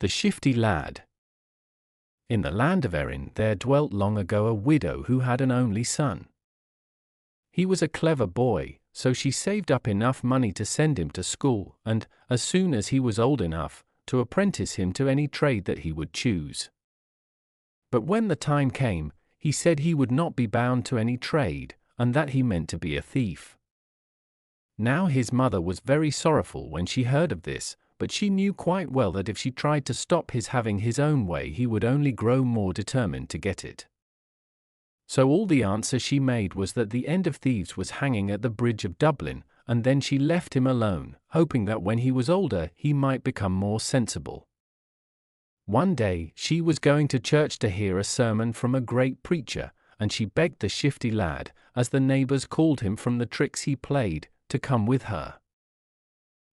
The Shifty Lad. In the land of Erin there dwelt long ago a widow who had an only son. He was a clever boy, so she saved up enough money to send him to school, and, as soon as he was old enough, to apprentice him to any trade that he would choose. But when the time came, he said he would not be bound to any trade, and that he meant to be a thief. Now his mother was very sorrowful when she heard of this, but she knew quite well that if she tried to stop his having his own way he would only grow more determined to get it. So all the answer she made was that the end of thieves was hanging at the bridge of Dublin, and then she left him alone, hoping that when he was older he might become more sensible. One day she was going to church to hear a sermon from a great preacher, and she begged the Shifty Lad, as the neighbors called him from the tricks he played, to come with her.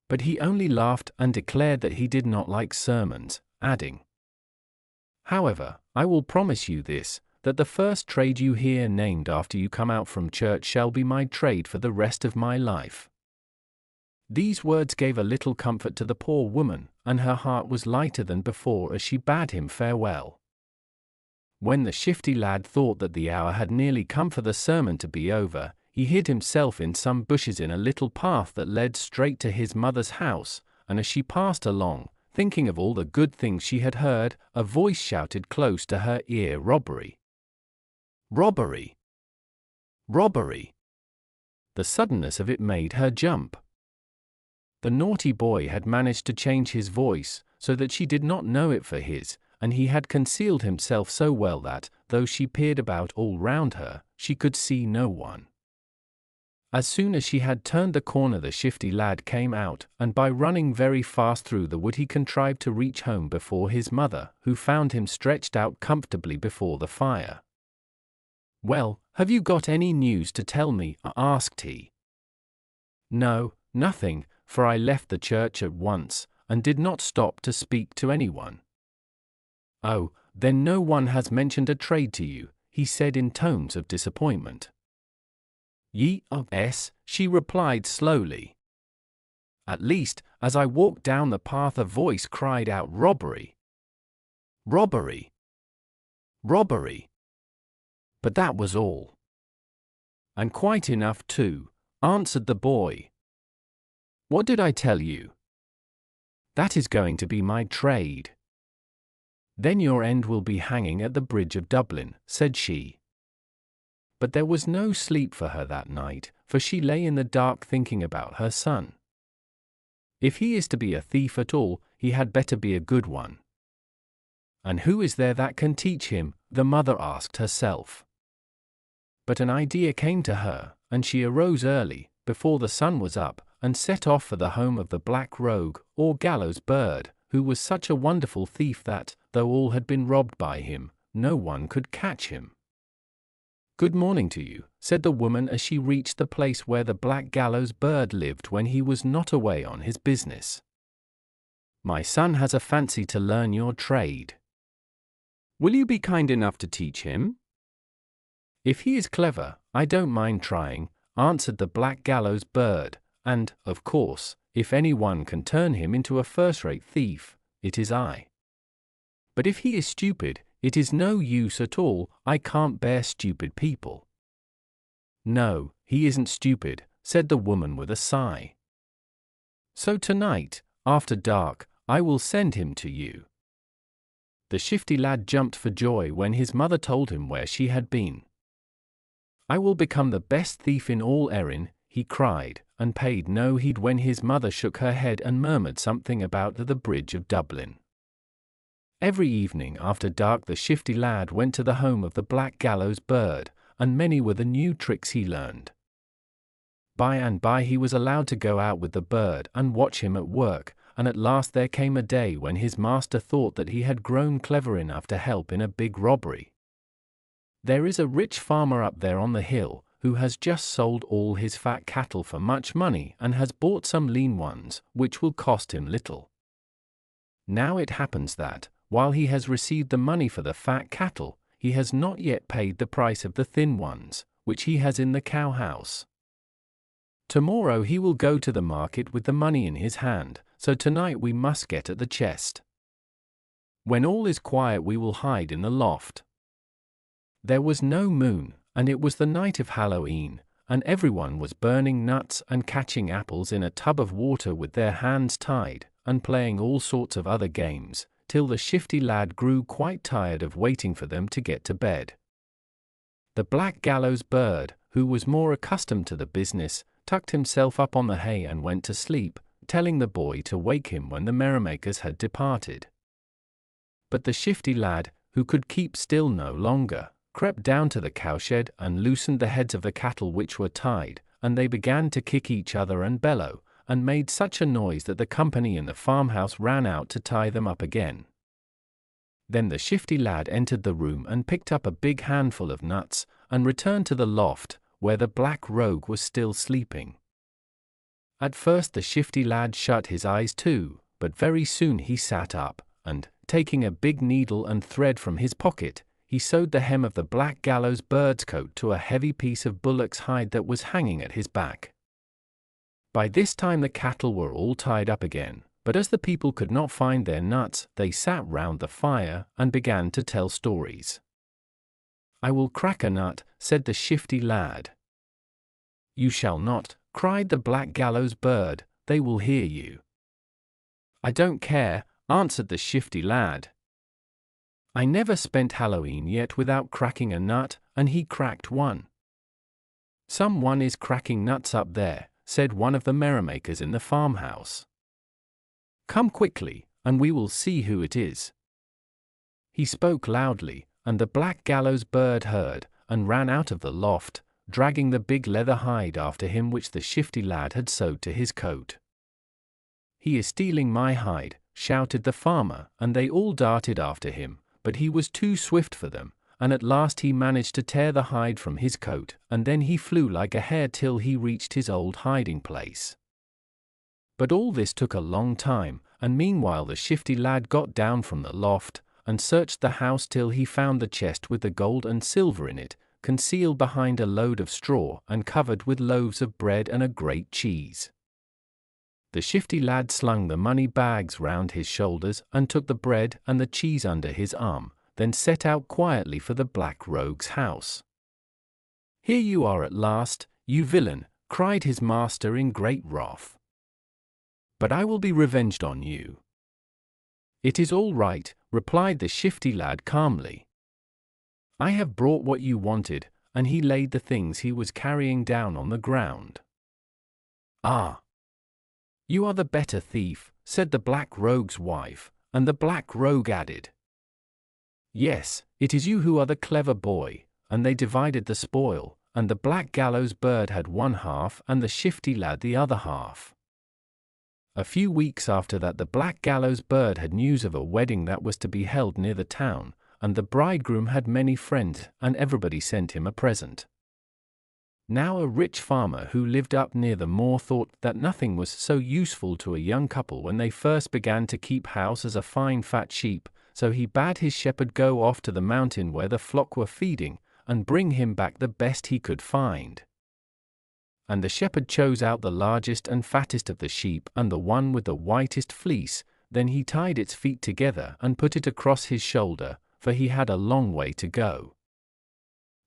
But he only laughed and declared that he did not like sermons, adding, "However, I will promise you this, that the first trade you hear named after you come out from church shall be my trade for the rest of my life." These words gave a little comfort to the poor woman, and her heart was lighter than before as she bade him farewell. When the Shifty Lad thought that the hour had nearly come for the sermon to be over, he hid himself in some bushes in a little path that led straight to his mother's house, and as she passed along, thinking of all the good things she had heard, a voice shouted close to her ear, "Robbery! Robbery! Robbery!" The suddenness of it made her jump. The naughty boy had managed to change his voice, so that she did not know it for his, and he had concealed himself so well that, though she peered about all round her, she could see no one. As soon as she had turned the corner the Shifty Lad came out, and by running very fast through the wood he contrived to reach home before his mother, who found him stretched out comfortably before the fire. "Well, have you got any news to tell me?" asked he. "No, nothing, for I left the church at once, and did not stop to speak to anyone." "Oh, then no one has mentioned a trade to you," he said in tones of disappointment. "Yes," she replied slowly. "At least, as I walked down the path a voice cried out, 'Robbery! Robbery! Robbery!' But that was all." "And quite enough too," answered the boy. "What did I tell you? That is going to be my trade." "Then your end will be hanging at the bridge of Dublin," said she. But there was no sleep for her that night, for she lay in the dark thinking about her son. If he is to be a thief at all, he had better be a good one. "And who is there that can teach him?" the mother asked herself. But an idea came to her, and she arose early, before the sun was up, and set off for the home of the black rogue, or gallows bird, who was such a wonderful thief that, though all had been robbed by him, no one could catch him. "Good morning to you," said the woman as she reached the place where the black gallows bird lived when he was not away on his business. "My son has a fancy to learn your trade. Will you be kind enough to teach him?" "If he is clever, I don't mind trying," answered the black gallows bird, "and, of course, if anyone can turn him into a first-rate thief, it is I. But if he is stupid, it is no use at all, I can't bear stupid people." "No, he isn't stupid," said the woman with a sigh. "So tonight, after dark, I will send him to you." The Shifty Lad jumped for joy when his mother told him where she had been. "I will become the best thief in all Erin," he cried, and paid no heed when his mother shook her head and murmured something about the bridge of Dublin. Every evening after dark the Shifty Lad went to the home of the black gallows bird, and many were the new tricks he learned. By and by he was allowed to go out with the bird and watch him at work, and at last there came a day when his master thought that he had grown clever enough to help in a big robbery. There is a rich farmer up there on the hill, who has just sold all his fat cattle for much money and has bought some lean ones, which will cost him little. Now it happens that, while he has received the money for the fat cattle, he has not yet paid the price of the thin ones, which he has in the cow-house. Tomorrow he will go to the market with the money in his hand, so tonight we must get at the chest. When all is quiet we will hide in the loft. There was no moon, and it was the night of Halloween, and everyone was burning nuts and catching apples in a tub of water with their hands tied, and playing all sorts of other games, till the Shifty Lad grew quite tired of waiting for them to get to bed. The black gallows bird, who was more accustomed to the business, tucked himself up on the hay and went to sleep, telling the boy to wake him when the merrymakers had departed. But the Shifty Lad, who could keep still no longer, crept down to the cowshed and loosened the heads of the cattle which were tied, and they began to kick each other and bellow, and made such a noise that the company in the farmhouse ran out to tie them up again. Then the Shifty Lad entered the room and picked up a big handful of nuts, and returned to the loft, where the black rogue was still sleeping. At first the Shifty Lad shut his eyes too, but very soon he sat up, and, taking a big needle and thread from his pocket, he sewed the hem of the black gallows bird's coat to a heavy piece of bullock's hide that was hanging at his back. By this time the cattle were all tied up again, but as the people could not find their nuts, they sat round the fire and began to tell stories. "I will crack a nut," said the Shifty Lad. "You shall not," cried the black gallows bird, "they will hear you." "I don't care," answered the Shifty Lad. "I never spent Halloween yet without cracking a nut," and he cracked one. "Some one is cracking nuts up there," said one of the merrymakers in the farmhouse. "Come quickly, and we will see who it is." He spoke loudly, and the black gallows bird heard, and ran out of the loft, dragging the big leather hide after him which the Shifty Lad had sewed to his coat. "He is stealing my hide," shouted the farmer, and they all darted after him, but he was too swift for them, and at last he managed to tear the hide from his coat, and then he flew like a hare till he reached his old hiding place. But all this took a long time, and meanwhile the Shifty Lad got down from the loft, and searched the house till he found the chest with the gold and silver in it, concealed behind a load of straw and covered with loaves of bread and a great cheese. The Shifty Lad slung the money bags round his shoulders and took the bread and the cheese under his arm, then set out quietly for the black rogue's house. "Here you are at last, you villain," cried his master in great wrath. "But I will be revenged on you." "It is all right," replied the Shifty Lad calmly. "I have brought what you wanted," and he laid the things he was carrying down on the ground. "Ah! You are the better thief," said the black rogue's wife, and the black rogue added, "Yes, it is you who are the clever boy," and they divided the spoil, and the black gallows bird had one half and the Shifty Lad the other half. A few weeks after that the black gallows bird had news of a wedding that was to be held near the town, and the bridegroom had many friends, and everybody sent him a present. Now a rich farmer who lived up near the moor thought that nothing was so useful to a young couple when they first began to keep house as a fine fat sheep, so he bade his shepherd go off to the mountain where the flock were feeding, and bring him back the best he could find. And the shepherd chose out the largest and fattest of the sheep and the one with the whitest fleece, then he tied its feet together and put it across his shoulder, for he had a long way to go.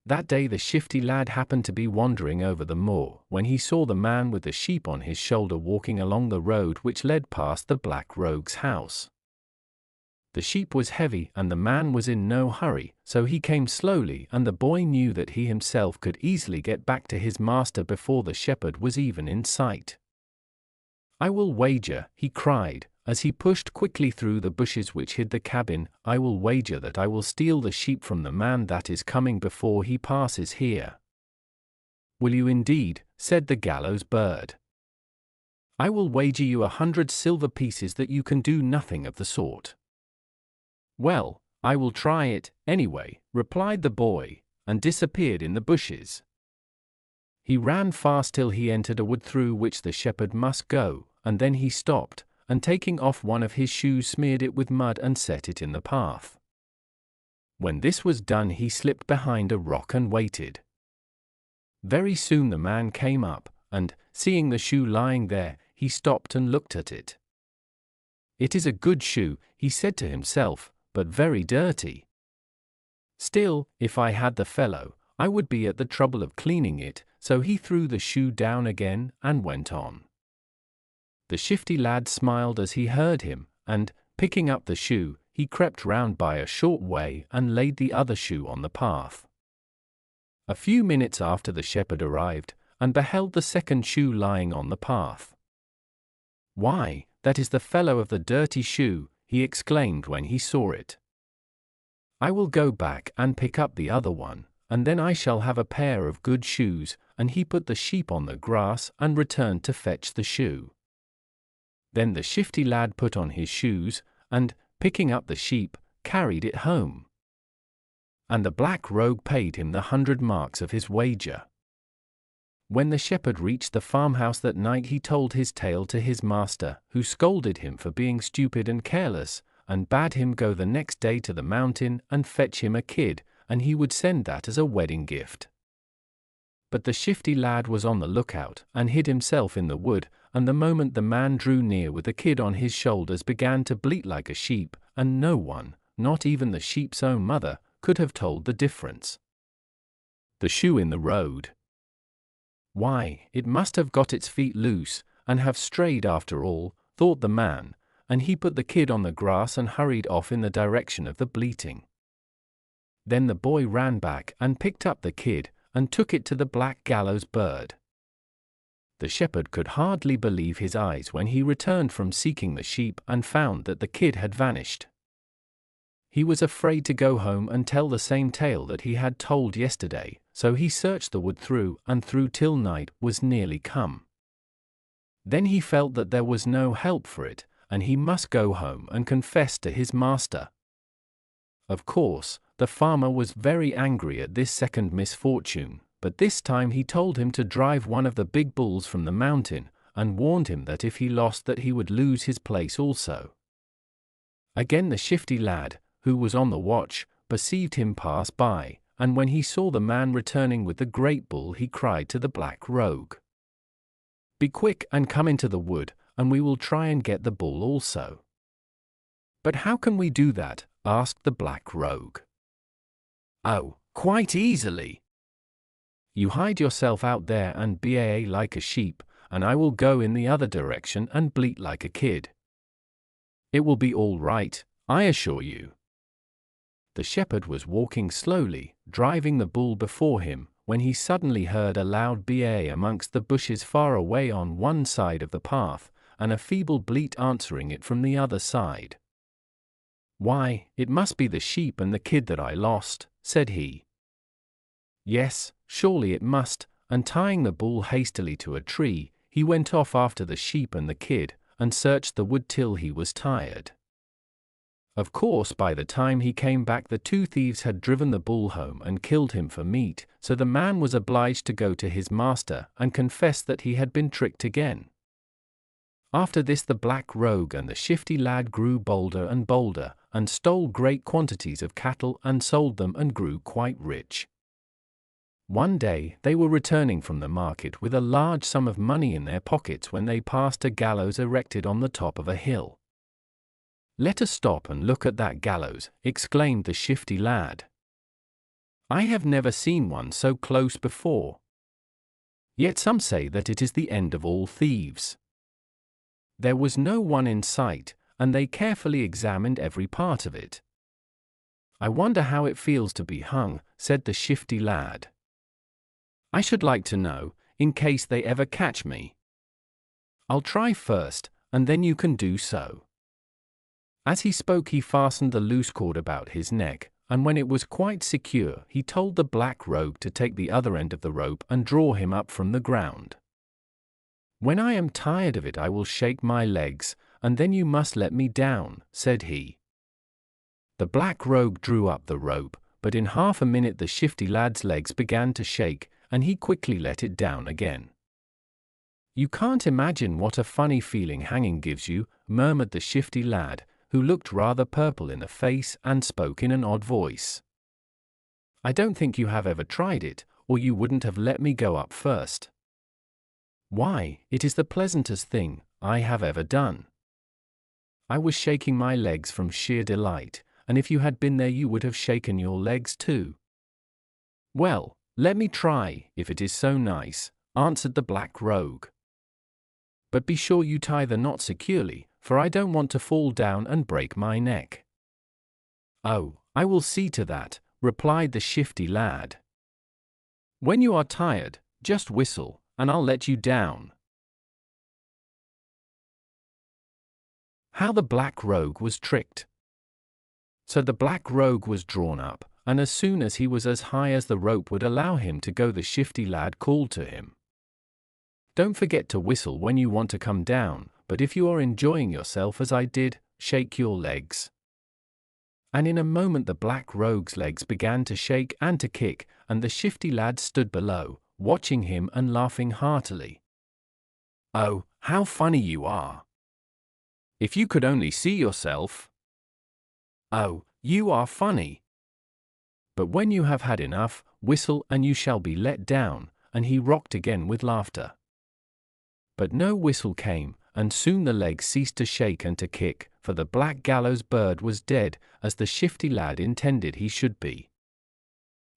That day the Shifty Lad happened to be wandering over the moor, when he saw the man with the sheep on his shoulder walking along the road which led past the black rogue's house. The sheep was heavy and the man was in no hurry, so he came slowly, and the boy knew that he himself could easily get back to his master before the shepherd was even in sight. "I will wager," he cried, as he pushed quickly through the bushes which hid the cabin, "I will wager that I will steal the sheep from the man that is coming before he passes here." "Will you indeed?" said the gallows bird. "I will wager you 100 silver pieces that you can do nothing of the sort." "Well, I will try it, anyway," replied the boy, and disappeared in the bushes. He ran fast till he entered a wood through which the shepherd must go, and then he stopped, and taking off one of his shoes smeared it with mud and set it in the path. When this was done he slipped behind a rock and waited. Very soon the man came up, and, seeing the shoe lying there, he stopped and looked at it. "It is a good shoe," he said to himself, but very dirty. Still, if I had the fellow, I would be at the trouble of cleaning it, so he threw the shoe down again and went on. The Shifty Lad smiled as he heard him, and, picking up the shoe, he crept round by a short way and laid the other shoe on the path. A few minutes after the shepherd arrived, and beheld the second shoe lying on the path. "Why, that is the fellow of the dirty shoe," he exclaimed when he saw it. "I will go back and pick up the other one, and then I shall have a pair of good shoes," and he put the sheep on the grass and returned to fetch the shoe. Then the Shifty Lad put on his shoes, and, picking up the sheep, carried it home. And the black rogue paid him the 100 marks of his wager. When the shepherd reached the farmhouse that night, he told his tale to his master, who scolded him for being stupid and careless, and bade him go the next day to the mountain and fetch him a kid, and he would send that as a wedding gift. But the Shifty Lad was on the lookout, and hid himself in the wood, and the moment the man drew near with the kid on his shoulders began to bleat like a sheep, and no one, not even the sheep's own mother, could have told the difference. The shoe in the road. Why, it must have got its feet loose, and have strayed after all, thought the man, and he put the kid on the grass and hurried off in the direction of the bleating. Then the boy ran back and picked up the kid, and took it to the black gallows bird. The shepherd could hardly believe his eyes when he returned from seeking the sheep and found that the kid had vanished. He was afraid to go home and tell the same tale that he had told yesterday, so he searched the wood through and through till night was nearly come. Then he felt that there was no help for it, and he must go home and confess to his master. Of course, the farmer was very angry at this second misfortune, but this time he told him to drive one of the big bulls from the mountain, and warned him that if he lost that he would lose his place also. Again the Shifty Lad, who was on the watch, perceived him pass by, and when he saw the man returning with the great bull, he cried to the black rogue, "Be quick and come into the wood, and we will try and get the bull also." "But how can we do that?" asked the black rogue. "Oh, quite easily. You hide yourself out there and baa like a sheep, and I will go in the other direction and bleat like a kid. It will be all right, I assure you." The shepherd was walking slowly, driving the bull before him, when he suddenly heard a loud baa amongst the bushes far away on one side of the path, and a feeble bleat answering it from the other side. "Why, it must be the sheep and the kid that I lost," said he. Yes, surely it must, and tying the bull hastily to a tree, he went off after the sheep and the kid, and searched the wood till he was tired. Of course, by the time he came back, the two thieves had driven the bull home and killed him for meat, so the man was obliged to go to his master and confess that he had been tricked again. After this the black rogue and the Shifty Lad grew bolder and bolder, and stole great quantities of cattle and sold them and grew quite rich. One day they were returning from the market with a large sum of money in their pockets when they passed a gallows erected on the top of a hill. "Let us stop and look at that gallows," exclaimed the Shifty Lad. "I have never seen one so close before. Yet some say that it is the end of all thieves." There was no one in sight, and they carefully examined every part of it. "I wonder how it feels to be hung," said the Shifty Lad. "I should like to know, in case they ever catch me. I'll try first, and then you can do so." As he spoke he fastened the loose cord about his neck, and when it was quite secure he told the black rogue to take the other end of the rope and draw him up from the ground. "When I am tired of it I will shake my legs, and then you must let me down," said he. The black rogue drew up the rope, but in half a minute the Shifty Lad's legs began to shake, and he quickly let it down again. "You can't imagine what a funny feeling hanging gives you," murmured the Shifty Lad, who looked rather purple in the face and spoke in an odd voice. "I don't think you have ever tried it, or you wouldn't have let me go up first. Why, it is the pleasantest thing I have ever done." I was shaking my legs from sheer delight, and if you had been there you would have shaken your legs too. Well, let me try, if it is so nice, answered the black rogue. But be sure you tie the knot securely, for I don't want to fall down and break my neck. Oh, I will see to that, replied the Shifty Lad. When you are tired, just whistle, and I'll let you down. How the Black Rogue was tricked. So the Black Rogue was drawn up, and as soon as he was as high as the rope would allow him to go, the Shifty Lad called to him. Don't forget to whistle when you want to come down, but if you are enjoying yourself as I did, shake your legs. And in a moment the Black Rogue's legs began to shake and to kick, and the Shifty Lad stood below, watching him and laughing heartily. Oh, how funny you are! If you could only see yourself! Oh, you are funny! But when you have had enough, whistle and you shall be let down, and he rocked again with laughter. But no whistle came, and soon the legs ceased to shake and to kick, for the black gallows bird was dead, as the Shifty Lad intended he should be.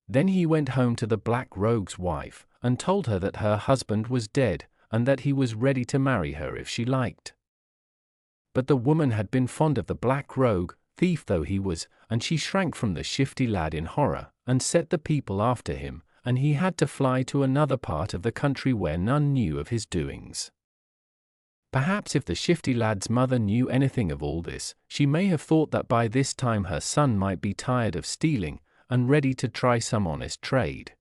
Then he went home to the Black Rogue's wife, and told her that her husband was dead, and that he was ready to marry her if she liked. But the woman had been fond of the Black Rogue, thief though he was, and she shrank from the Shifty Lad in horror, and set the people after him, and he had to fly to another part of the country where none knew of his doings. Perhaps if the Shifty Lad's mother knew anything of all this, she may have thought that by this time her son might be tired of stealing, and ready to try some honest trade.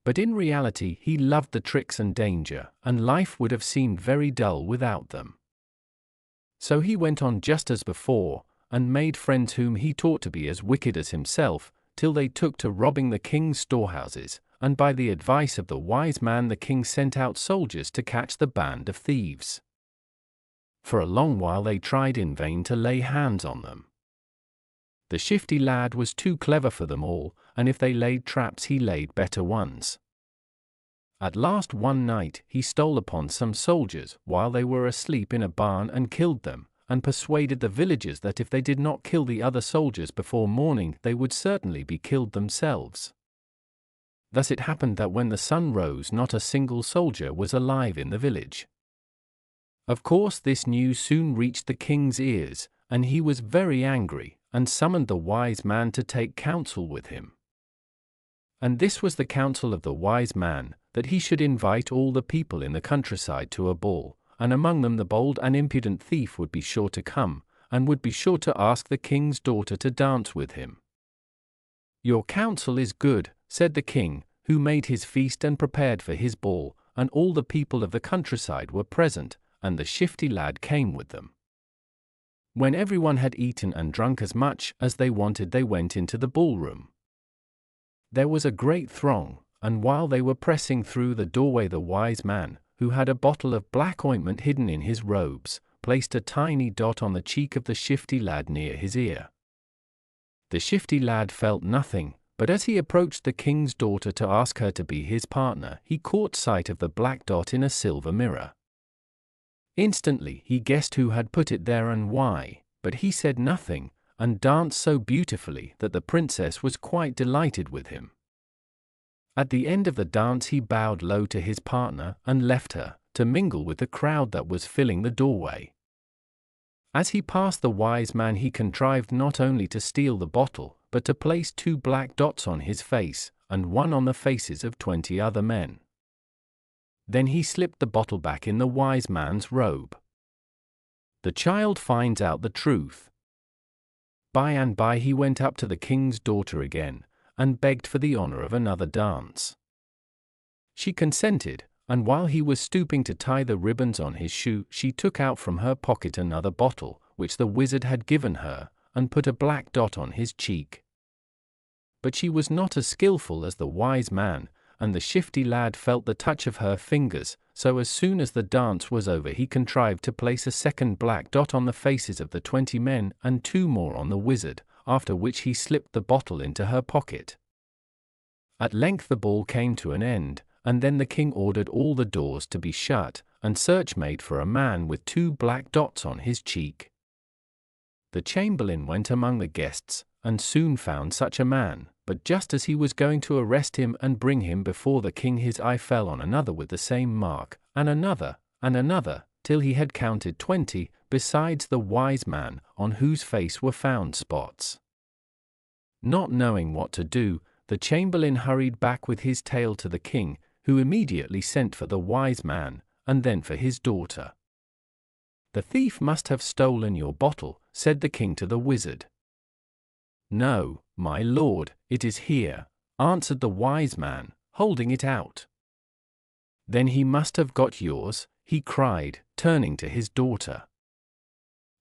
But in reality he loved the tricks and danger, and life would have seemed very dull without them. So he went on just as before, and made friends whom he taught to be as wicked as himself, till they took to robbing the king's storehouses, and by the advice of the wise man the king sent out soldiers to catch the band of thieves. For a long while they tried in vain to lay hands on them. The Shifty Lad was too clever for them all, and if they laid traps he laid better ones. At last one night he stole upon some soldiers while they were asleep in a barn and killed them, and persuaded the villagers that if they did not kill the other soldiers before morning they would certainly be killed themselves. Thus it happened that when the sun rose not a single soldier was alive in the village. Of course this news soon reached the king's ears, and he was very angry, and summoned the wise man to take counsel with him. And this was the counsel of the wise man, that he should invite all the people in the countryside to a ball, and among them the bold and impudent thief would be sure to come, and would be sure to ask the king's daughter to dance with him. Your counsel is good, said the king, who made his feast and prepared for his ball, and all the people of the countryside were present, and the Shifty Lad came with them. When everyone had eaten and drunk as much as they wanted, they went into the ballroom. There was a great throng, and while they were pressing through the doorway the wise man, who had a bottle of black ointment hidden in his robes, placed a tiny dot on the cheek of the Shifty Lad near his ear. The Shifty Lad felt nothing, but as he approached the king's daughter to ask her to be his partner, he caught sight of the black dot in a silver mirror. Instantly he guessed who had put it there and why, but he said nothing, and danced so beautifully that the princess was quite delighted with him. At the end of the dance he bowed low to his partner and left her, to mingle with the crowd that was filling the doorway. As he passed the wise man he contrived not only to steal the bottle, but to place 2 black dots on his face, and 1 on the faces of 20 other men. Then he slipped the bottle back in the wise man's robe. The child finds out the truth. By and by he went up to the king's daughter again, and begged for the honor of another dance. She consented, and while he was stooping to tie the ribbons on his shoe, she took out from her pocket another bottle, which the wizard had given her, and put a black dot on his cheek. But she was not as skillful as the wise man, and the Shifty Lad felt the touch of her fingers, so as soon as the dance was over he contrived to place a second black dot on the faces of the 20 men and 2 more on the wizard, after which he slipped the bottle into her pocket. At length the ball came to an end, and then the king ordered all the doors to be shut, and search made for a man with 2 black dots on his cheek. The chamberlain went among the guests, and soon found such a man, but just as he was going to arrest him and bring him before the king, his eye fell on another with the same mark, and another, till he had counted 20, besides the wise man, on whose face were found spots. Not knowing what to do, the chamberlain hurried back with his tale to the king, who immediately sent for the wise man, and then for his daughter. "The thief must have stolen your bottle," said the king to the wizard. "No, my lord, it is here," answered the wise man, holding it out. "Then he must have got yours," he cried, turning to his daughter.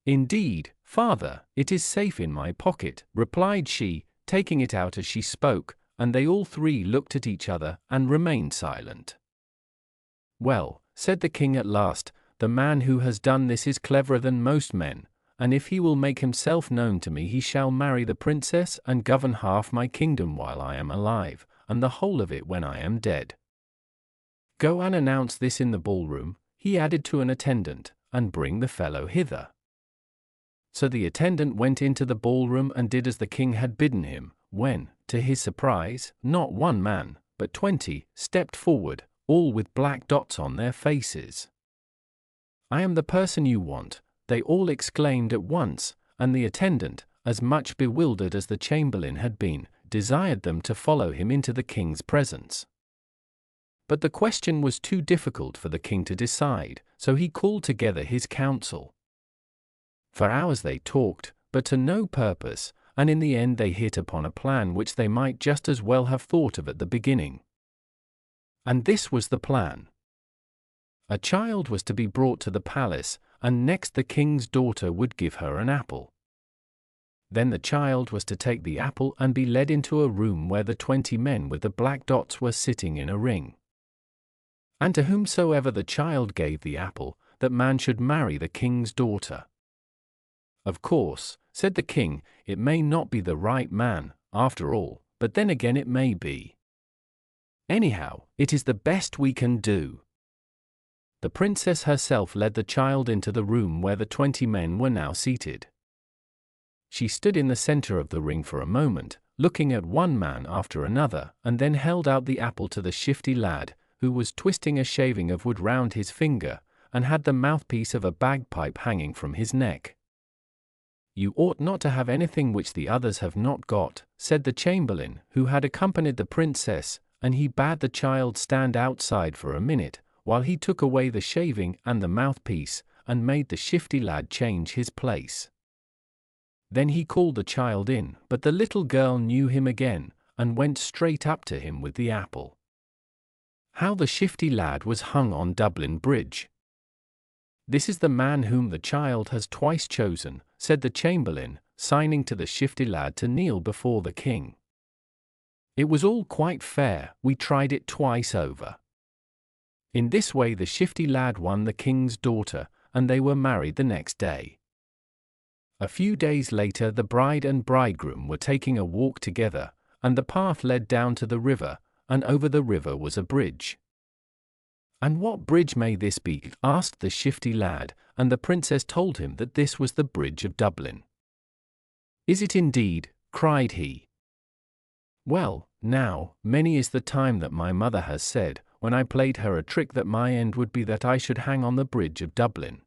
"Indeed, father, it is safe in my pocket," replied she, taking it out as she spoke, and they all three looked at each other and remained silent. "Well," said the king at last, "the man who has done this is cleverer than most men, and if he will make himself known to me, he shall marry the princess and govern half my kingdom while I am alive, and the whole of it when I am dead. Go and announce this in the ballroom," he added to an attendant, "and bring the fellow hither." So the attendant went into the ballroom and did as the king had bidden him, when, to his surprise, not one man, but 20, stepped forward, all with black dots on their faces. "I am the person you want," they all exclaimed at once, and the attendant, as much bewildered as the chamberlain had been, desired them to follow him into the king's presence. But the question was too difficult for the king to decide, so he called together his council. For hours they talked, but to no purpose, and in the end they hit upon a plan which they might just as well have thought of at the beginning. And this was the plan. A child was to be brought to the palace, and next the king's daughter would give her an apple. Then the child was to take the apple and be led into a room where the 20 men with the black dots were sitting in a ring. And to whomsoever the child gave the apple, that man should marry the king's daughter. "Of course," said the king, "it may not be the right man, after all, but then again it may be. Anyhow, it is the best we can do." The princess herself led the child into the room where the 20 men were now seated. She stood in the center of the ring for a moment, looking at one man after another, and then held out the apple to the Shifty Lad, who was twisting a shaving of wood round his finger, and had the mouthpiece of a bagpipe hanging from his neck. "You ought not to have anything which the others have not got," said the chamberlain, who had accompanied the princess, and he bade the child stand outside for a minute, while he took away the shaving and the mouthpiece, and made the Shifty Lad change his place. Then he called the child in, but the little girl knew him again, and went straight up to him with the apple. How the Shifty Lad was hung on Dublin Bridge. "This is the man whom the child has twice chosen," said the chamberlain, signing to the Shifty Lad to kneel before the king. "It was all quite fair, we tried it twice over." In this way the Shifty Lad won the king's daughter, and they were married the next day. A few days later the bride and bridegroom were taking a walk together, and the path led down to the river, and over the river was a bridge. "And what bridge may this be?" asked the Shifty Lad, and the princess told him that this was the Bridge of Dublin. "Is it indeed?" cried he. "Well, now, many is the time that my mother has said, when I played her a trick, that my end would be that I should hang on the Bridge of Dublin."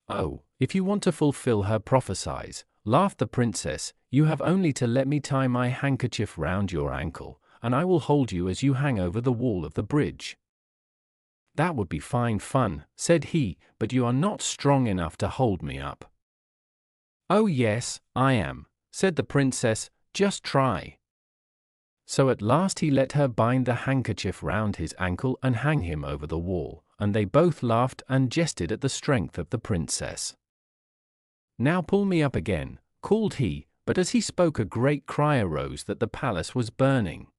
"Oh, if you want to fulfill her prophecies," laughed the princess, "you have only to let me tie my handkerchief round your ankle, and I will hold you as you hang over the wall of the bridge." "That would be fine fun," said he, "but you are not strong enough to hold me up." "Oh yes, I am," said the princess, "just try." So at last he let her bind the handkerchief round his ankle and hang him over the wall, and they both laughed and jested at the strength of the princess. "Now pull me up again," called he, but as he spoke a great cry arose that the palace was burning.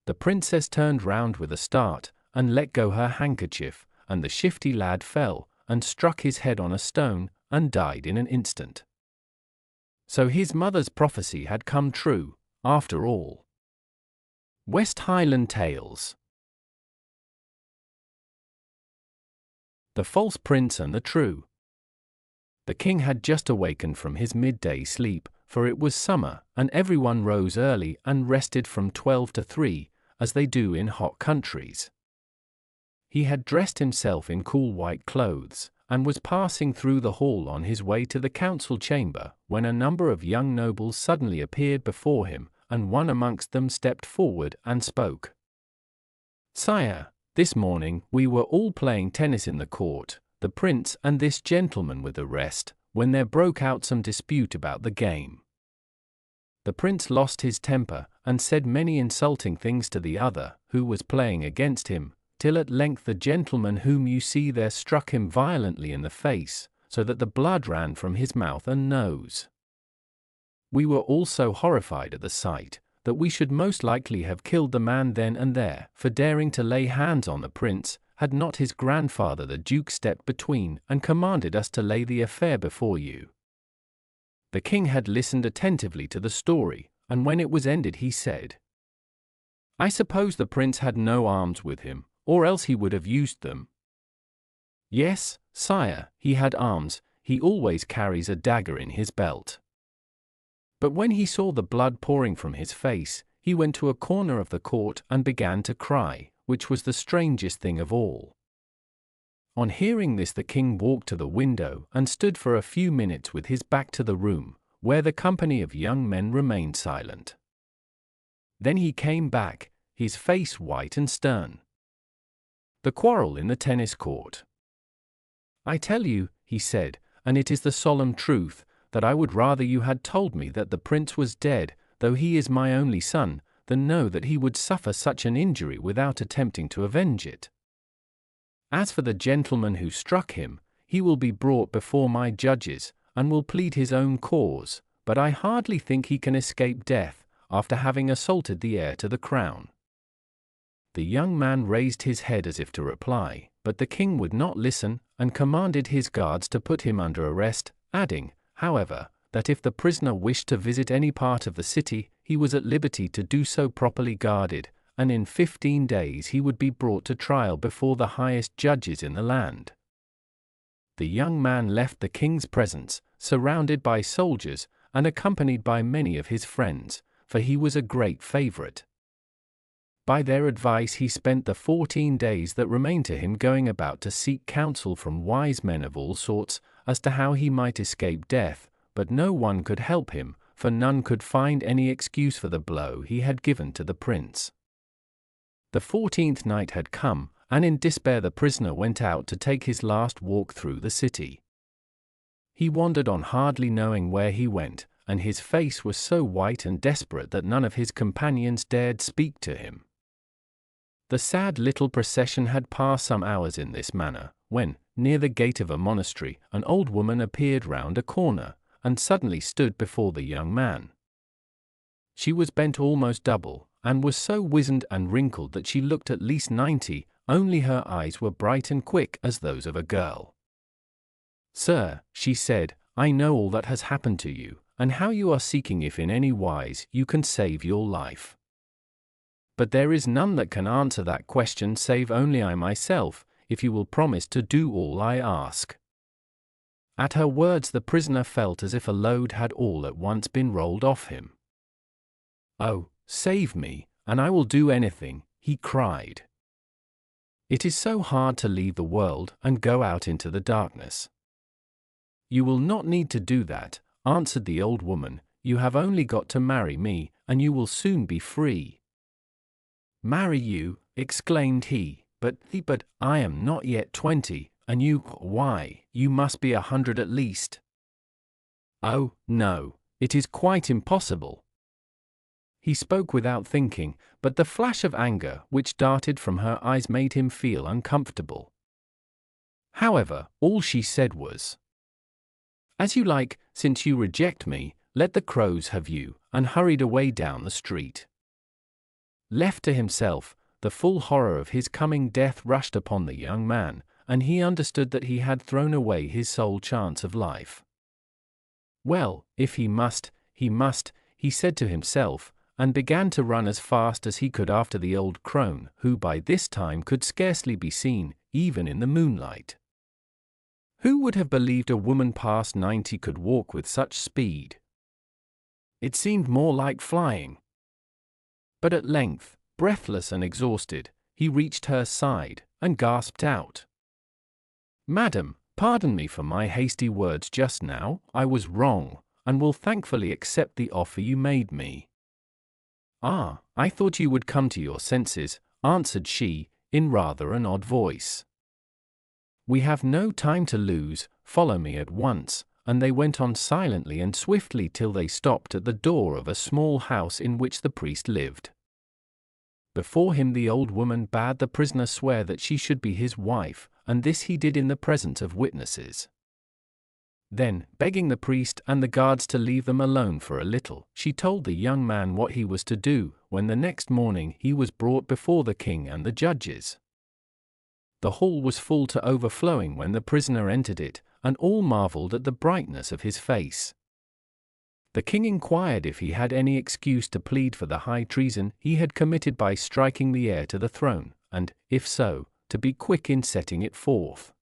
The princess turned round with a start, and let go her handkerchief, and the Shifty Lad fell, and struck his head on a stone, and died in an instant. So his mother's prophecy had come true, after all. West Highland Tales. The False Prince and the True. The king had just awakened from his midday sleep, for it was summer, and everyone rose early and rested from 12 to 3, as they do in hot countries. He had dressed himself in cool white clothes, and was passing through the hall on his way to the council chamber, when a number of young nobles suddenly appeared before him, and one amongst them stepped forward and spoke. "Sire, this morning we were all playing tennis in the court, the prince and this gentleman with the rest, when there broke out some dispute about the game. The prince lost his temper, and said many insulting things to the other, who was playing against him, till at length the gentleman whom you see there struck him violently in the face, so that the blood ran from his mouth and nose. We were all so horrified at the sight, that we should most likely have killed the man then and there, for daring to lay hands on the prince, had not his grandfather the duke stepped between and commanded us to lay the affair before you." The king had listened attentively to the story, and when it was ended he said, "I suppose the prince had no arms with him, or else he would have used them." "Yes, sire, he had arms, he always carries a dagger in his belt. But when he saw the blood pouring from his face, he went to a corner of the court and began to cry, which was the strangest thing of all." On hearing this, the king walked to the window and stood for a few minutes with his back to the room, where the company of young men remained silent. Then he came back, his face white and stern. "The quarrel in the tennis court. I tell you," he said, "and it is the solemn truth, that I would rather you had told me that the prince was dead, though he is my only son, than know that he would suffer such an injury without attempting to avenge it. As for the gentleman who struck him, he will be brought before my judges, and will plead his own cause, but I hardly think he can escape death, after having assaulted the heir to the crown." The young man raised his head as if to reply, but the king would not listen, and commanded his guards to put him under arrest, adding, however, that if the prisoner wished to visit any part of the city, he was at liberty to do so properly guarded, and in 15 days he would be brought to trial before the highest judges in the land. The young man left the king's presence, surrounded by soldiers, and accompanied by many of his friends, for he was a great favorite. By their advice he spent the 14 days that remained to him going about to seek counsel from wise men of all sorts, as to how he might escape death, but no one could help him, for none could find any excuse for the blow he had given to the prince. The 14th night had come, and in despair the prisoner went out to take his last walk through the city. He wandered on hardly knowing where he went, and his face was so white and desperate that none of his companions dared speak to him. The sad little procession had passed some hours in this manner, when, near the gate of a monastery, an old woman appeared round a corner, and suddenly stood before the young man. She was bent almost double, and was so wizened and wrinkled that she looked at least 90, only her eyes were bright and quick as those of a girl. "Sir," she said, "I know all that has happened to you, and how you are seeking if in any wise you can save your life. But there is none that can answer that question save only I myself, if you will promise to do all I ask." At her words the prisoner felt as if a load had all at once been rolled off him. "Oh, save me, and I will do anything," he cried. "It is so hard to leave the world and go out into the darkness." "You will not need to do that," answered the old woman. "You have only got to marry me, and you will soon be free." "Marry you!" exclaimed he, but I am not yet 20, and why, you must be 100 at least." "Oh, no, it is quite impossible." He spoke without thinking, but the flash of anger which darted from her eyes made him feel uncomfortable. However, all she said was, "As you like, since you reject me, let the crows have you," and hurried away down the street. Left to himself, the full horror of his coming death rushed upon the young man, and he understood that he had thrown away his sole chance of life. Well, if he must, he said to himself, and began to run as fast as he could after the old crone, who by this time could scarcely be seen, even in the moonlight. Who would have believed a woman past 90 could walk with such speed? It seemed more like flying. But at length, breathless and exhausted, he reached her side, and gasped out, "Madam, pardon me for my hasty words just now. I was wrong, and will thankfully accept the offer you made me." "Ah, I thought you would come to your senses," answered she, in rather an odd voice. "We have no time to lose, follow me at once," and they went on silently and swiftly till they stopped at the door of a small house in which the priest lived. Before him the old woman bade the prisoner swear that she should be his wife, and this he did in the presence of witnesses. Then, begging the priest and the guards to leave them alone for a little, she told the young man what he was to do, when the next morning he was brought before the king and the judges. The hall was full to overflowing when the prisoner entered it, and all marveled at the brightness of his face. The king inquired if he had any excuse to plead for the high treason he had committed by striking the heir to the throne, and, if so, to be quick in setting it forth.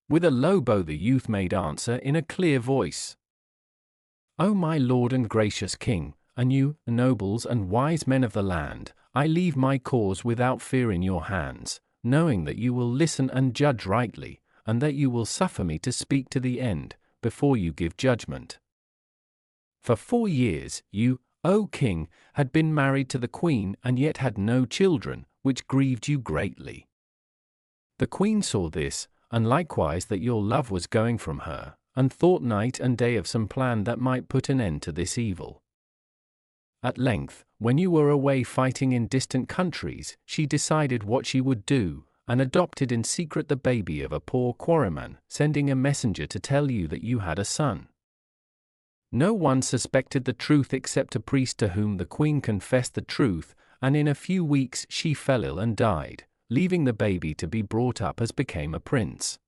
With a low bow the youth made answer in a clear voice, "O my lord and gracious king, and you, nobles and wise men of the land, I leave my cause without fear in your hands, knowing that you will listen and judge rightly, and that you will suffer me to speak to the end, before you give judgment. For 4 years, you, O king, had been married to the queen and yet had no children, which grieved you greatly. The queen saw this, and likewise that your love was going from her, and thought night and day of some plan that might put an end to this evil. At length, when you were away fighting in distant countries, she decided what she would do, and adopted in secret the baby of a poor quarryman, sending a messenger to tell you that you had a son. No one suspected the truth except a priest to whom the queen confessed the truth, and in a few weeks she fell ill and died, leaving the baby to be brought up as became a prince.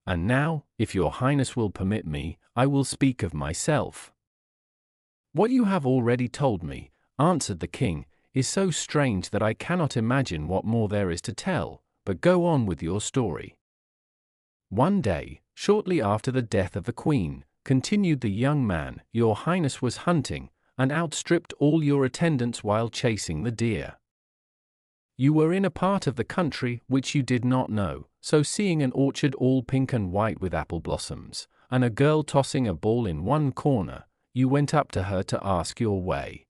And now, if your highness will permit me, I will speak of myself." "What you have already told me," answered the king, "is so strange that I cannot imagine what more there is to tell, but go on with your story." "One day, shortly after the death of the queen," continued the young man, "your highness was hunting, and outstripped all your attendants while chasing the deer. You were in a part of the country which you did not know, so seeing an orchard all pink and white with apple blossoms, and a girl tossing a ball in one corner, you went up to her to ask your way.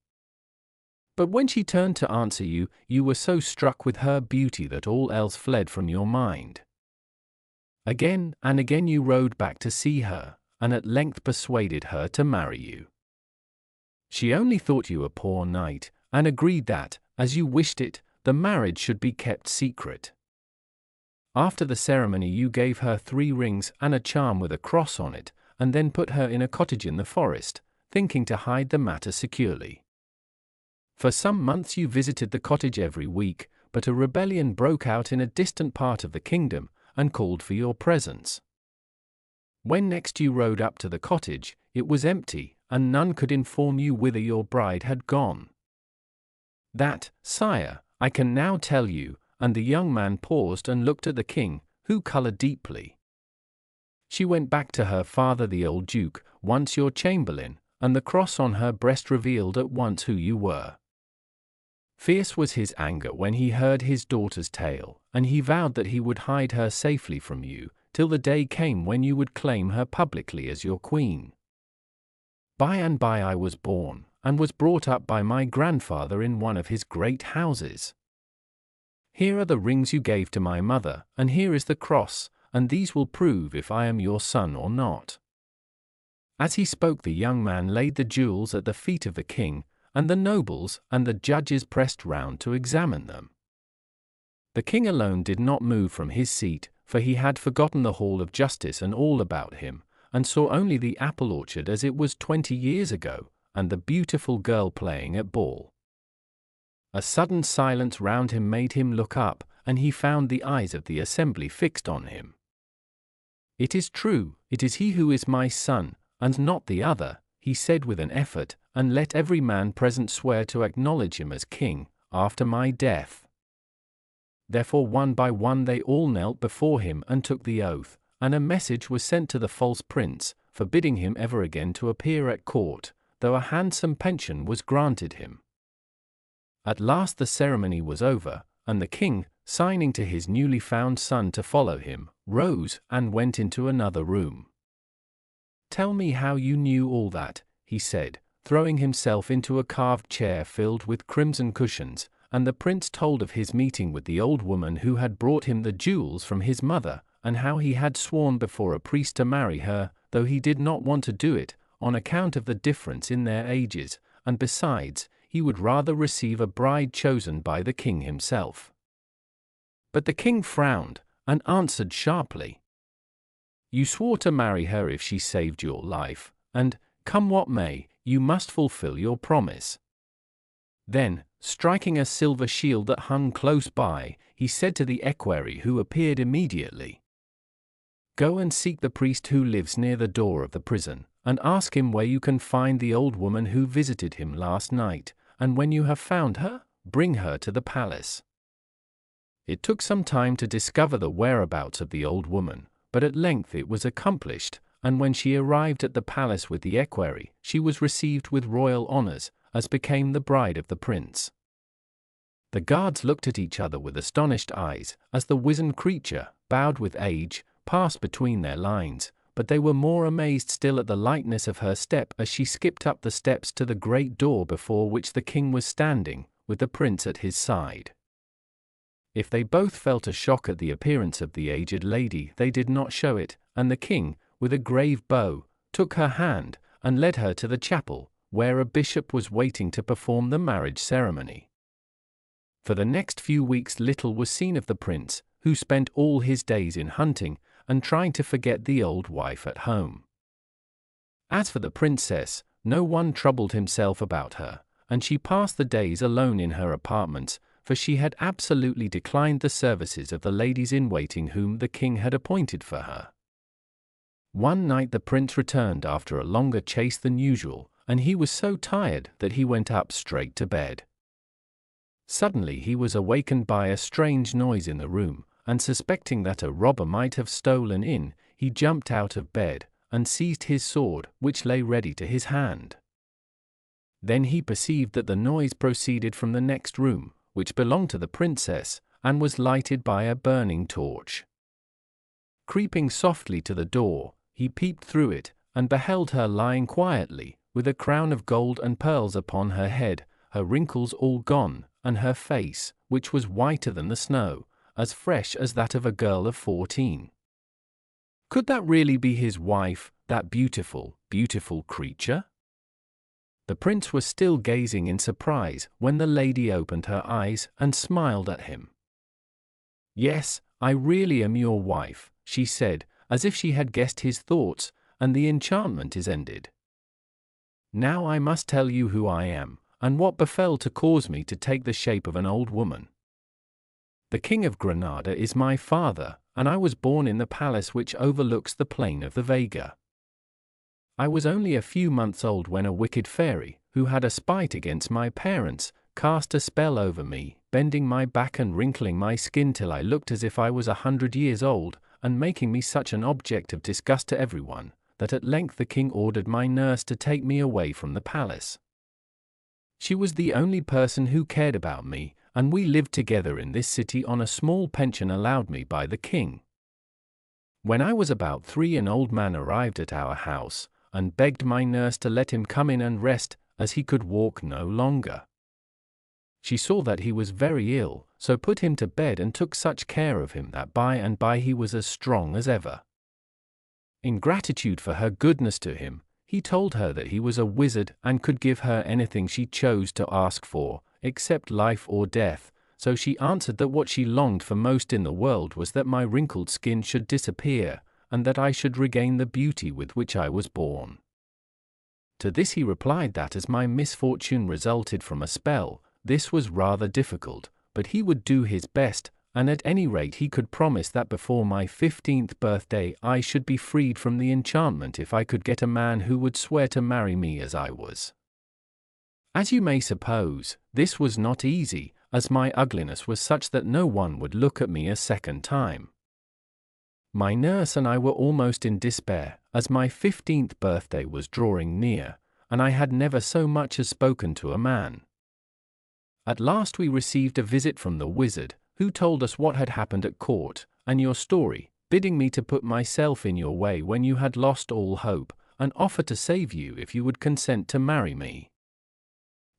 But when she turned to answer you, you were so struck with her beauty that all else fled from your mind. Again and again you rode back to see her, and at length persuaded her to marry you. She only thought you a poor knight, and agreed that, as you wished it, the marriage should be kept secret. After the ceremony you gave her 3 rings and a charm with a cross on it, and then put her in a cottage in the forest, thinking to hide the matter securely. For some months you visited the cottage every week, but a rebellion broke out in a distant part of the kingdom, and called for your presence. When next you rode up to the cottage, it was empty, and none could inform you whither your bride had gone. That, sire, I can now tell you," and the young man paused and looked at the king, who colored deeply. "She went back to her father the old duke, once your chamberlain, and the cross on her breast revealed at once who you were. Fierce was his anger when he heard his daughter's tale, and he vowed that he would hide her safely from you, till the day came when you would claim her publicly as your queen. By and by I was born, and was brought up by my grandfather in one of his great houses. Here are the rings you gave to my mother, and here is the cross, and these will prove if I am your son or not." As he spoke the young man laid the jewels at the feet of the king, and the nobles and the judges pressed round to examine them. The king alone did not move from his seat, for he had forgotten the hall of justice and all about him, and saw only the apple orchard as it was 20 years ago, and the beautiful girl playing at ball. A sudden silence round him made him look up, and he found the eyes of the assembly fixed on him. "It is true, it is he who is my son, and not the other," he said with an effort, "and let every man present swear to acknowledge him as king, after my death." Therefore one by one they all knelt before him and took the oath, and a message was sent to the false prince, forbidding him ever again to appear at court, though a handsome pension was granted him. At last the ceremony was over, and the king, signing to his newly found son to follow him, rose and went into another room. "Tell me how you knew all that," he said, throwing himself into a carved chair filled with crimson cushions, and the prince told of his meeting with the old woman who had brought him the jewels from his mother, and how he had sworn before a priest to marry her, though he did not want to do it, on account of the difference in their ages, and besides, he would rather receive a bride chosen by the king himself. But the king frowned, and answered sharply, "You swore to marry her if she saved your life, and, come what may, you must fulfill your promise." Then, striking a silver shield that hung close by, he said to the equerry who appeared immediately, "Go and seek the priest who lives near the door of the prison, and ask him where you can find the old woman who visited him last night, and when you have found her, bring her to the palace." It took some time to discover the whereabouts of the old woman, but at length it was accomplished, and when she arrived at the palace with the equerry, she was received with royal honors, as became the bride of the prince. The guards looked at each other with astonished eyes, as the wizened creature, bowed with age, passed between their lines, but they were more amazed still at the lightness of her step as she skipped up the steps to the great door before which the king was standing, with the prince at his side. If they both felt a shock at the appearance of the aged lady, they did not show it, and the king, with a grave bow, took her hand, and led her to the chapel, where a bishop was waiting to perform the marriage ceremony. For the next few weeks little was seen of the prince, who spent all his days in hunting, and trying to forget the old wife at home. As for the princess, no one troubled himself about her, and she passed the days alone in her apartments, for she had absolutely declined the services of the ladies-in-waiting whom the king had appointed for her. One night the prince returned after a longer chase than usual, and he was so tired that he went up straight to bed. Suddenly he was awakened by a strange noise in the room, and suspecting that a robber might have stolen in, he jumped out of bed, and seized his sword, which lay ready to his hand. Then he perceived that the noise proceeded from the next room, which belonged to the princess, and was lighted by a burning torch. Creeping softly to the door, he peeped through it, and beheld her lying quietly, with a crown of gold and pearls upon her head, her wrinkles all gone, and her face, which was whiter than the snow, as fresh as that of a girl of 14. Could that really be his wife, that beautiful, beautiful creature? The prince was still gazing in surprise when the lady opened her eyes and smiled at him. "Yes, I really am your wife," she said, as if she had guessed his thoughts, "and the enchantment is ended. Now I must tell you who I am, and what befell to cause me to take the shape of an old woman. The King of Granada is my father, and I was born in the palace which overlooks the plain of the Vega. I was only a few months old when a wicked fairy, who had a spite against my parents, cast a spell over me, bending my back and wrinkling my skin till I looked as if I was 100 years old, and making me such an object of disgust to everyone, that at length the king ordered my nurse to take me away from the palace. She was the only person who cared about me, and we lived together in this city on a small pension allowed me by the king. When I was about 3, an old man arrived at our house, and begged my nurse to let him come in and rest, as he could walk no longer. She saw that he was very ill, so put him to bed and took such care of him that by and by he was as strong as ever. In gratitude for her goodness to him, he told her that he was a wizard and could give her anything she chose to ask for, except life or death, so she answered that what she longed for most in the world was that my wrinkled skin should disappear, and that I should regain the beauty with which I was born. To this he replied that as my misfortune resulted from a spell, this was rather difficult, but he would do his best, and at any rate he could promise that before my 15th birthday I should be freed from the enchantment if I could get a man who would swear to marry me as I was. As you may suppose, this was not easy, as my ugliness was such that no one would look at me a second time. My nurse and I were almost in despair, as my 15th birthday was drawing near, and I had never so much as spoken to a man. At last we received a visit from the wizard, who told us what had happened at court, and your story, bidding me to put myself in your way when you had lost all hope, and offer to save you if you would consent to marry me.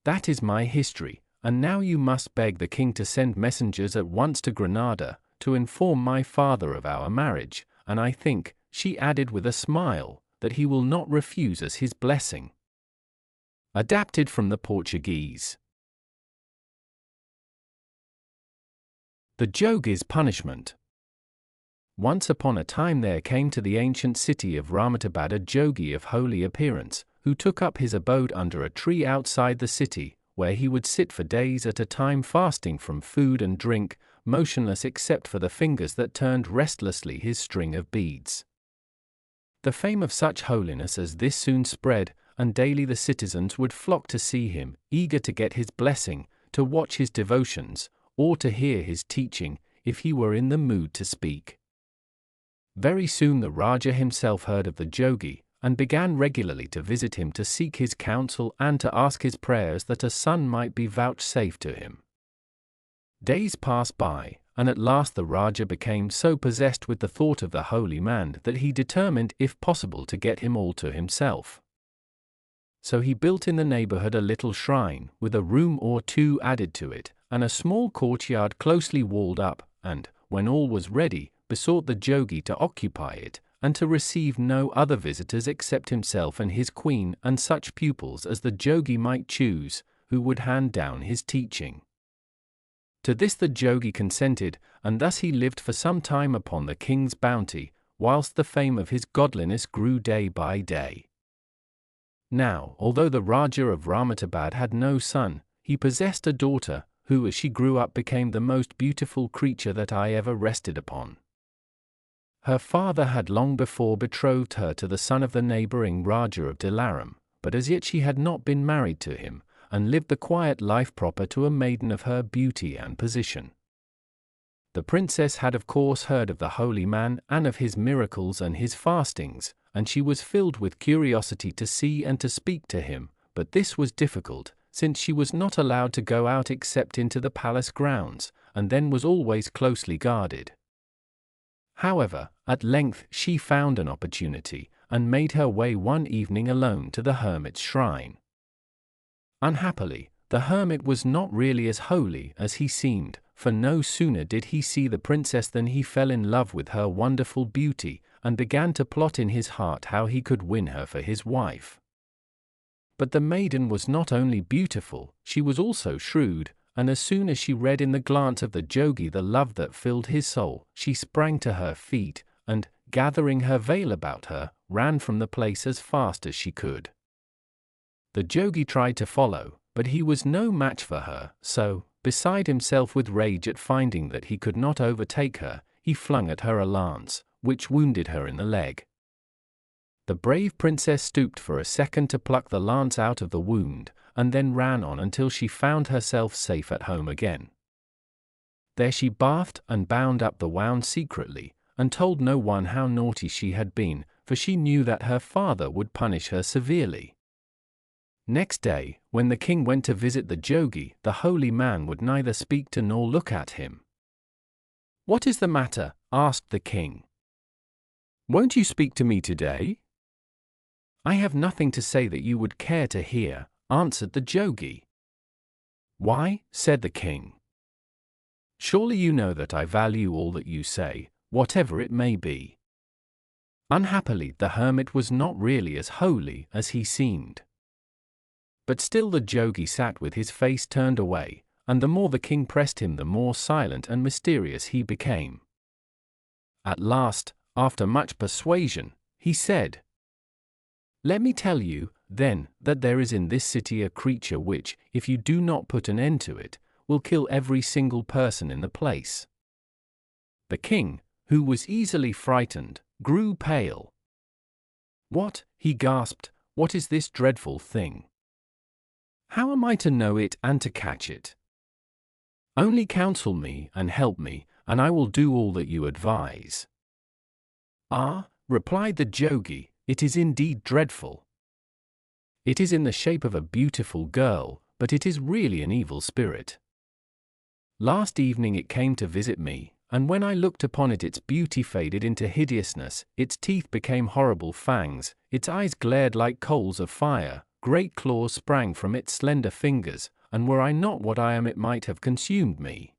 That is my history, and now you must beg the king to send messengers at once to Granada, to inform my father of our marriage, and I think, she added with a smile, that he will not refuse us his blessing. Adapted from the Portuguese. The Jogi's punishment. Once upon a time there came to the ancient city of Rahmatabad a Jogi of holy appearance, who took up his abode under a tree outside the city, where he would sit for days at a time fasting from food and drink, motionless except for the fingers that turned restlessly his string of beads. The fame of such holiness as this soon spread, and daily the citizens would flock to see him, eager to get his blessing, to watch his devotions, or to hear his teaching, if he were in the mood to speak. Very soon the Raja himself heard of the Jogi, and began regularly to visit him to seek his counsel and to ask his prayers that a son might be vouchsafed to him. Days passed by, and at last the Raja became so possessed with the thought of the holy man that he determined if possible to get him all to himself. So he built in the neighborhood a little shrine, with a room or two added to it, and a small courtyard closely walled up, and, when all was ready, besought the Jogi to occupy it, and to receive no other visitors except himself and his queen and such pupils as the Jogi might choose, who would hand down his teaching. To this the Jogi consented, and thus he lived for some time upon the king's bounty, whilst the fame of his godliness grew day by day. Now, although the Raja of Rahmatabad had no son, he possessed a daughter, who as she grew up became the most beautiful creature that I ever rested upon. Her father had long before betrothed her to the son of the neighboring Raja of Dilaram, but as yet she had not been married to him, and lived the quiet life proper to a maiden of her beauty and position. The princess had of course heard of the holy man and of his miracles and his fastings, and she was filled with curiosity to see and to speak to him, but this was difficult, since she was not allowed to go out except into the palace grounds, and then was always closely guarded. However, at length she found an opportunity, and made her way one evening alone to the hermit's shrine. Unhappily, the hermit was not really as holy as he seemed, for no sooner did he see the princess than he fell in love with her wonderful beauty, and began to plot in his heart how he could win her for his wife. But the maiden was not only beautiful, she was also shrewd, and as soon as she read in the glance of the Jogi the love that filled his soul, she sprang to her feet, and, gathering her veil about her, ran from the place as fast as she could. The Jogi tried to follow, but he was no match for her, so, beside himself with rage at finding that he could not overtake her, he flung at her a lance, which wounded her in the leg. The brave princess stooped for a second to pluck the lance out of the wound, and then ran on until she found herself safe at home again. There she bathed and bound up the wound secretly, and told no one how naughty she had been, for she knew that her father would punish her severely. Next day, when the king went to visit the Jogi, the holy man would neither speak to nor look at him. "What is the matter?" asked the king. "Won't you speak to me today?" "I have nothing to say that you would care to hear," answered the Jogi. "Why?" said the king. "Surely you know that I value all that you say, whatever it may be." Unhappily, the hermit was not really as holy as he seemed. But still the Jogi sat with his face turned away, and the more the king pressed him the more silent and mysterious he became. At last, after much persuasion, he said, "Let me tell you, then, that there is in this city a creature which, if you do not put an end to it, will kill every single person in the place." The king, who was easily frightened, grew pale. "What?" he gasped. "What is this dreadful thing? How am I to know it and to catch it? Only counsel me and help me, and I will do all that you advise." "Ah," replied the Jogi, "it is indeed dreadful. It is in the shape of a beautiful girl, but it is really an evil spirit. Last evening it came to visit me, and when I looked upon it, its beauty faded into hideousness, its teeth became horrible fangs, its eyes glared like coals of fire, great claws sprang from its slender fingers, and were I not what I am it might have consumed me."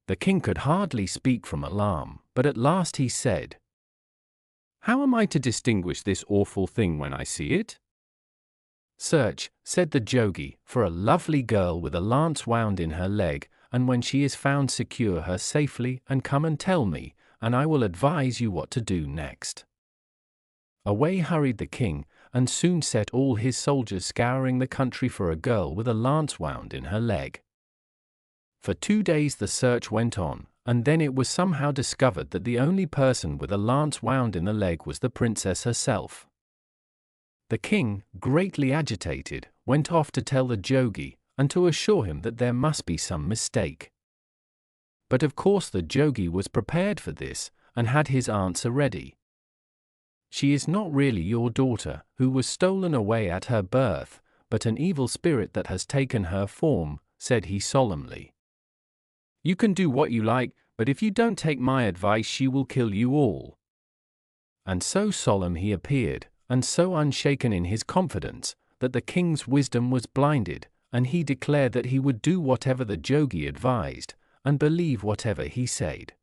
The king could hardly speak from alarm, but at last he said, "How am I to distinguish this awful thing when I see it?" "Search," said the Jogi, "for a lovely girl with a lance wound in her leg, and when she is found secure her safely, and come and tell me, and I will advise you what to do next." Away hurried the king, and soon set all his soldiers scouring the country for a girl with a lance wound in her leg. For 2 days the search went on, and then it was somehow discovered that the only person with a lance wound in the leg was the princess herself. The king, greatly agitated, went off to tell the Jogi, and to assure him that there must be some mistake. But of course the Jogi was prepared for this, and had his answer ready. "She is not really your daughter, who was stolen away at her birth, but an evil spirit that has taken her form," said he solemnly. "You can do what you like, but if you don't take my advice she will kill you all." And so solemn he appeared, and so unshaken in his confidence, that the king's wisdom was blinded, and he declared that he would do whatever the Jogi advised, and believe whatever he said.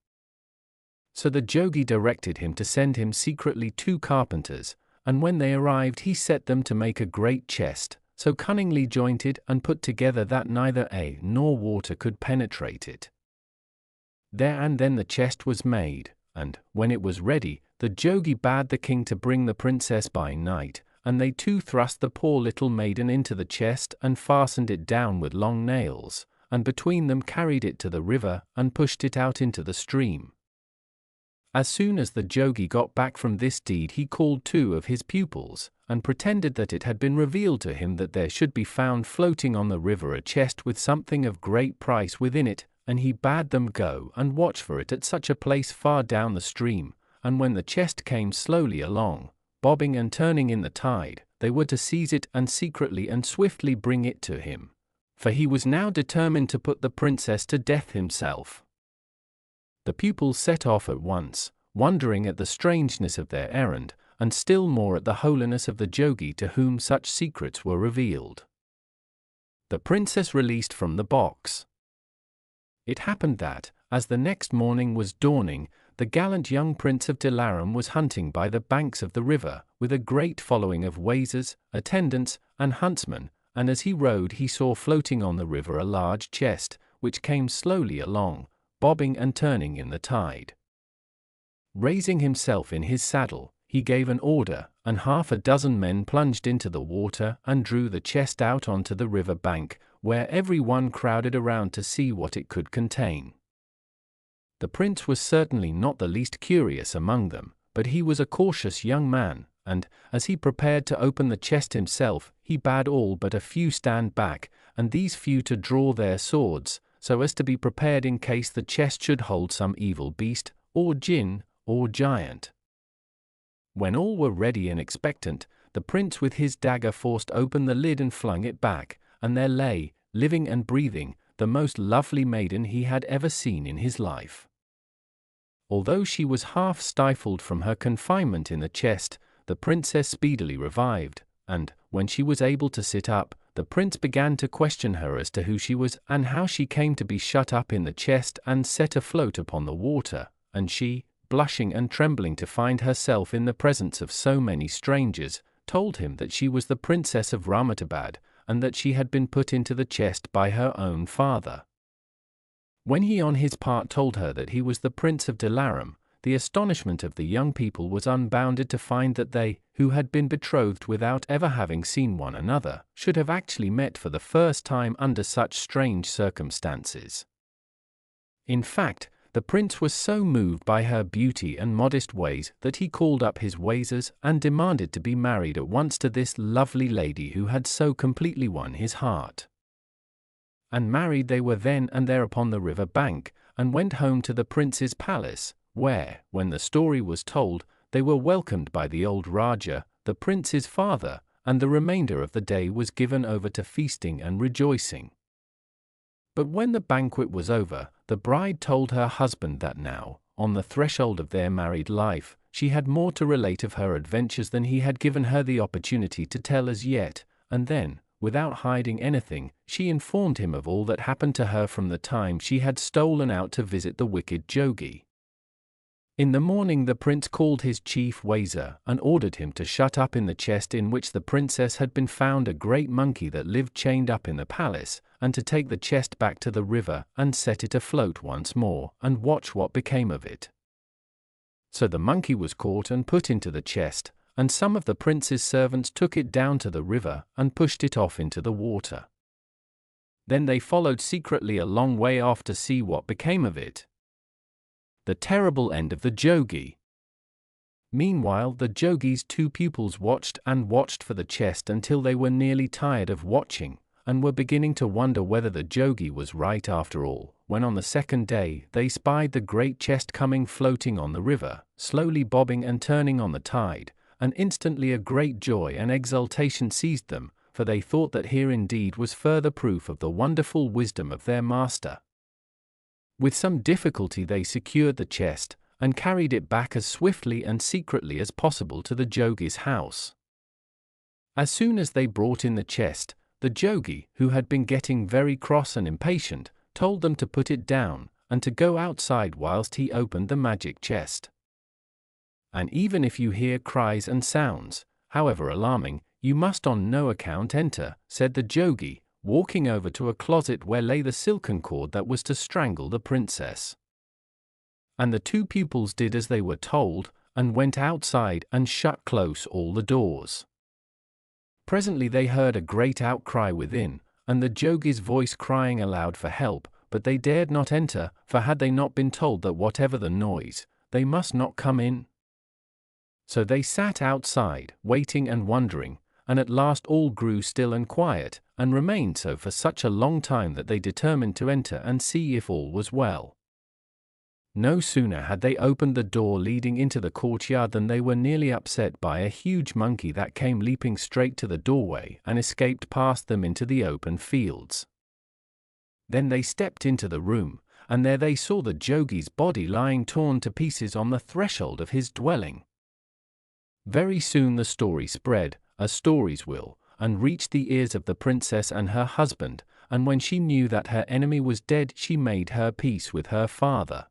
So the Jogi directed him to send him secretly 2 carpenters, and when they arrived he set them to make a great chest, so cunningly jointed and put together that neither air nor water could penetrate it. There and then the chest was made, and, when it was ready, the Jogi bade the king to bring the princess by night, and they too thrust the poor little maiden into the chest and fastened it down with long nails, and between them carried it to the river and pushed it out into the stream. As soon as the Jogi got back from this deed he called 2 of his pupils, and pretended that it had been revealed to him that there should be found floating on the river a chest with something of great price within it, and he bade them go and watch for it at such a place far down the stream, and when the chest came slowly along, bobbing and turning in the tide, they were to seize it and secretly and swiftly bring it to him, for he was now determined to put the princess to death himself. The pupils set off at once, wondering at the strangeness of their errand, and still more at the holiness of the Jogi to whom such secrets were revealed. The princess released from the box. It happened that, as the next morning was dawning, the gallant young Prince of Djulung was hunting by the banks of the river, with a great following of wazers, attendants, and huntsmen, and as he rode he saw floating on the river a large chest, which came slowly along, bobbing and turning in the tide. Raising himself in his saddle, he gave an order, and 6 men plunged into the water and drew the chest out onto the river bank, where every one crowded around to see what it could contain. The prince was certainly not the least curious among them, but he was a cautious young man, and, as he prepared to open the chest himself, he bade all but a few stand back, and these few to draw their swords, so as to be prepared in case the chest should hold some evil beast, or jinn, or giant. When all were ready and expectant, the prince with his dagger forced open the lid and flung it back, and there lay, living and breathing, the most lovely maiden he had ever seen in his life. Although she was half stifled from her confinement in the chest, the princess speedily revived, and, when she was able to sit up, the prince began to question her as to who she was and how she came to be shut up in the chest and set afloat upon the water, and she, blushing and trembling to find herself in the presence of so many strangers, told him that she was the princess of Rahmatabad, and that she had been put into the chest by her own father. When he on his part told her that he was the Prince of Djulung, the astonishment of the young people was unbounded to find that they, who had been betrothed without ever having seen one another, should have actually met for the first time under such strange circumstances. In fact, the prince was so moved by her beauty and modest ways that he called up his wazers and demanded to be married at once to this lovely lady who had so completely won his heart. And married they were then and there upon the river bank, and went home to the prince's palace, where, when the story was told, they were welcomed by the old Raja, the prince's father, and the remainder of the day was given over to feasting and rejoicing. But when the banquet was over, the bride told her husband that now, on the threshold of their married life, she had more to relate of her adventures than he had given her the opportunity to tell as yet, and then, without hiding anything, she informed him of all that happened to her from the time she had stolen out to visit the wicked Jogi. In the morning the prince called his chief wazer and ordered him to shut up in the chest in which the princess had been found a great monkey that lived chained up in the palace, and to take the chest back to the river and set it afloat once more and watch what became of it. So the monkey was caught and put into the chest, and some of the prince's servants took it down to the river and pushed it off into the water. Then they followed secretly a long way off to see what became of it. The terrible end of the Jogi. Meanwhile the Jogi's two pupils watched and watched for the chest until they were nearly tired of watching, and were beginning to wonder whether the Jogi was right after all, when on the second day they spied the great chest coming floating on the river, slowly bobbing and turning on the tide, and instantly a great joy and exultation seized them, for they thought that here indeed was further proof of the wonderful wisdom of their master. With some difficulty they secured the chest, and carried it back as swiftly and secretly as possible to the Jogi's house. As soon as they brought in the chest, the Jogi, who had been getting very cross and impatient, told them to put it down, and to go outside whilst he opened the magic chest. And even if you hear cries and sounds, however alarming, you must on no account enter, said the Jogi, walking over to a closet where lay the silken cord that was to strangle the princess. And the two pupils did as they were told, and went outside and shut close all the doors. Presently they heard a great outcry within, and the Jogi's voice crying aloud for help, but they dared not enter, for had they not been told that whatever the noise, they must not come in? So they sat outside, waiting and wondering, and at last all grew still and quiet, and remained so for such a long time that they determined to enter and see if all was well. No sooner had they opened the door leading into the courtyard than they were nearly upset by a huge monkey that came leaping straight to the doorway and escaped past them into the open fields. Then they stepped into the room, and there they saw the Jogi's body lying torn to pieces on the threshold of his dwelling. Very soon the story spread, as stories will, and reached the ears of the princess and her husband, and when she knew that her enemy was dead she made her peace with her father.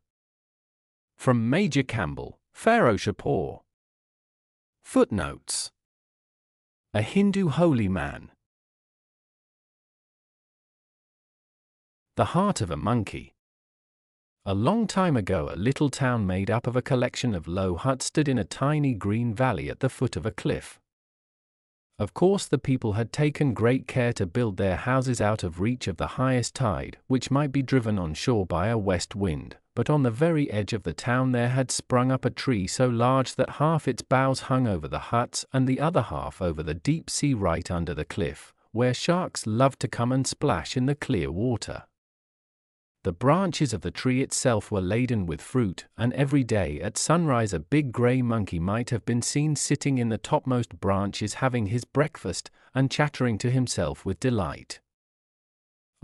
From Major Campbell, Pharaoh Shapur. Footnotes. A Hindu holy man. The Heart of a Monkey. A long time ago a little town made up of a collection of low huts stood in a tiny green valley at the foot of a cliff. Of course the people had taken great care to build their houses out of reach of the highest tide, which might be driven on shore by a west wind, but on the very edge of the town there had sprung up a tree so large that half its boughs hung over the huts and the other half over the deep sea right under the cliff, where sharks loved to come and splash in the clear water. The branches of the tree itself were laden with fruit, and every day at sunrise a big grey monkey might have been seen sitting in the topmost branches having his breakfast and chattering to himself with delight.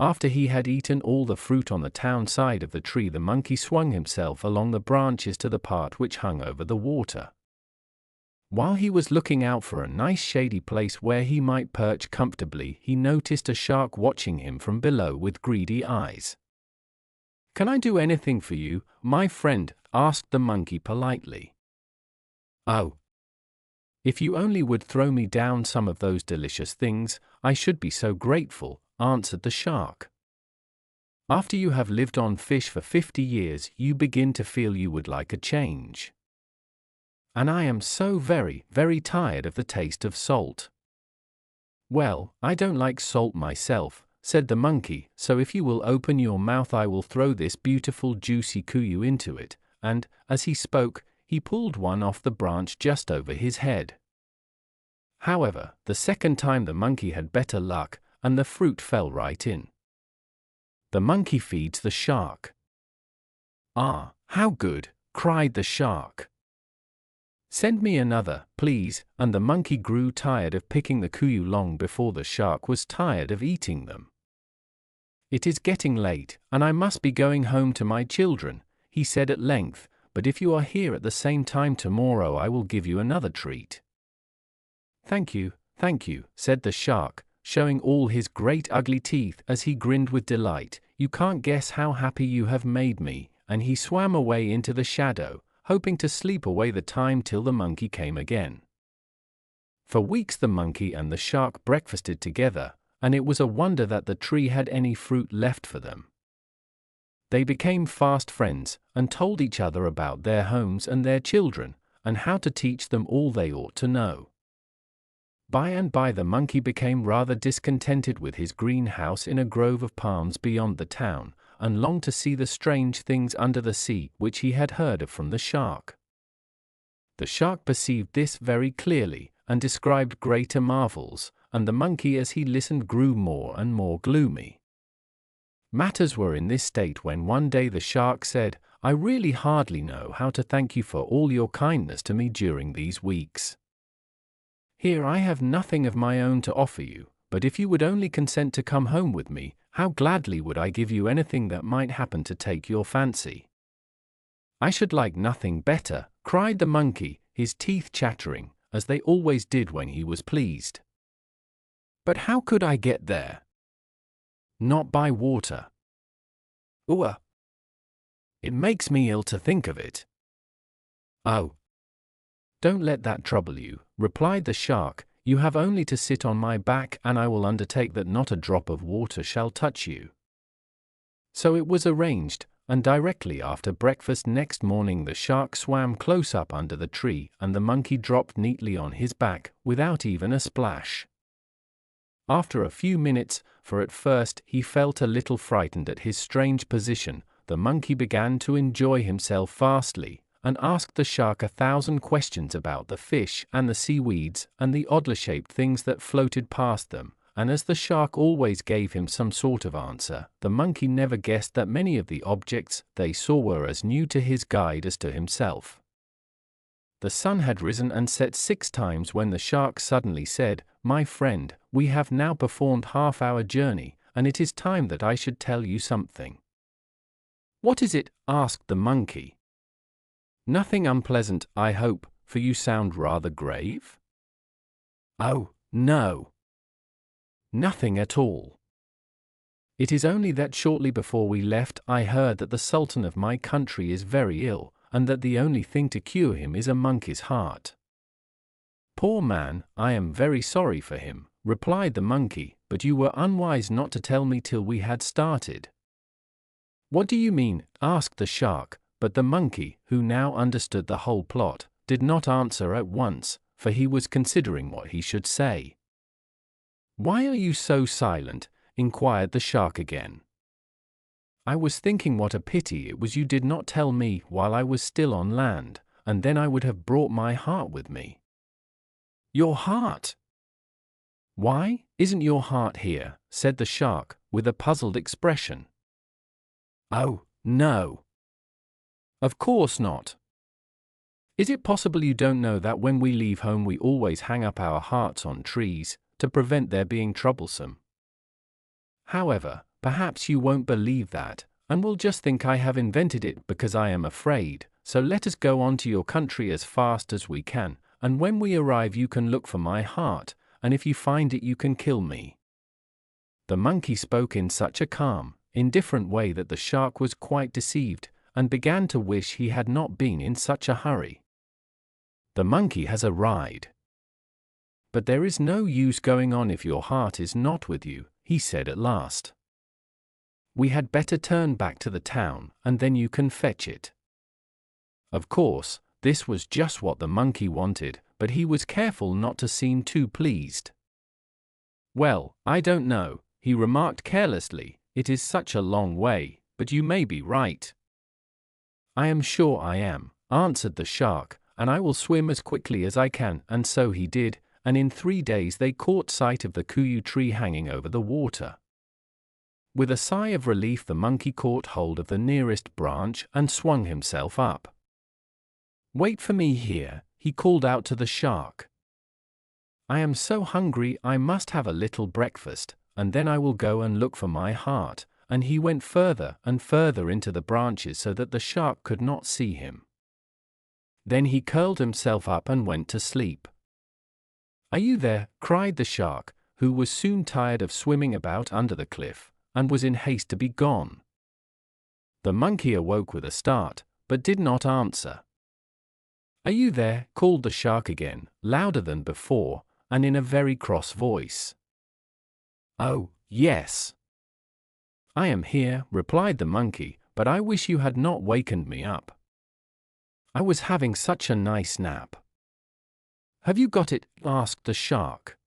After he had eaten all the fruit on the town side of the tree, the monkey swung himself along the branches to the part which hung over the water. While he was looking out for a nice shady place where he might perch comfortably, he noticed a shark watching him from below with greedy eyes. "Can I do anything for you, my friend?" asked the monkey politely. "Oh, if you only would throw me down some of those delicious things, I should be so grateful," answered the shark. "After you have lived on fish for 50 years, you begin to feel you would like a change. And I am so very, very tired of the taste of salt." "Well, I don't like salt myself," said the monkey, "so if you will open your mouth I will throw this beautiful juicy kuyu into it," and, as he spoke, he pulled one off the branch just over his head. However, the second time the monkey had better luck, and the fruit fell right in. The monkey feeds the shark. "Ah, how good," cried the shark. "Send me another, please," and the monkey grew tired of picking the kuyu long before the shark was tired of eating them. "It is getting late, and I must be going home to my children," he said at length, "but if you are here at the same time tomorrow I will give you another treat." Thank you," said the shark, showing all his great ugly teeth as he grinned with delight. "You can't guess how happy you have made me," and he swam away into the shadow, hoping to sleep away the time till the monkey came again. For weeks the monkey and the shark breakfasted together, and it was a wonder that the tree had any fruit left for them. They became fast friends, and told each other about their homes and their children, and how to teach them all they ought to know. By and by the monkey became rather discontented with his green house in a grove of palms beyond the town, and longed to see the strange things under the sea which he had heard of from the shark. The shark perceived this very clearly, and described greater marvels, and the monkey as he listened grew more and more gloomy. Matters were in this state when one day the shark said, "I really hardly know how to thank you for all your kindness to me during these weeks. Here I have nothing of my own to offer you, but if you would only consent to come home with me, how gladly would I give you anything that might happen to take your fancy." "I should like nothing better," cried the monkey, his teeth chattering, as they always did when he was pleased. "But how could I get there?" "Not by water." "Ooh, it makes me ill to think of it." "Oh, don't let that trouble you," replied the shark. "You have only to sit on my back and I will undertake that not a drop of water shall touch you." So it was arranged, and directly after breakfast next morning the shark swam close up under the tree and the monkey dropped neatly on his back, without even a splash. After a few minutes, for at first he felt a little frightened at his strange position, the monkey began to enjoy himself vastly, and asked the shark 1,000 questions about the fish and the seaweeds and the oddly-shaped things that floated past them, and as the shark always gave him some sort of answer, the monkey never guessed that many of the objects they saw were as new to his guide as to himself. The sun had risen and set 6 times when the shark suddenly said, "My friend, we have now performed half our journey, and it is time that I should tell you something." "What is it?" asked the monkey. "Nothing unpleasant, I hope, for you sound rather grave?" "Oh, no. Nothing at all. It is only that shortly before we left I heard that the Sultan of my country is very ill, and that the only thing to cure him is a monkey's heart." "Poor man, I am very sorry for him," replied the monkey, "but you were unwise not to tell me till we had started." "What do you mean?" asked the shark, but the monkey, who now understood the whole plot, did not answer at once, for he was considering what he should say. "Why are you so silent?" inquired the shark again. "I was thinking what a pity it was you did not tell me while I was still on land, and then I would have brought my heart with me." "Your heart? Why, isn't your heart here?" said the shark, with a puzzled expression. "Oh, no. Of course not. Is it possible you don't know that when we leave home we always hang up our hearts on trees, to prevent their being troublesome? However, perhaps you won't believe that, and will just think I have invented it because I am afraid, so let us go on to your country as fast as we can, and when we arrive you can look for my heart, and if you find it you can kill me." The monkey spoke in such a calm, indifferent way that the shark was quite deceived, and began to wish he had not been in such a hurry. "The monkey has a ride. But there is no use going on if your heart is not with you," he said at last. "We had better turn back to the town, and then you can fetch it." Of course, this was just what the monkey wanted, but he was careful not to seem too pleased. "Well, I don't know," he remarked carelessly, "it is such a long way, but you may be right." "I am sure I am," answered the shark, "and I will swim as quickly as I can," and so he did, and in 3 days they caught sight of the kuyu tree hanging over the water. With a sigh of relief the monkey caught hold of the nearest branch and swung himself up. "Wait for me here," he called out to the shark. "I am so hungry I must have a little breakfast, and then I will go and look for my heart," and he went further and further into the branches so that the shark could not see him. Then he curled himself up and went to sleep. "Are you there?" cried the shark, who was soon tired of swimming about under the cliff, and was in haste to be gone. The monkey awoke with a start, but did not answer. "Are you there?" called the shark again, louder than before, and in a very cross voice. "Oh, yes. I am here," replied the monkey, "but I wish you had not wakened me up. I was having such a nice nap." "Have you got it?" asked the shark.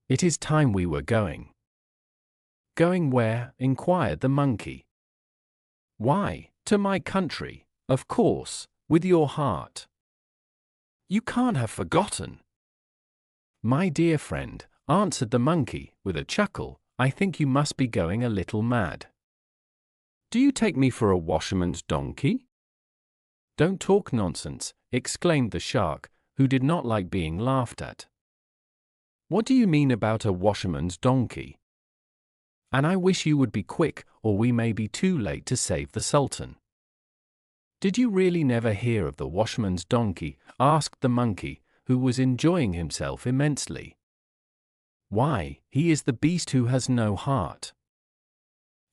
"It is time we were going." "Going where?" inquired the monkey. "Why, to my country, of course, with your heart. You can't have forgotten." "My dear friend," answered the monkey, with a chuckle, "I think you must be going a little mad. Do you take me for a washerman's donkey?" "Don't talk nonsense," exclaimed the shark, who did not like being laughed at. "What do you mean about a washerman's donkey? And I wish you would be quick, or we may be too late to save the Sultan." "Did you really never hear of the washerman's donkey?" asked the monkey, who was enjoying himself immensely. "Why, he is the beast who has no heart.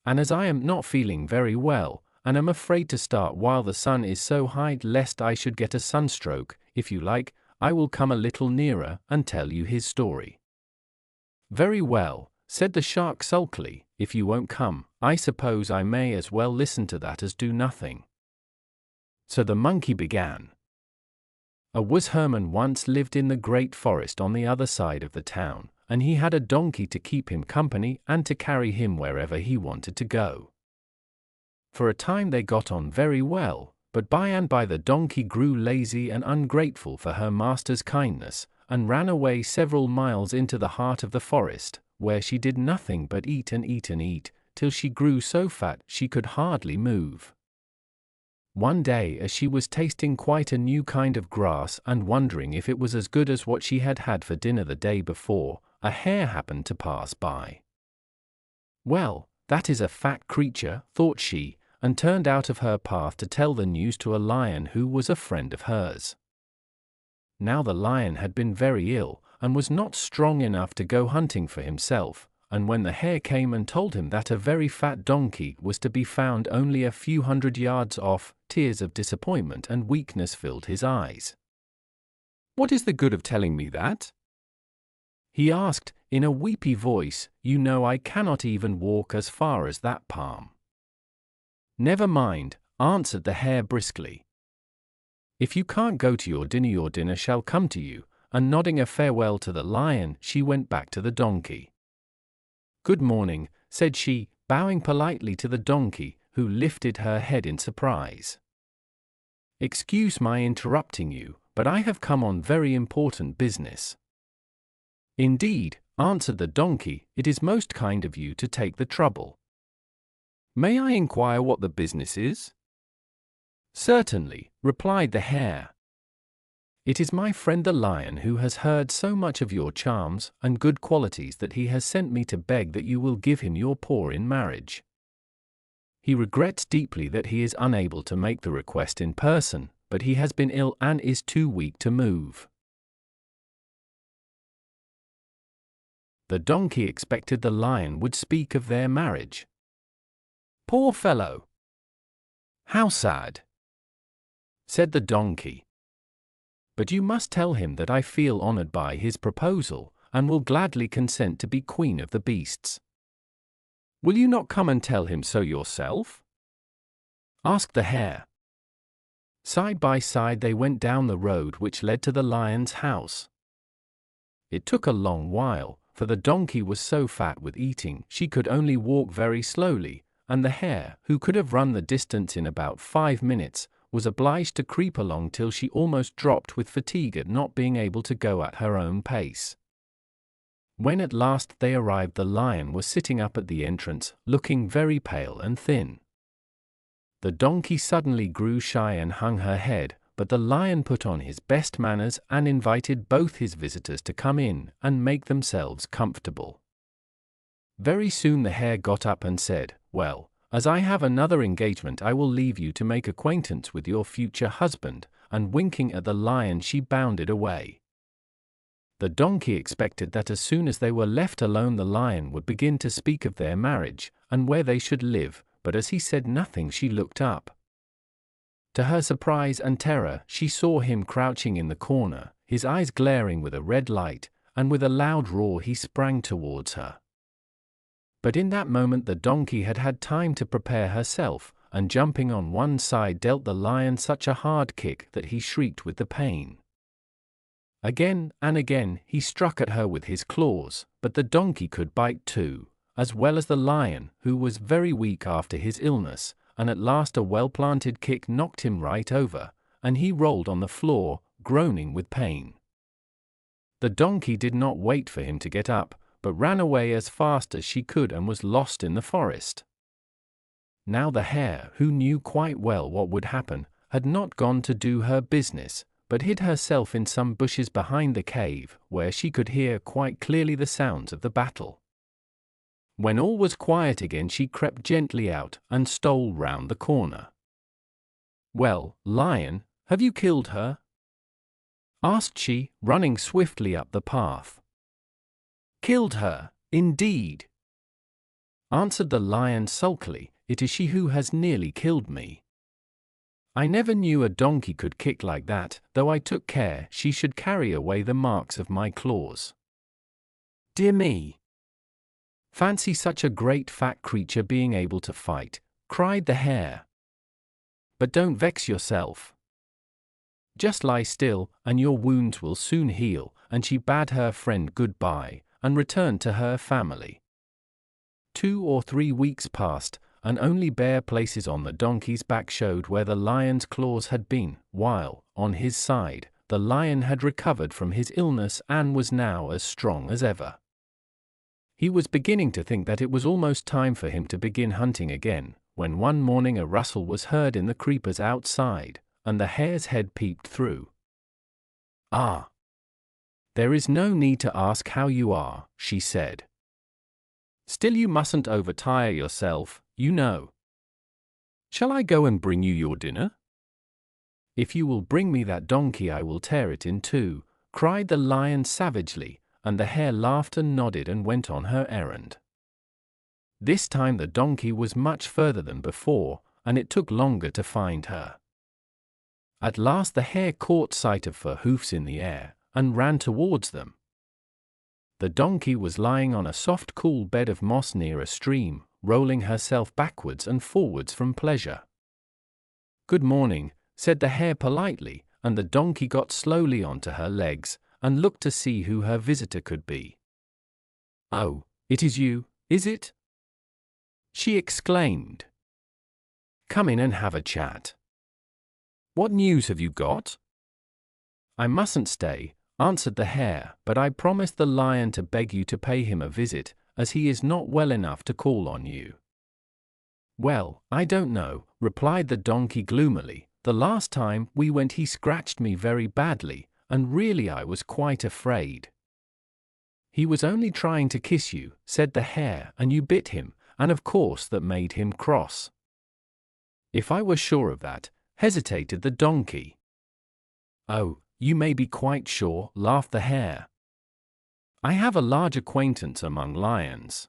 And as I am not feeling very well, and am afraid to start while the sun is so high lest I should get a sunstroke, if you like, I will come a little nearer and tell you his story." "Very well," said the shark sulkily, "if you won't come, I suppose I may as well listen to that as do nothing." So the monkey began. A washerman once lived in the great forest on the other side of the town, and he had a donkey to keep him company and to carry him wherever he wanted to go. For a time they got on very well, but by and by the donkey grew lazy and ungrateful for her master's kindness, and ran away several miles into the heart of the forest, where she did nothing but eat and eat and eat, till she grew so fat she could hardly move. One day, as she was tasting quite a new kind of grass and wondering if it was as good as what she had had for dinner the day before, a hare happened to pass by. "Well, that is a fat creature," thought she, and turned out of her path to tell the news to a lion who was a friend of hers. Now the lion had been very ill, and was not strong enough to go hunting for himself, and when the hare came and told him that a very fat donkey was to be found only a few hundred yards off, tears of disappointment and weakness filled his eyes. "What is the good of telling me that?" he asked, in a weepy voice. "You know I cannot even walk as far as that palm." "Never mind," answered the hare briskly. "If you can't go to your dinner shall come to you," and nodding a farewell to the lion, she went back to the donkey. "Good morning," said she, bowing politely to the donkey, who lifted her head in surprise. "Excuse my interrupting you, but I have come on very important business." "Indeed," answered the donkey, "it is most kind of you to take the trouble. May I inquire what the business is?" "Certainly," replied the hare. "It is my friend the lion who has heard so much of your charms and good qualities that he has sent me to beg that you will give him your paw in marriage. He regrets deeply that he is unable to make the request in person, but he has been ill and is too weak to move." The donkey expected the lion would speak of their marriage. "Poor fellow! How sad!" said the donkey. "But you must tell him that I feel honored by his proposal, and will gladly consent to be queen of the beasts." "Will you not come and tell him so yourself?" asked the hare. Side by side they went down the road which led to the lion's house. It took a long while, for the donkey was so fat with eating she could only walk very slowly, and the hare, who could have run the distance in about 5 minutes, was obliged to creep along till she almost dropped with fatigue at not being able to go at her own pace. When at last they arrived, the lion was sitting up at the entrance, looking very pale and thin. The donkey suddenly grew shy and hung her head, but the lion put on his best manners and invited both his visitors to come in and make themselves comfortable. Very soon the hare got up and said, "Well, as I have another engagement, I will leave you to make acquaintance with your future husband," and winking at the lion she bounded away. The donkey expected that as soon as they were left alone the lion would begin to speak of their marriage and where they should live, but as he said nothing she looked up. To her surprise and terror, she saw him crouching in the corner, his eyes glaring with a red light, and with a loud roar he sprang towards her. But in that moment the donkey had had time to prepare herself, and jumping on one side dealt the lion such a hard kick that he shrieked with the pain. Again and again he struck at her with his claws, but the donkey could bite too, as well as the lion, who was very weak after his illness, and at last a well-planted kick knocked him right over, and he rolled on the floor, groaning with pain. The donkey did not wait for him to get up, but ran away as fast as she could and was lost in the forest. Now the hare, who knew quite well what would happen, had not gone to do her business, but hid herself in some bushes behind the cave, where she could hear quite clearly the sounds of the battle. When all was quiet again she crept gently out and stole round the corner. "Well, lion, have you killed her?" asked she, running swiftly up the path. "Killed her, indeed," answered the lion sulkily. "It is she who has nearly killed me. I never knew a donkey could kick like that, though I took care she should carry away the marks of my claws. Dear me! Fancy such a great fat creature being able to fight," cried the hare. "But don't vex yourself. Just lie still, and your wounds will soon heal," and she bade her friend goodbye, and returned to her family. 2 or 3 weeks passed, and only bare places on the donkey's back showed where the lion's claws had been, while, on his side, the lion had recovered from his illness and was now as strong as ever. He was beginning to think that it was almost time for him to begin hunting again, when one morning a rustle was heard in the creepers outside, and the hare's head peeped through. "Ah! There is no need to ask how you are," she said. "Still you mustn't overtire yourself, you know. Shall I go and bring you your dinner?" "If you will bring me that donkey I will tear it in two," cried the lion savagely, and the hare laughed and nodded and went on her errand. This time the donkey was much further than before, and it took longer to find her. At last the hare caught sight of her hoofs in the air, and ran towards them. The donkey was lying on a soft cool bed of moss near a stream, rolling herself backwards and forwards from pleasure. "Good morning," said the hare politely, and the donkey got slowly onto her legs, and looked to see who her visitor could be. "Oh, it is you, is it?" she exclaimed. "Come in and have a chat. What news have you got?" "I mustn't stay," answered the hare, "but I promised the lion to beg you to pay him a visit, as he is not well enough to call on you." "Well, I don't know," replied the donkey gloomily. "The last time we went he scratched me very badly, and really I was quite afraid." "He was only trying to kiss you," said the hare, "and you bit him, and of course that made him cross." "If I were sure of that," hesitated the donkey. "Oh, you may be quite sure," laughed the hare. "I have a large acquaintance among lions.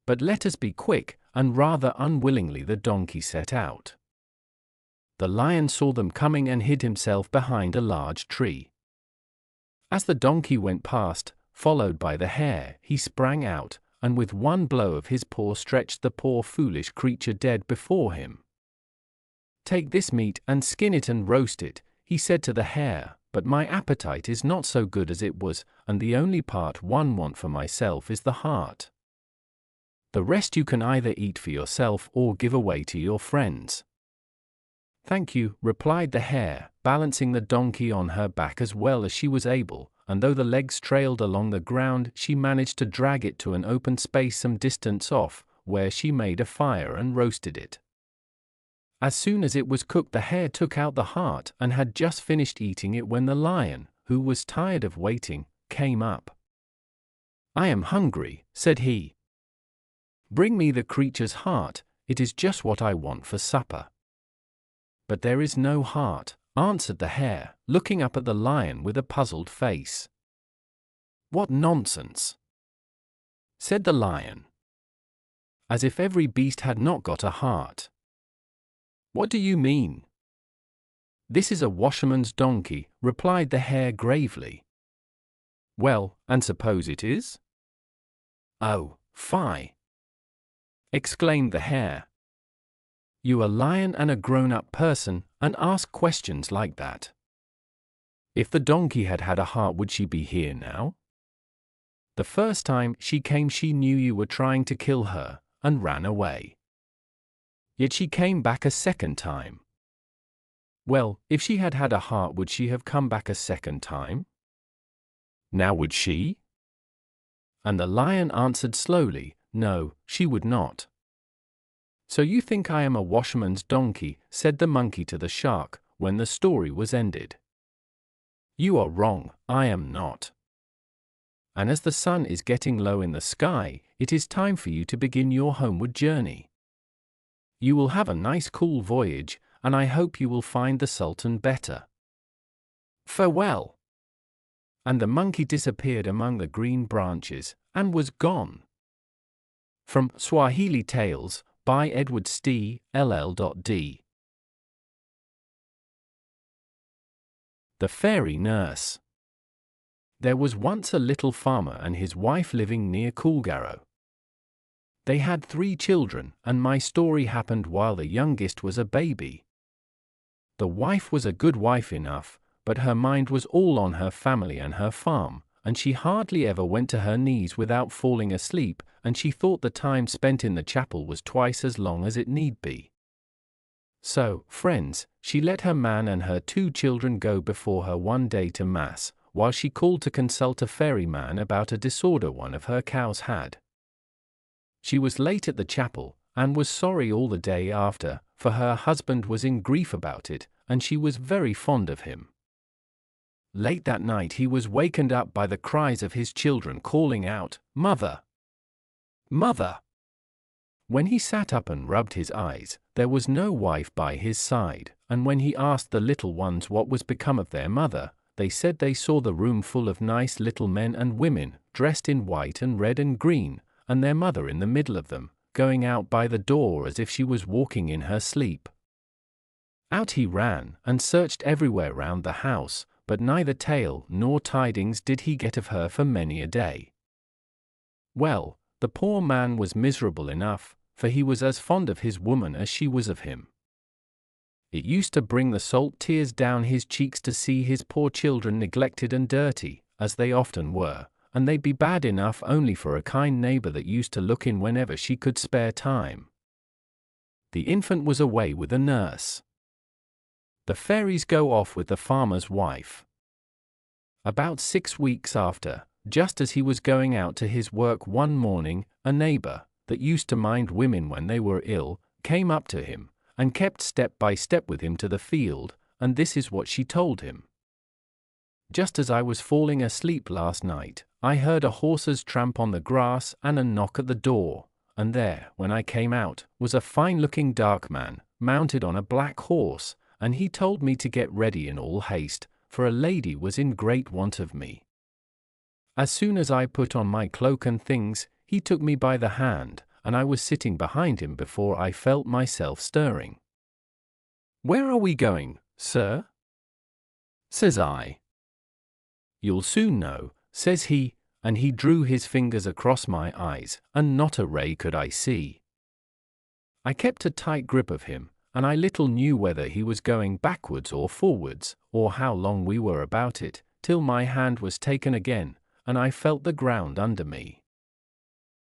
But let us be quick," and rather unwillingly the donkey set out. The lion saw them coming and hid himself behind a large tree. As the donkey went past, followed by the hare, he sprang out, and with one blow of his paw stretched the poor foolish creature dead before him. "Take this meat and skin it and roast it," he said to the hare, "but my appetite is not so good as it was, and the only part one want for myself is the heart. The rest you can either eat for yourself or give away to your friends." "Thank you," replied the hare, balancing the donkey on her back as well as she was able, and though the legs trailed along the ground, she managed to drag it to an open space some distance off, where she made a fire and roasted it. As soon as it was cooked, the hare took out the heart and had just finished eating it when the lion, who was tired of waiting, came up. "I am hungry," said he. "Bring me the creature's heart, it is just what I want for supper." "But there is no heart," answered the hare, looking up at the lion with a puzzled face. "What nonsense!" said the lion. "As if every beast had not got a heart." "What do you mean?" "This is a washerman's donkey," replied the hare gravely. "Well, and suppose it is?" "Oh, fie!" exclaimed the hare. "You a lion and a grown-up person, and ask questions like that. If the donkey had had a heart, would she be here now? The first time she came she knew you were trying to kill her, and ran away. Yet she came back a second time. Well, if she had had a heart, would she have come back a second time? Now would she?" And the lion answered slowly, "No, she would not." "So you think I am a washerman's donkey," said the monkey to the shark, when the story was ended. "You are wrong, I am not. And as the sun is getting low in the sky, it is time for you to begin your homeward journey. You will have a nice cool voyage, and I hope you will find the Sultan better. Farewell." And the monkey disappeared among the green branches, and was gone. From Swahili Tales, by Edward Stee, LL.D. The Fairy Nurse. There was once a little farmer and his wife living near Coolgarrow. They had 3 children, and my story happened while the youngest was a baby. The wife was a good wife enough, but her mind was all on her family and her farm, and she hardly ever went to her knees without falling asleep, and she thought the time spent in the chapel was twice as long as it need be. So, friends, she let her man and her 2 children go before her one day to Mass, while she called to consult a ferryman about a disorder one of her cows had. She was late at the chapel, and was sorry all the day after, for her husband was in grief about it, and she was very fond of him. Late that night he was wakened up by the cries of his children calling out, "Mother! Mother!" When he sat up and rubbed his eyes, there was no wife by his side, and when he asked the little ones what was become of their mother, they said they saw the room full of nice little men and women, dressed in white and red and green, and their mother in the middle of them, going out by the door as if she was walking in her sleep. Out he ran, and searched everywhere round the house, but neither tale nor tidings did he get of her for many a day. Well, the poor man was miserable enough, for he was as fond of his woman as she was of him. It used to bring the salt tears down his cheeks to see his poor children neglected and dirty, as they often were, and they'd be bad enough only for a kind neighbor that used to look in whenever she could spare time. The infant was away with a nurse. The fairies go off with the farmer's wife. About 6 weeks after, just as he was going out to his work one morning, a neighbor, that used to mind women when they were ill, came up to him, and kept step by step with him to the field, and this is what she told him. "Just as I was falling asleep last night, I heard a horse's tramp on the grass and a knock at the door, and there, when I came out, was a fine-looking dark man, mounted on a black horse, and he told me to get ready in all haste, for a lady was in great want of me. As soon as I put on my cloak and things, he took me by the hand, and I was sitting behind him before I felt myself stirring. 'Where are we going, sir?' says I. 'You'll soon know,' says he, and he drew his fingers across my eyes, and not a ray could I see. I kept a tight grip of him, and I little knew whether he was going backwards or forwards, or how long we were about it, till my hand was taken again, and I felt the ground under me.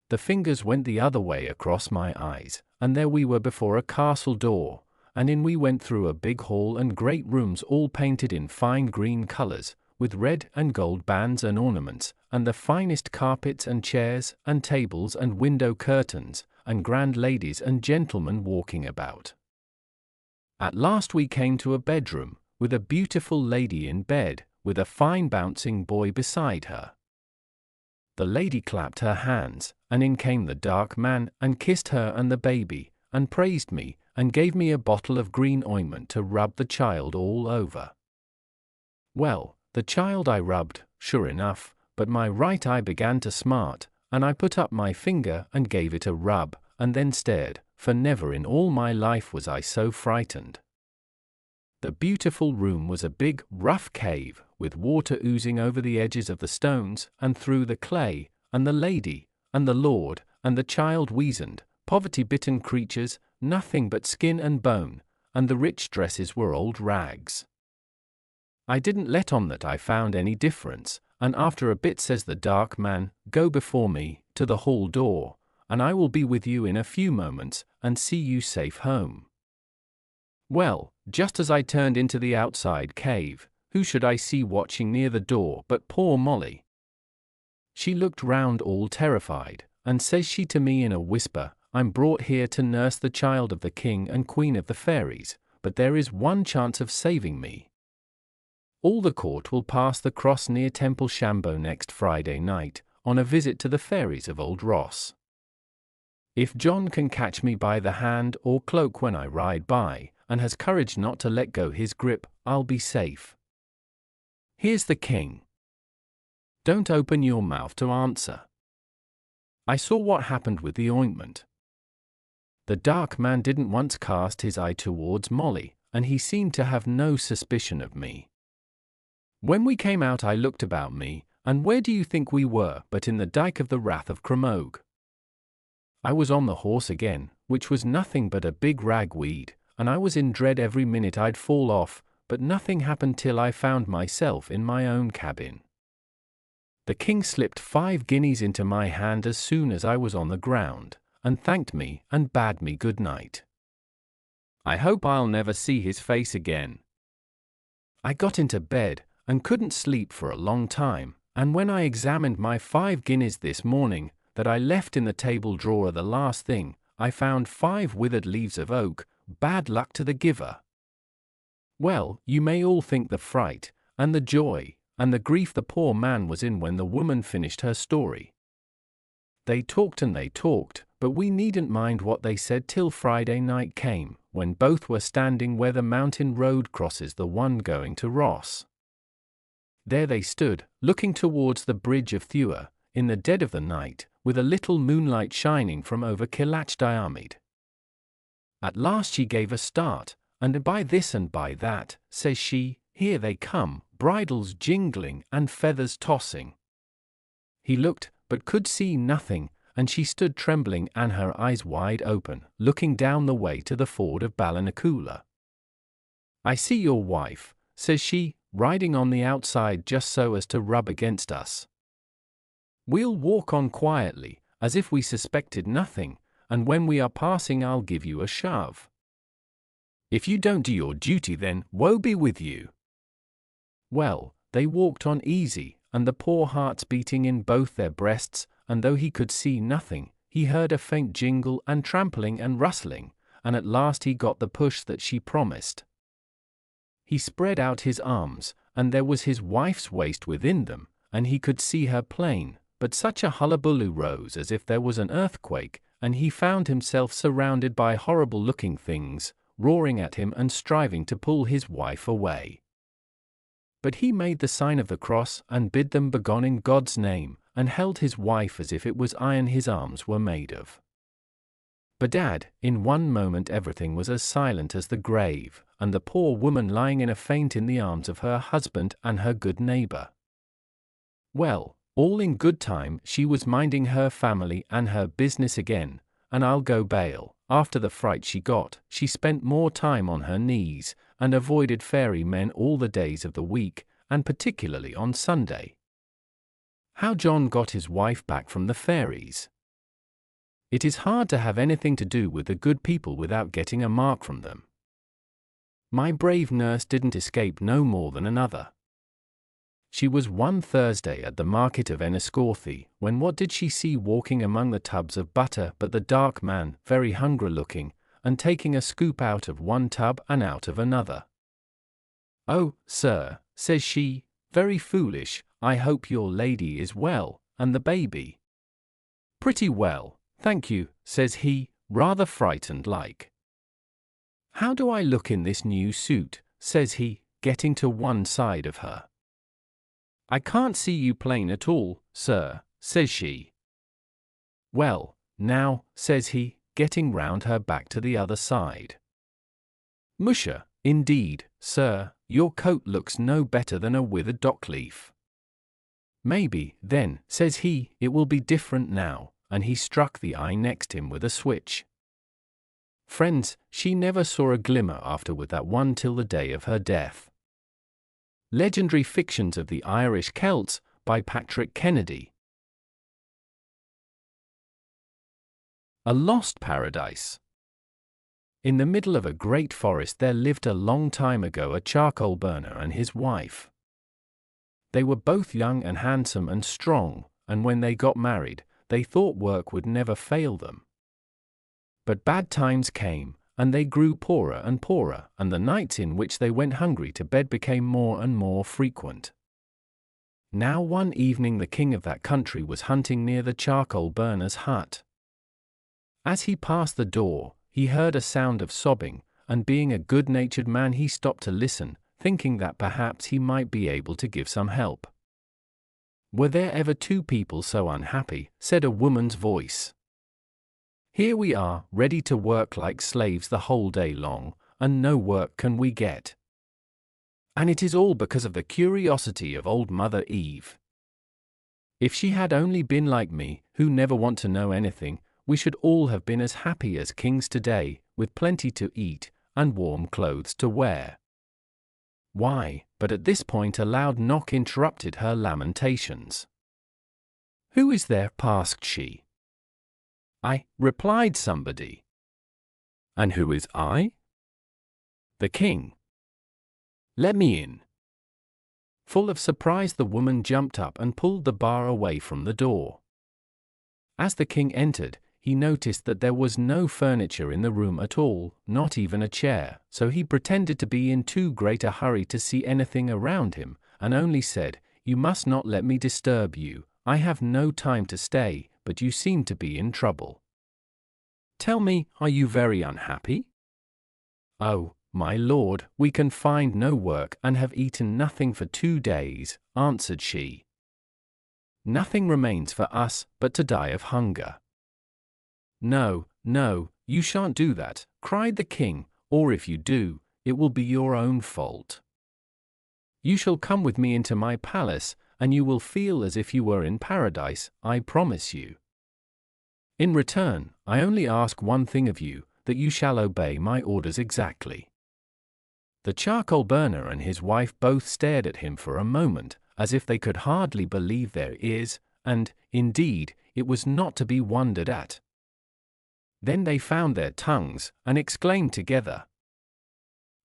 The fingers went the other way across my eyes, and there we were before a castle door, and in we went through a big hall and great rooms all painted in fine green colors, with red and gold bands and ornaments, and the finest carpets and chairs and tables and window curtains, and grand ladies and gentlemen walking about. At last we came to a bedroom, with a beautiful lady in bed, with a fine bouncing boy beside her. The lady clapped her hands, and in came the dark man, and kissed her and the baby, and praised me, and gave me a bottle of green ointment to rub the child all over. Well, the child I rubbed, sure enough, but my right eye began to smart, and I put up my finger and gave it a rub, and then stared, for never in all my life was I so frightened. The beautiful room was a big, rough cave, with water oozing over the edges of the stones and through the clay, and the lady, and the lord, and the child weazened, poverty-bitten creatures, nothing but skin and bone, and the rich dresses were old rags. I didn't let on that I found any difference, and after a bit says the dark man, "Go before me, to the hall door, and I will be with you in a few moments, and see you safe home." Well, just as I turned into the outside cave, who should I see watching near the door but poor Molly. She looked round all terrified, and says she to me in a whisper, "I'm brought here to nurse the child of the king and queen of the fairies, but there is one chance of saving me. All the court will pass the cross near Temple Shambo next Friday night, on a visit to the fairies of Old Ross. If John can catch me by the hand or cloak when I ride by, and has courage not to let go his grip, I'll be safe. Here's the king. Don't open your mouth to answer." I saw what happened with the ointment. The dark man didn't once cast his eye towards Molly, and he seemed to have no suspicion of me. When we came out I looked about me, and where do you think we were but in the dyke of the Rath of Cremog? I was on the horse again, which was nothing but a big ragweed, and I was in dread every minute I'd fall off, but nothing happened till I found myself in my own cabin. The king slipped 5 guineas into my hand as soon as I was on the ground, and thanked me and bade me good night. I hope I'll never see his face again. I got into bed, and couldn't sleep for a long time, and when I examined my 5 guineas this morning, that I left in the table drawer the last thing, I found 5 withered leaves of oak, bad luck to the giver. Well, you may all think the fright, and the joy, and the grief the poor man was in when the woman finished her story. They talked and they talked, but we needn't mind what they said till Friday night came, when both were standing where the mountain road crosses the one going to Ross. There they stood, looking towards the bridge of Thua, in the dead of the night, with a little moonlight shining from over Kilach Diarmid. At last she gave a start, and by this and by that, says she, "Here they come, bridles jingling and feathers tossing." He looked, but could see nothing, and she stood trembling and her eyes wide open, looking down the way to the ford of Ballinacoola. "I see your wife," says she, riding on the outside just so as to rub against us. "We'll walk on quietly, as if we suspected nothing, and when we are passing I'll give you a shove. If you don't do your duty then, woe be with you." Well, they walked on easy, and the poor hearts beating in both their breasts, and though he could see nothing, he heard a faint jingle and trampling and rustling, and at last he got the push that she promised. He spread out his arms, and there was his wife's waist within them, and he could see her plain, but such a hullabaloo rose as if there was an earthquake, and he found himself surrounded by horrible-looking things, roaring at him and striving to pull his wife away. But he made the sign of the cross and bid them begone in God's name, and held his wife as if it was iron his arms were made of. Bedad, in one moment everything was as silent as the grave, and the poor woman lying in a faint in the arms of her husband and her good neighbor. Well, all in good time she was minding her family and her business again, and I'll go bail, after the fright she got, she spent more time on her knees, and avoided fairy men all the days of the week, and particularly on Sunday. How John got his wife back from the fairies. It is hard to have anything to do with the good people without getting a mark from them. My brave nurse didn't escape no more than another. She was one Thursday at the market of Enniscorthy, when what did she see walking among the tubs of butter but the dark man, very hungry looking, and taking a scoop out of one tub and out of another. "Oh, sir," says she, "very foolish, I hope your lady is well, and the baby." "Pretty well, thank you," says he, rather frightened like. "How do I look in this new suit?" says he, getting to one side of her. "I can't see you plain at all, sir," says she. "Well, now," says he, getting round her back to the other side. "Musha, indeed, sir, your coat looks no better than a withered dock leaf." "Maybe, then," says he, "it will be different now," and he struck the eye next him with a switch. Friends, she never saw a glimmer afterward that one till the day of her death. Legendary Fictions of the Irish Celts by Patrick Kennedy. A Lost Paradise. In the middle of a great forest there lived a long time ago a charcoal burner and his wife. They were both young and handsome and strong, and when they got married, they thought work would never fail them. But bad times came, and they grew poorer and poorer, and the nights in which they went hungry to bed became more and more frequent. Now one evening the king of that country was hunting near the charcoal burner's hut. As he passed the door, he heard a sound of sobbing, and being a good-natured man he stopped to listen, thinking that perhaps he might be able to give some help. "Were there ever two people so unhappy?" said a woman's voice. "Here we are, ready to work like slaves the whole day long, and no work can we get. And it is all because of the curiosity of old Mother Eve. If she had only been like me, who never want to know anything, we should all have been as happy as kings today, with plenty to eat, and warm clothes to wear." Why, but at this point a loud knock interrupted her lamentations. "Who is there?" asked she. "I," replied somebody. "And who is I?" "The king." "Let me in." Full of surprise the woman jumped up and pulled the bar away from the door. As the king entered, he noticed that there was no furniture in the room at all, not even a chair, so he pretended to be in too great a hurry to see anything around him, and only said, "You must not let me disturb you, I have no time to stay, but you seem to be in trouble. Tell me, are you very unhappy?" "Oh, my lord, we can find no work and have eaten nothing for 2 days," answered she. "Nothing remains for us but to die of hunger." "No, no, you shan't do that," cried the king, "or if you do, it will be your own fault. You shall come with me into my palace, and you will feel as if you were in paradise, I promise you. In return, I only ask one thing of you, that you shall obey my orders exactly." The charcoal burner and his wife both stared at him for a moment, as if they could hardly believe their ears, and, indeed, it was not to be wondered at. Then they found their tongues, and exclaimed together,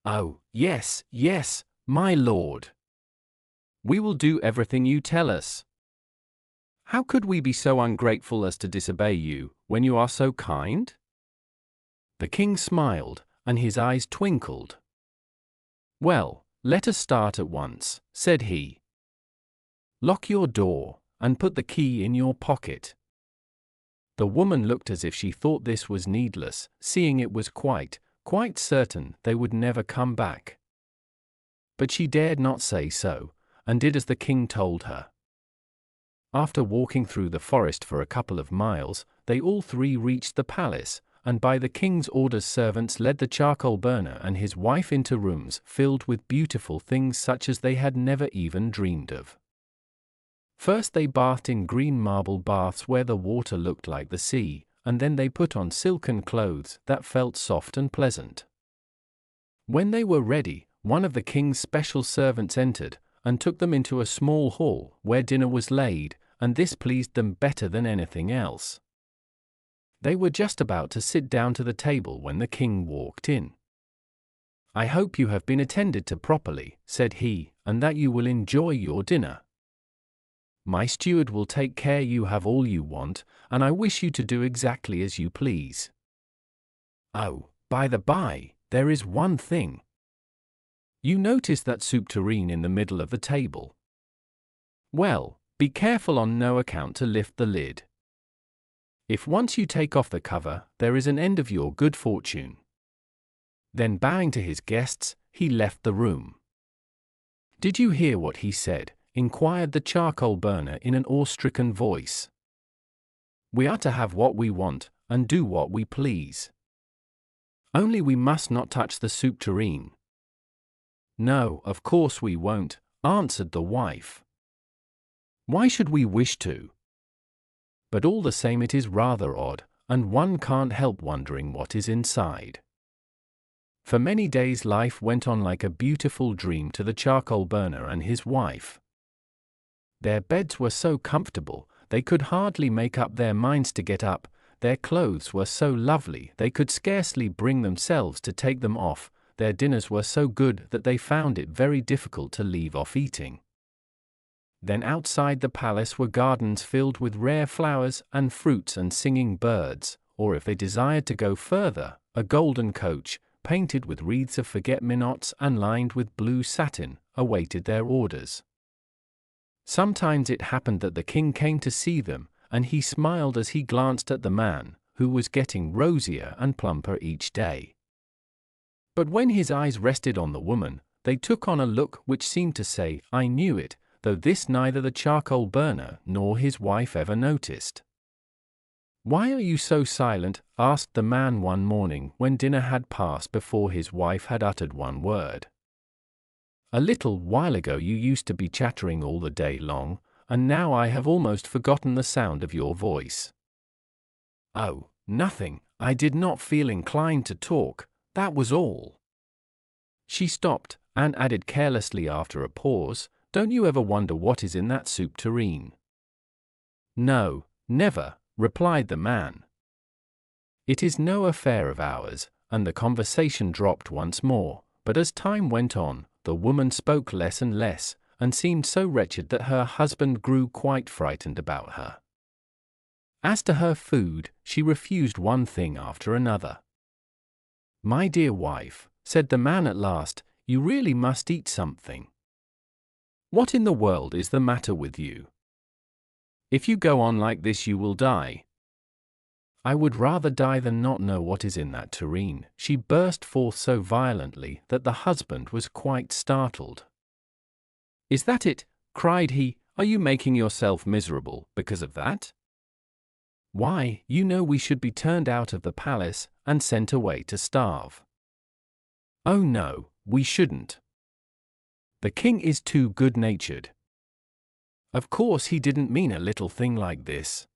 "Oh, yes, yes, my lord. We will do everything you tell us. How could we be so ungrateful as to disobey you, when you are so kind?" The king smiled, and his eyes twinkled. "Well, let us start at once," said he. "Lock your door, and put the key in your pocket." The woman looked as if she thought this was needless, seeing it was quite certain they would never come back. But she dared not say so, and did as the king told her. After walking through the forest for a couple of miles, they all three reached the palace, and by the king's orders servants led the charcoal burner and his wife into rooms filled with beautiful things such as they had never even dreamed of. First they bathed in green marble baths where the water looked like the sea, and then they put on silken clothes that felt soft and pleasant. When they were ready, one of the king's special servants entered, and took them into a small hall where dinner was laid, and this pleased them better than anything else. They were just about to sit down to the table when the king walked in. "I hope you have been attended to properly," said he, "and that you will enjoy your dinner. My steward will take care you have all you want, and I wish you to do exactly as you please." "Oh, By the by, there is one thing. You notice that soup tureen in the middle of the table? Well, be careful on no account to lift the lid. If once you take off the cover, there is an end of your good fortune." Then bowing to his guests, he left the room. "Did you hear what he said?" inquired the charcoal burner in an awe-stricken voice. "We are to have what we want, and do what we please. Only we must not touch the soup tureen." "No, of course we won't," answered the wife. "Why should we wish to? But all the same it is rather odd, and one can't help wondering what is inside." For many days life went on like a beautiful dream to the charcoal burner and his wife. Their beds were so comfortable, they could hardly make up their minds to get up, their clothes were so lovely they could scarcely bring themselves to take them off, their dinners were so good that they found it very difficult to leave off eating. Then outside the palace were gardens filled with rare flowers and fruits and singing birds, or if they desired to go further, a golden coach, painted with wreaths of forget-me-nots and lined with blue satin, awaited their orders. Sometimes it happened that the king came to see them, and he smiled as he glanced at the man, who was getting rosier and plumper each day. But when his eyes rested on the woman, they took on a look which seemed to say, "I knew it," though this neither the charcoal burner nor his wife ever noticed. "Why are you so silent?" asked the man one morning when dinner had passed before his wife had uttered one word. "A little while ago you used to be chattering all the day long, and now I have almost forgotten the sound of your voice." "Oh, nothing, I did not feel inclined to talk, that was all." She stopped, and added carelessly after a pause, "Don't you ever wonder what is in that soup tureen?" "No, never," replied the man. "It is no affair of ours," and the conversation dropped once more, but as time went on, the woman spoke less and less, and seemed so wretched that her husband grew quite frightened about her. As to her food, she refused one thing after another. "My dear wife," said the man at last, "you really must eat something. What in the world is the matter with you? If you go on like this you will die." "I would rather die than not know what is in that tureen," she burst forth so violently that the husband was quite startled. "Is that it?" cried he. "Are you making yourself miserable because of that? Why, you know we should be turned out of the palace and sent away to starve." "Oh no, we shouldn't. The king is too good-natured. Of course he didn't mean a little thing like this.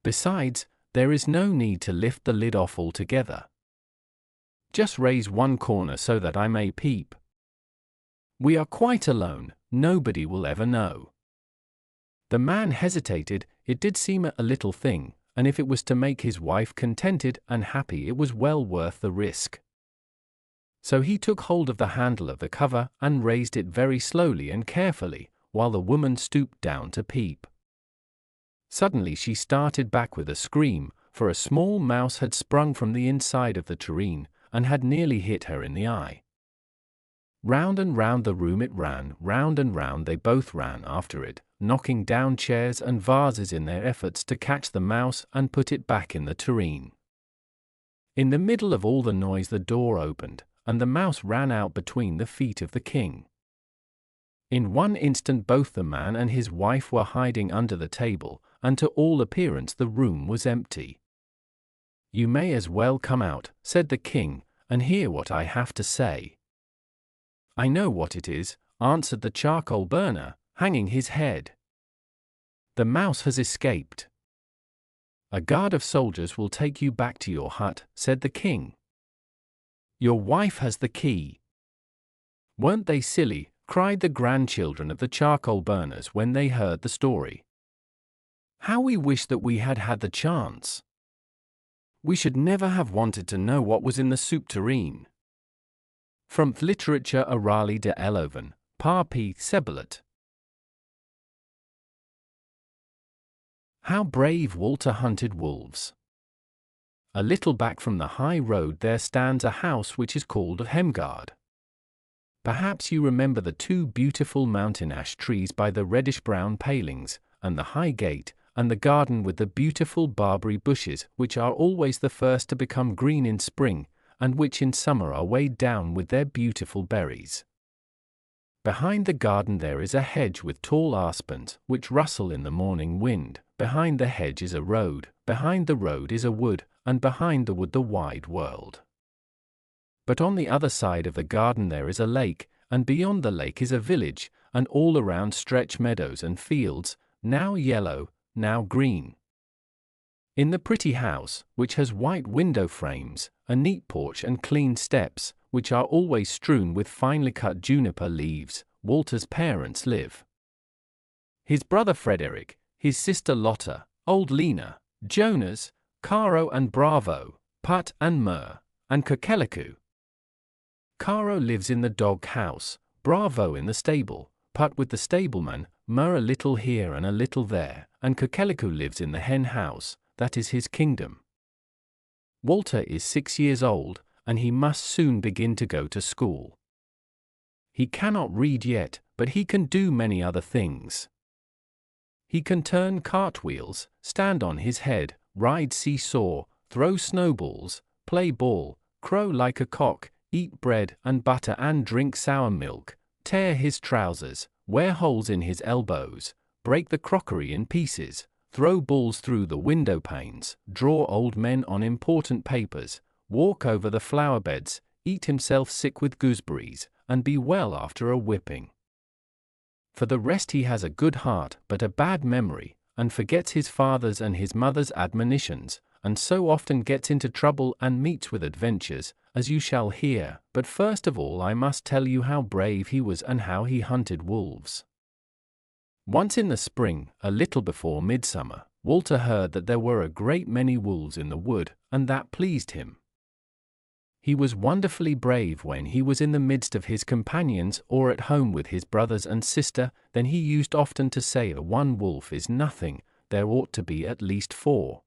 Besides, there is no need to lift the lid off altogether. Just raise one corner so that I may peep. We are quite alone, nobody will ever know." The man hesitated. It did seem a little thing, and if it was to make his wife contented and happy it was well worth the risk. So he took hold of the handle of the cover and raised it very slowly and carefully, while the woman stooped down to peep. Suddenly she started back with a scream, for a small mouse had sprung from the inside of the tureen, and had nearly hit her in the eye. Round and round the room it ran, round and round they both ran after it, knocking down chairs and vases in their efforts to catch the mouse and put it back in the tureen. In the middle of all the noise the door opened, and the mouse ran out between the feet of the king. In one instant both the man and his wife were hiding under the table, and to all appearance the room was empty. "You may as well come out," said the king, "and hear what I have to say." "I know what it is," answered the charcoal burner, hanging his head. "The mouse has escaped. A guard of soldiers will take you back to your hut," said the king. "Your wife has the key." "Weren't they silly?" cried the grandchildren of the charcoal burners when they heard the story. "How we wish that we had had the chance. We should never have wanted to know what was in the soup tureen." From Literature Orale de Olwen, par P. Sebelet. How brave Walter hunted wolves. a little back from the high road there stands a house which is called Hemgard. Perhaps you remember the two beautiful mountain ash trees by the reddish-brown palings, and the high gate, and the garden with the beautiful barberry bushes which are always the first to become green in spring, and which in summer are weighed down with their beautiful berries. Behind the garden there is a hedge with tall aspens, which rustle in the morning wind. Behind the hedge is a road, behind the road is a wood, and behind the wood the wide world. But on the other side of the garden there is a lake, and beyond the lake is a village, and all around stretch meadows and fields, now yellow, now green. In the pretty house, which has white window frames, a neat porch and clean steps, which are always strewn with finely cut juniper leaves, Walter's parents live. His brother Frederick, his sister Lotta, old Lena, Jonas, Caro and Bravo, Put and Mur, and Kokeliku. Caro lives in the dog house, Bravo in the stable, Put with the stableman, Mur a little here and a little there, and Kokeliku lives in the hen house, that is his kingdom. Walter is 6 years old, and he must soon begin to go to school. He cannot read yet, but he can do many other things. He can turn cartwheels, stand on his head, ride seesaw, throw snowballs, play ball, crow like a cock, eat bread and butter and drink sour milk, tear his trousers, wear holes in his elbows, break the crockery in pieces, throw balls through the window panes, draw old men on important papers, walk over the flower beds, eat himself sick with gooseberries, and be well after a whipping. For the rest he has a good heart but a bad memory, and forgets his father's and his mother's admonitions, and so often gets into trouble and meets with adventures, as you shall hear. But first of all I must tell you how brave he was and how he hunted wolves. Once in the spring, a little before midsummer, Walter heard that there were a great many wolves in the wood, and that pleased him. He was wonderfully brave when he was in the midst of his companions or at home with his brothers and sister. Then he used often to say, "One wolf is nothing, there ought to be at least 4.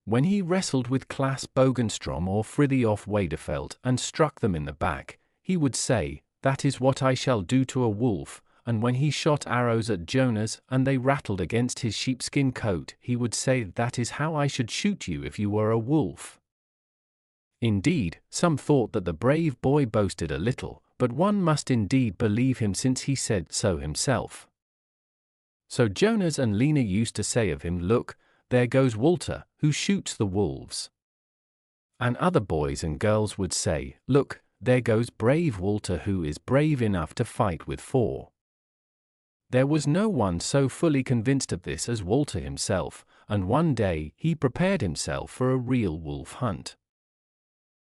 When he wrestled with Klaas Bogenstrom or Fridtjof Wadefelt and struck them in the back, he would say, "That is what I shall do to a wolf," and when he shot arrows at Jonas and they rattled against his sheepskin coat, he would say, "That is how I should shoot you if you were a wolf." Indeed, some thought that the brave boy boasted a little, but one must indeed believe him since he said so himself. So Jonas and Lena used to say of him, "Look, there goes Walter, who shoots the wolves." And other boys and girls would say, "Look, there goes brave Walter, who is brave enough to fight with 4. There was no one so fully convinced of this as Walter himself, and one day he prepared himself for a real wolf hunt.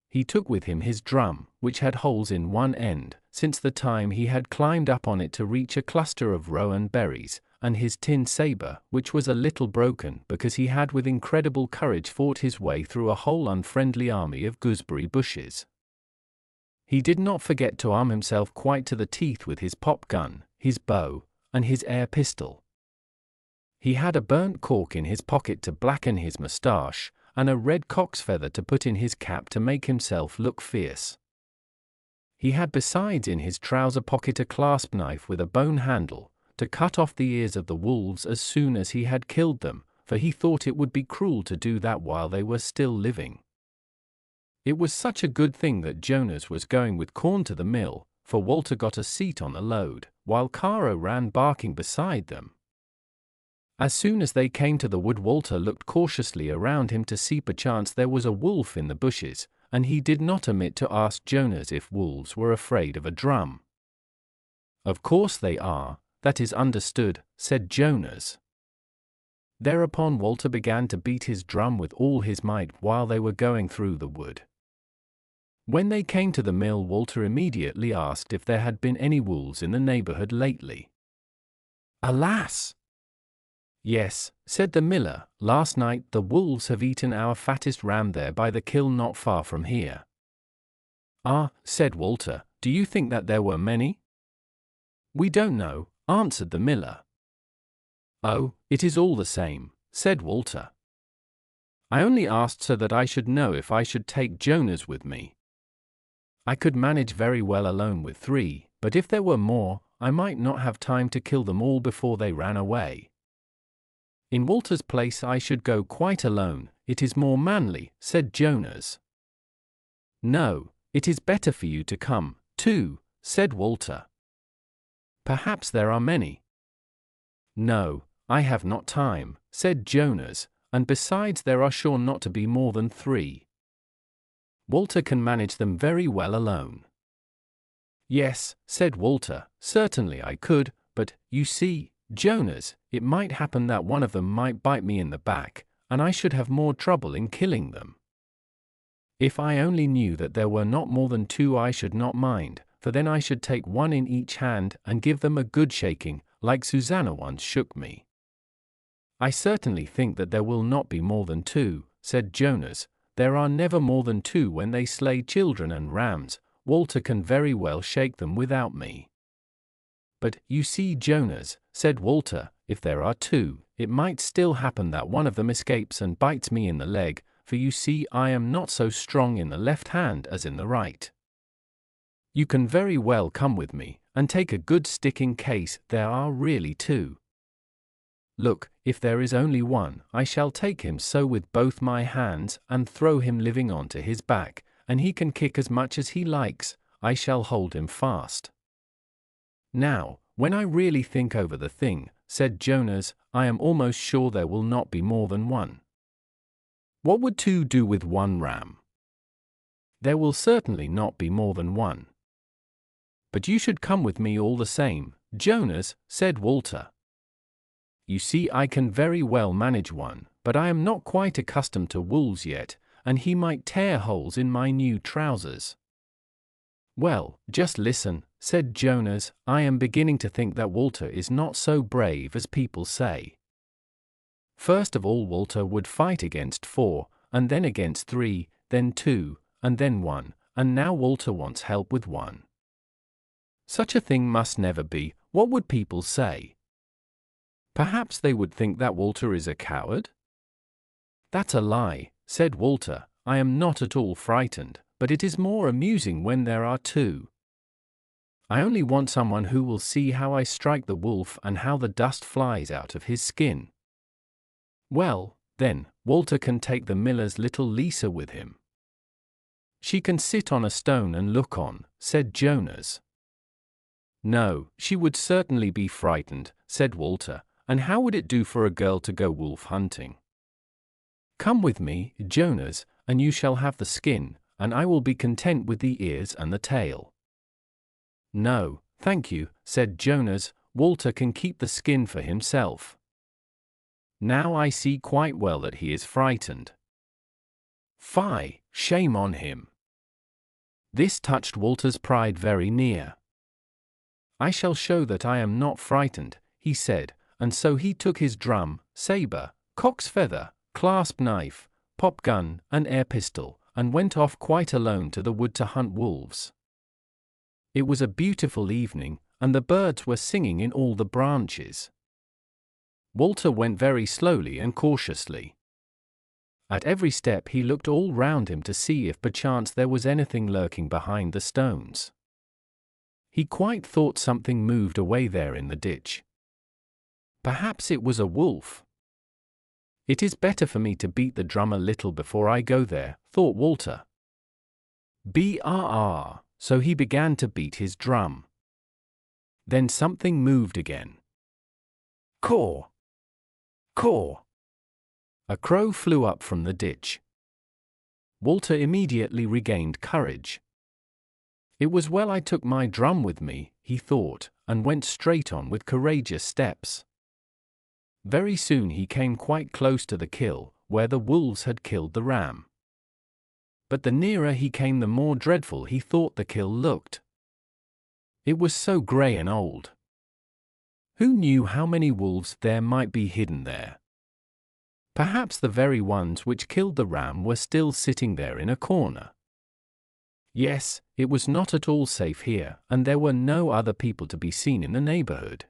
He took with him his drum, which had holes in one end, since the time he had climbed up on it to reach a cluster of rowan berries, and his tin saber, which was a little broken because he had with incredible courage fought his way through a whole unfriendly army of gooseberry bushes. He did not forget to arm himself quite to the teeth with his pop gun, his bow, and his air pistol. He had a burnt cork in his pocket to blacken his moustache, and a red cock's feather to put in his cap to make himself look fierce. He had besides in his trouser pocket a clasp knife with a bone handle, to cut off the ears of the wolves as soon as he had killed them, for he thought it would be cruel to do that while they were still living. It was such a good thing that Jonas was going with corn to the mill, for Walter got a seat on the load, while Caro ran barking beside them. As soon as they came to the wood, Walter looked cautiously around him to see perchance there was a wolf in the bushes, and he did not omit to ask Jonas if wolves were afraid of a drum. "Of course they are, that is understood," said Jonas. Thereupon Walter began to beat his drum with all his might while they were going through the wood. When they came to the mill, Walter immediately asked if there had been any wolves in the neighborhood lately. "Alas! Yes," said the miller, "last night the wolves have eaten our fattest ram there by the kiln not far from here." "Ah," said Walter, "do you think that there were many?" "We don't know," answered the miller. "Oh, it is all the same," said Walter. I only asked so that I should know if I should take Jonas with me. I could manage very well alone with 3, but if there were more, I might not have time to kill them all before they ran away. In Walter's place I should go quite alone, it is more manly, said Jonas. No, it is better for you to come, too, said Walter. Perhaps there are many. No, I have not time, said Jonas, and besides there are sure not to be more than 3. Walter can manage them very well alone. Yes, said Walter, certainly I could, but, you see, Jonas, it might happen that one of them might bite me in the back, and I should have more trouble in killing them. If I only knew that there were not more than 2 I should not mind, for then I should take one in each hand and give them a good shaking, like Susanna once shook me. I certainly think that there will not be more than 2, said Jonas. There are never more than 2 when they slay children and rams. Walter can very well shake them without me. But, you see, Jonas, said Walter, if there are 2, it might still happen that one of them escapes and bites me in the leg, for you see I am not so strong in the left hand as in the right. You can very well come with me, and take a good stick in case there are really 2. Look, if there is only one, I shall take him so with both my hands and throw him living onto his back, and he can kick as much as he likes. I shall hold him fast. Now, when I really think over the thing, said Jonas, I am almost sure there will not be more than 1. What would 2 do with 1 ram? There will certainly not be more than 1. But you should come with me all the same, Jonas, said Walter. You see I can very well manage 1, but I am not quite accustomed to wolves yet, and he might tear holes in my new trousers. Well, just listen, said Jonas, I am beginning to think that Walter is not so brave as people say. First of all Walter would fight against 4, and then against 3, then 2, and then 1, and now Walter wants help with 1. Such a thing must never be. What would people say? Perhaps they would think that Walter is a coward? That's a lie, said Walter. I am not at all frightened, but it is more amusing when there are 2. I only want someone who will see how I strike the wolf and how the dust flies out of his skin. Well, then, Walter can take the miller's little Lisa with him. She can sit on a stone and look on, said Jonas. No, she would certainly be frightened, said Walter, and how would it do for a girl to go wolf hunting? Come with me, Jonas, and you shall have the skin, and I will be content with the ears and the tail. No, thank you, said Jonas, Walter can keep the skin for himself. Now I see quite well that he is frightened. Fie, shame on him. This touched Walter's pride very near. I shall show that I am not frightened, he said, and so he took his drum, saber, cock's feather, clasp knife, pop gun, and air pistol, and went off quite alone to the wood to hunt wolves. It was a beautiful evening, and the birds were singing in all the branches. Walter went very slowly and cautiously. At every step he looked all round him to see if perchance there was anything lurking behind the stones. He quite thought something moved away there in the ditch. Perhaps it was a wolf. It is better for me to beat the drum a little before I go there, thought Walter. Brrr, so he began to beat his drum. Then something moved again. Caw! Caw! A crow flew up from the ditch. Walter immediately regained courage. It was well I took my drum with me, he thought, and went straight on with courageous steps. Very soon he came quite close to the kill, where the wolves had killed the ram. But the nearer he came the more dreadful he thought the kill looked. It was so grey and old. Who knew how many wolves there might be hidden there? Perhaps the very ones which killed the ram were still sitting there in a corner. Yes, it was not at all safe here, and there were no other people to be seen in the neighborhood.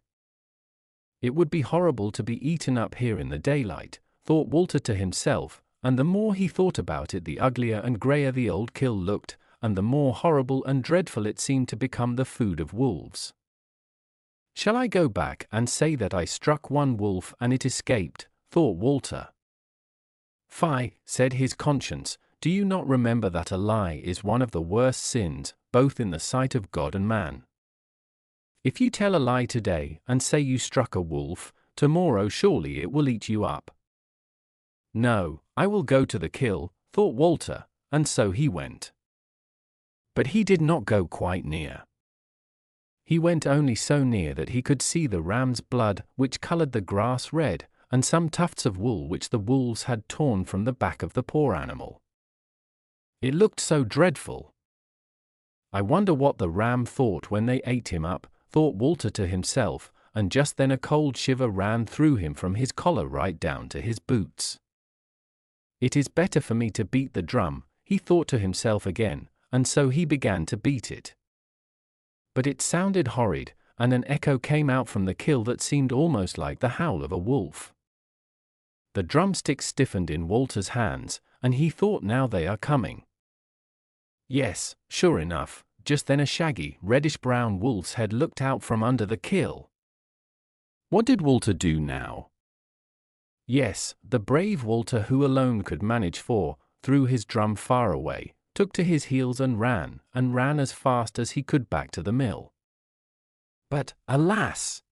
It would be horrible to be eaten up here in the daylight, thought Walter to himself, and the more he thought about it the uglier and greyer the old kill looked, and the more horrible and dreadful it seemed to become the food of wolves. "Shall I go back and say that I struck one wolf and it escaped?" thought Walter. "Fie," said his conscience, "do you not remember that a lie is one of the worst sins, both in the sight of God and man? If you tell a lie today and say you struck a wolf, tomorrow surely it will eat you up." "No, I will go to the kill," thought Walter, and so he went. But he did not go quite near. He went only so near that he could see the ram's blood, which colored the grass red, and some tufts of wool which the wolves had torn from the back of the poor animal. It looked so dreadful. "I wonder what the ram thought when they ate him up," thought Walter to himself, and just then a cold shiver ran through him from his collar right down to his boots. "It is better for me to beat the drum," he thought to himself again, and so he began to beat it. But it sounded horrid, and an echo came out from the kill that seemed almost like the howl of a wolf. The drumsticks stiffened in Walter's hands, and he thought, now they are coming. Yes, sure enough, just then a shaggy, reddish-brown wolf's head looked out from under the kill. What did Walter do now? Yes, the brave Walter, who alone could manage threw his drum far away, took to his heels and ran as fast as he could back to the mill. But, alas!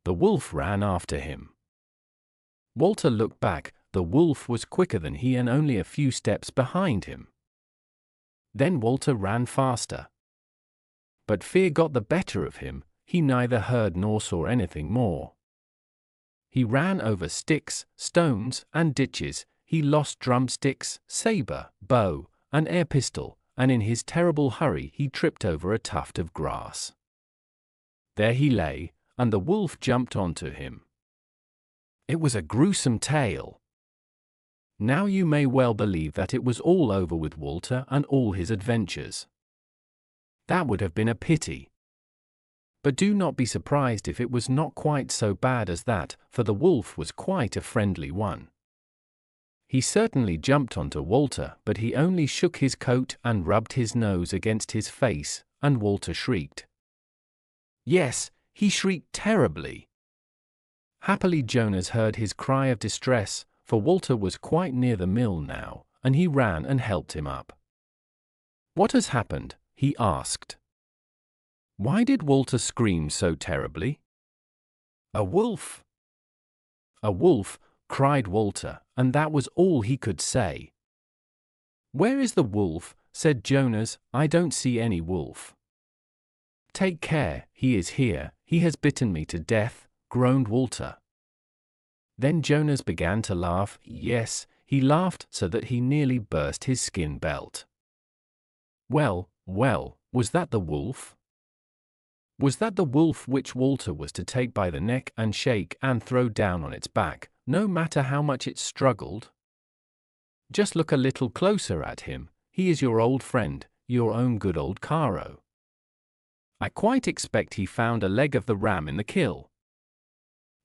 The wolf ran after him. Walter looked back. The wolf was quicker than he and only a few steps behind him. Then Walter ran faster. But fear got the better of him. He neither heard nor saw anything more. He ran over sticks, stones, and ditches. He lost drumsticks, saber, bow, and air pistol, and in his terrible hurry he tripped over a tuft of grass. There he lay, and the wolf jumped onto him. It was a gruesome tale. Now you may well believe that it was all over with Walter and all his adventures. That would have been a pity. But do not be surprised if it was not quite so bad as that, for the wolf was quite a friendly one. He certainly jumped onto Walter, but he only shook his coat and rubbed his nose against his face, and Walter shrieked. Yes, he shrieked terribly. Happily Jonas heard his cry of distress, for Walter was quite near the mill now, and he ran and helped him up. "What has happened?" he asked. Why did Walter scream so terribly? "A wolf!" "A wolf!" cried Walter, and that was all he could say. "Where is the wolf?" said Jonas. "I don't see any wolf." "Take care, he is here, he has bitten me to death," groaned Walter. Then Jonas began to laugh. Yes, he laughed so that he nearly burst his skin belt. Well, was that the wolf? Was that the wolf which Walter was to take by the neck and shake and throw down on its back, no matter how much it struggled? Just look a little closer at him. He is your old friend, your own good old Caro. I quite expect he found a leg of the ram in the kill.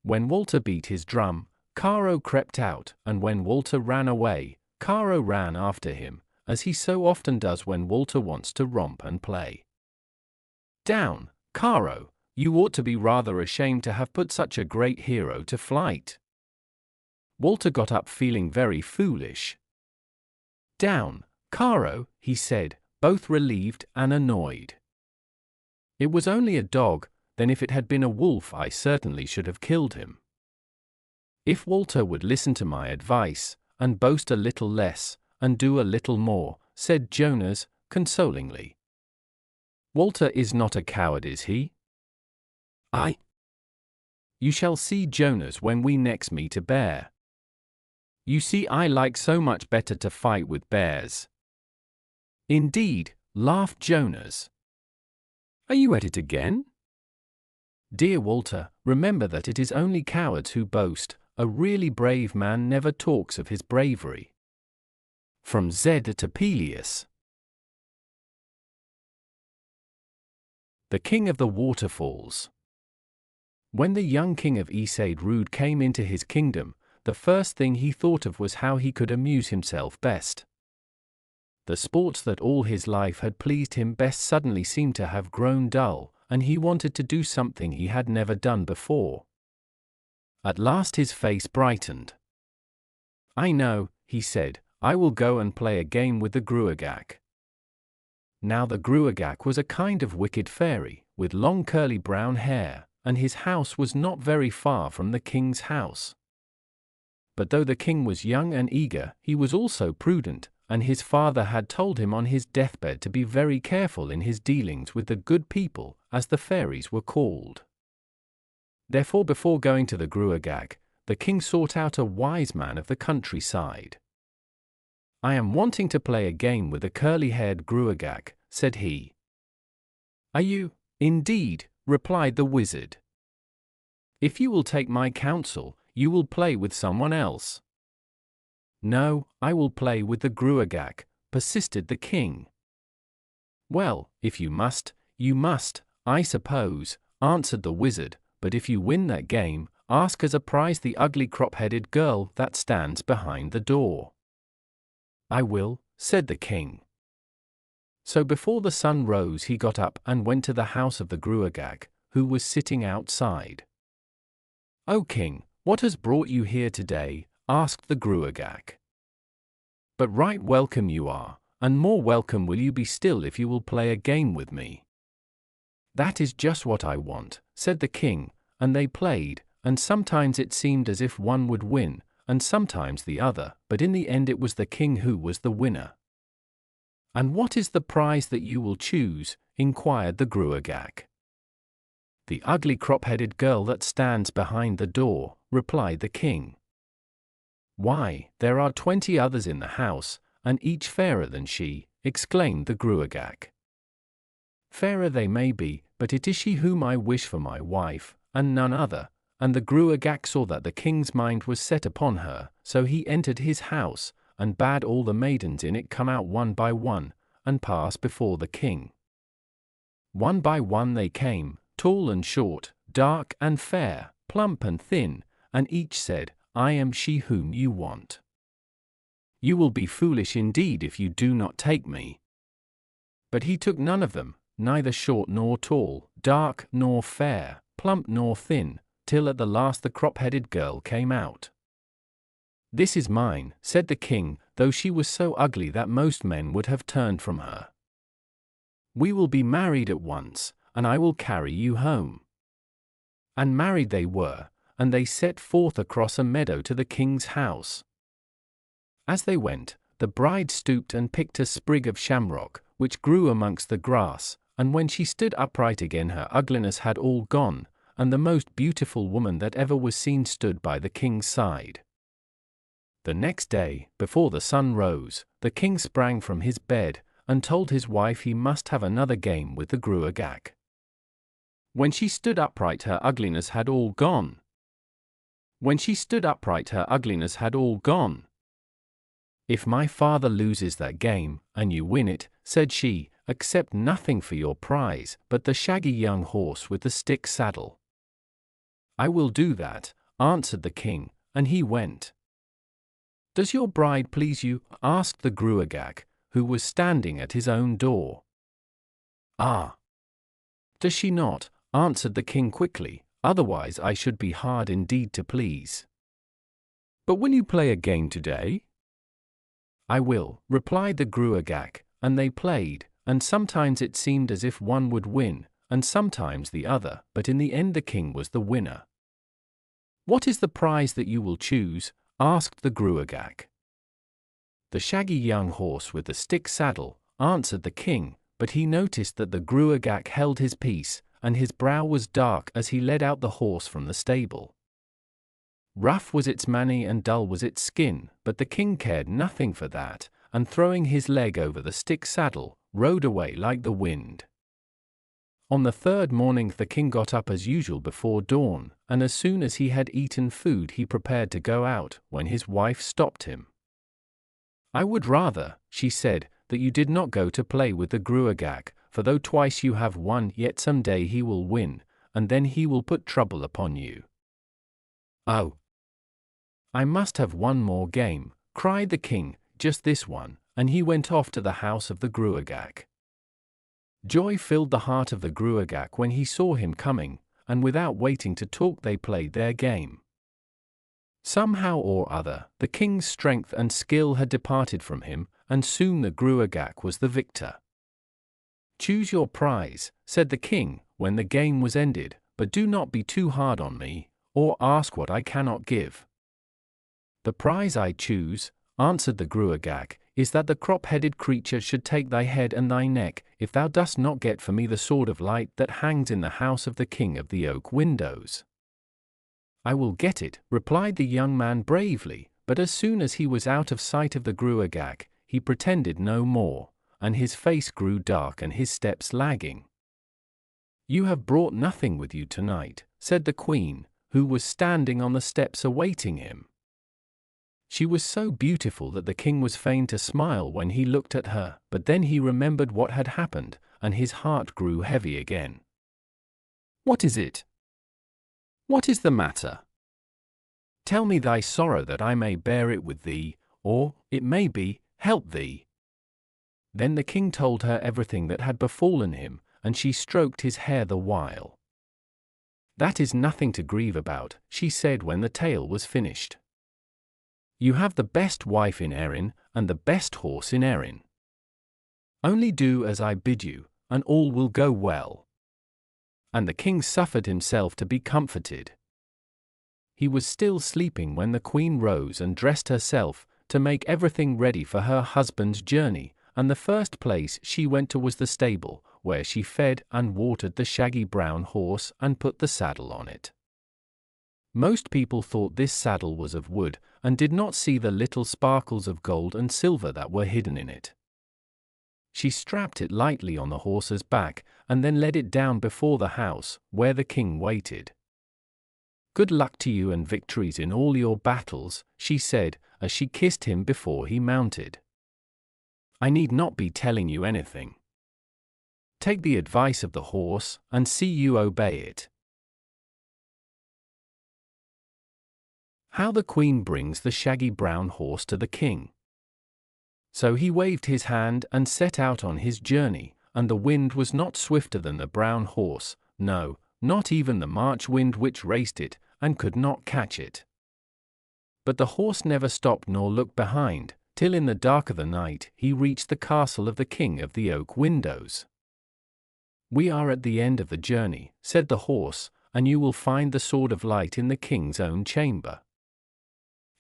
When Walter beat his drum, Caro crept out, and when Walter ran away, Caro ran after him, as he so often does when Walter wants to romp and play. Down, Caro, you ought to be rather ashamed to have put such a great hero to flight. Walter got up feeling very foolish. Down, Caro, he said, both relieved and annoyed. It was only a dog. Then if it had been a wolf I certainly should have killed him. If Walter would listen to my advice, and boast a little less, and do a little more, said Jonas, consolingly. Walter is not a coward, is he? You shall see, Jonas, when we next meet a bear. You see, I like so much better to fight with bears. Indeed, laughed Jonas. Are you at it again? Dear Walter, remember that it is only cowards who boast. A really brave man never talks of his bravery. From Z to Peleus. The King of the Waterfalls. When the young king of Esaid Rude came into his kingdom, the first thing he thought of was how he could amuse himself best. The sports that all his life had pleased him best suddenly seemed to have grown dull, and he wanted to do something he had never done before. At last his face brightened. "I know," he said, "I will go and play a game with the Groac'h." Now the Groac'h was a kind of wicked fairy, with long curly brown hair, and his house was not very far from the king's house. But though the king was young and eager, he was also prudent, and his father had told him on his deathbed to be very careful in his dealings with the good people, as the fairies were called. Therefore, before going to the Groac'h, the king sought out a wise man of the countryside. "I am wanting to play a game with the curly-haired Groac'h," said he. "Are you, indeed?" replied the wizard. "If you will take my counsel, you will play with someone else." "No, I will play with the Groac'h," persisted the king. "Well, if you must, I suppose," answered the wizard, "but if you win that game, ask as a prize the ugly crop-headed girl that stands behind the door." "I will," said the king. So before the sun rose he got up and went to the house of the Groac'h, who was sitting outside. "O king, what has brought you here today?" asked the Groac'h. "But right welcome you are, and more welcome will you be still if you will play a game with me." "That is just what I want," said the king, and they played, and sometimes it seemed as if one would win, and sometimes the other, but in the end it was the king who was the winner. "And what is the prize that you will choose?" inquired the Groac'h. "The ugly crop-headed girl that stands behind the door," replied the king. "Why, there are 20 others in the house, and each fairer than she," exclaimed the Groac'h. "Fairer they may be, but it is she whom I wish for my wife, and none other." And the Groac'h saw that the king's mind was set upon her, so he entered his house, and bade all the maidens in it come out one by one, and pass before the king. One by one they came, tall and short, dark and fair, plump and thin, and each said, "I am she whom you want. You will be foolish indeed if you do not take me." But he took none of them, neither short nor tall, dark nor fair, plump nor thin, till at the last the crop-headed girl came out. "This is mine," said the king, though she was so ugly that most men would have turned from her. "We will be married at once, and I will carry you home." And married they were, and they set forth across a meadow to the king's house. As they went, the bride stooped and picked a sprig of shamrock, which grew amongst the grass, and when she stood upright again her ugliness had all gone, and the most beautiful woman that ever was seen stood by the king's side. The next day, before the sun rose, the king sprang from his bed, and told his wife he must have another game with the Groac'h. When she stood upright her ugliness had all gone. When she stood upright her ugliness had all gone. "If my father loses that game, and you win it," said she, "accept nothing for your prize but the shaggy young horse with the stick saddle." "I will do that," answered the king, and he went. "Does your bride please you?" asked the Groac'h, who was standing at his own door. "Ah! Does she not?" answered the king quickly, "otherwise I should be hard indeed to please." "But will you play a game today?" "I will," replied the Groac'h, and they played, and sometimes it seemed as if one would win, and sometimes the other, but in the end the king was the winner. "What is the prize that you will choose?" asked the Groac'h. "The shaggy young horse with the stick saddle," answered the king, but he noticed that the Groac'h held his peace, and his brow was dark as he led out the horse from the stable. Rough was its mane and dull was its skin, but the king cared nothing for that, and throwing his leg over the stick saddle, rode away like the wind. On the third morning the king got up as usual before dawn, and as soon as he had eaten food he prepared to go out, when his wife stopped him. "I would rather," she said, "that you did not go to play with the Groac'h, for though twice you have won, yet some day he will win, and then he will put trouble upon you." "Oh! "I must have one more game," cried the king, "just this one," and he went off to the house of the Groac'h. Joy filled the heart of the Groac'h when he saw him coming, and without waiting to talk they played their game. Somehow or other, the king's strength and skill had departed from him, and soon the Groac'h was the victor. "Choose your prize," said the king, when the game was ended, "but do not be too hard on me, or ask what I cannot give." "The prize I choose," answered the Groac'h, "is that the crop-headed creature should take thy head and thy neck, if thou dost not get for me the sword of light that hangs in the house of the king of the oak windows." "I will get it," replied the young man bravely, but as soon as he was out of sight of the Groac'h, he pretended no more, and his face grew dark and his steps lagging. "You have brought nothing with you tonight," said the queen, who was standing on the steps awaiting him. She was so beautiful that the king was fain to smile when he looked at her, but then he remembered what had happened, and his heart grew heavy again. "What is it? What is the matter? Tell me thy sorrow that I may bear it with thee, or, it may be, help thee." Then the king told her everything that had befallen him, and she stroked his hair the while. "That is nothing to grieve about," she said when the tale was finished. "You have the best wife in Erin, and the best horse in Erin. Only do as I bid you, and all will go well." And the king suffered himself to be comforted. He was still sleeping when the queen rose and dressed herself, to make everything ready for her husband's journey, and the first place she went to was the stable, where she fed and watered the shaggy brown horse and put the saddle on it. Most people thought this saddle was of wood, and did not see the little sparkles of gold and silver that were hidden in it. She strapped it lightly on the horse's back, and then led it down before the house, where the king waited. "Good luck to you and victories in all your battles," she said, as she kissed him before he mounted. "I need not be telling you anything. Take the advice of the horse, and see you obey it." How the queen brings the shaggy brown horse to the king. So he waved his hand and set out on his journey, and the wind was not swifter than the brown horse, no, not even the March wind which raced it, and could not catch it. But the horse never stopped nor looked behind, till in the dark of the night he reached the castle of the king of the oak windows. "We are at the end of the journey," said the horse, "and you will find the sword of light in the king's own chamber.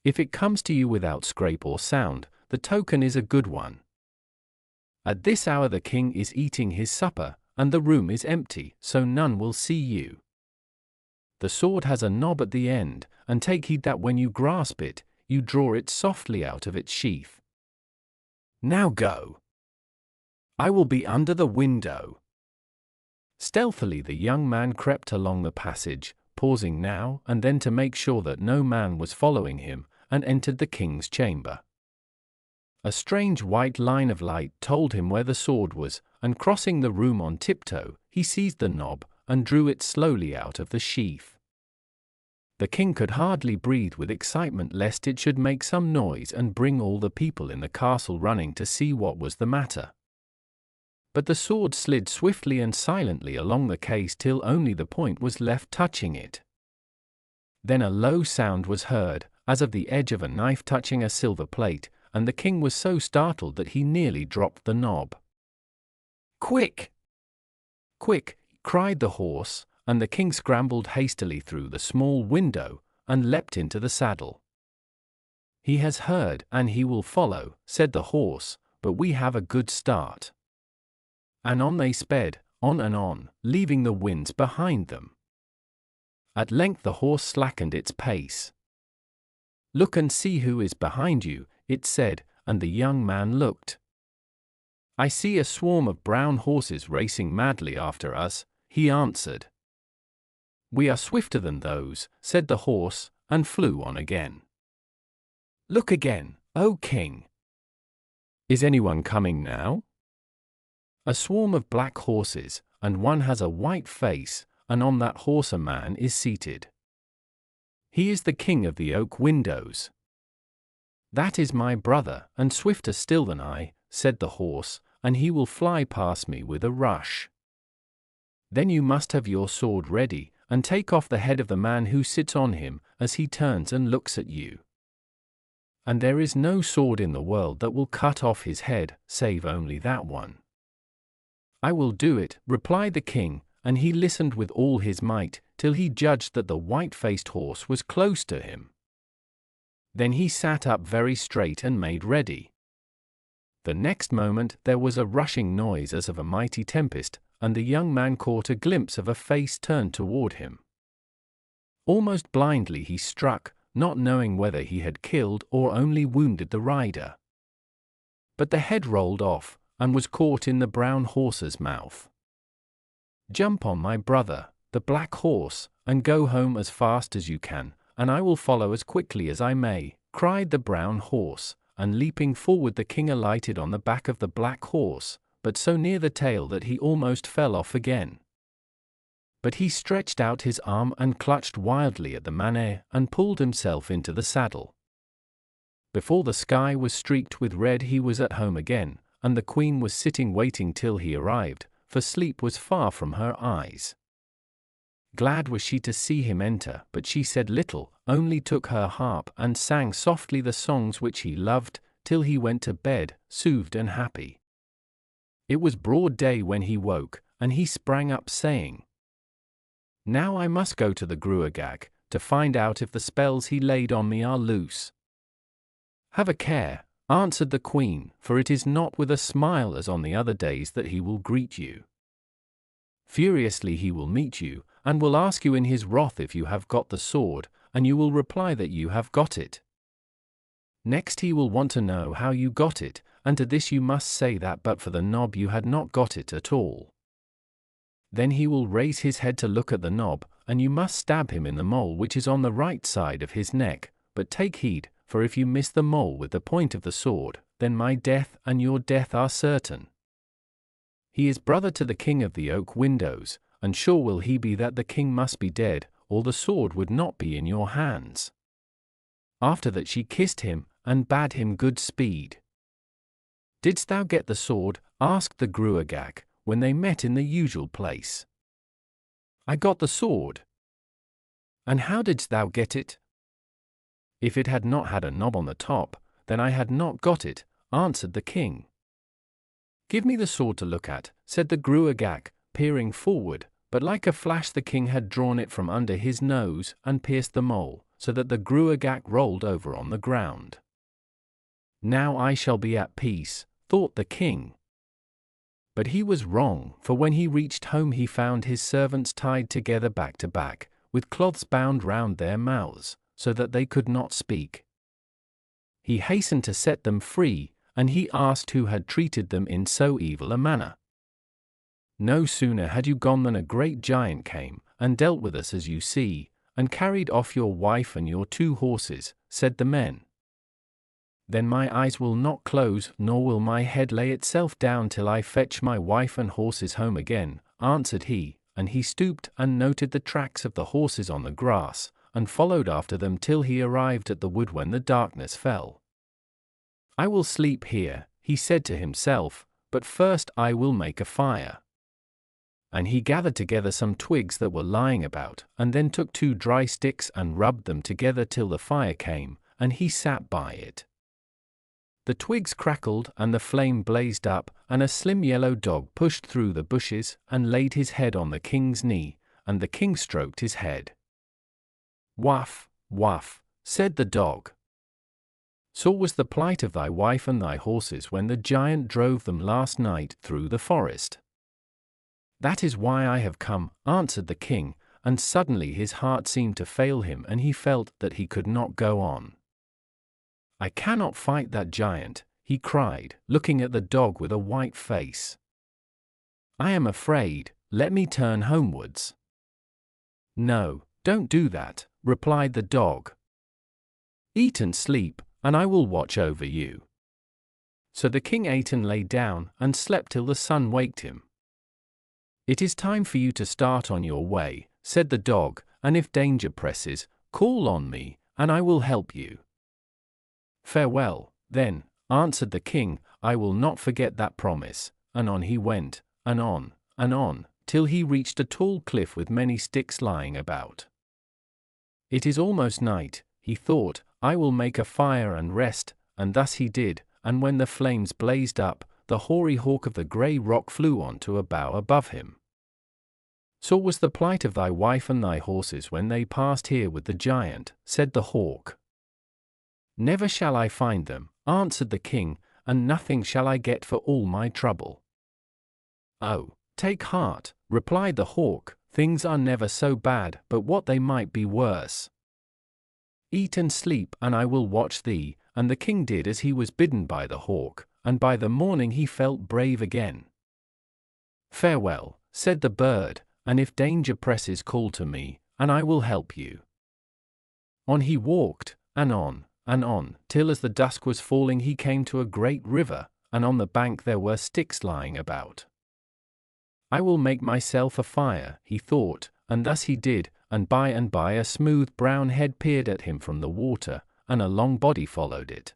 If it comes to you without scrape or sound, the token is a good one. At this hour the king is eating his supper, and the room is empty, so none will see you. The sword has a knob at the end, and take heed that when you grasp it, you draw it softly out of its sheath. Now go. I will be under the window." Stealthily the young man crept along the passage, pausing now and then to make sure that no man was following him, and entered the king's chamber. A strange white line of light told him where the sword was, and crossing the room on tiptoe, he seized the knob and drew it slowly out of the sheath. The king could hardly breathe with excitement lest it should make some noise and bring all the people in the castle running to see what was the matter. But the sword slid swiftly and silently along the case till only the point was left touching it. Then a low sound was heard, as of the edge of a knife touching a silver plate, and the king was so startled that he nearly dropped the knob. "Quick! Quick!" cried the horse, and the king scrambled hastily through the small window, and leapt into the saddle. "He has heard, and he will follow," said the horse, "but we have a good start." And on they sped, on and on, leaving the winds behind them. At length the horse slackened its pace. "Look and see who is behind you," it said, and the young man looked. "I see a swarm of brown horses racing madly after us," he answered. "We are swifter than those," said the horse, and flew on again. "Look again, O king! Is anyone coming now?" "A swarm of black horses, and one has a white face, and on that horse a man is seated." He is the king of the oak windows." "That is my brother, and swifter still than I," said the horse, "and he will fly past me with a rush." "Then you must have your sword ready, and take off the head of the man who sits on him, as he turns and looks at you. And there is no sword in the world that will cut off his head, save only that one." "I will do it," replied the king, and he listened with all his might, till he judged that the white-faced horse was close to him. Then he sat up very straight and made ready. The next moment there was a rushing noise as of a mighty tempest, and the young man caught a glimpse of a face turned toward him. Almost blindly he struck, not knowing whether he had killed or only wounded the rider. But the head rolled off, and was caught in the brown horse's mouth. "Jump on my brother, the black horse, and go home as fast as you can, and I will follow as quickly as I may," cried the brown horse, and leaping forward the king alighted on the back of the black horse, but so near the tail that he almost fell off again. But he stretched out his arm and clutched wildly at the manet, and pulled himself into the saddle. Before the sky was streaked with red he was at home again, and the queen was sitting waiting till he arrived, for sleep was far from her eyes. Glad was she to see him enter, but she said little, only took her harp and sang softly the songs which he loved, till he went to bed, soothed and happy. It was broad day when he woke, and he sprang up saying, "Now I must go to the Groac'h, to find out if the spells he laid on me are loose." "Have a care," answered the queen, "for it is not with a smile as on the other days that he will greet you. Furiously he will meet you, and will ask you in his wrath if you have got the sword, and you will reply that you have got it. Next he will want to know how you got it, and to this you must say that but for the knob you had not got it at all. Then he will raise his head to look at the knob, and you must stab him in the mole which is on the right side of his neck, but take heed, for if you miss the mole with the point of the sword, then my death and your death are certain. He is brother to the king of the oak windows, and sure will he be that the king must be dead, or the sword would not be in your hands." After that she kissed him, and bade him good speed. "Didst thou get the sword?" asked the Groac'h, when they met in the usual place. "I got the sword." "And how didst thou get it?" "If it had not had a knob on the top, then I had not got it," answered the king. "Give me the sword to look at," said the Groac'h, peering forward, but like a flash the king had drawn it from under his nose, and pierced the mole, so that the Groac'h rolled over on the ground. "Now I shall be at peace," thought the king. But he was wrong, for when he reached home he found his servants tied together back to back, with cloths bound round their mouths, so that they could not speak. He hastened to set them free, and he asked who had treated them in so evil a manner. "No sooner had you gone than a great giant came, and dealt with us as you see, and carried off your wife and your 2 horses, said the men. "Then my eyes will not close, nor will my head lay itself down till I fetch my wife and horses home again," answered he, and he stooped and noted the tracks of the horses on the grass, and followed after them till he arrived at the wood when the darkness fell. "I will sleep here," he said to himself, "but first I will make a fire." And he gathered together some twigs that were lying about, and then took 2 dry sticks and rubbed them together till the fire came, and he sat by it. The twigs crackled and the flame blazed up, and a slim yellow dog pushed through the bushes and laid his head on the king's knee, and the king stroked his head. "Wuff, wuff," said the dog. "Sore was the plight of thy wife and thy horses when the giant drove them last night through the forest." "That is why I have come," answered the king, and suddenly his heart seemed to fail him and he felt that he could not go on. "I cannot fight that giant," he cried, looking at the dog with a white face. "I am afraid, let me turn homewards." "No, don't do that," replied the dog. "Eat and sleep, and I will watch over you." So the king ate and lay down, and slept till the sun waked him. "It is time for you to start on your way," said the dog, "and if danger presses, call on me, and I will help you." "Farewell, then," answered the king, "I will not forget that promise." And on he went, and on, till he reached a tall cliff with many sticks lying about. "It is almost night," he thought, "I will make a fire and rest," and thus he did, and when the flames blazed up, the hoary hawk of the grey rock flew on to a bough above him. "Sore was the plight of thy wife and thy horses when they passed here with the giant," said the hawk. "Never shall I find them," answered the king, "and nothing shall I get for all my trouble." "Oh, take heart," replied the hawk, "things are never so bad but what they might be worse. Eat and sleep, and I will watch thee." And the king did as he was bidden by the hawk, and by the morning he felt brave again. "Farewell," said the bird, "and if danger presses, call to me, and I will help you." On he walked, and on, till as the dusk was falling he came to a great river, and on the bank there were sticks lying about. "I will make myself a fire," he thought, and thus he did, and by a smooth brown head peered at him from the water, and a long body followed it.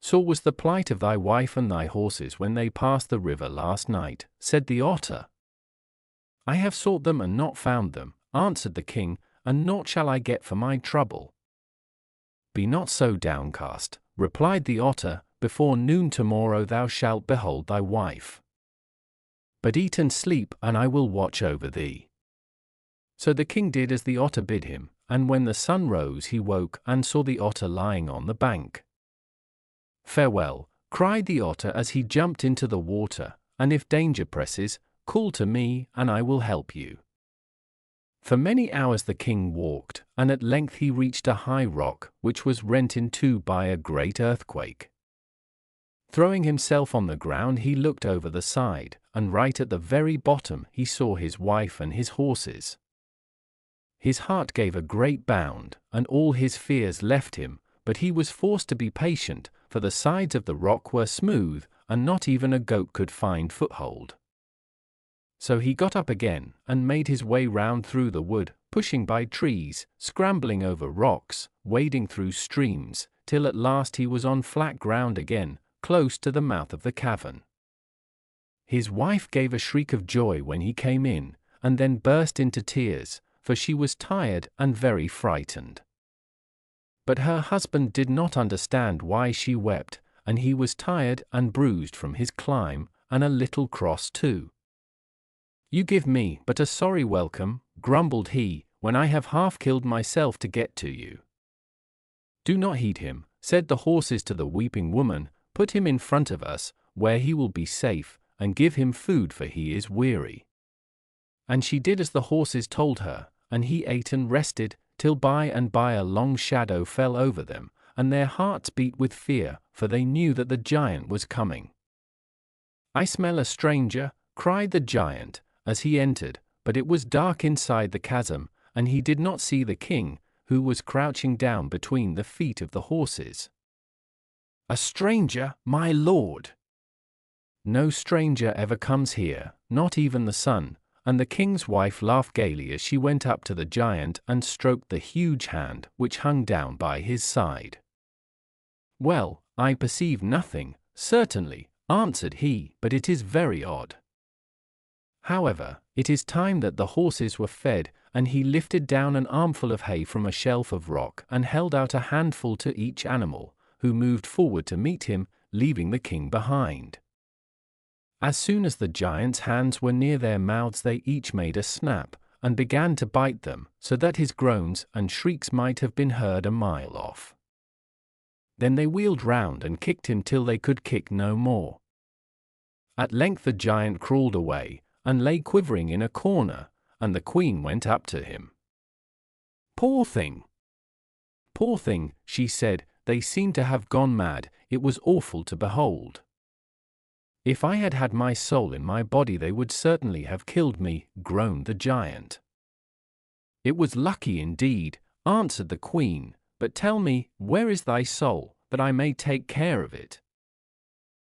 "Sore was the plight of thy wife and thy horses when they passed the river last night," said the otter. "I have sought them and not found them," answered the king, "and naught shall I get for my trouble." "Be not so downcast," replied the otter, "before noon tomorrow thou shalt behold thy wife. But eat and sleep, and I will watch over thee." So the king did as the otter bid him, and when the sun rose he woke and saw the otter lying on the bank. "Farewell," cried the otter as he jumped into the water, "and if danger presses, call to me, and I will help you." For many hours the king walked, and at length he reached a high rock, which was rent in two by a great earthquake. Throwing himself on the ground he looked over the side, and right at the very bottom he saw his wife and his horses. His heart gave a great bound, and all his fears left him, but he was forced to be patient, for the sides of the rock were smooth, and not even a goat could find foothold. So he got up again, and made his way round through the wood, pushing by trees, scrambling over rocks, wading through streams, till at last he was on flat ground again, close to the mouth of the cavern. His wife gave a shriek of joy when he came in, and then burst into tears, for she was tired and very frightened. But her husband did not understand why she wept, and he was tired and bruised from his climb, and a little cross too. "You give me but a sorry welcome," grumbled he, "when I have half killed myself to get to you." "Do not heed him," said the horses to the weeping woman, "put him in front of us, where he will be safe, and give him food, for he is weary." And she did as the horses told her, and he ate and rested, till by a long shadow fell over them, and their hearts beat with fear, for they knew that the giant was coming. "I smell a stranger," cried the giant, as he entered, but it was dark inside the chasm, and he did not see the king, who was crouching down between the feet of the horses. "A stranger, my lord!" "No stranger ever comes here, not even the sun," and the king's wife laughed gaily as she went up to the giant and stroked the huge hand which hung down by his side. "Well, I perceive nothing, certainly," answered he, "but it is very odd. However, it is time that the horses were fed," and he lifted down an armful of hay from a shelf of rock and held out a handful to each animal, who moved forward to meet him, leaving the king behind. As soon as the giant's hands were near their mouths they each made a snap, and began to bite them, so that his groans and shrieks might have been heard a mile off. Then they wheeled round and kicked him till they could kick no more. At length the giant crawled away, and lay quivering in a corner, and the queen went up to him. "Poor thing! Poor thing," she said, "they seem to have gone mad, it was awful to behold. If I had had my soul in my body they would certainly have killed me," groaned the giant. "It was lucky indeed," answered the queen, "but tell me, where is thy soul, that I may take care of it?"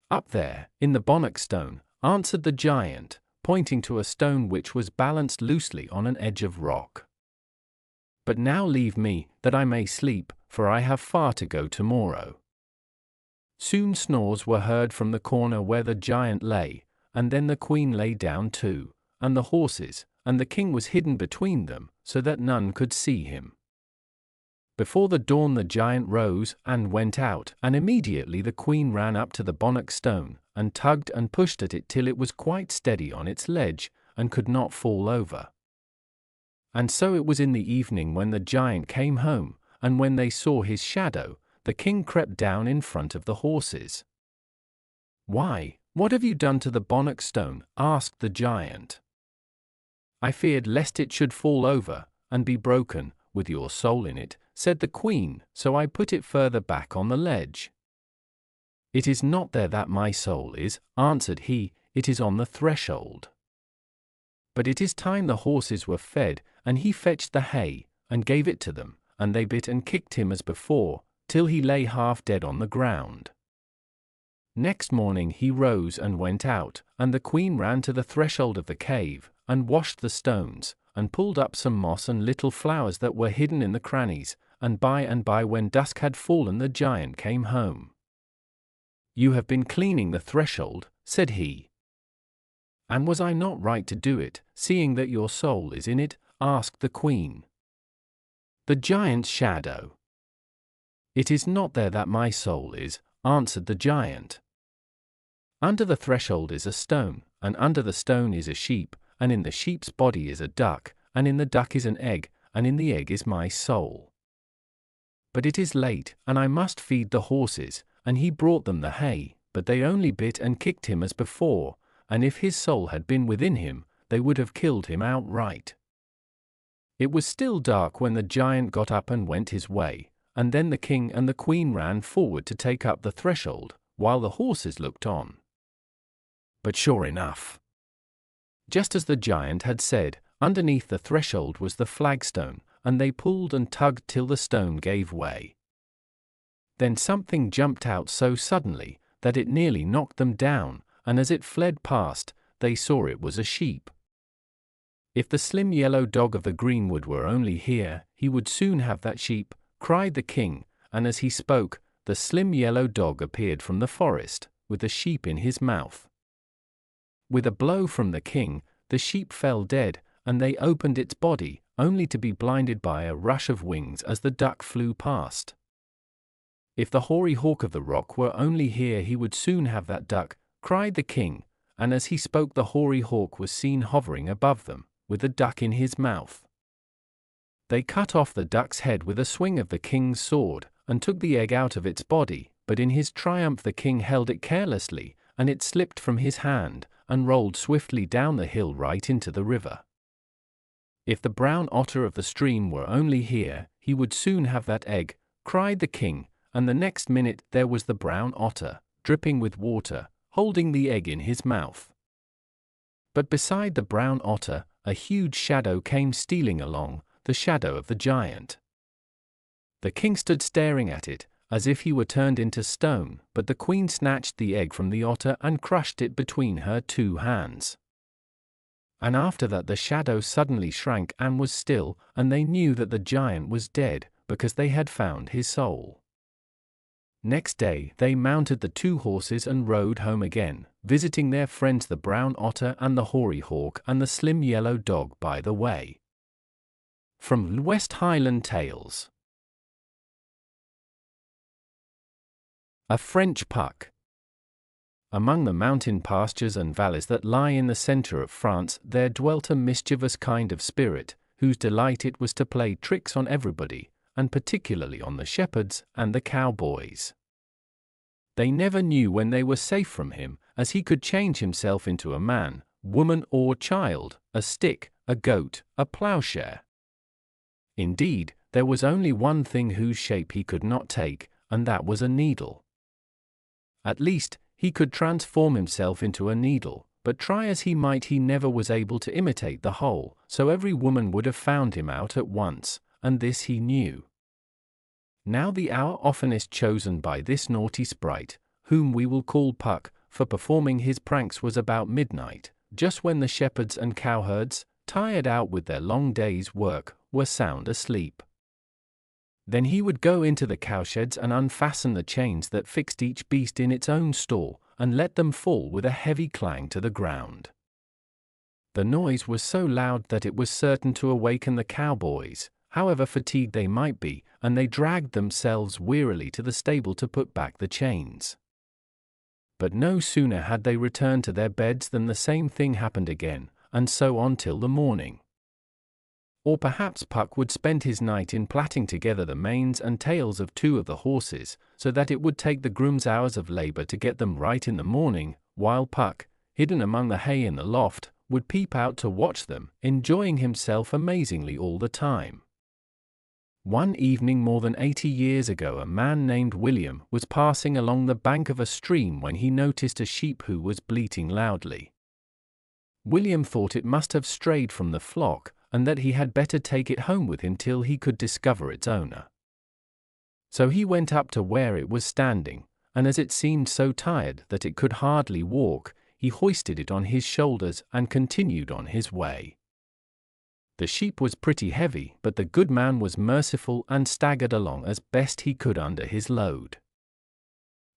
"Up there, in the bonnet stone," answered the giant, pointing to a stone which was balanced loosely on an edge of rock. But now leave me, that I may sleep, for I have far to go tomorrow." Soon snores were heard from the corner where the giant lay, and then the queen lay down too, and the horses, and the king was hidden between them, so that none could see him. Before the dawn the giant rose and went out, and immediately the queen ran up to the bonnet stone, and tugged and pushed at it till it was quite steady on its ledge, and could not fall over. And so it was in the evening when the giant came home, and when they saw his shadow, the king crept down in front of the horses. "Why, what have you done to the bonnet stone?" asked the giant. "I feared lest it should fall over, and be broken, with your soul in it," said the queen, "so I put it further back on the ledge." "It is not there that my soul is," answered he, "it is on the threshold." But it is time the horses were fed, and he fetched the hay, and gave it to them, and they bit and kicked him as before, till he lay half dead on the ground. Next morning he rose and went out, and the queen ran to the threshold of the cave, and washed the stones, and pulled up some moss and little flowers that were hidden in the crannies, and by when dusk had fallen the giant came home. "You have been cleaning the threshold," said he. "And was I not right to do it, seeing that your soul is in it?" asked the queen. "The giant's shadow." "It is not there that my soul is," answered the giant. "Under the threshold is a stone, and under the stone is a sheep, and in the sheep's body is a duck, and in the duck is an egg, and in the egg is my soul. But it is late, and I must feed the horses," and he brought them the hay, but they only bit and kicked him as before, and if his soul had been within him, they would have killed him outright. It was still dark when the giant got up and went his way, and then the king and the queen ran forward to take up the threshold, while the horses looked on. But sure enough, just as the giant had said, underneath the threshold was the flagstone, and they pulled and tugged till the stone gave way. Then something jumped out so suddenly that it nearly knocked them down, and as it fled past, they saw it was a sheep. "If the slim yellow dog of the greenwood were only here, he would soon have that sheep," cried the king, and as he spoke, the slim yellow dog appeared from the forest, with the sheep in his mouth. With a blow from the king, the sheep fell dead, and they opened its body, only to be blinded by a rush of wings as the duck flew past. "If the hoary hawk of the rock were only here, he would soon have that duck," cried the king, and as he spoke the hoary hawk was seen hovering above them, with the duck in his mouth. They cut off the duck's head with a swing of the king's sword, and took the egg out of its body, but in his triumph the king held it carelessly, and it slipped from his hand, and rolled swiftly down the hill right into the river. "If the brown otter of the stream were only here, he would soon have that egg," cried the king, and the next minute there was the brown otter, dripping with water, holding the egg in his mouth. But beside the brown otter, a huge shadow came stealing along, the shadow of the giant. The king stood staring at it, as if he were turned into stone, but the queen snatched the egg from the otter and crushed it between her two hands. And after that the shadow suddenly shrank and was still, and they knew that the giant was dead, because they had found his soul. Next day they mounted the two horses and rode home again, visiting their friends the brown otter and the hoary hawk and the slim yellow dog by the way. From West Highland Tales. A French Puck. Among the mountain pastures and valleys that lie in the centre of France there dwelt a mischievous kind of spirit, whose delight it was to play tricks on everybody, and particularly on the shepherds and the cowboys. They never knew when they were safe from him, as he could change himself into a man, woman or child, a stick, a goat, a plowshare. Indeed, there was only one thing whose shape he could not take, and that was a needle. At least, he could transform himself into a needle, but try as he might he never was able to imitate the whole, so every woman would have found him out at once, and this he knew. Now the hour oftenest chosen by this naughty sprite, whom we will call Puck, for performing his pranks was about midnight, just when the shepherds and cowherds, tired out with their long day's work, were sound asleep. Then he would go into the cowsheds and unfasten the chains that fixed each beast in its own stall, and let them fall with a heavy clang to the ground. The noise was so loud that it was certain to awaken the cowboys, however fatigued they might be, and they dragged themselves wearily to the stable to put back the chains. But no sooner had they returned to their beds than the same thing happened again, and so on till the morning. Or perhaps Puck would spend his night in plaiting together the manes and tails of 2 of the horses, so that it would take the groom's hours of labor to get them right in the morning, while Puck, hidden among the hay in the loft, would peep out to watch them, enjoying himself amazingly all the time. One evening more than 80 years ago, a man named William was passing along the bank of a stream when he noticed a sheep who was bleating loudly. William thought it must have strayed from the flock, and that he had better take it home with him till he could discover its owner. So he went up to where it was standing, and as it seemed so tired that it could hardly walk, he hoisted it on his shoulders and continued on his way. The sheep was pretty heavy, but the good man was merciful and staggered along as best he could under his load.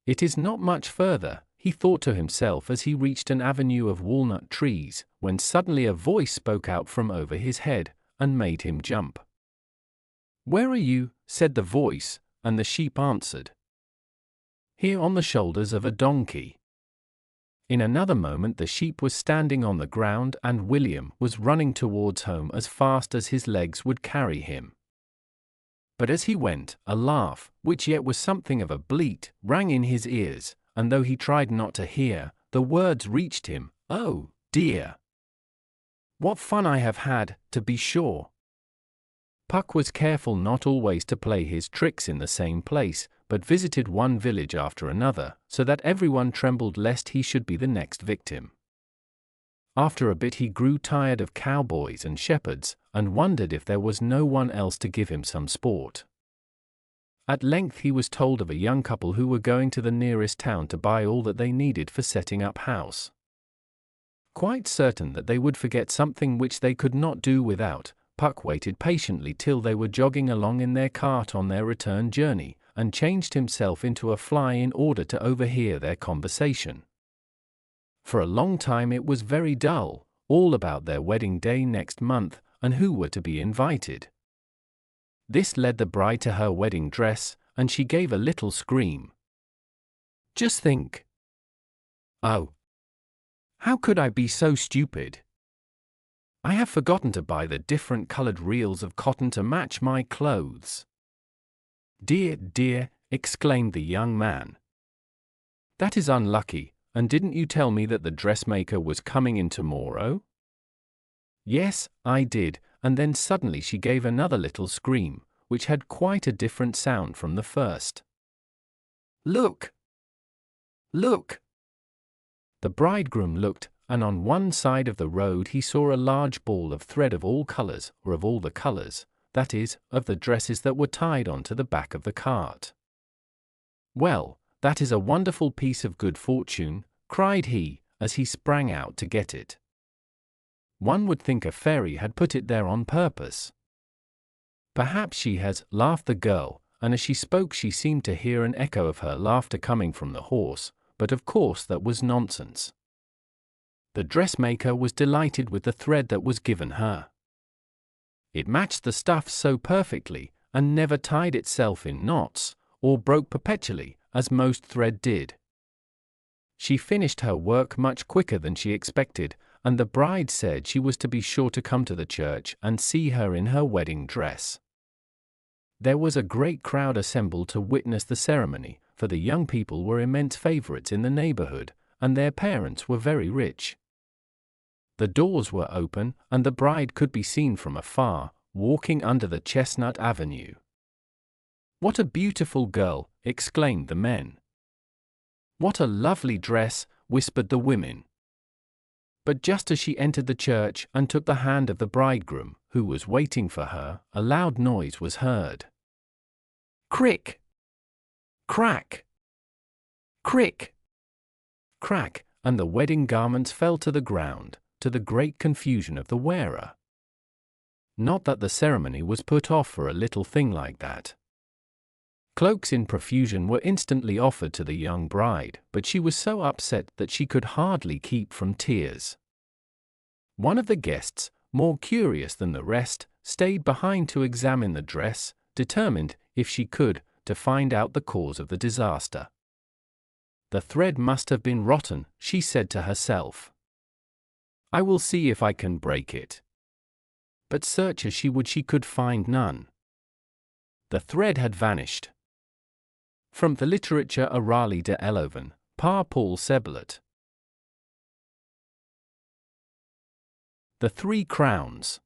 It is not much further, he thought to himself as he reached an avenue of walnut trees, when suddenly a voice spoke out from over his head, and made him jump. "Where are you?" said the voice, and the sheep answered, "Here on the shoulders of a donkey." In another moment the sheep was standing on the ground, and William was running towards home as fast as his legs would carry him. But as he went, a laugh, which yet was something of a bleat, rang in his ears, and though he tried not to hear, the words reached him, "Oh, dear! What fun I have had, to be sure!" Puck was careful not always to play his tricks in the same place, but visited one village after another, so that everyone trembled lest he should be the next victim. After a bit he grew tired of cowboys and shepherds, and wondered if there was no one else to give him some sport. At length he was told of a young couple who were going to the nearest town to buy all that they needed for setting up house. Quite certain that they would forget something which they could not do without, Puck waited patiently till they were jogging along in their cart on their return journey, and changed himself into a fly in order to overhear their conversation. For a long time it was very dull, all about their wedding day next month, and who were to be invited. This led the bride to her wedding dress, and she gave a little scream. "Just think! Oh! How could I be so stupid? I have forgotten to buy the different colored reels of cotton to match my clothes." "Dear, dear!" exclaimed the young man. "That is unlucky, and didn't you tell me that the dressmaker was coming in tomorrow?" "Yes, I did," and then suddenly she gave another little scream, which had quite a different sound from the first. "Look! Look!" The bridegroom looked, and on one side of the road he saw a large ball of thread of all colors, or of all the colors, that is, of the dresses that were tied onto the back of the cart. "Well, that is a wonderful piece of good fortune," cried he, as he sprang out to get it. "One would think a fairy had put it there on purpose." "Perhaps she has," laughed the girl, and as she spoke she seemed to hear an echo of her laughter coming from the horse, but of course that was nonsense. The dressmaker was delighted with the thread that was given her. It matched the stuff so perfectly, and never tied itself in knots, or broke perpetually, as most thread did. She finished her work much quicker than she expected, and the bride said she was to be sure to come to the church and see her in her wedding dress. There was a great crowd assembled to witness the ceremony, for the young people were immense favorites in the neighborhood, and their parents were very rich. The doors were open, and the bride could be seen from afar, walking under the chestnut avenue. "What a beautiful girl!" exclaimed the men. "What a lovely dress!" whispered the women. But just as she entered the church and took the hand of the bridegroom, who was waiting for her, a loud noise was heard. Crick! Crack! Crick! Crack! And the wedding garments fell to the ground, to the great confusion of the wearer. Not that the ceremony was put off for a little thing like that. Cloaks in profusion were instantly offered to the young bride, but she was so upset that she could hardly keep from tears. One of the guests, more curious than the rest, stayed behind to examine the dress, determined, if she could, to find out the cause of the disaster. The thread must have been rotten, she said to herself. I will see if I can break it. But search as she would, she could find none. The thread had vanished. From the literature Orally de Eloven, par Paul Seblet. The Three Crowns.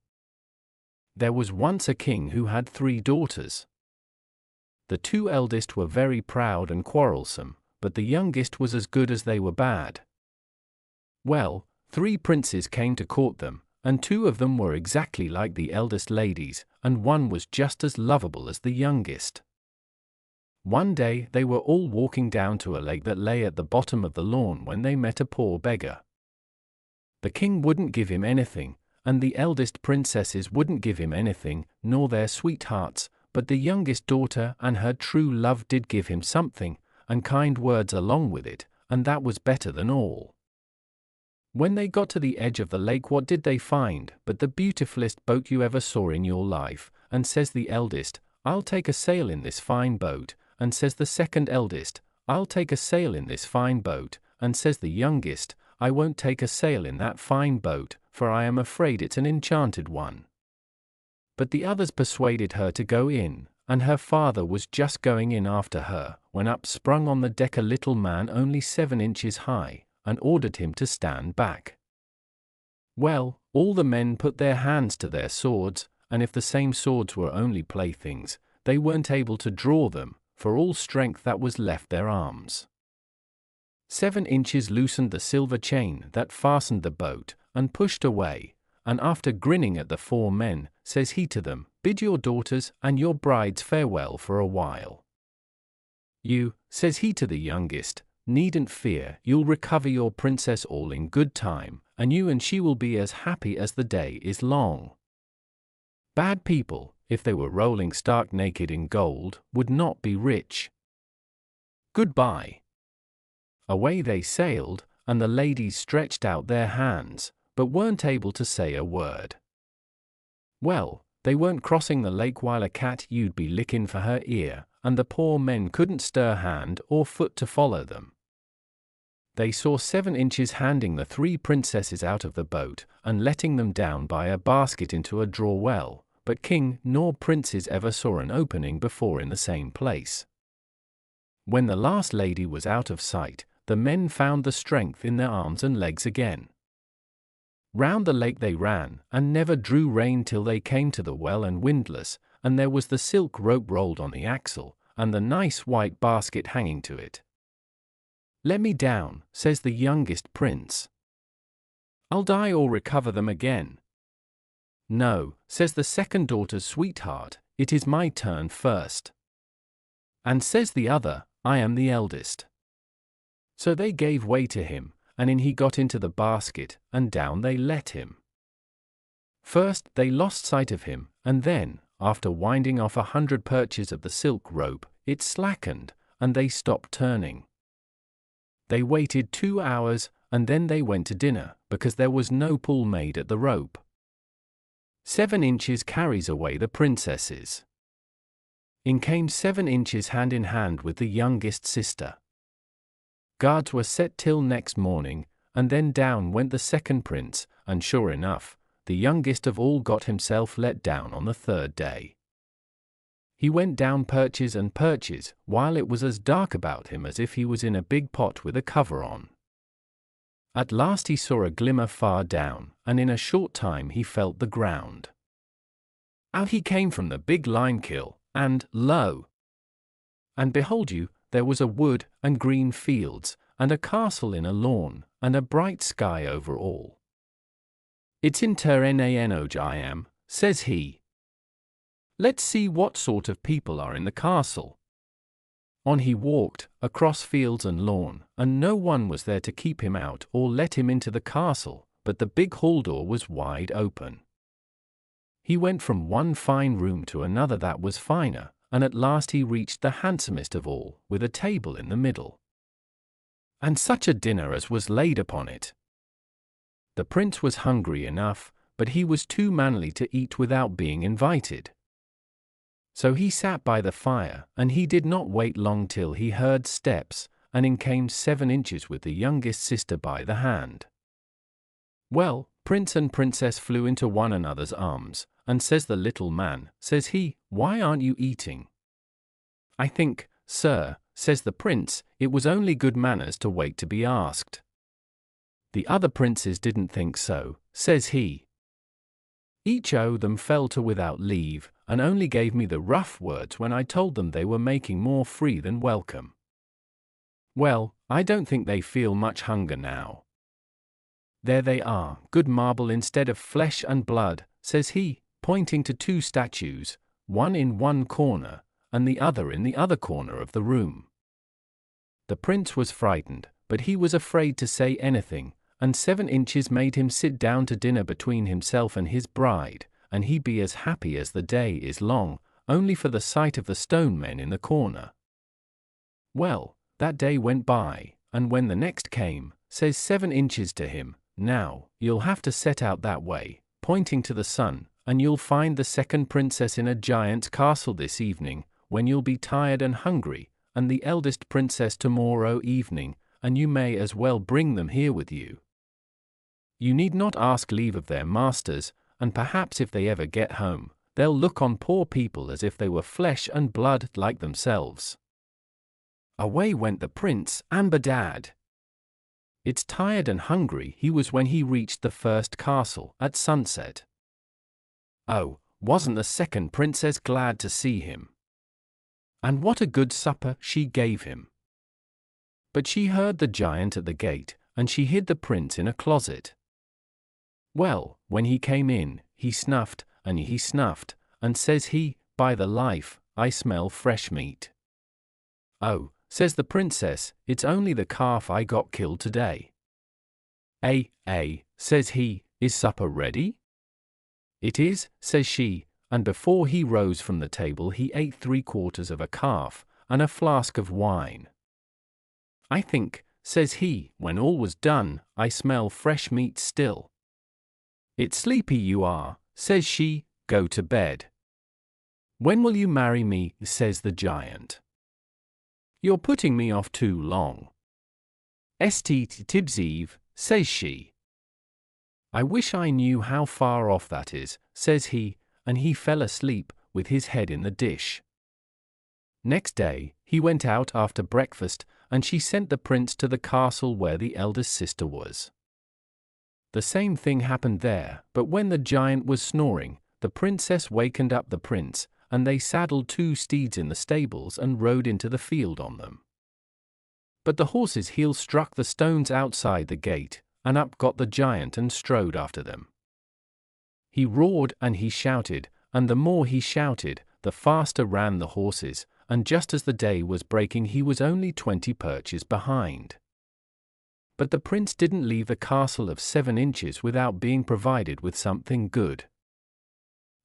There was once a king who had 3 daughters. The 2 eldest were very proud and quarrelsome, but the youngest was as good as they were bad. Well, 3 princes came to court them, and 2 of them were exactly like the eldest ladies, and one was just as lovable as the youngest. One day they were all walking down to a lake that lay at the bottom of the lawn when they met a poor beggar. The king wouldn't give him anything, and the eldest princesses wouldn't give him anything, nor their sweethearts, but the youngest daughter and her true love did give him something, and kind words along with it, and that was better than all. When they got to the edge of the lake, what did they find but the beautifulest boat you ever saw in your life, and says the eldest, I'll take a sail in this fine boat, and says the second eldest, I'll take a sail in this fine boat, and says the youngest, I won't take a sail in that fine boat, for I am afraid it's an enchanted one. But the others persuaded her to go in, and her father was just going in after her, when up sprung on the deck a little man only 7 inches high, and ordered him to stand back. Well, all the men put their hands to their swords, and if the same swords were only playthings, they weren't able to draw them, for all strength that was left their arms. 7 inches loosened the silver chain that fastened the boat, and pushed away, and after grinning at the 4 men, says he to them, bid your daughters and your brides farewell for a while. You, says he to the youngest, needn't fear, you'll recover your princess all in good time, and you and she will be as happy as the day is long. Bad people, if they were rolling stark naked in gold, would not be rich. Goodbye. Away they sailed, and the ladies stretched out their hands, but weren't able to say a word. Well, they weren't crossing the lake while a cat you'd be licking for her ear, and the poor men couldn't stir hand or foot to follow them. They saw 7 inches handing the 3 princesses out of the boat, and letting them down by a basket into a draw well, but king nor princes ever saw an opening before in the same place. When the last lady was out of sight, the men found the strength in their arms and legs again. Round the lake they ran, and never drew rein till they came to the well and windlass, and there was the silk rope rolled on the axle, and the nice white basket hanging to it. Let me down, says the youngest prince. I'll die or recover them again. No, says the second daughter's sweetheart, it is my turn first. And says the other, I am the eldest. So they gave way to him, and in he got into the basket, and down they let him. First they lost sight of him, and then, after winding off 100 perches of the silk rope, it slackened, and they stopped turning. They waited 2 hours, and then they went to dinner, because there was no pull made at the rope. 7 inches carries away the princesses. In came 7 inches hand in hand with the youngest sister. Guards were set till next morning, and then down went the second prince, and sure enough, the youngest of all got himself let down on the 3rd day. He went down perches and perches, while it was as dark about him as if he was in a big pot with a cover on. At last he saw a glimmer far down, and in a short time he felt the ground. Out he came from the big lime-kiln, and, lo! And behold you, there was a wood, and green fields, and a castle in a lawn, and a bright sky over all. It's in Terrenage I am, says he. Let's see what sort of people are in the castle. On he walked, across fields and lawn, and no one was there to keep him out or let him into the castle, but the big hall door was wide open. He went from one fine room to another that was finer, and at last he reached the handsomest of all, with a table in the middle. And such a dinner as was laid upon it! The prince was hungry enough, but he was too manly to eat without being invited. So he sat by the fire, and he did not wait long till he heard steps, and in came 7 Inches with the youngest sister by the hand. Well, prince and princess flew into one another's arms, and says the little man, says he, "Why aren't you eating?" "I think, sir," says the prince, "it was only good manners to wait to be asked." "The other princes didn't think so," says he. "Each o' them fell to without leave, and only gave me the rough words when I told them they were making more free than welcome. Well, I don't think they feel much hunger now. There they are, good marble instead of flesh and blood," says he, pointing to 2 statues, one in one corner, and the other in the other corner of the room. The prince was frightened, but he was afraid to say anything, and 7 Inches made him sit down to dinner between himself and his bride, and he be as happy as the day is long, only for the sight of the stone men in the corner. Well, that day went by, and when the next came, says 7 Inches to him, "Now, you'll have to set out that way," pointing to the sun, "and you'll find the second princess in a giant's castle this evening, when you'll be tired and hungry, and the eldest princess tomorrow evening, and you may as well bring them here with you. You need not ask leave of their masters, and perhaps if they ever get home, they'll look on poor people as if they were flesh and blood like themselves." Away went the prince, and bedad! It's tired and hungry he was when he reached the first castle, at sunset. Oh, wasn't the second princess glad to see him! And what a good supper she gave him! But she heard the giant at the gate, and she hid the prince in a closet. Well, when he came in, he snuffed, and says he, "By the life, I smell fresh meat." "Oh," says the princess, "it's only the calf I got killed today." Says he, "Is supper ready?" "It is," says she, and before he rose from the table he ate 3/4 of a calf, and a flask of wine. "I think," says he, "when all was done, I smell fresh meat still." "It's sleepy you are," says she, "go to bed." "When will you marry me?" says the giant. "You're putting me off too long." "Tibs Eve," says she. "I wish I knew how far off that is," says he, and he fell asleep, with his head in the dish. Next day, he went out after breakfast, and she sent the prince to the castle where the eldest sister was. The same thing happened there, but when the giant was snoring, the princess wakened up the prince, and they saddled 2 steeds in the stables and rode into the field on them. But the horses' heels struck the stones outside the gate, and up got the giant and strode after them. He roared and he shouted, and the more he shouted, the faster ran the horses, and just as the day was breaking he was only 20 perches behind. But the prince didn't leave the castle of 7 Inches without being provided with something good.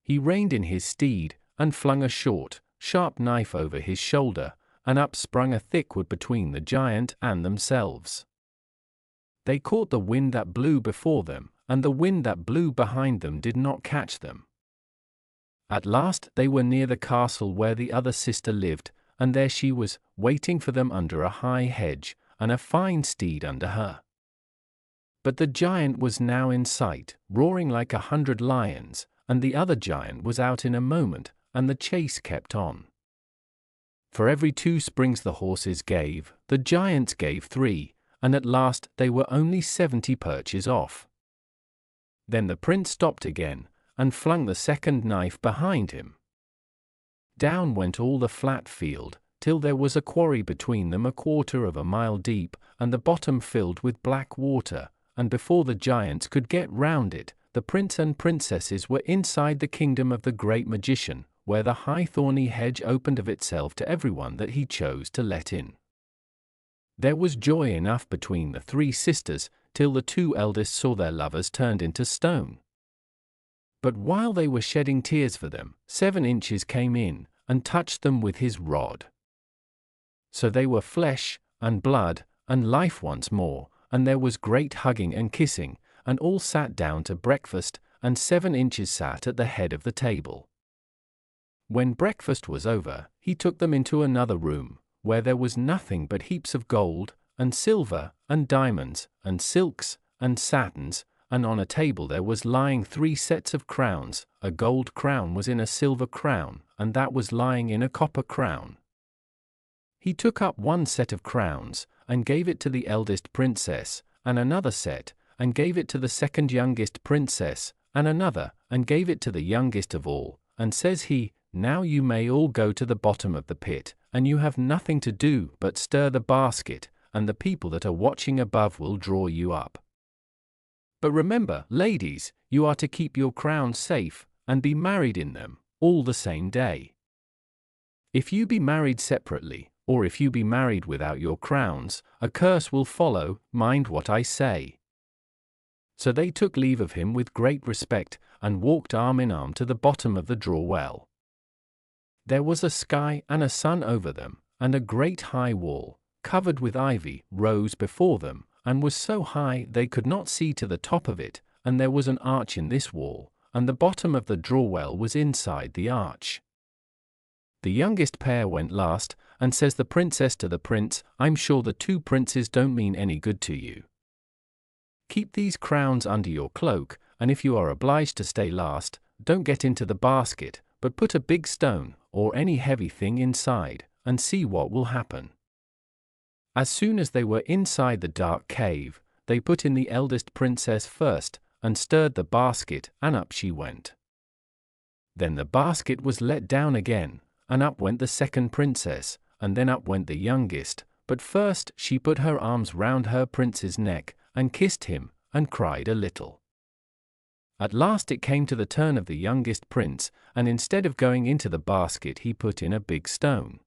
He reined in his steed, and flung a short, sharp knife over his shoulder, and up sprung a thick wood between the giant and themselves. They caught the wind that blew before them, and the wind that blew behind them did not catch them. At last they were near the castle where the other sister lived, and there she was, waiting for them under a high hedge, and a fine steed under her. But the giant was now in sight, roaring like 100 lions, and the other giant was out in a moment, and the chase kept on. For every 2 springs the horses gave, the giants gave 3, and at last they were only 70 perches off. Then the prince stopped again, and flung the second knife behind him. Down went all the flat field, till there was a quarry between them 1/4 of a mile deep, and the bottom filled with black water, and before the giants could get round it, the prince and princesses were inside the kingdom of the great magician, where the high thorny hedge opened of itself to everyone that he chose to let in. There was joy enough between the 3 sisters, till the 2 eldest saw their lovers turned into stone. But while they were shedding tears for them, 7 inches came in and touched them with his rod. So they were flesh and blood and life once more, and there was great hugging and kissing, and all sat down to breakfast, and 7 inches sat at the head of the table. When breakfast was over, he took them into another room, where there was nothing but heaps of gold, and silver, and diamonds, and silks, and satins, and on a table there was lying 3 sets of crowns. A gold crown was in a silver crown, and that was lying in a copper crown. He took up 1 set of crowns, and gave it to the eldest princess, and another set, and gave it to the second youngest princess, and another, and gave it to the youngest of all, and says he, "Now you may all go to the bottom of the pit, and you have nothing to do but stir the basket, and the people that are watching above will draw you up. But remember, ladies, you are to keep your crowns safe, and be married in them, all the same day. If you be married separately, or if you be married without your crowns, a curse will follow, mind what I say." So they took leave of him with great respect, and walked arm in arm to the bottom of the draw well. There was a sky and a sun over them, and a great high wall, covered with ivy, rose before them, and was so high they could not see to the top of it, and there was an arch in this wall, and the bottom of the draw well was inside the arch. The youngest pair went last, and says the princess to the prince, "I'm sure the 2 princes don't mean any good to you. Keep these crowns under your cloak, and if you are obliged to stay last, don't get into the basket, but put a big stone, or any heavy thing inside, and see what will happen." As soon as they were inside the dark cave, they put in the eldest princess first, and stirred the basket, and up she went. Then the basket was let down again, and up went the second princess, and then up went the youngest, but first she put her arms round her prince's neck, and kissed him, and cried a little. At last it came to the turn of the youngest prince, and instead of going into the basket he put in a big stone.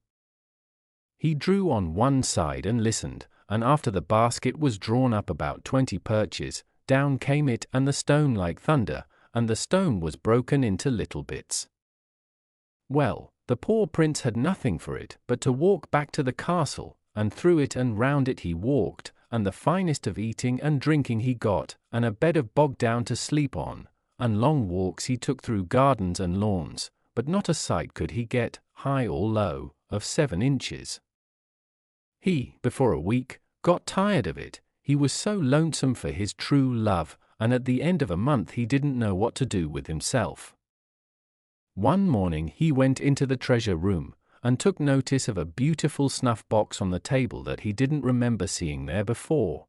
He drew on one side and listened, and after the basket was drawn up about 20 perches, down came it and the stone like thunder, and the stone was broken into little bits. Well, the poor prince had nothing for it but to walk back to the castle, and through it and round it he walked, and the finest of eating and drinking he got, and a bed of bog down to sleep on, and long walks he took through gardens and lawns, but not a sight could he get, high or low, of 7 inches. He, before a week, got tired of it. He was so lonesome for his true love, and at the end of a month he didn't know what to do with himself. One morning he went into the treasure room, and took notice of a beautiful snuff box on the table that he didn't remember seeing there before.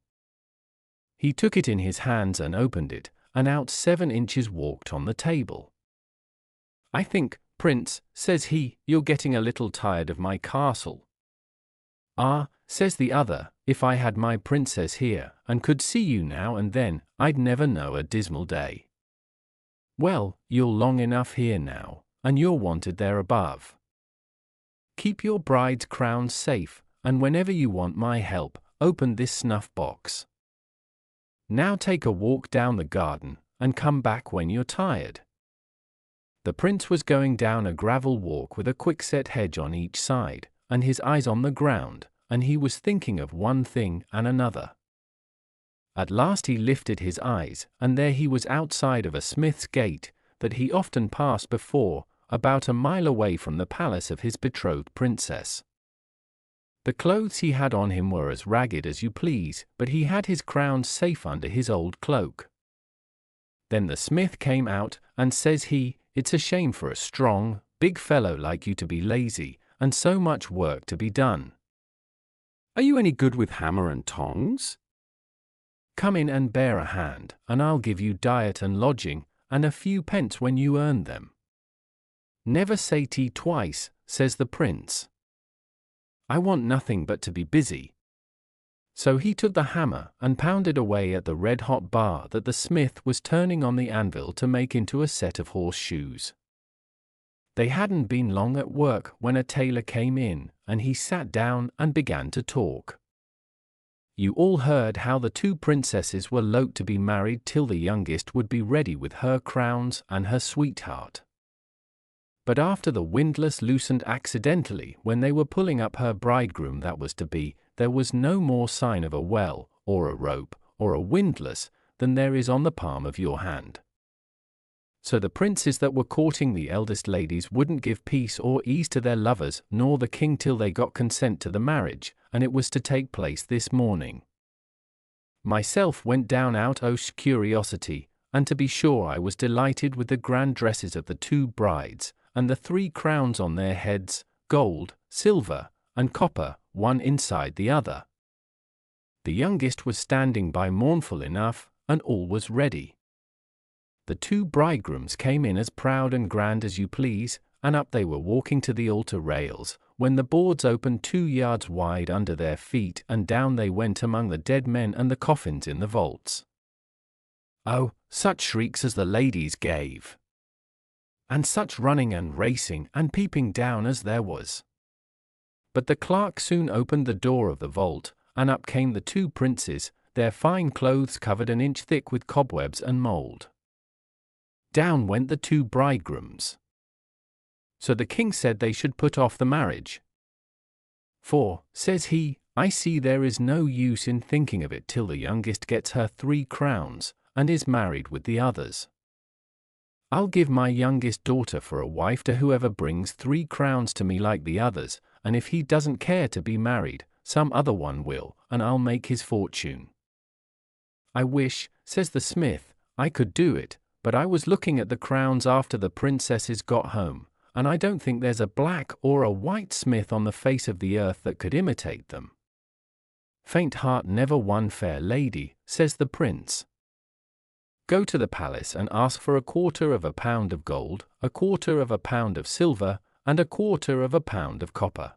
He took it in his hands and opened it, and out 7 inches walked on the table. "I think, Prince," says he, "you're getting a little tired of my castle." "Ah," says the other, "if I had my princess here, and could see you now and then, I'd never know a dismal day." "Well, you're long enough here now, and you're wanted there above. Keep your bride's crown safe, and whenever you want my help, open this snuff box. Now take a walk down the garden, and come back when you're tired." The prince was going down a gravel walk with a quickset hedge on each side, and his eyes on the ground, and he was thinking of one thing and another. At last he lifted his eyes, and there he was outside of a smith's gate, that he often passed before, about a mile away from the palace of his betrothed princess. The clothes he had on him were as ragged as you please, but he had his crown safe under his old cloak. Then the smith came out, and says he, "It's a shame for a strong, big fellow like you to be lazy, and so much work to be done. Are you any good with hammer and tongs? Come in and bear a hand, and I'll give you diet and lodging, and a few pence when you earn them." "Never say tea twice," says the prince. "I want nothing but to be busy." So he took the hammer and pounded away at the red-hot bar that the smith was turning on the anvil to make into a set of horseshoes. They hadn't been long at work when a tailor came in, and he sat down and began to talk. You all heard how the two princesses were loath to be married till the youngest would be ready with her crowns and her sweetheart. But after the windlass loosened accidentally when they were pulling up her bridegroom that was to be, there was no more sign of a well, or a rope, or a windlass, than there is on the palm of your hand. So the princes that were courting the eldest ladies wouldn't give peace or ease to their lovers nor the king till they got consent to the marriage, and it was to take place this morning. Myself went down out o' curiosity, and to be sure I was delighted with the grand dresses of the two brides, and the 3 crowns on their heads, gold, silver, and copper, one inside the other. The youngest was standing by mournful enough, and all was ready. The 2 bridegrooms came in as proud and grand as you please, and up they were walking to the altar rails, when the boards opened 2 yards wide under their feet, and down they went among the dead men and the coffins in the vaults. Oh, such shrieks as the ladies gave! And such running and racing and peeping down as there was! But the clerk soon opened the door of the vault, and up came the 2 princes, their fine clothes covered an inch thick with cobwebs and mould. Down went the 2 bridegrooms. So the king said they should put off the marriage. For, says he, I see there is no use in thinking of it till the youngest gets her 3 crowns, and is married with the others. I'll give my youngest daughter for a wife to whoever brings 3 crowns to me like the others, and if he doesn't care to be married, some other one will, and I'll make his fortune. I wish, says the smith, I could do it, but I was looking at the crowns after the princesses got home, and I don't think there's a black or a white smith on the face of the earth that could imitate them. Faint heart never won fair lady, says the prince. Go to the palace and ask for 1/4 pound of gold, 1/4 pound of silver, and 1/4 pound of copper.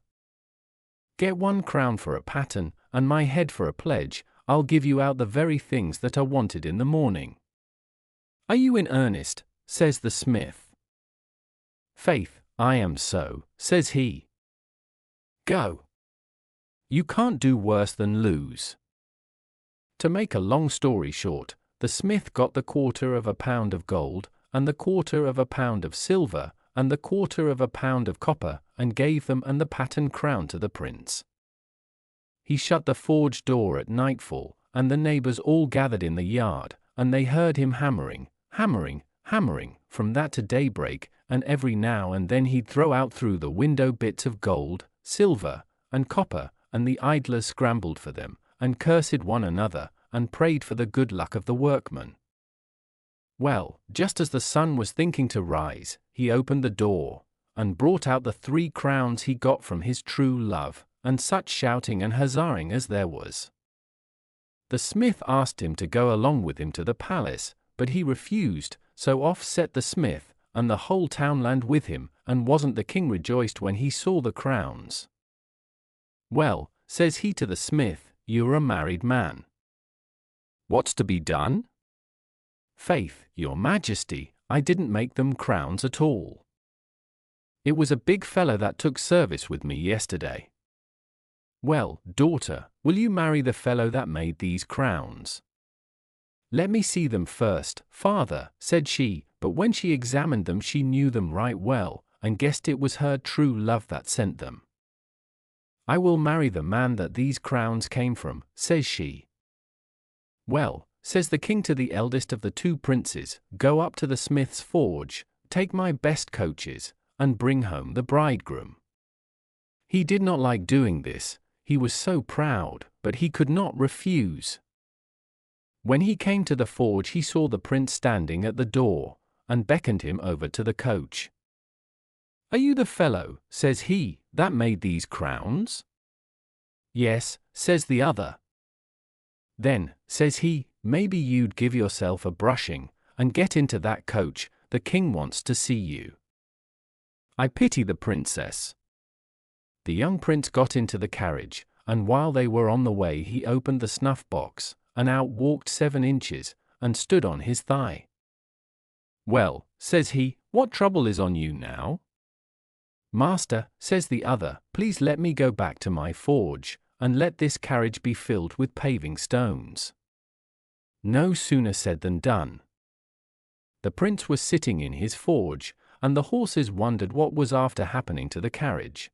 Get 1 crown for a pattern, and my head for a pledge. I'll give you out the very things that are wanted in the morning. Are you in earnest? Says the smith. Faith, I am so, says he. Go. You can't do worse than lose. To make a long story short, the smith got the 1/4 pound of gold, and the 1/4 pound of silver, and the 1/4 pound of copper, and gave them and the pattern crown to the prince. He shut the forge door at nightfall, and the neighbors all gathered in the yard, and they heard him hammering, hammering, hammering, from that to daybreak, and every now and then he'd throw out through the window bits of gold, silver, and copper, and the idlers scrambled for them, and cursed one another, and prayed for the good luck of the workmen. Well, just as the sun was thinking to rise, he opened the door, and brought out the 3 crowns he got from his true love, and such shouting and huzzaing as there was. The smith asked him to go along with him to the palace, but he refused, so off set the smith, and the whole townland with him, and wasn't the king rejoiced when he saw the crowns? Well, says he to the smith, you're a married man. What's to be done? Faith, your majesty, I didn't make them crowns at all. It was a big fella that took service with me yesterday. Well, daughter, will you marry the fellow that made these crowns? Let me see them first, father, said she, but when she examined them she knew them right well, and guessed it was her true love that sent them. I will marry the man that these crowns came from, says she. Well, says the king to the eldest of the 2 princes, go up to the smith's forge, take my best coaches, and bring home the bridegroom. He did not like doing this, he was so proud, but he could not refuse. When he came to the forge he saw the prince standing at the door, and beckoned him over to the coach. Are you the fellow, says he, that made these crowns? Yes, says the other. Then, says he, maybe you'd give yourself a brushing, and get into that coach, the king wants to see you. I pity the princess. The young prince got into the carriage, and while they were on the way he opened the snuff box, and out walked 7 inches, and stood on his thigh. Well, says he, what trouble is on you now? Master, says the other, please let me go back to my forge, and let this carriage be filled with paving stones." No sooner said than done. The prince was sitting in his forge, and the horses wondered what was after happening to the carriage.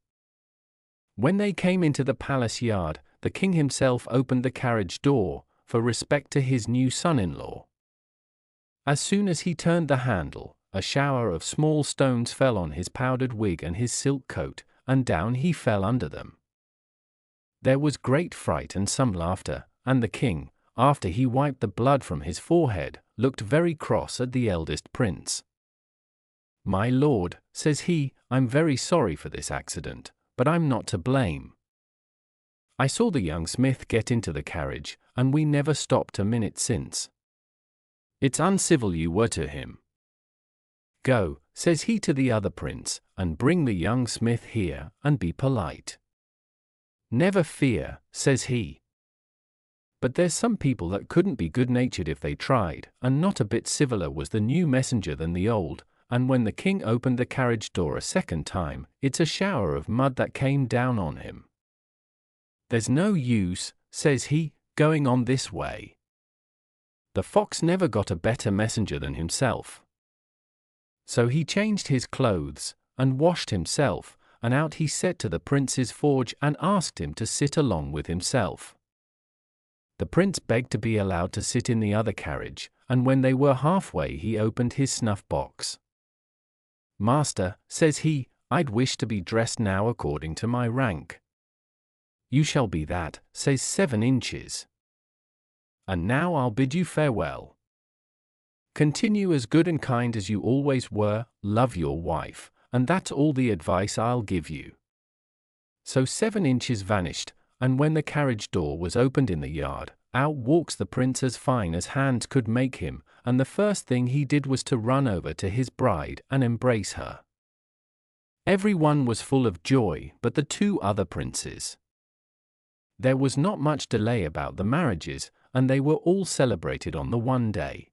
When they came into the palace yard, the king himself opened the carriage door, for respect to his new son-in-law. As soon as he turned the handle, a shower of small stones fell on his powdered wig and his silk coat, and down he fell under them. There was great fright and some laughter, and the king, after he wiped the blood from his forehead, looked very cross at the eldest prince. "My lord," says he, "I'm very sorry for this accident, but I'm not to blame. I saw the young smith get into the carriage, and we never stopped a minute since. It's uncivil you were to him. Go," says he to the other prince, "and bring the young smith here, and be polite." "Never fear," says he. But there's some people that couldn't be good-natured if they tried, and not a bit civiler was the new messenger than the old, and when the king opened the carriage door a second time, it's a shower of mud that came down on him. "There's no use," says he, "going on this way. The fox never got a better messenger than himself." So he changed his clothes, and washed himself, and out he set to the prince's forge and asked him to sit along with himself. The prince begged to be allowed to sit in the other carriage, and when they were halfway he opened his snuff-box. "Master," says he, "I'd wish to be dressed now according to my rank." "You shall be that," says 7 inches. "And now I'll bid you farewell. Continue as good and kind as you always were, love your wife, and that's all the advice I'll give you." So 7 inches vanished, and when the carriage door was opened in the yard, out walks the prince as fine as hands could make him, and the first thing he did was to run over to his bride and embrace her. Everyone was full of joy but the 2 other princes. There was not much delay about the marriages, and they were all celebrated on the one day.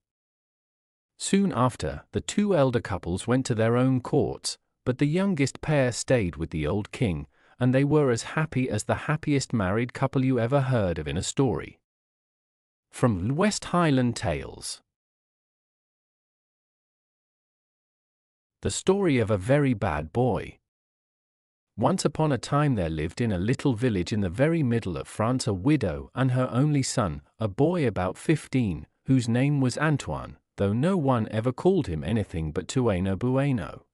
Soon after, the 2 elder couples went to their own courts, but the youngest pair stayed with the old king, and they were as happy as the happiest married couple you ever heard of in a story. From West Highland Tales. The story of a very bad boy. Once upon a time there lived in a little village in the very middle of France a widow and her only son, a boy about 15, whose name was Antoine, though no one ever called him anything but Tueno Bueno.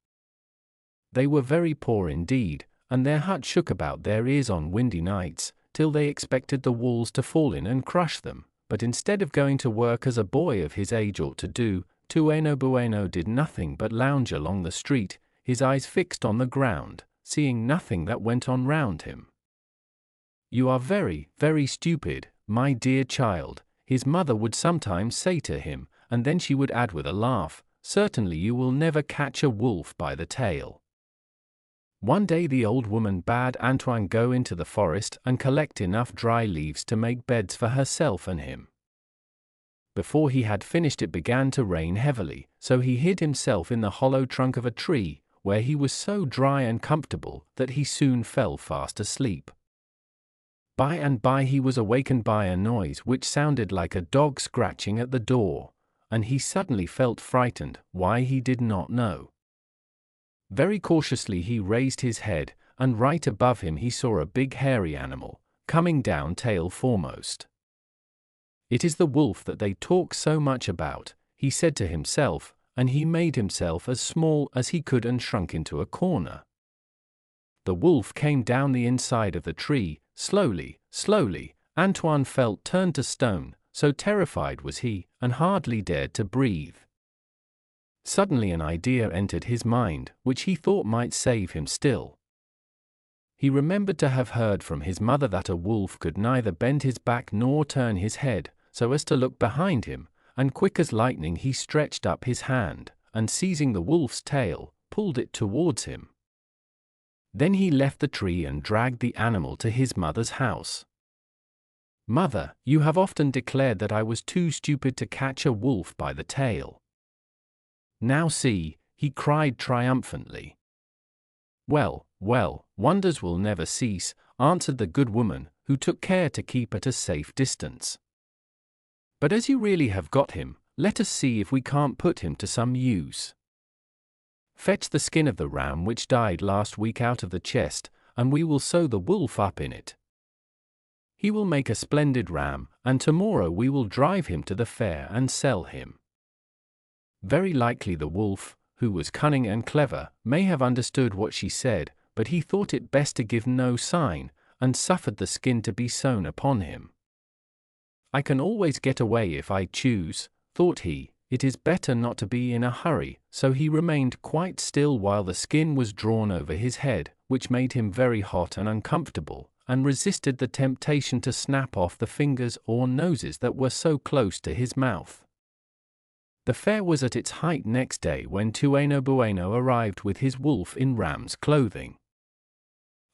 They were very poor indeed, and their hut shook about their ears on windy nights, till they expected the walls to fall in and crush them, but instead of going to work as a boy of his age ought to do, Tueno Bueno did nothing but lounge along the street, his eyes fixed on the ground, seeing nothing that went on round him. "You are very, very stupid, my dear child," his mother would sometimes say to him, and then she would add with a laugh, "Certainly you will never catch a wolf by the tail." One day the old woman bade Antoine go into the forest and collect enough dry leaves to make beds for herself and him. Before he had finished it began to rain heavily, so he hid himself in the hollow trunk of a tree, where he was so dry and comfortable that he soon fell fast asleep. By and by he was awakened by a noise which sounded like a dog scratching at the door, and he suddenly felt frightened, why he did not know. Very cautiously he raised his head, and right above him he saw a big hairy animal, coming down tail foremost. "It is the wolf that they talk so much about," he said to himself, and he made himself as small as he could and shrunk into a corner. The wolf came down the inside of the tree, slowly, slowly. Antoine felt turned to stone, so terrified was he, and hardly dared to breathe. Suddenly an idea entered his mind, which he thought might save him still. He remembered to have heard from his mother that a wolf could neither bend his back nor turn his head, so as to look behind him, and quick as lightning he stretched up his hand, and seizing the wolf's tail, pulled it towards him. Then he left the tree and dragged the animal to his mother's house. "Mother, you have often declared that I was too stupid to catch a wolf by the tail. Now see," he cried triumphantly. "Well, well, wonders will never cease," answered the good woman, who took care to keep at a safe distance. But as you really have got him, let us see if we can't put him to some use. Fetch the skin of the ram which died last week out of the chest, and we will sew the wolf up in it. He will make a splendid ram, and tomorrow we will drive him to the fair and sell him. Very likely the wolf, who was cunning and clever, may have understood what she said, but he thought it best to give no sign, and suffered the skin to be sewn upon him. I can always get away if I choose, thought he. It is better not to be in a hurry, so he remained quite still while the skin was drawn over his head, which made him very hot and uncomfortable, and resisted the temptation to snap off the fingers or noses that were so close to his mouth. The fair was at its height next day when Tueno arrived with his wolf in ram's clothing.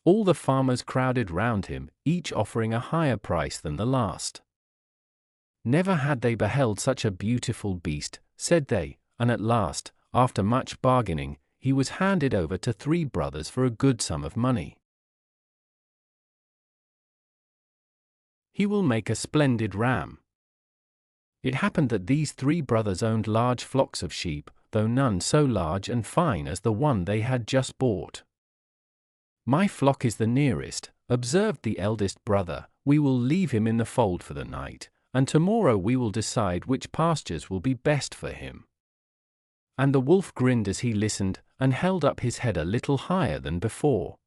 All the farmers crowded round him, each offering a higher price than the last. Never had they beheld such a beautiful beast, said they, and at last, after much bargaining, he was handed over to 3 brothers for a good sum of money. He will make a splendid ram. It happened that these 3 brothers owned large flocks of sheep, though none so large and fine as the one they had just bought. My flock is the nearest, observed the eldest brother, we will leave him in the fold for the night, and tomorrow we will decide which pastures will be best for him. And the wolf grinned as he listened, and held up his head a little higher than before.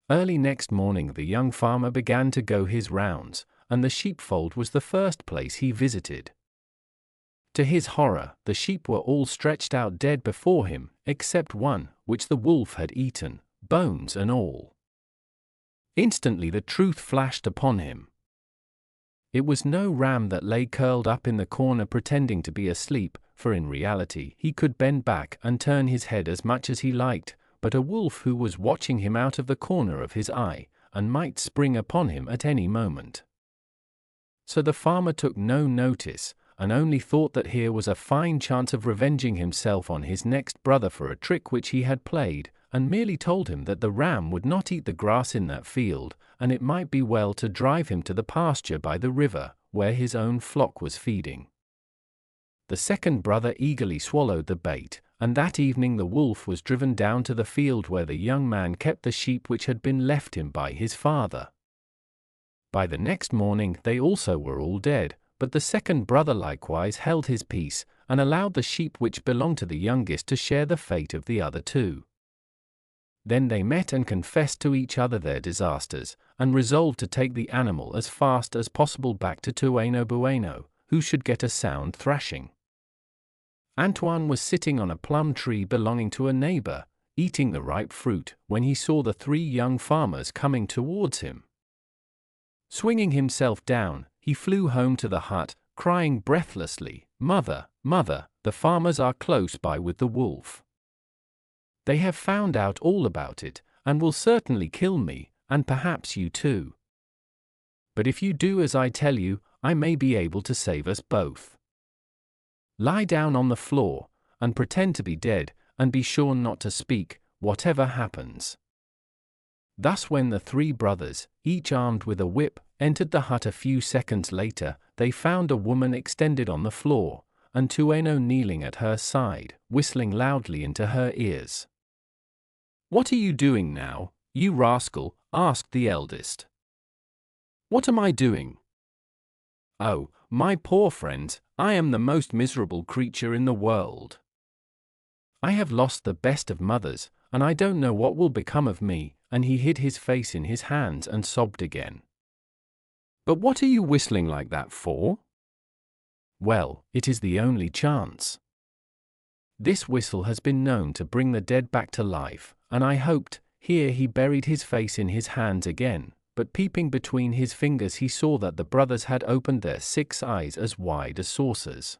Early next morning the young farmer began to go his rounds, and the sheepfold was the first place he visited. To his horror, the sheep were all stretched out dead before him, except one, which the wolf had eaten, bones and all. Instantly the truth flashed upon him. It was no ram that lay curled up in the corner pretending to be asleep, for in reality he could bend back and turn his head as much as he liked, but a wolf who was watching him out of the corner of his eye, and might spring upon him at any moment. So the farmer took no notice, and only thought that here was a fine chance of revenging himself on his next brother for a trick which he had played, and merely told him that the ram would not eat the grass in that field, and it might be well to drive him to the pasture by the river, where his own flock was feeding. The second brother eagerly swallowed the bait, and that evening the wolf was driven down to the field where the young man kept the sheep which had been left him by his father. By the next morning they also were all dead, but the second brother likewise held his peace, and allowed the sheep which belonged to the youngest to share the fate of the other 2. Then they met and confessed to each other their disasters, and resolved to take the animal as fast as possible back to Tueno, who should get a sound thrashing. Antoine was sitting on a plum tree belonging to a neighbor, eating the ripe fruit, when he saw the 3 young farmers coming towards him. Swinging himself down, he flew home to the hut, crying breathlessly, "Mother, mother, the farmers are close by with the wolf. They have found out all about it, and will certainly kill me, and perhaps you too. But if you do as I tell you, I may be able to save us both. Lie down on the floor, and pretend to be dead, and be sure not to speak, whatever happens." Thus when the 3 brothers, each armed with a whip, entered the hut a few seconds later, they found a woman extended on the floor, and Tueno kneeling at her side, whistling loudly into her ears. "What are you doing now, you rascal?" asked the eldest. "What am I doing? Oh, my poor friends, I am the most miserable creature in the world. I have lost the best of mothers, and I don't know what will become of me," and he hid his face in his hands and sobbed again. "But what are you whistling like that for?" "Well, it is the only chance. This whistle has been known to bring the dead back to life, and I hoped," here he buried his face in his hands again, but peeping between his fingers he saw that the brothers had opened their 6 eyes as wide as saucers.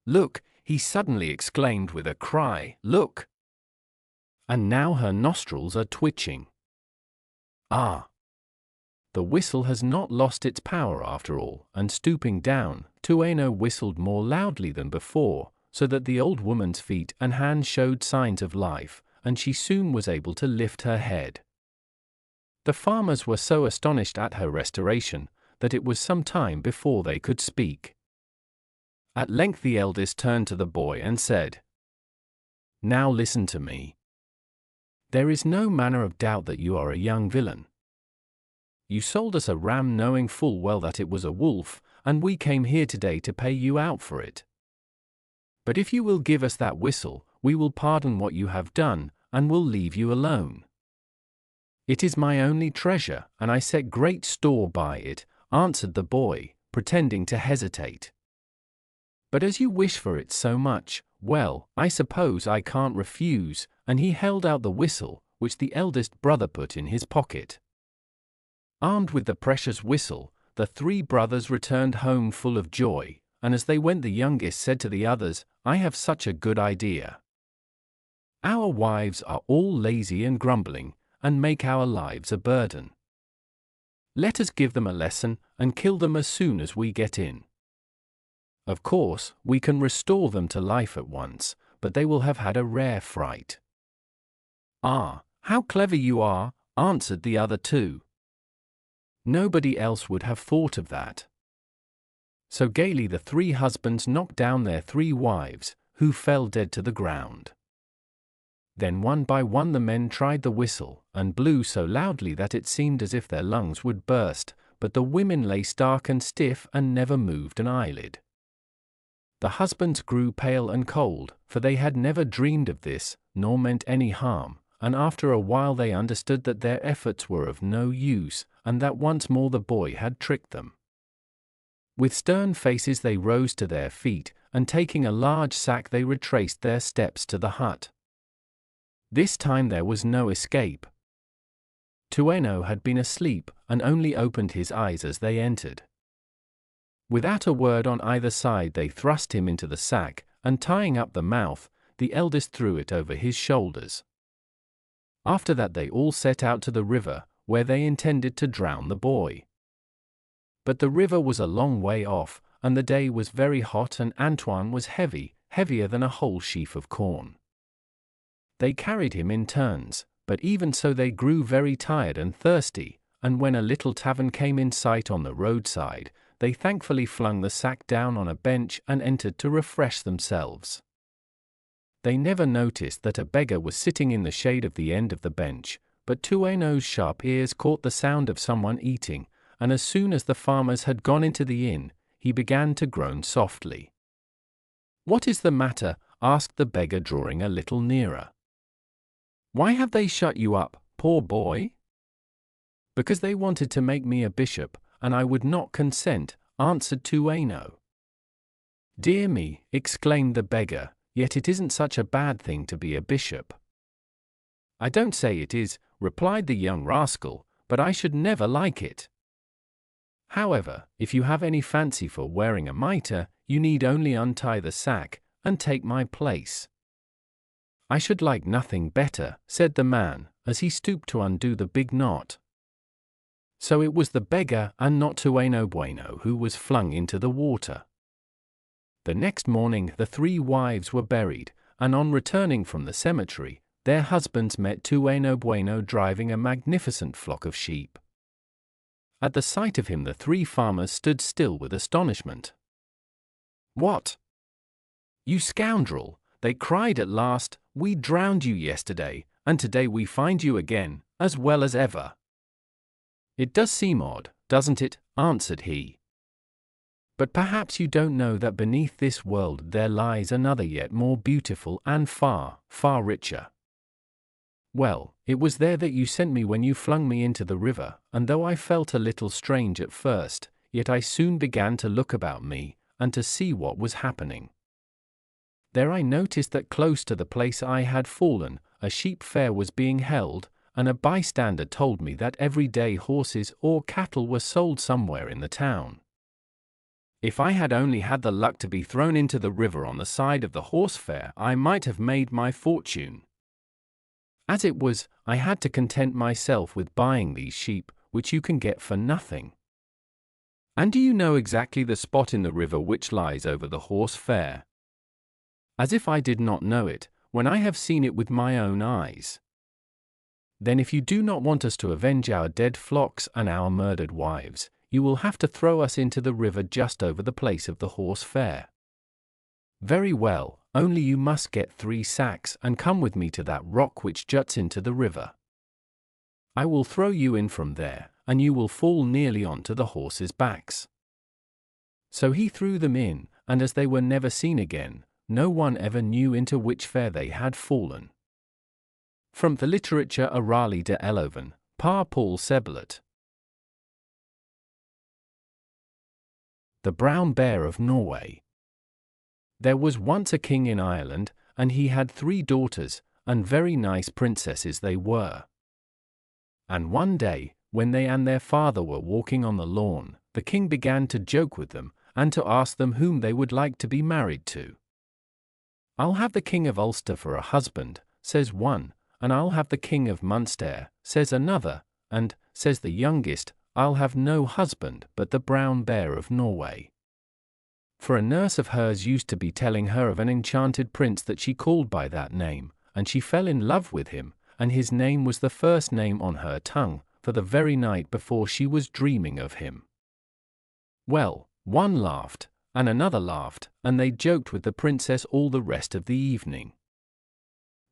"Look," he suddenly exclaimed with a cry, "look! And now her nostrils are twitching. Ah! The whistle has not lost its power after all," and stooping down, Tueno whistled more loudly than before, so that the old woman's feet and hands showed signs of life, and she soon was able to lift her head. The farmers were so astonished at her restoration that it was some time before they could speak. At length the eldest turned to the boy and said, "Now listen to me. There is no manner of doubt that you are a young villain. You sold us a ram knowing full well that it was a wolf, and we came here today to pay you out for it. But if you will give us that whistle, we will pardon what you have done, and will leave you alone." "It is my only treasure, and I set great store by it," answered the boy, pretending to hesitate. "But as you wish for it so much, well, I suppose I can't refuse," and he held out the whistle, which the eldest brother put in his pocket. Armed with the precious whistle, the three brothers returned home full of joy, and as they went the youngest said to the others, "I have such a good idea. Our wives are all lazy and grumbling, and make our lives a burden. Let us give them a lesson, and kill them as soon as we get in. Of course, we can restore them to life at once, but they will have had a rare fright." "Ah, how clever you are," answered the other two. "Nobody else would have thought of that." So gaily the three husbands knocked down their three wives, who fell dead to the ground. Then one by one the men tried the whistle, and blew so loudly that it seemed as if their lungs would burst, but the women lay stark and stiff and never moved an eyelid. The husbands grew pale and cold, for they had never dreamed of this, nor meant any harm, and after a while they understood that their efforts were of no use, and that once more the boy had tricked them. With stern faces they rose to their feet, and taking a large sack they retraced their steps to the hut. This time there was no escape. Tueno had been asleep, and only opened his eyes as they entered. Without a word on either side they thrust him into the sack, and tying up the mouth, the eldest threw it over his shoulders. After that they all set out to the river, where they intended to drown the boy. But the river was a long way off, and the day was very hot, and Antoine was heavy, heavier than a whole sheaf of corn. They carried him in turns, but even so they grew very tired and thirsty, and when a little tavern came in sight on the roadside, they thankfully flung the sack down on a bench and entered to refresh themselves. They never noticed that a beggar was sitting in the shade of the end of the bench, but Tueno's sharp ears caught the sound of someone eating, and as soon as the farmers had gone into the inn, he began to groan softly. "What is the matter?" asked the beggar, drawing a little nearer. "Why have they shut you up, poor boy?" "Because they wanted to make me a bishop, and I would not consent," answered Tueno. "Dear me," exclaimed the beggar, "yet it isn't such a bad thing to be a bishop." "I don't say it is," replied the young rascal, "but I should never like it. However, if you have any fancy for wearing a mitre, you need only untie the sack, and take my place." "I should like nothing better," said the man, as he stooped to undo the big knot. So it was the beggar and not Tueno Bueno who was flung into the water. The next morning the three wives were buried, and on returning from the cemetery, their husbands met Tueno Bueno driving a magnificent flock of sheep. At the sight of him the three farmers stood still with astonishment. "What? You scoundrel!" they cried at last. "We drowned you yesterday, and today we find you again, as well as ever." "It does seem odd, doesn't it?" answered he. "But perhaps you don't know that beneath this world there lies another yet more beautiful and far, far richer. Well, it was there that you sent me when you flung me into the river, and though I felt a little strange at first, yet I soon began to look about me, and to see what was happening. There I noticed that close to the place I had fallen, a sheep fair was being held, and a bystander told me that every day horses or cattle were sold somewhere in the town. If I had only had the luck to be thrown into the river on the side of the horse fair, I might have made my fortune. As it was, I had to content myself with buying these sheep, which you can get for nothing." "And do you know exactly the spot in the river which lies over the horse fair?" "As if I did not know it, when I have seen it with my own eyes." Then if you do not want us to avenge our dead flocks and our murdered wives, you will have to throw us into the river just over the place of the horse fair. Very well, only you must get 3 sacks and come with me to that rock which juts into the river. I will throw you in from there, and you will fall nearly onto the horses' backs. So he threw them in, and as they were never seen again, no one ever knew into which fair they had fallen. From the literature Orally de Eloven, par Paul Sebelet. The Brown Bear of Norway. There was once a king in Ireland, and he had 3 daughters, and very nice princesses they were. And one day, when they and their father were walking on the lawn, the king began to joke with them, and to ask them whom they would like to be married to. "I'll have the king of Ulster for a husband," says one, "and I'll have the king of Munster," says another, and, says the youngest, "I'll have no husband but the Brown Bear of Norway." For a nurse of hers used to be telling her of an enchanted prince that she called by that name, and she fell in love with him, and his name was the first name on her tongue, for the very night before she was dreaming of him. Well, one laughed, and another laughed, and they joked with the princess all the rest of the evening.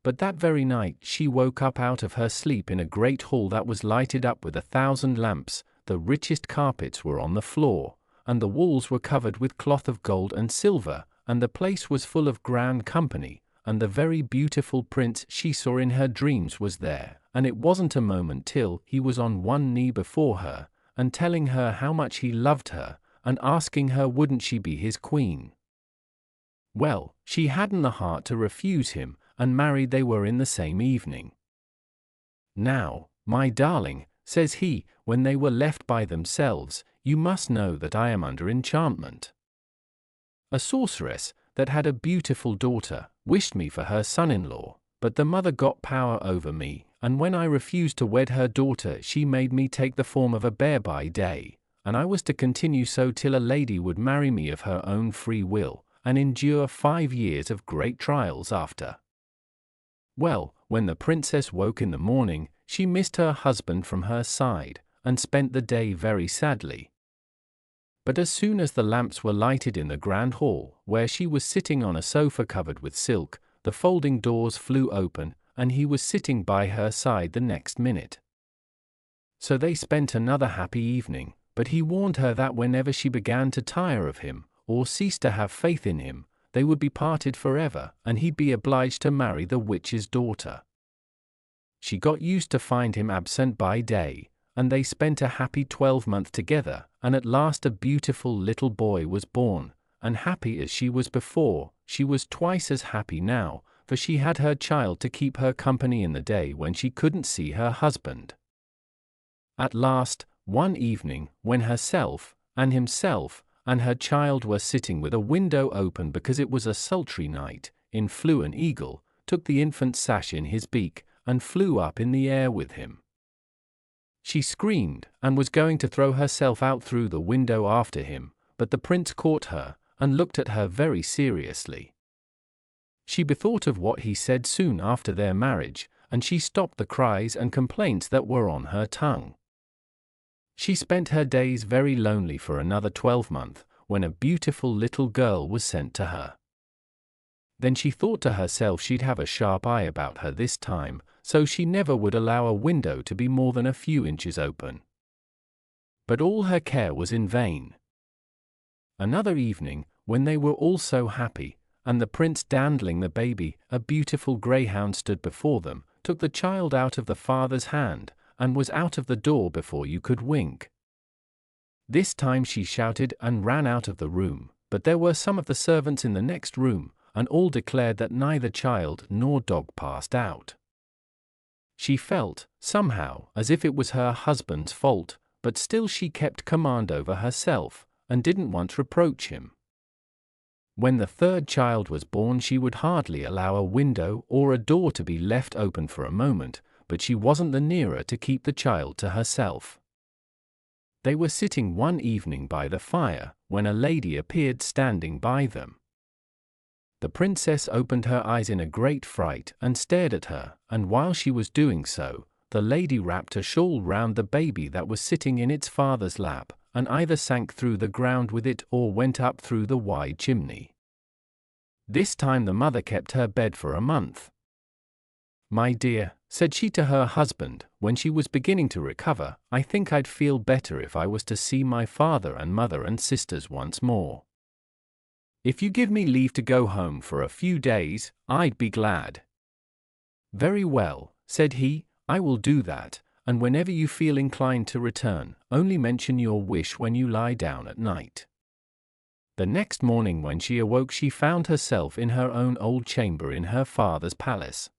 But that very night she woke up out of her sleep in a great hall that was lighted up with 1,000 lamps, the richest carpets were on the floor, and the walls were covered with cloth of gold and silver, and the place was full of grand company, and the very beautiful prince she saw in her dreams was there, and it wasn't a moment till he was on one knee before her, and telling her how much he loved her, and asking her wouldn't she be his queen. Well, she hadn't the heart to refuse him, and married they were in the same evening. "Now, my darling," says he, when they were left by themselves, "you must know that I am under enchantment. A sorceress, that had a beautiful daughter, wished me for her son-in-law, but the mother got power over me, and when I refused to wed her daughter she made me take the form of a bear by day, and I was to continue so till a lady would marry me of her own free will, and endure 5 years of great trials after. Well, when the princess woke in the morning, she missed her husband from her side, and spent the day very sadly. But as soon as the lamps were lighted in the grand hall, where she was sitting on a sofa covered with silk, the folding doors flew open, and he was sitting by her side the next minute. So they spent another happy evening, but he warned her that whenever she began to tire of him, or ceased to have faith in him, they would be parted forever, and he'd be obliged to marry the witch's daughter. She got used to find him absent by day, and they spent a happy 12-month together, and at last a beautiful little boy was born, and happy as she was before, she was twice as happy now, for she had her child to keep her company in the day when she couldn't see her husband. At last, one evening, when herself, and himself, and her child were sitting with a window open because it was a sultry night, in flew an eagle, took the infant's sash in his beak, and flew up in the air with him. She screamed, and was going to throw herself out through the window after him, but the prince caught her, and looked at her very seriously. She bethought of what he said soon after their marriage, and she stopped the cries and complaints that were on her tongue. She spent her days very lonely for another 12-month, when a beautiful little girl was sent to her. Then she thought to herself she'd have a sharp eye about her this time, so she never would allow a window to be more than a few inches open. But all her care was in vain. Another evening, when they were all so happy, and the prince dandling the baby, a beautiful greyhound stood before them, took the child out of the father's hand, and was out of the door before you could wink. This time she shouted and ran out of the room, but there were some of the servants in the next room, and all declared that neither child nor dog passed out. She felt, somehow, as if it was her husband's fault, but still she kept command over herself, and didn't once reproach him. When the third child was born she would hardly allow a window or a door to be left open for a moment, but she wasn't the nearer to keep the child to herself. They were sitting one evening by the fire, when a lady appeared standing by them. The princess opened her eyes in a great fright and stared at her, and while she was doing so, the lady wrapped a shawl round the baby that was sitting in its father's lap, and either sank through the ground with it or went up through the wide chimney. This time the mother kept her bed for a month. "My dear," said she to her husband, when she was beginning to recover, "I think I'd feel better if I was to see my father and mother and sisters once more. If you give me leave to go home for a few days, I'd be glad." "Very well," said he, "I will do that, and whenever you feel inclined to return, only mention your wish when you lie down at night." The next morning when she awoke she found herself in her own old chamber in her father's palace.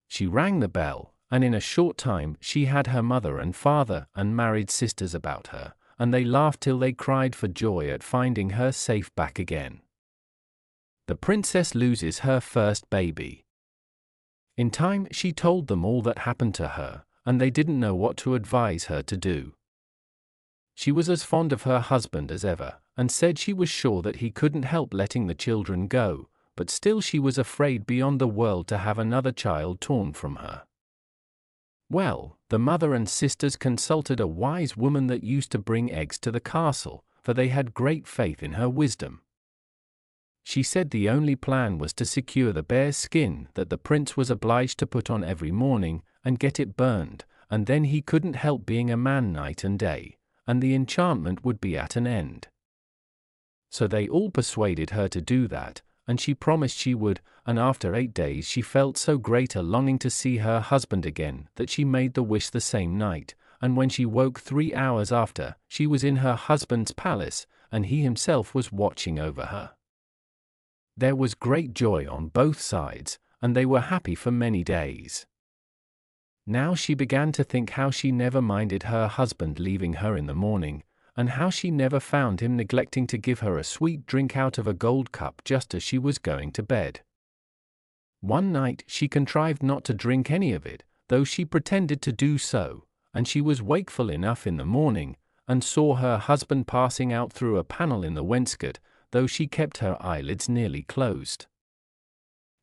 She rang the bell, and in a short time she had her mother and father and married sisters about her, and they laughed till they cried for joy at finding her safe back again. The princess loses her first baby. In time she told them all that happened to her, and they didn't know what to advise her to do. She was as fond of her husband as ever, and said she was sure that he couldn't help letting the children go, but still she was afraid beyond the world to have another child torn from her. Well, the mother and sisters consulted a wise woman that used to bring eggs to the castle, for they had great faith in her wisdom. She said the only plan was to secure the bear's skin that the prince was obliged to put on every morning, and get it burned, and then he couldn't help being a man night and day, and the enchantment would be at an end. So they all persuaded her to do that, and she promised she would, and after 8 days she felt so great a longing to see her husband again that she made the wish the same night, and when she woke 3 hours after, she was in her husband's palace, and he himself was watching over her. There was great joy on both sides, and they were happy for many days. Now she began to think how she never minded her husband leaving her in the morning, and how she never found him neglecting to give her a sweet drink out of a gold cup just as she was going to bed. One night she contrived not to drink any of it, though she pretended to do so, and she was wakeful enough in the morning, and saw her husband passing out through a panel in the wainscot, though she kept her eyelids nearly closed.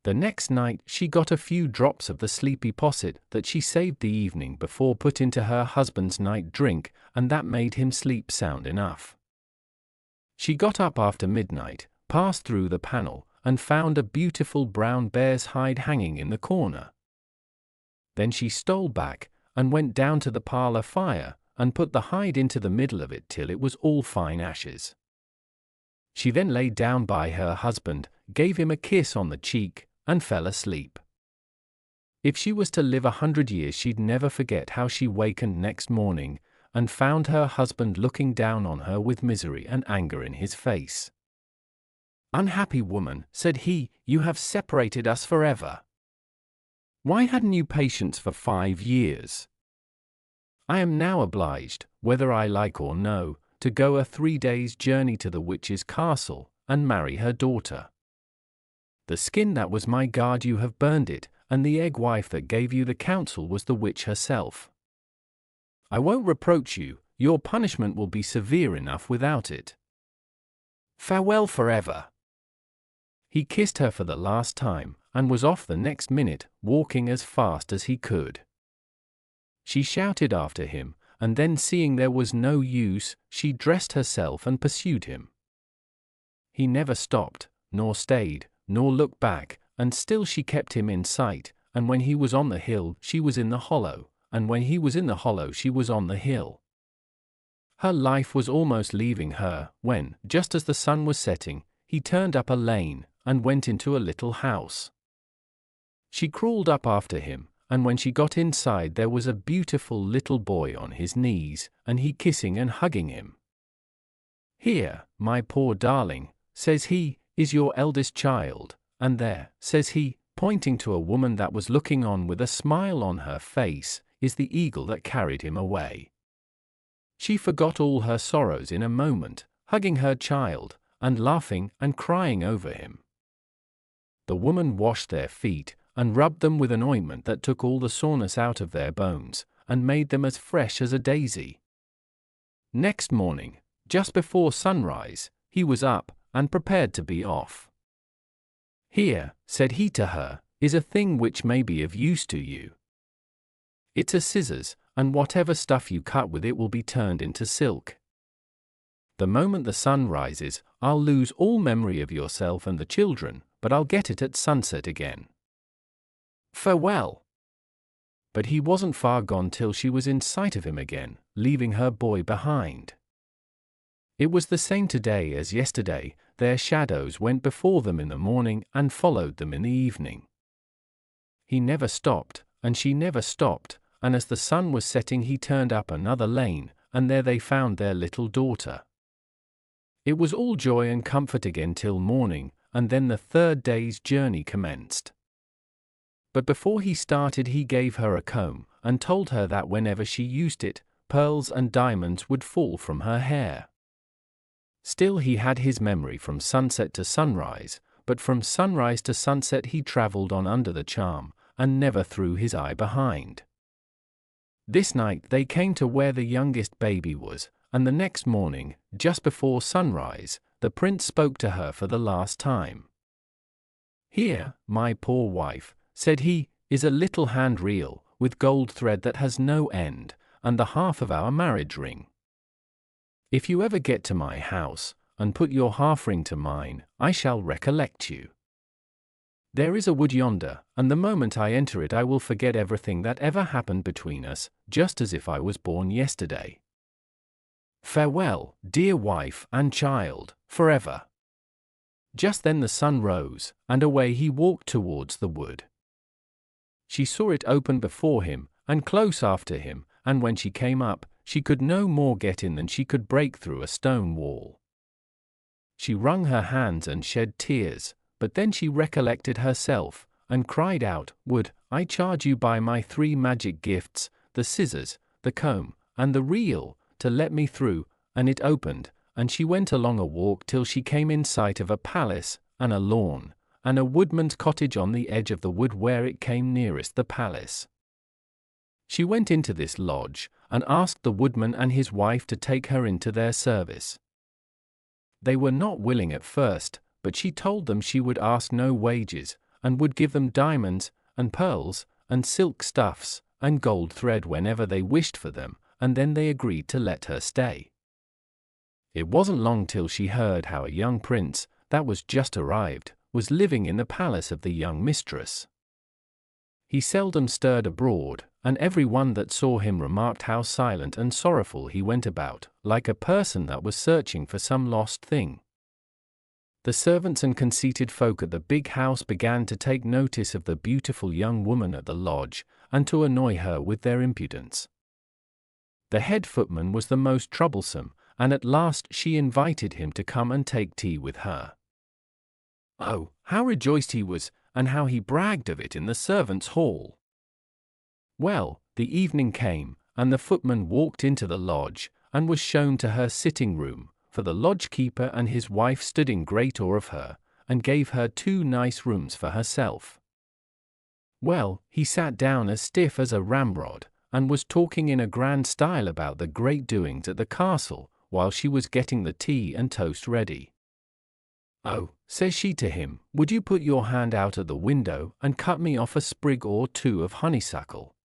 The next night she got a few drops of the sleepy posset that she saved the evening before put into her husband's night drink, and that made him sleep sound enough. She got up after midnight, passed through the panel, and found a beautiful brown bear's hide hanging in the corner. Then she stole back, and went down to the parlor fire, and put the hide into the middle of it till it was all fine ashes. She then lay down by her husband, gave him a kiss on the cheek, and fell asleep. If she was to live 100 years she'd never forget how she wakened next morning, and found her husband looking down on her with misery and anger in his face. "Unhappy woman," said he, "you have separated us forever. Why hadn't you patience for 5 years? I am now obliged, whether I like or no, to go a 3 days' journey to the witch's castle, and marry her daughter. The skin that was my guard you have burned it, and the egg wife that gave you the counsel was the witch herself. I won't reproach you, your punishment will be severe enough without it. Farewell forever." He kissed her for the last time, and was off the next minute, walking as fast as he could. She shouted after him, and then seeing there was no use, she dressed herself and pursued him. He never stopped, nor stayed, nor looked back, and still she kept him in sight, and when he was on the hill she was in the hollow, and when he was in the hollow she was on the hill. Her life was almost leaving her, when, just as the sun was setting, he turned up a lane, and went into a little house. She crawled up after him, and when she got inside there was a beautiful little boy on his knees, and he kissing and hugging him. "Here, my poor darling," says he, "is your eldest child, and there," says he, pointing to a woman that was looking on with a smile on her face, "is the eagle that carried him away." She forgot all her sorrows in a moment, hugging her child, and laughing and crying over him. The woman washed their feet, and rubbed them with an ointment that took all the soreness out of their bones, and made them as fresh as a daisy. Next morning, just before sunrise, he was up, and prepared to be off. "Here," said he to her, "is a thing which may be of use to you. It's a scissors, and whatever stuff you cut with it will be turned into silk. The moment the sun rises, I'll lose all memory of yourself and the children, but I'll get it at sunset again. Farewell." But he wasn't far gone till she was in sight of him again, leaving her boy behind. It was the same today as yesterday. Their shadows went before them in the morning and followed them in the evening. He never stopped, and she never stopped, and as the sun was setting he turned up another lane, and there they found their little daughter. It was all joy and comfort again till morning, and then the third day's journey commenced. But before he started he gave her a comb, and told her that whenever she used it, pearls and diamonds would fall from her hair. Still he had his memory from sunset to sunrise, but from sunrise to sunset he travelled on under the charm, and never threw his eye behind. This night they came to where the youngest baby was, and the next morning, just before sunrise, the prince spoke to her for the last time. "Here, my poor wife," said he, "is a little hand reel, with gold thread that has no end, and the half of our marriage ring. If you ever get to my house, and put your half ring to mine, I shall recollect you. There is a wood yonder, and the moment I enter it I will forget everything that ever happened between us, just as if I was born yesterday. Farewell, dear wife and child, forever." Just then the sun rose, and away he walked towards the wood. She saw it open before him, and close after him, and when she came up, she could no more get in than she could break through a stone wall. She wrung her hands and shed tears, but then she recollected herself, and cried out, "Would, I charge you by my 3 magic gifts, the scissors, the comb, and the reel, to let me through," and it opened, and she went along a walk till she came in sight of a palace, and a lawn, and a woodman's cottage on the edge of the wood where it came nearest the palace. She went into this lodge, and asked the woodman and his wife to take her into their service. They were not willing at first, but she told them she would ask no wages, and would give them diamonds, and pearls, and silk stuffs, and gold thread whenever they wished for them, and then they agreed to let her stay. It wasn't long till she heard how a young prince, that was just arrived, was living in the palace of the young mistress. He seldom stirred abroad, and every one that saw him remarked how silent and sorrowful he went about, like a person that was searching for some lost thing. The servants and conceited folk at the big house began to take notice of the beautiful young woman at the lodge, and to annoy her with their impudence. The head footman was the most troublesome, and at last she invited him to come and take tea with her. Oh, how rejoiced he was, and how he bragged of it in the servants' hall! Well, the evening came, and the footman walked into the lodge, and was shown to her sitting room, for the lodge-keeper and his wife stood in great awe of her, and gave her 2 nice rooms for herself. Well, he sat down as stiff as a ramrod, and was talking in a grand style about the great doings at the castle, while she was getting the tea and toast ready. "Oh," says she to him, "would you put your hand out at the window, and cut me off a sprig or 2 of honeysuckle?"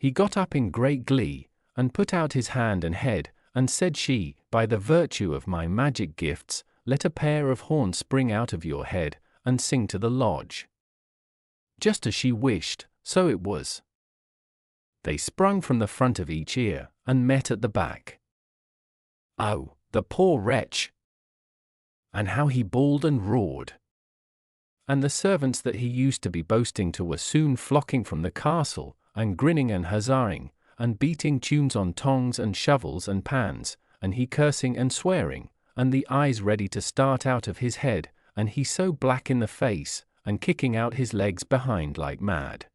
He got up in great glee, and put out his hand and head, and said she, "By the virtue of my magic gifts, let a pair of horns spring out of your head, and sing to the lodge." Just as she wished, so it was. They sprung from the front of each ear, and met at the back. Oh, the poor wretch! And how he bawled and roared! And the servants that he used to be boasting to were soon flocking from the castle, and grinning and huzzaing, and beating tunes on tongs and shovels and pans, and he cursing and swearing, and the eyes ready to start out of his head, and he so black in the face, and kicking out his legs behind like mad.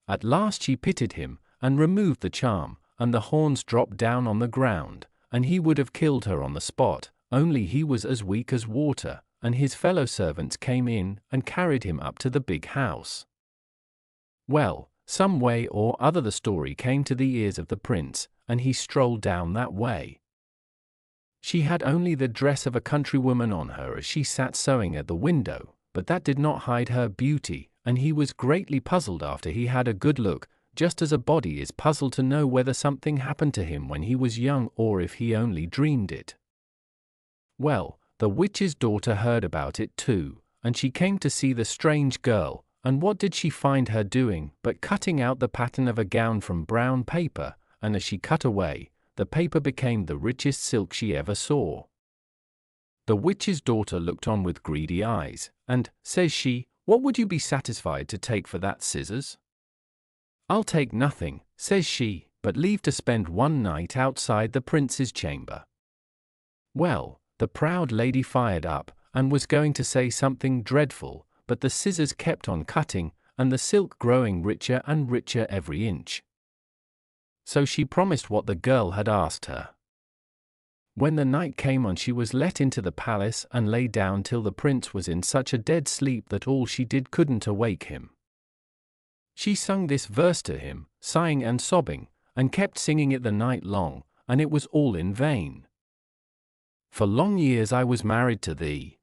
At last she pitied him, and removed the charm, and the horns dropped down on the ground, and he would have killed her on the spot, only he was as weak as water, and his fellow servants came in and carried him up to the big house. Well, some way or other the story came to the ears of the prince, and he strolled down that way. She had only the dress of a countrywoman on her as she sat sewing at the window, but that did not hide her beauty, and he was greatly puzzled after he had a good look just as a body is puzzled to know whether something happened to him when he was young or if he only dreamed it. Well, the witch's daughter heard about it too, and she came to see the strange girl, and what did she find her doing but cutting out the pattern of a gown from brown paper, and as she cut away, the paper became the richest silk she ever saw. The witch's daughter looked on with greedy eyes, and, says she, "What would you be satisfied to take for that scissors?" "I'll take nothing," says she, "but leave to spend one night outside the prince's chamber." Well, the proud lady fired up, and was going to say something dreadful, but the scissors kept on cutting, and the silk growing richer and richer every inch. So she promised what the girl had asked her. When the night came on, she was let into the palace and lay down till the prince was in such a dead sleep that all she did couldn't awake him. She sung this verse to him, sighing and sobbing, and kept singing it the night long, and it was all in vain. "For long years I was married to thee.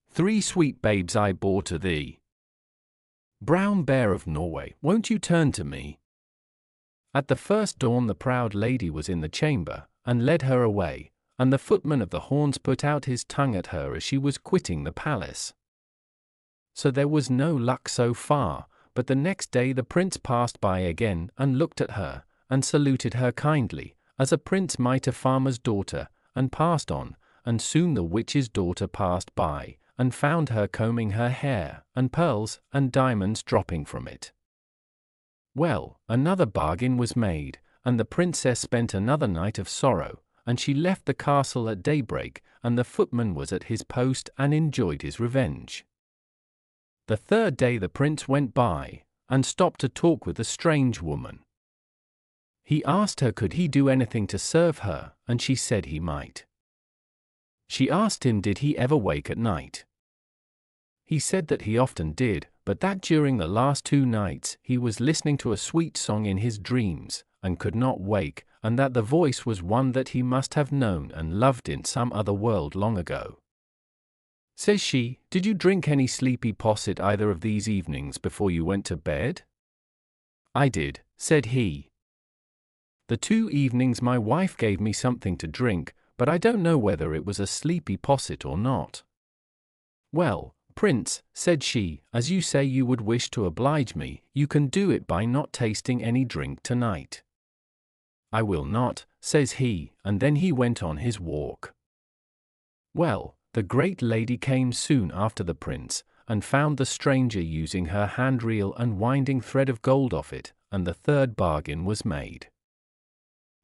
3 sweet babes I bore to thee. Brown bear of Norway, won't you turn to me?" At the first dawn the proud lady was in the chamber, and led her away, and the footman of the horns put out his tongue at her as she was quitting the palace. So there was no luck so far, but the next day the prince passed by again and looked at her, and saluted her kindly, as a prince might a farmer's daughter, and passed on, and soon the witch's daughter passed by, and found her combing her hair, and pearls and diamonds dropping from it. Well, another bargain was made, and the princess spent another night of sorrow, and she left the castle at daybreak, and the footman was at his post and enjoyed his revenge. The third day the prince went by, and stopped to talk with a strange woman. He asked her could he do anything to serve her, and she said he might. She asked him did he ever wake at night. He said that he often did, but that during the last 2 nights he was listening to a sweet song in his dreams, and could not wake, and that the voice was one that he must have known and loved in some other world long ago. Says she, "Did you drink any sleepy posset either of these evenings before you went to bed?" "I did," said he. "The 2 evenings my wife gave me something to drink, but I don't know whether it was a sleepy posset or not." "Well, Prince," said she, "as you say you would wish to oblige me, you can do it by not tasting any drink tonight." "I will not," says he, and then he went on his walk. Well, the great lady came soon after the prince, and found the stranger using her hand-reel and winding thread of gold off it, and the third bargain was made.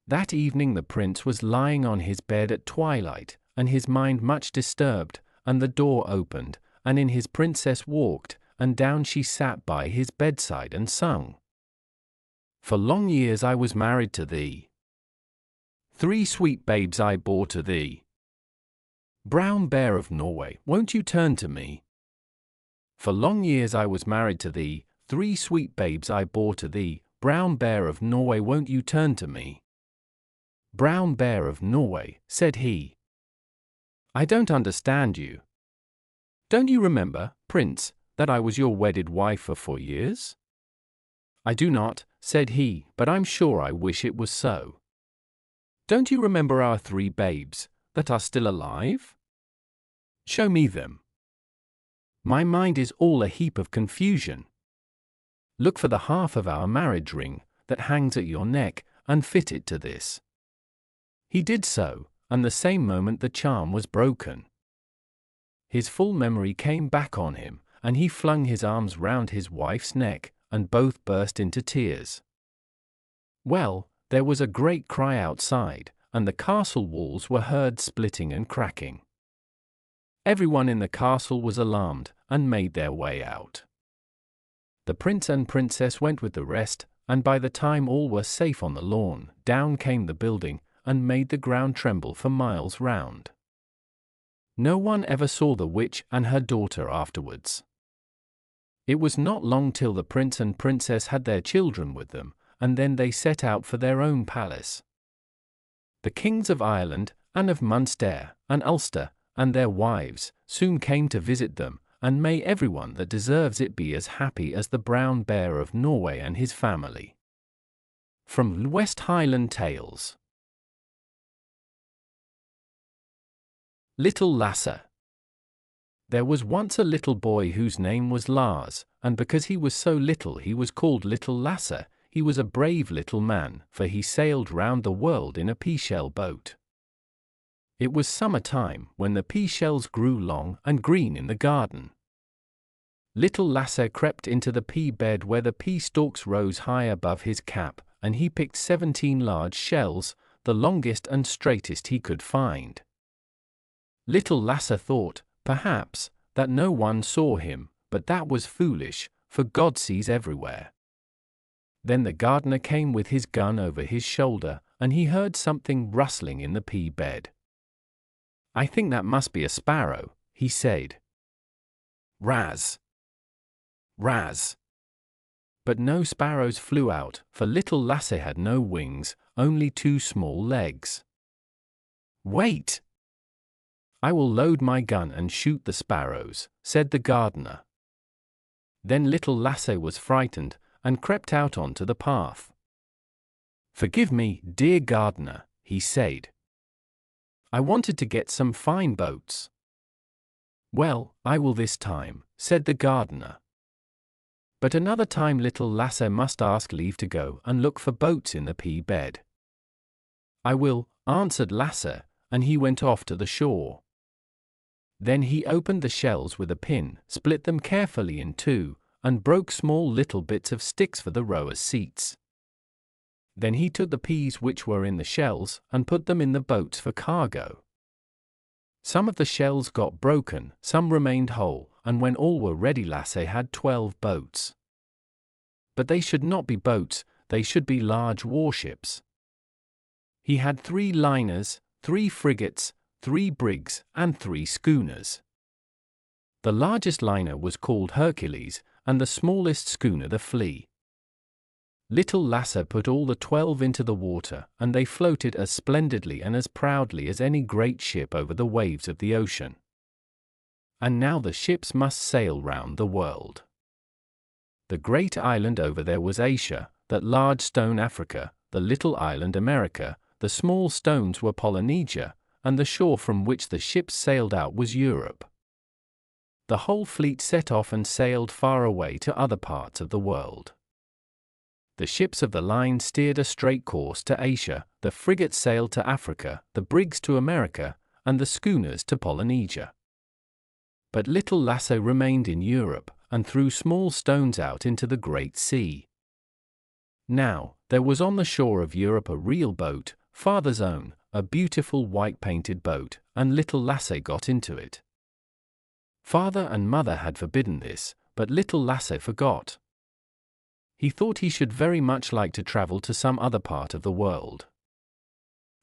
That evening the prince was lying on his bed at twilight, and his mind much disturbed, and the door opened, and in his princess walked, and down she sat by his bedside and sung, "For long years I was married to thee. 3 sweet babes I bore to thee. Brown bear of Norway, won't you turn to me? For long years I was married to thee, 3 sweet babes I bore to thee. Brown bear of Norway, won't you turn to me?" "Brown bear of Norway," said he, "I don't understand you. Don't you remember, Prince, that I was your wedded wife for 4 years?" "I do not," said he, "but I'm sure I wish it was so." "Don't you remember our 3 babes, that are still alive?" "Show me them. My mind is all a heap of confusion. Look for the half of our marriage ring, that hangs at your neck, and fit it to this." He did so, and the same moment the charm was broken. His full memory came back on him, and he flung his arms round his wife's neck, and both burst into tears. Well, there was a great cry outside, and the castle walls were heard splitting and cracking. Everyone in the castle was alarmed, and made their way out. The prince and princess went with the rest, and by the time all were safe on the lawn, down came the building, and made the ground tremble for miles round. No one ever saw the witch and her daughter afterwards. It was not long till the prince and princess had their children with them, and then they set out for their own palace. The kings of Ireland, and of Munster, and Ulster, and their wives, soon came to visit them, and may everyone that deserves it be as happy as the brown bear of Norway and his family. From West Highland Tales. Little Lasse. There was once a little boy whose name was Lars, and because he was so little he was called Little Lasse. He was a brave little man, for he sailed round the world in a pea-shell boat. It was summer time, when the pea-shells grew long and green in the garden. Little Lasse crept into the pea bed where the pea stalks rose high above his cap, and he picked 17 large shells, the longest and straightest he could find. Little Lasse thought, perhaps, that no one saw him, but that was foolish, for God sees everywhere. Then the gardener came with his gun over his shoulder, and he heard something rustling in the pea bed. "I think that must be a sparrow," he said. Raz! Raz! But no sparrows flew out, for little Lasse had no wings, only 2 small legs. "Wait! I will load my gun and shoot the sparrows," said the gardener. Then little Lasse was frightened, and crept out onto the path. "Forgive me, dear gardener," he said. "I wanted to get some fine boats." "Well, I will this time," said the gardener. But another time little Lasse must ask leave to go and look for boats in the pea bed. "I will," answered Lasse, and he went off to the shore. Then he opened the shells with a pin, split them carefully in 2, and broke small little bits of sticks for the rowers' seats. Then he took the peas which were in the shells, and put them in the boats for cargo. Some of the shells got broken, some remained whole, and when all were ready Lasse had 12 boats. But they should not be boats, they should be large warships. He had 3 liners, 3 frigates, 3 brigs, and 3 schooners. The largest liner was called Hercules, and the smallest schooner the Flea. Little Lasse put all the 12 into the water, and they floated as splendidly and as proudly as any great ship over the waves of the ocean. And now the ships must sail round the world. The great island over there was Asia, that large stone Africa, the little island America, the small stones were Polynesia, and the shore from which the ships sailed out was Europe. The whole fleet set off and sailed far away to other parts of the world. The ships of the line steered a straight course to Asia, the frigates sailed to Africa, the brigs to America, and the schooners to Polynesia. But little Lasse remained in Europe, and threw small stones out into the great sea. Now, there was on the shore of Europe a real boat, father's own, a beautiful white-painted boat, and little Lasse got into it. Father and mother had forbidden this, but little Lasse forgot. He thought he should very much like to travel to some other part of the world.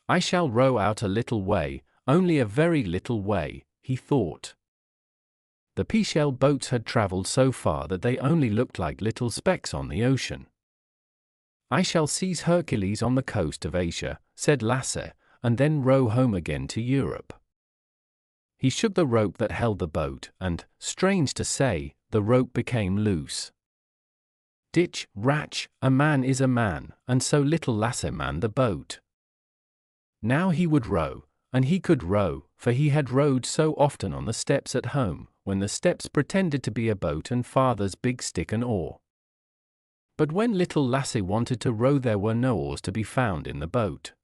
"I shall row out a little way, only a very little way," he thought. The pea-shell boats had traveled so far that they only looked like little specks on the ocean. "I shall seize Hercules on the coast of Asia," said Lasse, "and then row home again to Europe." He shook the rope that held the boat, and, strange to say, the rope became loose. Ditch, ratch, a man is a man, and so little Lasse manned the boat. Now he would row, and he could row, for he had rowed so often on the steps at home, when the steps pretended to be a boat and father's big stick and oar. But when little Lasse wanted to row there were no oars to be found in the boat.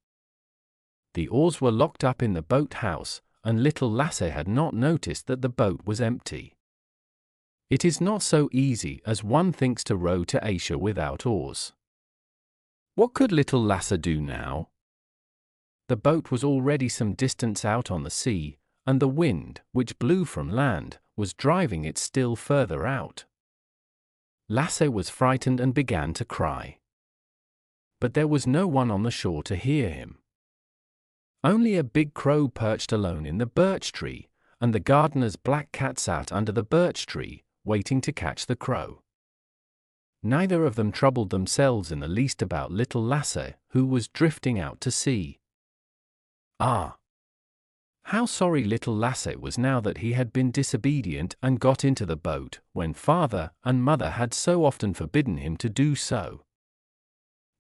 The oars were locked up in the boat house, and little Lasse had not noticed that the boat was empty. It is not so easy as one thinks to row to Asia without oars. What could little Lasse do now? The boat was already some distance out on the sea, and the wind, which blew from land, was driving it still further out. Lasse was frightened and began to cry. But there was no one on the shore to hear him. Only a big crow perched alone in the birch tree, and the gardener's black cat sat under the birch tree, waiting to catch the crow. Neither of them troubled themselves in the least about little Lasse, who was drifting out to sea. "Ah! How sorry little Lasse was now that he had been disobedient and got into the boat, when father and mother had so often forbidden him to do so.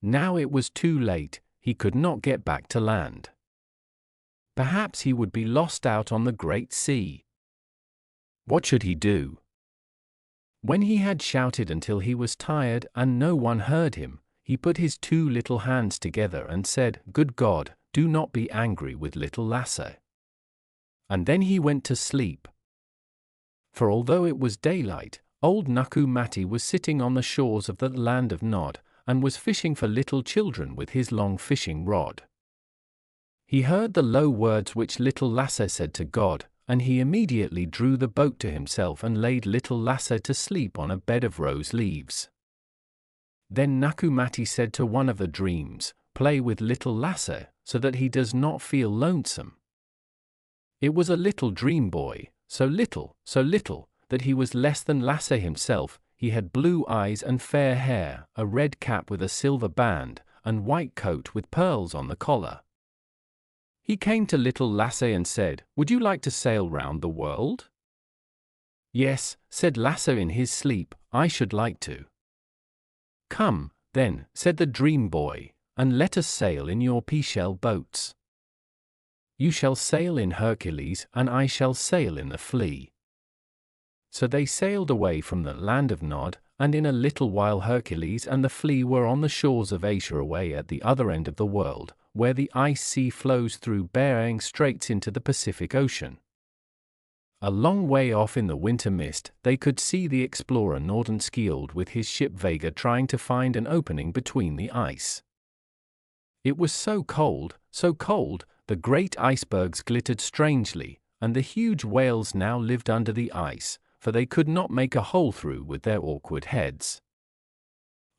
Now it was too late, he could not get back to land. Perhaps he would be lost out on the great sea. What should he do? When he had shouted until he was tired and no one heard him, he put his two little hands together and said, "Good God, do not be angry with little Lasse." And then he went to sleep. For although it was daylight, old Nuku Mati was sitting on the shores of the land of Nod, and was fishing for little children with his long fishing rod. He heard the low words which little Lasse said to God, and he immediately drew the boat to himself and laid little Lasse to sleep on a bed of rose leaves. Then Nuku Mati said to one of the dreams, "Play with little Lasse, so that he does not feel lonesome." It was a little dream boy, so little, that he was less than Lasse himself. He had blue eyes and fair hair, a red cap with a silver band, and white coat with pearls on the collar. He came to little Lasse and said, "Would you like to sail round the world?" "Yes," said Lasse in his sleep, "I should like to." "Come, then," said the dream boy, "and let us sail in your pea-shell boats. You shall sail in Hercules, and I shall sail in the Flea." So they sailed away from the land of Nod, and in a little while Hercules and the Flea were on the shores of Asia away at the other end of the world, where the ice sea flows through Bering Straits into the Pacific Ocean. A long way off in the winter mist, they could see the explorer Nordenskiold with his ship Vega trying to find an opening between the ice. It was so cold, the great icebergs glittered strangely, and the huge whales now lived under the ice, for they could not make a hole through with their awkward heads.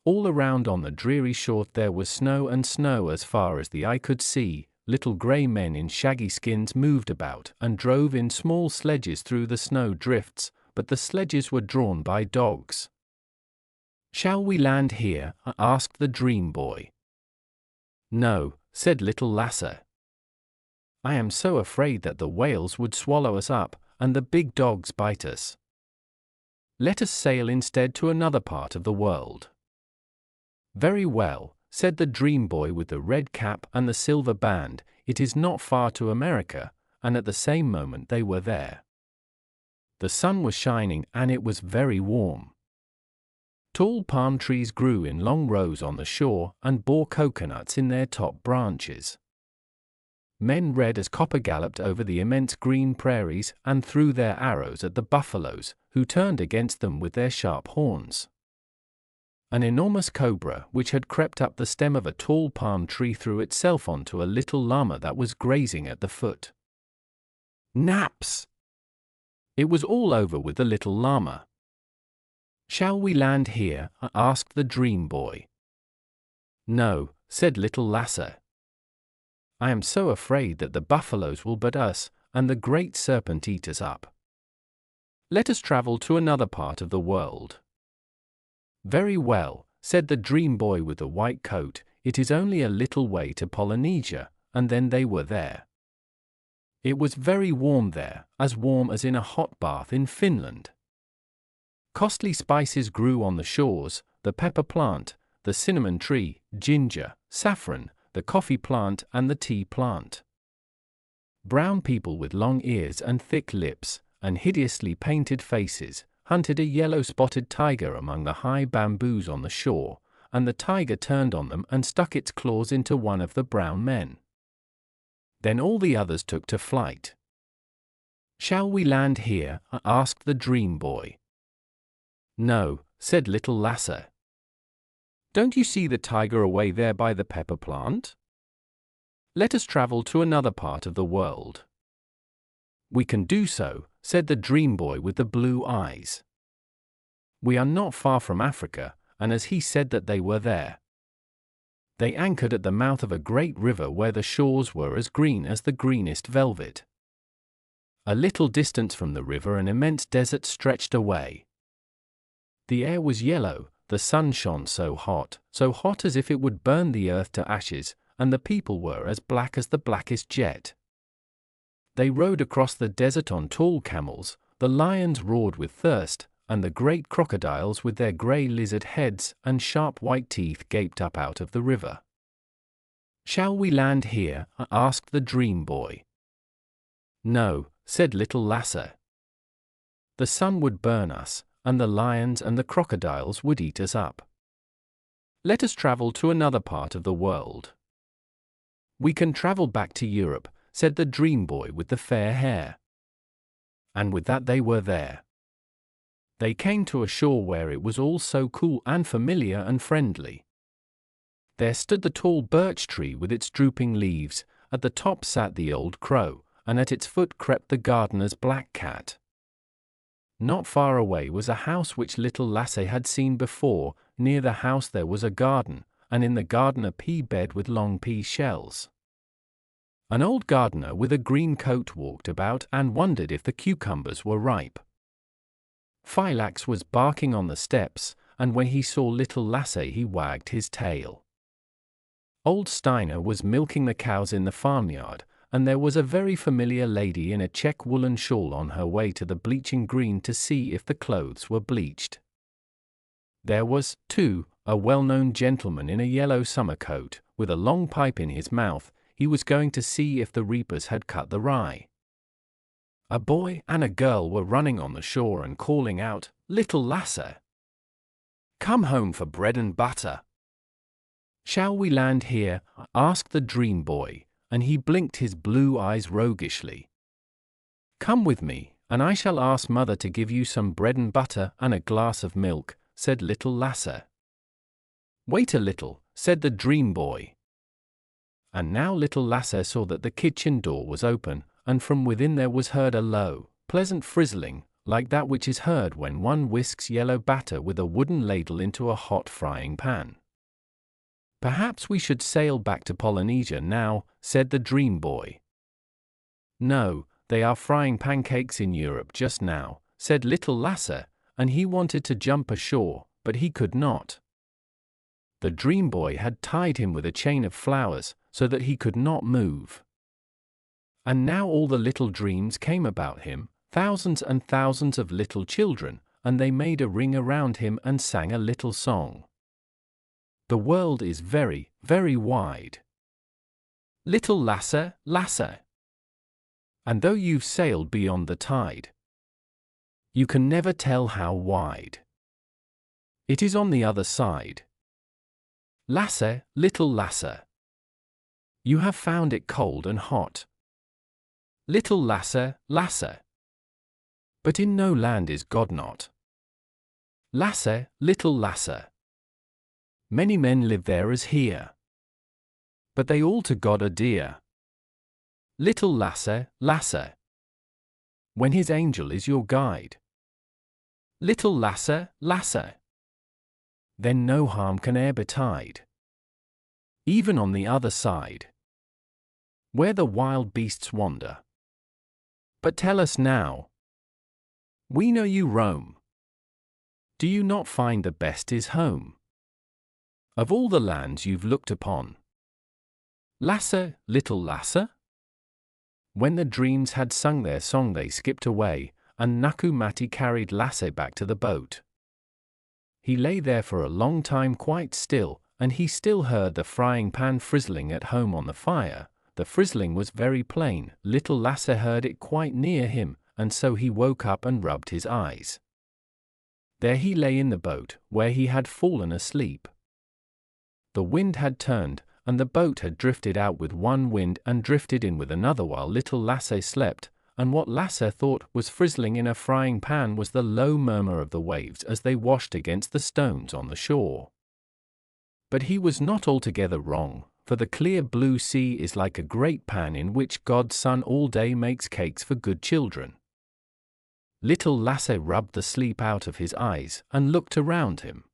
All around on the dreary shore there was snow and snow as far as the eye could see. Little grey men in shaggy skins moved about and drove in small sledges through the snow drifts, but the sledges were drawn by dogs. "Shall we land here?" asked the dream boy. "No," said little Lasse. "I am so afraid that the whales would swallow us up, and the big dogs bite us. Let us sail instead to another part of the world." "Very well," said the dream boy with the red cap and the silver band, "it is not far to America," and at the same moment they were there. The sun was shining and it was very warm. Tall palm trees grew in long rows on the shore and bore coconuts in their top branches. Men red as copper galloped over the immense green prairies and threw their arrows at the buffaloes, who turned against them with their sharp horns. An enormous cobra, which had crept up the stem of a tall palm tree, threw itself onto a little llama that was grazing at the foot. Naps! It was all over with the little llama. "Shall we land here?" asked the dream boy. "No," said little Lasse. "I am so afraid that the buffaloes will bite us, and the great serpent eat us up. Let us travel to another part of the world." "Very well," said the dream boy with the white coat, "it is only a little way to Polynesia," and then they were there. It was very warm there, as warm as in a hot bath in Finland. Costly spices grew on the shores, the pepper plant, the cinnamon tree, ginger, saffron, the coffee plant and the tea plant. Brown people with long ears and thick lips, and hideously painted faces, hunted a yellow-spotted tiger among the high bamboos on the shore, and the tiger turned on them and stuck its claws into one of the brown men. Then all the others took to flight. "Shall we land here?" asked the dream boy. "No," said little Lasse. "Don't you see the tiger away there by the pepper plant? Let us travel to another part of the world." "We can do so," said the dream boy with the blue eyes. "We are not far from Africa," and as he said that they were there. They anchored at the mouth of a great river where the shores were as green as the greenest velvet. A little distance from the river an immense desert stretched away. The air was yellow, the sun shone so hot as if it would burn the earth to ashes, and the people were as black as the blackest jet. They rode across the desert on tall camels, the lions roared with thirst, and the great crocodiles with their grey lizard heads and sharp white teeth gaped up out of the river. "Shall we land here?" asked the dream boy. "No," said little Lasse. "The sun would burn us, and the lions and the crocodiles would eat us up. Let us travel to another part of the world." "We can travel back to Europe," said the dream boy with the fair hair. And with that they were there. They came to a shore where it was all so cool and familiar and friendly. There stood the tall birch tree with its drooping leaves, at the top sat the old crow, and at its foot crept the gardener's black cat. Not far away was a house which little Lasse had seen before. Near the house there was a garden, and in the garden a pea bed with long pea shells. An old gardener with a green coat walked about and wondered if the cucumbers were ripe. Lilac was barking on the steps, and when he saw little Lasse he wagged his tail. Old Steiner was milking the cows in the farmyard, and there was a very familiar lady in a check woolen shawl on her way to the bleaching green to see if the clothes were bleached. There was, too, a well-known gentleman in a yellow summer coat, with a long pipe in his mouth. He was going to see if the reapers had cut the rye. A boy and a girl were running on the shore and calling out, "Little Lasse, come home for bread and butter." "Shall we land here?" asked the dream boy, and he blinked his blue eyes roguishly. "Come with me, and I shall ask mother to give you some bread and butter and a glass of milk," said little Lasse. "Wait a little," said the dream boy. And now little Lasse saw that the kitchen door was open, and from within there was heard a low, pleasant frizzling, like that which is heard when one whisks yellow batter with a wooden ladle into a hot frying pan. "Perhaps we should sail back to Polynesia now," said the dream boy. "No, they are frying pancakes in Europe just now," said little Lasse, and he wanted to jump ashore, but he could not. The dream boy had tied him with a chain of flowers, so that he could not move. And now all the little dreams came about him, thousands and thousands of little children, and they made a ring around him and sang a little song. The world is very, very wide. Little Lasse, Lasse. And though you've sailed beyond the tide, you can never tell how wide it is on the other side. Lasse, little Lasse, you have found it cold and hot. Little Lasse, Lasse, but in no land is God not. Lasse, little Lasse, many men live there as here, but they all to God are dear. Little Lasse, Lasse, when his angel is your guide. Little Lasse, Lasse, then no harm can e'er betide. Even on the other side, where the wild beasts wander. But tell us now, we know you roam. Do you not find the best is home? Of all the lands you've looked upon. Lasse, little Lasse? When the dreams had sung their song they skipped away, and Moti carried Lasse back to the boat. He lay there for a long time quite still, and he still heard the frying pan frizzling at home on the fire. The frizzling was very plain. Little Lasse heard it quite near him, and so he woke up and rubbed his eyes. There he lay in the boat, where he had fallen asleep. The wind had turned, and the boat had drifted out with one wind and drifted in with another while little Lasse slept, and what Lasse thought was frizzling in a frying pan was the low murmur of the waves as they washed against the stones on the shore. But he was not altogether wrong, for the clear blue sea is like a great pan in which God's Son all day makes cakes for good children. Little Lasse rubbed the sleep out of his eyes and looked around him.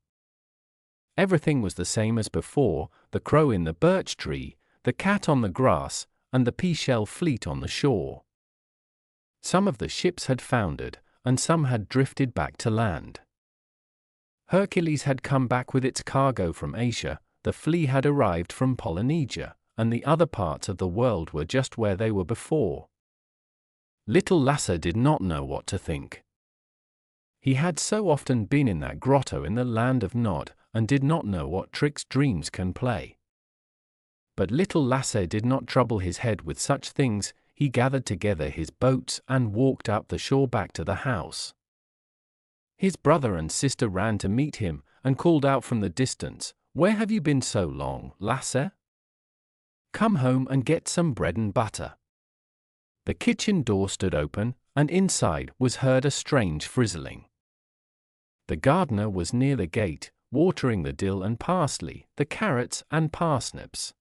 Everything was the same as before, the crow in the birch tree, the cat on the grass, and the pea-shell fleet on the shore. Some of the ships had foundered, and some had drifted back to land. Hercules had come back with its cargo from Asia, the flea had arrived from Polynesia, and the other parts of the world were just where they were before. Little Lasse did not know what to think. He had so often been in that grotto in the land of Nod, and did not know what tricks dreams can play. But little Lasse did not trouble his head with such things. He gathered together his boats and walked up the shore back to the house. His brother and sister ran to meet him and called out from the distance, "Where have you been so long, Lasse? Come home and get some bread and butter." The kitchen door stood open, and inside was heard a strange frizzling. The gardener was near the gate, watering the dill and parsley, the carrots and parsnips.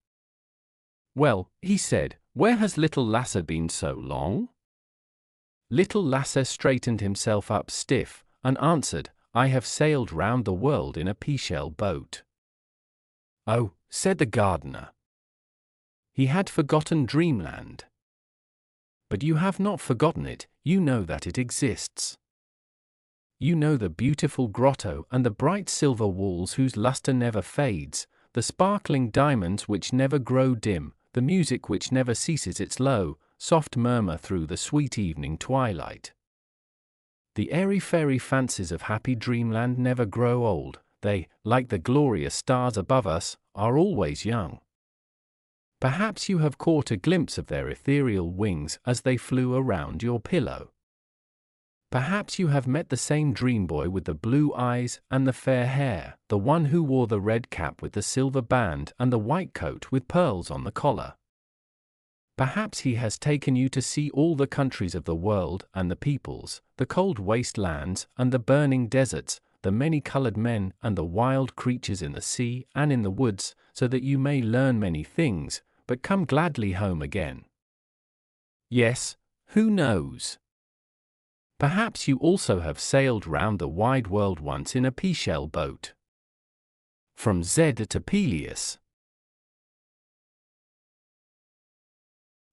"Well," he said, "where has little Lasse been so long?" Little Lasse straightened himself up stiff, and answered, "I have sailed round the world in a peashell boat." "Oh," said the gardener. He had forgotten Dreamland. "But you have not forgotten it, you know that it exists. You know the beautiful grotto and the bright silver walls whose luster never fades, the sparkling diamonds which never grow dim, the music which never ceases its low, soft murmur through the sweet evening twilight. The airy-fairy fancies of happy Dreamland never grow old, they, like the glorious stars above us, are always young. Perhaps you have caught a glimpse of their ethereal wings as they flew around your pillow. Perhaps you have met the same dream boy with the blue eyes and the fair hair, the one who wore the red cap with the silver band and the white coat with pearls on the collar. Perhaps he has taken you to see all the countries of the world and the peoples, the cold waste lands and the burning deserts, the many-colored men and the wild creatures in the sea and in the woods, so that you may learn many things, but come gladly home again. Yes, who knows? Perhaps you also have sailed round the wide world once in a peashell boat. From Zed to Peleus.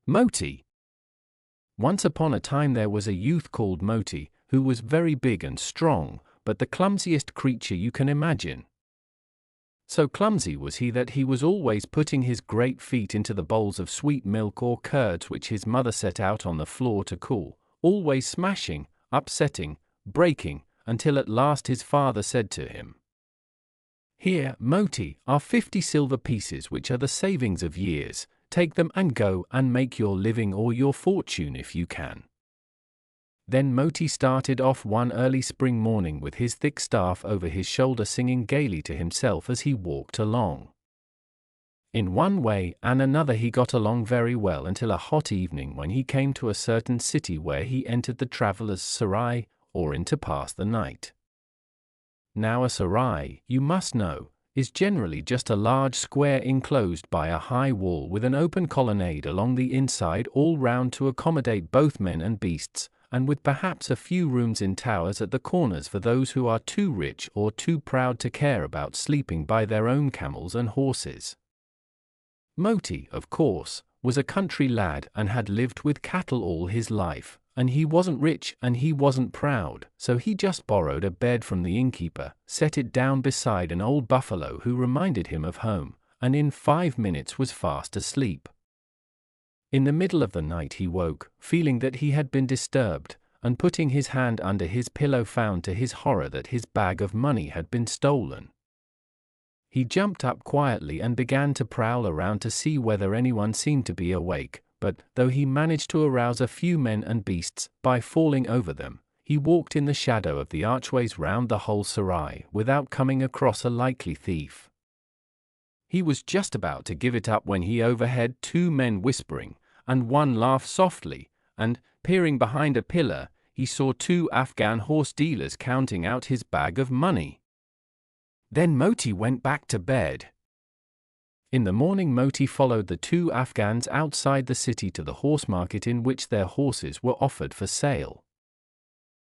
Moti. Once upon a time there was a youth called Moti, who was very big and strong, but the clumsiest creature you can imagine. So clumsy was he that he was always putting his great feet into the bowls of sweet milk or curds which his mother set out on the floor to cool, always smashing, upsetting, breaking, until at last his father said to him, "Here, Moti, are 50 silver pieces which are the savings of years. Take them and go and make your living or your fortune if you can." Then Moti started off one early spring morning with his thick staff over his shoulder, singing gaily to himself as he walked along. In one way and another he got along very well until a hot evening when he came to a certain city where he entered the traveller's sarai, or inn to pass the night. Now a sarai, you must know, is generally just a large square enclosed by a high wall with an open colonnade along the inside all round to accommodate both men and beasts, and with perhaps a few rooms in towers at the corners for those who are too rich or too proud to care about sleeping by their own camels and horses. Moti, of course, was a country lad and had lived with cattle all his life, and he wasn't rich and he wasn't proud, so he just borrowed a bed from the innkeeper, set it down beside an old buffalo who reminded him of home, and in 5 minutes was fast asleep. In the middle of the night he woke, feeling that he had been disturbed, and putting his hand under his pillow found to his horror that his bag of money had been stolen. He jumped up quietly and began to prowl around to see whether anyone seemed to be awake, but though he managed to arouse a few men and beasts by falling over them, he walked in the shadow of the archways round the whole sarai without coming across a likely thief. He was just about to give it up when he overheard 2 men whispering, and one laughed softly, and, peering behind a pillar, he saw 2 Afghan horse dealers counting out his bag of money. Then Moti went back to bed. In the morning Moti followed the 2 Afghans outside the city to the horse market in which their horses were offered for sale.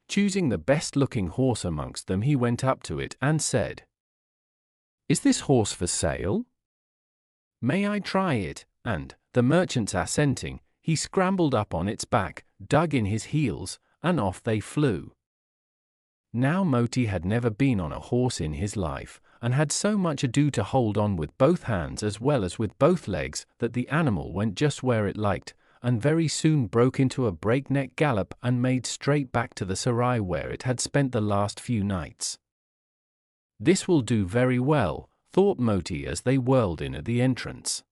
Choosing the best-looking horse amongst them, he went up to it and said, "Is this horse for sale? May I try it?" And, the merchants assenting, he scrambled up on its back, dug in his heels, and off they flew. Now Moti had never been on a horse in his life, and had so much ado to hold on with both hands as well as with both legs that the animal went just where it liked, and very soon broke into a breakneck gallop and made straight back to the sarai where it had spent the last few nights. This will do very well, thought Moti as they whirled in at the entrance.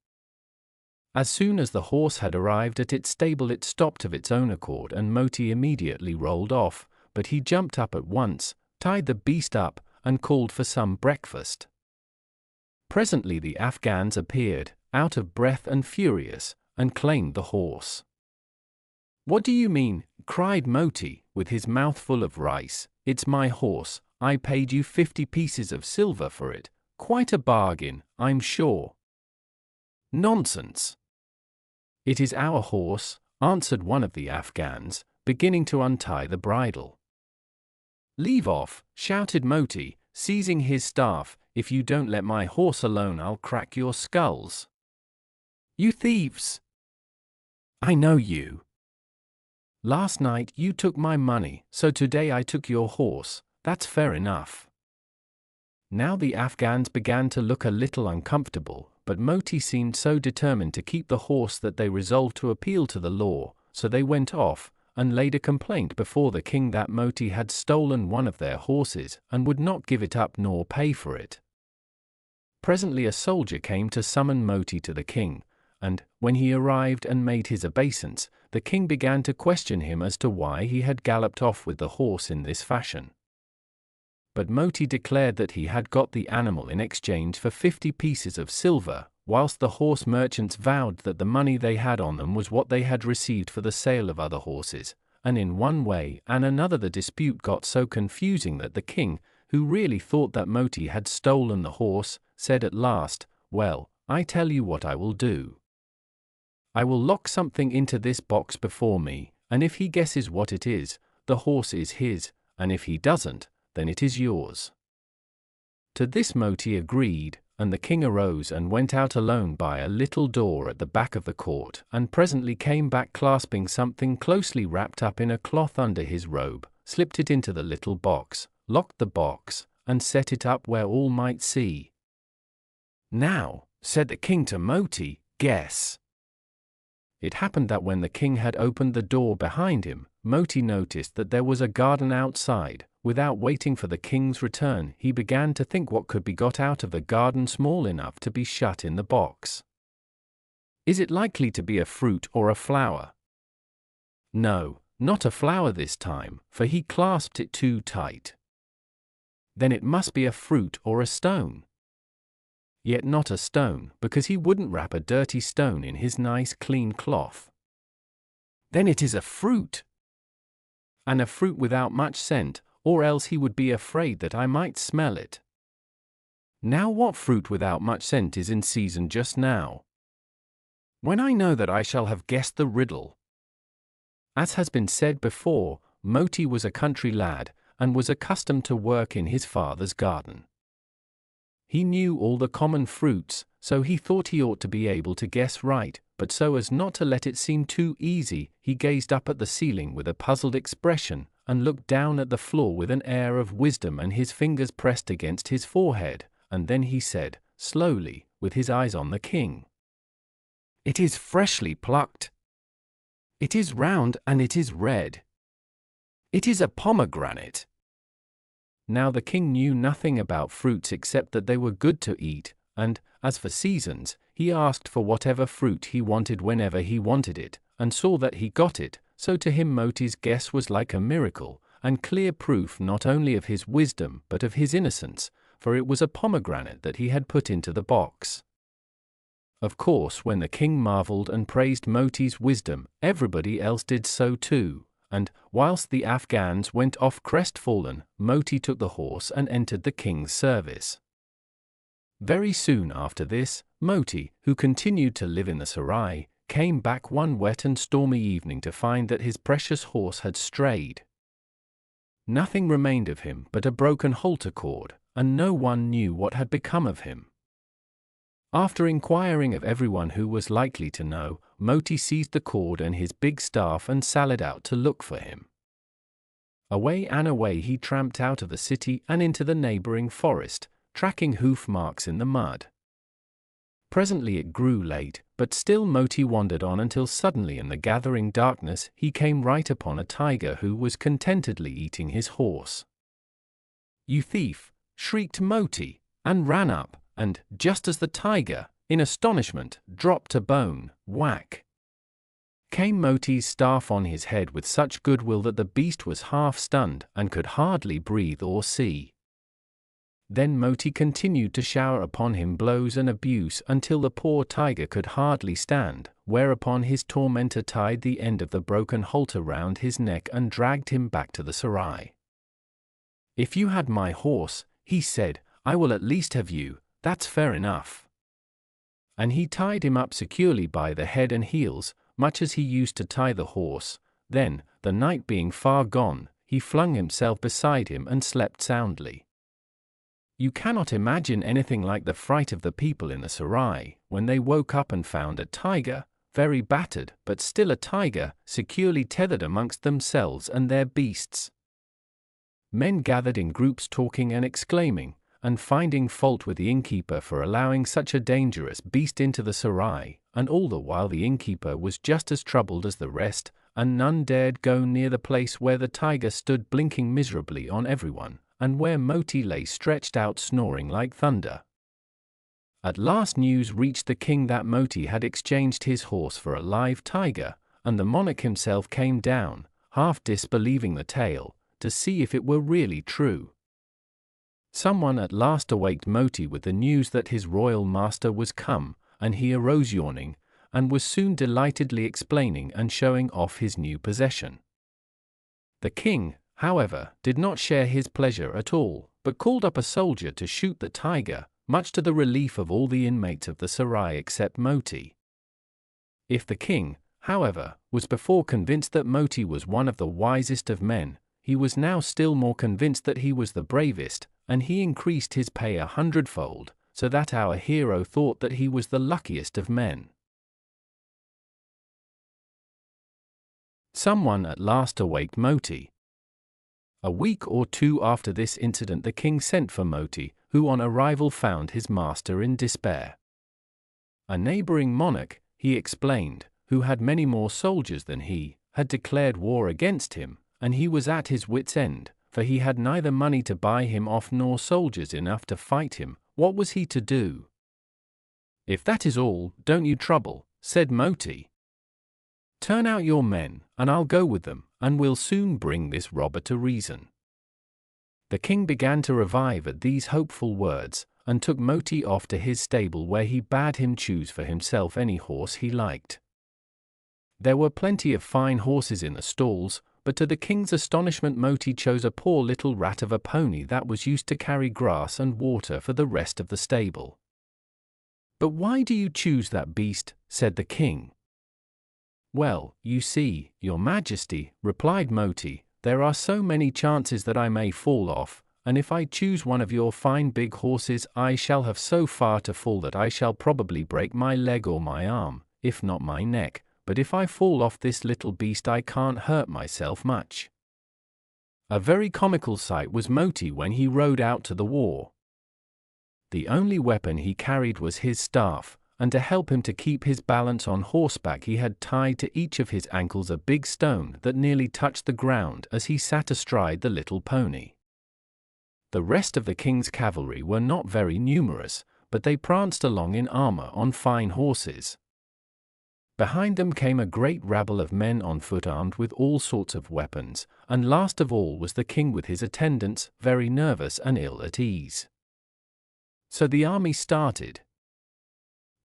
As soon as the horse had arrived at its stable, it stopped of its own accord, and Moti immediately rolled off, but he jumped up at once, tied the beast up, and called for some breakfast. Presently the Afghans appeared, out of breath and furious, and claimed the horse. "What do you mean?" cried Moti, with his mouth full of rice. "It's my horse. I paid you 50 pieces of silver for it. Quite a bargain, I'm sure." "Nonsense." "It is our horse," answered one of the Afghans, beginning to untie the bridle. "Leave off," shouted Moti, seizing his staff. "If you don't let my horse alone, I'll crack your skulls." "You thieves! I know you. Last night you took my money, so today I took your horse. That's fair enough." Now the Afghans began to look a little uncomfortable, but Moti seemed so determined to keep the horse that they resolved to appeal to the law, so they went off and laid a complaint before the king that Moti had stolen one of their horses and would not give it up nor pay for it. Presently a soldier came to summon Moti to the king, and, when he arrived and made his obeisance, the king began to question him as to why he had galloped off with the horse in this fashion. But Moti declared that he had got the animal in exchange for 50 pieces of silver, whilst the horse merchants vowed that the money they had on them was what they had received for the sale of other horses, and in one way and another the dispute got so confusing that the king, who really thought that Moti had stolen the horse, said at last, "Well, I tell you what I will do. I will lock something into this box before me, and if he guesses what it is, the horse is his, and if he doesn't, then it is yours." To this Moti agreed, and the king arose and went out alone by a little door at the back of the court, and presently came back clasping something closely wrapped up in a cloth under his robe, slipped it into the little box, locked the box, and set it up where all might see. "Now," said the king to Moti, "guess." It happened that when the king had opened the door behind him, Moti noticed that there was a garden outside. Without waiting for the king's return, he began to think what could be got out of the garden small enough to be shut in the box. Is it likely to be a fruit or a flower? No, not a flower this time, for he clasped it too tight. Then it must be a fruit or a stone. Yet not a stone, because he wouldn't wrap a dirty stone in his nice clean cloth. Then it is a fruit. And a fruit without much scent, or else he would be afraid that I might smell it. Now what fruit without much scent is in season just now? When I know that I shall have guessed the riddle. As has been said before, Moti was a country lad, and was accustomed to work in his father's garden. He knew all the common fruits, so he thought he ought to be able to guess right, but so as not to let it seem too easy, he gazed up at the ceiling with a puzzled expression, and looked down at the floor with an air of wisdom and his fingers pressed against his forehead, and then he said, slowly, with his eyes on the king, "It is freshly plucked. It is round and it is red. It is a pomegranate." Now the king knew nothing about fruits except that they were good to eat, and, as for seasons, he asked for whatever fruit he wanted whenever he wanted it, and saw that he got it. So to him Moti's guess was like a miracle, and clear proof not only of his wisdom but of his innocence, for it was a pomegranate that he had put into the box. Of course, when the king marveled and praised Moti's wisdom, everybody else did so too, and, whilst the Afghans went off crestfallen, Moti took the horse and entered the king's service. Very soon after this, Moti, who continued to live in the sarai, came back one wet and stormy evening to find that his precious horse had strayed. Nothing remained of him but a broken halter cord, and no one knew what had become of him. After inquiring of everyone who was likely to know, Moti seized the cord and his big staff and sallied out to look for him. Away and away he tramped out of the city and into the neighboring forest, tracking hoof marks in the mud. Presently it grew late, but still Moti wandered on until suddenly in the gathering darkness he came right upon a tiger who was contentedly eating his horse. "You thief!" shrieked Moti, and ran up, and, just as the tiger, in astonishment, dropped a bone, whack! Came Moti's staff on his head with such goodwill that the beast was half stunned and could hardly breathe or see. Then Moti continued to shower upon him blows and abuse until the poor tiger could hardly stand, whereupon his tormentor tied the end of the broken halter round his neck and dragged him back to the sarai. "If you had my horse," he said, "I will at least have you, that's fair enough." And he tied him up securely by the head and heels, much as he used to tie the horse. Then, the night being far gone, he flung himself beside him and slept soundly. You cannot imagine anything like the fright of the people in the sarai when they woke up and found a tiger, very battered but still a tiger, securely tethered amongst themselves and their beasts. Men gathered in groups talking and exclaiming, and finding fault with the innkeeper for allowing such a dangerous beast into the sarai, and all the while the innkeeper was just as troubled as the rest, and none dared go near the place where the tiger stood blinking miserably on everyone, and where Moti lay stretched out snoring like thunder. At last news reached the king that Moti had exchanged his horse for a live tiger, and the monarch himself came down, half disbelieving the tale, to see if it were really true. Someone at last awaked Moti with the news that his royal master was come, and he arose yawning, and was soon delightedly explaining and showing off his new possession. The king, however, did not share his pleasure at all, but called up a soldier to shoot the tiger, much to the relief of all the inmates of the sarai except Moti. If the king, however, was before convinced that Moti was one of the wisest of men, he was now still more convinced that he was the bravest, and he increased his pay 100-fold, so that our hero thought that he was the luckiest of men. Someone at last awaked Moti. A week or two after this incident the king sent for Moti, who on arrival found his master in despair. A neighboring monarch, he explained, who had many more soldiers than he, had declared war against him, and he was at his wits' end, for he had neither money to buy him off nor soldiers enough to fight him. What was he to do? "If that is all, don't you trouble," said Moti. "Turn out your men, and I'll go with them, and we'll soon bring this robber to reason." The king began to revive at these hopeful words, and took Moti off to his stable where he bade him choose for himself any horse he liked. There were plenty of fine horses in the stalls, but to the king's astonishment Moti chose a poor little rat of a pony that was used to carry grass and water for the rest of the stable. "But why do you choose that beast?" said the king. "Well, you see, your majesty," replied Moti, "there are so many chances that I may fall off, and if I choose one of your fine big horses I shall have so far to fall that I shall probably break my leg or my arm, if not my neck, but if I fall off this little beast I can't hurt myself much." A very comical sight was Moti when he rode out to the war. The only weapon he carried was his staff, and to help him to keep his balance on horseback he had tied to each of his ankles a big stone that nearly touched the ground as he sat astride the little pony. The rest of the king's cavalry were not very numerous, but they pranced along in armor on fine horses. Behind them came a great rabble of men on foot armed with all sorts of weapons, and last of all was the king with his attendants, very nervous and ill at ease. So the army started.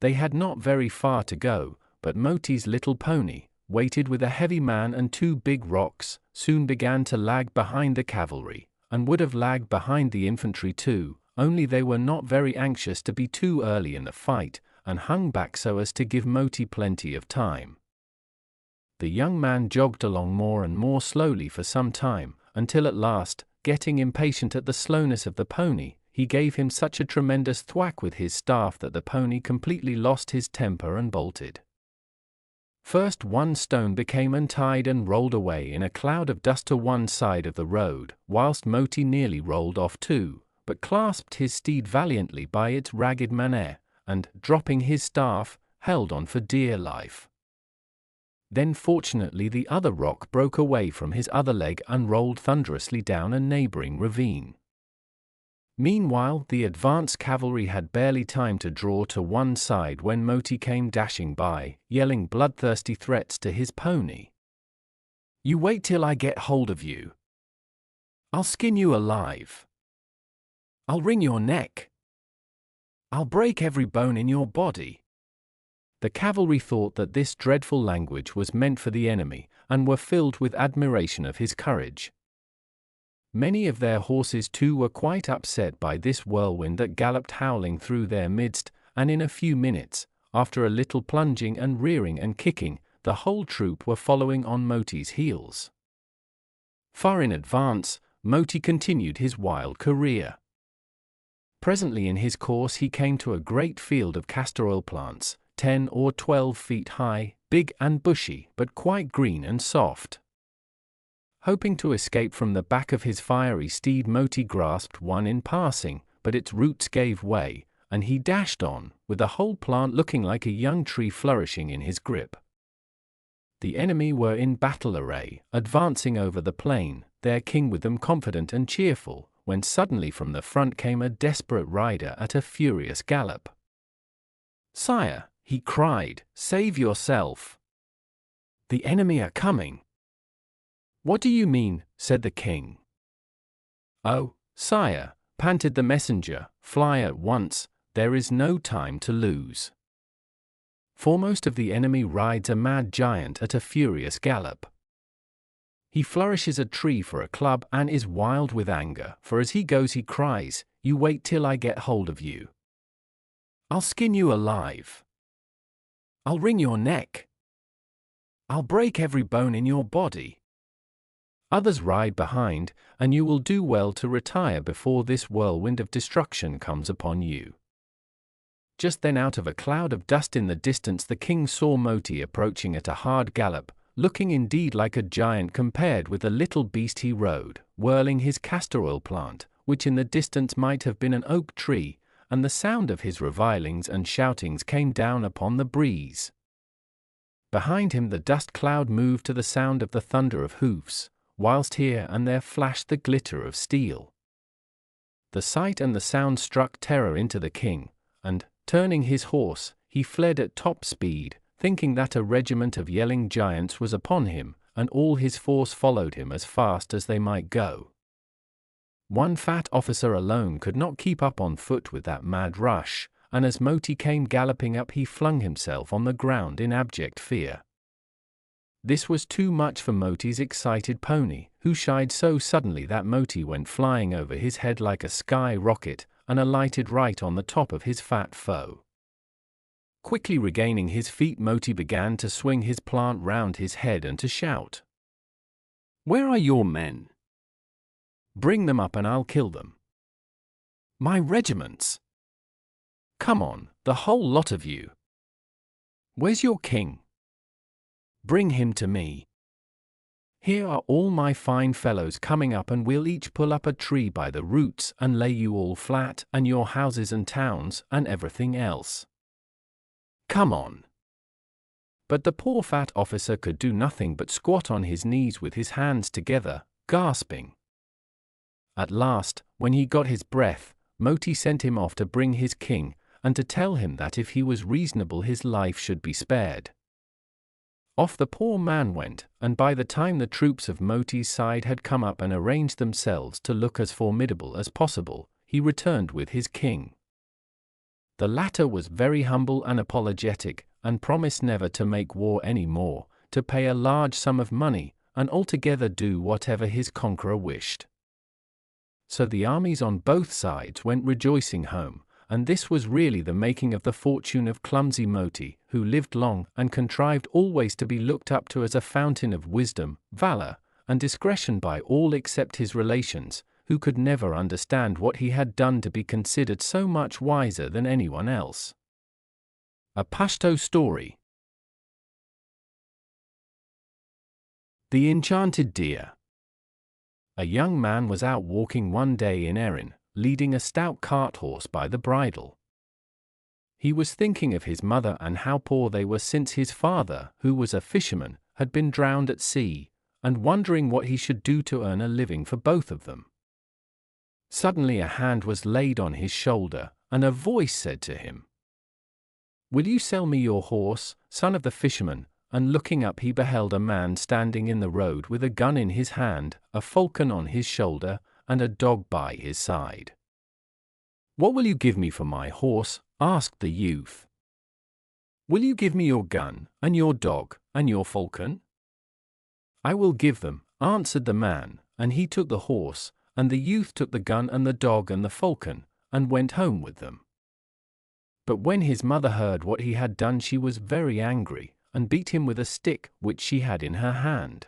They had not very far to go, but Moti's little pony, weighted with a heavy man and two big rocks, soon began to lag behind the cavalry, and would have lagged behind the infantry too, only they were not very anxious to be too early in the fight, and hung back so as to give Moti plenty of time. The young man jogged along more and more slowly for some time, until at last, getting impatient at the slowness of the pony, he gave him such a tremendous thwack with his staff that the pony completely lost his temper and bolted. First one stone became untied and rolled away in a cloud of dust to one side of the road, whilst Moti nearly rolled off too, but clasped his steed valiantly by its ragged manet, and, dropping his staff, held on for dear life. Then fortunately the other rock broke away from his other leg and rolled thunderously down a neighboring ravine. Meanwhile, the advance cavalry had barely time to draw to one side when Moti came dashing by, yelling bloodthirsty threats to his pony. "You wait till I get hold of you. I'll skin you alive. I'll wring your neck. I'll break every bone in your body." The cavalry thought that this dreadful language was meant for the enemy, and were filled with admiration of his courage. Many of their horses too were quite upset by this whirlwind that galloped howling through their midst, and in a few minutes, after a little plunging and rearing and kicking, the whole troop were following on Moti's heels. Far in advance, Moti continued his wild career. Presently in his course he came to a great field of castor oil plants, 10 or 12 feet high, big and bushy, but quite green and soft. Hoping to escape from the back of his fiery steed, Moti grasped one in passing, but its roots gave way, and he dashed on, with the whole plant looking like a young tree flourishing in his grip. The enemy were in battle array, advancing over the plain, their king with them confident and cheerful, when suddenly from the front came a desperate rider at a furious gallop. "Sire," he cried, "save yourself! The enemy are coming." "What do you mean?" said the king. "Oh, sire," panted the messenger, "fly at once, there is no time to lose. Foremost of the enemy rides a mad giant at a furious gallop. He flourishes a tree for a club and is wild with anger, for as he goes he cries, 'You wait till I get hold of you. I'll skin you alive. I'll wring your neck. I'll break every bone in your body.' Others ride behind, and you will do well to retire before this whirlwind of destruction comes upon you." Just then out of a cloud of dust in the distance the king saw Moti approaching at a hard gallop, looking indeed like a giant compared with the little beast he rode, whirling his castor oil plant, which in the distance might have been an oak tree, and the sound of his revilings and shoutings came down upon the breeze. Behind him the dust cloud moved to the sound of the thunder of hoofs, whilst here and there flashed the glitter of steel. The sight and the sound struck terror into the king, and, turning his horse, he fled at top speed, thinking that a regiment of yelling giants was upon him, and all his force followed him as fast as they might go. One fat officer alone could not keep up on foot with that mad rush, and as Moti came galloping up he flung himself on the ground in abject fear. This was too much for Moti's excited pony, who shied so suddenly that Moti went flying over his head like a sky rocket, and alighted right on the top of his fat foe. Quickly regaining his feet, Moti began to swing his plant round his head and to shout, "Where are your men? Bring them up and I'll kill them. My regiments! Come on, the whole lot of you. Where's your king? Bring him to me. Here are all my fine fellows coming up, and we'll each pull up a tree by the roots and lay you all flat, and your houses and towns and everything else. Come on." But the poor fat officer could do nothing but squat on his knees with his hands together, gasping. At last, when he got his breath, Moti sent him off to bring his king, and to tell him that if he was reasonable his life should be spared. Off the poor man went, and by the time the troops of Moti's side had come up and arranged themselves to look as formidable as possible, he returned with his king. The latter was very humble and apologetic, and promised never to make war any more, to pay a large sum of money, and altogether do whatever his conqueror wished. So the armies on both sides went rejoicing home, and this was really the making of the fortune of clumsy Moti, who lived long and contrived always to be looked up to as a fountain of wisdom, valor, and discretion by all except his relations, who could never understand what he had done to be considered so much wiser than anyone else. A Pashto story. The Enchanted Deer. A young man was out walking one day in Erin, leading a stout cart horse by the bridle. He was thinking of his mother and how poor they were since his father, who was a fisherman, had been drowned at sea, and wondering what he should do to earn a living for both of them. Suddenly a hand was laid on his shoulder, and a voice said to him, "Will you sell me your horse, son of the fisherman?" And looking up he beheld a man standing in the road with a gun in his hand, a falcon on his shoulder, and a dog by his side. "What will you give me for my horse?" asked the youth. "Will you give me your gun, and your dog, and your falcon?" "I will give them," answered the man, and he took the horse, and the youth took the gun and the dog and the falcon, and went home with them. But when his mother heard what he had done, she was very angry, and beat him with a stick which she had in her hand.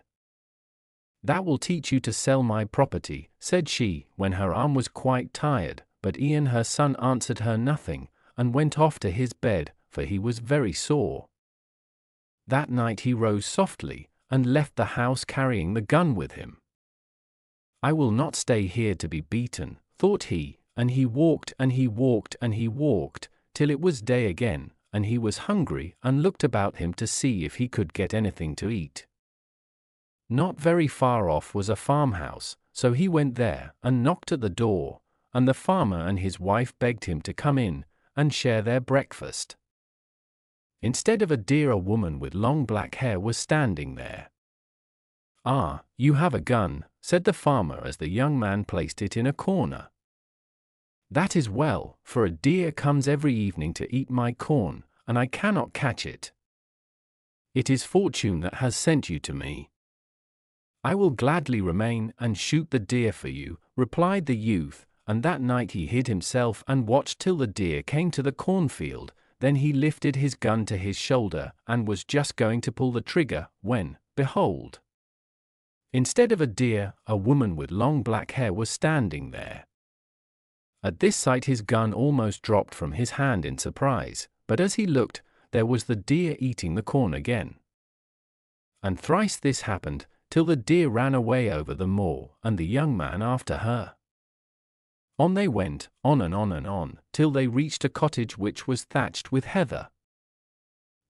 "That will teach you to sell my property," said she, when her arm was quite tired, but Ian her son answered her nothing, and went off to his bed, for he was very sore. That night he rose softly, and left the house carrying the gun with him. "I will not stay here to be beaten," thought he, and he walked and he walked and he walked, till it was day again, and he was hungry and looked about him to see if he could get anything to eat. Not very far off was a farmhouse, so he went there and knocked at the door, and the farmer and his wife begged him to come in and share their breakfast. Instead of a deer, a woman with long black hair was standing there. "Ah, you have a gun," said the farmer as the young man placed it in a corner. "That is well, for a deer comes every evening to eat my corn, and I cannot catch it. It is fortune that has sent you to me." "I will gladly remain and shoot the deer for you," replied the youth, and that night he hid himself and watched till the deer came to the cornfield. Then he lifted his gun to his shoulder and was just going to pull the trigger when, behold, instead of a deer, a woman with long black hair was standing there. At this sight his gun almost dropped from his hand in surprise, but as he looked, there was the deer eating the corn again. And thrice this happened, till the deer ran away over the moor, and the young man after her. On they went, on and on and on, till they reached a cottage which was thatched with heather.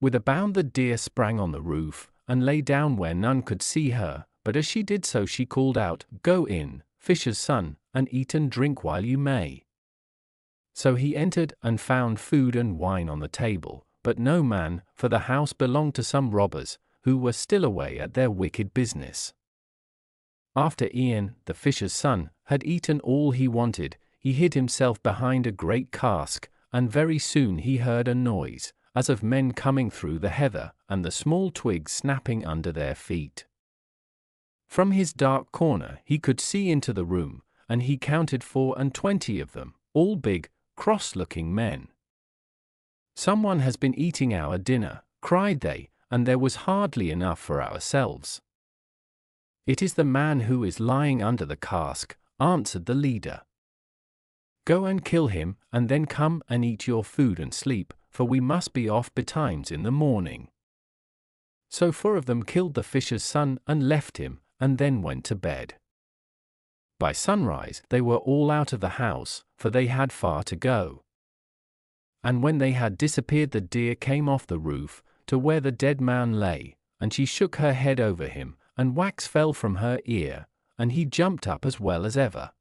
With a bound the deer sprang on the roof, and lay down where none could see her, but as she did so she called out, "Go in, fisher's son, and eat and drink while you may." So he entered and found food and wine on the table, but no man, for the house belonged to some robbers, who were still away at their wicked business. After Ian, the fisher's son, had eaten all he wanted, he hid himself behind a great cask, and very soon he heard a noise, as of men coming through the heather, and the small twigs snapping under their feet. From his dark corner he could see into the room, and he counted 24 of them, all big, cross-looking men. "Someone has been eating our dinner," cried they, "and there was hardly enough for ourselves." "It is the man who is lying under the cask," answered the leader. "Go and kill him, and then come and eat your food and sleep, for we must be off betimes in the morning." So 4 of them killed the fisher's son and left him, and then went to bed. By sunrise they were all out of the house, for they had far to go. And when they had disappeared, the deer came off the roof, to where the dead man lay, and she shook her head over him, and wax fell from her ear, and he jumped up as well as ever.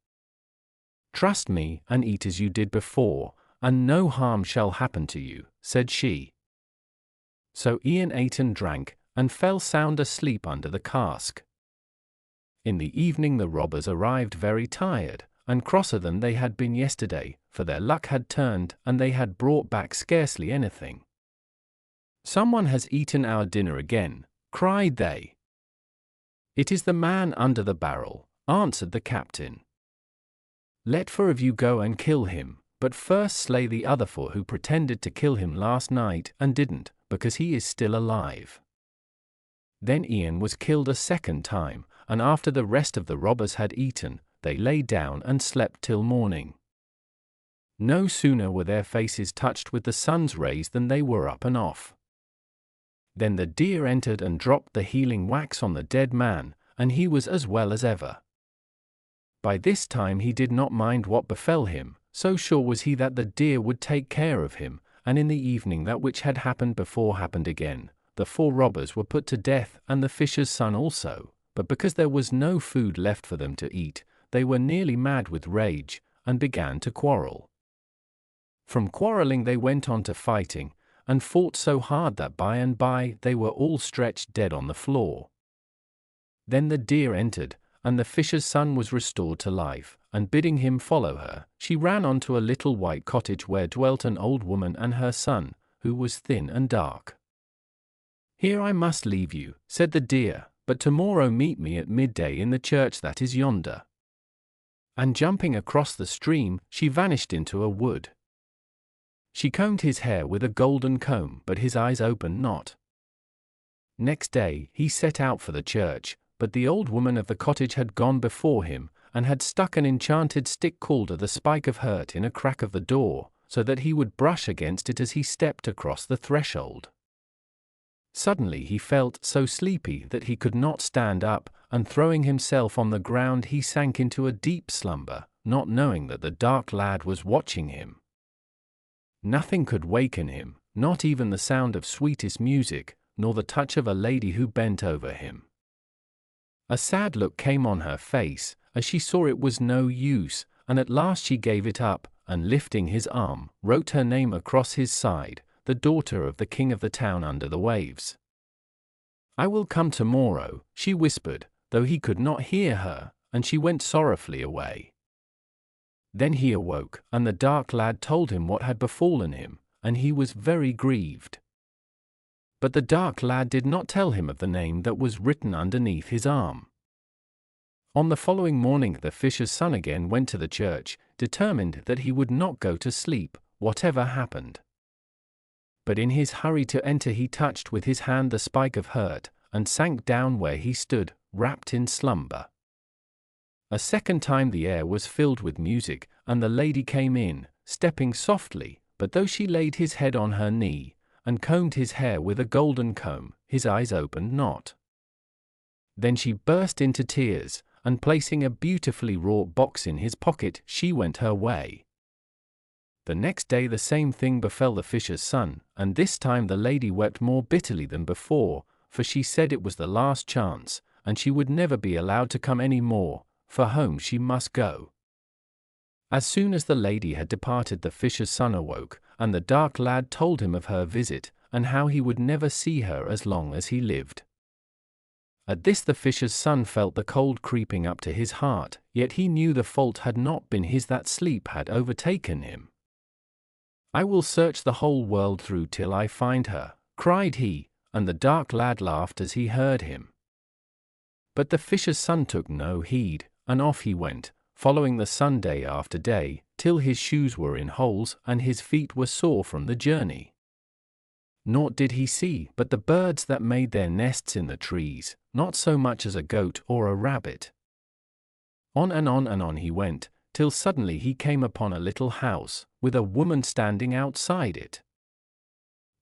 "Trust me, and eat as you did before, and no harm shall happen to you," said she. So Ian ate and drank, and fell sound asleep under the cask. In the evening the robbers arrived very tired, and crosser than they had been yesterday, for their luck had turned, and they had brought back scarcely anything. "Someone has eaten our dinner again," cried they. "It is the man under the barrel," answered the captain. "Let 4 of you go and kill him, but first slay the other 4 who pretended to kill him last night and didn't, because he is still alive." Then Ian was killed a second time, and after the rest of the robbers had eaten, they lay down and slept till morning. No sooner were their faces touched with the sun's rays than they were up and off. Then the deer entered and dropped the healing wax on the dead man, and he was as well as ever. By this time he did not mind what befell him, so sure was he that the deer would take care of him, and in the evening that which had happened before happened again. The 4 robbers were put to death, and the fisher's son also, but because there was no food left for them to eat, they were nearly mad with rage, and began to quarrel. From quarreling they went on to fighting, and fought so hard that by and by they were all stretched dead on the floor. Then the deer entered, and the fisher's son was restored to life, and bidding him follow her, she ran on to a little white cottage where dwelt an old woman and her son, who was thin and dark. "Here I must leave you," said the deer, "but tomorrow meet me at midday in the church that is yonder." And jumping across the stream, she vanished into a wood. She combed his hair with a golden comb, but his eyes opened not. Next day he set out for the church, but the old woman of the cottage had gone before him, and had stuck an enchanted stick called the spike of hurt in a crack of the door, so that he would brush against it as he stepped across the threshold. Suddenly he felt so sleepy that he could not stand up, and throwing himself on the ground he sank into a deep slumber, not knowing that the dark lad was watching him. Nothing could waken him, not even the sound of sweetest music, nor the touch of a lady who bent over him. A sad look came on her face, as she saw it was no use, and at last she gave it up, and lifting his arm, wrote her name across his side, the daughter of the king of the town under the waves. "I will come tomorrow," she whispered, though he could not hear her, and she went sorrowfully away. Then he awoke, and the dark lad told him what had befallen him, and he was very grieved. But the dark lad did not tell him of the name that was written underneath his arm. On the following morning the fisher's son again went to the church, determined that he would not go to sleep, whatever happened. But in his hurry to enter he touched with his hand the spike of hurt, and sank down where he stood, wrapped in slumber. A second time the air was filled with music, and the lady came in, stepping softly, but though she laid his head on her knee, and combed his hair with a golden comb, his eyes opened not. Then she burst into tears, and placing a beautifully wrought box in his pocket, she went her way. The next day the same thing befell the fisher's son, and this time the lady wept more bitterly than before, for she said it was the last chance, and she would never be allowed to come any more, for home she must go. As soon as the lady had departed the fisher's son awoke, and the dark lad told him of her visit, and how he would never see her as long as he lived. At this the fisher's son felt the cold creeping up to his heart, yet he knew the fault had not been his, that sleep had overtaken him. "I will search the whole world through till I find her," cried he, and the dark lad laughed as he heard him. But the fisher's son took no heed, and off he went, following the sun day after day, till his shoes were in holes and his feet were sore from the journey. Naught did he see but the birds that made their nests in the trees, not so much as a goat or a rabbit. On and on and on he went, till suddenly he came upon a little house, with a woman standing outside it.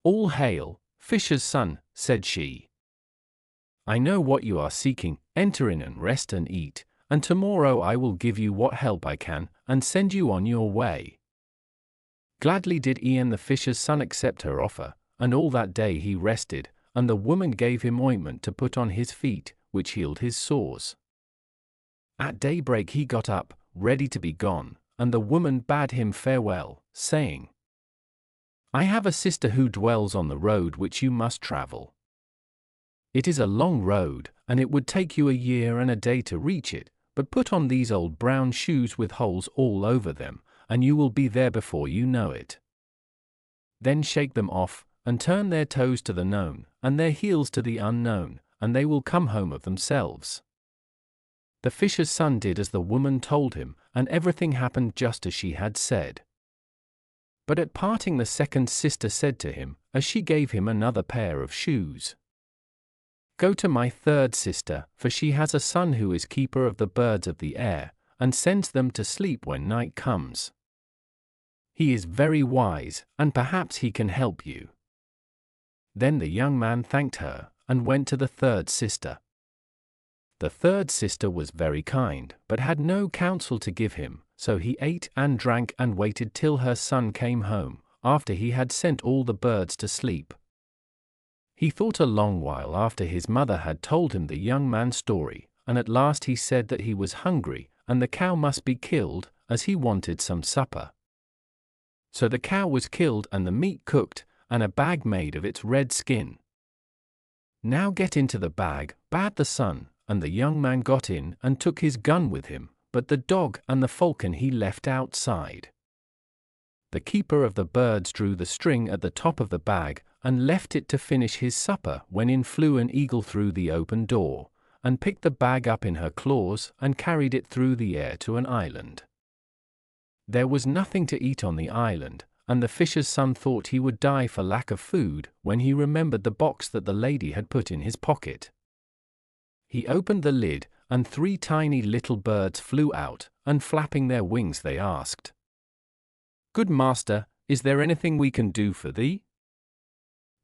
"All hail, fisher's son," said she. "I know what you are seeking, enter in and rest and eat, and tomorrow I will give you what help I can, and send you on your way." Gladly did Ian the fisher's son accept her offer, and all that day he rested, and the woman gave him ointment to put on his feet, which healed his sores. At daybreak he got up, ready to be gone, and the woman bade him farewell, saying, "I have a sister who dwells on the road which you must travel. It is a long road, and it would take you a year and a day to reach it, but put on these old brown shoes with holes all over them, and you will be there before you know it. Then shake them off, and turn their toes to the known, and their heels to the unknown, and they will come home of themselves." The fisher's son did as the woman told him, and everything happened just as she had said. But at parting the second sister said to him, as she gave him another pair of shoes, "Go to my third sister, for she has a son who is keeper of the birds of the air, and sends them to sleep when night comes. He is very wise, and perhaps he can help you." Then the young man thanked her, and went to the third sister. The third sister was very kind, but had no counsel to give him, so he ate and drank and waited till her son came home, after he had sent all the birds to sleep. He thought a long while after his mother had told him the young man's story, and at last he said that he was hungry, and the cow must be killed, as he wanted some supper. So the cow was killed and the meat cooked, and a bag made of its red skin. "Now get into the bag," bade the son, and the young man got in and took his gun with him, but the dog and the falcon he left outside. The keeper of the birds drew the string at the top of the bag and left it to finish his supper, when in flew an eagle through the open door, and picked the bag up in her claws and carried it through the air to an island. There was nothing to eat on the island, and the fisher's son thought he would die for lack of food when he remembered the box that the lady had put in his pocket. He opened the lid, and 3 tiny little birds flew out, and flapping their wings they asked, "Good master, is there anything we can do for thee?"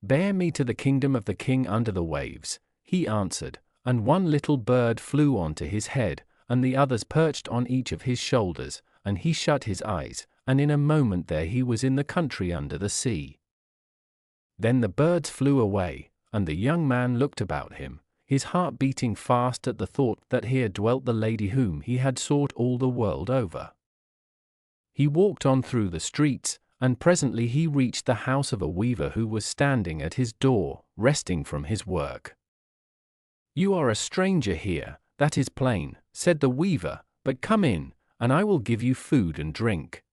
"Bear me to the kingdom of the king under the waves," he answered, and one little bird flew onto his head, and the others perched on each of his shoulders, and he shut his eyes, and in a moment there he was in the country under the sea. Then the birds flew away, and the young man looked about him, his heart beating fast at the thought that here dwelt the lady whom he had sought all the world over. He walked on through the streets, and presently he reached the house of a weaver who was standing at his door, resting from his work. "You are a stranger here, that is plain," said the weaver, "but come in, and I will give you food and drink."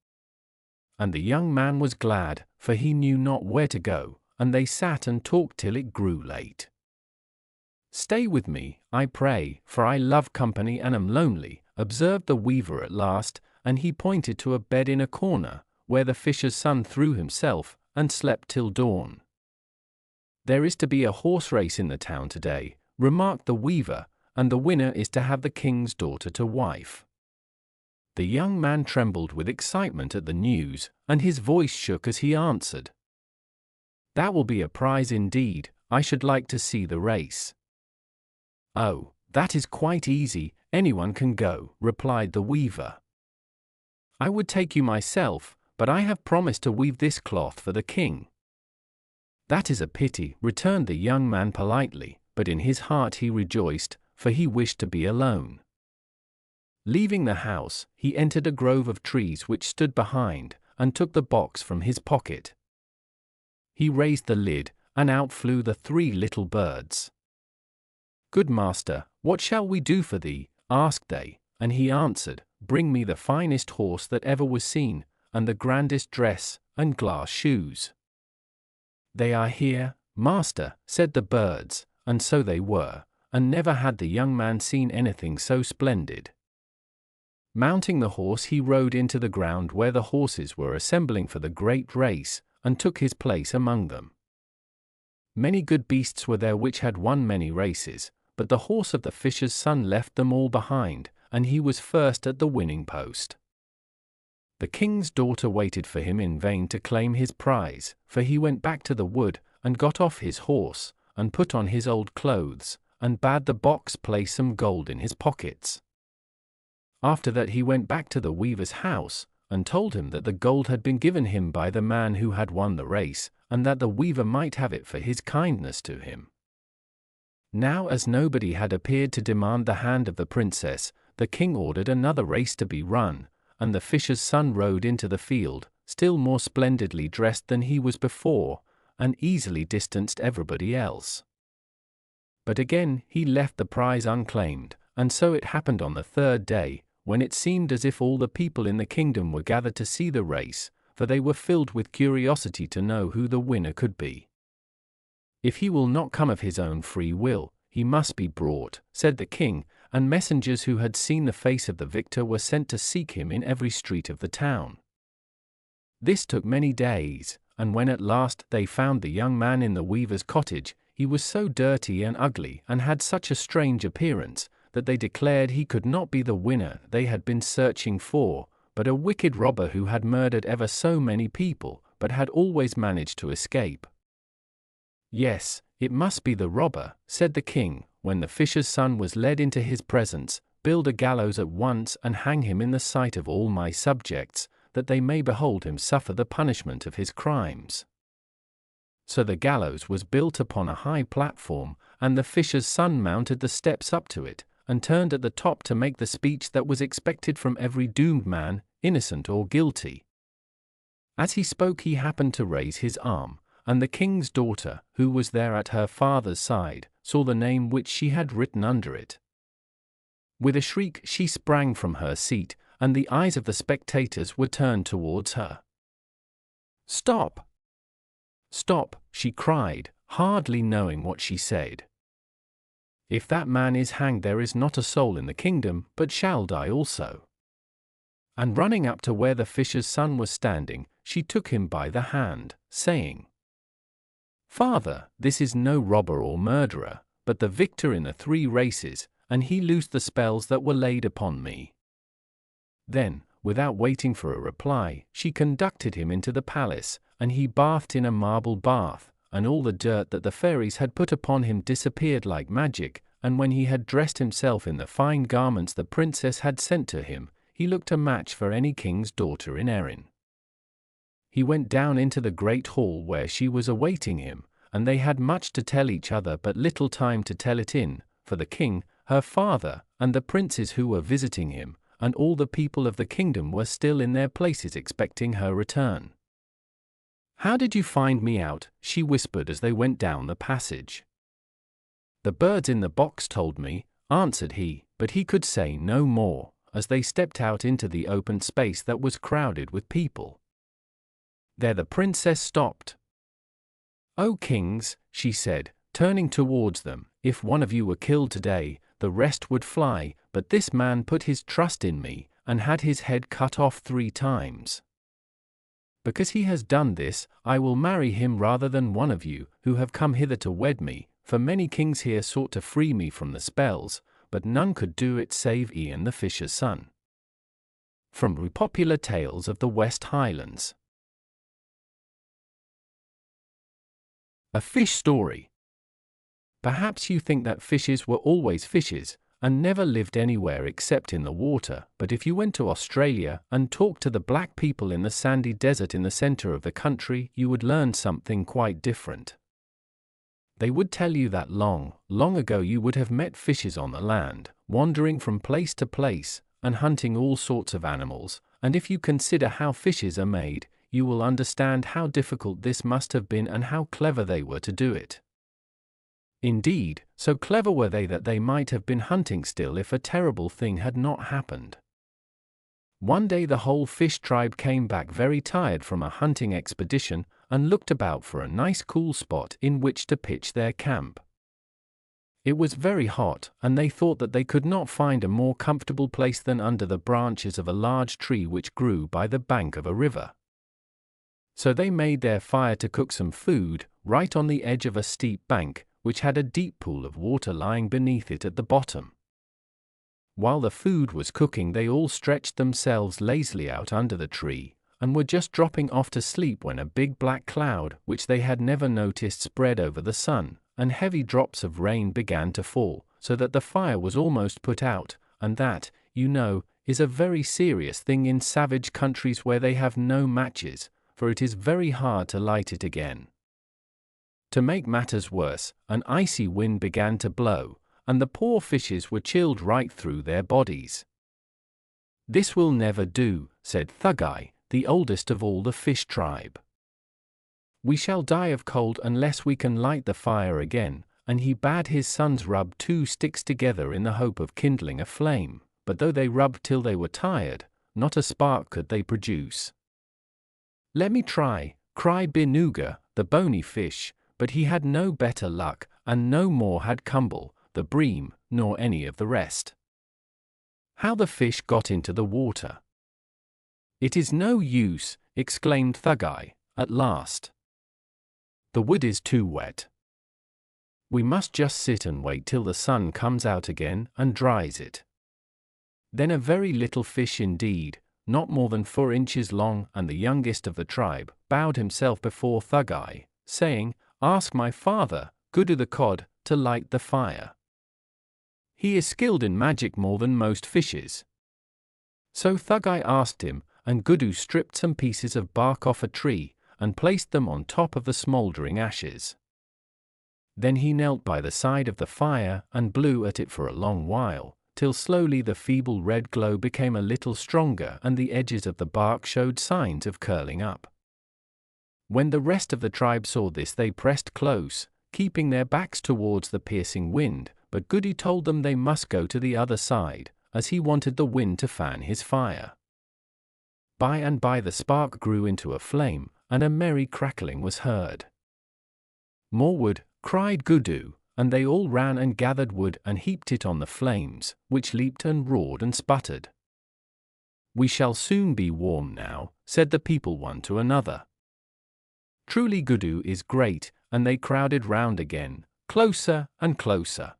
And the young man was glad, for he knew not where to go, and they sat and talked till it grew late. "Stay with me, I pray, for I love company and am lonely," observed the weaver at last, and he pointed to a bed in a corner, where the fisher's son threw himself, and slept till dawn. "There is to be a horse race in the town today," remarked the weaver, "and the winner is to have the king's daughter to wife." The young man trembled with excitement at the news, and his voice shook as he answered, "That will be a prize indeed. I should like to see the race." "Oh, that is quite easy, anyone can go," replied the weaver. "I would take you myself, but I have promised to weave this cloth for the king." "That is a pity," returned the young man politely, but in his heart he rejoiced, for he wished to be alone. Leaving the house, he entered a grove of trees which stood behind, and took the box from his pocket. He raised the lid, and out flew the 3 little birds. "Good master, what shall we do for thee?" asked they, and he answered, "Bring me the finest horse that ever was seen, and the grandest dress, and glass shoes." "They are here, master," said the birds, and so they were, and never had the young man seen anything so splendid. Mounting the horse he rode into the ground where the horses were assembling for the great race, and took his place among them. Many good beasts were there which had won many races, but the horse of the fisher's son left them all behind, and he was first at the winning post. The king's daughter waited for him in vain to claim his prize, for he went back to the wood, and got off his horse, and put on his old clothes, and bade the box place some gold in his pockets. After that he went back to the weaver's house, and told him that the gold had been given him by the man who had won the race, and that the weaver might have it for his kindness to him. Now as nobody had appeared to demand the hand of the princess, the king ordered another race to be run, and the fisher's son rode into the field, still more splendidly dressed than he was before, and easily distanced everybody else. But again he left the prize unclaimed, and so it happened on the 3rd day, when it seemed as if all the people in the kingdom were gathered to see the race, for they were filled with curiosity to know who the winner could be. "If he will not come of his own free will, he must be brought," said the king, and messengers who had seen the face of the victor were sent to seek him in every street of the town. This took many days, and when at last they found the young man in the weaver's cottage, he was so dirty and ugly and had such a strange appearance, that they declared he could not be the winner they had been searching for, but a wicked robber who had murdered ever so many people, but had always managed to escape. "Yes, it must be the robber," said the king, when the fisher's son was led into his presence. "Build a gallows at once and hang him in the sight of all my subjects, that they may behold him suffer the punishment of his crimes. So the gallows was built upon a high platform, and the fisher's son mounted the steps up to it, and turned at the top to make the speech that was expected from every doomed man, innocent or guilty. As he spoke he happened to raise his arm, and the king's daughter, who was there at her father's side, saw the name which she had written under it. With a shriek she sprang from her seat, and the eyes of the spectators were turned towards her. "Stop! Stop!" she cried, hardly knowing what she said. "If that man is hanged there is not a soul in the kingdom but shall die also." And running up to where the fisher's son was standing, she took him by the hand, saying, "Father, this is no robber or murderer, but the victor in the 3 races, and he loosed the spells that were laid upon me." Then, without waiting for a reply, she conducted him into the palace, and he bathed in a marble bath, and all the dirt that the fairies had put upon him disappeared like magic, and when he had dressed himself in the fine garments the princess had sent to him, he looked a match for any king's daughter in Erin. He went down into the great hall where she was awaiting him, and they had much to tell each other but little time to tell it in, for the king, her father, and the princes who were visiting him, and all the people of the kingdom were still in their places expecting her return. "How did you find me out?" she whispered as they went down the passage. "The birds in the box told me," answered he, but he could say no more, as they stepped out into the open space that was crowded with people. There the princess stopped. "O kings," she said, turning towards them, "if one of you were killed today, the rest would fly, but this man put his trust in me, and had his head cut off 3 times. Because he has done this, I will marry him rather than one of you, who have come hither to wed me, for many kings here sought to free me from the spells, but none could do it save Ian the fisher's son." From Popular Tales of the West Highlands. A fish story. Perhaps you think that fishes were always fishes, and never lived anywhere except in the water, but if you went to Australia and talked to the black people in the sandy desert in the center of the country, you would learn something quite different. They would tell you that long, long ago you would have met fishes on the land, wandering from place to place, and hunting all sorts of animals, and if you consider how fishes are made, you will understand how difficult this must have been and how clever they were to do it. Indeed, so clever were they that they might have been hunting still if a terrible thing had not happened. One day the whole fish tribe came back very tired from a hunting expedition, and looked about for a nice cool spot in which to pitch their camp. It was very hot, and they thought that they could not find a more comfortable place than under the branches of a large tree which grew by the bank of a river. So they made their fire to cook some food, right on the edge of a steep bank, which had a deep pool of water lying beneath it at the bottom. While the food was cooking they all stretched themselves lazily out under the tree, and were just dropping off to sleep when a big black cloud, which they had never noticed, spread over the sun, and heavy drops of rain began to fall, so that the fire was almost put out, and that, you know, is a very serious thing in savage countries where they have no matches, for it is very hard to light it again. To make matters worse, an icy wind began to blow, and the poor fishes were chilled right through their bodies. "This will never do," said Thuggai, the oldest of all the fish tribe. "We shall die of cold unless we can light the fire again," and he bade his sons rub 2 sticks together in the hope of kindling a flame, but though they rubbed till they were tired, not a spark could they produce. "Let me try," cried Benuga, the bony fish, but he had no better luck, and no more had Cumble, the bream, nor any of the rest. How the fish got into the water. "It is no use," exclaimed Thuggai, at last. "The wood is too wet. We must just sit and wait till the sun comes out again and dries it." Then a very little fish indeed, not more than 4 inches long and the youngest of the tribe, bowed himself before Thuggai, saying, "Ask my father, Gudu the cod, to light the fire. He is skilled in magic more than most fishes." So Thuggai asked him, and Gudu stripped some pieces of bark off a tree and placed them on top of the smouldering ashes. Then he knelt by the side of the fire and blew at it for a long while, till slowly the feeble red glow became a little stronger and the edges of the bark showed signs of curling up. When the rest of the tribe saw this, they pressed close, keeping their backs towards the piercing wind, but Goody told them they must go to the other side, as he wanted the wind to fan his fire. By and by the spark grew into a flame, and a merry crackling was heard. "More wood," cried Gudu, and they all ran and gathered wood and heaped it on the flames, which leaped and roared and sputtered. "We shall soon be warm now," said the people one to another. "Truly Gudu is great," and they crowded round again, closer and closer.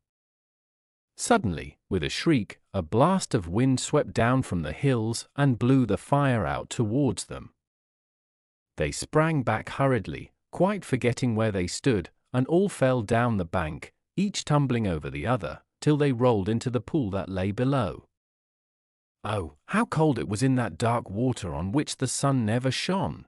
Suddenly, with a shriek, a blast of wind swept down from the hills and blew the fire out towards them. They sprang back hurriedly, quite forgetting where they stood, and all fell down the bank, each tumbling over the other, till they rolled into the pool that lay below. Oh, how cold it was in that dark water on which the sun never shone!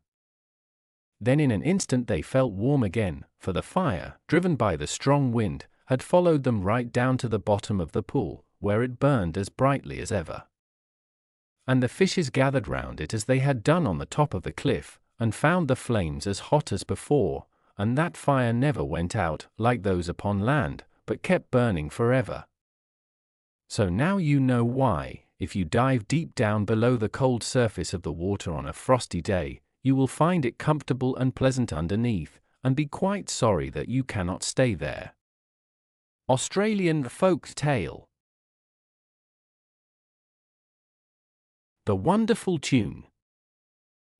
Then in an instant they felt warm again, for the fire, driven by the strong wind, had followed them right down to the bottom of the pool, where it burned as brightly as ever. And the fishes gathered round it as they had done on the top of the cliff, and found the flames as hot as before, and that fire never went out, like those upon land, but kept burning forever. So now you know why, if you dive deep down below the cold surface of the water on a frosty day, you will find it comfortable and pleasant underneath, and be quite sorry that you cannot stay there. Australian Folk Tale. The Wonderful Tune.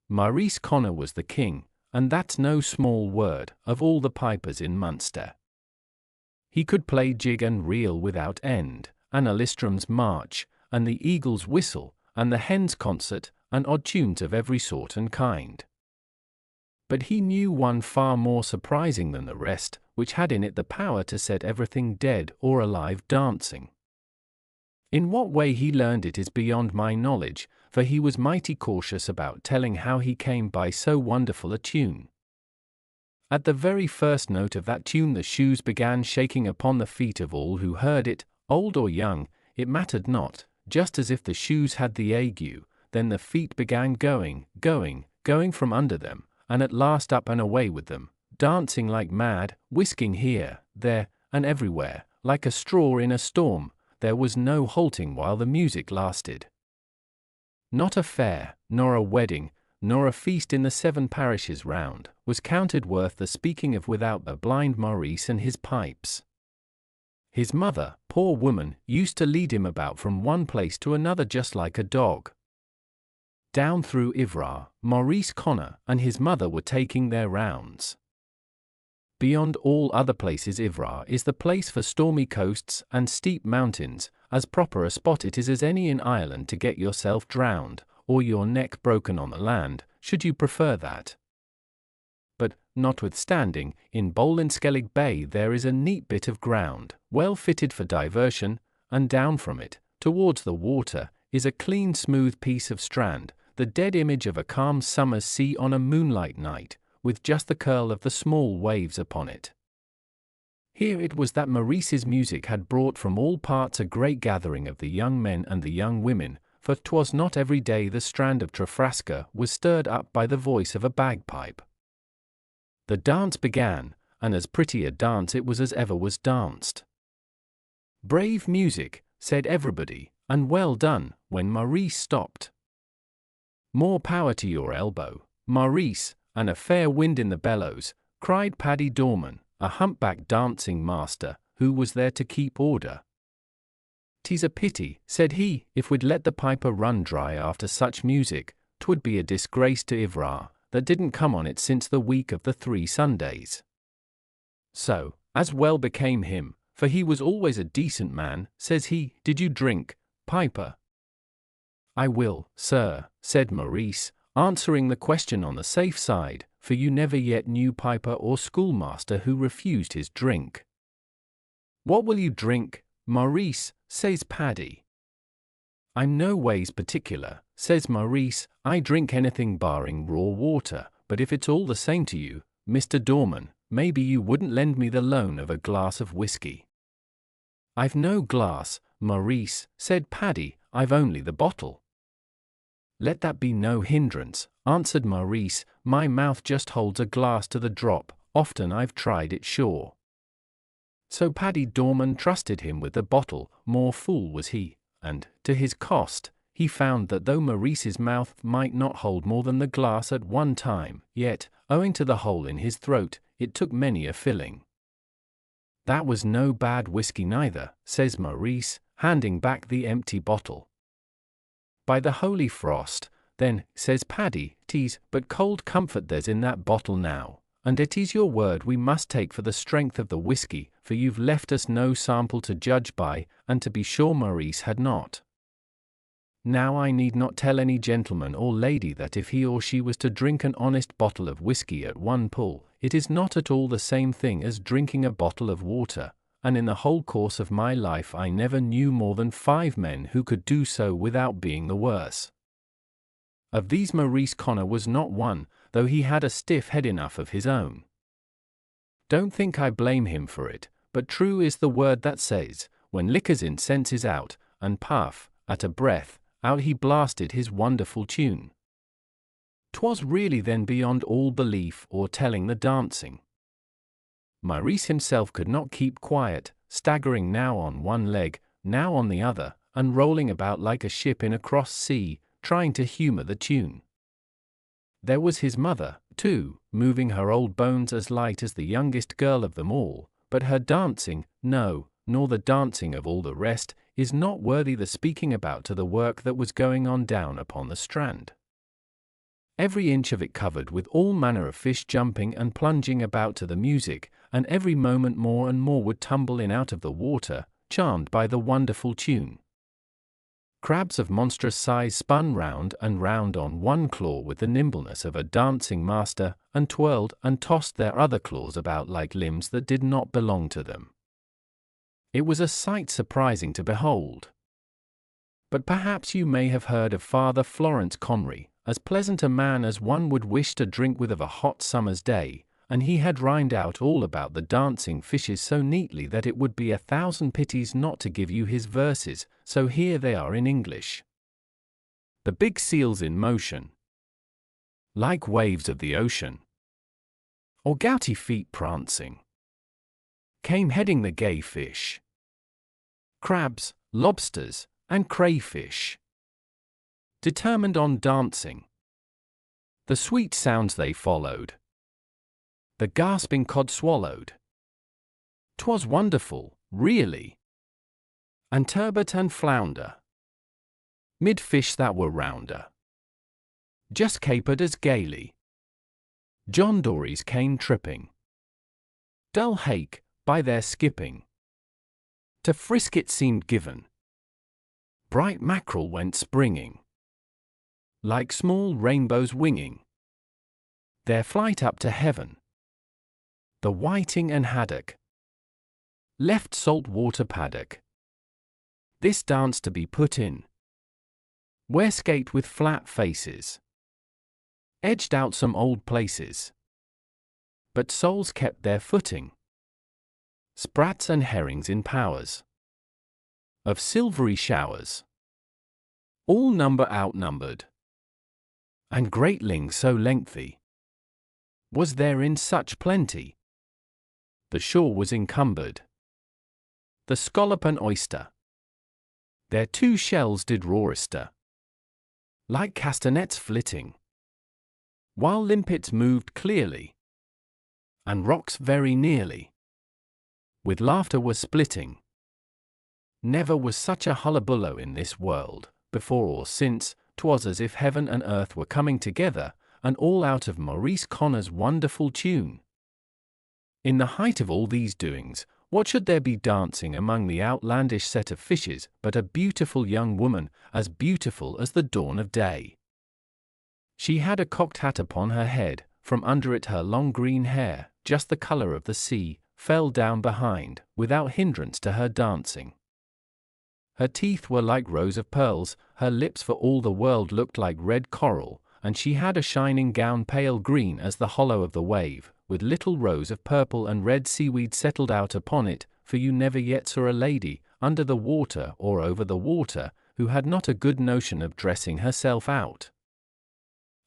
Maurice Connor was the king, and that's no small word, of all the pipers in Munster. He could play jig and reel without end, and a Listrum's march, and the eagle's whistle, and the hen's concert, and odd tunes of every sort and kind. But he knew one far more surprising than the rest, which had in it the power to set everything dead or alive dancing. In what way he learned it is beyond my knowledge, for he was mighty cautious about telling how he came by so wonderful a tune. At the very first note of that tune the shoes began shaking upon the feet of all who heard it, old or young, it mattered not, just as if the shoes had the ague. Then the feet began going from under them, and at last up and away with them, dancing like mad, whisking here, there, and everywhere, like a straw in a storm. There was no halting while the music lasted. Not a fair, nor a wedding, nor a feast in the 7 parishes round, was counted worth the speaking of without the blind Maurice and his pipes. His mother, poor woman, used to lead him about from one place to another just like a dog. Down through Ivra, Maurice Connor and his mother were taking their rounds. Beyond all other places Ivra is the place for stormy coasts and steep mountains, as proper a spot it is as any in Ireland to get yourself drowned, or your neck broken on the land, should you prefer that. But, notwithstanding, in Ballinskellig Bay there is a neat bit of ground, well fitted for diversion, and down from it, towards the water, is a clean smooth piece of strand, the dead image of a calm summer's sea on a moonlight night, with just the curl of the small waves upon it. Here it was that Maurice's music had brought from all parts a great gathering of the young men and the young women, for 'twas not every day the strand of Trafraska was stirred up by the voice of a bagpipe. The dance began, and as pretty a dance it was as ever was danced. "Brave music," said everybody, and well done, when Maurice stopped. "More power to your elbow, Maurice, and a fair wind in the bellows," cried Paddy Dorman, a humpback dancing master, who was there to keep order. "'Tis a pity," said he, "if we'd let the piper run dry after such music, 'twould be a disgrace to Ivra, that didn't come on it since the week of the 3 Sundays. So, as well became him, for he was always a decent man, says he, 'Did you drink, piper?' 'I will, sir,' said Maurice, answering the question on the safe side, for you never yet knew piper or schoolmaster who refused his drink. 'What will you drink, Maurice?' says Paddy. 'I'm no ways particular,' says Maurice, I drink anything barring raw water, but if it's all the same to you, Mr. Dorman, maybe you wouldn't lend me the loan of a glass of whiskey. I've no glass, Maurice, said Paddy, I've only the bottle. Let that be no hindrance, answered Maurice, my mouth just holds a glass to the drop, often I've tried it sure. So Paddy Dorman trusted him with the bottle, more fool was he, and, to his cost, he found that though Maurice's mouth might not hold more than the glass at one time, yet, owing to the hole in his throat, it took many a filling. That was no bad whiskey neither, says Maurice, handing back the empty bottle. By the holy frost, then, says Paddy, 'tis but cold comfort there's in that bottle now, and it is your word we must take for the strength of the whiskey, for you've left us no sample to judge by, and to be sure Maurice had not. Now I need not tell any gentleman or lady that if he or she was to drink an honest bottle of whiskey at one pull, it is not at all the same thing as drinking a bottle of water, and in the whole course of my life I never knew more than 5 men who could do so without being the worse. Of these Maurice Connor was not one, though he had a stiff head enough of his own. Don't think I blame him for it, but true is the word that says, when liquor's in senses out, and puff, at a breath, out he blasted his wonderful tune. 'Twas really then beyond all belief or telling the dancing. Maurice himself could not keep quiet, staggering now on one leg, now on the other, and rolling about like a ship in a cross sea, trying to humor the tune. There was his mother, too, moving her old bones as light as the youngest girl of them all, but her dancing, no, nor the dancing of all the rest, is not worthy the speaking about to the work that was going on down upon the strand. Every inch of it covered with all manner of fish jumping and plunging about to the music, and every moment more and more would tumble in out of the water, charmed by the wonderful tune. Crabs of monstrous size spun round and round on one claw with the nimbleness of a dancing master, and twirled and tossed their other claws about like limbs that did not belong to them. It was a sight surprising to behold. But perhaps you may have heard of Father Florence Conry, as pleasant a man as one would wish to drink with of a hot summer's day, and he had rhymed out all about the dancing fishes so neatly that it would be 1,000 pities not to give you his verses, so here they are in English. The big seals in motion, like waves of the ocean, or gouty feet prancing, came heading the gay fish. Crabs, lobsters, and crayfish, determined on dancing. The sweet sounds they followed, the gasping cod swallowed. 'Twas wonderful, really. And turbot and flounder, mid fish that were rounder, just capered as gaily. John Dories came tripping, dull hake, by their skipping. To frisk it seemed given. Bright mackerel went springing, like small rainbows winging their flight up to heaven. The whiting and haddock left salt water paddock, this dance to be put in, where skate with flat faces, edged out some old places, but souls kept their footing. Sprats and herrings in powers of silvery showers, all number outnumbered, and greatling so lengthy was there in such plenty. The shore was encumbered, the scallop and oyster, their 2 shells did roarister, like castanets flitting, while limpets moved clearly, and rocks very nearly with laughter were splitting. Never was such a hullabaloo in this world, before or since. 'Twas as if heaven and earth were coming together, and all out of Maurice Connor's wonderful tune. In the height of all these doings, what should there be dancing among the outlandish set of fishes but a beautiful young woman, as beautiful as the dawn of day. She had a cocked hat upon her head, from under it her long green hair, just the colour of the sea, fell down behind, without hindrance to her dancing. Her teeth were like rows of pearls, her lips for all the world looked like red coral, and she had a shining gown pale green as the hollow of the wave, with little rows of purple and red seaweed settled out upon it, for you never yet saw a lady, under the water or over the water, who had not a good notion of dressing herself out.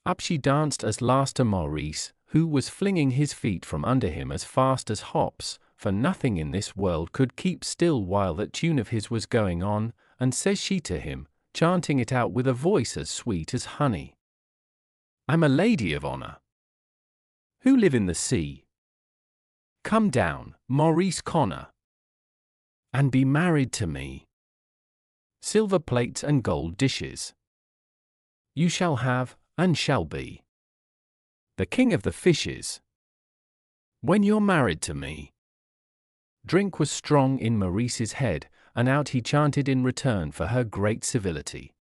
Up she danced as last to Maurice, who was flinging his feet from under him as fast as hops, for nothing in this world could keep still while that tune of his was going on, and says she to him, chanting it out with a voice as sweet as honey, "I'm a lady of honor, who live in the sea. Come down, Maurice Connor, and be married to me. Silver plates and gold dishes you shall have, and shall be the king of the fishes when you're married to me." Drink was strong in Maurice's head, and out he chanted in return for her great civility.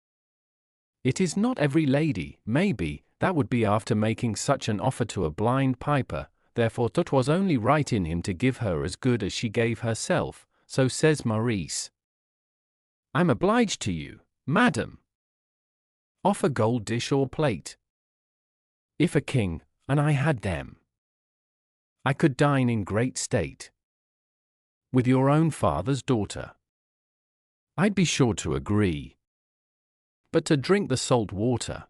It is not every lady, maybe, that would be after making such an offer to a blind piper, therefore 'twas only right in him to give her as good as she gave herself, so says Maurice, "I'm obliged to you, madam. Offer gold dish or plate. If a king, and I had them, I could dine in great state with your own father's daughter. I'd be sure to agree. But to drink the salt water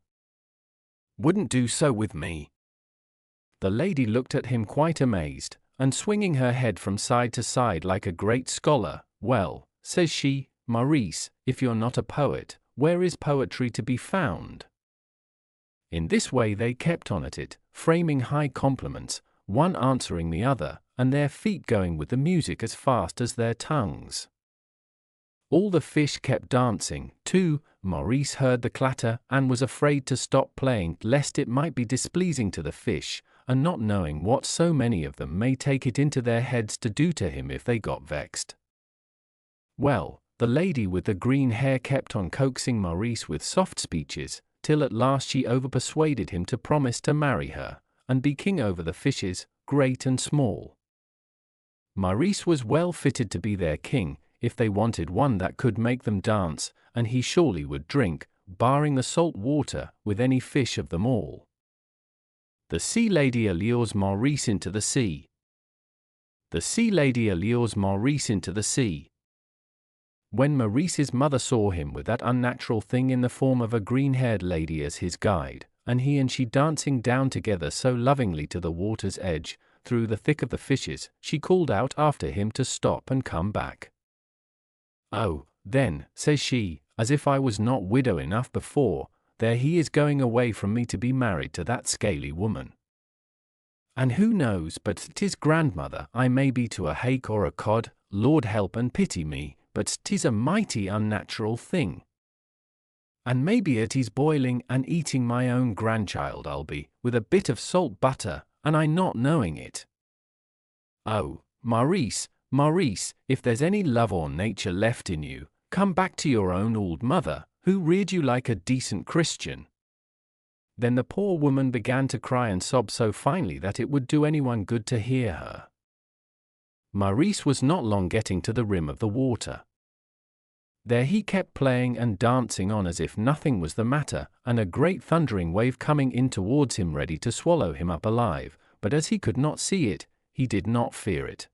wouldn't do so with me." The lady looked at him quite amazed, and swinging her head from side to side like a great scholar, "Well," says she, "Maurice, if you're not a poet, where is poetry to be found?" In this way they kept on at it, framing high compliments, one answering the other, and their feet going with the music as fast as their tongues. All the fish kept dancing, too. Maurice heard the clatter, and was afraid to stop playing, lest it might be displeasing to the fish, and not knowing what so many of them may take it into their heads to do to him if they got vexed. Well, the lady with the green hair kept on coaxing Maurice with soft speeches, till at last she overpersuaded him to promise to marry her, and be king over the fishes, great and small. Maurice was well fitted to be their king, if they wanted one that could make them dance, and he surely would drink, barring the salt water, with any fish of them all. The sea lady allures Maurice into the sea. The sea lady allures Maurice into the sea. When Maurice's mother saw him with that unnatural thing in the form of a green-haired lady as his guide, and he and she dancing down together so lovingly to the water's edge, through the thick of the fishes, she called out after him to stop and come back. "Oh, then," says she, "as if I was not widow enough before, there he is going away from me to be married to that scaly woman. And who knows but 'tis grandmother I may be to a hake or a cod, Lord help and pity me, but 'tis a mighty unnatural thing. And maybe it is boiling and eating my own grandchild I'll be, with a bit of salt butter, and I not knowing it. Oh, Maurice, Maurice, if there's any love or nature left in you, come back to your own old mother, who reared you like a decent Christian." Then the poor woman began to cry and sob so finely that it would do anyone good to hear her. Maurice was not long getting to the rim of the water. There he kept playing and dancing on as if nothing was the matter, and a great thundering wave coming in towards him ready to swallow him up alive, but as he could not see it, he did not fear it.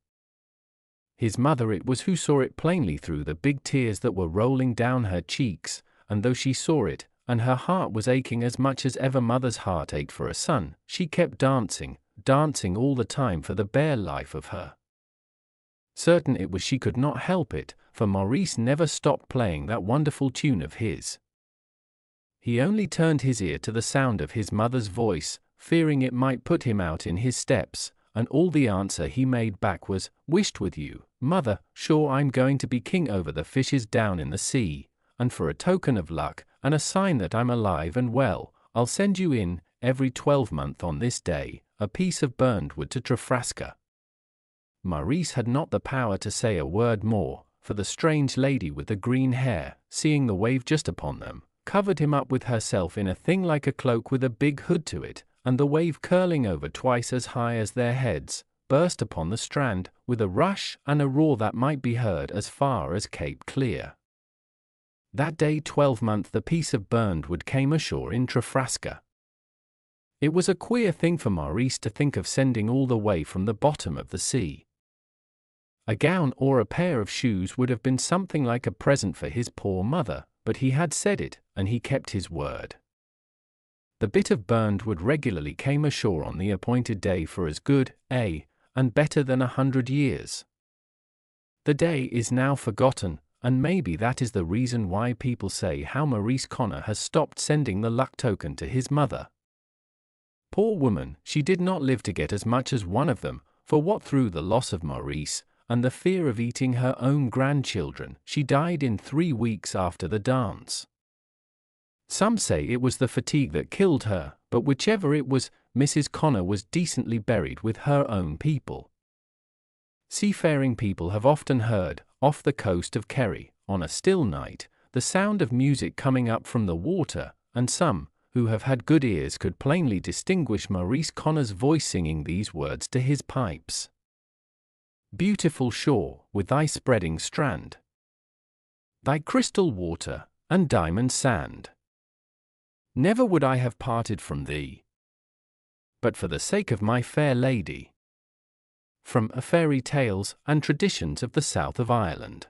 His mother it was who saw it plainly through the big tears that were rolling down her cheeks, and though she saw it, and her heart was aching as much as ever mother's heart ached for a son, she kept dancing, dancing all the time for the bare life of her. Certain it was she could not help it, for Maurice never stopped playing that wonderful tune of his. He only turned his ear to the sound of his mother's voice, fearing it might put him out in his steps, and all the answer he made back was, "Wished with you, mother, sure I'm going to be king over the fishes down in the sea, and for a token of luck, and a sign that I'm alive and well, I'll send you in, every 12-month on this day, a piece of burned wood to Trafraska." Maurice had not the power to say a word more, for the strange lady with the green hair, seeing the wave just upon them, covered him up with herself in a thing like a cloak with a big hood to it, and the wave curling over twice as high as their heads, burst upon the strand, with a rush and a roar that might be heard as far as Cape Clear. That day 12-month the piece of burned wood came ashore in Trafraska. It was a queer thing for Maurice to think of sending all the way from the bottom of the sea. A gown or a pair of shoes would have been something like a present for his poor mother, but he had said it, and he kept his word. The bit of burned wood regularly came ashore on the appointed day for as good, and better than 100 years. The day is now forgotten, and maybe that is the reason why people say how Maurice Connor has stopped sending the luck token to his mother. Poor woman, she did not live to get as much as one of them, for what through the loss of Maurice, and the fear of eating her own grandchildren, she died in 3 weeks after the dance. Some say it was the fatigue that killed her, but whichever it was, Mrs. Connor was decently buried with her own people. Seafaring people have often heard, off the coast of Kerry, on a still night, the sound of music coming up from the water, and some, who have had good ears, could plainly distinguish Maurice Connor's voice singing these words to his pipes. Beautiful shore, with thy spreading strand, thy crystal water, and diamond sand. Never would I have parted from thee, but for the sake of my fair lady. From A Fairy Tales and Traditions of the South of Ireland.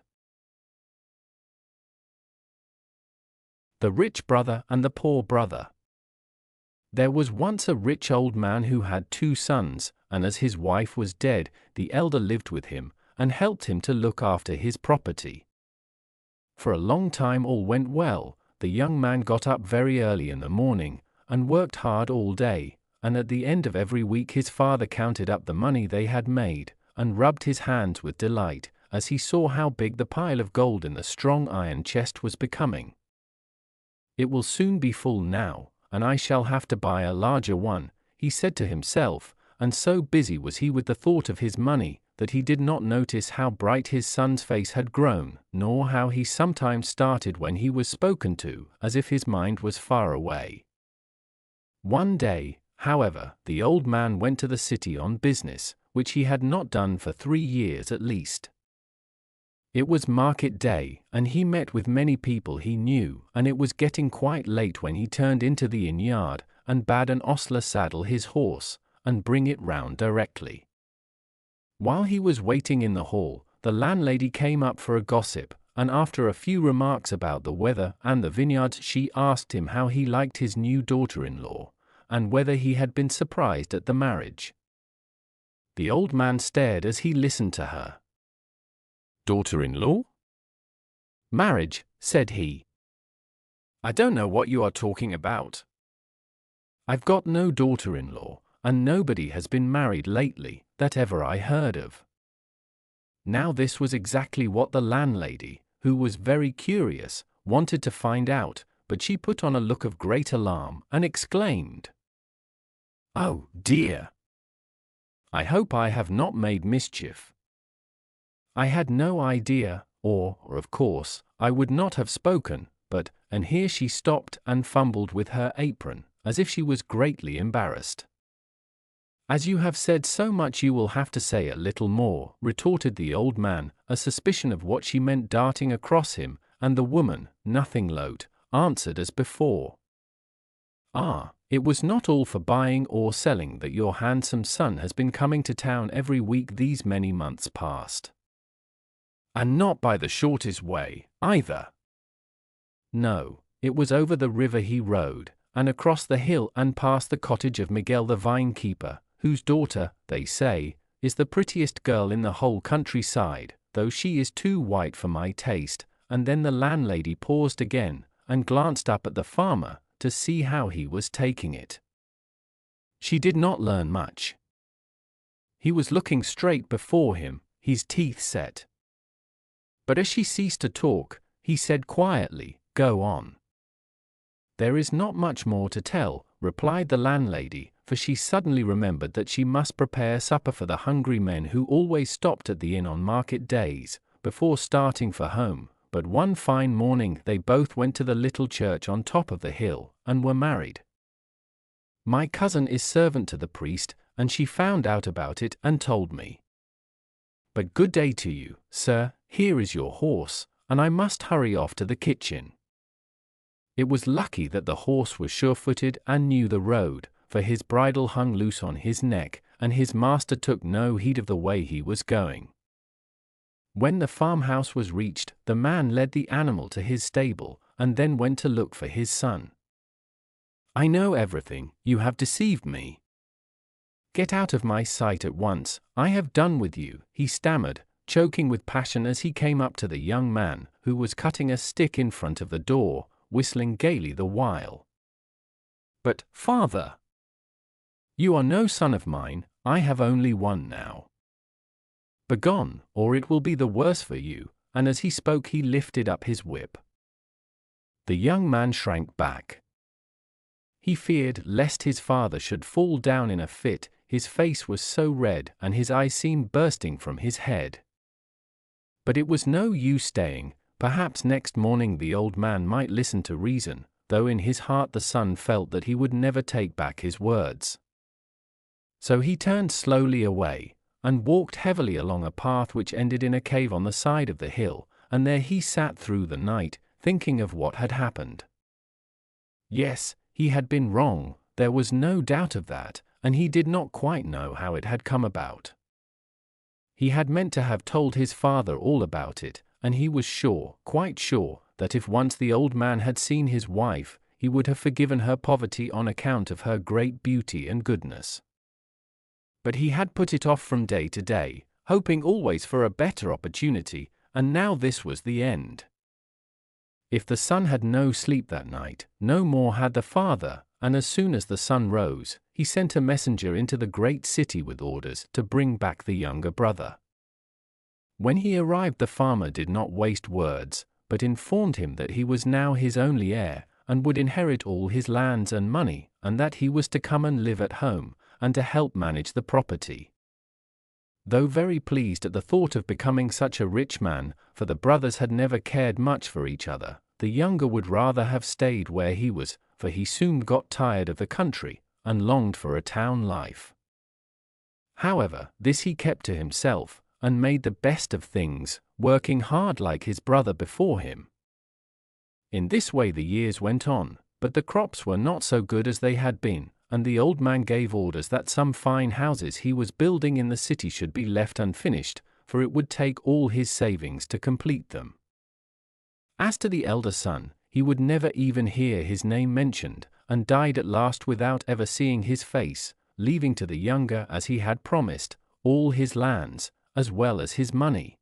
The Rich Brother and the Poor Brother. There was once a rich old man who had 2 sons, and as his wife was dead, the elder lived with him, and helped him to look after his property. For a long time all went well. The young man got up very early in the morning, and worked hard all day, and at the end of every week his father counted up the money they had made, and rubbed his hands with delight, as he saw how big the pile of gold in the strong iron chest was becoming. It will soon be full now, and I shall have to buy a larger one, he said to himself, and so busy was he with the thought of his money, that he did not notice how bright his son's face had grown, nor how he sometimes started when he was spoken to, as if his mind was far away. One day, however, the old man went to the city on business, which he had not done for 3 years at least. It was market day, and he met with many people he knew, and it was getting quite late when he turned into the inn yard, and bade an ostler saddle his horse, and bring it round directly. While he was waiting in the hall, the landlady came up for a gossip, and after a few remarks about the weather and the vineyards, she asked him how he liked his new daughter-in-law, and whether he had been surprised at the marriage. The old man stared as he listened to her. "Daughter-in-law? Marriage," said he. "I don't know what you are talking about. I've got no daughter-in-law, and nobody has been married lately, that ever I heard of." Now this was exactly what the landlady, who was very curious, wanted to find out, but she put on a look of great alarm, and exclaimed, "Oh, dear! I hope I have not made mischief. I had no idea, or, of course, I would not have spoken, but," and here she stopped and fumbled with her apron, as if she was greatly embarrassed. "As you have said so much you will have to say a little more," retorted the old man, a suspicion of what she meant darting across him, and the woman, nothing loath, answered as before. "Ah, it was not all for buying or selling that your handsome son has been coming to town every week these many months past. And not by the shortest way, either. No, it was over the river he rode, and across the hill and past the cottage of Miguel the vine-keeper, whose daughter, they say, is the prettiest girl in the whole countryside, though she is too white for my taste." And then the landlady paused again, and glanced up at the farmer, to see how he was taking it. She did not learn much. He was looking straight before him, his teeth set. But as she ceased to talk, he said quietly, "Go on." "There is not much more to tell," replied the landlady, for she suddenly remembered that she must prepare supper for the hungry men who always stopped at the inn on market days, before starting for home. But one fine morning they both went to the little church on top of the hill, and were married. My cousin is servant to the priest, and she found out about it and told me. But good day to you, sir, here is your horse, and I must hurry off to the kitchen." It was lucky that the horse was sure-footed and knew the road, for his bridle hung loose on his neck, and his master took no heed of the way he was going. When the farmhouse was reached, the man led the animal to his stable, and then went to look for his son. "I know everything, you have deceived me. Get out of my sight at once, I have done with you," he stammered, choking with passion as he came up to the young man, who was cutting a stick in front of the door, whistling gaily the while. "But, father, you are no son of mine, I have only one now. Begone, or it will be the worse for you," and as he spoke he lifted up his whip. The young man shrank back. He feared lest his father should fall down in a fit, his face was so red and his eyes seemed bursting from his head. But it was no use staying, perhaps next morning the old man might listen to reason, though in his heart the son felt that he would never take back his words. So he turned slowly away, and walked heavily along a path which ended in a cave on the side of the hill, and there he sat through the night, thinking of what had happened. Yes, he had been wrong, there was no doubt of that, and he did not quite know how it had come about. He had meant to have told his father all about it, and he was sure, quite sure, that if once the old man had seen his wife, he would have forgiven her poverty on account of her great beauty and goodness. But he had put it off from day to day, hoping always for a better opportunity, and now this was the end. If the son had no sleep that night, no more had the father, and as soon as the sun rose, he sent a messenger into the great city with orders to bring back the younger brother. When he arrived, the farmer did not waste words, but informed him that he was now his only heir, and would inherit all his lands and money, and that he was to come and live at home, and to help manage the property. Though very pleased at the thought of becoming such a rich man, for the brothers had never cared much for each other, the younger would rather have stayed where he was, for he soon got tired of the country, and longed for a town life. However, this he kept to himself, and made the best of things, working hard like his brother before him. In this way the years went on, but the crops were not so good as they had been, and the old man gave orders that some fine houses he was building in the city should be left unfinished, for it would take all his savings to complete them. As to the elder son, he would never even hear his name mentioned, and died at last without ever seeing his face, leaving to the younger, as he had promised, all his lands, as well as his money.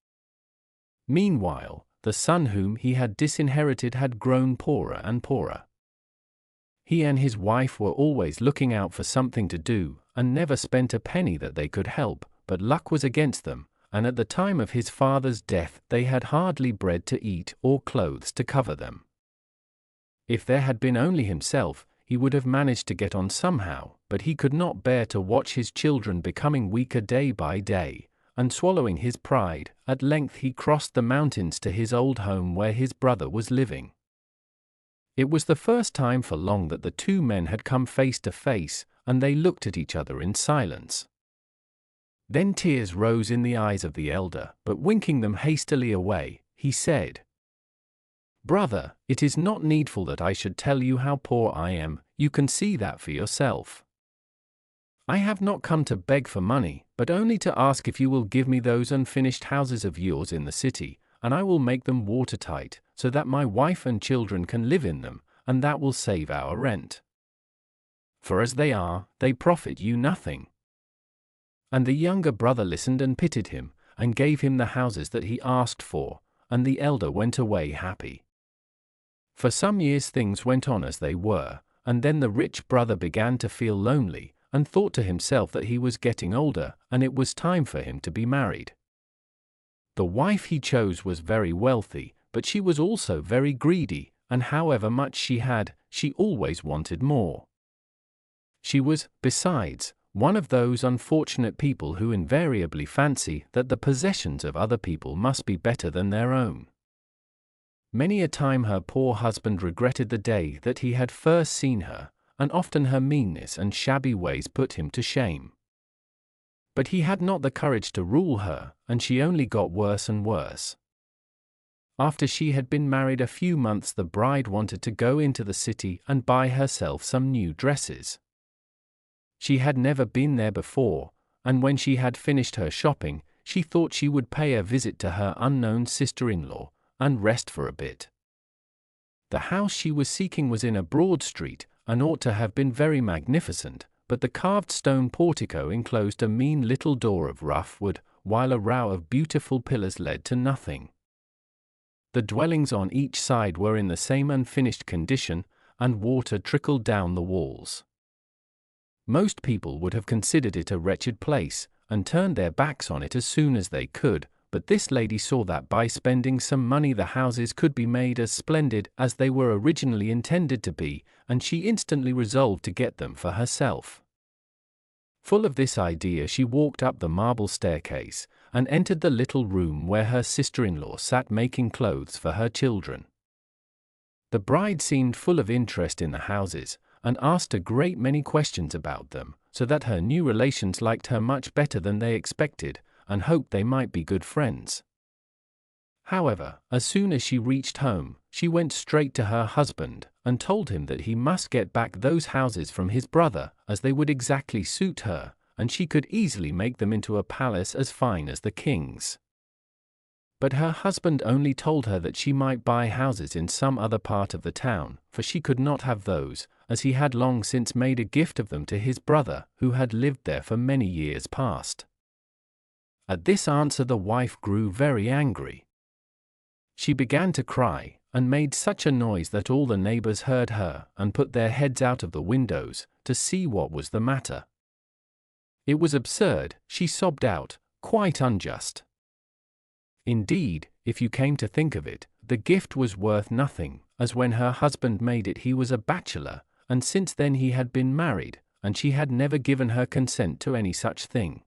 Meanwhile, the son whom he had disinherited had grown poorer and poorer. He and his wife were always looking out for something to do, and never spent a penny that they could help, but luck was against them, and at the time of his father's death they had hardly bread to eat or clothes to cover them. If there had been only himself, he would have managed to get on somehow, but he could not bear to watch his children becoming weaker day by day, and swallowing his pride, at length he crossed the mountains to his old home where his brother was living. It was the first time for long that the two men had come face to face, and they looked at each other in silence. Then tears rose in the eyes of the elder, but winking them hastily away, he said, "Brother, it is not needful that I should tell you how poor I am, you can see that for yourself. I have not come to beg for money, but only to ask if you will give me those unfinished houses of yours in the city, and I will make them watertight, so that my wife and children can live in them, and that will save our rent. For as they are, they profit you nothing." And the younger brother listened and pitied him, and gave him the houses that he asked for, and the elder went away happy. For some years things went on as they were, and then the rich brother began to feel lonely, and thought to himself that he was getting older, and it was time for him to be married. The wife he chose was very wealthy, but she was also very greedy, and however much she had, she always wanted more. She was, besides, one of those unfortunate people who invariably fancy that the possessions of other people must be better than their own. Many a time her poor husband regretted the day that he had first seen her, and often her meanness and shabby ways put him to shame. But he had not the courage to rule her, and she only got worse and worse. After she had been married a few months, the bride wanted to go into the city and buy herself some new dresses. She had never been there before, and when she had finished her shopping, she thought she would pay a visit to her unknown sister-in-law and rest for a bit. The house she was seeking was in a broad street and ought to have been very magnificent, but the carved stone portico enclosed a mean little door of rough wood, while a row of beautiful pillars led to nothing. The dwellings on each side were in the same unfinished condition, and water trickled down the walls. Most people would have considered it a wretched place, and turned their backs on it as soon as they could, but this lady saw that by spending some money the houses could be made as splendid as they were originally intended to be, and she instantly resolved to get them for herself. Full of this idea, she walked up the marble staircase, and entered the little room where her sister-in-law sat making clothes for her children. The bride seemed full of interest in the houses, and asked a great many questions about them, so that her new relations liked her much better than they expected, and hoped they might be good friends. However, as soon as she reached home, she went straight to her husband, and told him that he must get back those houses from his brother, as they would exactly suit her, and she could easily make them into a palace as fine as the king's. But her husband only told her that she might buy houses in some other part of the town, for she could not have those, as he had long since made a gift of them to his brother, who had lived there for many years past. At this answer the wife grew very angry. She began to cry, and made such a noise that all the neighbors heard her, and put their heads out of the windows, to see what was the matter. It was absurd, she sobbed out, quite unjust. Indeed, if you came to think of it, the gift was worth nothing, as when her husband made it he was a bachelor, and since then he had been married, and she had never given her consent to any such thing.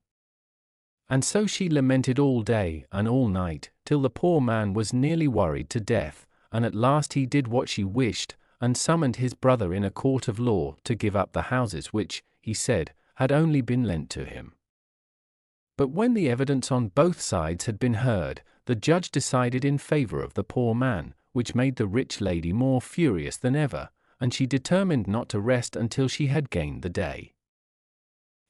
And so she lamented all day and all night, till the poor man was nearly worried to death, and at last he did what she wished, and summoned his brother in a court of law to give up the houses which, he said, had only been lent to him. But when the evidence on both sides had been heard, the judge decided in favor of the poor man, which made the rich lady more furious than ever, and she determined not to rest until she had gained the day.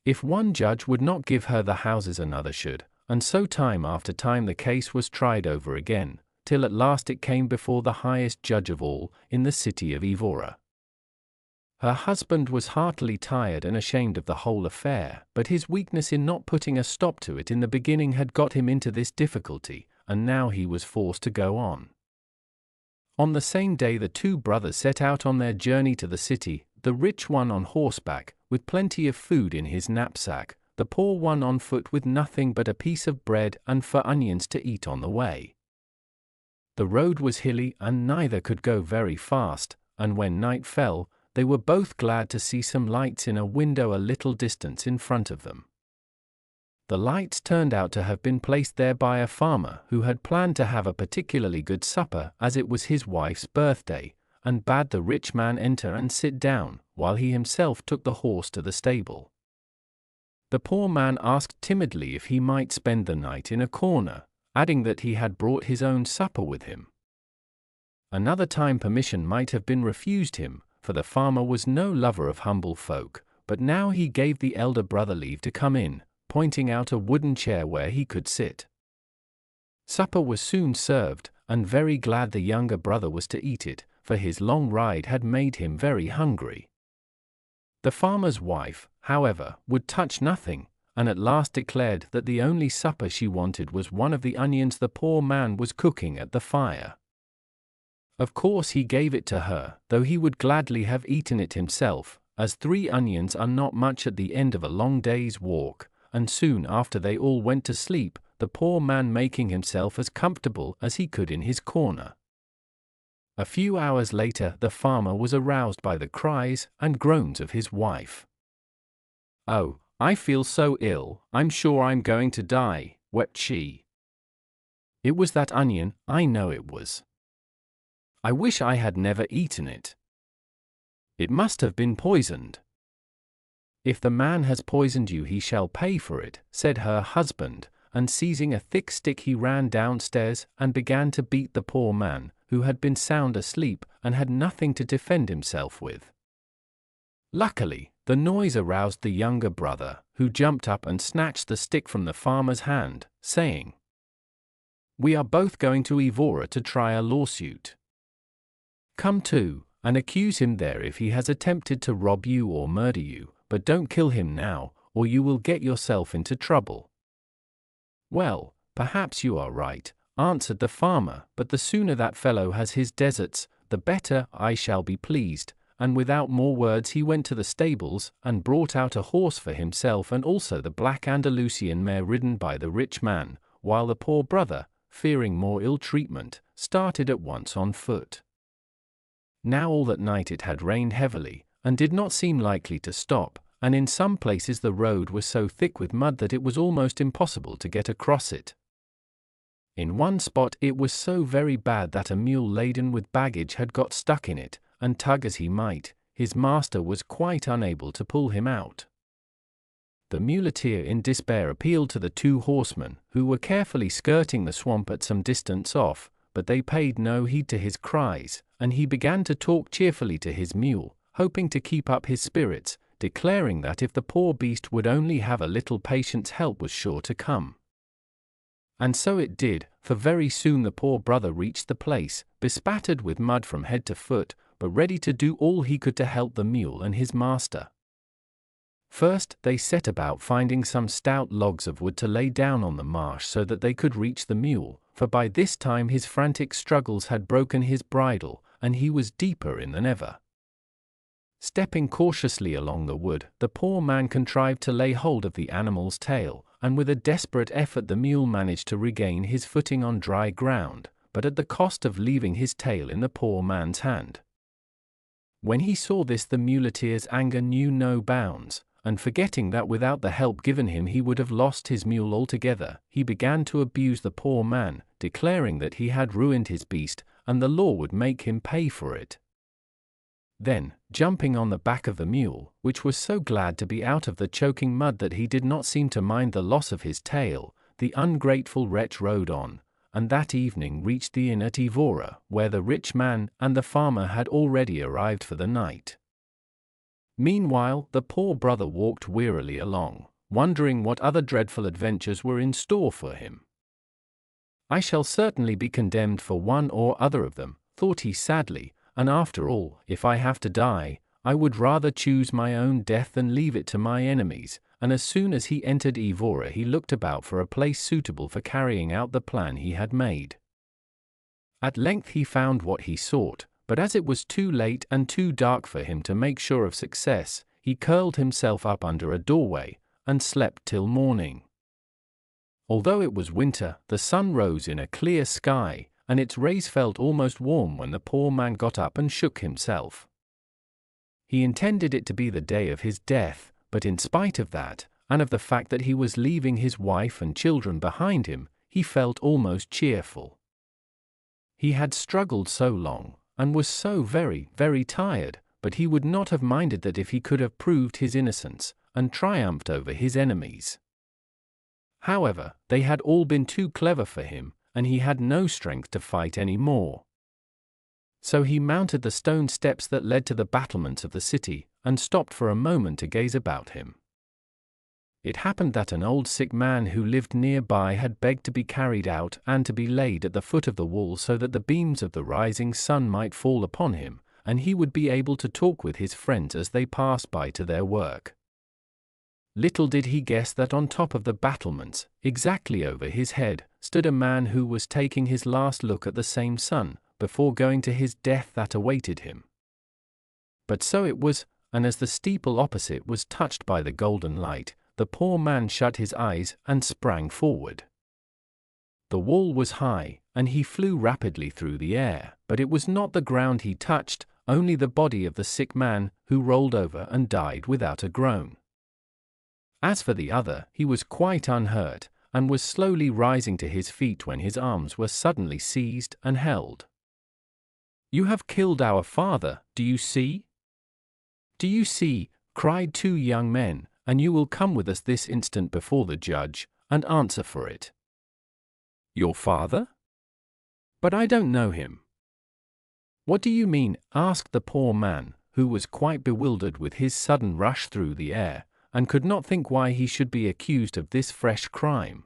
If one judge would not give her the houses, another should, and so time after time the case was tried over again, till at last it came before the highest judge of all, in the city of Evora. Her husband was heartily tired and ashamed of the whole affair, but his weakness in not putting a stop to it in the beginning had got him into this difficulty, and now he was forced to go on. On the same day the two brothers set out on their journey to the city, the rich one on horseback, with plenty of food in his knapsack, the poor one on foot with nothing but a piece of bread and for onions to eat on the way. The road was hilly and neither could go very fast, and when night fell, they were both glad to see some lights in a window a little distance in front of them. The lights turned out to have been placed there by a farmer who had planned to have a particularly good supper as it was his wife's birthday, and bade the rich man enter and sit down, while he himself took the horse to the stable. The poor man asked timidly if he might spend the night in a corner, adding that he had brought his own supper with him. Another time permission might have been refused him, for the farmer was no lover of humble folk, but now he gave the elder brother leave to come in, pointing out a wooden chair where he could sit. Supper was soon served, and very glad the younger brother was to eat it, for his long ride had made him very hungry. The farmer's wife, however, would touch nothing, and at last declared that the only supper she wanted was one of the onions the poor man was cooking at the fire. Of course he gave it to her, though he would gladly have eaten it himself, as 3 onions are not much at the end of a long day's walk, and soon after they all went to sleep, the poor man making himself as comfortable as he could in his corner. A few hours later the farmer was aroused by the cries and groans of his wife. "Oh, I feel so ill, I'm sure I'm going to die," wept she. "It was that onion, I know it was. I wish I had never eaten it. It must have been poisoned." "If the man has poisoned you he shall pay for it," said her husband, and seizing a thick stick he ran downstairs and began to beat the poor man, who had been sound asleep and had nothing to defend himself with. Luckily, the noise aroused the younger brother, who jumped up and snatched the stick from the farmer's hand, saying, "We are both going to Evora to try a lawsuit. Come too, and accuse him there if he has attempted to rob you or murder you, but don't kill him now, or you will get yourself into trouble." "Well, perhaps you are right," answered the farmer, "but the sooner that fellow has his deserts, the better I shall be pleased." And without more words he went to the stables and brought out a horse for himself and also the black Andalusian mare ridden by the rich man, while the poor brother, fearing more ill treatment, started at once on foot. Now all that night it had rained heavily, and did not seem likely to stop, and in some places the road was so thick with mud that it was almost impossible to get across it. In one spot it was so very bad that a mule laden with baggage had got stuck in it, and tug as he might, his master was quite unable to pull him out. The muleteer in despair appealed to the two horsemen, who were carefully skirting the swamp at some distance off, but they paid no heed to his cries, and he began to talk cheerfully to his mule, hoping to keep up his spirits, declaring that if the poor beast would only have a little patience help was sure to come. And so it did, for very soon the poor brother reached the place, bespattered with mud from head to foot, but ready to do all he could to help the mule and his master. First, they set about finding some stout logs of wood to lay down on the marsh so that they could reach the mule, for by this time his frantic struggles had broken his bridle, and he was deeper in than ever. Stepping cautiously along the wood, the poor man contrived to lay hold of the animal's tail, and with a desperate effort the mule managed to regain his footing on dry ground, but at the cost of leaving his tail in the poor man's hand. When he saw this, the muleteer's anger knew no bounds, and forgetting that without the help given him he would have lost his mule altogether, he began to abuse the poor man, declaring that he had ruined his beast, and the law would make him pay for it. Then, jumping on the back of the mule, which was so glad to be out of the choking mud that he did not seem to mind the loss of his tail, the ungrateful wretch rode on, and that evening reached the inn at Evora, where the rich man and the farmer had already arrived for the night. Meanwhile, the poor brother walked wearily along, wondering what other dreadful adventures were in store for him. "I shall certainly be condemned for one or other of them," thought he sadly, "and after all, if I have to die, I would rather choose my own death than leave it to my enemies." And as soon as he entered Evora he looked about for a place suitable for carrying out the plan he had made. At length he found what he sought, but as it was too late and too dark for him to make sure of success, he curled himself up under a doorway, and slept till morning. Although it was winter, the sun rose in a clear sky, and its rays felt almost warm when the poor man got up and shook himself. He intended it to be the day of his death, but in spite of that, and of the fact that he was leaving his wife and children behind him, he felt almost cheerful. He had struggled so long, and was so very, very tired, but he would not have minded that if he could have proved his innocence, and triumphed over his enemies. However, they had all been too clever for him, and he had no strength to fight any more. So he mounted the stone steps that led to the battlements of the city, and stopped for a moment to gaze about him. It happened that an old sick man who lived nearby had begged to be carried out and to be laid at the foot of the wall so that the beams of the rising sun might fall upon him, and he would be able to talk with his friends as they passed by to their work. Little did he guess that on top of the battlements, exactly over his head, stood a man who was taking his last look at the same sun, before going to his death that awaited him. But so it was, and as the steeple opposite was touched by the golden light, the poor man shut his eyes and sprang forward. The wall was high, and he flew rapidly through the air, but it was not the ground he touched, only the body of the sick man, who rolled over and died without a groan. As for the other, he was quite unhurt, and was slowly rising to his feet when his arms were suddenly seized and held. "You have killed our father, do you see? Do you see?" cried two young men, "and you will come with us this instant before the judge, and answer for it. Your father? But I don't know him. What do you mean? Asked the poor man, who was quite bewildered with his sudden rush through the air, and could not think why he should be accused of this fresh crime.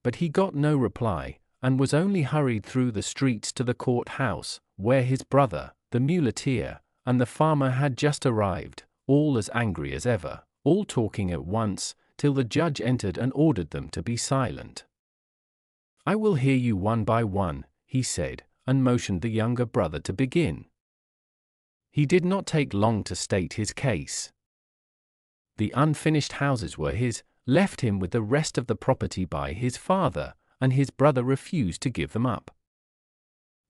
But he got no reply, and was only hurried through the streets to the court-house, where his brother, the muleteer, and the farmer had just arrived, all as angry as ever, all talking at once, till the judge entered and ordered them to be silent. I will hear you one by one, he said, and motioned the younger brother to begin. He did not take long to state his case. The unfinished houses were his, left him with the rest of the property by his father, and his brother refused to give them up.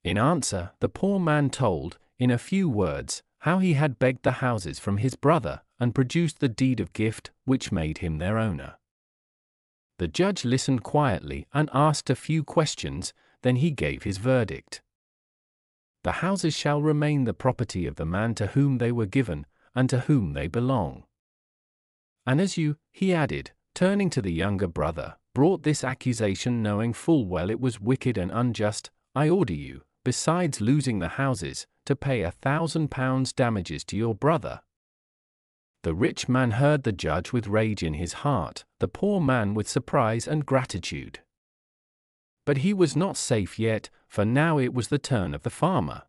In answer, the poor man told, in a few words, how he had begged the houses from his brother, and produced the deed of gift which made him their owner. The judge listened quietly and asked a few questions, then he gave his verdict. The houses shall remain the property of the man to whom they were given, and to whom they belong. And as you, he added, turning to the younger brother, brought this accusation knowing full well it was wicked and unjust, I order you, besides losing the houses, to pay £1,000 damages to your brother. The rich man heard the judge with rage in his heart, the poor man with surprise and gratitude. But he was not safe yet, for now it was the turn of the farmer.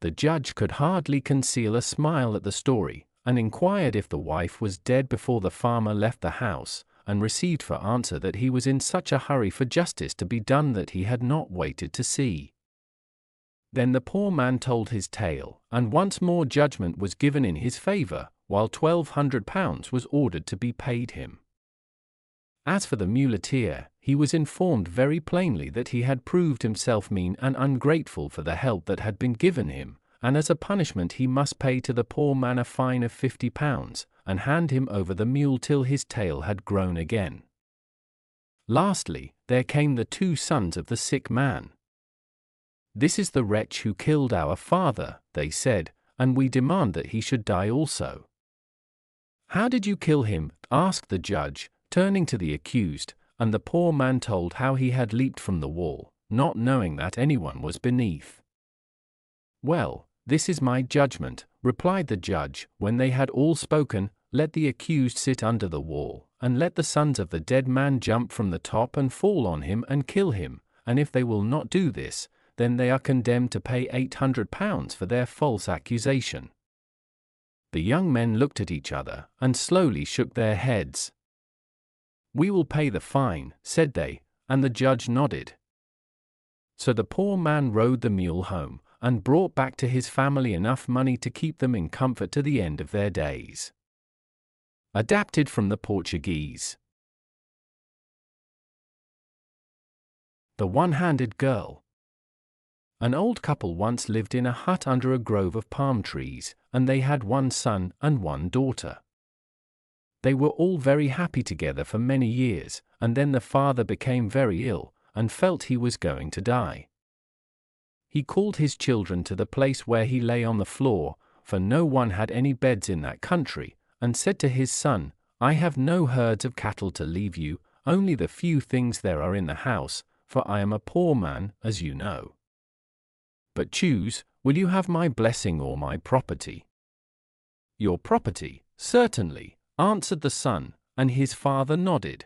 The judge could hardly conceal a smile at the story, and inquired if the wife was dead before the farmer left the house, and received for answer that he was in such a hurry for justice to be done that he had not waited to see. Then the poor man told his tale, and once more judgment was given in his favour, while £1,200 was ordered to be paid him. As for the muleteer, he was informed very plainly that he had proved himself mean and ungrateful for the help that had been given him, and as a punishment he must pay to the poor man a fine of £50, and hand him over the mule till his tail had grown again. Lastly, there came the 2 sons of the sick man. This is the wretch who killed our father, they said, and we demand that he should die also. How did you kill him? Asked the judge, turning to the accused, and the poor man told how he had leaped from the wall, not knowing that anyone was beneath. Well, this is my judgment, replied the judge, when they had all spoken, let the accused sit under the wall, and let the sons of the dead man jump from the top and fall on him and kill him, and if they will not do this, then they are condemned to pay £800 for their false accusation. The young men looked at each other, and slowly shook their heads. We will pay the fine, said they, and the judge nodded. So the poor man rode the mule home, and brought back to his family enough money to keep them in comfort to the end of their days. Adapted from the Portuguese. The One-Handed Girl. An old couple once lived in a hut under a grove of palm trees, and they had 1 son and 1 daughter. They were all very happy together for many years, and then the father became very ill, and felt he was going to die. He called his children to the place where he lay on the floor, for no one had any beds in that country, and said to his son, I have no herds of cattle to leave you, only the few things there are in the house, for I am a poor man, as you know. But choose, will you have my blessing or my property? Your property, certainly, answered the son, and his father nodded.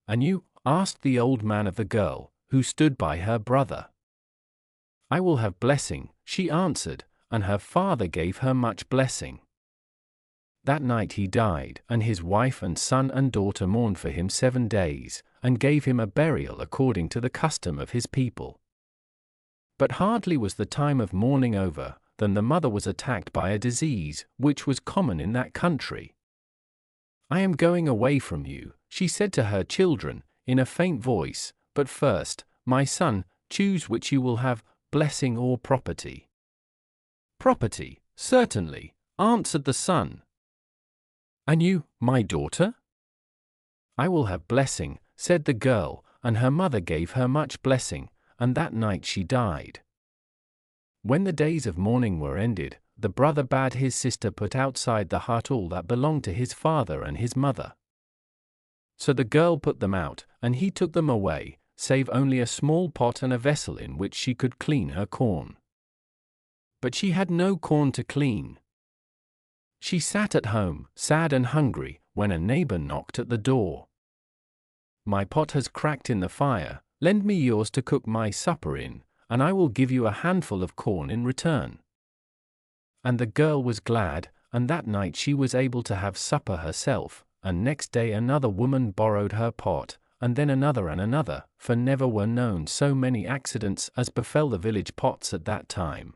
And you? Asked the old man of the girl, who stood by her brother. I will have blessing, she answered, and her father gave her much blessing. That night he died, and his wife and son and daughter mourned for him 7 days, and gave him a burial according to the custom of his people. But hardly was the time of mourning over, than the mother was attacked by a disease, which was common in that country. I am going away from you, she said to her children, in a faint voice, but first, my son, choose which you will have, blessing or property. Property, certainly, answered the son. And you, my daughter? I will have blessing, said the girl, and her mother gave her much blessing, and that night she died. When the days of mourning were ended, the brother bade his sister put outside the hut all that belonged to his father and his mother. So the girl put them out, and he took them away, save only a small pot and a vessel in which she could clean her corn. But she had no corn to clean. She sat at home, sad and hungry, when a neighbor knocked at the door. "My pot has cracked in the fire, lend me yours to cook my supper in, and I will give you a handful of corn in return." And the girl was glad, and that night she was able to have supper herself, and next day another woman borrowed her pot, and then another, for never were known so many accidents as befell the village pots at that time.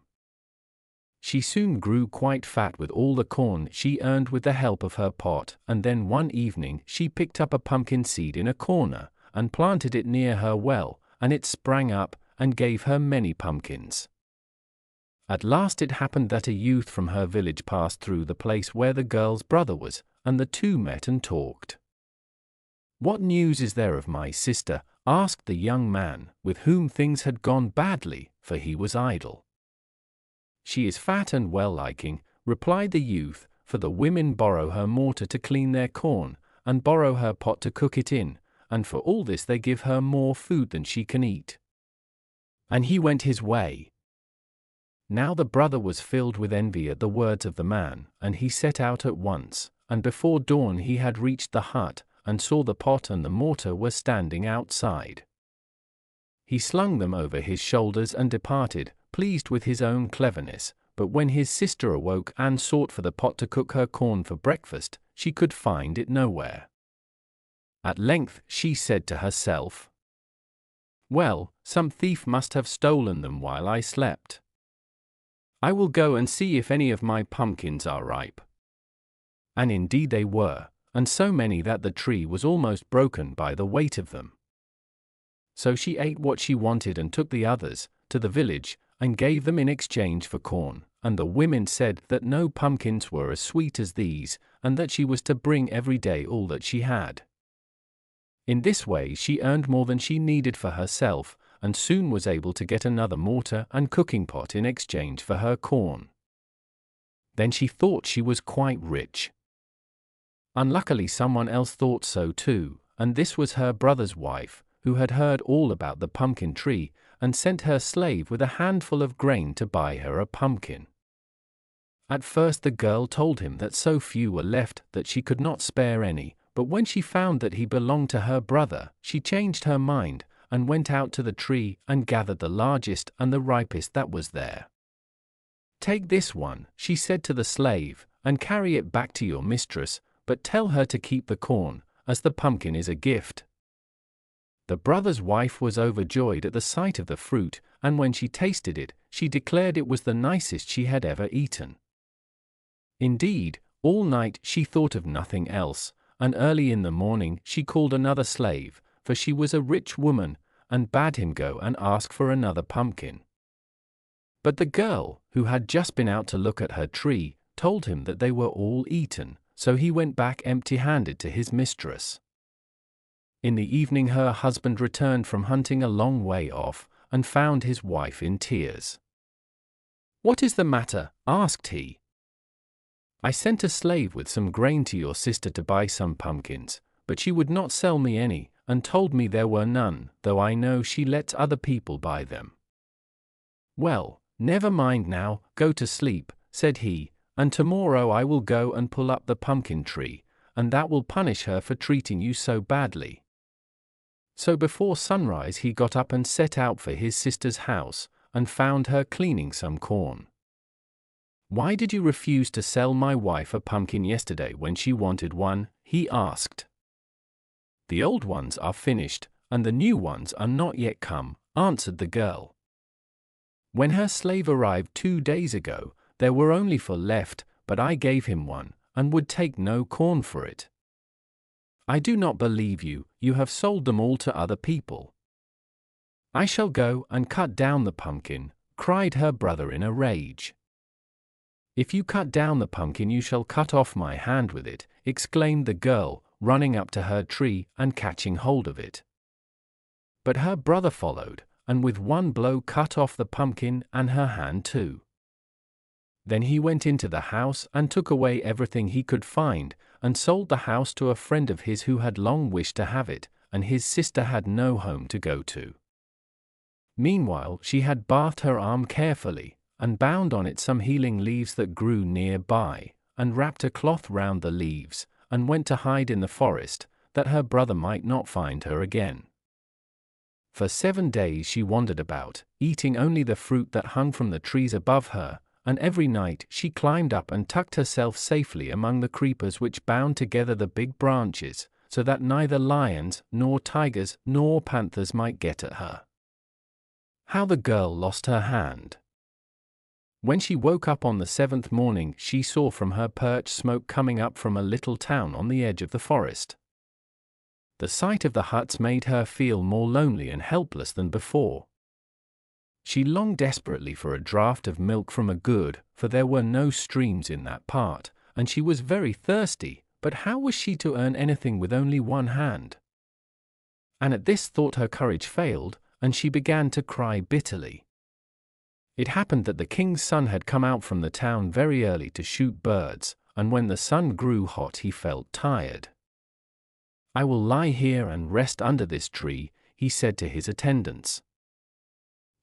She soon grew quite fat with all the corn she earned with the help of her pot, and then one evening she picked up a pumpkin seed in a corner, and planted it near her well, and it sprang up, and gave her many pumpkins. At last it happened that a youth from her village passed through the place where the girl's brother was, and the two met and talked. "What news is there of my sister?" asked the young man, with whom things had gone badly, for he was idle. "She is fat and well-liking," replied the youth, "for the women borrow her mortar to clean their corn, and borrow her pot to cook it in, and for all this they give her more food than she can eat." And he went his way. Now the brother was filled with envy at the words of the man, and he set out at once, and before dawn he had reached the hut, and saw the pot and the mortar were standing outside. He slung them over his shoulders and departed, pleased with his own cleverness, but when his sister awoke and sought for the pot to cook her corn for breakfast, she could find it nowhere. At length she said to herself, "Well, some thief must have stolen them while I slept. I will go and see if any of my pumpkins are ripe." And indeed they were, and so many that the tree was almost broken by the weight of them. So she ate what she wanted and took the others to the village, and gave them in exchange for corn, and the women said that no pumpkins were as sweet as these, and that she was to bring every day all that she had. In this way she earned more than she needed for herself, and soon was able to get another mortar and cooking pot in exchange for her corn. Then she thought she was quite rich. Unluckily someone else thought so too, and this was her brother's wife, who had heard all about the pumpkin tree, and sent her slave with a handful of grain to buy her a pumpkin. At first the girl told him that so few were left that she could not spare any, but when she found that he belonged to her brother, she changed her mind, and went out to the tree and gathered the largest and the ripest that was there. "Take this one," she said to the slave, "and carry it back to your mistress, but tell her to keep the corn, as the pumpkin is a gift." The brother's wife was overjoyed at the sight of the fruit, and when she tasted it, she declared it was the nicest she had ever eaten. Indeed, all night she thought of nothing else, and early in the morning she called another slave, for she was a rich woman, and bade him go and ask for another pumpkin. But the girl, who had just been out to look at her tree, told him that they were all eaten, so he went back empty-handed to his mistress. In the evening her husband returned from hunting a long way off, and found his wife in tears. "What is the matter?" asked he. "I sent a slave with some grain to your sister to buy some pumpkins, but she would not sell me any, and told me there were none, though I know she lets other people buy them." "Well, never mind now, go to sleep," said he, "and tomorrow I will go and pull up the pumpkin tree, and that will punish her for treating you so badly." So before sunrise he got up and set out for his sister's house, and found her cleaning some corn. "Why did you refuse to sell my wife a pumpkin yesterday when she wanted one?" he asked. "The old ones are finished, and the new ones are not yet come," answered the girl. "When her slave arrived 2 days ago, there were only 4 left, but I gave him one, and would take no corn for it." "I do not believe you, you have sold them all to other people." "I shall go and cut down the pumpkin," cried her brother in a rage. "If you cut down the pumpkin you shall cut off my hand with it," exclaimed the girl, running up to her tree and catching hold of it. But her brother followed, and with one blow cut off the pumpkin and her hand too. Then he went into the house and took away everything he could find, and sold the house to a friend of his who had long wished to have it, and his sister had no home to go to. Meanwhile, she had bathed her arm carefully, and bound on it some healing leaves that grew near by, and wrapped a cloth round the leaves, and went to hide in the forest, that her brother might not find her again. For 7 days she wandered about, eating only the fruit that hung from the trees above her, and every night she climbed up and tucked herself safely among the creepers which bound together the big branches, so that neither lions, nor tigers, nor panthers might get at her. How the girl lost her hand. When she woke up on the 7th morning, she saw from her perch smoke coming up from a little town on the edge of the forest. The sight of the huts made her feel more lonely and helpless than before. She longed desperately for a draught of milk from a good, for there were no streams in that part, and she was very thirsty, but how was she to earn anything with only one hand? And at this thought her courage failed, and she began to cry bitterly. It happened that the king's son had come out from the town very early to shoot birds, and when the sun grew hot he felt tired. "I will lie here and rest under this tree," he said to his attendants.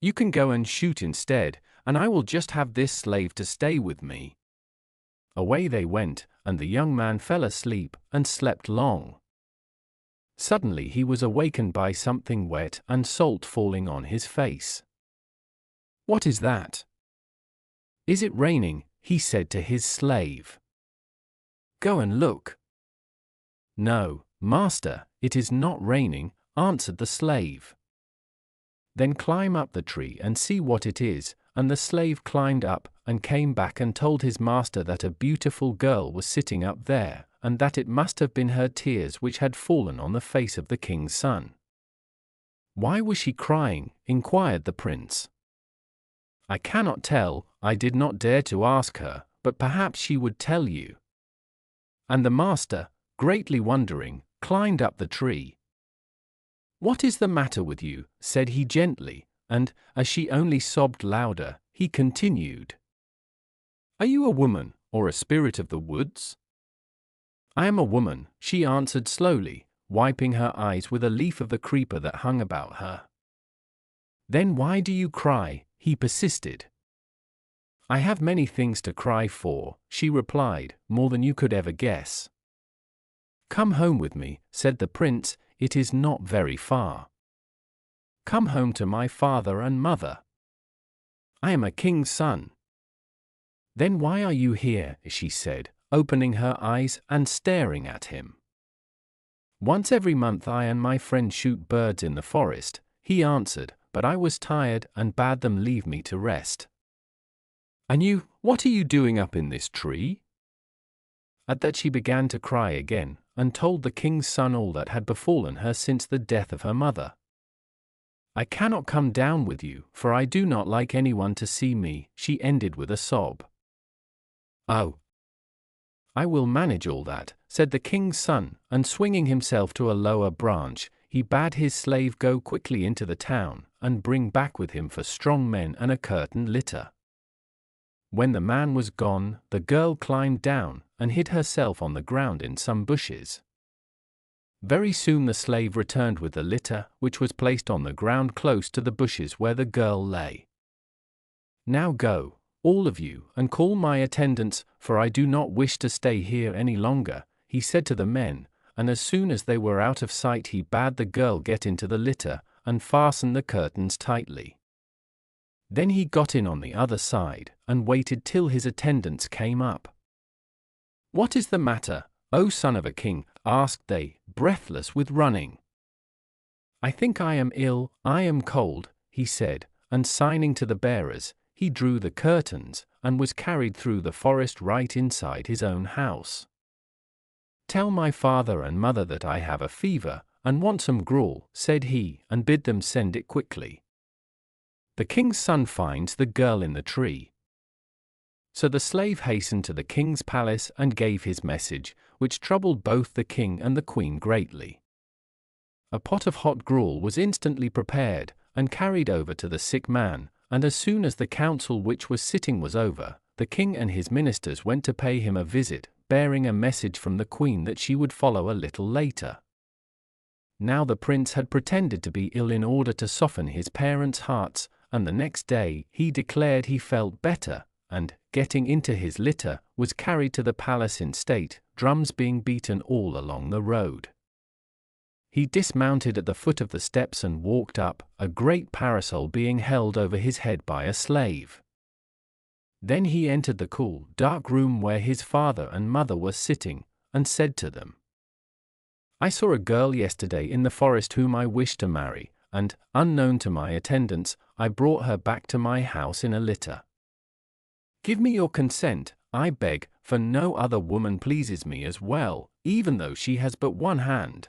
"You can go and shoot instead, and I will just have this slave to stay with me." Away they went, and the young man fell asleep, and slept long. Suddenly he was awakened by something wet and salt falling on his face. "What is that?" "Is it raining?" he said to his slave. "Go and look." "No, master, it is not raining," answered the slave. "Then climb up the tree and see what it is," and the slave climbed up, and came back and told his master that a beautiful girl was sitting up there, and that it must have been her tears which had fallen on the face of the king's son. "Why was she crying?" inquired the prince. "I cannot tell, I did not dare to ask her, but perhaps she would tell you." And the master, greatly wondering, climbed up the tree. "What is the matter with you?" said he gently, and, as she only sobbed louder, he continued, "Are you a woman, or a spirit of the woods?" "I am a woman," she answered slowly, wiping her eyes with a leaf of the creeper that hung about her. "Then why do you cry?" he persisted. "I have many things to cry for," she replied, "more than you could ever guess." "Come home with me," said the prince, "it is not very far. Come home to my father and mother. I am a king's son." "Then why are you here?" she said, opening her eyes and staring at him. "Once every month I and my friend shoot birds in the forest," he answered, "but I was tired and bade them leave me to rest." "And you, what are you doing up in this tree?" At that she began to cry again, and told the king's son all that had befallen her since the death of her mother. "I cannot come down with you, for I do not like anyone to see me," she ended with a sob. "Oh, I will manage all that," said the king's son, and swinging himself to a lower branch, he bade his slave go quickly into the town, and bring back with him 4 strong men and a curtain litter. When the man was gone, the girl climbed down, and hid herself on the ground in some bushes. Very soon the slave returned with the litter, which was placed on the ground close to the bushes where the girl lay. "Now go, all of you, and call my attendants, for I do not wish to stay here any longer," he said to the men, and as soon as they were out of sight he bade the girl get into the litter, and fasten the curtains tightly. Then he got in on the other side, and waited till his attendants came up. "What is the matter, O son of a king?" asked they, breathless with running. "I think I am ill, I am cold," he said, and signing to the bearers, he drew the curtains, and was carried through the forest right inside his own house. "Tell my father and mother that I have a fever, and want some gruel," said he, and bid them send it quickly. The king's son finds the girl in the tree. So the slave hastened to the king's palace and gave his message, which troubled both the king and the queen greatly. A pot of hot gruel was instantly prepared, and carried over to the sick man, and as soon as the council which was sitting was over, the king and his ministers went to pay him a visit, bearing a message from the queen that she would follow a little later. Now the prince had pretended to be ill in order to soften his parents' hearts, and the next day he declared he felt better, and, getting into his litter, was carried to the palace in state, drums being beaten all along the road. He dismounted at the foot of the steps and walked up, a great parasol being held over his head by a slave. Then he entered the cool, dark room where his father and mother were sitting, and said to them, "I saw a girl yesterday in the forest whom I wished to marry, and, unknown to my attendants, I brought her back to my house in a litter. Give me your consent, I beg, for no other woman pleases me as well, even though she has but one hand."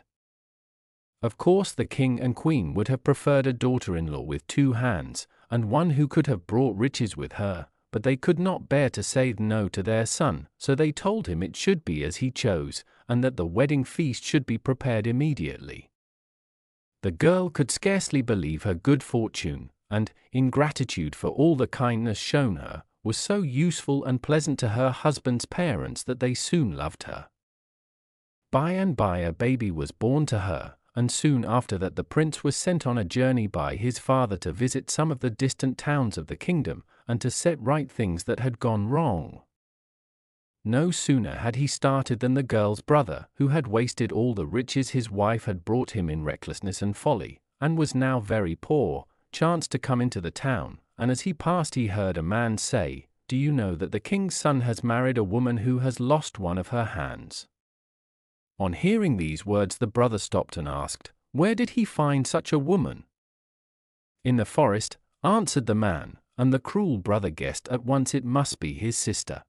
Of course the king and queen would have preferred a daughter-in-law with two hands, and one who could have brought riches with her, but they could not bear to say no to their son, so they told him it should be as he chose, and that the wedding feast should be prepared immediately. The girl could scarcely believe her good fortune, and, in gratitude for all the kindness shown her, was so useful and pleasant to her husband's parents that they soon loved her. By and by a baby was born to her, and soon after that the prince was sent on a journey by his father to visit some of the distant towns of the kingdom, and to set right things that had gone wrong. No sooner had he started than the girl's brother, who had wasted all the riches his wife had brought him in recklessness and folly, and was now very poor, chanced to come into the town, and as he passed he heard a man say, "Do you know that the king's son has married a woman who has lost one of her hands?" On hearing these words the brother stopped and asked, "Where did he find such a woman?" "In the forest," answered the man, and the cruel brother guessed at once it must be his sister.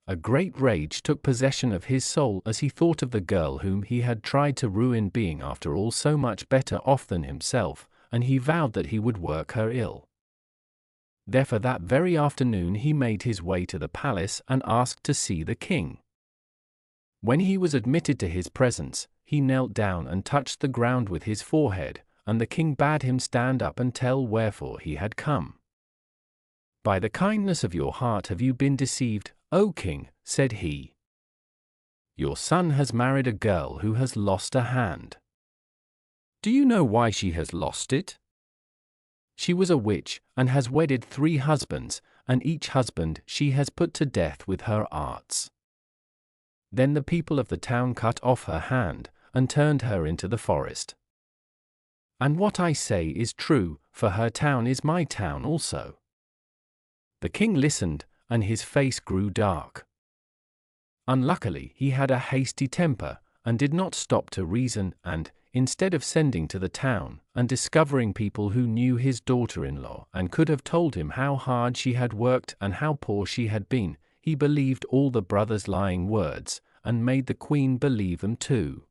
A great rage took possession of his soul as he thought of the girl whom he had tried to ruin, being after all so much better off than himself, and he vowed that he would work her ill. Therefore that very afternoon he made his way to the palace and asked to see the king. When he was admitted to his presence, he knelt down and touched the ground with his forehead, and the king bade him stand up and tell wherefore he had come. "By the kindness of your heart have you been deceived, O king," said he. "Your son has married a girl who has lost a hand. Do you know why she has lost it? She was a witch, and has wedded 3 husbands, and each husband she has put to death with her arts. Then the people of the town cut off her hand, and turned her into the forest. And what I say is true, for her town is my town also." The king listened, and his face grew dark. Unluckily he had a hasty temper, and did not stop to reason, and, instead of sending to the town, and discovering people who knew his daughter-in-law, and could have told him how hard she had worked and how poor she had been, he believed all the brothers' lying words, and made the queen believe them too.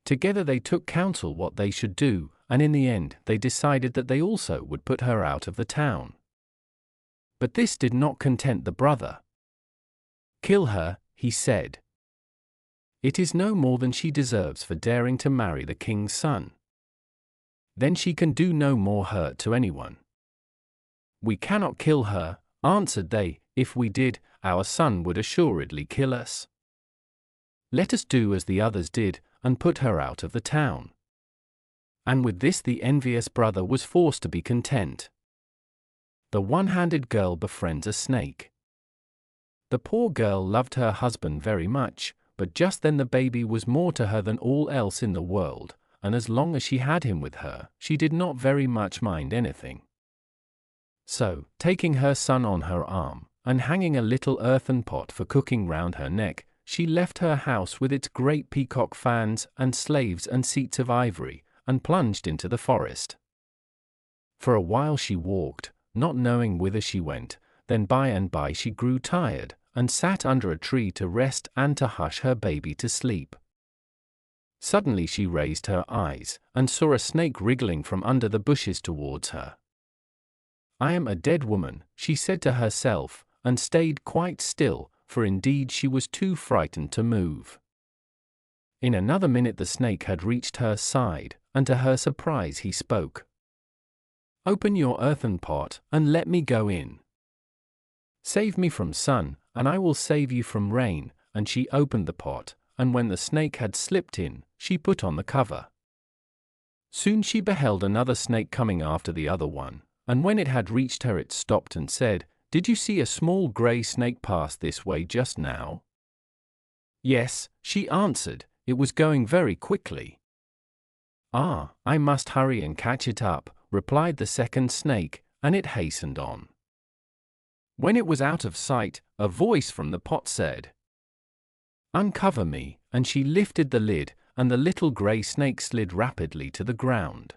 Together they took counsel what they should do, and in the end they decided that they also would put her out of the town. But this did not content the brother. "Kill her," he said. "It is no more than she deserves for daring to marry the king's son. Then she can do no more hurt to anyone." "We cannot kill her," answered they. "If we did, our son would assuredly kill us. Let us do as the others did, and put her out of the town." And with this the envious brother was forced to be content. The one-handed girl befriends a snake. The poor girl loved her husband very much, but just then the baby was more to her than all else in the world, and as long as she had him with her, she did not very much mind anything. So, taking her son on her arm, and hanging a little earthen pot for cooking round her neck, she left her house with its great peacock fans and slaves and seats of ivory, and plunged into the forest. For a while she walked, not knowing whither she went, then by and by she grew tired, and sat under a tree to rest and to hush her baby to sleep. Suddenly she raised her eyes, and saw a snake wriggling from under the bushes towards her. "I am a dead woman," she said to herself, and stayed quite still, for indeed she was too frightened to move. In another minute the snake had reached her side, and to her surprise he spoke. "Open your earthen pot, and let me go in. Save me from sun, and I will save you from rain." And she opened the pot, and when the snake had slipped in, she put on the cover. Soon she beheld another snake coming after the other one, and when it had reached her it stopped and said, "Did you see a small grey snake pass this way just now?" "Yes," she answered, "it was going very quickly." "Ah, I must hurry and catch it up," replied the second snake, and it hastened on. When it was out of sight, a voice from the pot said, "Uncover me," and she lifted the lid, and the little grey snake slid rapidly to the ground.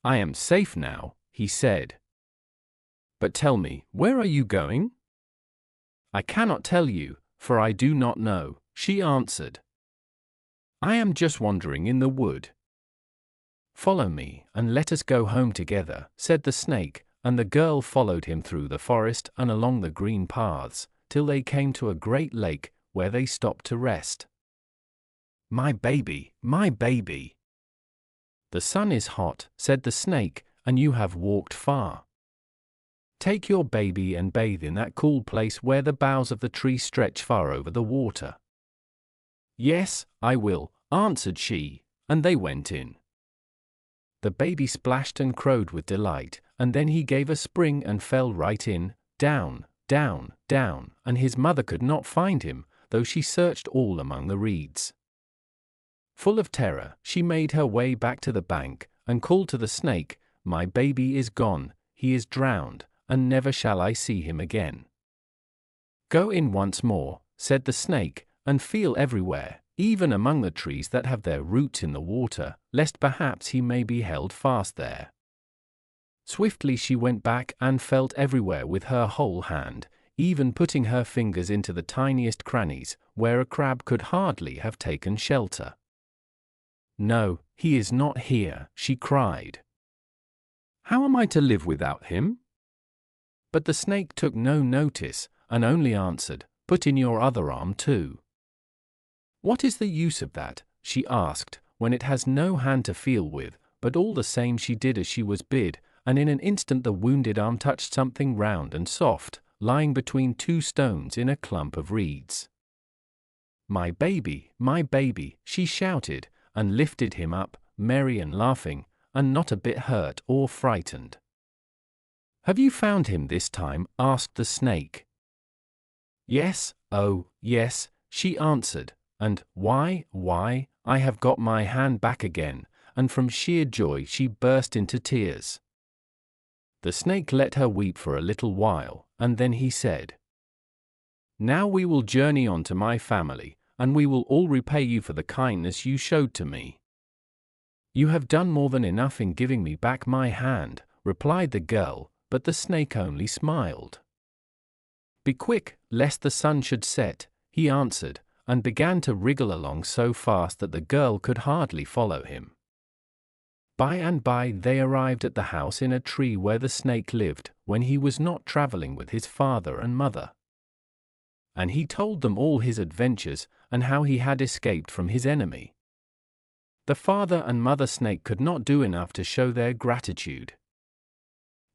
"I am safe now," he said. "But tell me, where are you going?" "I cannot tell you, for I do not know," she answered. "I am just wandering in the wood." "Follow me, and let us go home together," said the snake, and the girl followed him through the forest and along the green paths, till they came to a great lake, where they stopped to rest. "My baby, my baby." "The sun is hot," said the snake, "and you have walked far. Take your baby and bathe in that cool place where the boughs of the tree stretch far over the water." "Yes, I will," answered she, and they went in. The baby splashed and crowed with delight, and then he gave a spring and fell right in, down, down, down, and his mother could not find him, though she searched all among the reeds. Full of terror, she made her way back to the bank, and called to the snake, "My baby is gone, he is drowned, and never shall I see him again." "Go in once more," said the snake, "and feel everywhere, even among the trees that have their roots in the water, lest perhaps he may be held fast there." Swiftly she went back and felt everywhere with her whole hand, even putting her fingers into the tiniest crannies, where a crab could hardly have taken shelter. "No, he is not here," she cried. "How am I to live without him?" But the snake took no notice, and only answered, "Put in your other arm too." "What is the use of that?" she asked, "when it has no hand to feel with," but all the same she did as she was bid, and in an instant the wounded arm touched something round and soft, lying between two stones in a clump of reeds. "My baby," she shouted, and lifted him up, merry and laughing, and not a bit hurt or frightened. "Have you found him this time?" asked the snake. "Yes, oh, yes," she answered, and why, I have got my hand back again," and from sheer joy she burst into tears. The snake let her weep for a little while, and then he said, "Now we will journey on to my family, and we will all repay you for the kindness you showed to me." "You have done more than enough in giving me back my hand," replied the girl, but the snake only smiled. "Be quick, lest the sun should set," he answered, and began to wriggle along so fast that the girl could hardly follow him. By and by they arrived at the house in a tree where the snake lived, when he was not traveling with his father and mother. And he told them all his adventures, and how he had escaped from his enemy. The father and mother snake could not do enough to show their gratitude.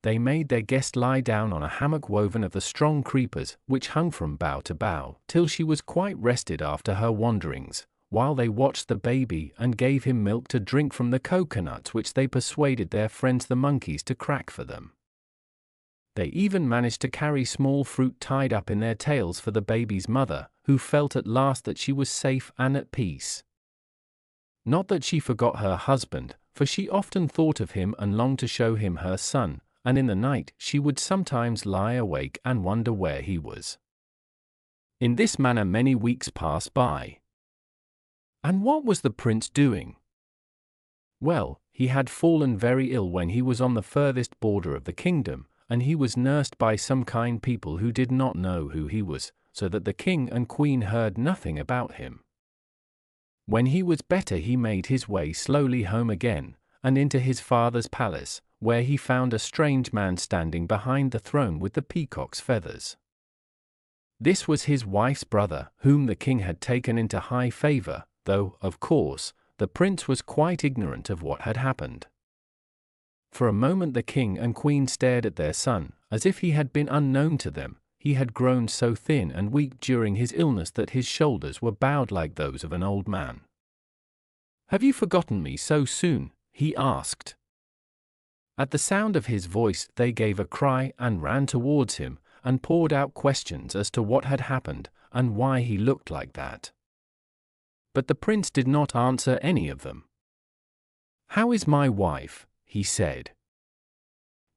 They made their guest lie down on a hammock woven of the strong creepers, which hung from bough to bough, till she was quite rested after her wanderings, while they watched the baby and gave him milk to drink from the coconuts which they persuaded their friends the monkeys to crack for them. They even managed to carry small fruit tied up in their tails for the baby's mother, who felt at last that she was safe and at peace. Not that she forgot her husband, for she often thought of him and longed to show him her son, and in the night she would sometimes lie awake and wonder where he was. In this manner many weeks passed by. And what was the prince doing? Well, he had fallen very ill when he was on the furthest border of the kingdom, and he was nursed by some kind people who did not know who he was, so that the king and queen heard nothing about him. When he was better he made his way slowly home again, and into his father's palace, where he found a strange man standing behind the throne with the peacock's feathers. This was his wife's brother, whom the king had taken into high favor, though, of course, the prince was quite ignorant of what had happened. For a moment the king and queen stared at their son, as if he had been unknown to them, he had grown so thin and weak during his illness that his shoulders were bowed like those of an old man. "Have you forgotten me so soon?" he asked. At the sound of his voice they gave a cry and ran towards him, and poured out questions as to what had happened, and why he looked like that. But the prince did not answer any of them. "How is my wife?" he said.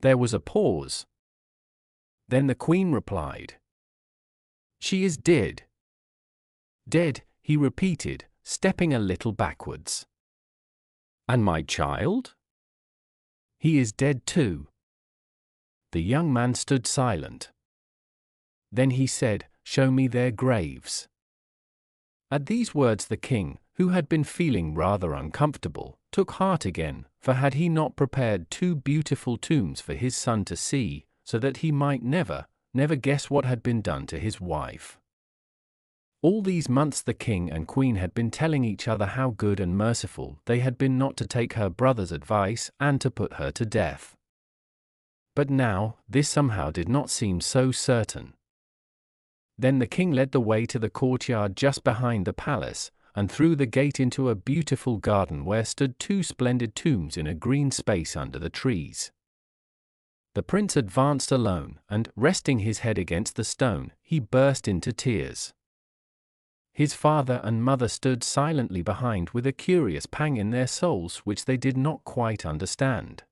There was a pause. Then the queen replied, "She is dead." "Dead," he repeated, stepping a little backwards. "And my child?" "He is dead too." The young man stood silent. Then he said, "Show me their graves." At these words the king, who had been feeling rather uncomfortable, took heart again, for had he not prepared 2 beautiful tombs for his son to see, so that he might never guess what had been done to his wife? All these months the king and queen had been telling each other how good and merciful they had been not to take her brother's advice and to put her to death. But now, this somehow did not seem so certain. Then the king led the way to the courtyard just behind the palace, and through the gate into a beautiful garden where stood 2 splendid tombs in a green space under the trees. The prince advanced alone, and, resting his head against the stone, he burst into tears. His father and mother stood silently behind with a curious pang in their souls which they did not quite understand.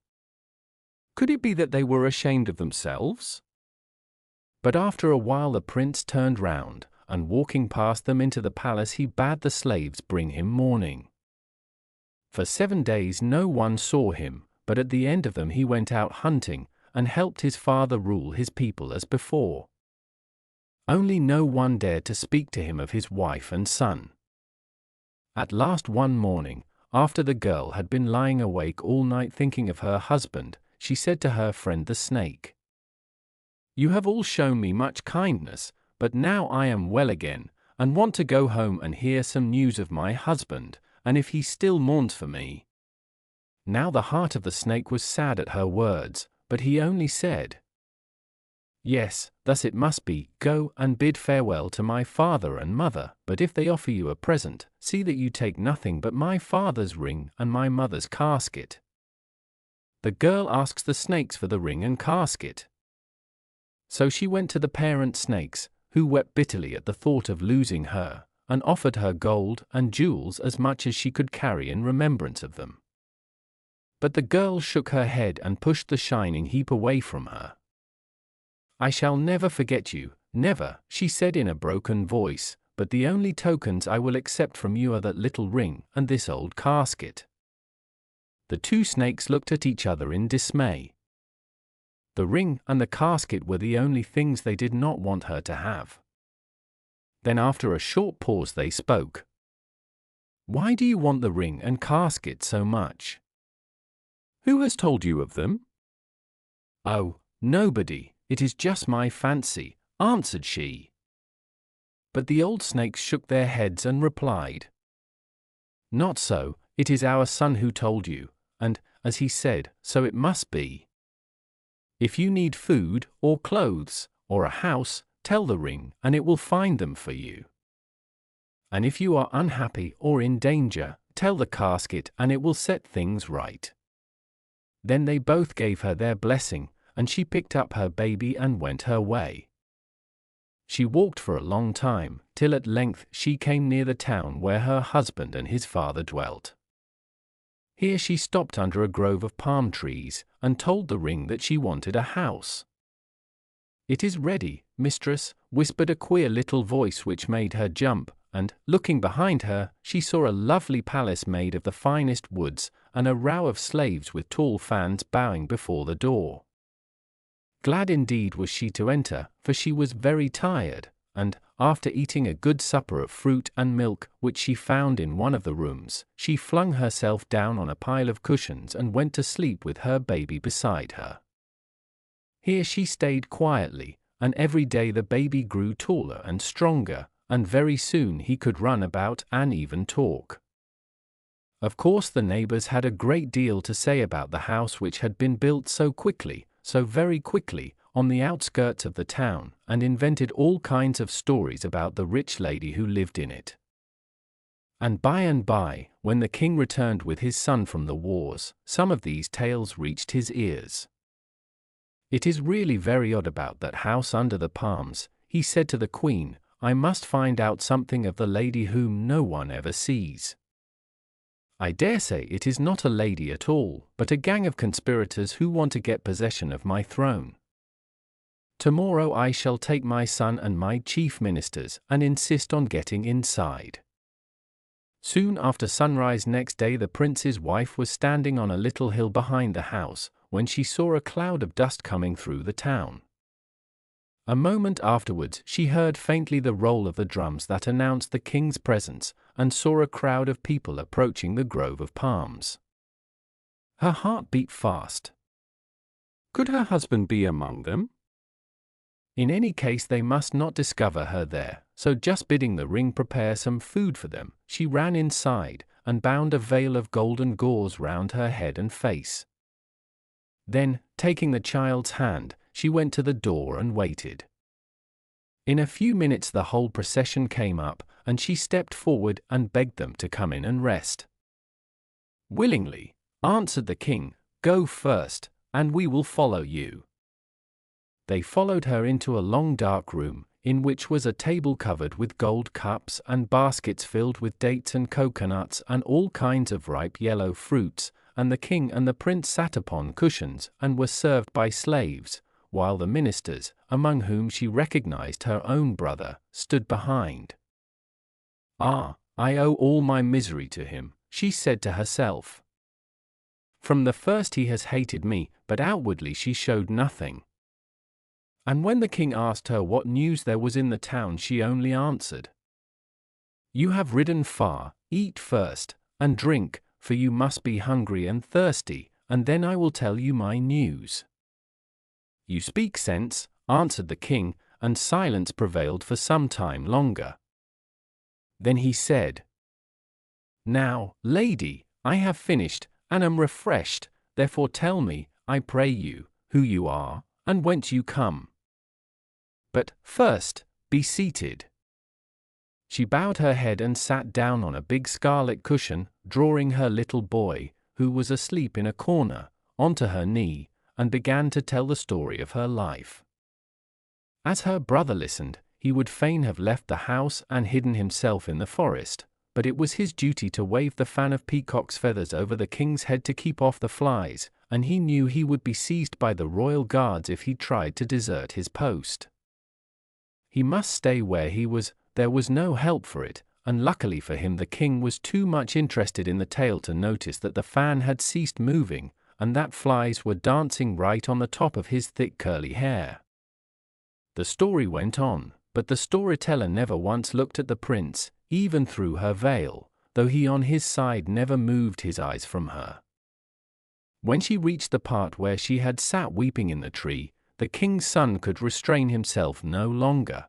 Could it be that they were ashamed of themselves? But after a while the prince turned round, and walking past them into the palace he bade the slaves bring him mourning. For 7 days no one saw him, but at the end of them he went out hunting, and helped his father rule his people as before. Only no one dared to speak to him of his wife and son. At last one morning, after the girl had been lying awake all night thinking of her husband, she said to her friend the snake, "You have all shown me much kindness, but now I am well again, and want to go home and hear some news of my husband, and if he still mourns for me." Now the heart of the snake was sad at her words, but he only said, "Yes, thus it must be. Go and bid farewell to my father and mother, but if they offer you a present, see that you take nothing but my father's ring and my mother's casket." The girl asks the snakes for the ring and casket. So she went to the parent snakes, who wept bitterly at the thought of losing her, and offered her gold and jewels as much as she could carry in remembrance of them. But the girl shook her head and pushed the shining heap away from her. "I shall never forget you, never," she said in a broken voice, "but the only tokens I will accept from you are that little ring and this old casket." The 2 snakes looked at each other in dismay. The ring and the casket were the only things they did not want her to have. Then after a short pause they spoke. "Why do you want the ring and casket so much?" "Who has told you of them?" "Oh, nobody, it is just my fancy," answered she. But the old snakes shook their heads and replied, "Not so, it is our son who told you, and, as he said, so it must be. If you need food, or clothes, or a house, tell the ring, and it will find them for you. And if you are unhappy or in danger, tell the casket, and it will set things right." Then they both gave her their blessing, and she picked up her baby and went her way. She walked for a long time, till at length she came near the town where her husband and his father dwelt. Here she stopped under a grove of palm trees, and told the ring that she wanted a house. "It is ready, mistress," whispered a queer little voice which made her jump, and, looking behind her, she saw a lovely palace made of the finest woods, and a row of slaves with tall fans bowing before the door. Glad indeed was she to enter, for she was very tired, and, after eating a good supper of fruit and milk, which she found in one of the rooms, she flung herself down on a pile of cushions and went to sleep with her baby beside her. Here she stayed quietly, and every day the baby grew taller and stronger, and very soon he could run about and even talk. Of course the neighbors had a great deal to say about the house which had been built so quickly, so very quickly, on the outskirts of the town, and invented all kinds of stories about the rich lady who lived in it. And by, when the king returned with his son from the wars, some of these tales reached his ears. "It is really very odd about that house under the palms," he said to the queen. "I must find out something of the lady whom no one ever sees. I dare say it is not a lady at all, but a gang of conspirators who want to get possession of my throne. Tomorrow I shall take my son and my chief ministers and insist on getting inside." Soon after sunrise next day, the prince's wife was standing on a little hill behind the house, when she saw a cloud of dust coming through the town. A moment afterwards she heard faintly the roll of the drums that announced the king's presence, and saw a crowd of people approaching the grove of palms. Her heart beat fast. Could her husband be among them? In any case they must not discover her there, so just bidding the ring prepare some food for them, she ran inside, and bound a veil of golden gauze round her head and face. Then, taking the child's hand, she went to the door and waited. In a few minutes the whole procession came up, and she stepped forward and begged them to come in and rest. "Willingly," answered the king. "Go first, and we will follow you." They followed her into a long dark room, in which was a table covered with gold cups and baskets filled with dates and coconuts and all kinds of ripe yellow fruits, and the king and the prince sat upon cushions and were served by slaves, while the ministers, among whom she recognized her own brother, stood behind. "Ah, I owe all my misery to him," she said to herself. "From the first he has hated me, but outwardly she showed nothing." And when the king asked her what news there was in the town, she only answered, "You have ridden far, eat first, and drink, for you must be hungry and thirsty, and then I will tell you my news." "You speak sense," answered the king, and silence prevailed for some time longer. Then he said, "Now, lady, I have finished, and am refreshed, therefore tell me, I pray you, who you are, and whence you come. But, first, be seated." She bowed her head and sat down on a big scarlet cushion, drawing her little boy, who was asleep in a corner, onto her knee, and began to tell the story of her life. As her brother listened, he would fain have left the house and hidden himself in the forest, but it was his duty to wave the fan of peacock's feathers over the king's head to keep off the flies, and he knew he would be seized by the royal guards if he tried to desert his post. He must stay where he was, there was no help for it, and luckily for him the king was too much interested in the tale to notice that the fan had ceased moving, and that flies were dancing right on the top of his thick curly hair. The story went on, but the storyteller never once looked at the prince, even through her veil, though he on his side never moved his eyes from her. When she reached the part where she had sat weeping in the tree, the king's son could restrain himself no longer.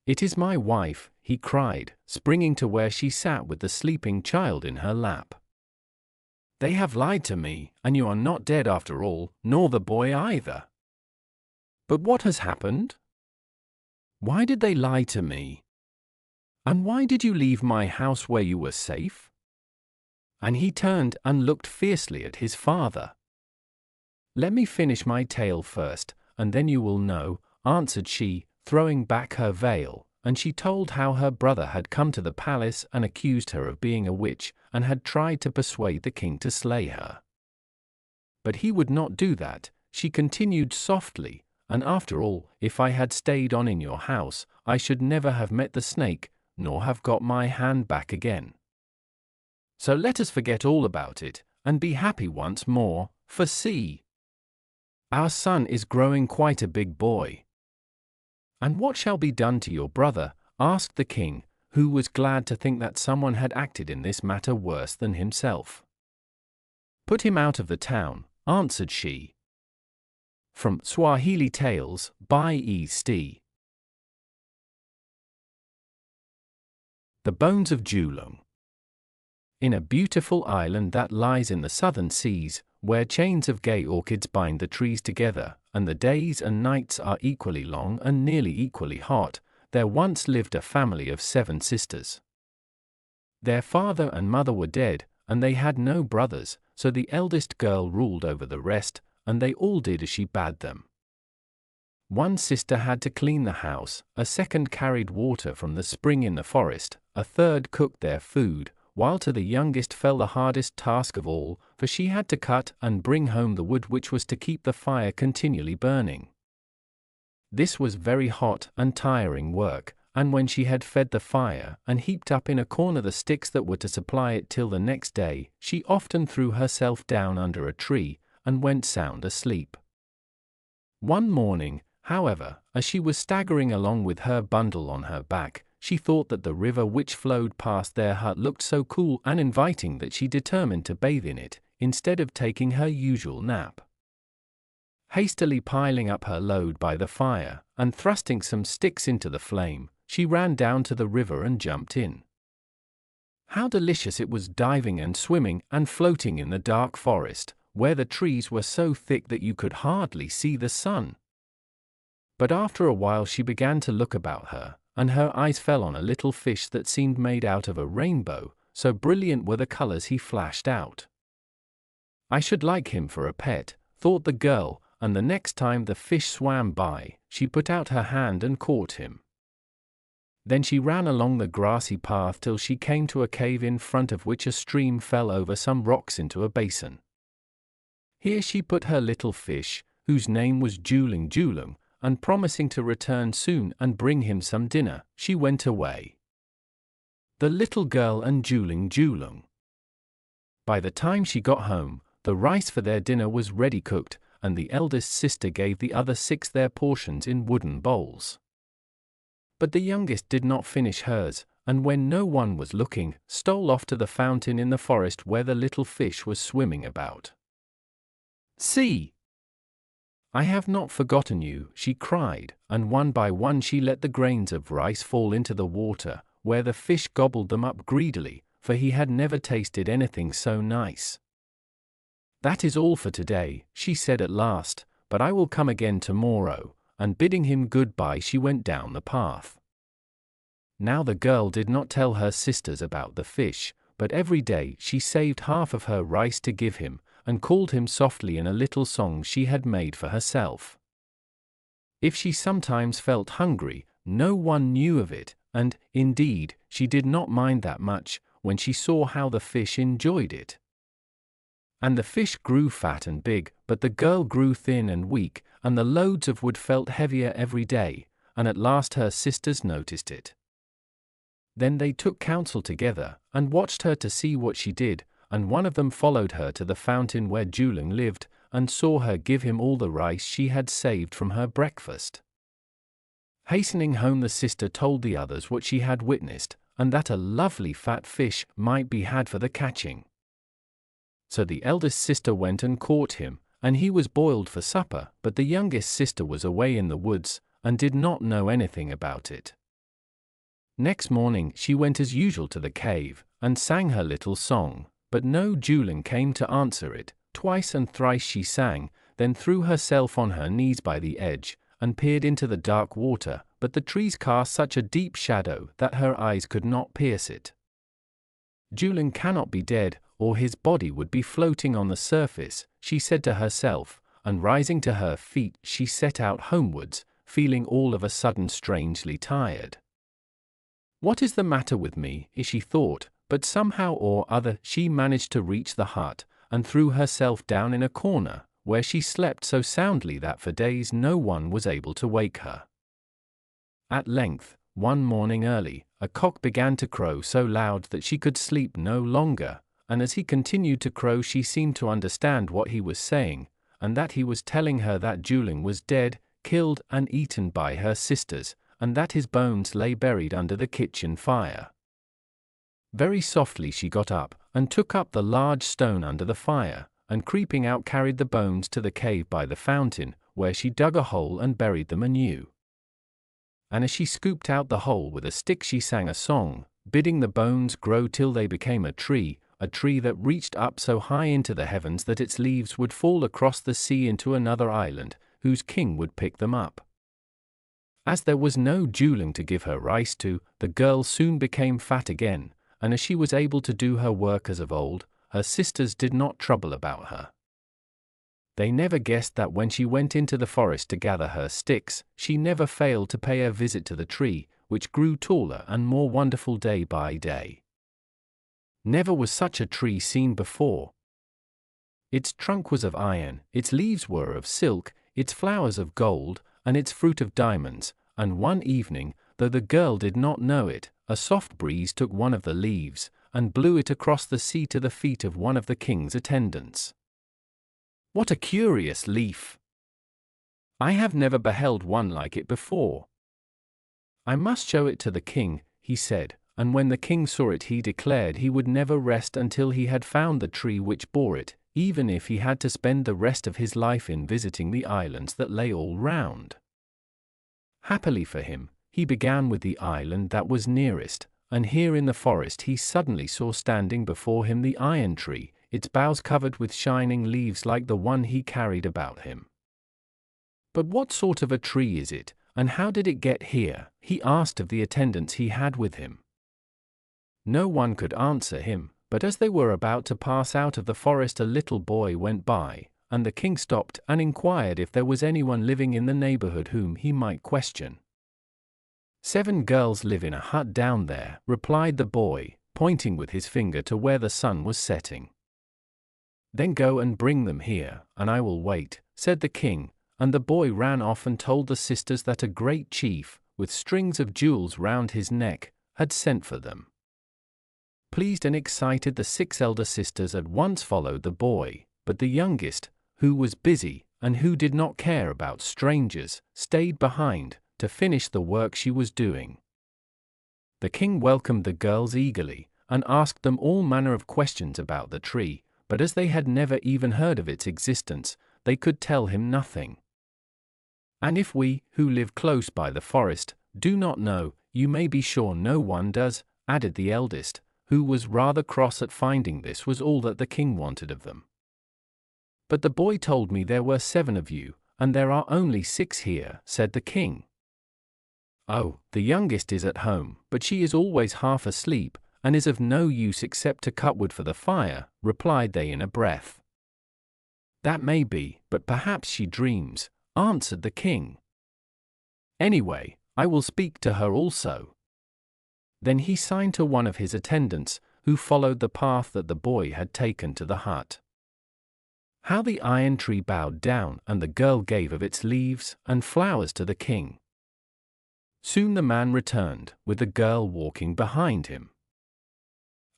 "It is my wife," he cried, springing to where she sat with the sleeping child in her lap. "They have lied to me, and you are not dead after all, nor the boy either. But what has happened? Why did they lie to me? And why did you leave my house where you were safe?" And he turned and looked fiercely at his father. "Let me finish my tale first, and then you will know," answered she, throwing back her veil, and she told how her brother had come to the palace and accused her of being a witch, and had tried to persuade the king to slay her. But he would not do that, she continued softly, "and after all, if I had stayed on in your house, I should never have met the snake, nor have got my hand back again. So let us forget all about it, and be happy once more, for see, our son is growing quite a big boy." "And what shall be done to your brother?" asked the king, who was glad to think that someone had acted in this matter worse than himself. "Put him out of the town," answered she. From Swahili Tales by E.S.T. The Bones of Djulung. In a beautiful island that lies in the southern seas, where chains of gay orchids bind the trees together, and the days and nights are equally long and nearly equally hot, there once lived a family of 7 sisters. Their father and mother were dead, and they had no brothers, so the eldest girl ruled over the rest, and they all did as she bade them. One sister had to clean the house, a second carried water from the spring in the forest, a third cooked their food, while to the youngest fell the hardest task of all, for she had to cut and bring home the wood which was to keep the fire continually burning. This was very hot and tiring work, and when she had fed the fire and heaped up in a corner the sticks that were to supply it till the next day, she often threw herself down under a tree and went sound asleep. One morning, however, as she was staggering along with her bundle on her back, she thought that the river which flowed past their hut looked so cool and inviting that she determined to bathe in it, instead of taking her usual nap. Hastily piling up her load by the fire, and thrusting some sticks into the flame, she ran down to the river and jumped in. How delicious it was diving and swimming and floating in the dark forest, where the trees were so thick that you could hardly see the sun. But after a while she began to look about her, and her eyes fell on a little fish that seemed made out of a rainbow, so brilliant were the colors he flashed out. I should like him for a pet, thought the girl, and the next time the fish swam by, she put out her hand and caught him. Then she ran along the grassy path till she came to a cave in front of which a stream fell over some rocks into a basin. Here she put her little fish, whose name was Djulung, and promising to return soon and bring him some dinner, she went away. The little girl and Djulung. By the time she got home, the rice for their dinner was ready cooked, and the eldest sister gave the other 6 their portions in wooden bowls. But the youngest did not finish hers, and when no one was looking, stole off to the fountain in the forest where the little fish was swimming about. "See! I have not forgotten you," she cried, and one by one she let the grains of rice fall into the water, where the fish gobbled them up greedily, for he had never tasted anything so nice. "That is all for today," she said at last, "but I will come again tomorrow," and bidding him good-bye she went down the path. Now the girl did not tell her sisters about the fish, but every day she saved half of her rice to give him, and called him softly in a little song she had made for herself. If she sometimes felt hungry, no one knew of it, and, indeed, she did not mind that much, when she saw how the fish enjoyed it. And the fish grew fat and big, but the girl grew thin and weak, and the loads of wood felt heavier every day, and at last her sisters noticed it. Then they took counsel together, and watched her to see what she did, and one of them followed her to the fountain where Djulung lived, and saw her give him all the rice she had saved from her breakfast. Hastening home the sister told the others what she had witnessed, and that a lovely fat fish might be had for the catching. So the eldest sister went and caught him, and he was boiled for supper, but the youngest sister was away in the woods, and did not know anything about it. Next morning she went as usual to the cave, and sang her little song, but no Djulung came to answer it. Twice and thrice she sang, then threw herself on her knees by the edge, and peered into the dark water, but the trees cast such a deep shadow that her eyes could not pierce it. "Djulung cannot be dead, or his body would be floating on the surface," she said to herself, and rising to her feet she set out homewards, feeling all of a sudden strangely tired. "What is the matter with me?" she thought, but somehow or other she managed to reach the hut, and threw herself down in a corner, where she slept so soundly that for days no one was able to wake her. At length, one morning early, a cock began to crow so loud that she could sleep no longer, and as he continued to crow she seemed to understand what he was saying, and that he was telling her that Djulung was dead, killed and eaten by her sisters, and that his bones lay buried under the kitchen fire. Very softly she got up, and took up the large stone under the fire, and creeping out carried the bones to the cave by the fountain, where she dug a hole and buried them anew. And as she scooped out the hole with a stick she sang a song, bidding the bones grow till they became a tree that reached up so high into the heavens that its leaves would fall across the sea into another island, whose king would pick them up. As there was no Djulung to give her rice to, the girl soon became fat again, and as she was able to do her work as of old, her sisters did not trouble about her. They never guessed that when she went into the forest to gather her sticks, she never failed to pay a visit to the tree, which grew taller and more wonderful day by day. Never was such a tree seen before. Its trunk was of iron, its leaves were of silk, its flowers of gold, and its fruit of diamonds, and one evening, though the girl did not know it, a soft breeze took one of the leaves, and blew it across the sea to the feet of one of the king's attendants. What a curious leaf! I have never beheld one like it before. I must show it to the king, he said, and when the king saw it he declared he would never rest until he had found the tree which bore it, even if he had to spend the rest of his life in visiting the islands that lay all round. Happily for him, he began with the island that was nearest, and here in the forest he suddenly saw standing before him the iron tree, its boughs covered with shining leaves like the one he carried about him. "But what sort of a tree is it, and how did it get here?" he asked of the attendants he had with him. No one could answer him, but as they were about to pass out of the forest a little boy went by, and the king stopped and inquired if there was anyone living in the neighborhood whom he might question. "7 girls live in a hut down there," replied the boy, pointing with his finger to where the sun was setting. "Then go and bring them here, and I will wait," said the king, and the boy ran off and told the sisters that a great chief, with strings of jewels round his neck, had sent for them. Pleased and excited, the 6 elder sisters at once followed the boy, but the youngest, who was busy, and who did not care about strangers, stayed behind, to finish the work she was doing. The king welcomed the girls eagerly, and asked them all manner of questions about the tree, but as they had never even heard of its existence, they could tell him nothing. "And if we, who live close by the forest, do not know, you may be sure no one does," added the eldest, who was rather cross at finding this was all that the king wanted of them. "But the boy told me there were 7 of you, and there are only 6 here," said the king. "Oh, the youngest is at home, but she is always half asleep, and is of no use except to cut wood for the fire," replied they in a breath. "That may be, but perhaps she dreams," answered the king. "Anyway, I will speak to her also." Then he signed to one of his attendants, who followed the path that the boy had taken to the hut. How the iron tree bowed down, and the girl gave of its leaves and flowers to the king. Soon the man returned, with the girl walking behind him.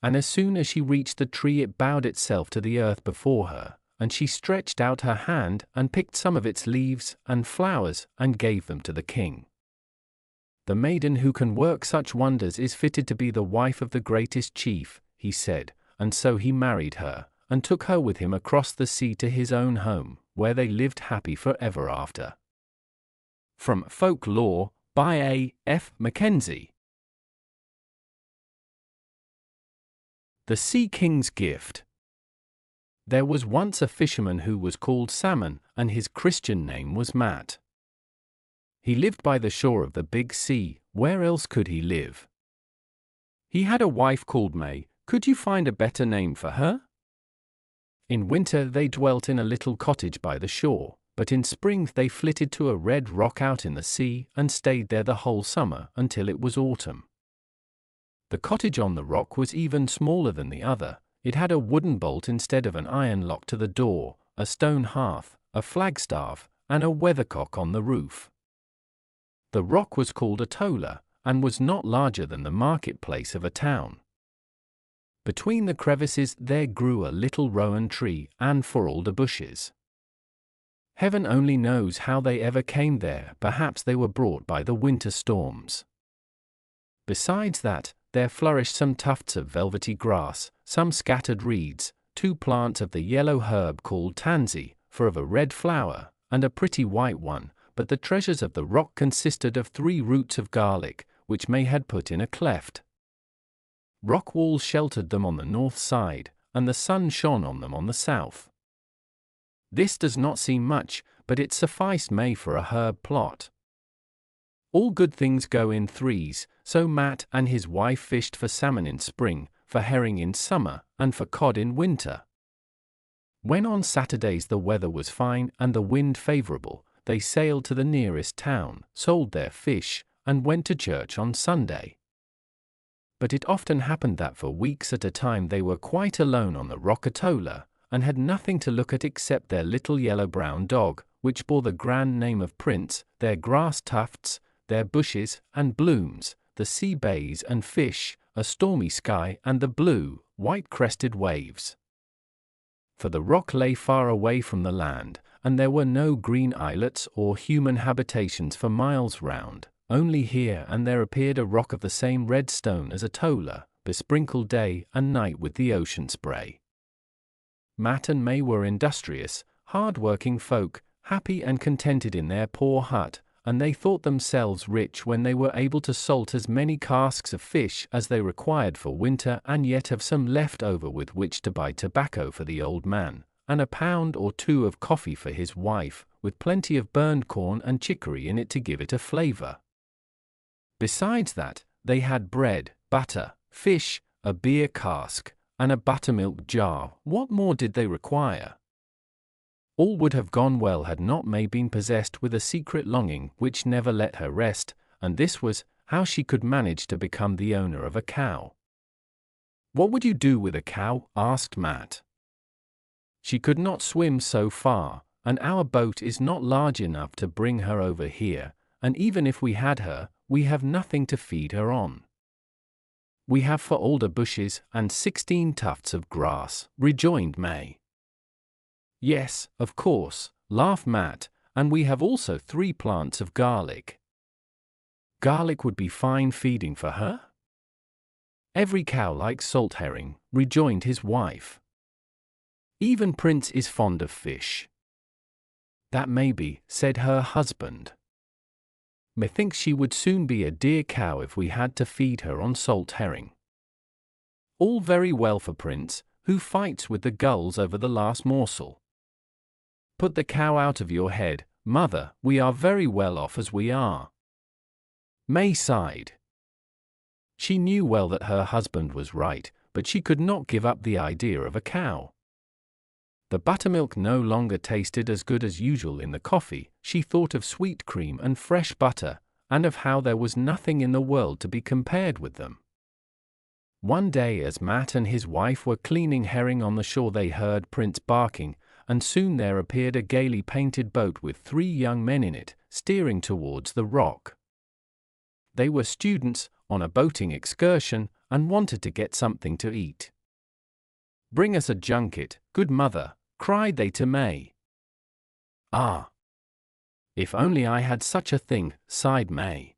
And as soon as she reached the tree it bowed itself to the earth before her, and she stretched out her hand and picked some of its leaves and flowers and gave them to the king. "The maiden who can work such wonders is fitted to be the wife of the greatest chief," he said, and so he married her, and took her with him across the sea to his own home, where they lived happy forever after. From Folklore, by A. F. Mackenzie. The Sea King's Gift. There was once a fisherman who was called Salmon, and his Christian name was Matt. He lived by the shore of the big sea. Where else could he live? He had a wife called May. Could you find a better name for her? In winter they dwelt in a little cottage by the shore, but in spring they flitted to a red rock out in the sea and stayed there the whole summer until it was autumn. The cottage on the rock was even smaller than the other. It had a wooden bolt instead of an iron lock to the door, a stone hearth, a flagstaff, and a weathercock on the roof. The rock was called a tola, and was not larger than the marketplace of a town. Between the crevices there grew a little rowan tree and 4 alder bushes. Heaven only knows how they ever came there. Perhaps they were brought by the winter storms. Besides that, there flourished some tufts of velvety grass, some scattered reeds, 2 plants of the yellow herb called tansy, for of a red flower, and a pretty white one, but the treasures of the rock consisted of 3 roots of garlic, which May had put in a cleft. Rock walls sheltered them on the north side, and the sun shone on them on the south. This does not seem much, but it sufficed May for a herb plot. All good things go in threes, so Matt and his wife fished for salmon in spring, for herring in summer, and for cod in winter. When on Saturdays the weather was fine and the wind favorable, they sailed to the nearest town, sold their fish, and went to church on Sunday. But it often happened that for weeks at a time they were quite alone on the rock atoll, and had nothing to look at except their little yellow-brown dog, which bore the grand name of Prince, their grass tufts, their bushes and blooms, the sea bays and fish, a stormy sky and the blue, white-crested waves. For the rock lay far away from the land, and there were no green islets or human habitations for miles round. Only here and there appeared a rock of the same red stone as Atolla, besprinkled day and night with the ocean spray. Matt and May were industrious, hard-working folk, happy and contented in their poor hut, and they thought themselves rich when they were able to salt as many casks of fish as they required for winter and yet have some left over with which to buy tobacco for the old man, and a pound or two of coffee for his wife, with plenty of burned corn and chicory in it to give it a flavor. Besides that, they had bread, butter, fish, a beer cask, and a buttermilk jar. What more did they require? All would have gone well had not May been possessed with a secret longing which never let her rest, and this was, how she could manage to become the owner of a cow. "What would you do with a cow?" asked Matt. "She could not swim so far, and our boat is not large enough to bring her over here, and even if we had her, we have nothing to feed her on." "We have for alder bushes and 16 tufts of grass," rejoined May. "Yes, of course," laughed Matt, "and we have also 3 plants of garlic." "Garlic would be fine feeding for her?" "Every cow likes salt herring," rejoined his wife. "Even Prince is fond of fish." "That may be," said her husband. "Methinks she would soon be a dear cow if we had to feed her on salt herring." "All very well for Prince, who fights with the gulls over the last morsel. Put the cow out of your head, mother, we are very well off as we are." May sighed. She knew well that her husband was right, but she could not give up the idea of a cow. The buttermilk no longer tasted as good as usual in the coffee. She thought of sweet cream and fresh butter, and of how there was nothing in the world to be compared with them. One day as Matt and his wife were cleaning herring on the shore they heard Prince barking, and soon there appeared a gaily painted boat with 3 young men in it, steering towards the rock. They were students, on a boating excursion, and wanted to get something to eat. "Bring us a junket, good mother," cried they to May. "Ah! If only I had such a thing," sighed May.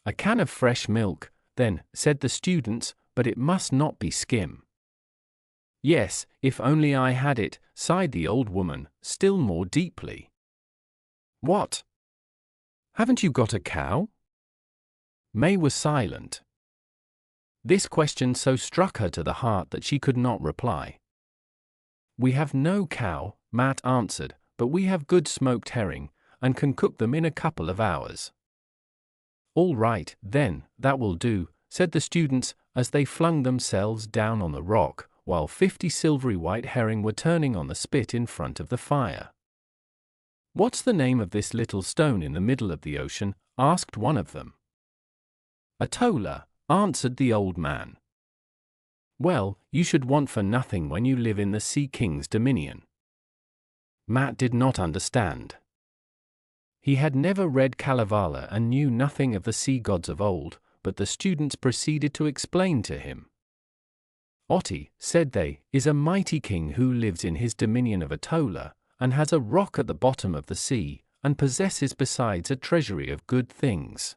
"A can of fresh milk, then," said the students, "but it must not be skim." "Yes, if only I had it," sighed the old woman, still more deeply. "What? Haven't you got a cow?" May was silent. This question so struck her to the heart that she could not reply. "We have no cow," Matt answered, "but we have good smoked herring, and can cook them in a couple of hours." "All right, then, that will do," said the students, as they flung themselves down on the rock, while 50 silvery white herring were turning on the spit in front of the fire. "What's the name of this little stone in the middle of the ocean?" asked one of them. "Atolla," answered the old man. "Well, you should want for nothing when you live in the Sea King's dominion." Matt did not understand. He had never read Kalevala and knew nothing of the sea gods of old, but the students proceeded to explain to him. "Oti," said they, "is a mighty king who lives in his dominion of Atolla, and has a rock at the bottom of the sea, and possesses besides a treasury of good things.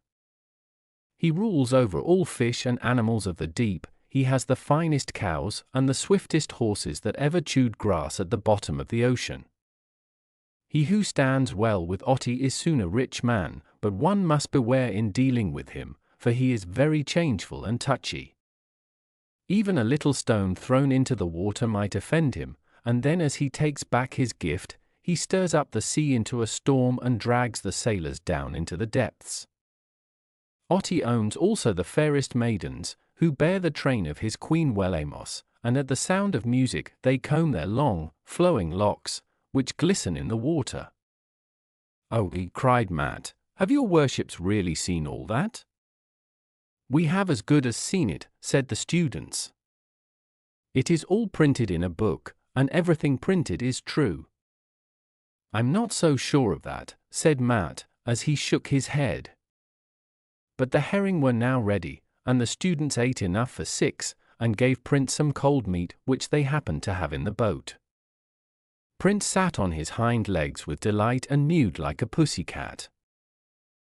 He rules over all fish and animals of the deep. He has the finest cows and the swiftest horses that ever chewed grass at the bottom of the ocean. He who stands well with Oti is soon a rich man, but one must beware in dealing with him, for he is very changeful and touchy. Even a little stone thrown into the water might offend him, and then as he takes back his gift, he stirs up the sea into a storm and drags the sailors down into the depths. Otti owns also the fairest maidens, who bear the train of his queen Wellamos, and at the sound of music they comb their long, flowing locks, which glisten in the water. "Oh," cried Matt, "have your worships really seen all that?" "We have as good as seen it," said the students. "It is all printed in a book, and everything printed is true." "I'm not so sure of that," said Matt, as he shook his head. But the herring were now ready, and the students ate enough for 6, and gave Prince some cold meat which they happened to have in the boat. Prince sat on his hind legs with delight and mewed like a pussycat.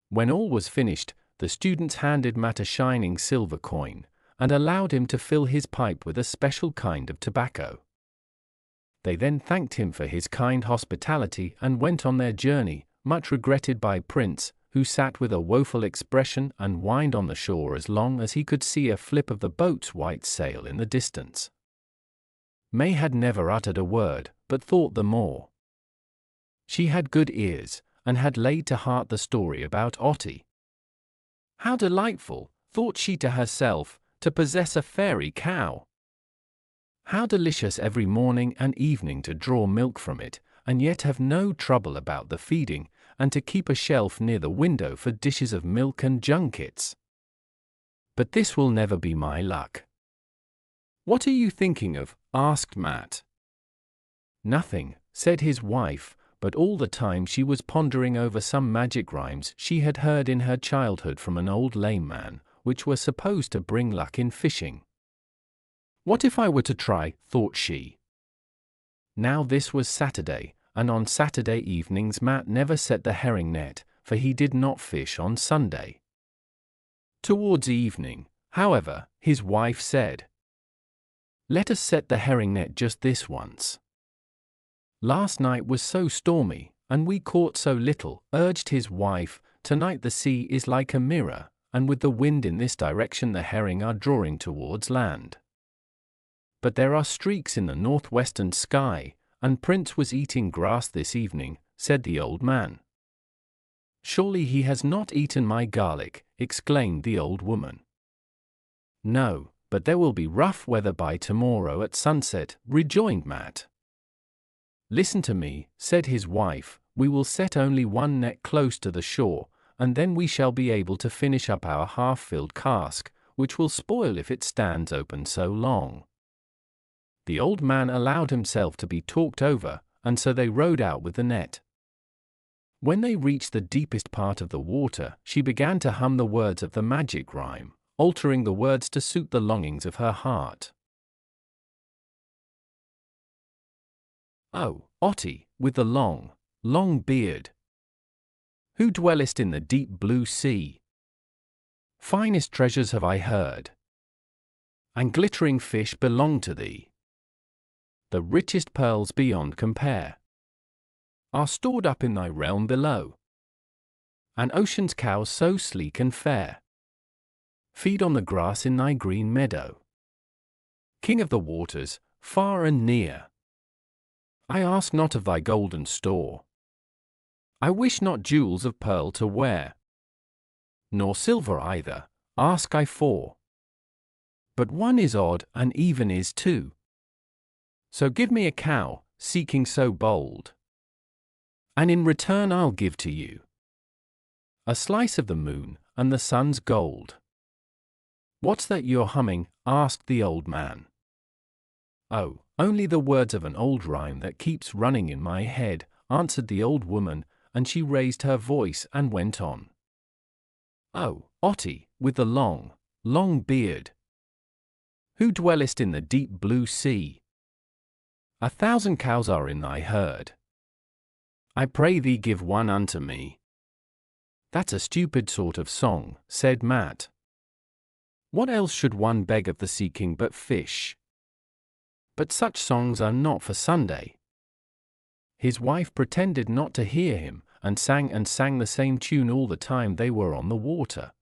When all was finished, the students handed Matt a shining silver coin, and allowed him to fill his pipe with a special kind of tobacco. They then thanked him for his kind hospitality and went on their journey, much regretted by Prince, who sat with a woeful expression and whined on the shore as long as he could see a flip of the boat's white sail in the distance. May had never uttered a word, but thought the more. She had good ears, and had laid to heart the story about Otti. How delightful, thought she to herself, to possess a fairy cow! How delicious every morning and evening to draw milk from it, and yet have no trouble about the feeding, and to keep a shelf near the window for dishes of milk and junkets. But this will never be my luck. "What are you thinking of?" asked Matt. "Nothing," said his wife, but all the time she was pondering over some magic rhymes she had heard in her childhood from an old lame man, which were supposed to bring luck in fishing. "What if I were to try?" thought she. Now this was Saturday, and on Saturday evenings Matt never set the herring net, for he did not fish on Sunday. Towards evening, however, his wife said, "Let us set the herring net just this once. Last night was so stormy, and we caught so little," urged his wife. "Tonight the sea is like a mirror, and with the wind in this direction the herring are drawing towards land. But there are streaks in the northwestern sky, and Prince was eating grass this evening," said the old man. "Surely he has not eaten my garlic," exclaimed the old woman. "No, but there will be rough weather by tomorrow at sunset," rejoined Matt. "Listen to me," said his wife, "we will set only one net close to the shore, and then we shall be able to finish up our half-filled cask, which will spoil if it stands open so long." The old man allowed himself to be talked over, and so they rowed out with the net. When they reached the deepest part of the water, she began to hum the words of the magic rhyme, altering the words to suit the longings of her heart. "Oh, Otti, with the long, long beard, who dwellest in the deep blue sea, finest treasures have I heard, and glittering fish belong to thee. The richest pearls beyond compare are stored up in thy realm below, and ocean's cows so sleek and fair feed on the grass in thy green meadow. King of the waters, far and near, I ask not of thy golden store. I wish not jewels of pearl to wear, nor silver either, ask I for. But one is odd, and even is two. So give me a cow, seeking so bold, and in return I'll give to you a slice of the moon and the sun's gold." "What's that you're humming?" asked the old man. "Oh, only the words of an old rhyme that keeps running in my head," answered the old woman, and she raised her voice and went on. "Oh, Otti, with the long, long beard, who dwellest in the deep blue sea, 1,000 cows are in thy herd. I pray thee give one unto me." "That's a stupid sort of song," said Matt. "What else should one beg of the Sea King but fish? But such songs are not for Sunday." His wife pretended not to hear him, and sang the same tune all the time they were on the water.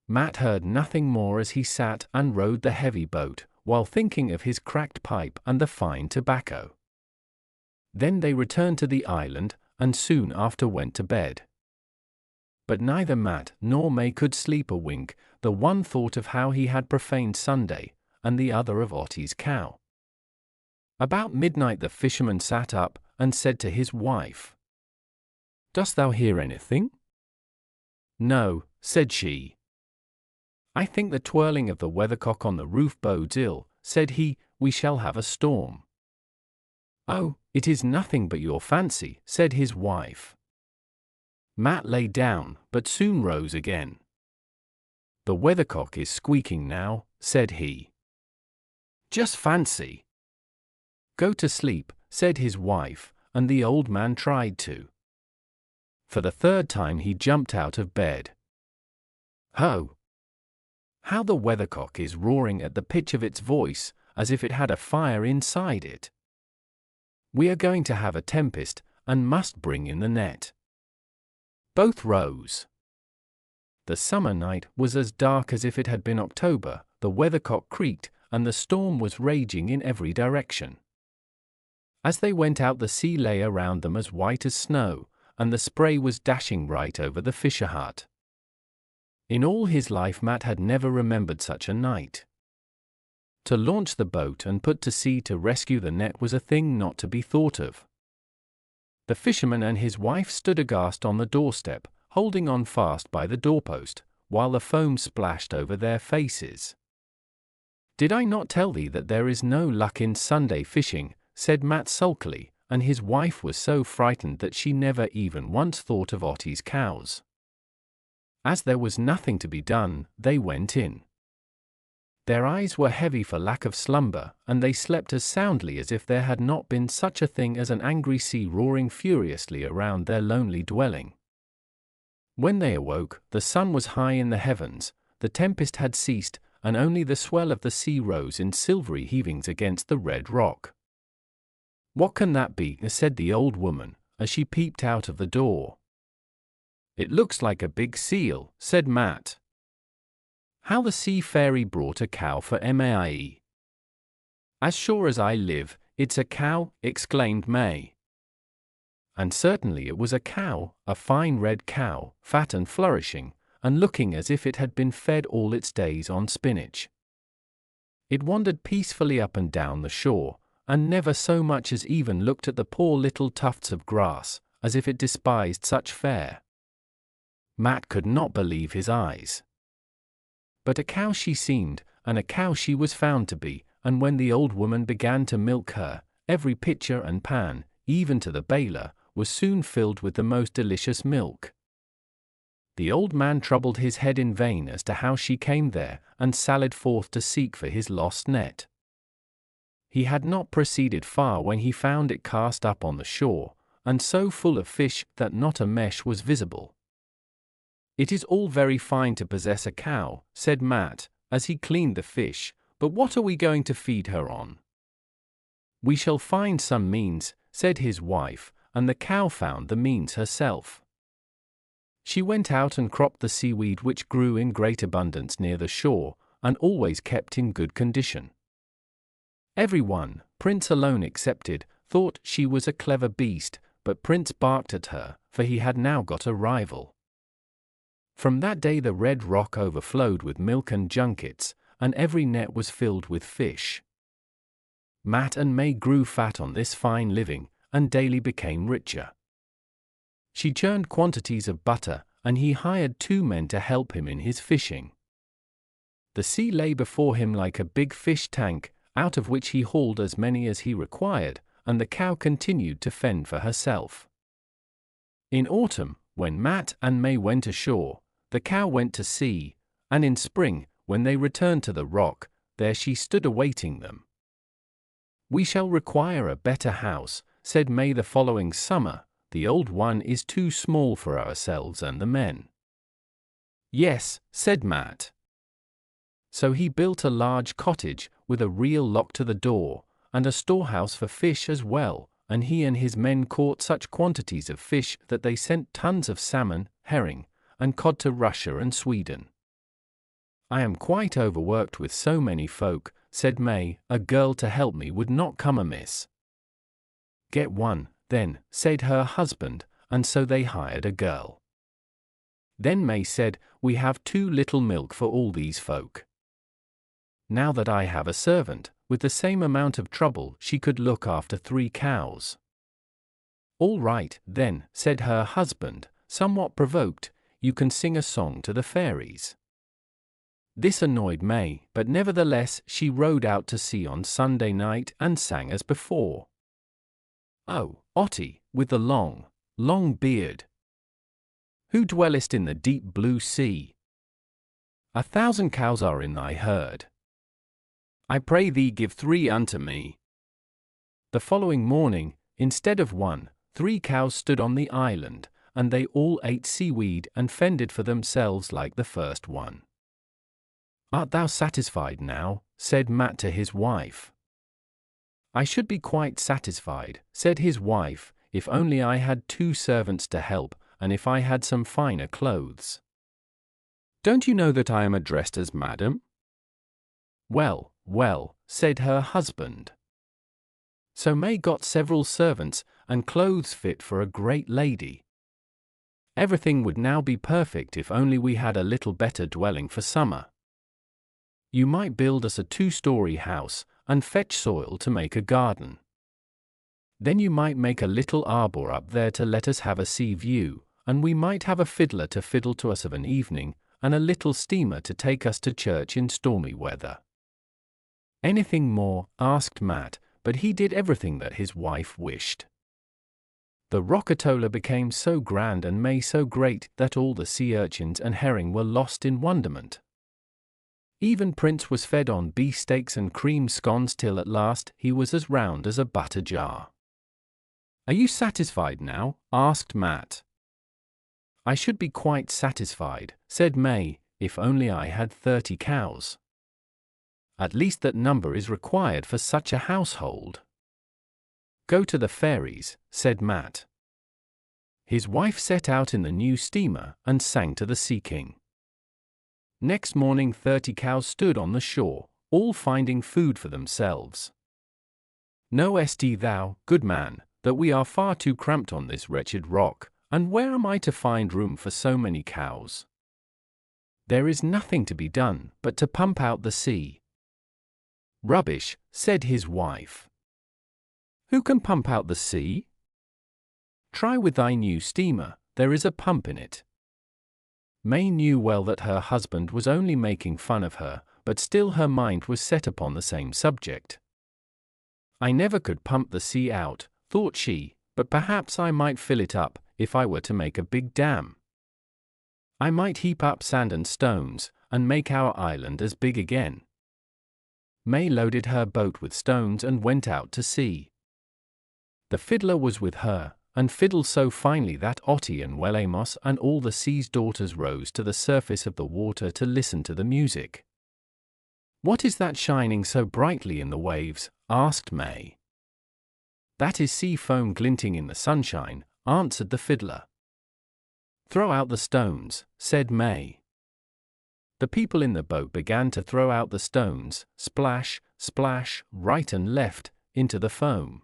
Matt heard nothing more as he sat and rowed the heavy boat, while thinking of his cracked pipe and the fine tobacco. Then they returned to the island, and soon after went to bed. But neither Matt nor May could sleep a wink, the one thought of how he had profaned Sunday, and the other of Otti's cow. About midnight the fisherman sat up, and said to his wife, "Dost thou hear anything?" "No," said she. "I think the twirling of the weathercock on the roof bodes ill," said he. "We shall have a storm." "Oh, it is nothing but your fancy," said his wife. Matt lay down, but soon rose again. "The weathercock is squeaking now," said he. "Just fancy." "Go to sleep," said his wife, and the old man tried to. For the third time he jumped out of bed. Ho! How the weathercock is roaring at the pitch of its voice, as if it had a fire inside it. We are going to have a tempest, and must bring in the net. Both rose. The summer night was as dark as if it had been October, the weathercock creaked, and the storm was raging in every direction. As they went out, the sea lay around them as white as snow, and the spray was dashing right over the fisher hut. In all his life Matt had never remembered such a night. To launch the boat and put to sea to rescue the net was a thing not to be thought of. The fisherman and his wife stood aghast on the doorstep, holding on fast by the doorpost, while the foam splashed over their faces. "Did I not tell thee that there is no luck in Sunday fishing?" said Matt sulkily, and his wife was so frightened that she never even once thought of Otti's cows. As there was nothing to be done, they went in. Their eyes were heavy for lack of slumber, and they slept as soundly as if there had not been such a thing as an angry sea roaring furiously around their lonely dwelling. When they awoke, the sun was high in the heavens, the tempest had ceased, and only the swell of the sea rose in silvery heavings against the red rock. "What can that be?" said the old woman, as she peeped out of the door. "It looks like a big seal," said Matt. "How the sea fairy brought a cow for Mae." "As sure as I live, it's a cow," exclaimed May. And certainly it was a cow, a fine red cow, fat and flourishing, and looking as if it had been fed all its days on spinach. It wandered peacefully up and down the shore, and never so much as even looked at the poor little tufts of grass, as if it despised such fare. Matt could not believe his eyes. But a cow she seemed, and a cow she was found to be, and when the old woman began to milk her, every pitcher and pan, even to the baler, was soon filled with the most delicious milk. The old man troubled his head in vain as to how she came there, and sallied forth to seek for his lost net. He had not proceeded far when he found it cast up on the shore, and so full of fish that not a mesh was visible. "It is all very fine to possess a cow," said Matt, as he cleaned the fish, "but what are we going to feed her on?" "We shall find some means," said his wife, and the cow found the means herself. She went out and cropped the seaweed which grew in great abundance near the shore, and always kept in good condition. Everyone, Prince alone excepted, thought she was a clever beast, but Prince barked at her, for he had now got a rival. From that day the red rock overflowed with milk and junkets, and every net was filled with fish. Matt and May grew fat on this fine living, and daily became richer. She churned quantities of butter, and he hired 2 men to help him in his fishing. The sea lay before him like a big fish tank, out of which he hauled as many as he required, and the cow continued to fend for herself. In autumn, when Matt and May went ashore, the cow went to sea, and in spring, when they returned to the rock, there she stood awaiting them. "We shall require a better house," said May the following summer. "The old one is too small for ourselves and the men." "Yes," said Matt. So he built a large cottage, with a real lock to the door, and a storehouse for fish as well, and he and his men caught such quantities of fish that they sent tons of salmon, herring, and cod to Russia and Sweden. "I am quite overworked with so many folk," said May. "A girl to help me would not come amiss." Get one, then, said her husband, and so they hired a girl. Then May said, we have too little milk for all these folk. Now that I have a servant, with the same amount of trouble she could look after 3 cows. All right, then, said her husband, somewhat provoked, you can sing a song to the fairies. This annoyed May, but nevertheless she rode out to sea on Sunday night and sang as before. Oh, Otti, with the long, long beard, who dwellest in the deep blue sea, 1,000 cows are in thy herd. I pray thee give 3 unto me. The following morning, instead of 1, 3 cows stood on the island, and they all ate seaweed and fended for themselves like the first one. Art thou satisfied now? Said Matt to his wife. I should be quite satisfied, said his wife, if only I had 2 servants to help, and if I had some finer clothes. Don't you know that I am addressed as madam? Well, well, said her husband. So May got several servants, and clothes fit for a great lady. Everything would now be perfect if only we had a little better dwelling for summer. You might build us a 2-story house, and fetch soil to make a garden. Then you might make a little arbor up there to let us have a sea view, and we might have a fiddler to fiddle to us of an evening, and a little steamer to take us to church in stormy weather. Anything more? Asked Matt, but he did everything that his wife wished. The Rockatola became so grand and May so great that all the sea urchins and herring were lost in wonderment. Even Prince was fed on beefsteaks and cream scones till at last he was as round as a butter jar. Are you satisfied now? Asked Matt. I should be quite satisfied, said May, if only I had 30 cows. At least that number is required for such a household. Go to the fairies, said Matt. His wife set out in the new steamer and sang to the Sea King. Next morning 30 cows stood on the shore, all finding food for themselves. Knowest thou, good man, that we are far too cramped on this wretched rock, and where am I to find room for so many cows? There is nothing to be done but to pump out the sea. Rubbish, said his wife. Who can pump out the sea? Try with thy new steamer, there is a pump in it. May knew well that her husband was only making fun of her, but still her mind was set upon the same subject. I never could pump the sea out, thought she, but perhaps I might fill it up, if I were to make a big dam. I might heap up sand and stones, and make our island as big again. May loaded her boat with stones and went out to sea. The fiddler was with her, and fiddled so finely that Otti and Wellamos and all the sea's daughters rose to the surface of the water to listen to the music. What is that shining so brightly in the waves? Asked May. That is sea foam glinting in the sunshine, answered the fiddler. Throw out the stones, said May. The people in the boat began to throw out the stones, splash, splash, right and left, into the foam.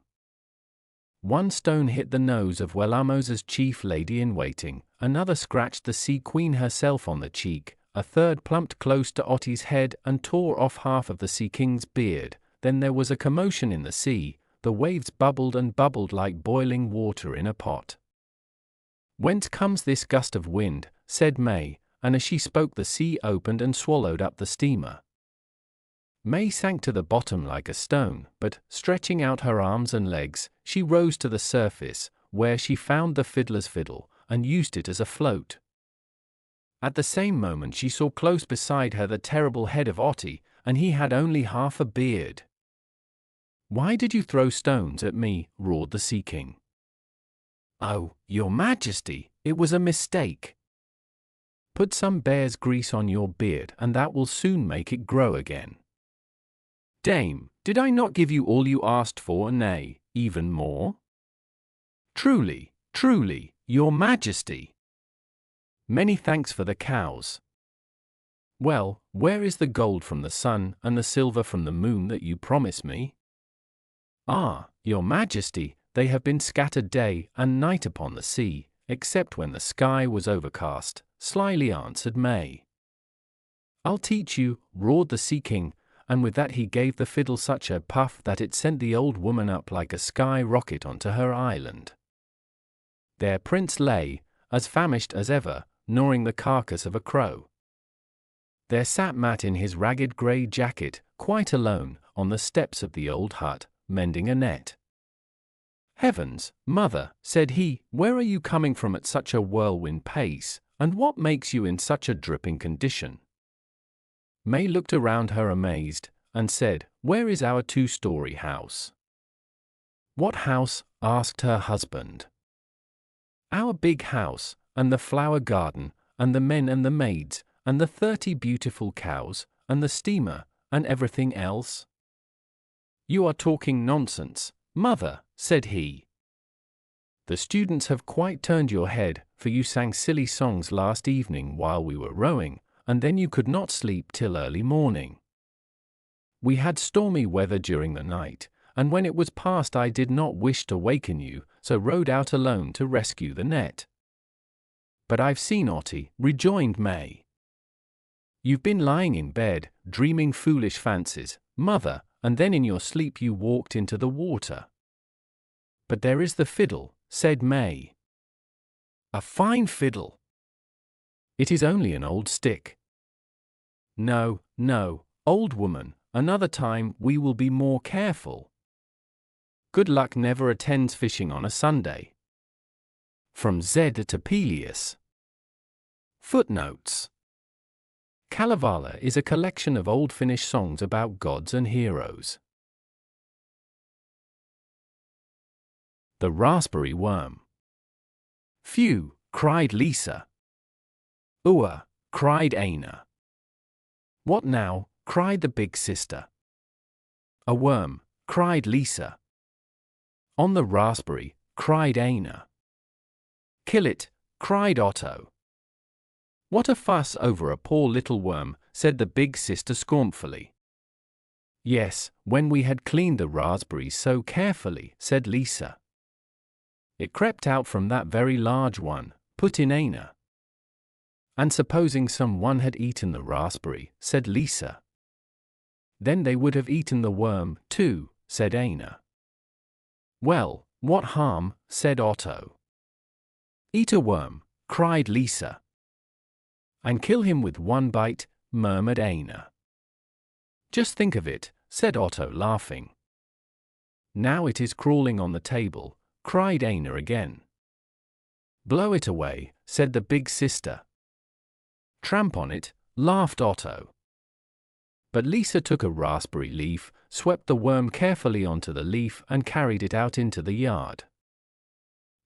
One stone hit the nose of Wellamos's chief lady-in-waiting, another scratched the sea queen herself on the cheek, a third plumped close to Otti's head and tore off half of the sea king's beard. Then there was a commotion in the sea, the waves bubbled and bubbled like boiling water in a pot. Whence comes this gust of wind? Said May, and as she spoke the sea opened and swallowed up the steamer. May sank to the bottom like a stone, but, stretching out her arms and legs, she rose to the surface, where she found the fiddler's fiddle, and used it as a float. At the same moment she saw close beside her the terrible head of Otti, and he had only half a beard. Why did you throw stones at me? Roared the Sea King. Oh, your Majesty, it was a mistake. Put some bear's grease on your beard, and that will soon make it grow again. Dame, did I not give you all you asked for, nay, even more? Truly, truly, your Majesty. Many thanks for the cows. Well, where is the gold from the sun and the silver from the moon that you promised me? Ah, your Majesty, they have been scattered day and night upon the sea, except when the sky was overcast, slyly answered May. I'll teach you, roared the Sea King, and with that he gave the fiddle such a puff that it sent the old woman up like a sky rocket onto her island. There Prince lay, as famished as ever, gnawing the carcass of a crow. There sat Matt in his ragged grey jacket, quite alone, on the steps of the old hut, mending a net. Heavens, mother, said he, where are you coming from at such a whirlwind pace, and what makes you in such a dripping condition? May looked around her amazed, and said, where is our 2-story house? What house? Asked her husband. Our big house, and the flower garden, and the men and the maids, and the 30 beautiful cows, and the steamer, and everything else? You are talking nonsense, mother, said he. The students have quite turned your head, for you sang silly songs last evening while we were rowing, and then you could not sleep till early morning. We had stormy weather during the night, and when it was past I did not wish to waken you, so rowed out alone to rescue the net. But I've seen Otti, rejoined May. You've been lying in bed, dreaming foolish fancies, mother, and then in your sleep you walked into the water. But there is the fiddle, said May. A fine fiddle. It is only an old stick. No, no, old woman, another time we will be more careful. Good luck never attends fishing on a Sunday. From Z to Peleus. Footnotes. Kalevala is a collection of old Finnish songs about gods and heroes. The raspberry worm. Phew, cried Lisa. Ua, cried Aina. What now? Cried the big sister. A worm, cried Lisa. On the raspberry, cried Aina. Kill it, cried Otto. What a fuss over a poor little worm, said the big sister scornfully. Yes, when we had cleaned the raspberries so carefully, said Lisa. It crept out from that very large one, put in Aina. And supposing someone had eaten the raspberry, said Lisa. Then they would have eaten the worm, too, said Aina. Well, what harm, said Otto. Eat a worm, cried Lisa. And kill him with one bite, murmured Aina. Just think of it, said Otto laughing. Now it is crawling on the table, cried Aina again. Blow it away, said the big sister. Tramp on it, laughed Otto. But Lisa took a raspberry leaf, swept the worm carefully onto the leaf and carried it out into the yard.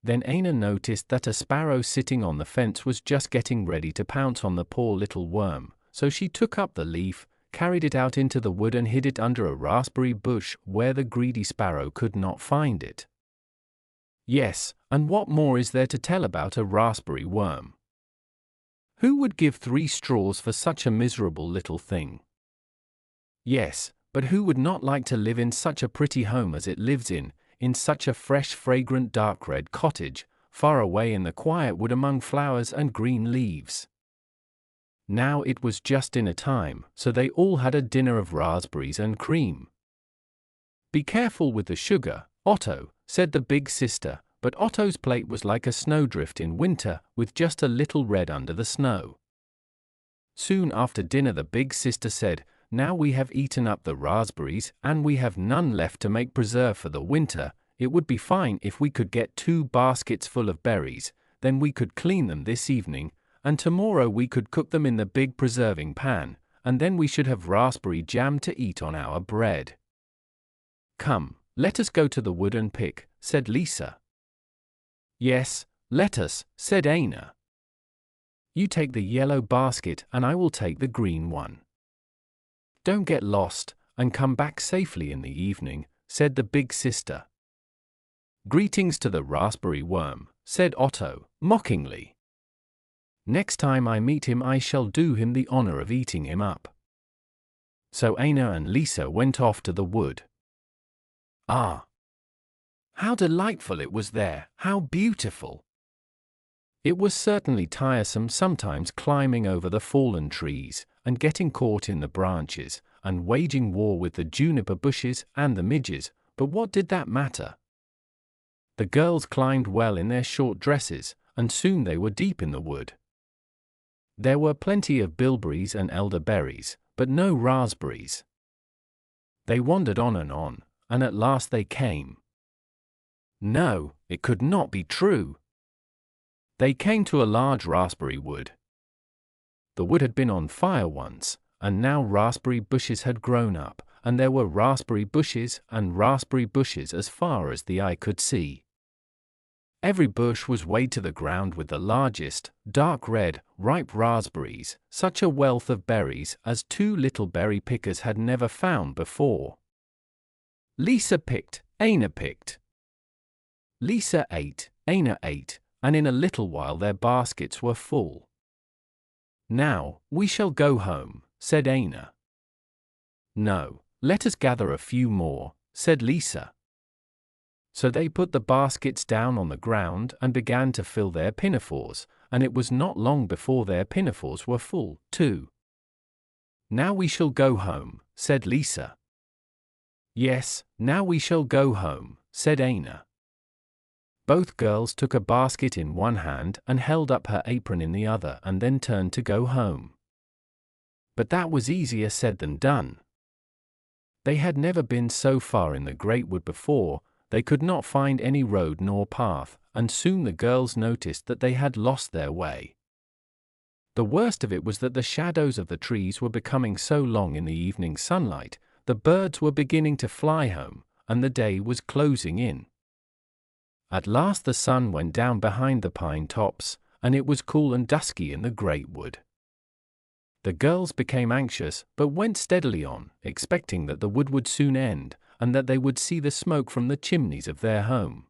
Then Aina noticed that a sparrow sitting on the fence was just getting ready to pounce on the poor little worm, so she took up the leaf, carried it out into the wood and hid it under a raspberry bush where the greedy sparrow could not find it. Yes, and what more is there to tell about a raspberry worm? Who would give 3 straws for such a miserable little thing? Yes, but who would not like to live in such a pretty home as it lives in such a fresh, fragrant, dark red cottage, far away in the quiet wood among flowers and green leaves? Now it was just dinner time, so they all had a dinner of raspberries and cream. Be careful with the sugar, Otto, said the big sister, but Otto's plate was like a snowdrift in winter, with just a little red under the snow. Soon after dinner the big sister said, now we have eaten up the raspberries, and we have none left to make preserve for the winter. It would be fine if we could get 2 baskets full of berries, then we could clean them this evening, and tomorrow we could cook them in the big preserving pan, and then we should have raspberry jam to eat on our bread. Come, let us go to the wood and pick, said Lisa. Yes, let us, said Aina. You take the yellow basket and I will take the green one. Don't get lost, and come back safely in the evening, said the big sister. Greetings to the raspberry worm, said Otto, mockingly. Next time I meet him I shall do him the honor of eating him up. So Aina and Lisa went off to the wood. Ah! How delightful it was there, how beautiful! It was certainly tiresome sometimes climbing over the fallen trees, and getting caught in the branches, and waging war with the juniper bushes and the midges, but what did that matter? The girls climbed well in their short dresses, and soon they were deep in the wood. There were plenty of bilberries and elderberries, but no raspberries. They wandered on, and at last they came. No, it could not be true. They came to a large raspberry wood. The wood had been on fire once, and now raspberry bushes had grown up, and there were raspberry bushes and raspberry bushes as far as the eye could see. Every bush was weighed to the ground with the largest, dark red, ripe raspberries, such a wealth of berries as two little berry pickers had never found before. Lasse picked, Einar picked. Lasse ate, Einar ate, and in a little while their baskets were full. "Now, we shall go home," said Einar. "No, let us gather a few more," said Lasse. So they put the baskets down on the ground and began to fill their pinafores, and it was not long before their pinafores were full, too. "Now we shall go home," said Lasse. "Yes, now we shall go home," said Einar. Both girls took a basket in one hand and held up her apron in the other and then turned to go home. But that was easier said than done. They had never been so far in the great wood before, they could not find any road nor path, and soon the girls noticed that they had lost their way. The worst of it was that the shadows of the trees were becoming so long in the evening sunlight, the birds were beginning to fly home, and the day was closing in. At last the sun went down behind the pine tops, and it was cool and dusky in the great wood. The girls became anxious, but went steadily on, expecting that the wood would soon end, and that they would see the smoke from the chimneys of their home.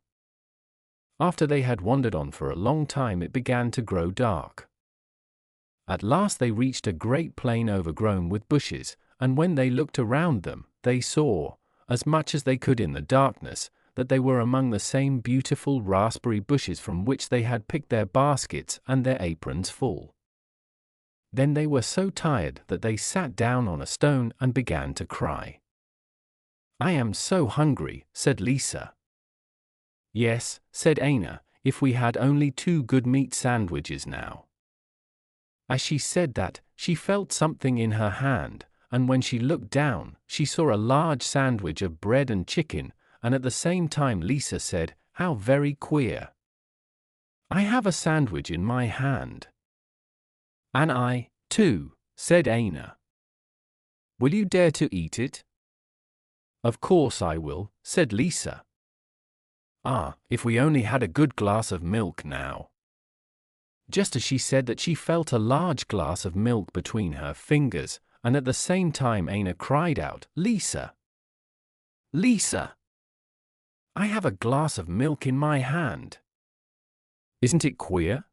After they had wandered on for a long time, it began to grow dark. At last they reached a great plain overgrown with bushes, and when they looked around them, they saw, as much as they could in the darkness, that they were among the same beautiful raspberry bushes from which they had picked their baskets and their aprons full. Then they were so tired that they sat down on a stone and began to cry. "I am so hungry," said Lasse. "Yes," said Einar, "if we had only 2 good meat sandwiches now." As she said that, she felt something in her hand, and when she looked down, she saw a large sandwich of bread and chicken, and at the same time Lasse said, "How very queer. I have a sandwich in my hand." "And I, too," said Einar. "Will you dare to eat it?" "Of course I will," said Lasse. "Ah, if we only had a good glass of milk now." Just as she said that, she felt a large glass of milk between her fingers, and at the same time Einar cried out, "Lasse! Lasse! I have a glass of milk in my hand. Isn't it queer?"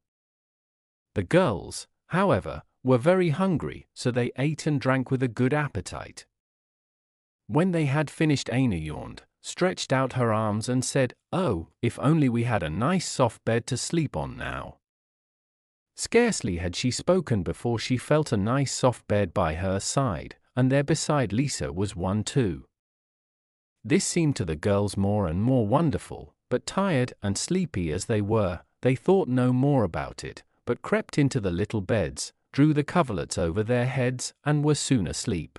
The girls, however, were very hungry, so they ate and drank with a good appetite. When they had finished, Einar yawned, stretched out her arms and said, "Oh, if only we had a nice soft bed to sleep on now." Scarcely had she spoken before she felt a nice soft bed by her side, and there beside Lasse was one too. This seemed to the girls more and more wonderful, but tired and sleepy as they were, they thought no more about it, but crept into the little beds, drew the coverlets over their heads, and were soon asleep.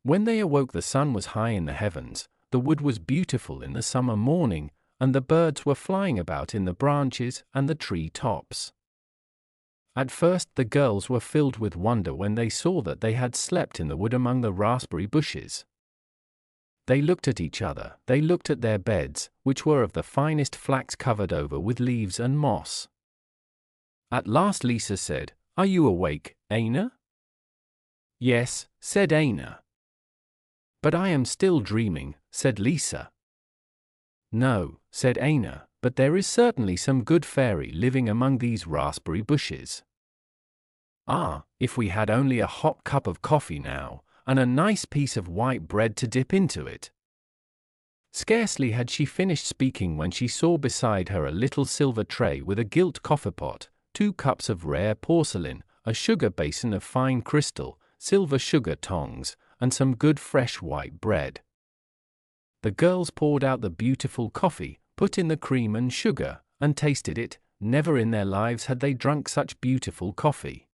When they awoke, the sun was high in the heavens, the wood was beautiful in the summer morning, and the birds were flying about in the branches and the tree tops. At first the girls were filled with wonder when they saw that they had slept in the wood among the raspberry bushes. They looked at each other, they looked at their beds, which were of the finest flax covered over with leaves and moss. At last Lasse said, "Are you awake, Einar?" "Yes," said Einar. "But I am still dreaming," said Lasse. "No," said Einar, "but there is certainly some good fairy living among these raspberry bushes. Ah, if we had only a hot cup of coffee now, and a nice piece of white bread to dip into it." Scarcely had she finished speaking when she saw beside her a little silver tray with a gilt coffee-pot, 2 cups of rare porcelain, a sugar basin of fine crystal, silver sugar tongs, and some good fresh white bread. The girls poured out the beautiful coffee, put in the cream and sugar, and tasted it. Never in their lives had they drunk such beautiful coffee.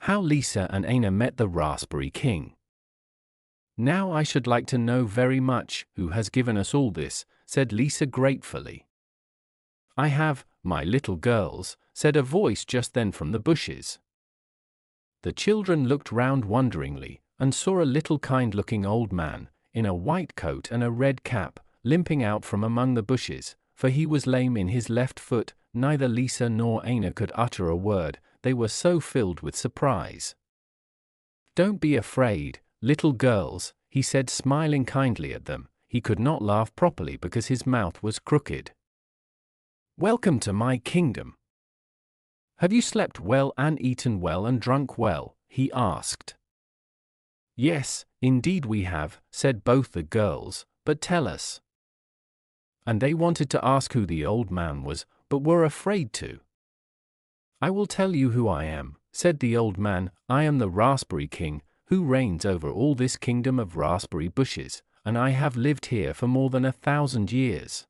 How Lasse and Einar met the Raspberry King. Now I should like to know very much who has given us all this, said Lasse gratefully. I have, my little girls, said a voice just then from the bushes. The children looked round wonderingly, and saw a little kind-looking old man, in a white coat and a red cap, limping out from among the bushes, for he was lame in his left foot. Neither Lasse nor Einar could utter a word, they were so filled with surprise. Don't be afraid, little girls, he said, smiling kindly at them. He could not laugh properly because his mouth was crooked. Welcome to my kingdom. Have you slept well and eaten well and drunk well? He asked. Yes, indeed we have, said both the girls, but tell us. And they wanted to ask who the old man was, but were afraid to. I will tell you who I am, said the old man. I am the Raspberry King, who reigns over all this kingdom of raspberry bushes, and I have lived here for more than 1,000 years.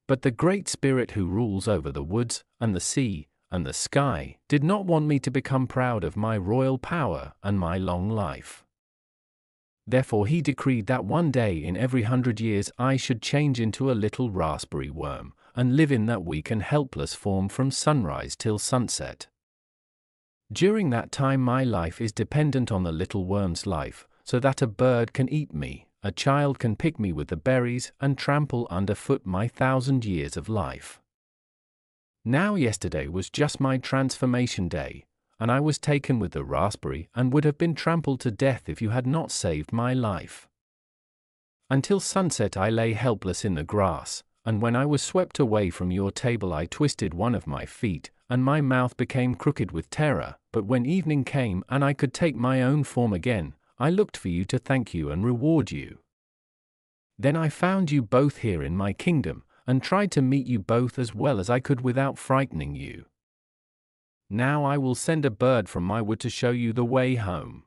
But the Great Spirit who rules over the woods, and the sea, and the sky, did not want me to become proud of my royal power and my long life. Therefore he decreed that one day in every 100 years I should change into a little raspberry worm, and live in that weak and helpless form from sunrise till sunset. During that time my life is dependent on the little worm's life, so that a bird can eat me, a child can pick me with the berries, and trample underfoot my 1,000 years of life. Now yesterday was just my transformation day, and I was taken with the raspberry and would have been trampled to death if you had not saved my life. Until sunset I lay helpless in the grass, and when I was swept away from your table I twisted one of my feet, and my mouth became crooked with terror. But when evening came and I could take my own form again, I looked for you to thank you and reward you. Then I found you both here in my kingdom, and tried to meet you both as well as I could without frightening you. Now I will send a bird from my wood to show you the way home.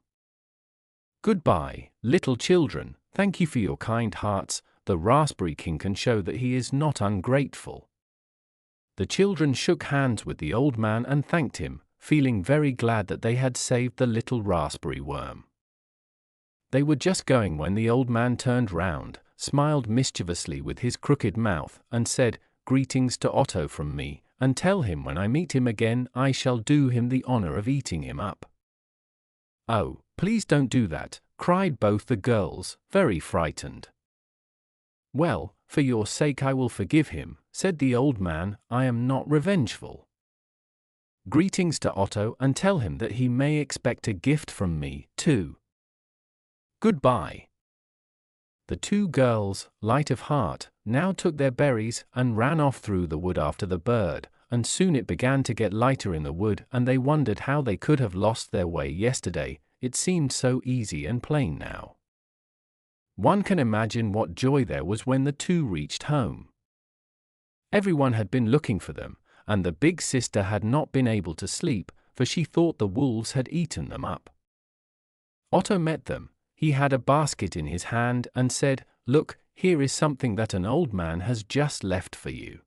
Goodbye, little children, thank you for your kind hearts. The Raspberry King can show that he is not ungrateful. The children shook hands with the old man and thanked him, feeling very glad that they had saved the little raspberry worm. They were just going when the old man turned round, smiled mischievously with his crooked mouth, and said, "Greetings to Otto from me, and tell him when I meet him again I shall do him the honor of eating him up." "Oh, please don't do that," cried both the girls, very frightened. "Well, for your sake I will forgive him," said the old man. "I am not revengeful. Greetings to Otto, and tell him that he may expect a gift from me, too. Goodbye." The 2 girls, light of heart, now took their berries and ran off through the wood after the bird, and soon it began to get lighter in the wood, and they wondered how they could have lost their way yesterday. It seemed so easy and plain now. One can imagine what joy there was when the 2 reached home. Everyone had been looking for them, and the big sister had not been able to sleep, for she thought the wolves had eaten them up. Otto met them. He had a basket in his hand and said, "Look, here is something that an old man has just left for you."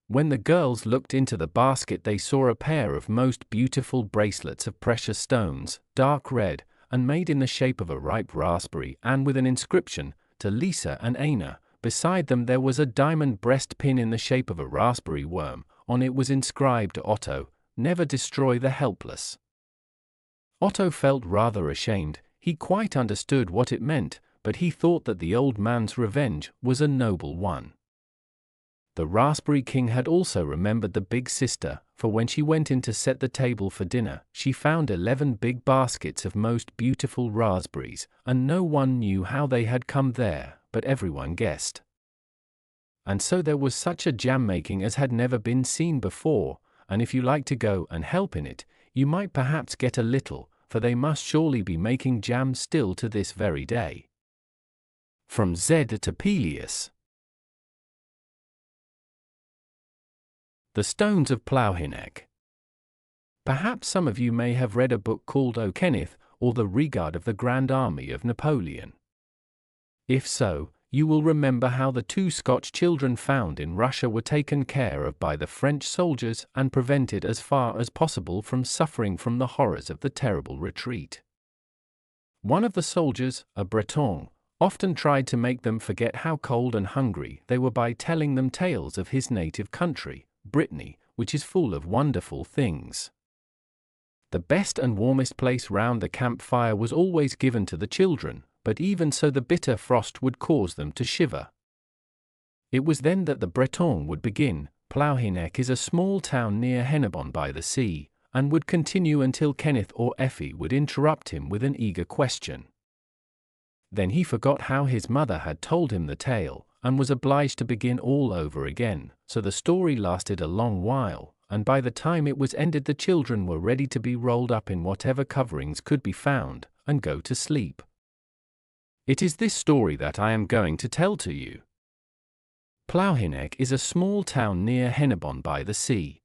When the girls looked into the basket they saw a pair of most beautiful bracelets of precious stones, dark red, and made in the shape of a ripe raspberry, and with an inscription, "To Lasse and Einar." Beside them there was a diamond breast pin in the shape of a raspberry worm. On it was inscribed, "Otto, never destroy the helpless." Otto felt rather ashamed. He quite understood what it meant, but he thought that the old man's revenge was a noble one. The Raspberry King had also remembered the big sister, for when she went in to set the table for dinner, she found 11 big baskets of most beautiful raspberries, and no one knew how they had come there, but everyone guessed. And so there was such a jam-making as had never been seen before, and if you like to go and help in it, you might perhaps get a little, for they must surely be making jam still to this very day. From Z to Peleus. The Stones of Plouhinec. Perhaps some of you may have read a book called O Kenneth, or The Regard of the Grand Army of Napoleon. If so, you will remember how the two Scotch children found in Russia were taken care of by the French soldiers and prevented as far as possible from suffering from the horrors of the terrible retreat. One of the soldiers, a Breton, often tried to make them forget how cold and hungry they were by telling them tales of his native country, Brittany, which is full of wonderful things. The best and warmest place round the campfire was always given to the children, but even so the bitter frost would cause them to shiver. It was then that the Breton would begin. Plouhinec is a small town near Hennebon by the sea, and would continue until Kenneth or Effie would interrupt him with an eager question. Then he forgot how his mother had told him the tale, and was obliged to begin all over again, so the story lasted a long while, and by the time it was ended the children were ready to be rolled up in whatever coverings could be found, and go to sleep. It is this story that I am going to tell to you. Plouhinec is a small town near Hennebon by the sea.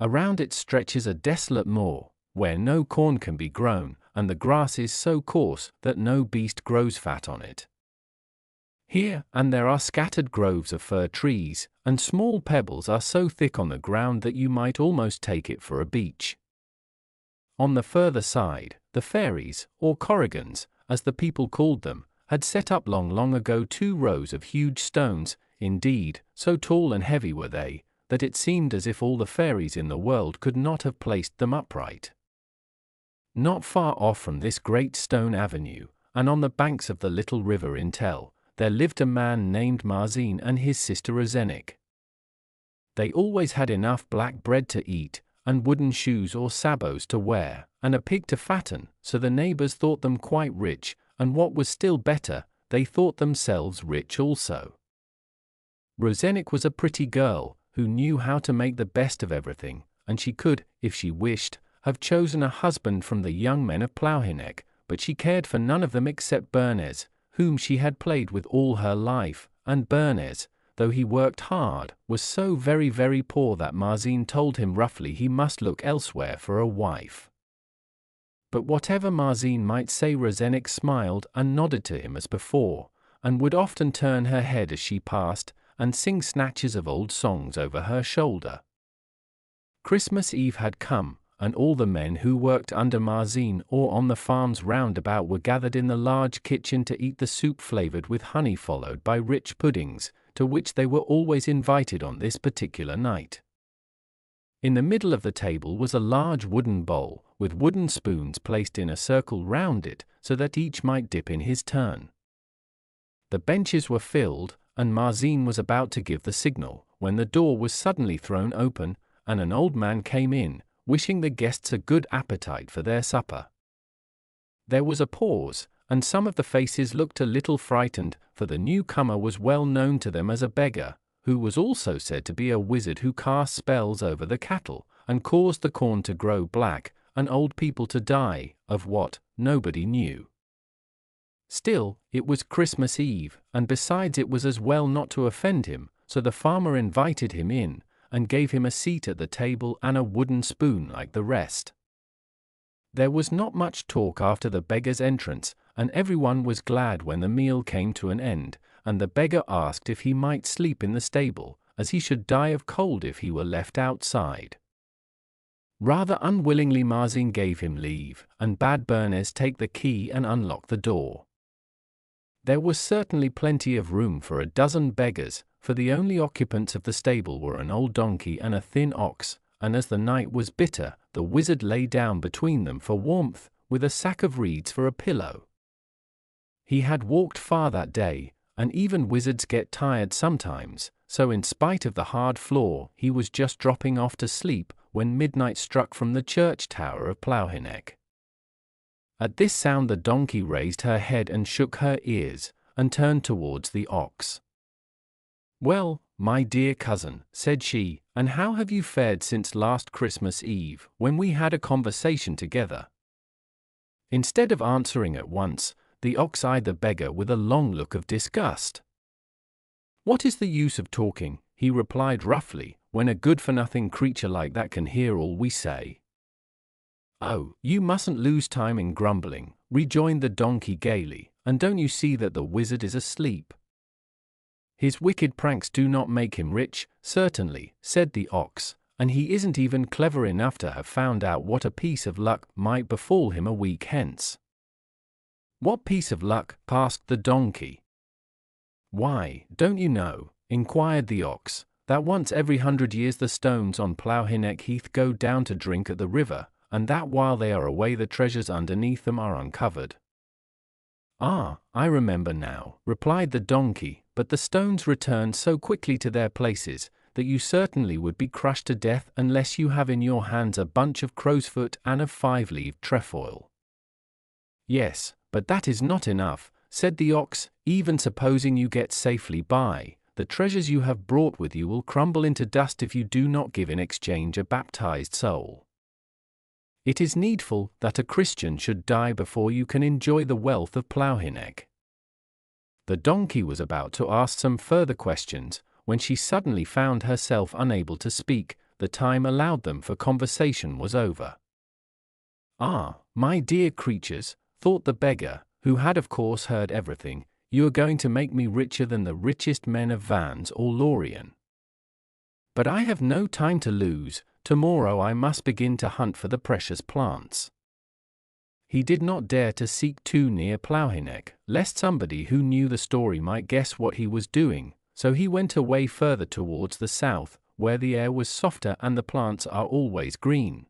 Around it stretches a desolate moor, where no corn can be grown, and the grass is so coarse that no beast grows fat on it. Here and there are scattered groves of fir trees, and small pebbles are so thick on the ground that you might almost take it for a beach. On the further side, the fairies, or corrigans, as the people called them, had set up long ago 2 rows of huge stones. Indeed, so tall and heavy were they, that it seemed as if all the fairies in the world could not have placed them upright. Not far off from this great stone avenue, and on the banks of the little river Intel, there lived a man named Marzine and his sister Rozennik. They always had enough black bread to eat, and wooden shoes or sabots to wear, and a pig to fatten, so the neighbors thought them quite rich, and what was still better, they thought themselves rich also. Rozennik was a pretty girl, who knew how to make the best of everything, and she could, if she wished, have chosen a husband from the young men of Plouhinec, but she cared for none of them except Bernez, whom she had played with all her life, and Bernez, though he worked hard, was so very poor that Marzine told him roughly he must look elsewhere for a wife. But whatever Marzine might say, Rozennik smiled and nodded to him as before, and would often turn her head as she passed, and sing snatches of old songs over her shoulder. Christmas Eve had come, and all the men who worked under Marzine or on the farms round about were gathered in the large kitchen to eat the soup flavored with honey, followed by rich puddings, to which they were always invited on this particular night. In the middle of the table was a large wooden bowl, with wooden spoons placed in a circle round it, so that each might dip in his turn. The benches were filled, and Marzine was about to give the signal, when the door was suddenly thrown open, and an old man came in, wishing the guests a good appetite for their supper. There was a pause, and some of the faces looked a little frightened, for the newcomer was well known to them as a beggar, who was also said to be a wizard who cast spells over the cattle, and caused the corn to grow black, and old people to die, of what, nobody knew. Still, it was Christmas Eve, and besides it was as well not to offend him, so the farmer invited him in, and gave him a seat at the table and a wooden spoon like the rest. There was not much talk after the beggar's entrance, and everyone was glad when the meal came to an end, and the beggar asked if he might sleep in the stable, as he should die of cold if he were left outside. Rather unwillingly Marzine gave him leave, and bade Bernez take the key and unlock the door. There was certainly plenty of room for a dozen beggars, for the only occupants of the stable were an old donkey and a thin ox, and as the night was bitter, the wizard lay down between them for warmth, with a sack of reeds for a pillow. He had walked far that day, and even wizards get tired sometimes, so in spite of the hard floor, he was just dropping off to sleep when midnight struck from the church tower of Plouhinec. At this sound the donkey raised her head and shook her ears, and turned towards the ox. "Well, my dear cousin," said she, "and how have you fared since last Christmas Eve, when we had a conversation together?" Instead of answering at once, The ox eyed the beggar with a long look of disgust. "What is the use of talking," he replied roughly, "when a good-for-nothing creature like that can hear all we say?" "Oh, you mustn't lose time in grumbling," rejoined the donkey gaily, "and don't you see that the wizard is asleep?" "His wicked pranks do not make him rich, certainly," said the ox, "and he isn't even clever enough to have found out what a piece of luck might befall him a week hence." "What piece of luck?" asked the donkey. "Why, don't you know," inquired the ox, "that once every 100 years the stones on Plouhinec Heath go down to drink at the river, and that while they are away the treasures underneath them are uncovered?" "Ah, I remember now," replied the donkey, "but the stones return so quickly to their places, that you certainly would be crushed to death unless you have in your hands a bunch of crowsfoot and of 5-leaved trefoil." "Yes, but that is not enough," said the ox. "Even supposing you get safely by, the treasures you have brought with you will crumble into dust if you do not give in exchange a baptized soul. It is needful that a Christian should die before you can enjoy the wealth of Plouhinec." The donkey was about to ask some further questions, when she suddenly found herself unable to speak. The time allowed them for conversation was over. "Ah, my dear creatures," thought the beggar, who had of course heard everything, "you are going to make me richer than the richest men of Vannes or Lorient. But I have no time to lose. Tomorrow I must begin to hunt for the precious plants." He did not dare to seek too near Plouhinec, lest somebody who knew the story might guess what he was doing, so he went away further towards the south, where the air was softer and the plants are always green.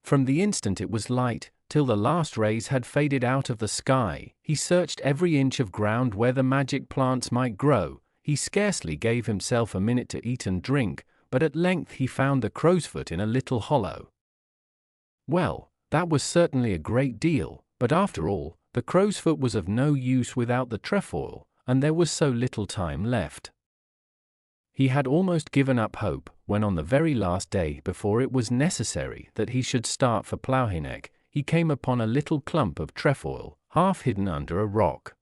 From the instant it was light, till the last rays had faded out of the sky, he searched every inch of ground where the magic plants might grow. He scarcely gave himself a minute to eat and drink, but at length he found the crowsfoot in a little hollow. Well, that was certainly a great deal, but after all, the crowsfoot was of no use without the trefoil, and there was so little time left. He had almost given up hope, when on the very last day before it was necessary that he should start for Plouhinec, he came upon a little clump of trefoil, half hidden under a rock.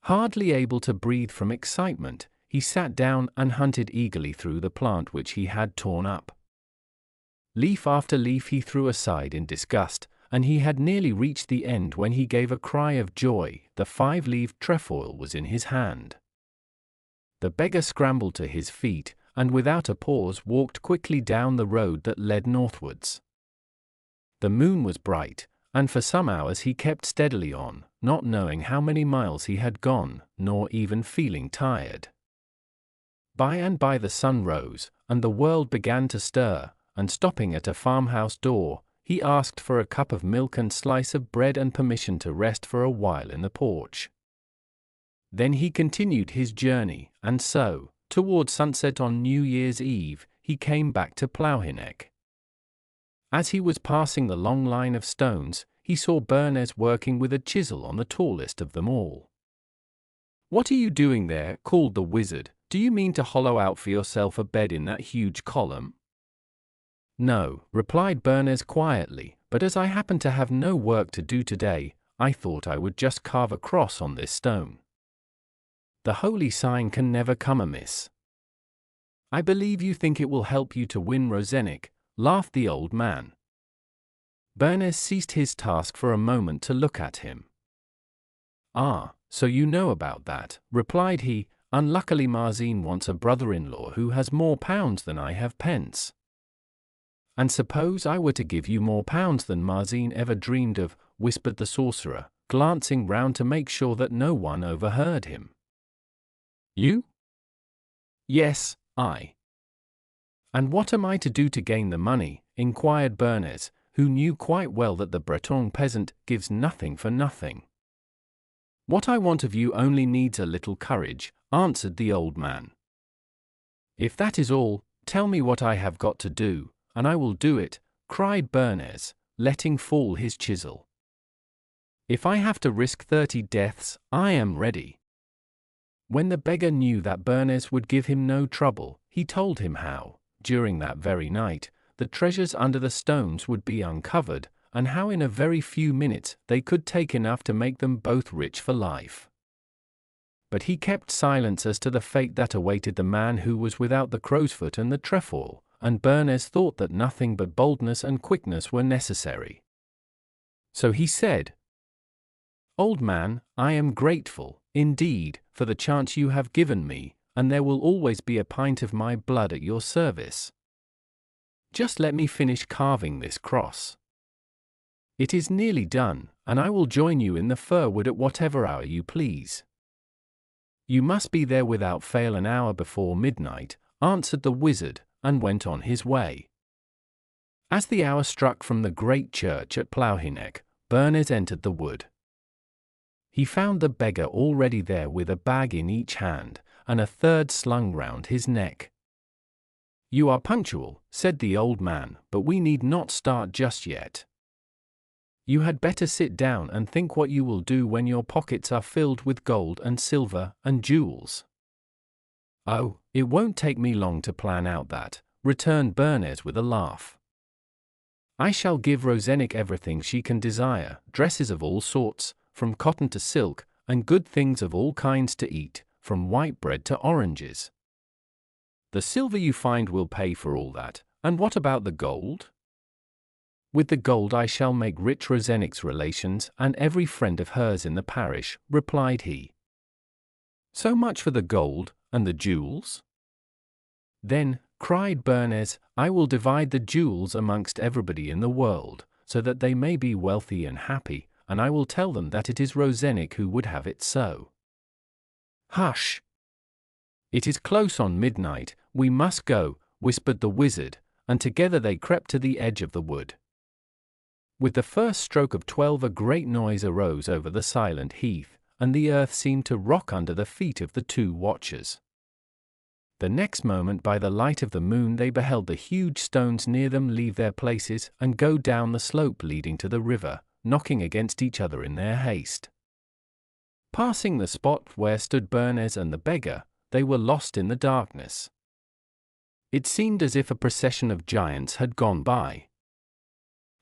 Hardly able to breathe from excitement, he sat down and hunted eagerly through the plant which he had torn up. Leaf after leaf he threw aside in disgust, and he had nearly reached the end when he gave a cry of joy. The 5-leaved trefoil was in his hand. The beggar scrambled to his feet, and without a pause walked quickly down the road that led northwards. The moon was bright, and for some hours he kept steadily on, not knowing how many miles he had gone, nor even feeling tired. By and by the sun rose, and the world began to stir, and stopping at a farmhouse door, he asked for a cup of milk and slice of bread and permission to rest for a while in the porch. Then he continued his journey, and so, toward sunset on New Year's Eve, he came back to Plouhinec. As he was passing the long line of stones, he saw Bernez working with a chisel on the tallest of them all. "What are you doing there?" called the wizard. "Do you mean to hollow out for yourself a bed in that huge column?" "No," replied Bernez quietly, "but as I happen to have no work to do today, I thought I would just carve a cross on this stone. The holy sign can never come amiss." "I believe you think it will help you to win Rosenic," laughed the old man. Bernez ceased his task for a moment to look at him. "Ah, so you know about that," replied he. "Unluckily Marzine wants a brother-in-law who has more pounds than I have pence." "And suppose I were to give you more pounds than Marzine ever dreamed of," whispered the sorcerer, glancing round to make sure that no one overheard him. "You?" "Yes, I." "And what am I to do to gain the money?" inquired Bernez, who knew quite well that the Breton peasant gives nothing for nothing. "What I want of you only needs a little courage," answered the old man. "If that is all, tell me what I have got to do, and I will do it," cried Bernez, letting fall his chisel. "If I have to risk 30 deaths, I am ready." When the beggar knew that Bernez would give him no trouble, he told him how, during that very night, the treasures under the stones would be uncovered, and how in a very few minutes they could take enough to make them both rich for life. But he kept silence as to the fate that awaited the man who was without the crowsfoot and the trefoil, and Bernez thought that nothing but boldness and quickness were necessary. So he said, "Old man, I am grateful, indeed, for the chance you have given me, and there will always be a pint of my blood at your service. Just let me finish carving this cross. It is nearly done, and I will join you in the fir wood at whatever hour you please." "You must be there without fail an hour before midnight," answered the wizard, and went on his way. As the hour struck from the great church at Plouhinec, Bernez entered the wood. He found the beggar already there with a bag in each hand, and a third slung round his neck. "You are punctual," said the old man, "but we need not start just yet. You had better sit down and think what you will do when your pockets are filled with gold and silver and jewels." "Oh, it won't take me long to plan out that," returned Bernez with a laugh. "I shall give Rosenic everything she can desire, dresses of all sorts, from cotton to silk, and good things of all kinds to eat, from white bread to oranges. The silver you find will pay for all that, and what about the gold?" "With the gold I shall make rich Rosenic's relations and every friend of hers in the parish," replied he. "So much for the gold, and the jewels?" "Then," cried Bernez, "I will divide the jewels amongst everybody in the world, so that they may be wealthy and happy, and I will tell them that it is Rosenic who would have it so." "Hush! It is close on midnight, we must go," whispered the wizard, and together they crept to the edge of the wood. With the first stroke of 12 a great noise arose over the silent heath, and the earth seemed to rock under the feet of the two watchers. The next moment, by the light of the moon, they beheld the huge stones near them leave their places and go down the slope leading to the river, knocking against each other in their haste. Passing the spot where stood Bernez and the beggar, they were lost in the darkness. It seemed as if a procession of giants had gone by.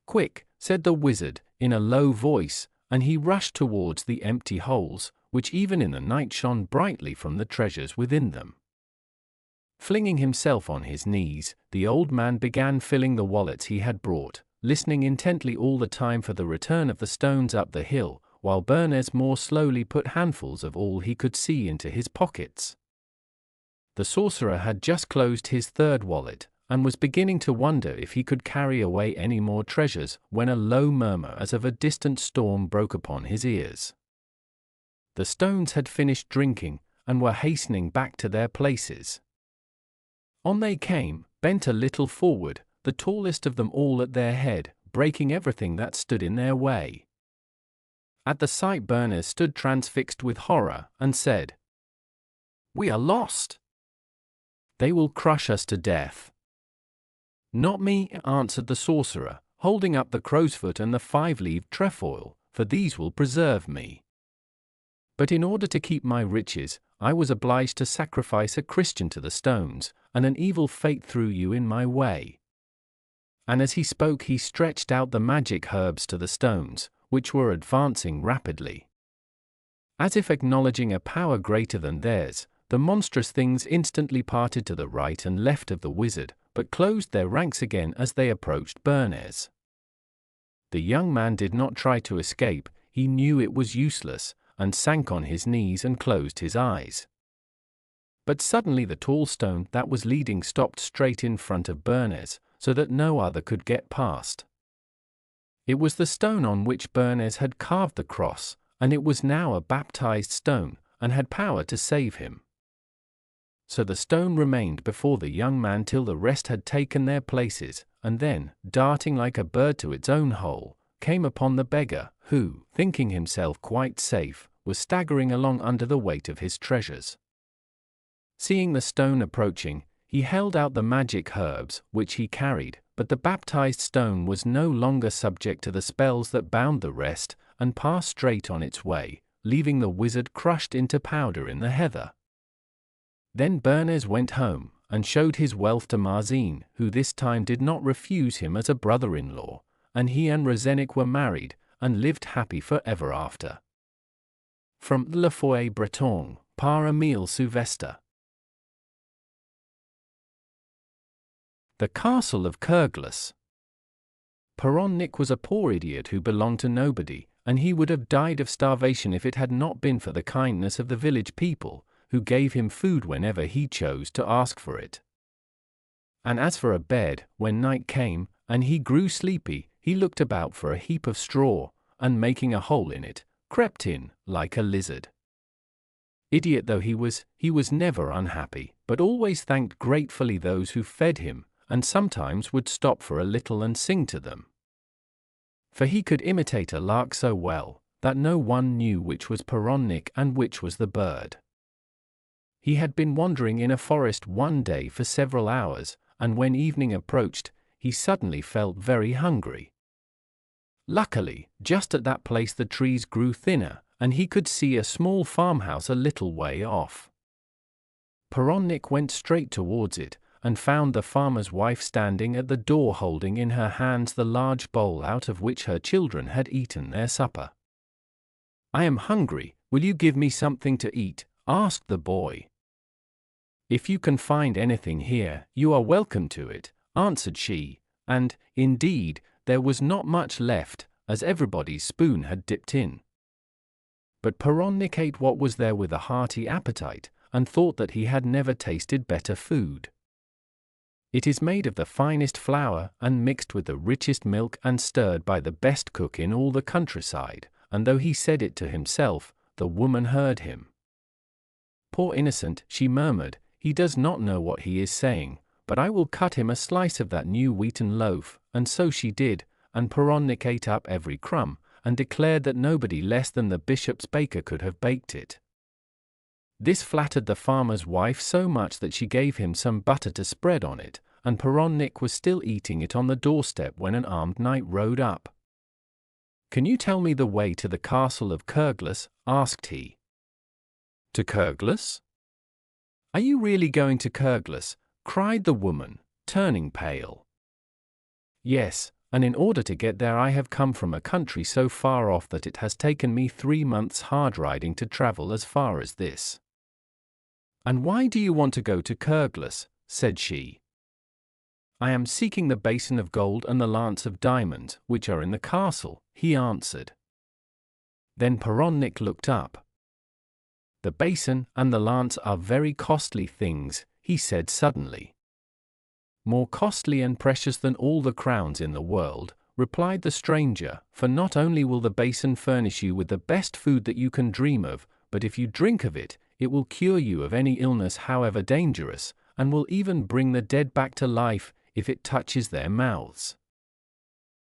"Quick," said the wizard, in a low voice, and he rushed towards the empty holes, which even in the night shone brightly from the treasures within them. Flinging himself on his knees, the old man began filling the wallets he had brought, listening intently all the time for the return of the stones up the hill, while Bernez more slowly put handfuls of all he could see into his pockets. The sorcerer had just closed his third wallet, and was beginning to wonder if he could carry away any more treasures, when a low murmur as of a distant storm broke upon his ears. The stones had finished drinking, and were hastening back to their places. On they came, bent a little forward, the tallest of them all at their head, breaking everything that stood in their way. At the sight Bernez stood transfixed with horror, and said, "We are lost! They will crush us to death." "Not me," answered the sorcerer, holding up the crowsfoot and the 5-leaved trefoil, "for these will preserve me. But in order to keep my riches, I was obliged to sacrifice a Christian to the stones, and an evil fate threw you in my way." And as he spoke he stretched out the magic herbs to the stones, which were advancing rapidly. As if acknowledging a power greater than theirs, the monstrous things instantly parted to the right and left of the wizard, but closed their ranks again as they approached Bernez. The young man did not try to escape, he knew it was useless, and sank on his knees and closed his eyes. But suddenly the tall stone that was leading stopped straight in front of Bernez, so that no other could get past. It was the stone on which Bernez had carved the cross, and it was now a baptized stone, and had power to save him. So the stone remained before the young man till the rest had taken their places, and then, darting like a bird to its own hole, came upon the beggar, who, thinking himself quite safe, was staggering along under the weight of his treasures. Seeing the stone approaching, he held out the magic herbs which he carried, but the baptized stone was no longer subject to the spells that bound the rest, and passed straight on its way, leaving the wizard crushed into powder in the heather. Then Bernez went home, and showed his wealth to Marzine, who this time did not refuse him as a brother-in-law, and he and Rozennik were married, and lived happy forever after. From Le Foyer Breton, par Émile Souvestre. The Castle of Kerglas. Pronnic was a poor idiot who belonged to nobody, and he would have died of starvation if it had not been for the kindness of the village people, who gave him food whenever he chose to ask for it. And as for a bed, when night came, and he grew sleepy, he looked about for a heap of straw, and making a hole in it, crept in, like a lizard. Idiot though he was never unhappy, but always thanked gratefully those who fed him, and sometimes would stop for a little and sing to them. For he could imitate a lark so well, that no one knew which was Pronnic and which was the bird. He had been wandering in a forest one day for several hours, and when evening approached, he suddenly felt very hungry. Luckily, just at that place the trees grew thinner, and he could see a small farmhouse a little way off. Pronnic went straight towards it, and found the farmer's wife standing at the door holding in her hands the large bowl out of which her children had eaten their supper. "I am hungry, will you give me something to eat?" asked the boy. "If you can find anything here, you are welcome to it," answered she, and, indeed, there was not much left, as everybody's spoon had dipped in. But Pronnic ate what was there with a hearty appetite, and thought that he had never tasted better food. It is made of the finest flour, and mixed with the richest milk, and stirred by the best cook in all the countryside, and though he said it to himself, the woman heard him. "Poor innocent," she murmured, "he does not know what he is saying, but I will cut him a slice of that new wheaten loaf," and so she did, and Pronnic ate up every crumb, and declared that nobody less than the bishop's baker could have baked it. This flattered the farmer's wife so much that she gave him some butter to spread on it, and Pronnic was still eating it on the doorstep when an armed knight rode up. "Can you tell me the way to the Castle of Kerglas?" asked he. "To Kerglas? Are you really going to Kerglas?" cried the woman, turning pale. "Yes, and in order to get there I have come from a country so far off that it has taken me 3 months' hard riding to travel as far as this." "And why do you want to go to Kerglas?" said she. "I am seeking the basin of gold and the lance of diamonds, which are in the castle," he answered. Then Pronnic looked up. "The basin and the lance are very costly things," he said suddenly. "More costly and precious than all the crowns in the world," replied the stranger, "for not only will the basin furnish you with the best food that you can dream of, but if you drink of it, it will cure you of any illness however dangerous, and will even bring the dead back to life if it touches their mouths.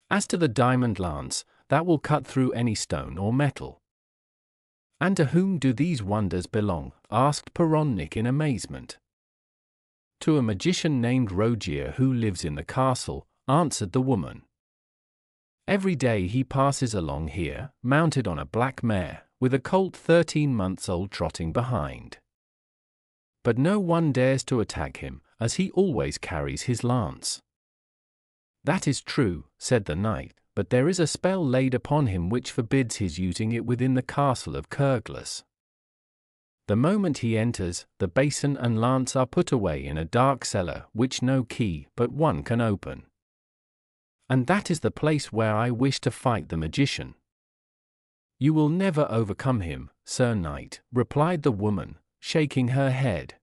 As to the diamond lance, that will cut through any stone or metal." "And to whom do these wonders belong?" asked Pronnic in amazement. "To a magician named Rogier who lives in the castle," answered the woman. "Every day he passes along here, mounted on a black mare, with a colt 13 months old trotting behind. But no one dares to attack him, as he always carries his lance." "That is true," said the knight, "but there is a spell laid upon him which forbids his using it within the Castle of Kerglas. The moment he enters, the basin and lance are put away in a dark cellar which no key but one can open. And that is the place where I wish to fight the magician." "You will never overcome him, Sir Knight," replied the woman, shaking her head.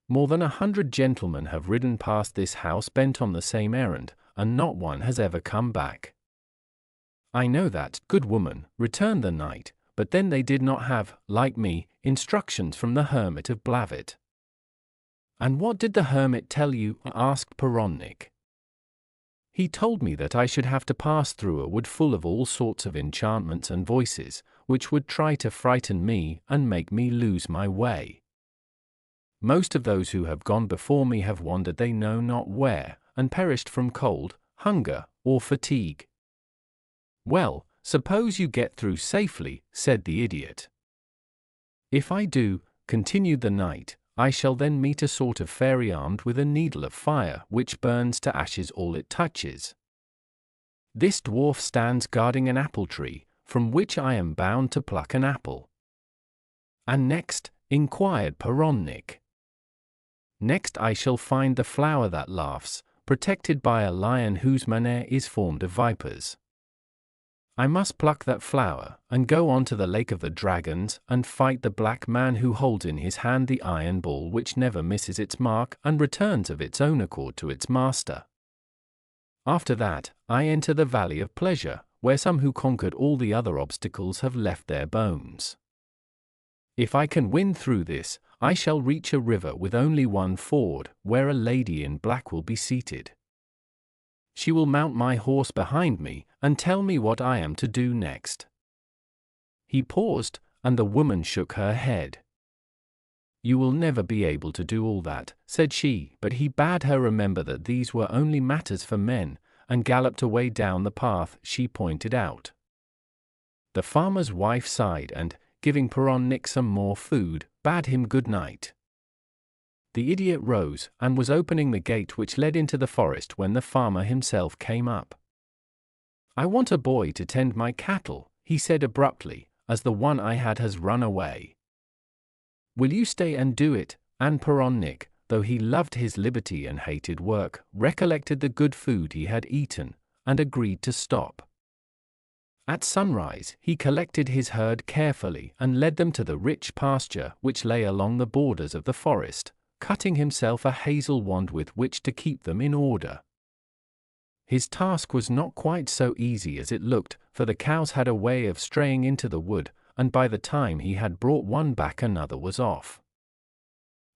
"More than 100 gentlemen have ridden past this house bent on the same errand, and not one has ever come back." "I know that, good woman," returned the knight, "but then they did not have, like me, instructions from the hermit of Blavet." "And what did the hermit tell you?" asked Pronnic. "He told me that I should have to pass through a wood full of all sorts of enchantments and voices, which would try to frighten me and make me lose my way. Most of those who have gone before me have wandered they know not where, and perished from cold, hunger, or fatigue." "Well, suppose you get through safely," said the idiot. "If I do," continued the knight, "I shall then meet a sort of fairy armed with a needle of fire which burns to ashes all it touches. This dwarf stands guarding an apple tree, from which I am bound to pluck an apple. And next, inquired Plouhinec. Next I shall find the flower that laughs, protected by a lion whose mane is formed of vipers. I must pluck that flower, and go on to the Lake of the Dragons, and fight the black man who holds in his hand the iron ball which never misses its mark and returns of its own accord to its master. After that, I enter the Valley of Pleasure, where some who conquered all the other obstacles have left their bones. If I can win through this, I shall reach a river with only one ford, where a lady in black will be seated. She will mount my horse behind me, and tell me what I am to do next. He paused, and the woman shook her head. You will never be able to do all that, said she, but he bade her remember that these were only matters for men, and galloped away down the path she pointed out. The farmer's wife sighed and, giving Plouhinec some more food, bade him good night. The idiot rose, and was opening the gate which led into the forest when the farmer himself came up. I want a boy to tend my cattle, he said abruptly, as the one I had has run away. Will you stay and do it? And Plouhinec, though he loved his liberty and hated work, recollected the good food he had eaten, and agreed to stop. At sunrise, he collected his herd carefully and led them to the rich pasture which lay along the borders of the forest, cutting himself a hazel wand with which to keep them in order. His task was not quite so easy as it looked, for the cows had a way of straying into the wood, and by the time he had brought one back another was off.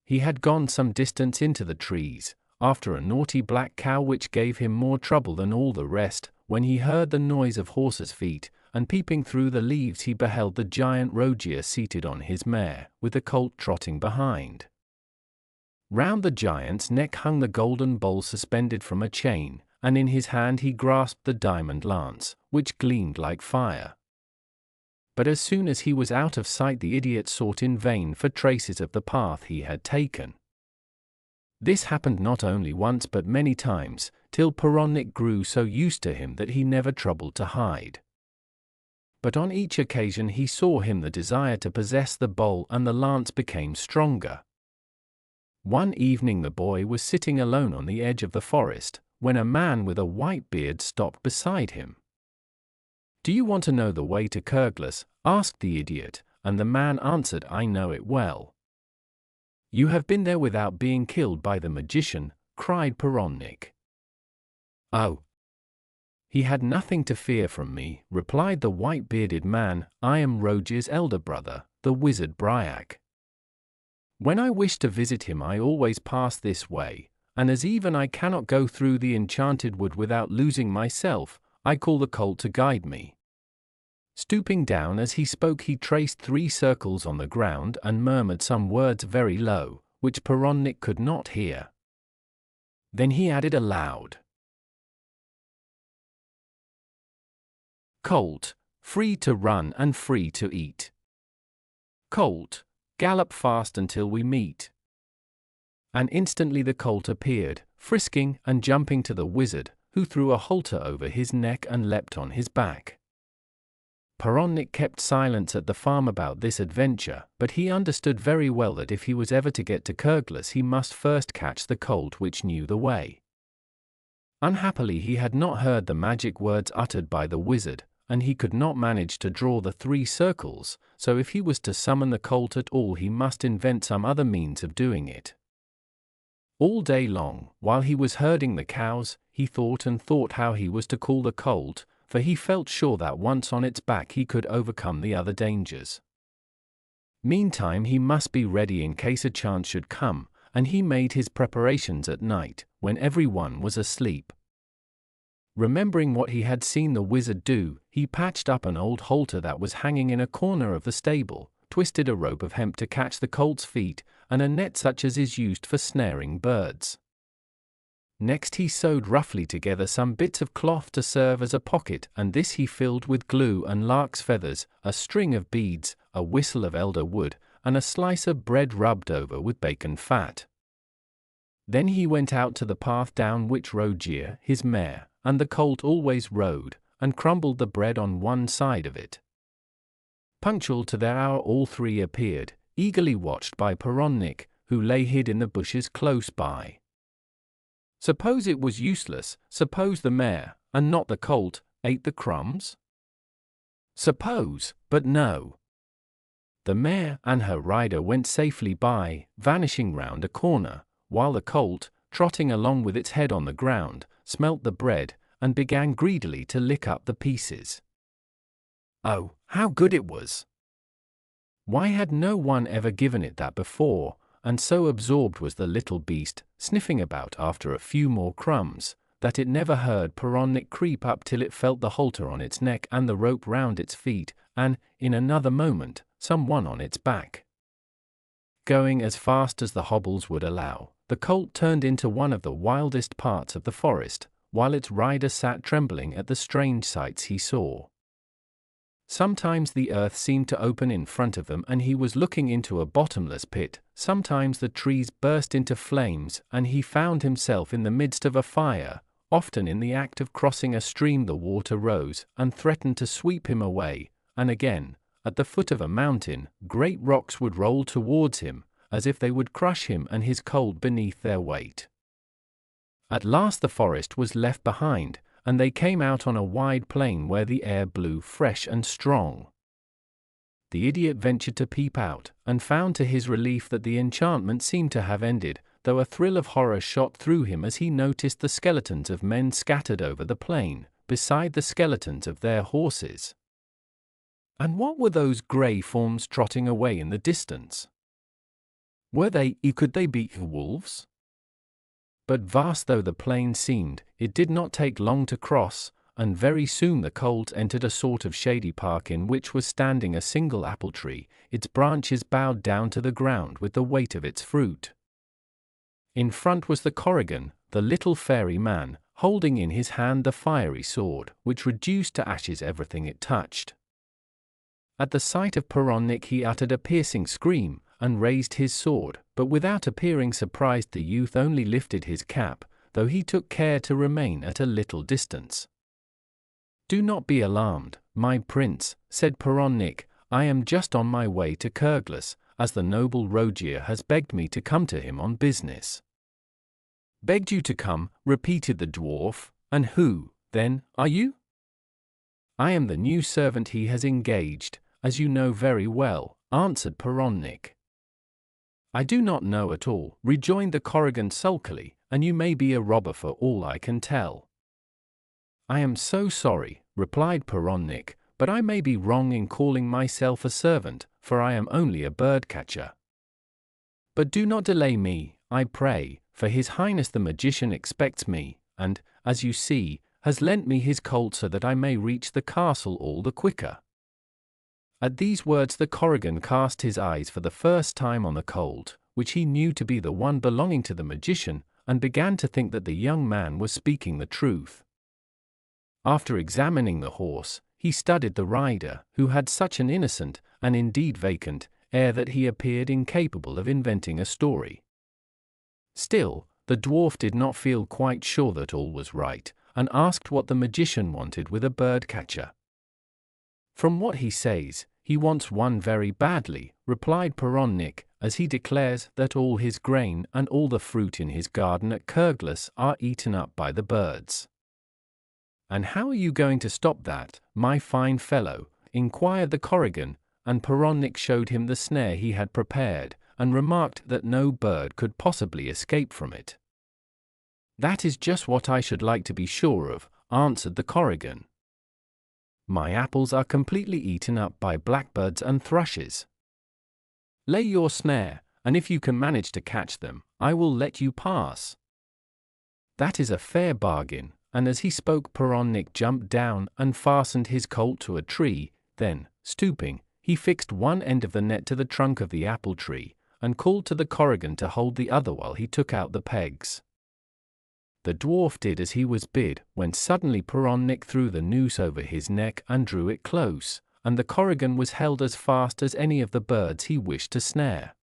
He had gone some distance into the trees, after a naughty black cow which gave him more trouble than all the rest, when he heard the noise of horses' feet, and peeping through the leaves he beheld the giant Rogier seated on his mare, with the colt trotting behind. Round the giant's neck hung the golden bowl suspended from a chain, and in his hand he grasped the diamond lance, which gleamed like fire. But as soon as he was out of sight the idiot sought in vain for traces of the path he had taken. This happened not only once but many times, till Plouhinec grew so used to him that he never troubled to hide. But on each occasion he saw him the desire to possess the bowl and the lance became stronger. One evening the boy was sitting alone on the edge of the forest, when a man with a white beard stopped beside him. Do you want to know the way to Kerglas? Asked the idiot, and the man answered, I know it well. You have been there without being killed by the magician, cried Plouhinec. Oh! He had nothing to fear from me, replied the white-bearded man, I am Rogier's elder brother, the wizard Groac'h. When I wish to visit him I always pass this way, and as even I cannot go through the enchanted wood without losing myself, I call the colt to guide me. Stooping down as he spoke he traced 3 circles on the ground and murmured some words very low, which Plouhinec could not hear. Then he added aloud, Colt, free to run and free to eat. Colt, gallop fast until we meet. And instantly the colt appeared, frisking and jumping to the wizard, who threw a halter over his neck and leapt on his back. Plouhinec kept silence at the farm about this adventure, but he understood very well that if he was ever to get to Kerglas he must first catch the colt which knew the way. Unhappily he had not heard the magic words uttered by the wizard, and he could not manage to draw the 3 circles, so if he was to summon the colt at all he must invent some other means of doing it. All day long, while he was herding the cows, he thought and thought how he was to call the colt, for he felt sure that once on its back he could overcome the other dangers. Meantime he must be ready in case a chance should come, and he made his preparations at night, when every one was asleep. Remembering what he had seen the wizard do, he patched up an old halter that was hanging in a corner of the stable, twisted a rope of hemp to catch the colt's feet, and a net such as is used for snaring birds. Next he sewed roughly together some bits of cloth to serve as a pocket, and this he filled with glue and lark's feathers, a string of beads, a whistle of elder wood, and a slice of bread rubbed over with bacon fat. Then he went out to the path down which Rogier, his mare, and the colt always rode, and crumbled the bread on one side of it. Punctual to their hour all three appeared, eagerly watched by Plouhinec, who lay hid in the bushes close by. Suppose it was useless, suppose the mare, and not the colt, ate the crumbs? Suppose, but no. The mare and her rider went safely by, vanishing round a corner, while the colt, trotting along with its head on the ground, smelt the bread, and began greedily to lick up the pieces. Oh, how good it was! Why had no one ever given it that before, and so absorbed was the little beast, sniffing about after a few more crumbs, that it never heard Plouhinec creep up till it felt the halter on its neck and the rope round its feet, and, in another moment, someone on its back. Going as fast as the hobbles would allow, the colt turned into one of the wildest parts of the forest, while its rider sat trembling at the strange sights he saw. Sometimes the earth seemed to open in front of them and he was looking into a bottomless pit, sometimes the trees burst into flames and he found himself in the midst of a fire, often in the act of crossing a stream the water rose and threatened to sweep him away, and again, at the foot of a mountain, great rocks would roll towards him, as if they would crush him and his colt beneath their weight. At last the forest was left behind, and they came out on a wide plain where the air blew fresh and strong. The idiot ventured to peep out, and found to his relief that the enchantment seemed to have ended, though a thrill of horror shot through him as he noticed the skeletons of men scattered over the plain, beside the skeletons of their horses. And what were those grey forms trotting away in the distance? Could they be wolves? But vast though the plain seemed, it did not take long to cross, and very soon the colt entered a sort of shady park in which was standing a single apple tree, its branches bowed down to the ground with the weight of its fruit. In front was the Corrigan, the little fairy man, holding in his hand the fiery sword, which reduced to ashes everything it touched. At the sight of Plouhinec he uttered a piercing scream, and raised his sword, but without appearing surprised the youth only lifted his cap, though he took care to remain at a little distance. "Do not be alarmed, my prince," said Plouhinec, "I am just on my way to Kerglas, as the noble Rogier has begged me to come to him on business." "Begged you to come," repeated the dwarf, "and who, then, are you?" "I am the new servant he has engaged, as you know very well," answered Plouhinec. "I do not know at all," rejoined the Corrigan sulkily, "and you may be a robber for all I can tell." "I am so sorry," replied Plouhinec, "but I may be wrong in calling myself a servant, for I am only a bird-catcher. But do not delay me, I pray, for His Highness the Magician expects me, and, as you see, has lent me his colt so that I may reach the castle all the quicker." At these words the Corrigan cast his eyes for the first time on the colt, which he knew to be the one belonging to the magician, and began to think that the young man was speaking the truth. After examining the horse, he studied the rider, who had such an innocent, and indeed vacant, air that he appeared incapable of inventing a story. Still, the dwarf did not feel quite sure that all was right, and asked what the magician wanted with a bird-catcher. "From what he says, he wants one very badly," replied Plouhinec, "as he declares that all his grain and all the fruit in his garden at Kerglas are eaten up by the birds." "And how are you going to stop that, my fine fellow?" inquired the Corrigan, and Plouhinec showed him the snare he had prepared, and remarked that no bird could possibly escape from it. "That is just what I should like to be sure of," answered the Corrigan. "My apples are completely eaten up by blackbirds and thrushes. Lay your snare, and if you can manage to catch them, I will let you pass." "That is a fair bargain," and as he spoke Plouhinec jumped down and fastened his colt to a tree, then, stooping, he fixed one end of the net to the trunk of the apple tree, and called to the Corrigan to hold the other while he took out the pegs. The dwarf did as he was bid, when suddenly Plouhinec threw the noose over his neck and drew it close, and the Corrigan was held as fast as any of the birds he wished to snare.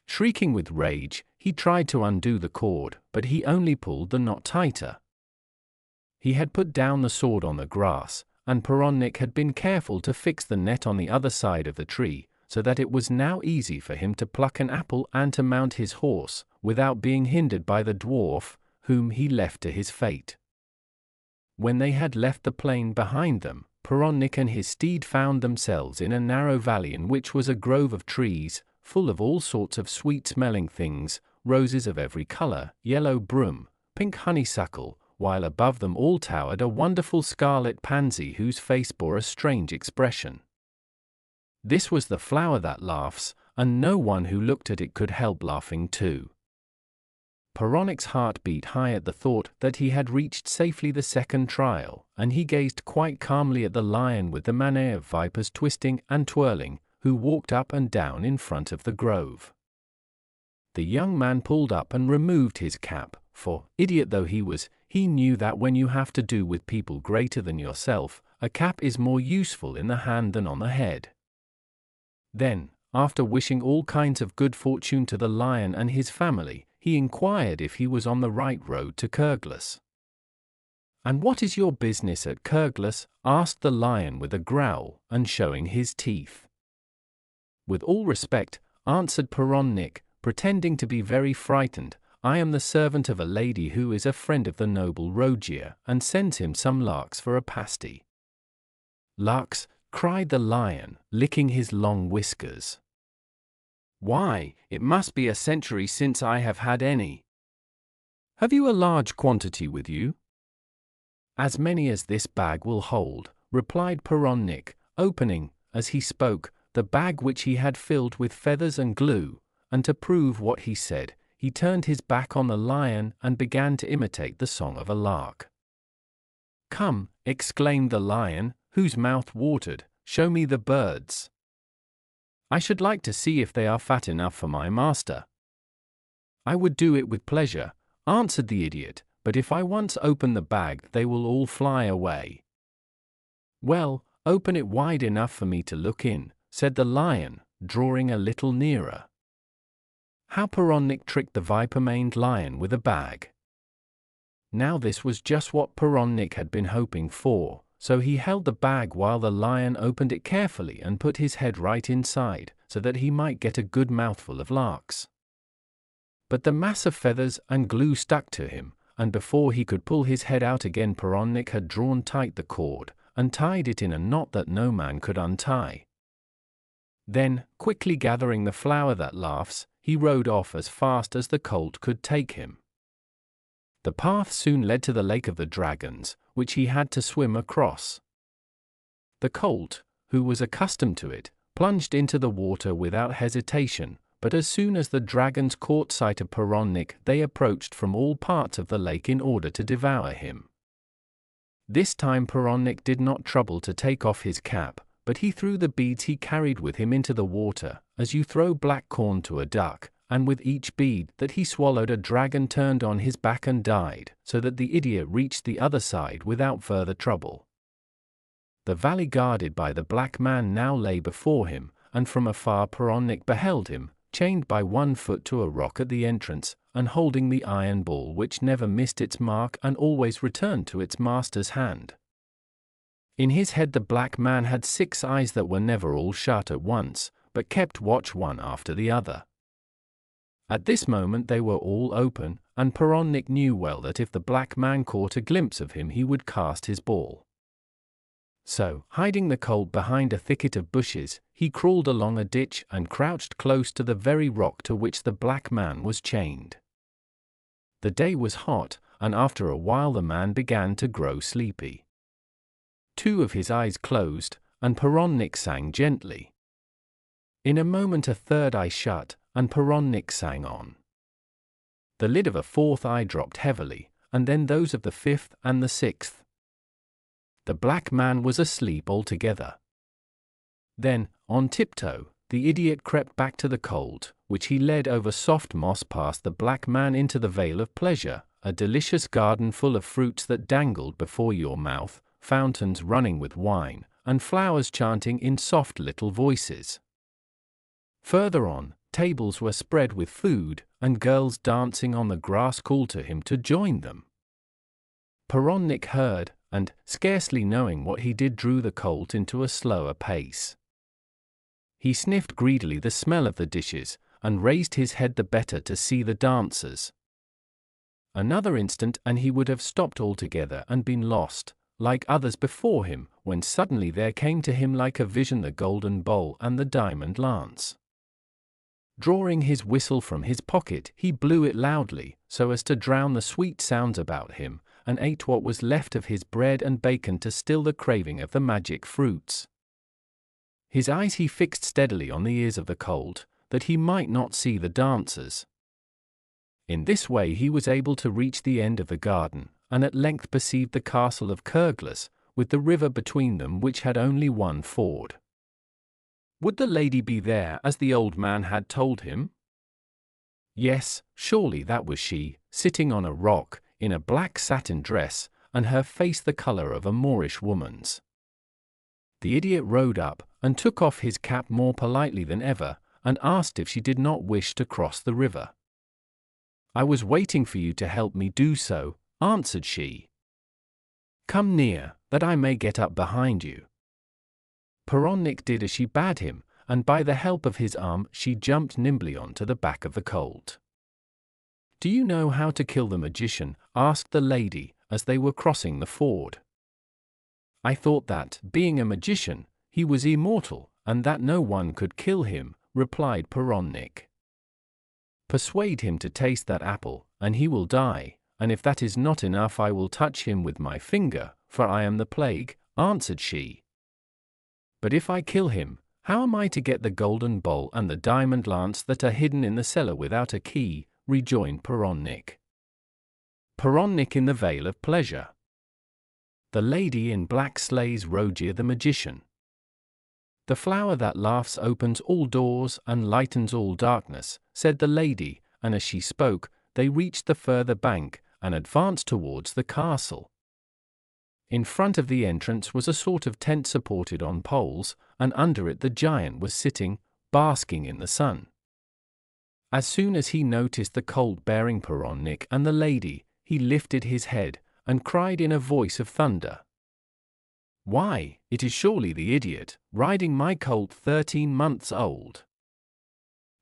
Shrieking with rage, he tried to undo the cord, but he only pulled the knot tighter. He had put down the sword on the grass, and Plouhinec had been careful to fix the net on the other side of the tree, so that it was now easy for him to pluck an apple and to mount his horse, without being hindered by the dwarf, whom he left to his fate. When they had left the plain behind them, Plouhinec and his steed found themselves in a narrow valley in which was a grove of trees, full of all sorts of sweet-smelling things, roses of every color, yellow broom, pink honeysuckle, while above them all towered a wonderful scarlet pansy whose face bore a strange expression. This was the flower that laughs, and no one who looked at it could help laughing too. Plouhinec's heart beat high at the thought that he had reached safely the second trial, and he gazed quite calmly at the lion with the manner of vipers twisting and twirling, who walked up and down in front of the grove. The young man pulled up and removed his cap, for, idiot though he was, he knew that when you have to do with people greater than yourself, a cap is more useful in the hand than on the head. Then, after wishing all kinds of good fortune to the lion and his family, he inquired if he was on the right road to Kerglas. "And what is your business at Kerglas?" asked the lion with a growl, and showing his teeth. "With all respect," answered Plouhinec, pretending to be very frightened, "I am the servant of a lady who is a friend of the noble Rogier, and sends him some larks for a pasty." "Larks?" cried the lion, licking his long whiskers. "Why, it must be a century since I have had any. Have you a large quantity with you?" "As many as this bag will hold," replied Plouhinec, opening, as he spoke, the bag which he had filled with feathers and glue, and to prove what he said, he turned his back on the lion and began to imitate the song of a lark. "Come," exclaimed the lion, whose mouth watered, "show me the birds. I should like to see if they are fat enough for my master." "I would do it with pleasure," answered the idiot, "but if I once open the bag they will all fly away." "Well, open it wide enough for me to look in," said the lion, drawing a little nearer. How Plouhinec tricked the viper-maned lion with a bag. Now this was just what Plouhinec had been hoping for, so he held the bag while the lion opened it carefully and put his head right inside, so that he might get a good mouthful of larks. But the mass of feathers and glue stuck to him, and before he could pull his head out again Plouhinec had drawn tight the cord, and tied it in a knot that no man could untie. Then, quickly gathering the flower that laughs, he rode off as fast as the colt could take him. The path soon led to the Lake of the Dragons, which he had to swim across. The colt, who was accustomed to it, plunged into the water without hesitation, but as soon as the dragons caught sight of Plouhinec, they approached from all parts of the lake in order to devour him. This time Plouhinec did not trouble to take off his cap, but he threw the beads he carried with him into the water, as you throw black corn to a duck, and with each bead that he swallowed a dragon turned on his back and died, so that the idiot reached the other side without further trouble. The valley guarded by the black man now lay before him, and from afar Plouhinec beheld him, chained by one foot to a rock at the entrance, and holding the iron ball which never missed its mark and always returned to its master's hand. In his head the black man had 6 eyes that were never all shut at once, but kept watch one after the other. At this moment they were all open, and Plouhinec knew well that if the black man caught a glimpse of him he would cast his ball. So, hiding the colt behind a thicket of bushes, he crawled along a ditch and crouched close to the very rock to which the black man was chained. The day was hot, and after a while the man began to grow sleepy. 2 of his eyes closed, and Plouhinec sang gently. In a moment a third eye shut, and Plouhinec sang on. The lid of a 4th eye dropped heavily, and then those of the 5th and the 6th. The black man was asleep altogether. Then, on tiptoe, the idiot crept back to the colt, which he led over soft moss past the black man into the Vale of Pleasure, a delicious garden full of fruits that dangled before your mouth, fountains running with wine, and flowers chanting in soft little voices. Further on, tables were spread with food, and girls dancing on the grass called to him to join them. Plouhinec heard, and, scarcely knowing what he did, drew the colt into a slower pace. He sniffed greedily the smell of the dishes, and raised his head the better to see the dancers. Another instant and he would have stopped altogether and been lost, like others before him, when suddenly there came to him like a vision the golden bowl and the diamond lance. Drawing his whistle from his pocket, he blew it loudly, so as to drown the sweet sounds about him, and ate what was left of his bread and bacon to still the craving of the magic fruits. His eyes he fixed steadily on the ears of the colt, that he might not see the dancers. In this way he was able to reach the end of the garden, and at length perceived the Castle of Kerglas, with the river between them, which had only one ford. Would the lady be there, as the old man had told him? Yes, surely that was she, sitting on a rock, in a black satin dress, and her face the color of a Moorish woman's. The idiot rode up, and took off his cap more politely than ever, and asked if she did not wish to cross the river. "I was waiting for you to help me do so," answered she. "Come near, that I may get up behind you." Plouhinec did as she bade him, and by the help of his arm she jumped nimbly onto the back of the colt. "Do you know how to kill the magician?" asked the lady, as they were crossing the ford. "I thought that, being a magician, he was immortal, and that no one could kill him," replied Plouhinec. "Persuade him to taste that apple, and he will die, and if that is not enough I will touch him with my finger, for I am the plague," answered she. "But if I kill him, how am I to get the golden bowl and the diamond lance that are hidden in the cellar without a key?" rejoined Plouhinec. Plouhinec in the Vale of Pleasure. The lady in black slays Rogier the magician. "The flower that laughs opens all doors and lightens all darkness," said the lady, and as she spoke, they reached the further bank, and advanced towards the castle. In front of the entrance was a sort of tent supported on poles, and under it the giant was sitting, basking in the sun. As soon as he noticed the colt bearing Plouhinec and the lady, he lifted his head, and cried in a voice of thunder, "Why, it is surely the idiot, riding my colt 13 months old."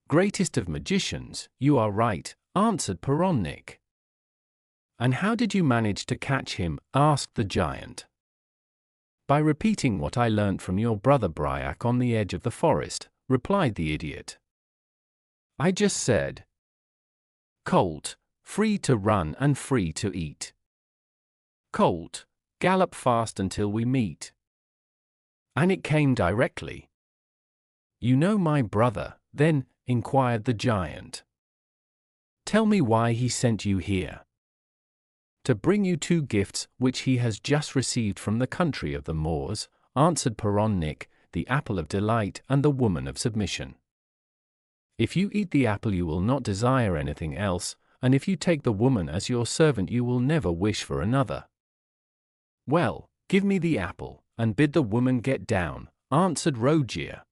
"Greatest of magicians, you are right," answered Plouhinec. "And how did you manage to catch him?" asked the giant. "By repeating what I learnt from your brother Groac'h on the edge of the forest," replied the idiot. "I just said, 'Colt, free to run and free to eat. Colt, gallop fast until we meet.' And it came directly." "You know my brother, then?" inquired the giant. "Tell me why he sent you here." "To bring you 2 gifts which he has just received from the country of the Moors," answered Plouhinec, "the apple of delight and the woman of submission. If you eat the apple you will not desire anything else, and if you take the woman as your servant you will never wish for another." "Well, give me the apple, and bid the woman get down," answered Rogier.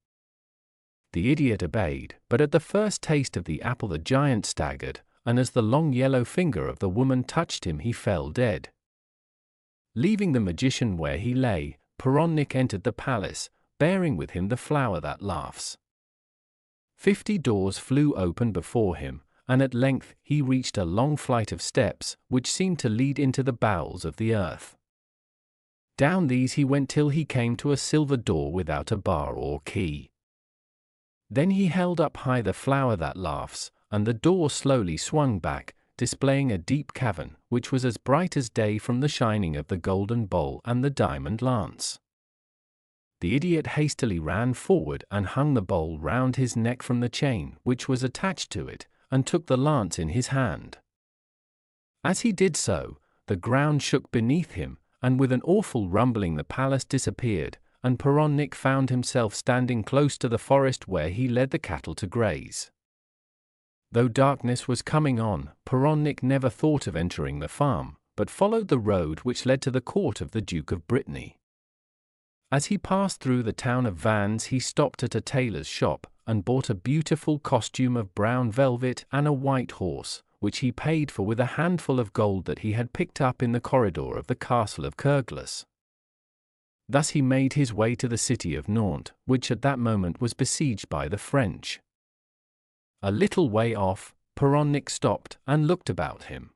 The idiot obeyed, but at the first taste of the apple the giant staggered, and as the long yellow finger of the woman touched him he fell dead. Leaving the magician where he lay, Plouhinec entered the palace, bearing with him the flower that laughs. 50 doors flew open before him, and at length he reached a long flight of steps, which seemed to lead into the bowels of the earth. Down these he went till he came to a silver door without a bar or key. Then he held up high the flower that laughs, and the door slowly swung back, displaying a deep cavern, which was as bright as day from the shining of the golden bowl and the diamond lance. The idiot hastily ran forward and hung the bowl round his neck from the chain which was attached to it, and took the lance in his hand. As he did so, the ground shook beneath him, and with an awful rumbling the palace disappeared, and Plouhinec found himself standing close to the forest where he led the cattle to graze. Though darkness was coming on, Plouhinec never thought of entering the farm, but followed the road which led to the court of the Duke of Brittany. As he passed through the town of Vannes he stopped at a tailor's shop, and bought a beautiful costume of brown velvet and a white horse, which he paid for with a handful of gold that he had picked up in the corridor of the Castle of Kerglas. Thus he made his way to the city of Nantes, which at that moment was besieged by the French. A little way off, Plouhinec stopped and looked about him.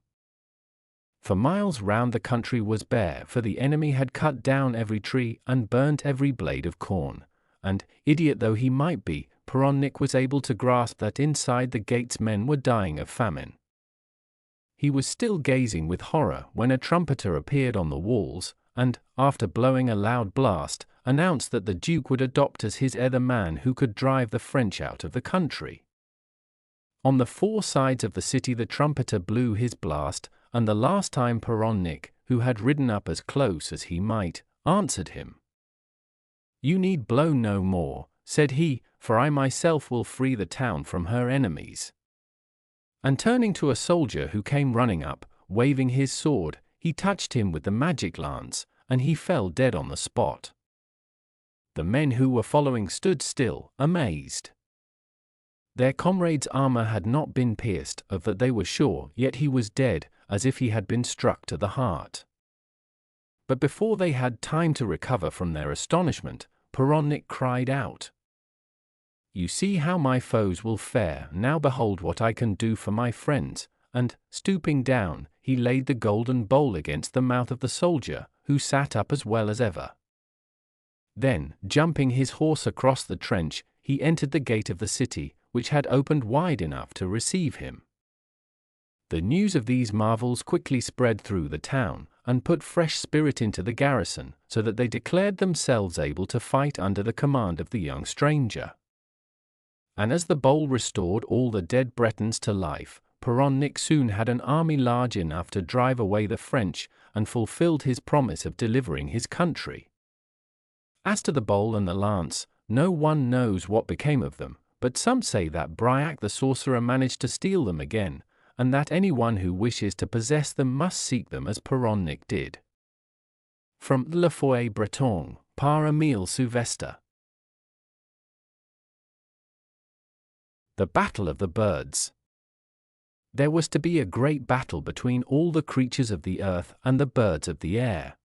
For miles round the country was bare, for the enemy had cut down every tree and burnt every blade of corn, and, idiot though he might be, Plouhinec was able to grasp that inside the gates men were dying of famine. He was still gazing with horror when a trumpeter appeared on the walls, and, after blowing a loud blast, announced that the Duke would adopt as his heir the man who could drive the French out of the country. On the four sides of the city the trumpeter blew his blast, and the last time Plouhinec, who had ridden up as close as he might, answered him. "You need blow no more," said he, "for I myself will free the town from her enemies." And turning to a soldier who came running up, waving his sword, he touched him with the magic lance, and he fell dead on the spot. The men who were following stood still, amazed. Their comrade's armor had not been pierced, of that they were sure, yet he was dead, as if he had been struck to the heart. But before they had time to recover from their astonishment, Plouhinec cried out, "You see how my foes will fare, now behold what I can do for my friends," and, stooping down, he laid the golden bowl against the mouth of the soldier, who sat up as well as ever. Then, jumping his horse across the trench, he entered the gate of the city, which had opened wide enough to receive him. The news of these marvels quickly spread through the town, and put fresh spirit into the garrison, so that they declared themselves able to fight under the command of the young stranger. And as the bowl restored all the dead Bretons to life, Plouhinec soon had an army large enough to drive away the French, and fulfilled his promise of delivering his country. As to the bowl and the lance, no one knows what became of them, but some say that Groac'h the sorcerer managed to steal them again, and that anyone who wishes to possess them must seek them as Plouhinec did. From Le Foyer Breton, par Émile Sylvester. The Battle of the Birds. There was to be a great battle between all the creatures of the earth and the birds of the air.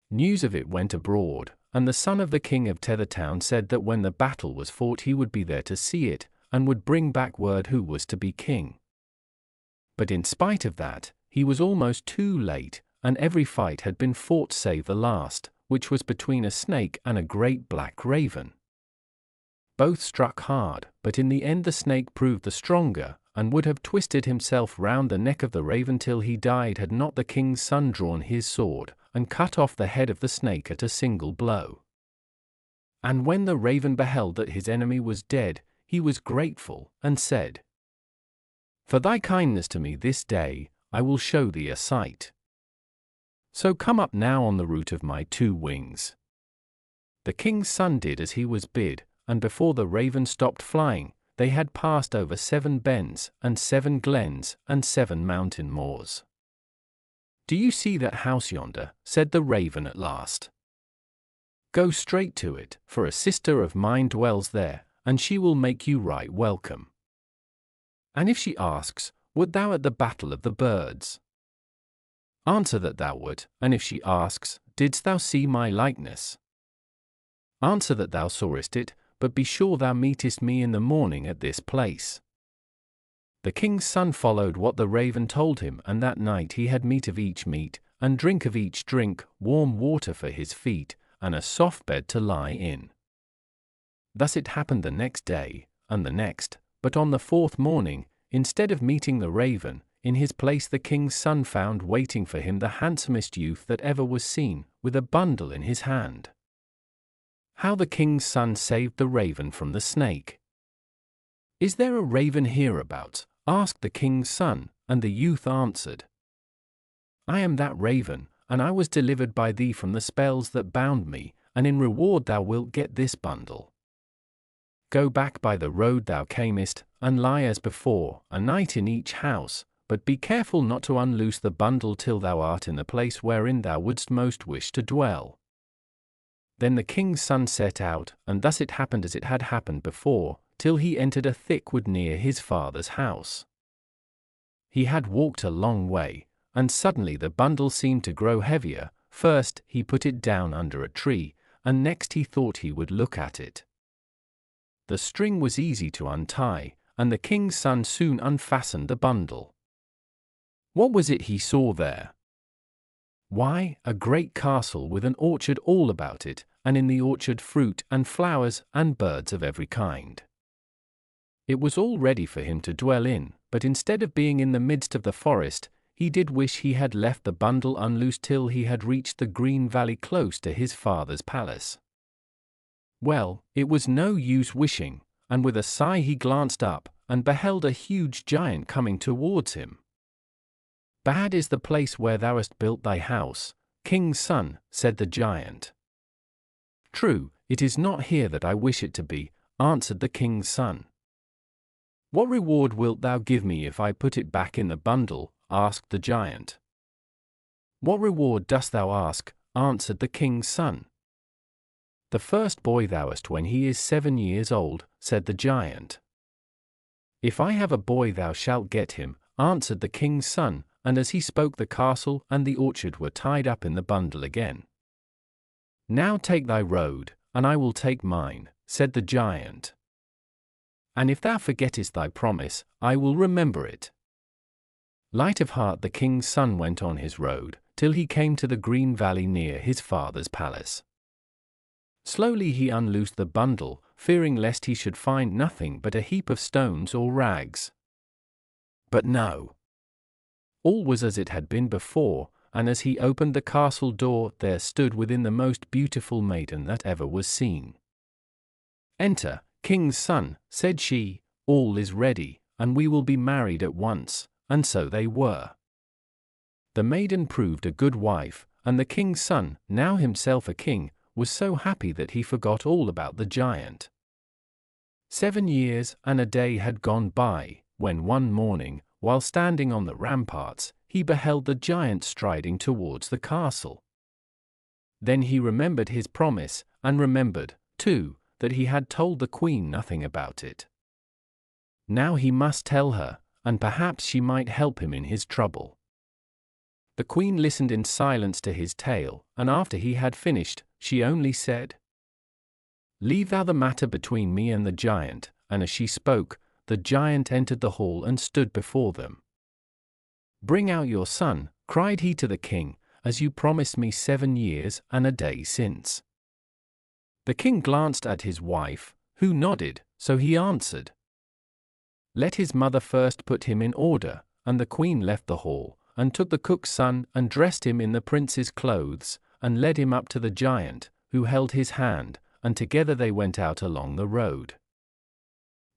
News of it went abroad, and the son of the king of Tethertown said that when the battle was fought he would be there to see it, and would bring back word who was to be king. But in spite of that, he was almost too late, and every fight had been fought save the last, which was between a snake and a great black raven. Both struck hard, but in the end the snake proved the stronger, and would have twisted himself round the neck of the raven till he died had not the king's son drawn his sword, and cut off the head of the snake at a single blow. And when the raven beheld that his enemy was dead, he was grateful, and said, "For thy kindness to me this day, I will show thee a sight. So come up now on the root of my two wings." The king's son did as he was bid, and before the raven stopped flying, they had passed over 7 bens, and 7 glens, and 7 mountain moors. "Do you see that house yonder?" said the raven at last. "Go straight to it, for a sister of mine dwells there, and she will make you right welcome. And if she asks, wert thou at the battle of the birds? Answer that thou wert, and if she asks, didst thou see my likeness? Answer that thou sawest it, but be sure thou meetest me in the morning at this place." The king's son followed what the raven told him, and that night he had meat of each meat, and drink of each drink, warm water for his feet, and a soft bed to lie in. Thus it happened the next day, and the next, but on the 4th morning, instead of meeting the raven, in his place the king's son found waiting for him the handsomest youth that ever was seen, with a bundle in his hand. How the king's son saved the raven from the snake. "Is there a raven hereabouts?" asked the king's son, and the youth answered, "I am that raven, and I was delivered by thee from the spells that bound me, and in reward thou wilt get this bundle. Go back by the road thou camest, and lie as before, a night in each house, but be careful not to unloose the bundle till thou art in the place wherein thou wouldst most wish to dwell." Then the king's son set out, and thus it happened as it had happened before, till he entered a thick wood near his father's house. He had walked a long way, and suddenly the bundle seemed to grow heavier. First, he put it down under a tree, and next he thought he would look at it. The string was easy to untie, and the king's son soon unfastened the bundle. What was it he saw there? Why, a great castle with an orchard all about it, and in the orchard fruit and flowers and birds of every kind. It was all ready for him to dwell in, but instead of being in the midst of the forest, he did wish he had left the bundle unloosed till he had reached the green valley close to his father's palace. Well, it was no use wishing, and with a sigh he glanced up, and beheld a huge giant coming towards him. "Bad is the place where thou hast built thy house, king's son," said the giant. "True, it is not here that I wish it to be," answered the king's son. "What reward wilt thou give me if I put it back in the bundle?" asked the giant. "What reward dost thou ask?" answered the king's son. "The first boy thou hast when he is 7 years old," said the giant. "If I have a boy thou shalt get him," answered the king's son, and as he spoke the castle and the orchard were tied up in the bundle again. "Now take thy road, and I will take mine," said the giant. "And if thou forgettest thy promise, I will remember it." Light of heart the king's son went on his road, till he came to the green valley near his father's palace. Slowly he unloosed the bundle, fearing lest he should find nothing but a heap of stones or rags. But no. All was as it had been before, and as he opened the castle door, there stood within the most beautiful maiden that ever was seen. "Enter, king's son," said she, "all is ready, and we will be married at once," and so they were. The maiden proved a good wife, and the king's son, now himself a king, was so happy that he forgot all about the giant. 7 years and a day had gone by, when one morning, while standing on the ramparts, he beheld the giant striding towards the castle. Then he remembered his promise, and remembered, too, that he had told the queen nothing about it. Now he must tell her, and perhaps she might help him in his trouble. The queen listened in silence to his tale, and after he had finished, she only said, "Leave thou the matter between me and the giant," and as she spoke, the giant entered the hall and stood before them. "Bring out your son," cried he to the king, "as you promised me 7 years and a day since." The king glanced at his wife, who nodded, so he answered, "Let his mother first put him in order," and the queen left the hall, and took the cook's son and dressed him in the prince's clothes, and led him up to the giant, who held his hand, and together they went out along the road.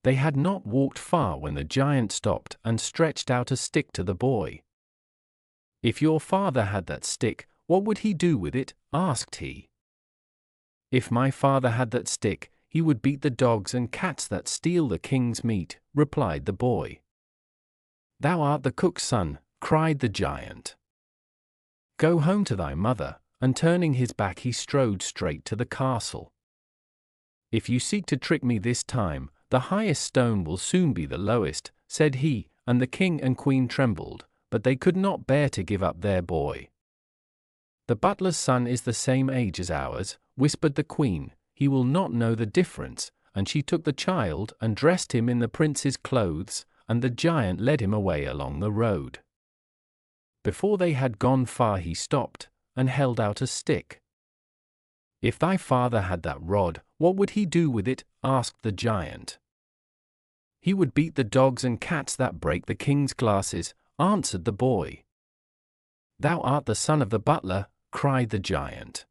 They had not walked far when the giant stopped and stretched out a stick to the boy. "If your father had that stick, what would he do with it?" asked he. "If my father had that stick, he would beat the dogs and cats that steal the king's meat," replied the boy. "Thou art the cook's son," cried the giant. "Go home to thy mother," and turning his back he strode straight to the castle. "If you seek to trick me this time, the highest stone will soon be the lowest," said he, and the king and queen trembled, but they could not bear to give up their boy. "The butler's son is the same age as ours," whispered the queen, "he will not know the difference," and she took the child and dressed him in the prince's clothes, and the giant led him away along the road. Before they had gone far he stopped, and held out a stick. "If thy father had that rod, what would he do with it?" asked the giant. "He would beat the dogs and cats that break the king's glasses," answered the boy. "Thou art the son of the butler," cried the giant.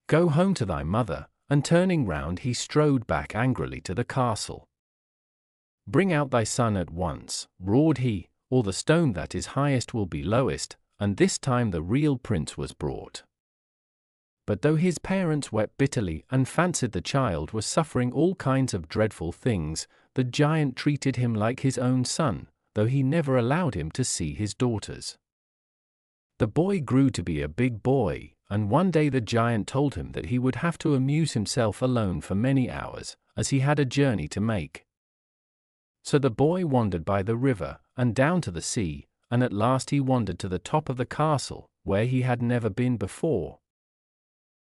"Go home to thy mother," and turning round he strode back angrily to the castle. "Bring out thy son at once," roared he, "or the stone that is highest will be lowest," and this time the real prince was brought. But though his parents wept bitterly and fancied the child was suffering all kinds of dreadful things, the giant treated him like his own son, though he never allowed him to see his daughters. The boy grew to be a big boy, and one day the giant told him that he would have to amuse himself alone for many hours, as he had a journey to make. So the boy wandered by the river, and down to the sea, and at last he wandered to the top of the castle, where he had never been before.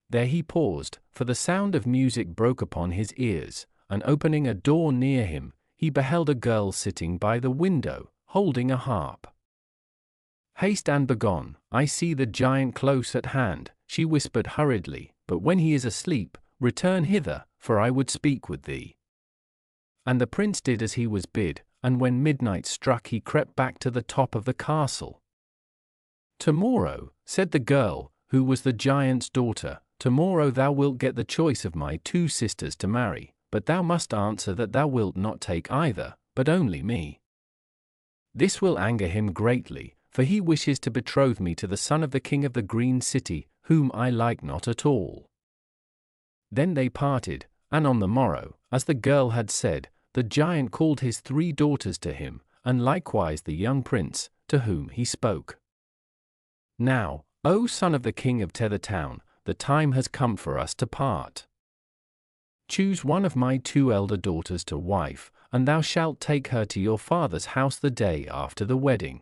There he paused, for the sound of music broke upon his ears, and opening a door near him, he beheld a girl sitting by the window, holding a harp. "Haste and begone, I see the giant close at hand," she whispered hurriedly, "but when he is asleep, return hither, for I would speak with thee." And the prince did as he was bid, and when midnight struck he crept back to the top of the castle. "Tomorrow," said the girl, who was the giant's daughter, "tomorrow thou wilt get the choice of my 2 sisters to marry, but thou must answer that thou wilt not take either, but only me. This will anger him greatly, for he wishes to betroth me to the son of the king of the Green City, whom I like not at all." Then they parted, and on the morrow, as the girl had said, the giant called his 3 daughters to him, and likewise the young prince, to whom he spoke. "Now, O son of the king of Tether Town, the time has come for us to part. Choose one of my 2 elder daughters to wife, and thou shalt take her to your father's house the day after the wedding."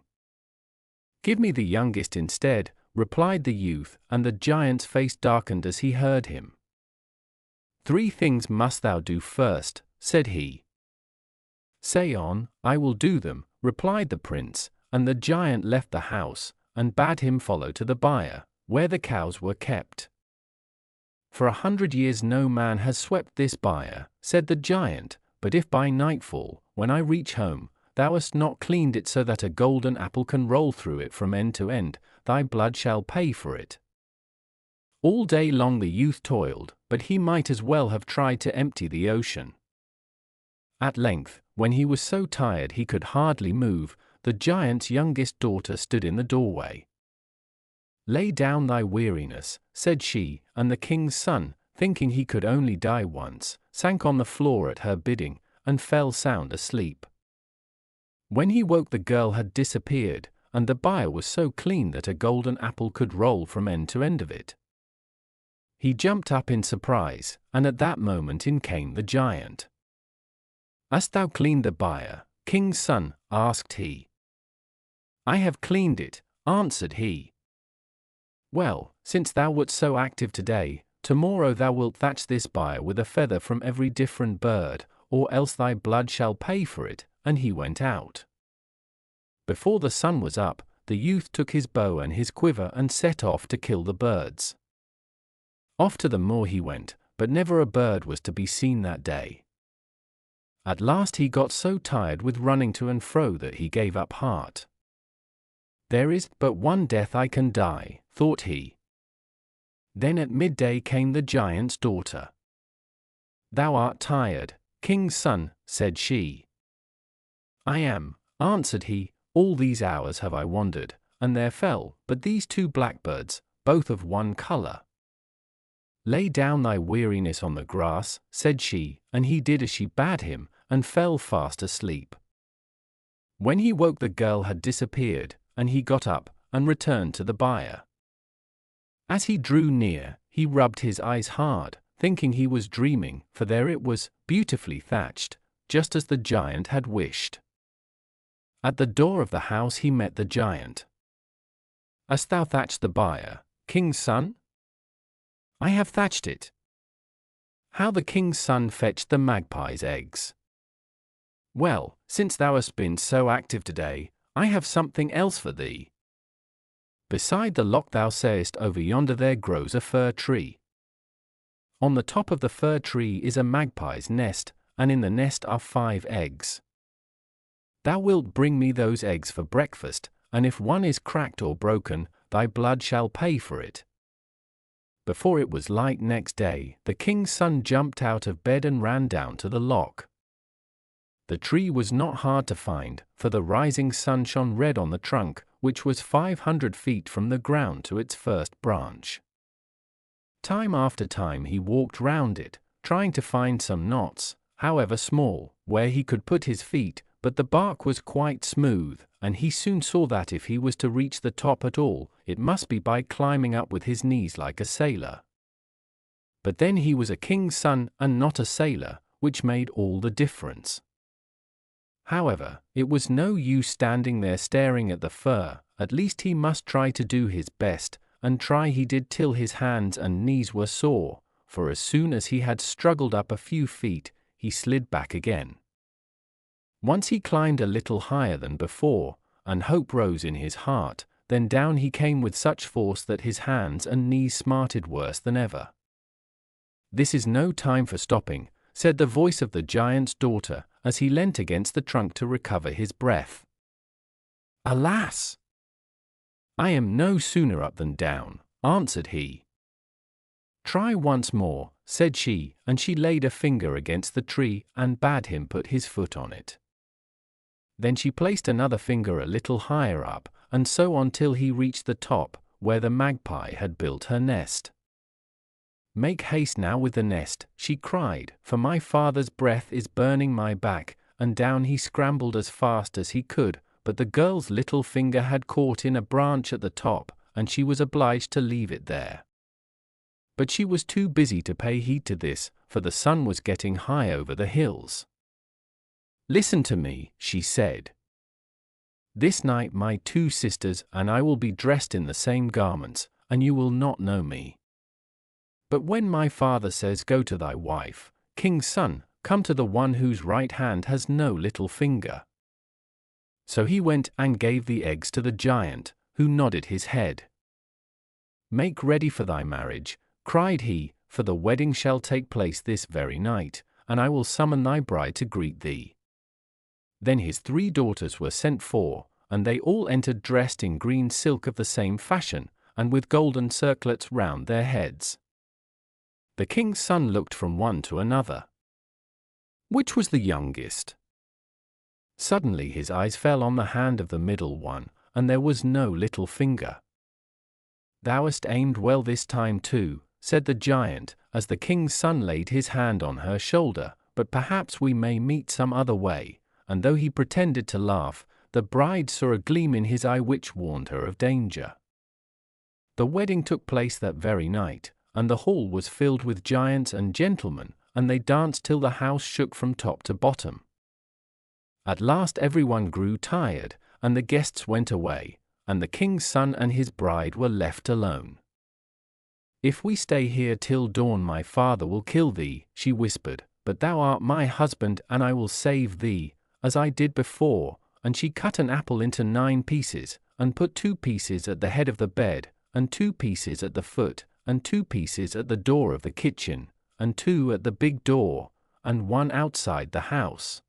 "Give me the youngest instead," replied the youth, and the giant's face darkened as he heard him. "3 things must thou do first," said he. "Say on, I will do them," replied the prince, and the giant left the house, and bade him follow to the byre, where the cows were kept. "For 100 years no man has swept this byre," said the giant, "but if by nightfall, when I reach home, thou hast not cleaned it so that a golden apple can roll through it from end to end, thy blood shall pay for it." All day long the youth toiled, but he might as well have tried to empty the ocean. At length, when he was so tired he could hardly move, the giant's youngest daughter stood in the doorway. "Lay down thy weariness," said she, and the king's son, thinking he could only die once, sank on the floor at her bidding, and fell sound asleep. When he woke the girl had disappeared, and the byre was so clean that a golden apple could roll from end to end of it. He jumped up in surprise, and at that moment in came the giant. "Hast thou cleaned the byre, king's son?" asked he. "I have cleaned it," answered he. "Well, since thou wert so active today, tomorrow thou wilt thatch this byre with a feather from every different bird, or else thy blood shall pay for it," and he went out. Before the sun was up, the youth took his bow and his quiver and set off to kill the birds. Off to the moor he went, but never a bird was to be seen that day. At last he got so tired with running to and fro that he gave up heart. "There is but one death I can die," thought he. Then at midday came the giant's daughter. "Thou art tired, king's son," said she. "I am," answered he, "all these hours have I wandered, and there fell but these 2 blackbirds, both of one color." "Lay down thy weariness on the grass," said she, and he did as she bade him, and fell fast asleep. When he woke the girl had disappeared, and he got up, and returned to the byre. As he drew near, he rubbed his eyes hard, thinking he was dreaming, for there it was, beautifully thatched, just as the giant had wished. At the door of the house he met the giant. "Hast thou thatched the byre, king's son?" "I have thatched it." "How the king's son fetched the magpie's eggs?" "Well, since thou hast been so active today, I have something else for thee. Beside the loch thou sayest over yonder there grows a fir tree. On the top of the fir tree is a magpie's nest, and in the nest are 5 eggs. Thou wilt bring me those eggs for breakfast, and if one is cracked or broken, thy blood shall pay for it." Before it was light next day, the king's son jumped out of bed and ran down to the loch. The tree was not hard to find, for the rising sun shone red on the trunk, which was 500 feet from the ground to its first branch. Time after time he walked round it, trying to find some knots, however small, where he could put his feet, but the bark was quite smooth, and he soon saw that if he was to reach the top at all, it must be by climbing up with his knees like a sailor. But then he was a king's son and not a sailor, which made all the difference. However, it was no use standing there staring at the fur. At least he must try to do his best, and try he did till his hands and knees were sore, for as soon as he had struggled up a few feet, he slid back again. Once he climbed a little higher than before, and hope rose in his heart, then down he came with such force that his hands and knees smarted worse than ever. "This is no time for stopping," said the voice of the giant's daughter, as he leant against the trunk to recover his breath. "Alas! I am no sooner up than down," answered he. "Try once more," said she, and she laid a finger against the tree and bade him put his foot on it. Then she placed another finger a little higher up, and so on till he reached the top, where the magpie had built her nest. "Make haste now with the nest," she cried, "for my father's breath is burning my back," and down he scrambled as fast as he could, but the girl's little finger had caught in a branch at the top, and she was obliged to leave it there. But she was too busy to pay heed to this, for the sun was getting high over the hills. "Listen to me," she said. "This night my 2 sisters and I will be dressed in the same garments, and you will not know me. But when my father says, 'Go to thy wife, king's son, come to the one whose right hand has no little finger.'" So he went and gave the eggs to the giant, who nodded his head. "Make ready for thy marriage," cried he, "for the wedding shall take place this very night, and I will summon thy bride to greet thee." Then his 3 daughters were sent for, and they all entered dressed in green silk of the same fashion, and with golden circlets round their heads. The king's son looked from one to another. Which was the youngest? Suddenly his eyes fell on the hand of the middle one, and there was no little finger. "Thou hast aimed well this time too," said the giant, as the king's son laid his hand on her shoulder, "but perhaps we may meet some other way," and though he pretended to laugh, the bride saw a gleam in his eye which warned her of danger. The wedding took place that very night, and the hall was filled with giants and gentlemen, and they danced till the house shook from top to bottom. At last everyone grew tired, and the guests went away, and the king's son and his bride were left alone. "If we stay here till dawn my father will kill thee," she whispered, "but thou art my husband and I will save thee, as I did before," and she cut an apple into 9 pieces, and put 2 pieces at the head of the bed, and 2 pieces at the foot, and 2 pieces at the door of the kitchen, and 2 at the big door, and 1 outside the house.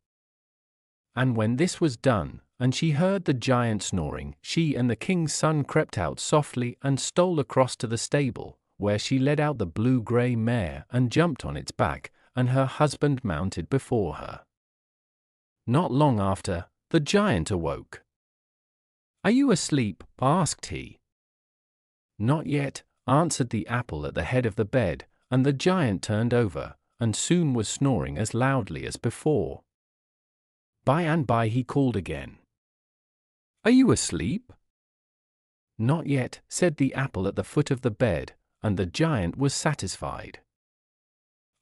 And when this was done, and she heard the giant snoring, she and the king's son crept out softly and stole across to the stable, where she led out the blue-grey mare and jumped on its back, and her husband mounted before her. Not long after, the giant awoke. "Are you asleep?" asked he. "Not yet," answered the apple at the head of the bed, and the giant turned over, and soon was snoring as loudly as before. By and by he called again. "Are you asleep?" "Not yet," said the apple at the foot of the bed, and the giant was satisfied.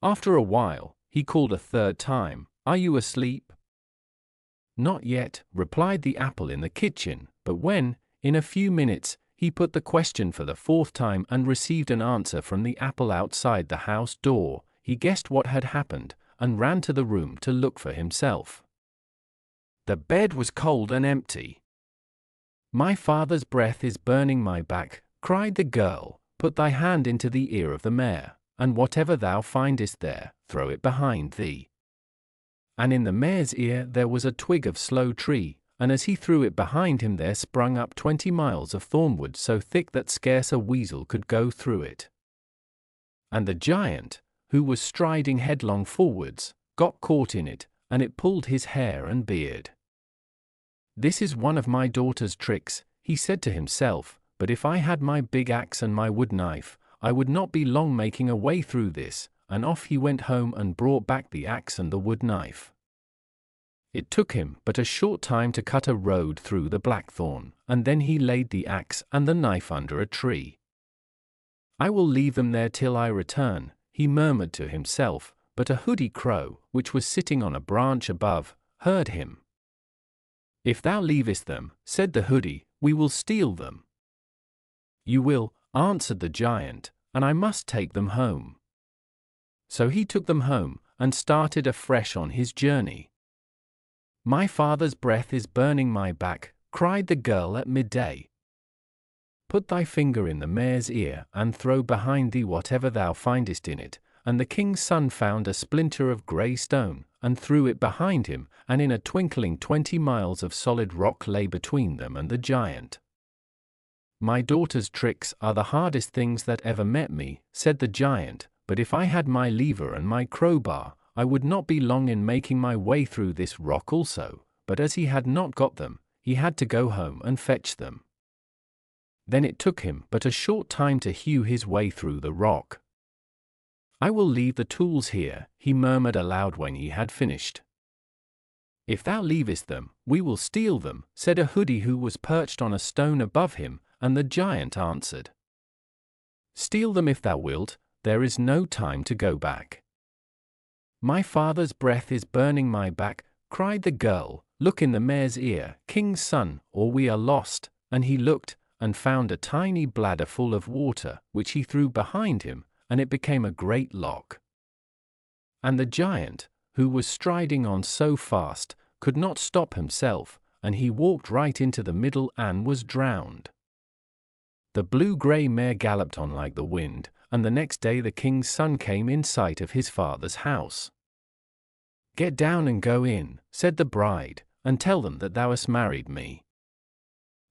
After a while, he called a 3rd time, "Are you asleep?" "Not yet," replied the apple in the kitchen, but when, in a few minutes, he put the question for the 4th time and received an answer from the apple outside the house door, he guessed what had happened, and ran to the room to look for himself. The bed was cold and empty. "My father's breath is burning my back," cried the girl. "Put thy hand into the ear of the mare, and whatever thou findest there, throw it behind thee." And in the mare's ear there was a twig of sloe tree, and as he threw it behind him there sprung up 20 miles of thornwood so thick that scarce a weasel could go through it. And the giant, who was striding headlong forwards, got caught in it, and it pulled his hair and beard. "This is one of my daughter's tricks," he said to himself, "but if I had my big axe and my wood knife, I would not be long making a way through this," and off he went home and brought back the axe and the wood knife. It took him but a short time to cut a road through the blackthorn, and then he laid the axe and the knife under a tree. "I will leave them there till I return," he murmured to himself, but a Hoodie-Crow, which was sitting on a branch above, heard him. "If thou leavest them," said the hoodie, "we will steal them." "You will," answered the giant, "and I must take them home." So he took them home, and started afresh on his journey. "My father's breath is burning my back," cried the girl at midday. "Put thy finger in the mare's ear, and throw behind thee whatever thou findest in it." And the king's son found a splinter of grey stone, and threw it behind him, and in a twinkling 20 miles of solid rock lay between them and the giant. "My daughter's tricks are the hardest things that ever met me," said the giant, "but if I had my lever and my crowbar, I would not be long in making my way through this rock also." But as he had not got them, he had to go home and fetch them. Then it took him but a short time to hew his way through the rock. "I will leave the tools here," he murmured aloud when he had finished. "If thou leavest them, we will steal them," said a hoodie who was perched on a stone above him, and the giant answered, "Steal them if thou wilt, there is no time to go back." "My father's breath is burning my back," cried the girl, "look in the mare's ear, king's son, or we are lost." And he looked, and found a tiny bladder full of water, which he threw behind him, and it became a great lock. And the giant, who was striding on so fast, could not stop himself, and he walked right into the middle and was drowned. The blue-grey mare galloped on like the wind, and the next day the king's son came in sight of his father's house. "Get down and go in," said the bride, "and tell them that thou hast married me.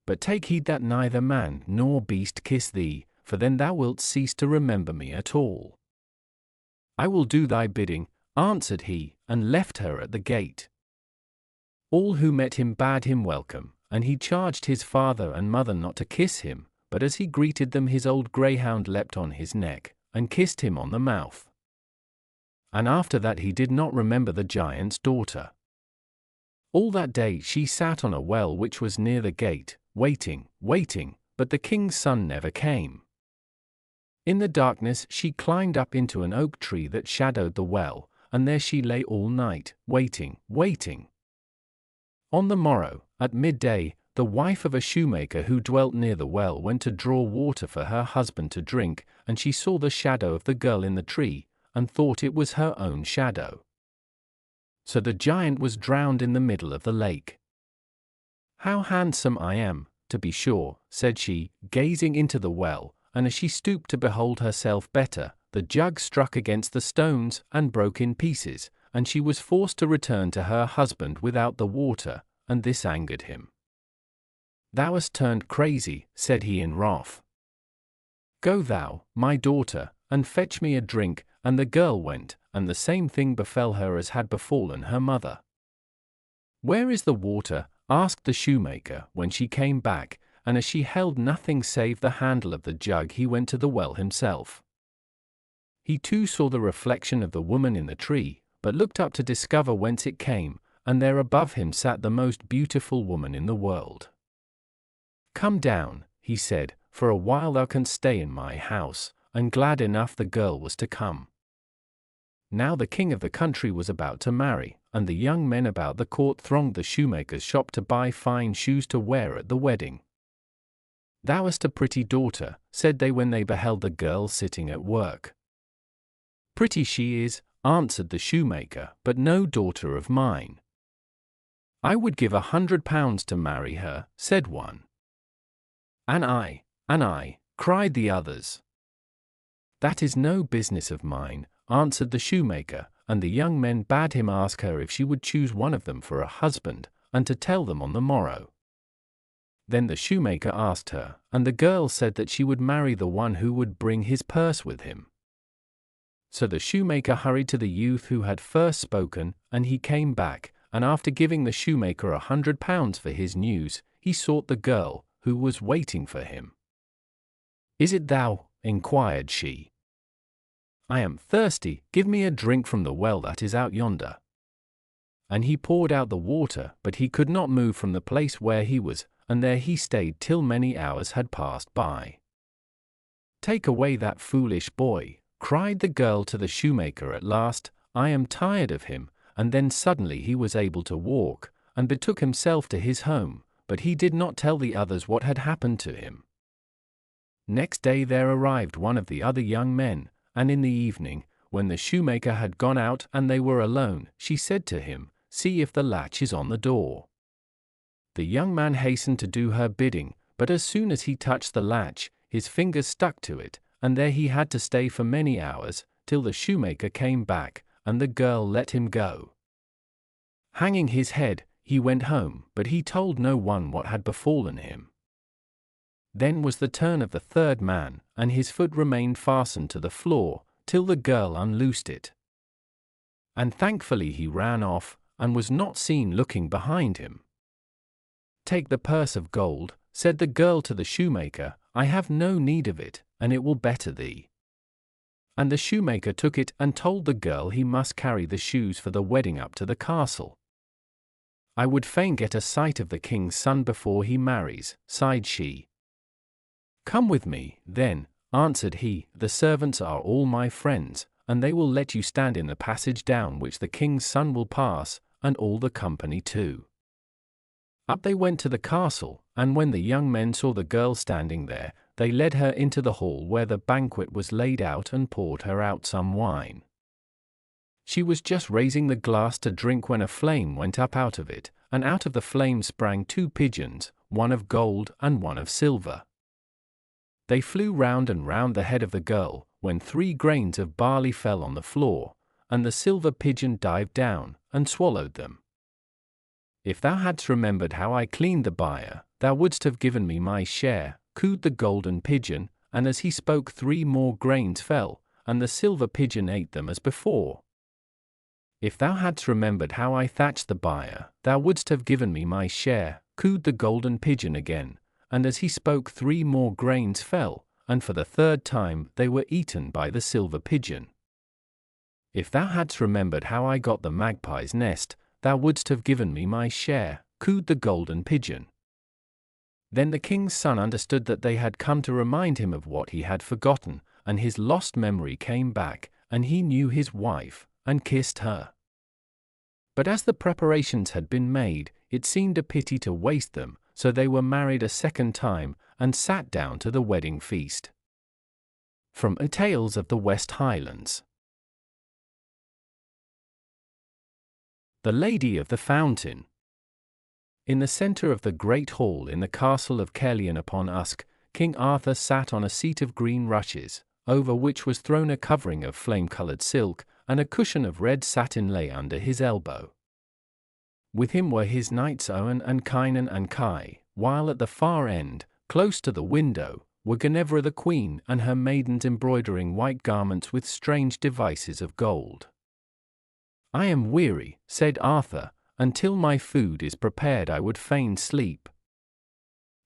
But take heed that neither man nor beast kiss thee, for then thou wilt cease to remember me at all." "I will do thy bidding," answered he, and left her at the gate. All who met him bade him welcome, and he charged his father and mother not to kiss him, but as he greeted them his old greyhound leapt on his neck, and kissed him on the mouth. And after that he did not remember the giant's daughter. All that day she sat on a well which was near the gate, waiting, but the king's son never came. In the darkness she climbed up into an oak tree that shadowed the well, and there she lay all night, waiting. On the morrow, at midday, the wife of a shoemaker who dwelt near the well went to draw water for her husband to drink, and she saw the shadow of the girl in the tree, and thought it was her own shadow. So the giant was drowned in the middle of the lake. "How handsome I am, to be sure," said she, gazing into the well, and as she stooped to behold herself better, the jug struck against the stones and broke in pieces, and she was forced to return to her husband without the water, and this angered him. "Thou hast turned crazy," said he in wrath. "Go thou, my daughter, and fetch me a drink," and the girl went, and the same thing befell her as had befallen her mother. "Where is the water?" asked the shoemaker when she came back, and as she held nothing save the handle of the jug he went to the well himself. He too saw the reflection of the woman in the tree, but looked up to discover whence it came, and there above him sat the most beautiful woman in the world. "Come down," he said, "for a while thou canst stay in my house," and glad enough the girl was to come. Now the king of the country was about to marry, and the young men about the court thronged the shoemaker's shop to buy fine shoes to wear at the wedding. "Thou hast a pretty daughter," said they when they beheld the girl sitting at work. "Pretty she is," answered the shoemaker, "but no daughter of mine." "I would give £100 to marry her," said one. And I," cried the others. "That is no business of mine," answered the shoemaker, and the young men bade him ask her if she would choose one of them for a husband, and to tell them on the morrow. Then the shoemaker asked her, and the girl said that she would marry the one who would bring his purse with him. So the shoemaker hurried to the youth who had first spoken, and he came back, and after giving the shoemaker £100 for his news, he sought the girl, who was waiting for him. "Is it thou?" inquired she. "I am thirsty, give me a drink from the well that is out yonder." And he poured out the water, but he could not move from the place where he was, and there he stayed till many hours had passed by. "Take away that foolish boy," cried the girl to the shoemaker at last, "I am tired of him," and then suddenly he was able to walk, and betook himself to his home, but he did not tell the others what had happened to him. Next day there arrived one of the other young men, and in the evening, when the shoemaker had gone out and they were alone, she said to him, "See if the latch is on the door." The young man hastened to do her bidding, but as soon as he touched the latch, his fingers stuck to it, and there he had to stay for many hours, till the shoemaker came back, and the girl let him go. Hanging his head, he went home, but he told no one what had befallen him. Then was the turn of the third man, and his foot remained fastened to the floor, till the girl unloosed it. And thankfully he ran off, and was not seen looking behind him. "Take the purse of gold," said the girl to the shoemaker, "I have no need of it, and it will better thee." And the shoemaker took it and told the girl he must carry the shoes for the wedding up to the castle. "I would fain get a sight of the king's son before he marries," sighed she. "Come with me, then," answered he, "the servants are all my friends, and they will let you stand in the passage down which the king's son will pass, and all the company too." Up they went to the castle, and when the young men saw the girl standing there, they led her into the hall where the banquet was laid out and poured her out some wine. She was just raising the glass to drink when a flame went up out of it, and out of the flame sprang 2 pigeons, one of gold and one of silver. They flew round and round the head of the girl, when 3 grains of barley fell on the floor, and the silver pigeon dived down, and swallowed them. "If thou hadst remembered how I cleaned the byre, thou wouldst have given me my share," cooed the golden pigeon, and as he spoke 3 more grains fell, and the silver pigeon ate them as before. "If thou hadst remembered how I thatched the byre, thou wouldst have given me my share," cooed the golden pigeon again, and as he spoke 3 more grains fell, and for the 3rd time they were eaten by the silver pigeon. "If thou hadst remembered how I got the magpie's nest, thou wouldst have given me my share," cooed the golden pigeon. Then the king's son understood that they had come to remind him of what he had forgotten, and his lost memory came back, and he knew his wife, and kissed her. But as the preparations had been made, it seemed a pity to waste them, so they were married a 2nd time, and sat down to the wedding feast. From Tales of the West Highlands. The Lady of the Fountain. In the centre of the great hall in the Castle of Kerglas upon Usk, King Arthur sat on a seat of green rushes, over which was thrown a covering of flame-coloured silk, and a cushion of red satin lay under his elbow. With him were his knights Owen and Kynan and Kai, while at the far end, close to the window, were Guinevere the Queen and her maidens embroidering white garments with strange devices of gold. "I am weary," said Arthur, "until my food is prepared I would fain sleep.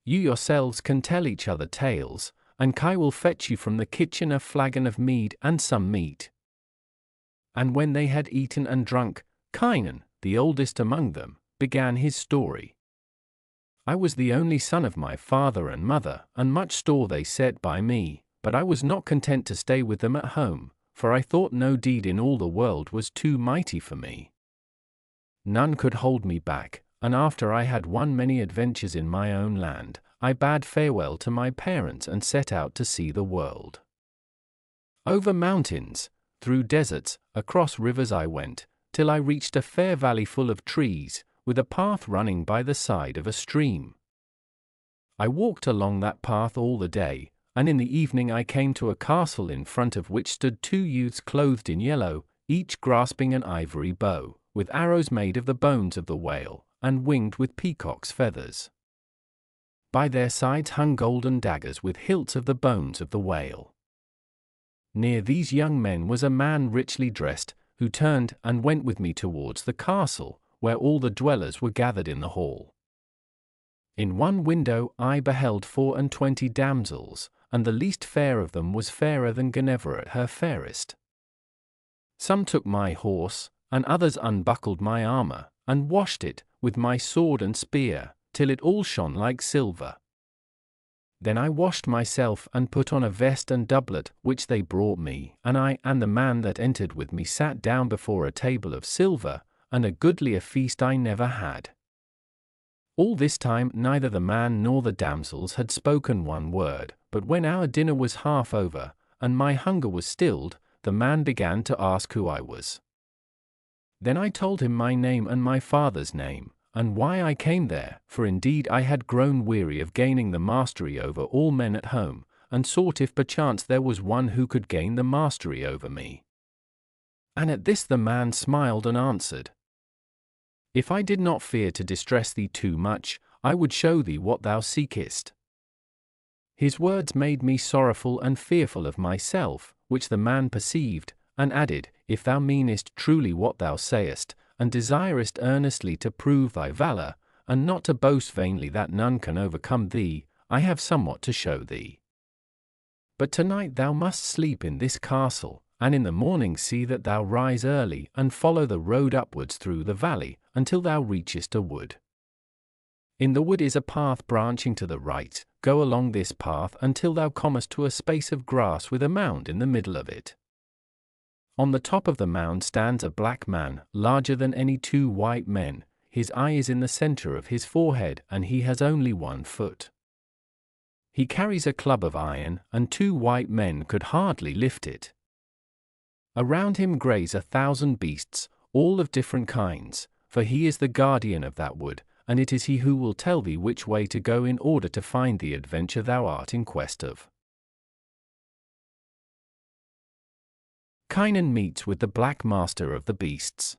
You yourselves can tell each other tales, and Kai will fetch you from the kitchen a flagon of mead and some meat." And when they had eaten and drunk, Kynan, the oldest among them, began his story. "I was the only son of my father and mother, and much store they set by me, but I was not content to stay with them at home, for I thought no deed in all the world was too mighty for me. None could hold me back, and after I had won many adventures in my own land, I bade farewell to my parents and set out to see the world. Over mountains, through deserts, across rivers I went, till I reached a fair valley full of trees, with a path running by the side of a stream. I walked along that path all the day, and in the evening I came to a castle in front of which stood 2 youths clothed in yellow, each grasping an ivory bow, with arrows made of the bones of the whale, and winged with peacock's feathers. By their sides hung golden daggers with hilts of the bones of the whale. Near these young men was a man richly dressed, who turned and went with me towards the castle, where all the dwellers were gathered in the hall. In one window I beheld 24 damsels, and the least fair of them was fairer than Guinevere at her fairest. Some took my horse, and others unbuckled my armor, and washed it, with my sword and spear, till it all shone like silver. Then I washed myself and put on a vest and doublet which they brought me, and I and the man that entered with me sat down before a table of silver, and a goodlier feast I never had. All this time neither the man nor the damsels had spoken one word, but when our dinner was half over, and my hunger was stilled, the man began to ask who I was. Then I told him my name and my father's name, and why I came there, for indeed I had grown weary of gaining the mastery over all men at home, and sought if perchance there was one who could gain the mastery over me. And at this the man smiled and answered, If I did not fear to distress thee too much, I would show thee what thou seekest. His words made me sorrowful and fearful of myself, which the man perceived, and added, If thou meanest truly what thou sayest, and desirest earnestly to prove thy valour, and not to boast vainly that none can overcome thee, I have somewhat to show thee. But tonight thou must sleep in this castle, and in the morning see that thou rise early and follow the road upwards through the valley, until thou reachest a wood. In the wood is a path branching to the right. Go along this path until thou comest to a space of grass with a mound in the middle of it. On the top of the mound stands a black man, larger than any two white men. His eye is in the center of his forehead, and he has only 1 foot. He carries a club of iron, and 2 white men could hardly lift it. Around him graze 1,000 beasts, all of different kinds, for he is the guardian of that wood, and it is he who will tell thee which way to go in order to find the adventure thou art in quest of. Kynon meets with the black master of the beasts.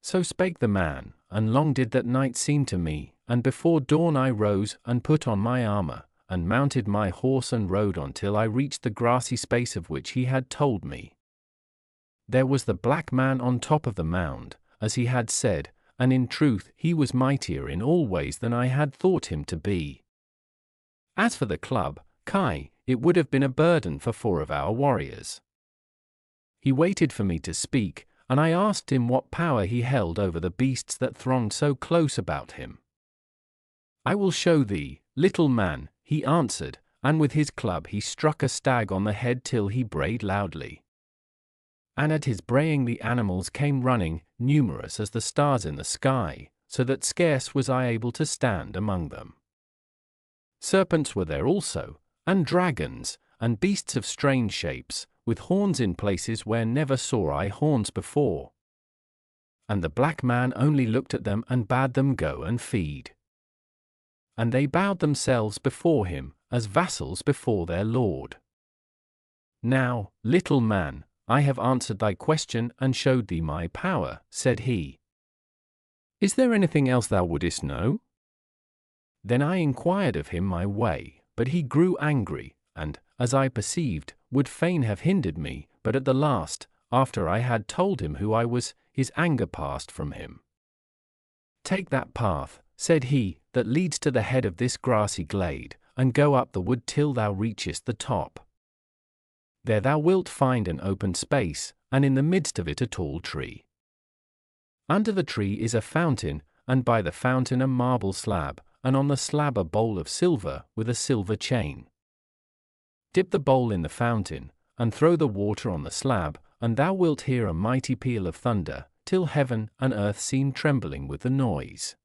So spake the man, and long did that night seem to me, and before dawn I rose, and put on my armour, and mounted my horse and rode on till I reached the grassy space of which he had told me. There was the black man on top of the mound, as he had said, and in truth he was mightier in all ways than I had thought him to be. As for the club, it would have been a burden for 4 of our warriors. He waited for me to speak, and I asked him what power he held over the beasts that thronged so close about him. I will show thee, little man, he answered, and with his club he struck a stag on the head till he brayed loudly. And at his braying the animals came running, numerous as the stars in the sky, so that scarce was I able to stand among them. Serpents were there also, and dragons, and beasts of strange shapes, with horns in places where never saw I horns before. And the black man only looked at them and bade them go and feed. And they bowed themselves before him, as vassals before their lord. Now, little man, I have answered thy question and showed thee my power, said he. Is there anything else thou wouldest know? Then I inquired of him my way, but he grew angry, and, as I perceived, would fain have hindered me, but at the last, after I had told him who I was, his anger passed from him. Take that path, said he, that leads to the head of this grassy glade, and go up the wood till thou reachest the top. There thou wilt find an open space, and in the midst of it a tall tree. Under the tree is a fountain, and by the fountain a marble slab, and on the slab a bowl of silver with a silver chain. Dip the bowl in the fountain, and throw the water on the slab, and thou wilt hear a mighty peal of thunder, till heaven and earth seem trembling with the noise.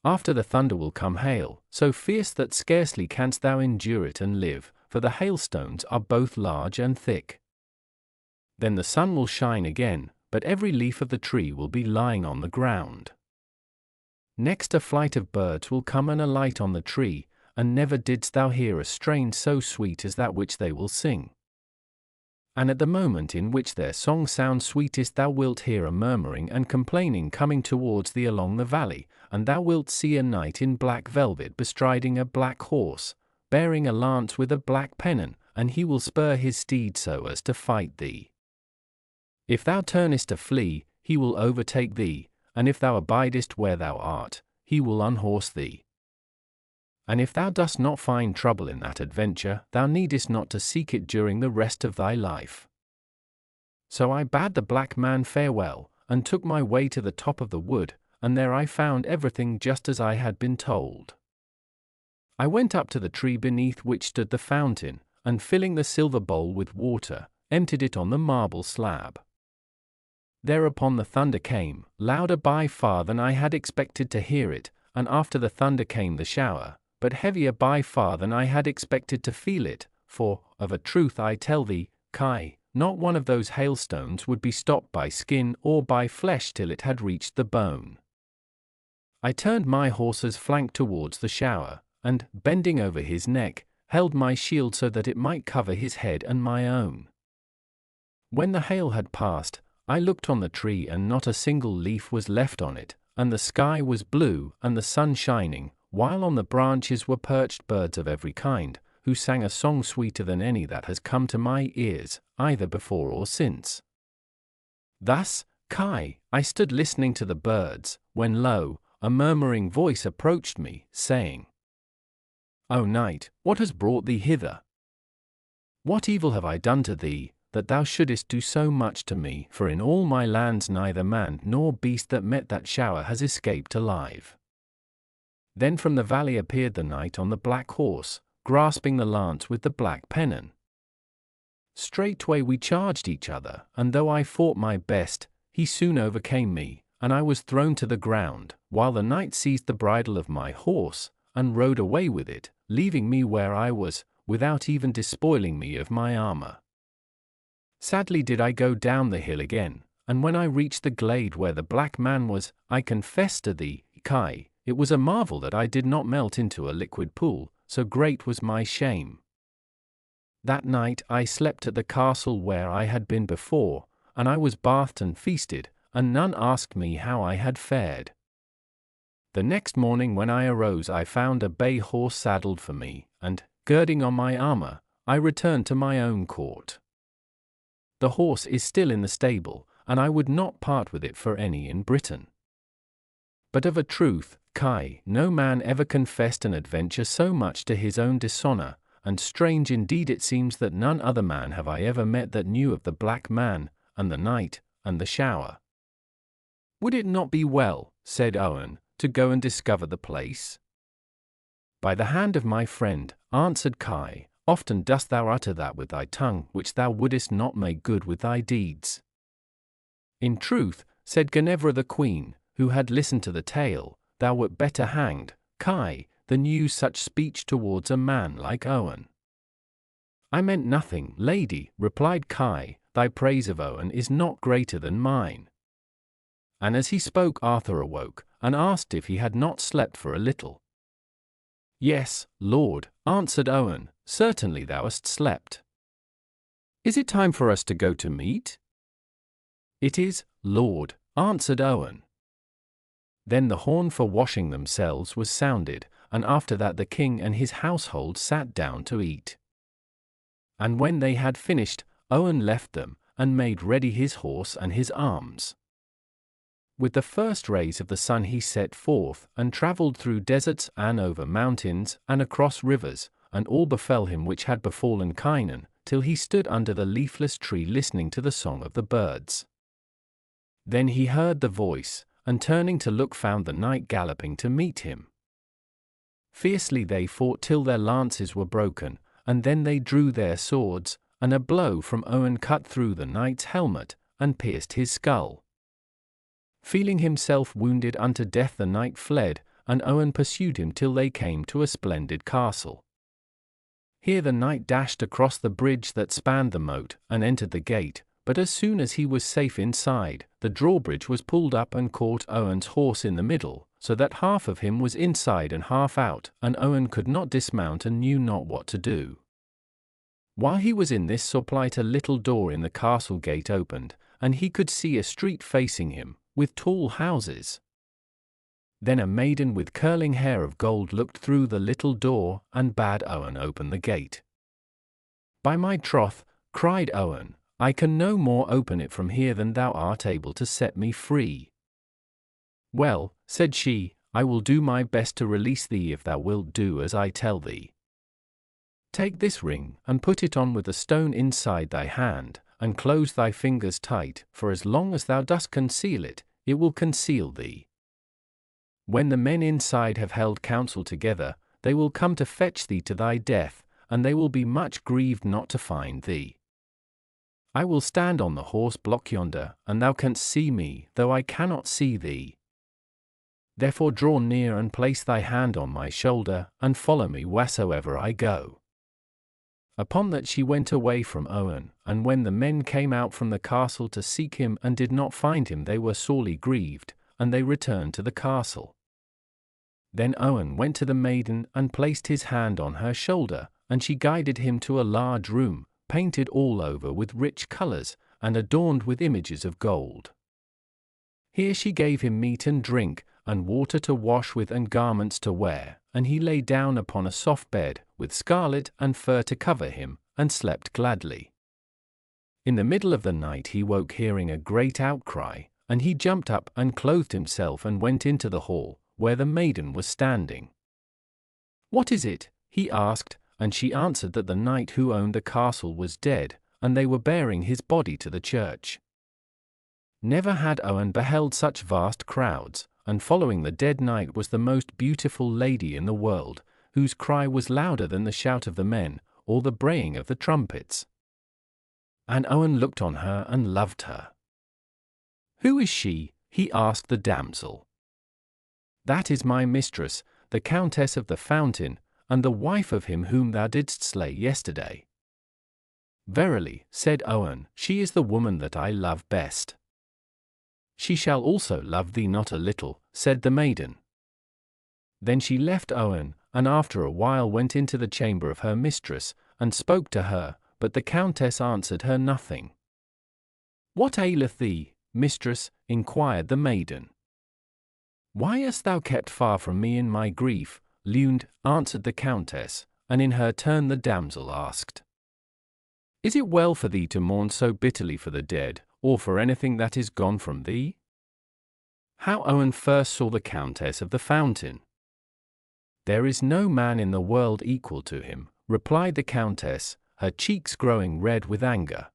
After the thunder will come hail, so fierce that scarcely canst thou endure it and live, for the hailstones are both large and thick. Then the sun will shine again, but every leaf of the tree will be lying on the ground. Next a flight of birds will come and alight on the tree, and never didst thou hear a strain so sweet as that which they will sing. And at the moment in which their song sounds sweetest thou wilt hear a murmuring and complaining coming towards thee along the valley, and thou wilt see a knight in black velvet bestriding a black horse, bearing a lance with a black pennon, and he will spur his steed so as to fight thee. If thou turnest to flee, he will overtake thee, and if thou abidest where thou art, he will unhorse thee. And if thou dost not find trouble in that adventure, thou needest not to seek it during the rest of thy life. So I bade the black man farewell, and took my way to the top of the wood, and there I found everything just as I had been told. I went up to the tree beneath which stood the fountain, and filling the silver bowl with water, emptied it on the marble slab. Thereupon the thunder came, louder by far than I had expected to hear it, and after the thunder came the shower, but heavier by far than I had expected to feel it, for, of a truth I tell thee, Kai, not one of those hailstones would be stopped by skin or by flesh till it had reached the bone. I turned my horse's flank towards the shower, and, bending over his neck, held my shield so that it might cover his head and my own. When the hail had passed, I looked on the tree and not a single leaf was left on it, and the sky was blue and the sun shining, while on the branches were perched birds of every kind, who sang a song sweeter than any that has come to my ears, either before or since. Thus, Kai, I stood listening to the birds, when lo, a murmuring voice approached me, saying, O knight, what has brought thee hither? What evil have I done to thee, that thou shouldest do so much to me? For in all my lands neither man nor beast that met that shower has escaped alive. Then from the valley appeared the knight on the black horse, grasping the lance with the black pennon. Straightway we charged each other, and though I fought my best, he soon overcame me, and I was thrown to the ground, while the knight seized the bridle of my horse, and rode away with it, leaving me where I was, without even despoiling me of my armor. Sadly did I go down the hill again, and when I reached the glade where the black man was, I confess to thee, Kai, it was a marvel that I did not melt into a liquid pool, so great was my shame. That night I slept at the castle where I had been before, and I was bathed and feasted, and none asked me how I had fared. The next morning when I arose I found a bay horse saddled for me, and, girding on my armor, I returned to my own court. The horse is still in the stable, and I would not part with it for any in Britain. But of a truth, Kai, no man ever confessed an adventure so much to his own dishonor, and strange indeed it seems that none other man have I ever met that knew of the black man, and the night, and the shower. Would it not be well, said Owen, to go and discover the place? By the hand of my friend, answered Kai, often dost thou utter that with thy tongue which thou wouldest not make good with thy deeds. In truth, said Ginevra the queen, who had listened to the tale, thou wert better hanged, Kai, than use such speech towards a man like Owen. I meant nothing, lady, replied Kai, thy praise of Owen is not greater than mine. And as he spoke Arthur awoke, and asked if he had not slept for a little. Yes, Lord, answered Owen, certainly thou hast slept. Is it time for us to go to meat? It is, Lord, answered Owen. Then the horn for washing themselves was sounded, and after that the king and his household sat down to eat. And when they had finished, Owen left them, and made ready his horse and his arms. With the first rays of the sun he set forth, and travelled through deserts and over mountains, and across rivers, and all befell him which had befallen Kynon, till he stood under the leafless tree listening to the song of the birds. Then he heard the voice, and turning to look found the knight galloping to meet him. Fiercely they fought till their lances were broken, and then they drew their swords, and a blow from Owen cut through the knight's helmet, and pierced his skull. Feeling himself wounded unto death the knight fled, and Owen pursued him till they came to a splendid castle. Here the knight dashed across the bridge that spanned the moat, and entered the gate, but as soon as he was safe inside, the drawbridge was pulled up and caught Owen's horse in the middle, so that half of him was inside and half out, and Owen could not dismount and knew not what to do. While he was in this surplight a little door in the castle gate opened, and he could see a street facing him, with tall houses. Then a maiden with curling hair of gold looked through the little door, and bade Owen open the gate. By my troth, cried Owen, I can no more open it from here than thou art able to set me free. Well, said she, I will do my best to release thee if thou wilt do as I tell thee. Take this ring, and put it on with a stone inside thy hand, and close thy fingers tight, for as long as thou dost conceal it, it will conceal thee. When the men inside have held counsel together, they will come to fetch thee to thy death, and they will be much grieved not to find thee. I will stand on the horse block yonder, and thou canst see me, though I cannot see thee. Therefore draw near and place thy hand on my shoulder, and follow me wheresoever I go." Upon that she went away from Owen, and when the men came out from the castle to seek him and did not find him, they were sorely grieved, and they returned to the castle. Then Owen went to the maiden and placed his hand on her shoulder, and she guided him to a large room, painted all over with rich colors, and adorned with images of gold. Here she gave him meat and drink, and water to wash with and garments to wear, and he lay down upon a soft bed, with scarlet and fur to cover him, and slept gladly. In the middle of the night he woke hearing a great outcry, and he jumped up and clothed himself and went into the hall, where the maiden was standing. "What is it?" he asked, and she answered that the knight who owned the castle was dead, and they were bearing his body to the church. Never had Owen beheld such vast crowds, and following the dead knight was the most beautiful lady in the world, whose cry was louder than the shout of the men, or the braying of the trumpets. And Owen looked on her and loved her. "Who is she?" he asked the damsel. "That is my mistress, the Countess of the Fountain, and the wife of him whom thou didst slay yesterday." "Verily," said Owen, "she is the woman that I love best." "She shall also love thee not a little," said the maiden. Then she left Owen, and after a while went into the chamber of her mistress, and spoke to her, but the countess answered her nothing. "What aileth thee, mistress?" inquired the maiden. "Why hast thou kept far from me in my grief, Lund?" answered the countess, and in her turn the damsel asked, "Is it well for thee to mourn so bitterly for the dead, or for anything that is gone from thee?" How Owen first saw the Countess of the Fountain. "There is no man in the world equal to him," replied the countess, her cheeks growing red with anger.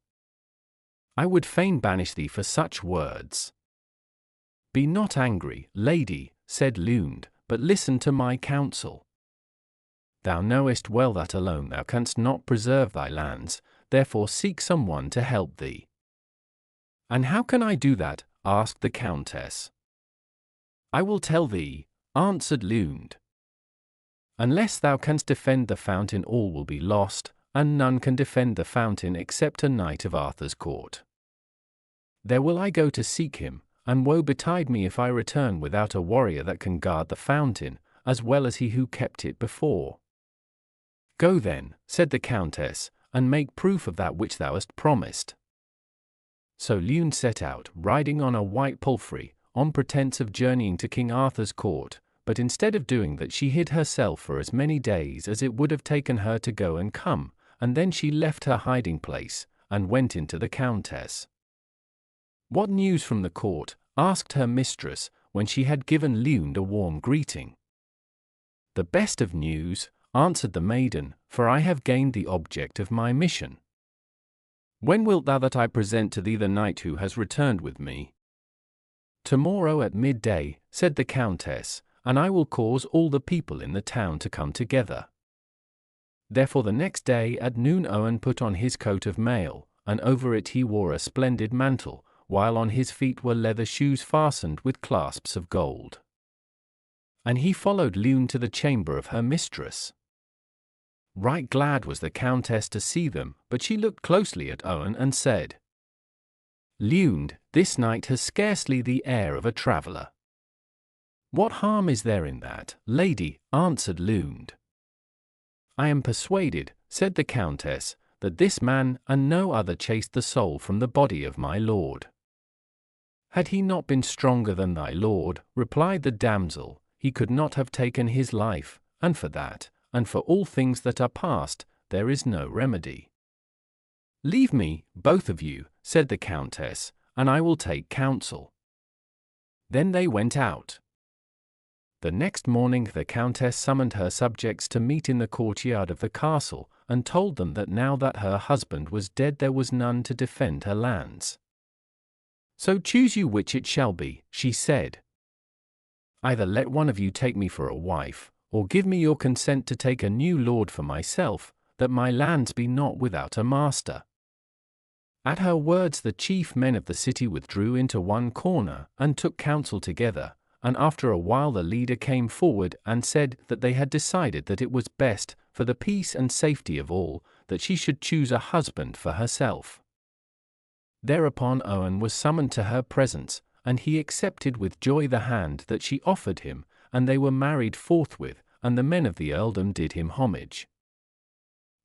"I would fain banish thee for such words." "Be not angry, lady," said Lund, "but listen to my counsel. Thou knowest well that alone thou canst not preserve thy lands, therefore seek someone to help thee." "And how can I do that?" asked the countess. "I will tell thee," answered Lund. "Unless thou canst defend the fountain, all will be lost, and none can defend the fountain except a knight of Arthur's court. There will I go to seek him, and woe betide me if I return without a warrior that can guard the fountain, as well as he who kept it before." "Go then," said the countess, "and make proof of that which thou hast promised." So Lund set out, riding on a white palfrey, on pretence of journeying to King Arthur's court, but instead of doing that she hid herself for as many days as it would have taken her to go and come, and then she left her hiding place, and went into the countess. "What news from the court?" asked her mistress, when she had given Lund a warm greeting. "The best of news," answered the maiden, "for I have gained the object of my mission." "When wilt thou that I present to thee the knight who has returned with me?" "Tomorrow at midday," said the countess, "and I will cause all the people in the town to come together." Therefore the next day at noon Owen put on his coat of mail, and over it he wore a splendid mantle, while on his feet were leather shoes fastened with clasps of gold. And he followed Lund to the chamber of her mistress. Right glad was the countess to see them, but she looked closely at Owen and said, "Lund, this knight has scarcely the air of a traveller." "What harm is there in that, lady?" answered Lund. "I am persuaded," said the countess, "that this man and no other chased the soul from the body of my lord." "Had he not been stronger than thy lord," replied the damsel, "he could not have taken his life, and for that, and for all things that are past, there is no remedy." "Leave me, both of you," said the countess, "and I will take counsel." Then they went out. The next morning the countess summoned her subjects to meet in the courtyard of the castle, and told them that now that her husband was dead there was none to defend her lands. "So choose you which it shall be," she said. "Either let one of you take me for a wife, or give me your consent to take a new lord for myself, that my lands be not without a master." At her words the chief men of the city withdrew into one corner, and took counsel together, and after a while the leader came forward and said that they had decided that it was best, for the peace and safety of all, that she should choose a husband for herself. Thereupon Owen was summoned to her presence, and he accepted with joy the hand that she offered him, and they were married forthwith, and the men of the earldom did him homage.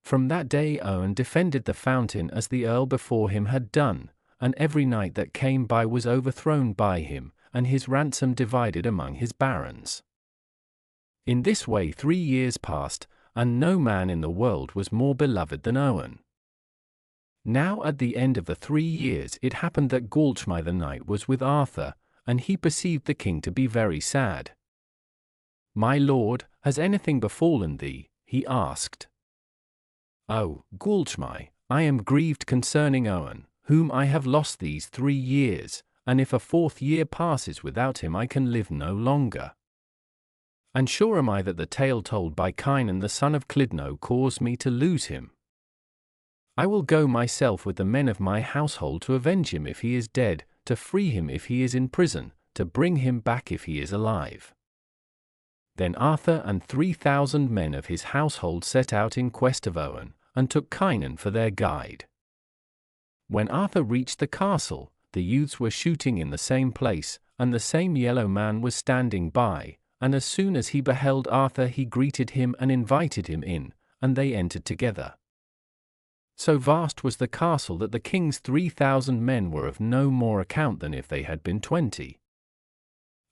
From that day Owen defended the fountain as the earl before him had done, and every knight that came by was overthrown by him, and his ransom divided among his barons. In this way 3 years passed, and no man in the world was more beloved than Owen. Now at the end of the 3 years it happened that Groac'h the knight was with Arthur, and he perceived the king to be very sad. "My lord, has anything befallen thee?" he asked. "Oh, Groac'h, I am grieved concerning Owen, whom I have lost these 3 years, and if a 4th year passes without him I can live no longer. And sure am I that the tale told by Kynan the son of Clydno caused me to lose him. I will go myself with the men of my household to avenge him if he is dead, to free him if he is in prison, to bring him back if he is alive." Then Arthur and 3,000 men of his household set out in quest of Owen, and took Kynan for their guide. When Arthur reached the castle, the youths were shooting in the same place, and the same yellow man was standing by, and as soon as he beheld Arthur he greeted him and invited him in, and they entered together. So vast was the castle that the king's 3,000 men were of no more account than if they had been 20.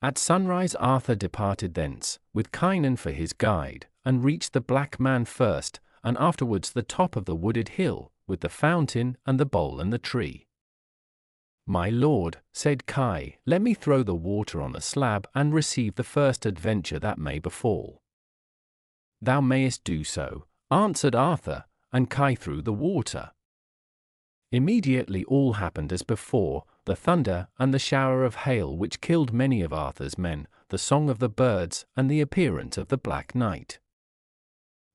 At sunrise Arthur departed thence, with Kynan for his guide, and reached the Black Man first, and afterwards the top of the wooded hill, with the fountain and the bowl and the tree. "My lord," said Kai, "let me throw the water on the slab and receive the first adventure that may befall." "Thou mayest do so," answered Arthur, and Kai threw the water. Immediately all happened as before, the thunder and the shower of hail which killed many of Arthur's men, the song of the birds, and the appearance of the Black Knight.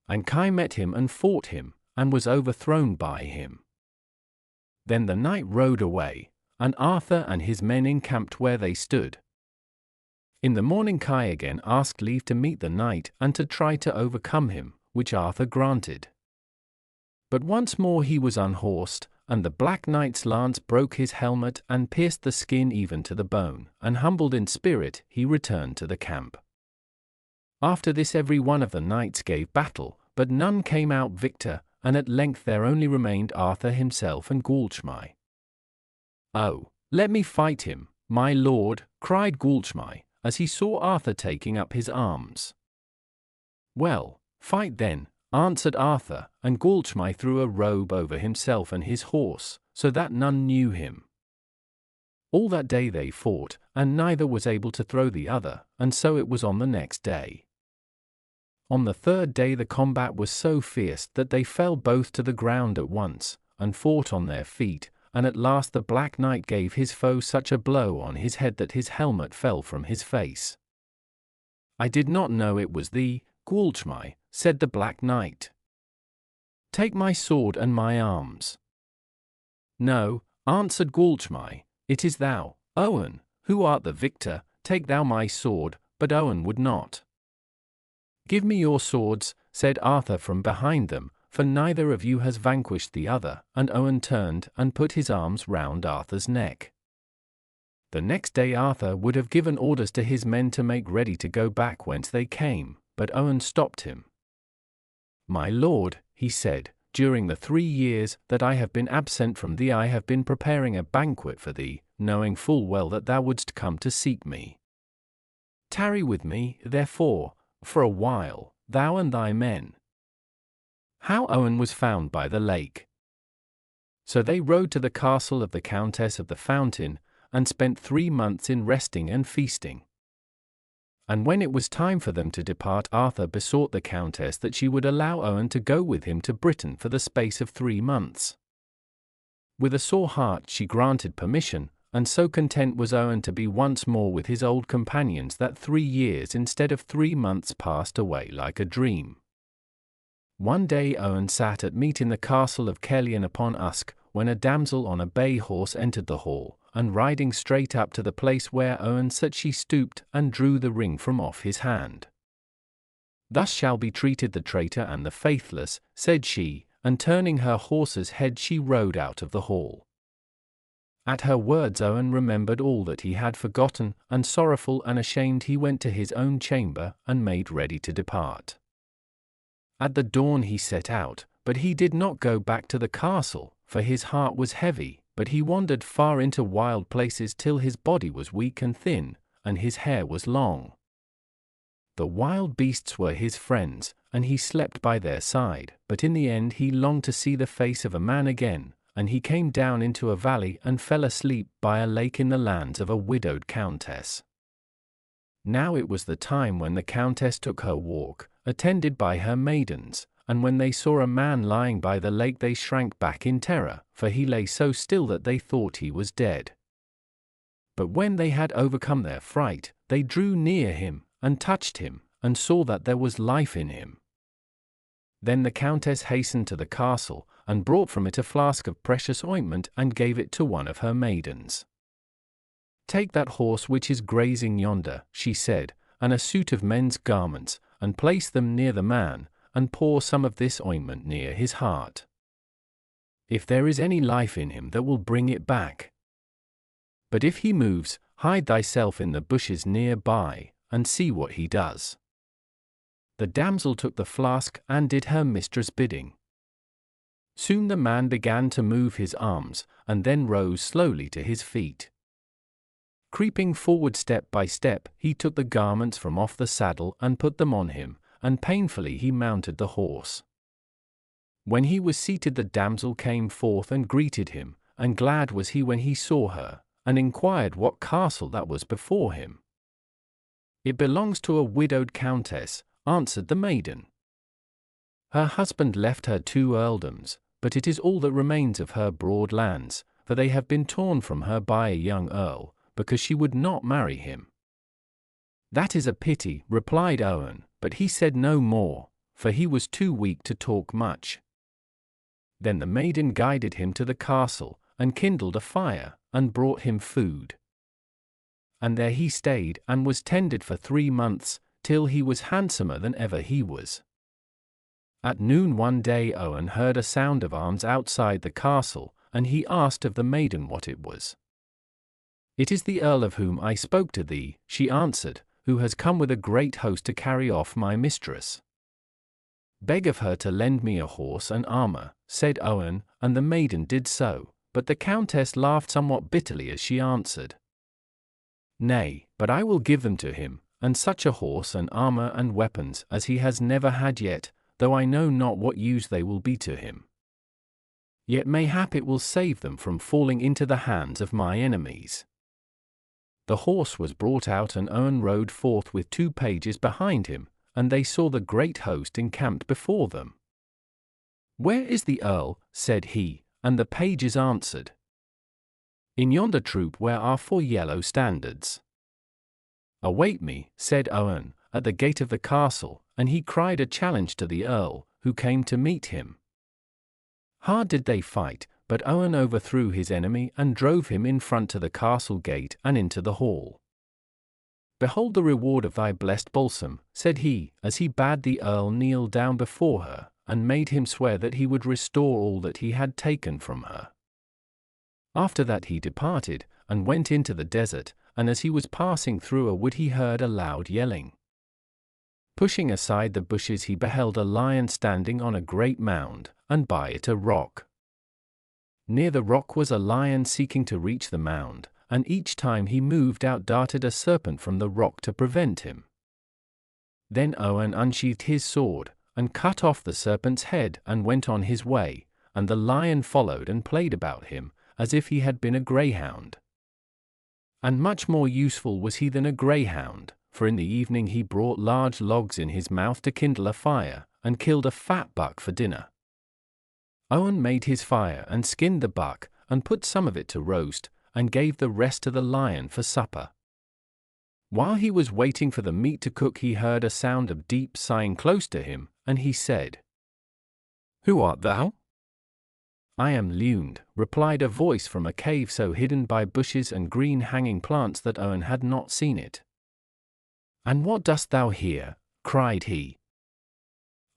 And Kai met him and fought him, and was overthrown by him. Then the knight rode away, and Arthur and his men encamped where they stood. In the morning Kai again asked leave to meet the knight and to try to overcome him, which Arthur granted. But once more he was unhorsed, and the Black Knight's lance broke his helmet and pierced the skin even to the bone, and humbled in spirit he returned to the camp. After this every one of the knights gave battle, but none came out victor, and at length there only remained Arthur himself and Groac'h. "Oh, let me fight him, my lord," cried Groac'h, as he saw Arthur taking up his arms. "Well, fight then," answered Arthur, and Groac'h threw a robe over himself and his horse, so that none knew him. All that day they fought, and neither was able to throw the other, and so it was on the next day. On the 3rd day the combat was so fierce that they fell both to the ground at once, and fought on their feet, and at last the Black Knight gave his foe such a blow on his head that his helmet fell from his face. "I did not know it was thee, Groac'h," said the Black Knight. "Take my sword and my arms." "No," answered Groac'h, "it is thou, Owen, who art the victor. Take thou my sword," but Owen would not. "Give me your swords," said Arthur from behind them, "for neither of you has vanquished the other," and Owen turned and put his arms round Arthur's neck. The next day Arthur would have given orders to his men to make ready to go back whence they came, but Owen stopped him. "My lord," he said, "during the 3 years that I have been absent from thee I have been preparing a banquet for thee, knowing full well that thou wouldst come to seek me. Tarry with me, therefore, for a while, thou and thy men." How Owen was found by the lake. So they rode to the castle of the Countess of the Fountain, and spent 3 months in resting and feasting. And when it was time for them to depart, Arthur besought the Countess that she would allow Owen to go with him to Britain for the space of 3 months. With a sore heart she granted permission, and so content was Owen to be once more with his old companions that 3 years instead of 3 months passed away like a dream. One day Owen sat at meat in the castle of Kerglas upon Usk, when a damsel on a bay horse entered the hall, and riding straight up to the place where Owen sat, she stooped and drew the ring from off his hand. "Thus shall be treated the traitor and the faithless," said she, and turning her horse's head she rode out of the hall. At her words Owen remembered all that he had forgotten, and sorrowful and ashamed he went to his own chamber and made ready to depart. At the dawn he set out, but he did not go back to the castle, for his heart was heavy, but he wandered far into wild places till his body was weak and thin, and his hair was long. The wild beasts were his friends, and he slept by their side, but in the end he longed to see the face of a man again, and he came down into a valley and fell asleep by a lake in the lands of a widowed countess. Now it was the time when the countess took her walk, attended by her maidens, and when they saw a man lying by the lake they shrank back in terror, for he lay so still that they thought he was dead. But when they had overcome their fright, they drew near him, and touched him, and saw that there was life in him. Then the countess hastened to the castle, and brought from it a flask of precious ointment, and gave it to one of her maidens. "Take that horse which is grazing yonder," she said, "and a suit of men's garments, and place them near the man, and pour some of this ointment near his heart. If there is any life in him that will bring it back. But if he moves, hide thyself in the bushes near by, and see what he does." The damsel took the flask and did her mistress' bidding. Soon the man began to move his arms, and then rose slowly to his feet. Creeping forward step by step, he took the garments from off the saddle and put them on him, and painfully he mounted the horse. When he was seated, the damsel came forth and greeted him, and glad was he when he saw her, and inquired what castle that was before him. "It belongs to a widowed countess," answered the maiden. "Her husband left her 2 earldoms, but it is all that remains of her broad lands, for they have been torn from her by a young earl, because she would not marry him." "That is a pity," replied Owen, but he said no more, for he was too weak to talk much. Then the maiden guided him to the castle, and kindled a fire, and brought him food. And there he stayed, and was tended for 3 months, till he was handsomer than ever he was. At noon one day Owen heard a sound of arms outside the castle, and he asked of the maiden what it was. "It is the earl of whom I spoke to thee," she answered, "who has come with a great host to carry off my mistress." "Beg of her to lend me a horse and armor," said Owen, and the maiden did so, but the countess laughed somewhat bitterly as she answered, "Nay, but I will give them to him, and such a horse and armor and weapons as he has never had yet, though I know not what use they will be to him. Yet mayhap it will save them from falling into the hands of my enemies." The horse was brought out, and Owen rode forth with 2 pages behind him, and they saw the great host encamped before them. "Where is the earl?" said he, and the pages answered, "In yonder troop where are 4 yellow standards." "Await me," said Owen, "at the gate of the castle," and he cried a challenge to the earl, who came to meet him. Hard did they fight, but Owen overthrew his enemy and drove him in front to the castle gate and into the hall. "Behold the reward of thy blessed balsam," said he, as he bade the earl kneel down before her, and made him swear that he would restore all that he had taken from her. After that he departed, and went into the desert, and as he was passing through a wood he heard a loud yelling. Pushing aside the bushes he beheld a lion standing on a great mound, and by it a rock. Near the rock was a lion seeking to reach the mound, and each time he moved out darted a serpent from the rock to prevent him. Then Owen unsheathed his sword, and cut off the serpent's head and went on his way, and the lion followed and played about him, as if he had been a greyhound. And much more useful was he than a greyhound, for in the evening he brought large logs in his mouth to kindle a fire, and killed a fat buck for dinner. Owen made his fire and skinned the buck, and put some of it to roast, and gave the rest to the lion for supper. While he was waiting for the meat to cook he heard a sound of deep sighing close to him, and he said, "Who art thou?" I am Lund, replied a voice from a cave so hidden by bushes and green hanging plants that Owen had not seen it. And what dost thou here? Cried he.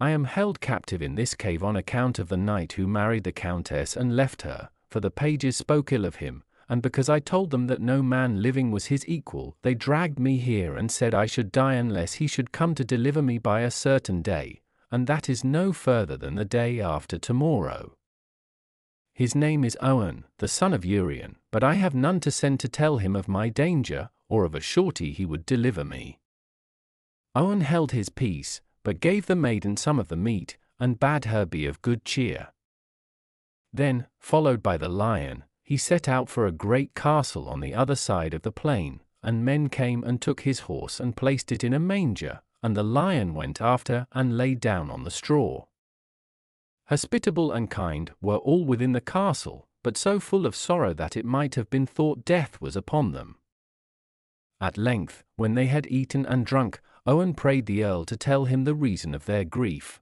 I am held captive in this cave on account of the knight who married the countess and left her, for the pages spoke ill of him, and because I told them that no man living was his equal, they dragged me here and said I should die unless he should come to deliver me by a certain day, and that is no further than the day after tomorrow. His name is Owen, the son of Urien, but I have none to send to tell him of my danger, or of a surety he would deliver me. Owen held his peace, but gave the maiden some of the meat, and bade her be of good cheer. Then, followed by the lion, he set out for a great castle on the other side of the plain, and men came and took his horse and placed it in a manger, and the lion went after and lay down on the straw. Hospitable and kind were all within the castle, but so full of sorrow that it might have been thought death was upon them. At length, when they had eaten and drunk, Owen prayed the earl to tell him the reason of their grief.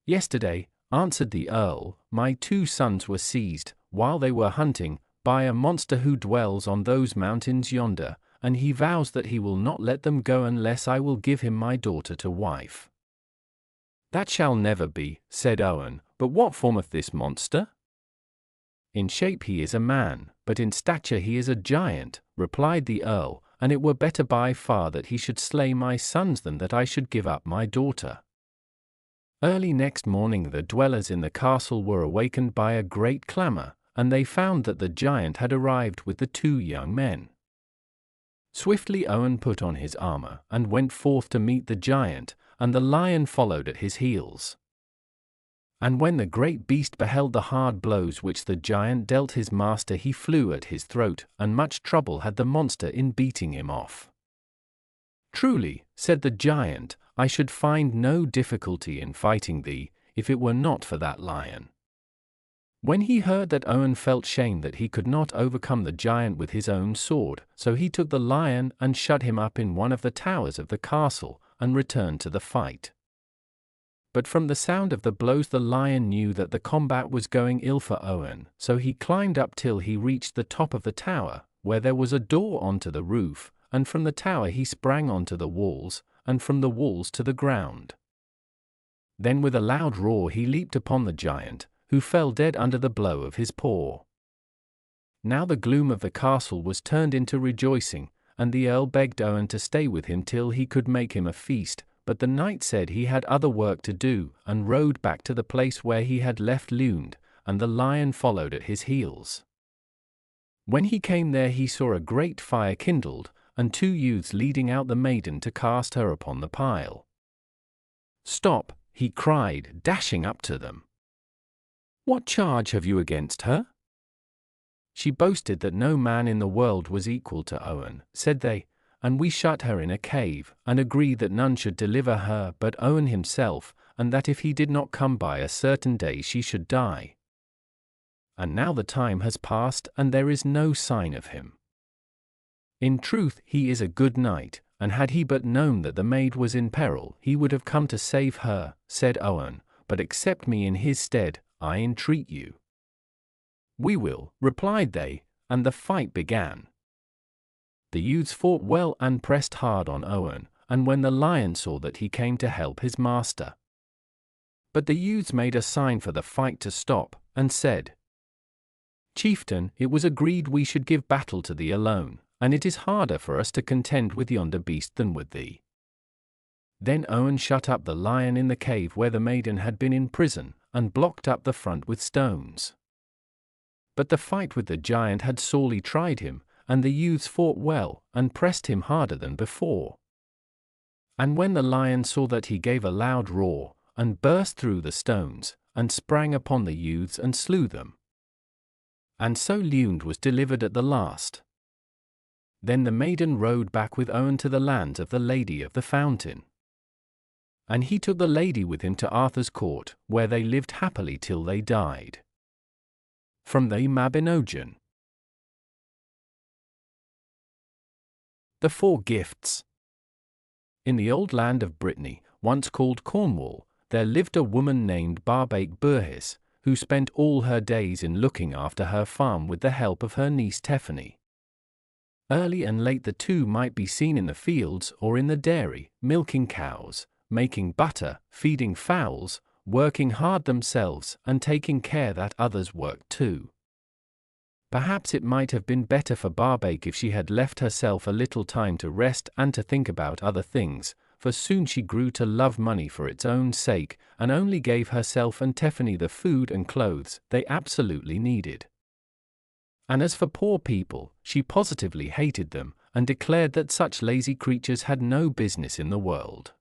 Yesterday, answered the earl, my 2 sons were seized, while they were hunting, by a monster who dwells on those mountains yonder, and he vows that he will not let them go unless I will give him my daughter to wife. That shall never be, said Owen, but what formeth this monster? In shape he is a man, but in stature he is a giant, replied the earl, and it were better by far that he should slay my sons than that I should give up my daughter. Early next morning the dwellers in the castle were awakened by a great clamour, and they found that the giant had arrived with the 2 young men. Swiftly Owen put on his armour and went forth to meet the giant, and the lion followed at his heels. And when the great beast beheld the hard blows which the giant dealt his master, he flew at his throat, and much trouble had the monster in beating him off. Truly, said the giant, I should find no difficulty in fighting thee, if it were not for that lion. When he heard that, Owen felt shame that he could not overcome the giant with his own sword, so he took the lion and shut him up in one of the towers of the castle, and returned to the fight. But from the sound of the blows the lion knew that the combat was going ill for Owen, so he climbed up till he reached the top of the tower, where there was a door onto the roof, and from the tower he sprang onto the walls, and from the walls to the ground. Then with a loud roar he leaped upon the giant, who fell dead under the blow of his paw. Now the gloom of the castle was turned into rejoicing, and the earl begged Owen to stay with him till he could make him a feast, but the knight said he had other work to do, and rode back to the place where he had left Lund, and the lion followed at his heels. When he came there he saw a great fire kindled, and 2 youths leading out the maiden to cast her upon the pile. Stop, he cried, dashing up to them. What charge have you against her? She boasted that no man in the world was equal to Owen, said they, and we shut her in a cave, and agreed that none should deliver her but Owen himself, and that if he did not come by a certain day she should die. And now the time has passed, and there is no sign of him. In truth he is a good knight, and had he but known that the maid was in peril, he would have come to save her, said Owen, but accept me in his stead, I entreat you. We will, replied they, and the fight began. The youths fought well and pressed hard on Owen, and when the lion saw that he came to help his master. But the youths made a sign for the fight to stop, and said, Chieftain, it was agreed we should give battle to thee alone, and it is harder for us to contend with yonder beast than with thee. Then Owen shut up the lion in the cave where the maiden had been in prison, and blocked up the front with stones. But the fight with the giant had sorely tried him, and the youths fought well, and pressed him harder than before. And when the lion saw that, he gave a loud roar, and burst through the stones, and sprang upon the youths and slew them. And so Lund was delivered at the last. Then the maiden rode back with Owen to the lands of the Lady of the Fountain. And he took the lady with him to Arthur's court, where they lived happily till they died. From the Mabinogion. The 4 Gifts. In the old land of Brittany, once called Cornwall, there lived a woman named Barbaik Burhis, who spent all her days in looking after her farm with the help of her niece Tiffany. Early and late the two might be seen in the fields or in the dairy, milking cows, making butter, feeding fowls, working hard themselves and taking care that others worked too. Perhaps it might have been better for Barbaik if she had left herself a little time to rest and to think about other things, for soon she grew to love money for its own sake and only gave herself and Tiffany the food and clothes they absolutely needed. And as for poor people, she positively hated them and declared that such lazy creatures had no business in the world.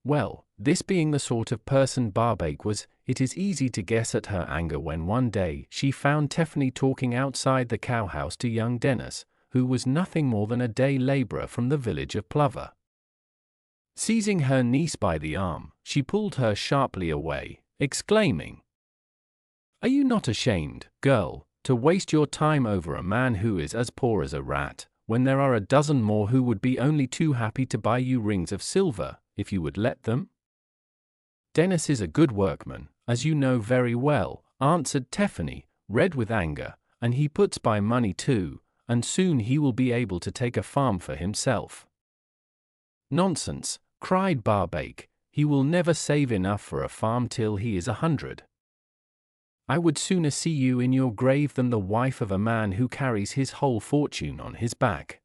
Well, this being the sort of person Barbaik was, it is easy to guess at her anger when one day she found Tiffany talking outside the cowhouse to young Dennis, who was nothing more than a day labourer from the village of Plover. Seizing her niece by the arm, she pulled her sharply away, exclaiming, "Are you not ashamed, girl, to waste your time over a man who is as poor as a rat, when there are a dozen more who would be only too happy to buy you rings of silver, if you would let them?" "Dennis is a good workman, as you know very well," answered Tiffany, red with anger, "and he puts by money too, and soon he will be able to take a farm for himself." "Nonsense," cried Barbaik, "he will never save enough for a farm till he is 100. I would sooner see you in your grave than the wife of a man who carries his whole fortune on his back."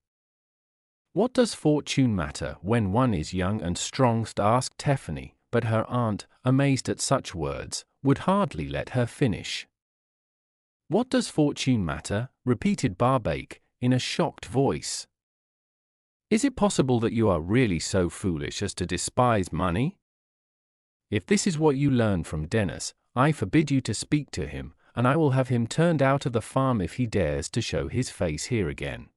"What does fortune matter when one is young and strong?" asked Tiffany, but her aunt, amazed at such words, would hardly let her finish. "What does fortune matter?" repeated Barbaik, in a shocked voice. "Is it possible that you are really so foolish as to despise money? If this is what you learn from Dennis, I forbid you to speak to him, and I will have him turned out of the farm if he dares to show his face here again.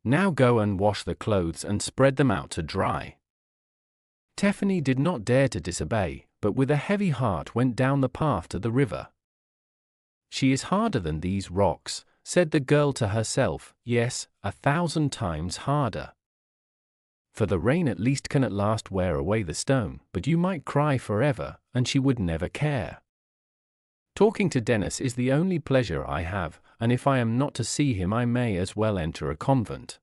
Now go and wash the clothes and spread them out to dry." Tiffany did not dare to disobey, but with a heavy heart went down the path to the river. "She is harder than these rocks," said the girl to herself, "yes, 1,000 times harder. For the rain at least can at last wear away the stone, but you might cry forever, and she would never care. Talking to Dennis is the only pleasure I have, and if I am not to see him I may as well enter a convent."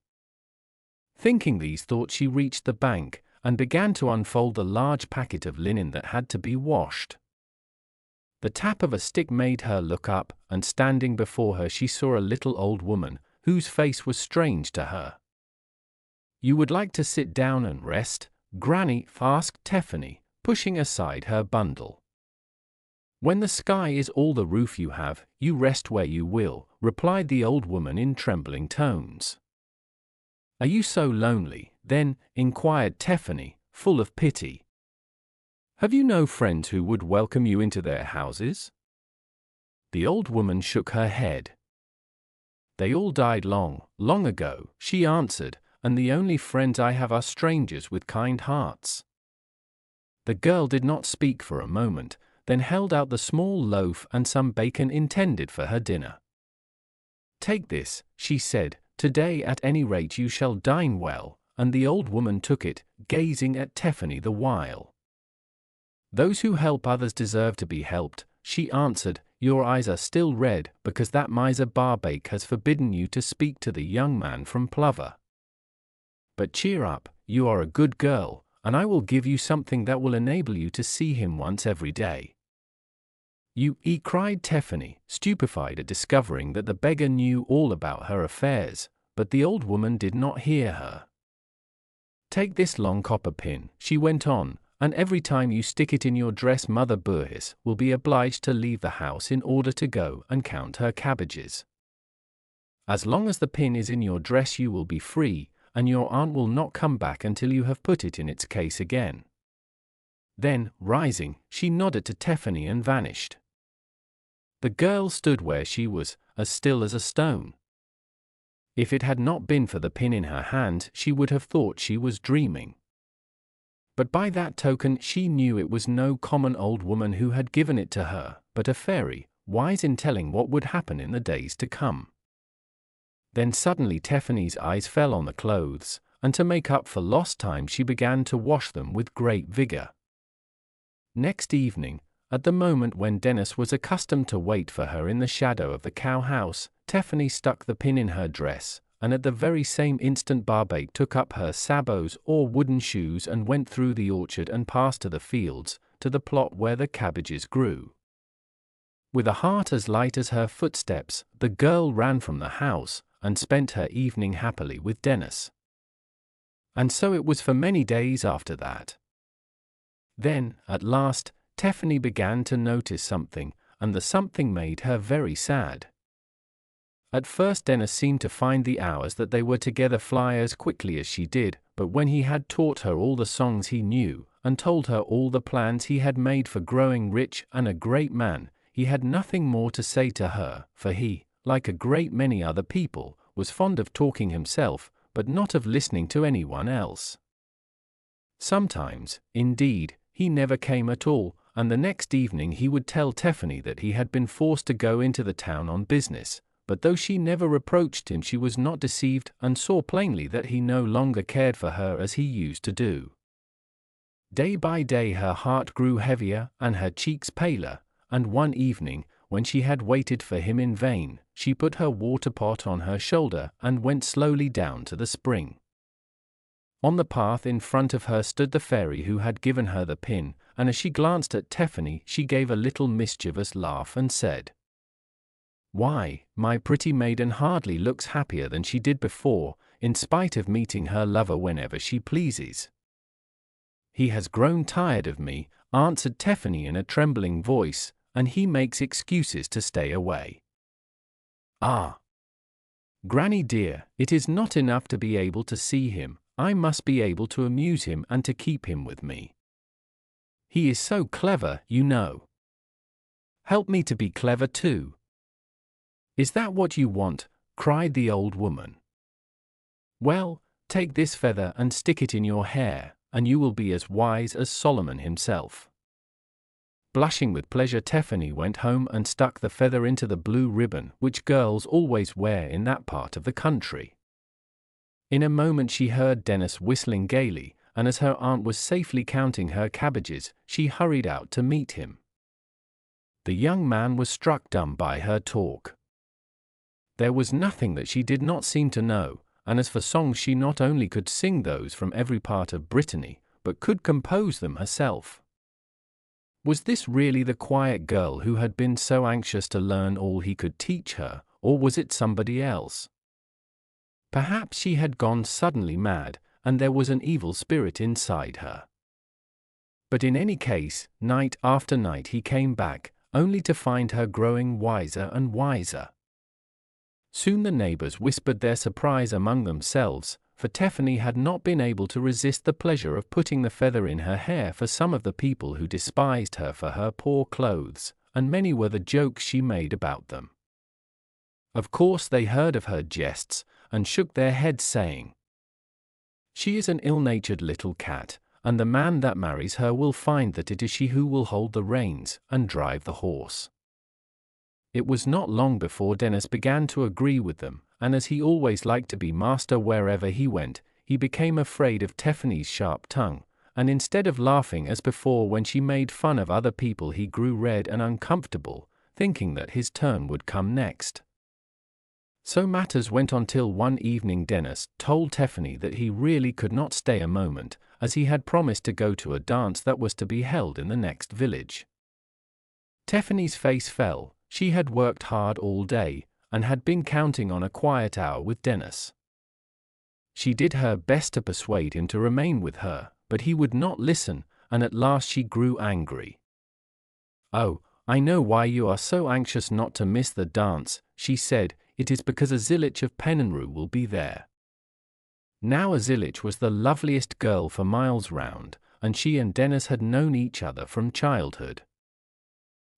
Thinking these thoughts, she reached the bank, and began to unfold the large packet of linen that had to be washed. The tap of a stick made her look up, and standing before her she saw a little old woman, whose face was strange to her. "You would like to sit down and rest, Granny?" asked Tiffany, pushing aside her bundle. "When the sky is all the roof you have, you rest where you will," replied the old woman in trembling tones. "Are you so lonely, then?" inquired Tiffany, full of pity. "Have you no friends who would welcome you into their houses?" The old woman shook her head. "They all died long, long ago," she answered, "and the only friends I have are strangers with kind hearts." The girl did not speak for a moment, then held out the small loaf and some bacon intended for her dinner. "Take this," she said, "today at any rate you shall dine well," and the old woman took it, gazing at Tiffany the while. "Those who help others deserve to be helped," she answered. "Your eyes are still red because that miser Barbaik has forbidden you to speak to the young man from Plover. But cheer up, you are a good girl, and I will give you something that will enable you to see him once every day." Cried Tiffany, stupefied at discovering that the beggar knew all about her affairs, but the old woman did not hear her. "Take this long copper pin," she went on, "and every time you stick it in your dress Mother Burhis will be obliged to leave the house in order to go and count her cabbages. As long as the pin is in your dress you will be free, and your aunt will not come back until you have put it in its case again." Then, rising, she nodded to Tiffany and vanished. The girl stood where she was, as still as a stone. If it had not been for the pin in her hand, she would have thought she was dreaming. But by that token she knew it was no common old woman who had given it to her, but a fairy, wise in telling what would happen in the days to come. Then suddenly Tiffany's eyes fell on the clothes, and to make up for lost time she began to wash them with great vigor. Next evening, At the moment when Dennis was accustomed to wait for her in the shadow of the cow house, Tiffany stuck the pin in her dress, and at the very same instant Barbate took up her sabots or wooden shoes and went through the orchard and past to the fields, to the plot where the cabbages grew. With a heart as light as her footsteps, the girl ran from the house, and spent her evening happily with Dennis. And so it was for many days after that. Then, at last, Tiffany began to notice something, and the something made her very sad. At first Dennis seemed to find the hours that they were together fly as quickly as she did, but when he had taught her all the songs he knew, and told her all the plans he had made for growing rich and a great man, he had nothing more to say to her, for he, like a great many other people, was fond of talking himself, but not of listening to anyone else. Sometimes, indeed, he never came at all, and the next evening he would tell Tiffany that he had been forced to go into the town on business, but though she never reproached him, she was not deceived and saw plainly that he no longer cared for her as he used to do. Day by day her heart grew heavier and her cheeks paler, and one evening, when she had waited for him in vain, she put her water pot on her shoulder and went slowly down to the spring. On the path in front of her stood the fairy who had given her the pin, and as she glanced at Tiffany she gave a little mischievous laugh and said, "Why, my pretty maiden hardly looks happier than she did before, in spite of meeting her lover whenever she pleases." "He has grown tired of me," answered Tiffany in a trembling voice, "and he makes excuses to stay away." "Ah, Granny dear, it is not enough to be able to see him, I must be able to amuse him and to keep him with me. He is so clever, you know. Help me to be clever too." "Is that what you want?" cried the old woman. "Well, take this feather and stick it in your hair, and you will be as wise as Solomon himself." Blushing with pleasure, Tiffany went home and stuck the feather into the blue ribbon which girls always wear in that part of the country. In a moment she heard Dennis whistling gaily, and as her aunt was safely counting her cabbages, she hurried out to meet him. The young man was struck dumb by her talk. There was nothing that she did not seem to know, and as for songs, she not only could sing those from every part of Brittany, but could compose them herself. Was this really the quiet girl who had been so anxious to learn all he could teach her, or was it somebody else? Perhaps she had gone suddenly mad, and there was an evil spirit inside her. But in any case, night after night he came back, only to find her growing wiser and wiser. Soon the neighbors whispered their surprise among themselves, for Tiffany had not been able to resist the pleasure of putting the feather in her hair for some of the people who despised her for her poor clothes, and many were the jokes she made about them. Of course they heard of her jests, and shook their heads saying, "She is an ill-natured little cat, and the man that marries her will find that it is she who will hold the reins and drive the horse." It was not long before Dennis began to agree with them, and as he always liked to be master wherever he went, he became afraid of Tiffany's sharp tongue, and instead of laughing as before when she made fun of other people, he grew red and uncomfortable, thinking that his turn would come next. So matters went on till one evening Dennis told Tiffany that he really could not stay a moment, as he had promised to go to a dance that was to be held in the next village. Tiffany's face fell. She had worked hard all day, and had been counting on a quiet hour with Dennis. She did her best to persuade him to remain with her, but he would not listen, and at last she grew angry. "Oh, I know why you are so anxious not to miss the dance," she said. "It is because a Zillich of Penanru will be there." Now a Zillich was the loveliest girl for miles round, and she and Dennis had known each other from childhood.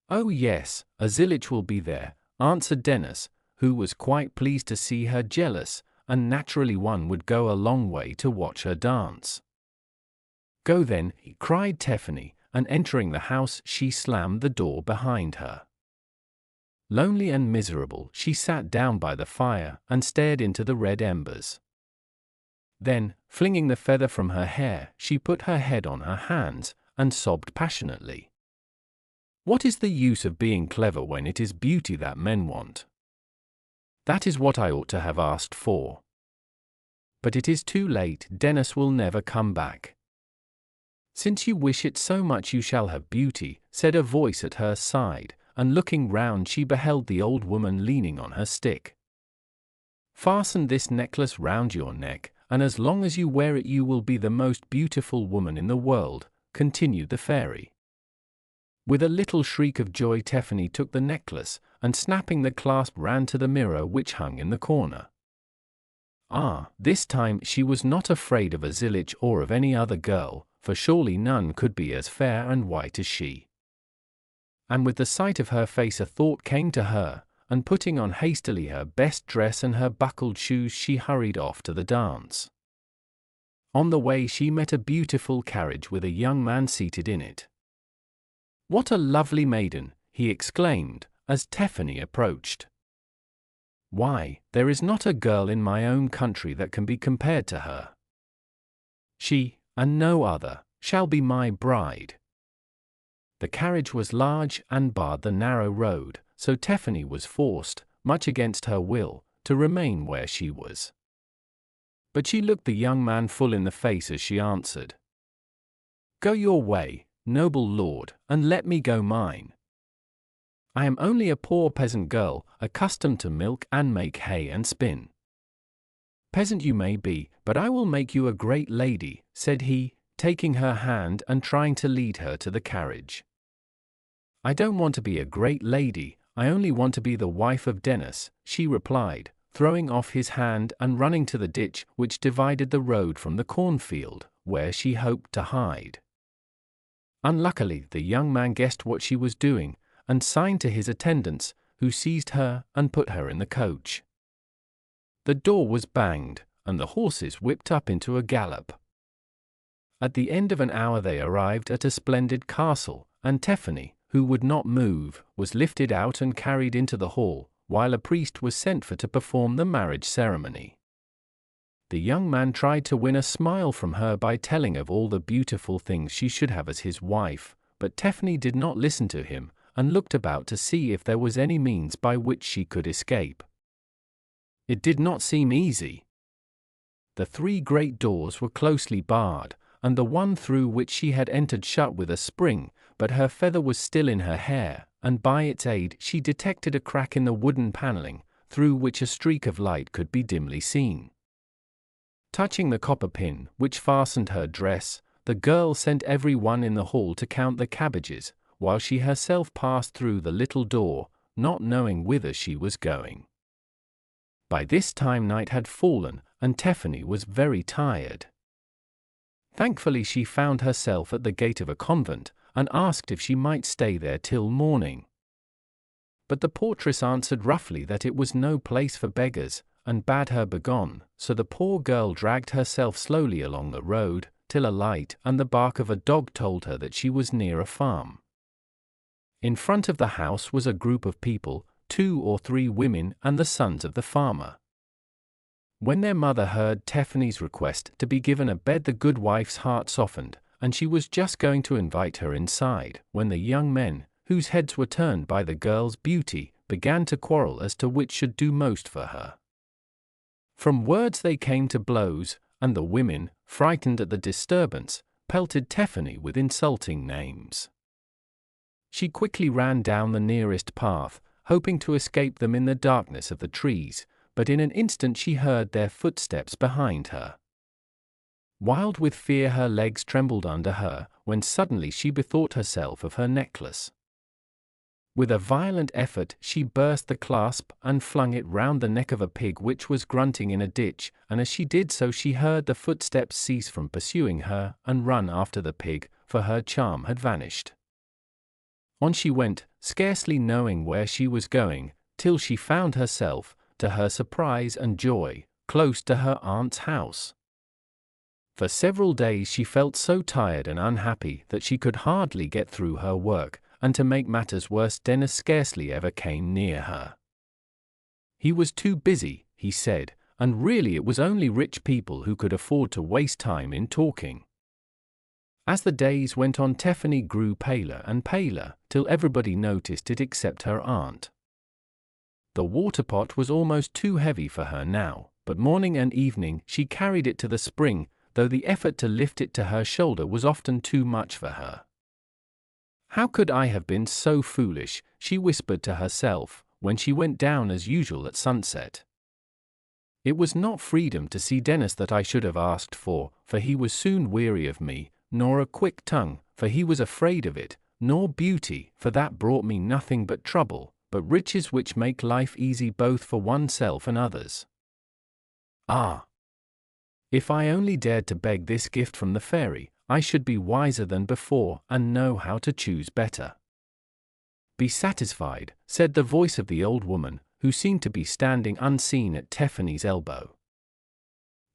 "Oh yes, a Zillich will be there," answered Dennis, who was quite pleased to see her jealous, and naturally one would go a long way to watch her dance. "Go then," cried Tiffany, and entering the house she slammed the door behind her. Lonely and miserable, she sat down by the fire and stared into the red embers. Then, flinging the feather from her hair, she put her head on her hands and sobbed passionately. What is the use of being clever when it is beauty that men want? That is what I ought to have asked for. But it is too late, Dennis will never come back. Since you wish it so much you shall have beauty, said a voice at her side, and looking round she beheld the old woman leaning on her stick. Fasten this necklace round your neck, and as long as you wear it you will be the most beautiful woman in the world, continued the fairy. With a little shriek of joy Tephany took the necklace, and snapping the clasp ran to the mirror which hung in the corner. This time she was not afraid of a Zillich or of any other girl, for surely none could be as fair and white as she. And with the sight of her face a thought came to her, and putting on hastily her best dress and her buckled shoes she hurried off to the dance. On the way she met a beautiful carriage with a young man seated in it. "What a lovely maiden!" he exclaimed, as Tephany approached. "Why, there is not a girl in my own country that can be compared to her. She, and no other, shall be my bride." The carriage was large and barred the narrow road, so Tephany was forced, much against her will, to remain where she was. But she looked the young man full in the face as she answered, "Go your way, noble lord, and let me go mine. I am only a poor peasant girl, accustomed to milk and make hay and spin." "Peasant you may be, but I will make you a great lady," said he, taking her hand and trying to lead her to the carriage. "I don't want to be a great lady, I only want to be the wife of Dennis," she replied, throwing off his hand and running to the ditch which divided the road from the cornfield, where she hoped to hide. Unluckily, the young man guessed what she was doing, and signed to his attendants, who seized her and put her in the coach. The door was banged, and the horses whipped up into a gallop. At the end of an hour they arrived at a splendid castle, and Tephany, who would not move, was lifted out and carried into the hall, while a priest was sent for to perform the marriage ceremony. The young man tried to win a smile from her by telling of all the beautiful things she should have as his wife, but Tephany did not listen to him, and looked about to see if there was any means by which she could escape. It did not seem easy. The 3 great doors were closely barred, and the one through which she had entered shut with a spring, but her feather was still in her hair, and by its aid she detected a crack in the wooden paneling, through which a streak of light could be dimly seen. Touching the copper pin, which fastened her dress, the girl sent every one in the hall to count the cabbages, while she herself passed through the little door, not knowing whither she was going. By this time night had fallen, and Tephany was very tired. Thankfully she found herself at the gate of a convent, and asked if she might stay there till morning. But the portress answered roughly that it was no place for beggars, and bade her begone, so the poor girl dragged herself slowly along the road, till a light and the bark of a dog told her that she was near a farm. In front of the house was a group of people, 2 or 3 women and the sons of the farmer. When their mother heard Tephany's request to be given a bed, the good wife's heart softened, and she was just going to invite her inside, when the young men, whose heads were turned by the girl's beauty, began to quarrel as to which should do most for her. From words they came to blows, and the women, frightened at the disturbance, pelted Tephany with insulting names. She quickly ran down the nearest path, hoping to escape them in the darkness of the trees, but in an instant she heard their footsteps behind her. Wild with fear her legs trembled under her, when suddenly she bethought herself of her necklace. With a violent effort she burst the clasp and flung it round the neck of a pig which was grunting in a ditch, and as she did so she heard the footsteps cease from pursuing her and run after the pig, for her charm had vanished. On she went, scarcely knowing where she was going, till she found herself, to her surprise and joy, close to her aunt's house. For several days she felt so tired and unhappy that she could hardly get through her work, and to make matters worse Dennis scarcely ever came near her. He was too busy, he said, and really it was only rich people who could afford to waste time in talking. As the days went on, Tiffany grew paler and paler, till everybody noticed it except her aunt. The water pot was almost too heavy for her now, but morning and evening she carried it to the spring, though the effort to lift it to her shoulder was often too much for her. "How could I have been so foolish?" she whispered to herself, when she went down as usual at sunset. It was not freedom to see Dennis that I should have asked for he was soon weary of me, nor a quick tongue, for he was afraid of it, nor beauty, for that brought me nothing but trouble, but riches which make life easy both for oneself and others. Ah! If I only dared to beg this gift from the fairy, I should be wiser than before and know how to choose better. "Be satisfied," said the voice of the old woman, who seemed to be standing unseen at Tiffany's elbow.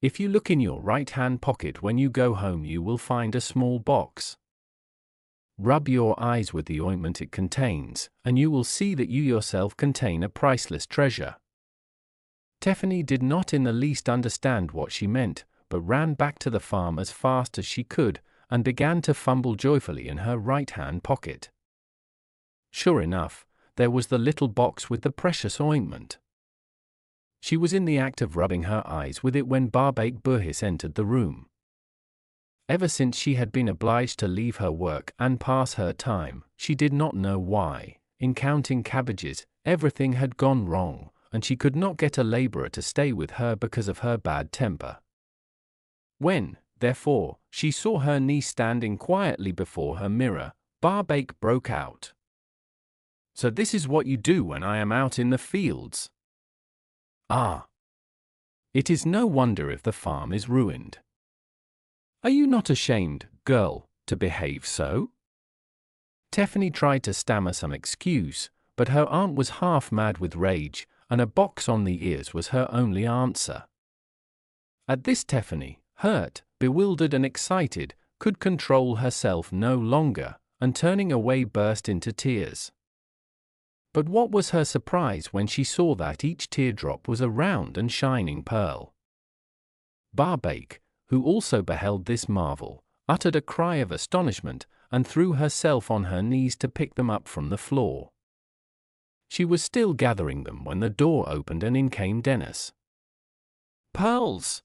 "If you look in your right-hand pocket when you go home, you will find a small box. Rub your eyes with the ointment it contains, and you will see that you yourself contain a priceless treasure." Tiffany did not in the least understand what she meant, but ran back to the farm as fast as she could, and began to fumble joyfully in her right-hand pocket. Sure enough, there was the little box with the precious ointment. She was in the act of rubbing her eyes with it when Barbaik Burhis entered the room. Ever since she had been obliged to leave her work and pass her time, she did not know why, in counting cabbages, everything had gone wrong, and she could not get a laborer to stay with her because of her bad temper. When, therefore, she saw her niece standing quietly before her mirror, Barbaik broke out. "So this is what you do when I am out in the fields? Ah! It is no wonder if the farm is ruined. Are you not ashamed, girl, to behave so?" Tiffany tried to stammer some excuse, but her aunt was half mad with rage, and a box on the ears was her only answer. At this Tiffany, hurt, bewildered and excited, could control herself no longer, and turning away burst into tears. But what was her surprise when she saw that each teardrop was a round and shining pearl. Barbaik, who also beheld this marvel, uttered a cry of astonishment, and threw herself on her knees to pick them up from the floor. She was still gathering them when the door opened and in came Dennis. "Pearls!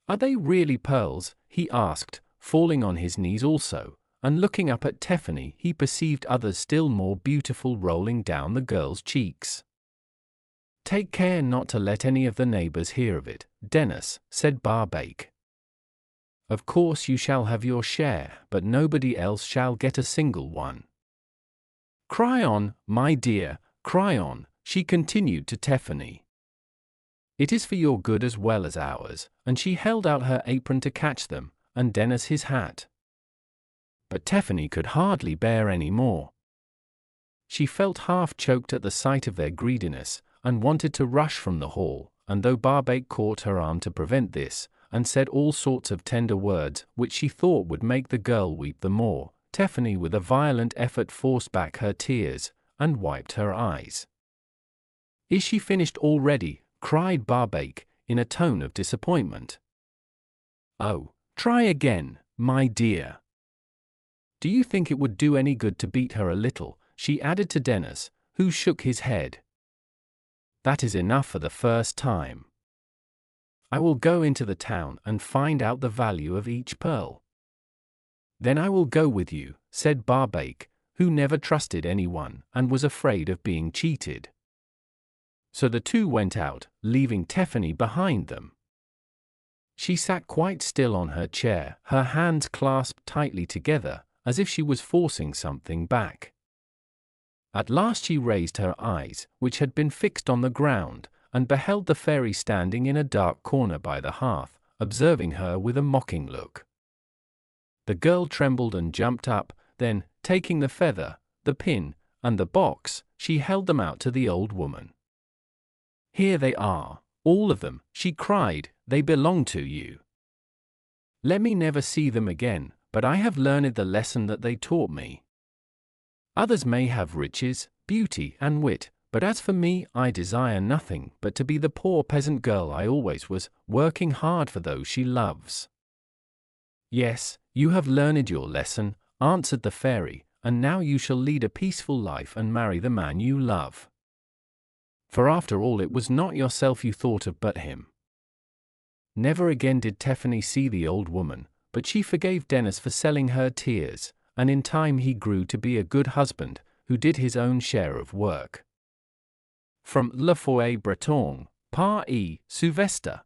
Are they really pearls?" he asked, falling on his knees also, and looking up at Tiffany he perceived others still more beautiful rolling down the girl's cheeks. "Take care not to let any of the neighbors hear of it, Dennis," said Barbaik. "Of course you shall have your share, but nobody else shall get a single one. Cry on, my dear, cry on," she continued to Tiffany. "It is for your good as well as ours," and she held out her apron to catch them, and Dennis his hat. But Tiffany could hardly bear any more. She felt half choked at the sight of their greediness, and wanted to rush from the hall, and though Barbaik caught her arm to prevent this, and said all sorts of tender words which she thought would make the girl weep the more, Tiffany with a violent effort forced back her tears, and wiped her eyes. "Is she finished already?" cried Barbaik, in a tone of disappointment. "Oh, try again, my dear. Do you think it would do any good to beat her a little?" she added to Dennis, who shook his head. "That is enough for the first time. I will go into the town and find out the value of each pearl." "Then I will go with you," said Barbaik, who never trusted anyone and was afraid of being cheated. So the two went out, leaving Tiffany behind them. She sat quite still on her chair, her hands clasped tightly together, as if she was forcing something back. At last she raised her eyes, which had been fixed on the ground, and beheld the fairy standing in a dark corner by the hearth, observing her with a mocking look. The girl trembled and jumped up, then, taking the feather, the pin, and the box, she held them out to the old woman. "Here they are, all of them," she cried, "they belong to you. Let me never see them again, but I have learned the lesson that they taught me. Others may have riches, beauty, and wit, but as for me, I desire nothing but to be the poor peasant girl I always was, working hard for those she loves. Yes, "You have learned your lesson," answered the fairy, "and now you shall lead a peaceful life and marry the man you love. For after all it was not yourself you thought of but him." Never again did Tephany see the old woman, but she forgave Dennis for selling her tears, and in time he grew to be a good husband, who did his own share of work. From Le Foyer Breton, Par E. Sylvester.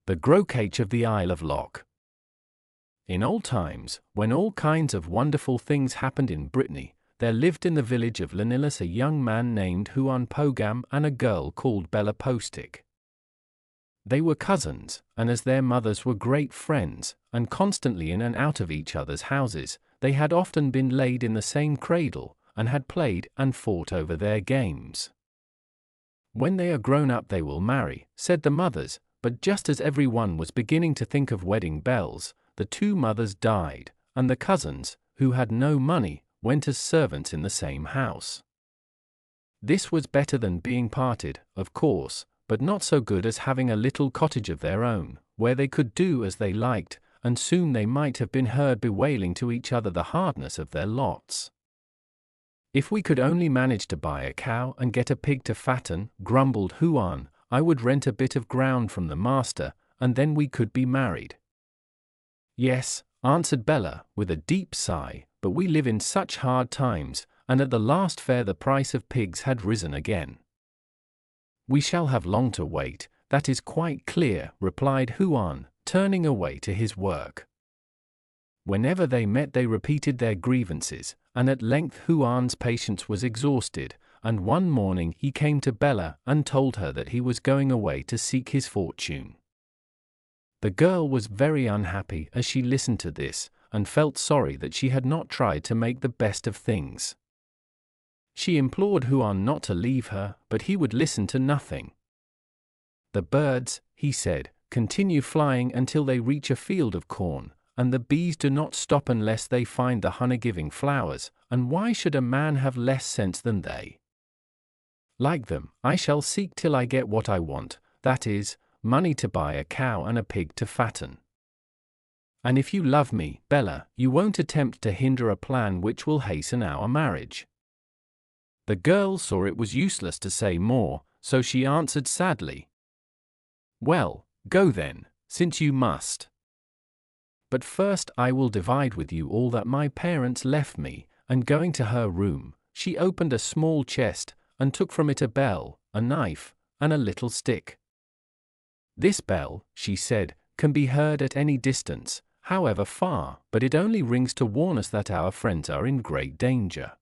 The Groac'h of the Isle of Lok. In old times, when all kinds of wonderful things happened in Brittany, there lived in the village of Llanillas a young man named Huan Pogam and a girl called Bella Postic. They were cousins, and as their mothers were great friends, and constantly in and out of each other's houses, they had often been laid in the same cradle, and had played and fought over their games. "When they are grown up they will marry," said the mothers, but just as every one was beginning to think of wedding bells, the two mothers died, and the cousins, who had no money, went as servants in the same house. This was better than being parted, of course, but not so good as having a little cottage of their own, where they could do as they liked, and soon they might have been heard bewailing to each other the hardness of their lots. "If we could only manage to buy a cow and get a pig to fatten," grumbled Huan, "I would rent a bit of ground from the master, and then we could be married." "Yes," answered Bella, with a deep sigh, "but we live in such hard times, and at the last fair the price of pigs had risen again." "We shall have long to wait, that is quite clear," replied Huan, turning away to his work. Whenever they met they repeated their grievances, and at length Huan's patience was exhausted, and one morning he came to Bella and told her that he was going away to seek his fortune. The girl was very unhappy as she listened to this, and felt sorry that she had not tried to make the best of things. She implored Huan not to leave her, but he would listen to nothing. "The birds," he said, "continue flying until they reach a field of corn, and the bees do not stop unless they find the honey-giving flowers, and why should a man have less sense than they? Like them, I shall seek till I get what I want, that is, money to buy a cow and a pig to fatten. And if you love me, Bella, you won't attempt to hinder a plan which will hasten our marriage." The girl saw it was useless to say more, so she answered sadly, "Well, go then, since you must. But first I will divide with you all that my parents left me," and going to her room, she opened a small chest, and took from it a bell, a knife, and a little stick. "This bell," she said, "can be heard at any distance, however far, but it only rings to warn us that our friends are in great danger.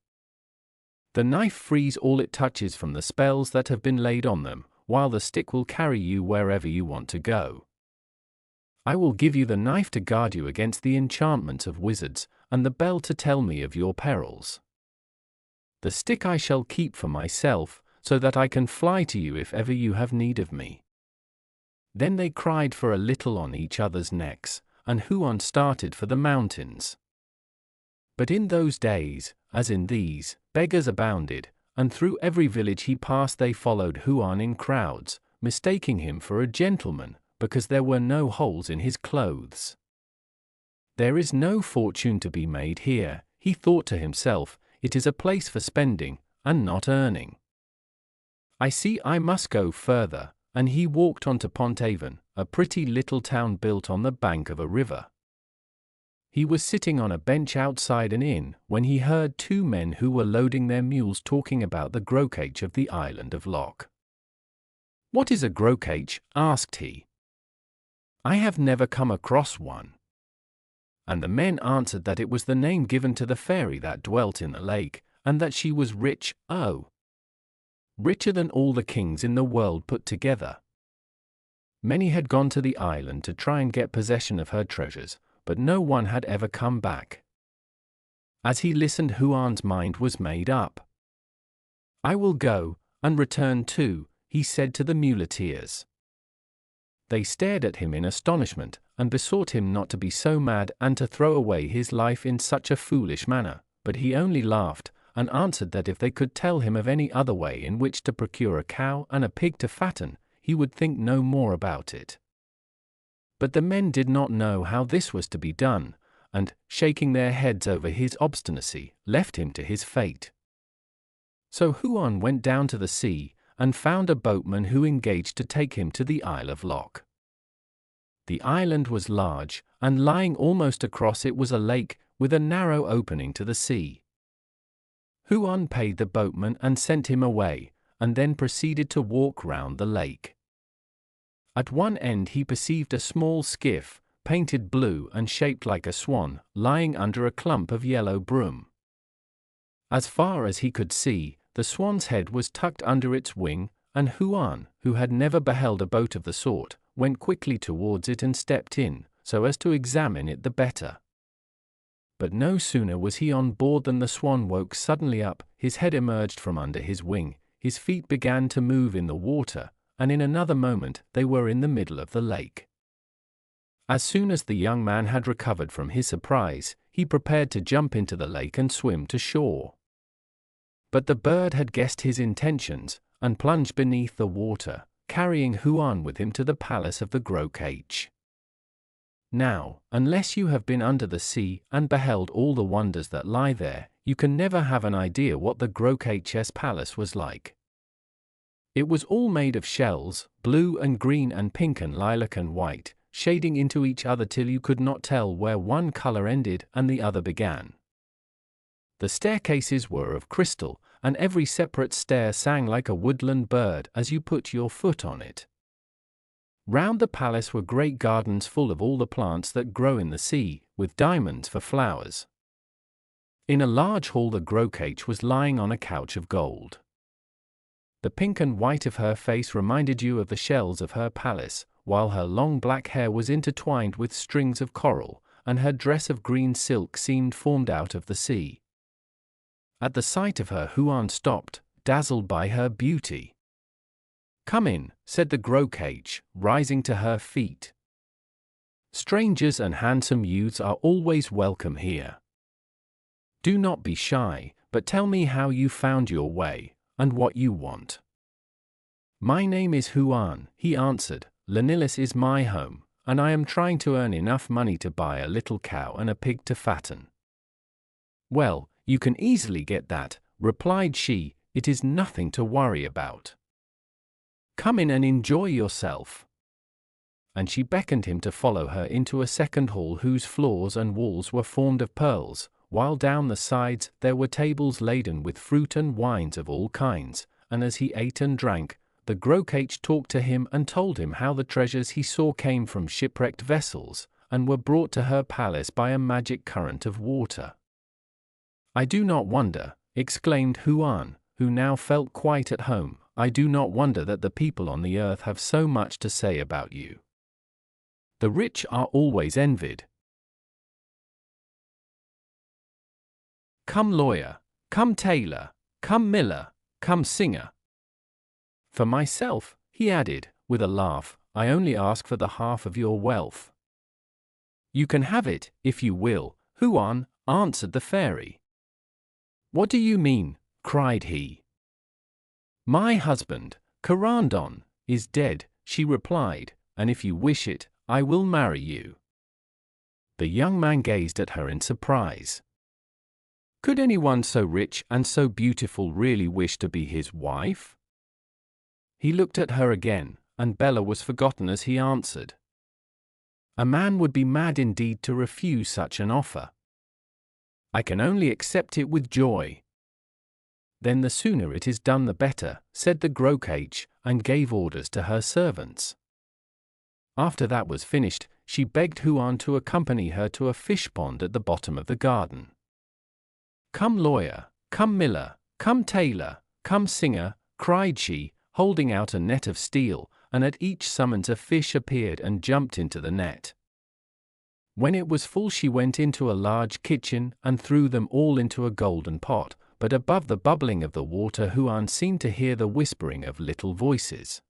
The knife frees all it touches from the spells that have been laid on them, while the stick will carry you wherever you want to go. I will give you the knife to guard you against the enchantments of wizards, and the bell to tell me of your perils. The stick I shall keep for myself, so that I can fly to you if ever you have need of me." Then they cried for a little on each other's necks, and Huan started for the mountains. But in those days, as in these, beggars abounded, and through every village he passed they followed Huan in crowds, mistaking him for a gentleman, because there were no holes in his clothes. "There is no fortune to be made here," he thought to himself, "it is a place for spending, and not earning. I see I must go further," and he walked on to Pont-Aven, a pretty little town built on the bank of a river. He was sitting on a bench outside an inn, when he heard two men who were loading their mules talking about the Groac'h of the island of Lok. "What is a Groac'h?" asked he. "I have never come across one." And the men answered that it was the name given to the fairy that dwelt in the lake, and that she was rich, oh, richer than all the kings in the world put together. Many had gone to the island to try and get possession of her treasures, but no one had ever come back. As he listened, Huan's mind was made up. "I will go, and return too," he said to the muleteers. They stared at him in astonishment, and besought him not to be so mad and to throw away his life in such a foolish manner, but he only laughed, and answered that if they could tell him of any other way in which to procure a cow and a pig to fatten, he would think no more about it. But the men did not know how this was to be done, and, shaking their heads over his obstinacy, left him to his fate. So Huan went down to the sea, and found a boatman who engaged to take him to the Isle of Lok. The island was large, and lying almost across it was a lake, with a narrow opening to the sea. Huan paid the boatman and sent him away, and then proceeded to walk round the lake. At one end he perceived a small skiff, painted blue and shaped like a swan, lying under a clump of yellow broom. As far as he could see, the swan's head was tucked under its wing, and Huan, who had never beheld a boat of the sort, went quickly towards it and stepped in, so as to examine it the better. But no sooner was he on board than the swan woke suddenly up, his head emerged from under his wing, his feet began to move in the water, and in another moment they were in the middle of the lake. As soon as the young man had recovered from his surprise, he prepared to jump into the lake and swim to shore. But the bird had guessed his intentions, and plunged beneath the water, carrying Huan with him to the palace of the Groac'h. Now, unless you have been under the sea and beheld all the wonders that lie there, you can never have an idea what the Groac'h's palace was like. It was all made of shells, blue and green and pink and lilac and white, shading into each other till you could not tell where one color ended and the other began. The staircases were of crystal, and every separate stair sang like a woodland bird as you put your foot on it. Round the palace were great gardens full of all the plants that grow in the sea, with diamonds for flowers. In a large hall the Groac'h was lying on a couch of gold. The pink and white of her face reminded you of the shells of her palace, while her long black hair was intertwined with strings of coral, and her dress of green silk seemed formed out of the sea. At the sight of her Huan stopped, dazzled by her beauty. "Come in," said the Groac'h, rising to her feet. "Strangers and handsome youths are always welcome here. Do not be shy, but tell me how you found your way, and what you want." "My name is Huan," he answered. "Lanilis is my home, and I am trying to earn enough money to buy a little cow and a pig to fatten." "Well, you can easily get that," replied she. "It is nothing to worry about. Come in and enjoy yourself." And she beckoned him to follow her into a second hall whose floors and walls were formed of pearls, while down the sides there were tables laden with fruit and wines of all kinds, and as he ate and drank, the Groac'h talked to him and told him how the treasures he saw came from shipwrecked vessels, and were brought to her palace by a magic current of water. "I do not wonder," exclaimed Huan, who now felt quite at home, "I do not wonder that the people on the earth have so much to say about you. The rich are always envied. Come lawyer, come tailor, come miller, come singer. For myself," he added, with a laugh, "I only ask for the half of your wealth." "You can have it, if you will, Huan," answered the fairy. "What do you mean?" cried he. "My husband, Karandon, is dead," she replied, "and if you wish it, I will marry you." The young man gazed at her in surprise. Could anyone so rich and so beautiful really wish to be his wife? He looked at her again, and Bella was forgotten as he answered. "A man would be mad indeed to refuse such an offer. I can only accept it with joy." "Then the sooner it is done the better," said the Groac'h, and gave orders to her servants. After that was finished, she begged Huan to accompany her to a fish pond at the bottom of the garden. "Come lawyer, come miller, come tailor, come singer," cried she, holding out a net of steel, and at each summons a fish appeared and jumped into the net. When it was full she went into a large kitchen and threw them all into a golden pot, but above the bubbling of the water Huan seemed to hear the whispering of little voices.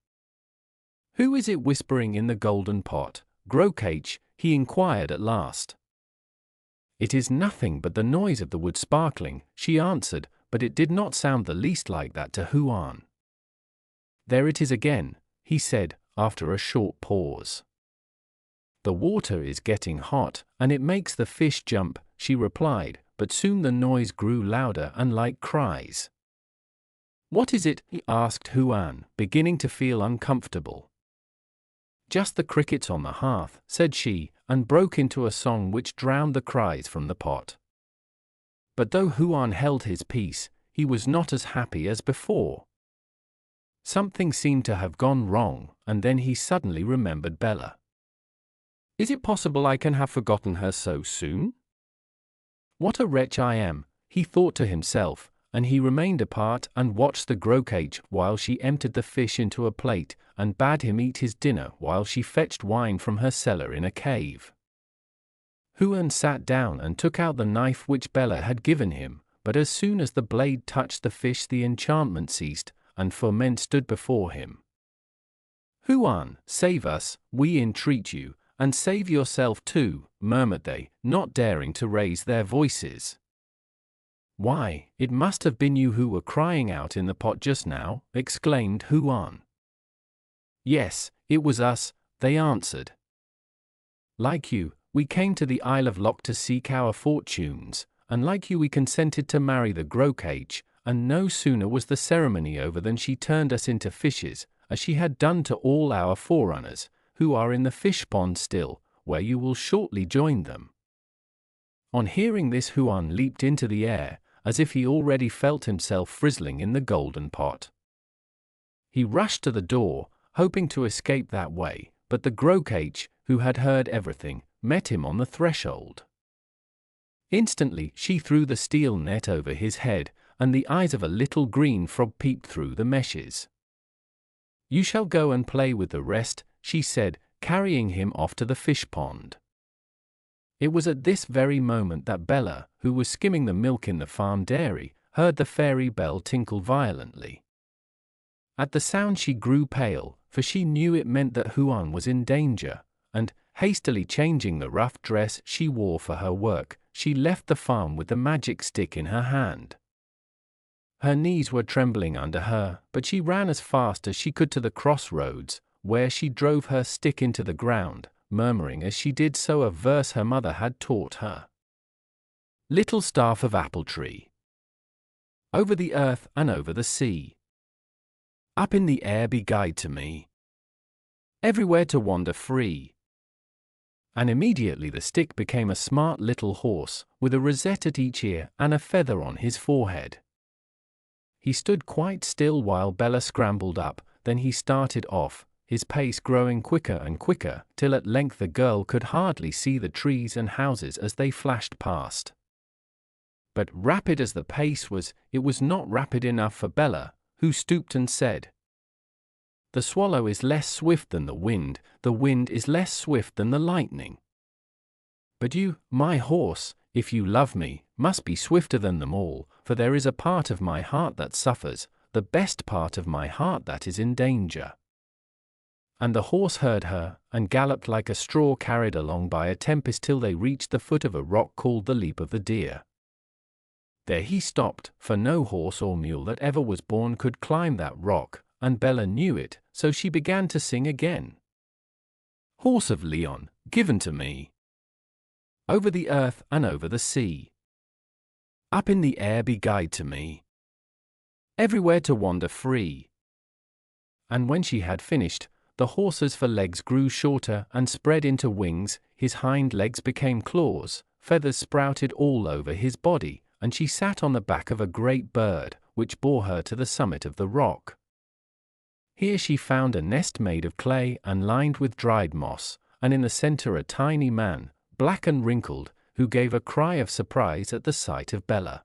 "Who is it whispering in the golden pot, Groac'h?" he inquired at last. "It is nothing but the noise of the wood sparkling," she answered, but it did not sound the least like that to Huan. "There it is again," he said, after a short pause. "The water is getting hot, and it makes the fish jump," she replied, but soon the noise grew louder and like cries. "What is it?" he asked Huan, beginning to feel uncomfortable. "Just the crickets on the hearth," said she, and broke into a song which drowned the cries from the pot. But though Huan held his peace, he was not as happy as before. Something seemed to have gone wrong, and then he suddenly remembered Bella. "Is it possible I can have forgotten her so soon? What a wretch I am," he thought to himself, and he remained apart and watched the Groac'h while she emptied the fish into a plate, and bade him eat his dinner while she fetched wine from her cellar in a cave. Huan sat down and took out the knife which Bella had given him, but as soon as the blade touched the fish the enchantment ceased, and 4 men stood before him. "Huan, save us, we entreat you, and save yourself too," murmured they, not daring to raise their voices. "Why, it must have been you who were crying out in the pot just now," exclaimed Huan. "Yes, it was us," they answered. "Like you, we came to the Isle of Lok to seek our fortunes, and like you we consented to marry the Groac'h, and no sooner was the ceremony over than she turned us into fishes, as she had done to all our forerunners, who are in the fish pond still, where you will shortly join them." On hearing this Huan leaped into the air, as if he already felt himself frizzling in the golden pot. He rushed to the door, hoping to escape that way, but the Groac'h, who had heard everything, met him on the threshold. Instantly she threw the steel net over his head, and the eyes of a little green frog peeped through the meshes. "You shall go and play with the rest," she said, carrying him off to the fish pond. It was at this very moment that Bella, who was skimming the milk in the farm dairy, heard the fairy bell tinkle violently. At the sound she grew pale, for she knew it meant that Huan was in danger, and, hastily changing the rough dress she wore for her work, she left the farm with the magic stick in her hand. Her knees were trembling under her, but she ran as fast as she could to the crossroads, where she drove her stick into the ground, murmuring as she did so a verse her mother had taught her. "Little staff of apple tree, over the earth and over the sea, up in the air be guide to me, everywhere to wander free." And immediately the stick became a smart little horse, with a rosette at each ear and a feather on his forehead. He stood quite still while Bella scrambled up, then he started off, his pace growing quicker and quicker, till at length the girl could hardly see the trees and houses as they flashed past. But rapid as the pace was, it was not rapid enough for Bella, who stooped and said, "The swallow is less swift than the wind is less swift than the lightning. But you, my horse, if you love me, must be swifter than them all, for there is a part of my heart that suffers, the best part of my heart that is in danger." And the horse heard her, and galloped like a straw carried along by a tempest till they reached the foot of a rock called the Leap of the Deer. There he stopped, for no horse or mule that ever was born could climb that rock, and Bella knew it, so she began to sing again. "Horse of Leon, given to me, over the earth and over the sea, up in the air be guide to me, everywhere to wander free." And when she had finished, the horse's forelegs grew shorter and spread into wings, his hind legs became claws, feathers sprouted all over his body, and she sat on the back of a great bird, which bore her to the summit of the rock. Here she found a nest made of clay and lined with dried moss, and in the center a tiny man, black and wrinkled, who gave a cry of surprise at the sight of Bella.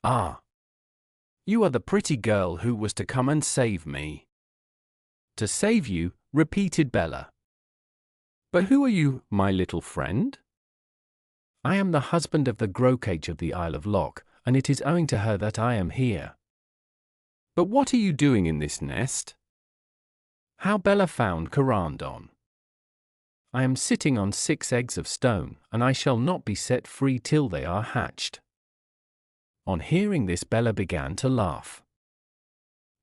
"Ah! You are the pretty girl who was to come and save me." "To save you?" repeated Bella. "But who are you, my little friend?" "I am the husband of the Groac'h of the Isle of Lok, and it is owing to her that I am here." "But what are you doing in this nest?" How Bella found Corandon. "I am sitting on 6 eggs of stone, and I shall not be set free till they are hatched." On hearing this Bella began to laugh.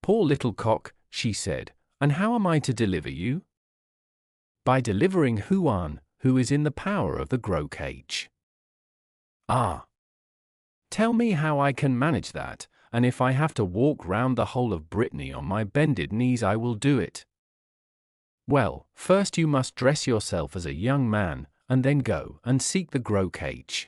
"Poor little cock," she said, "and how am I to deliver you?" By delivering Huan, who is in the power of the Groac'h. Ah! Tell me how I can manage that, and if I have to walk round the whole of Brittany on my bended knees I will do it. Well, first you must dress yourself as a young man, and then go and seek the Groac'h.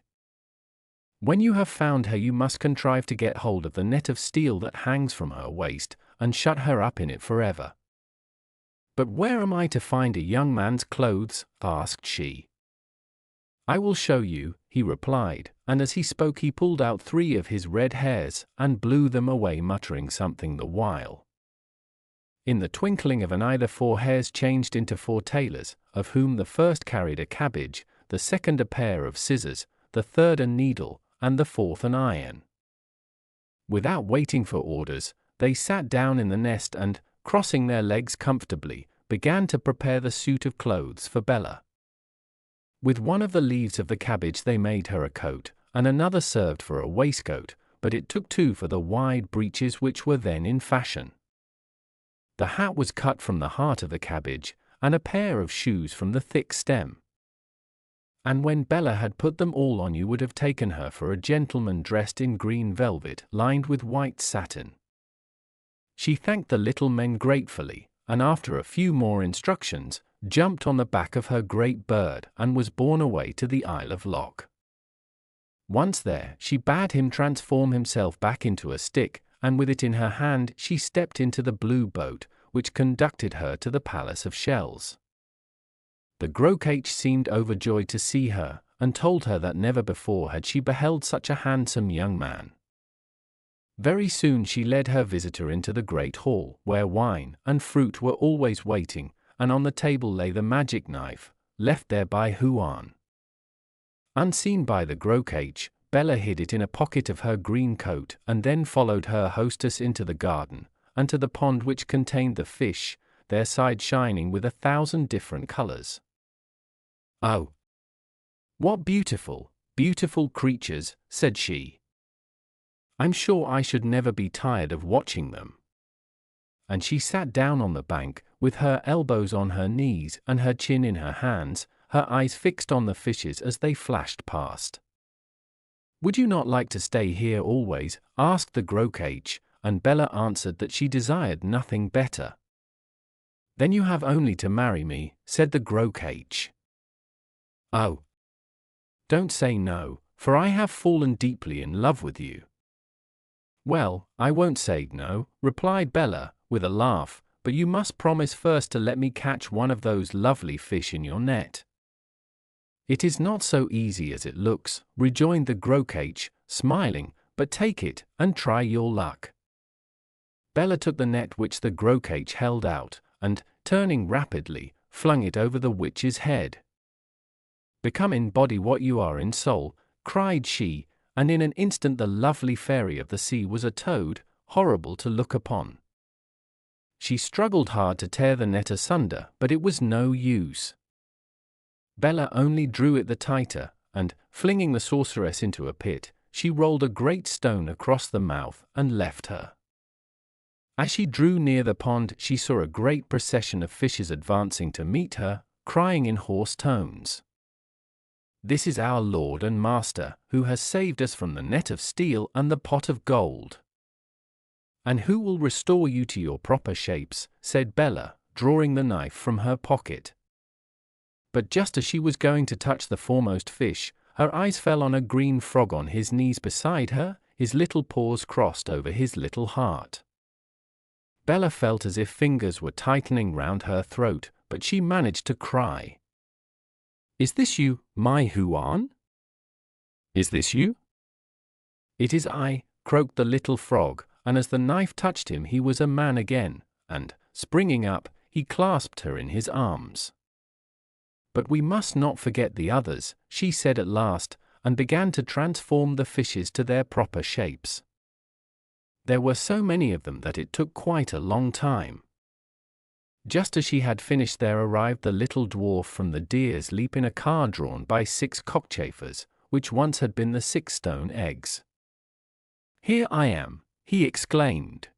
When you have found her you must contrive to get hold of the net of steel that hangs from her waist, and shut her up in it forever. But where am I to find a young man's clothes? Asked she. I will show you, he replied, and as he spoke he pulled out 3 of his red hairs, and blew them away muttering something the while. In the twinkling of an eye the 4 hairs changed into 4 tailors, of whom the first carried a cabbage, the second a pair of scissors, the third a needle, and the 4th an iron. Without waiting for orders, they sat down in the nest and, crossing their legs comfortably, began to prepare the suit of clothes for Bella. With one of the leaves of the cabbage they made her a coat, and another served for a waistcoat, but it took 2 for the wide breeches which were then in fashion. The hat was cut from the heart of the cabbage, and a pair of shoes from the thick stem. And when Bella had put them all on you would have taken her for a gentleman dressed in green velvet lined with white satin. She thanked the little men gratefully, and after a few more instructions, jumped on the back of her great bird and was borne away to the Isle of Lok. Once there, she bade him transform himself back into a stick, and with it in her hand she stepped into the blue boat, which conducted her to the Palace of Shells. The Groac'h seemed overjoyed to see her, and told her that never before had she beheld such a handsome young man. Very soon she led her visitor into the great hall, where wine and fruit were always waiting, and on the table lay the magic knife, left there by Huan. Unseen by the Groac'h, Bella hid it in a pocket of her green coat, and then followed her hostess into the garden, and to the pond which contained the fish, their sides shining with 1,000 different colors. Oh! What beautiful, beautiful creatures, said she. I'm sure I should never be tired of watching them. And she sat down on the bank, with her elbows on her knees and her chin in her hands, her eyes fixed on the fishes as they flashed past. Would you not like to stay here always? Asked the Groac'h, and Bella answered that she desired nothing better. Then you have only to marry me, said the Groac'h. Oh! Don't say no, for I have fallen deeply in love with you. Well, I won't say no, replied Bella, with a laugh, but you must promise first to let me catch one of those lovely fish in your net. It is not so easy as it looks, rejoined the Groac'h, smiling, but take it, and try your luck. Bella took the net which the Groac'h held out, and, turning rapidly, flung it over the witch's head. Become in body what you are in soul, cried she, and in an instant the lovely fairy of the sea was a toad, horrible to look upon. She struggled hard to tear the net asunder, but it was no use. Bella only drew it the tighter, and, flinging the sorceress into a pit, she rolled a great stone across the mouth and left her. As she drew near the pond, she saw a great procession of fishes advancing to meet her, crying in hoarse tones, "This is our Lord and Master, who has saved us from the net of steel and the pot of gold." "And who will restore you to your proper shapes," said Bella, drawing the knife from her pocket. But just as she was going to touch the foremost fish, her eyes fell on a green frog on his knees beside her, his little paws crossed over his little heart. Bella felt as if fingers were tightening round her throat, but she managed to cry, "Is this you, my Huan? Is this you?" "It is I," croaked the little frog, and as the knife touched him he was a man again, and, springing up, he clasped her in his arms. "But we must not forget the others," she said at last, and began to transform the fishes to their proper shapes. There were so many of them that it took quite a long time. Just as she had finished there arrived the little dwarf from the Deer's Leap in a car drawn by 6 cockchafers, which once had been the 6 stone eggs. "Here I am," he exclaimed.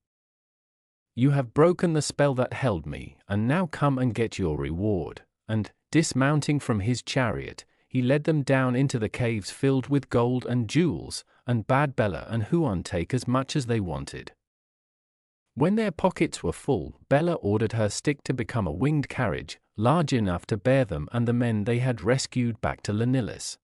"You have broken the spell that held me, and now come and get your reward," and, dismounting from his chariot, he led them down into the caves filled with gold and jewels, and bade Bella and Huon take as much as they wanted. When their pockets were full, Bella ordered her stick to become a winged carriage, large enough to bear them and the men they had rescued back to Llanillis.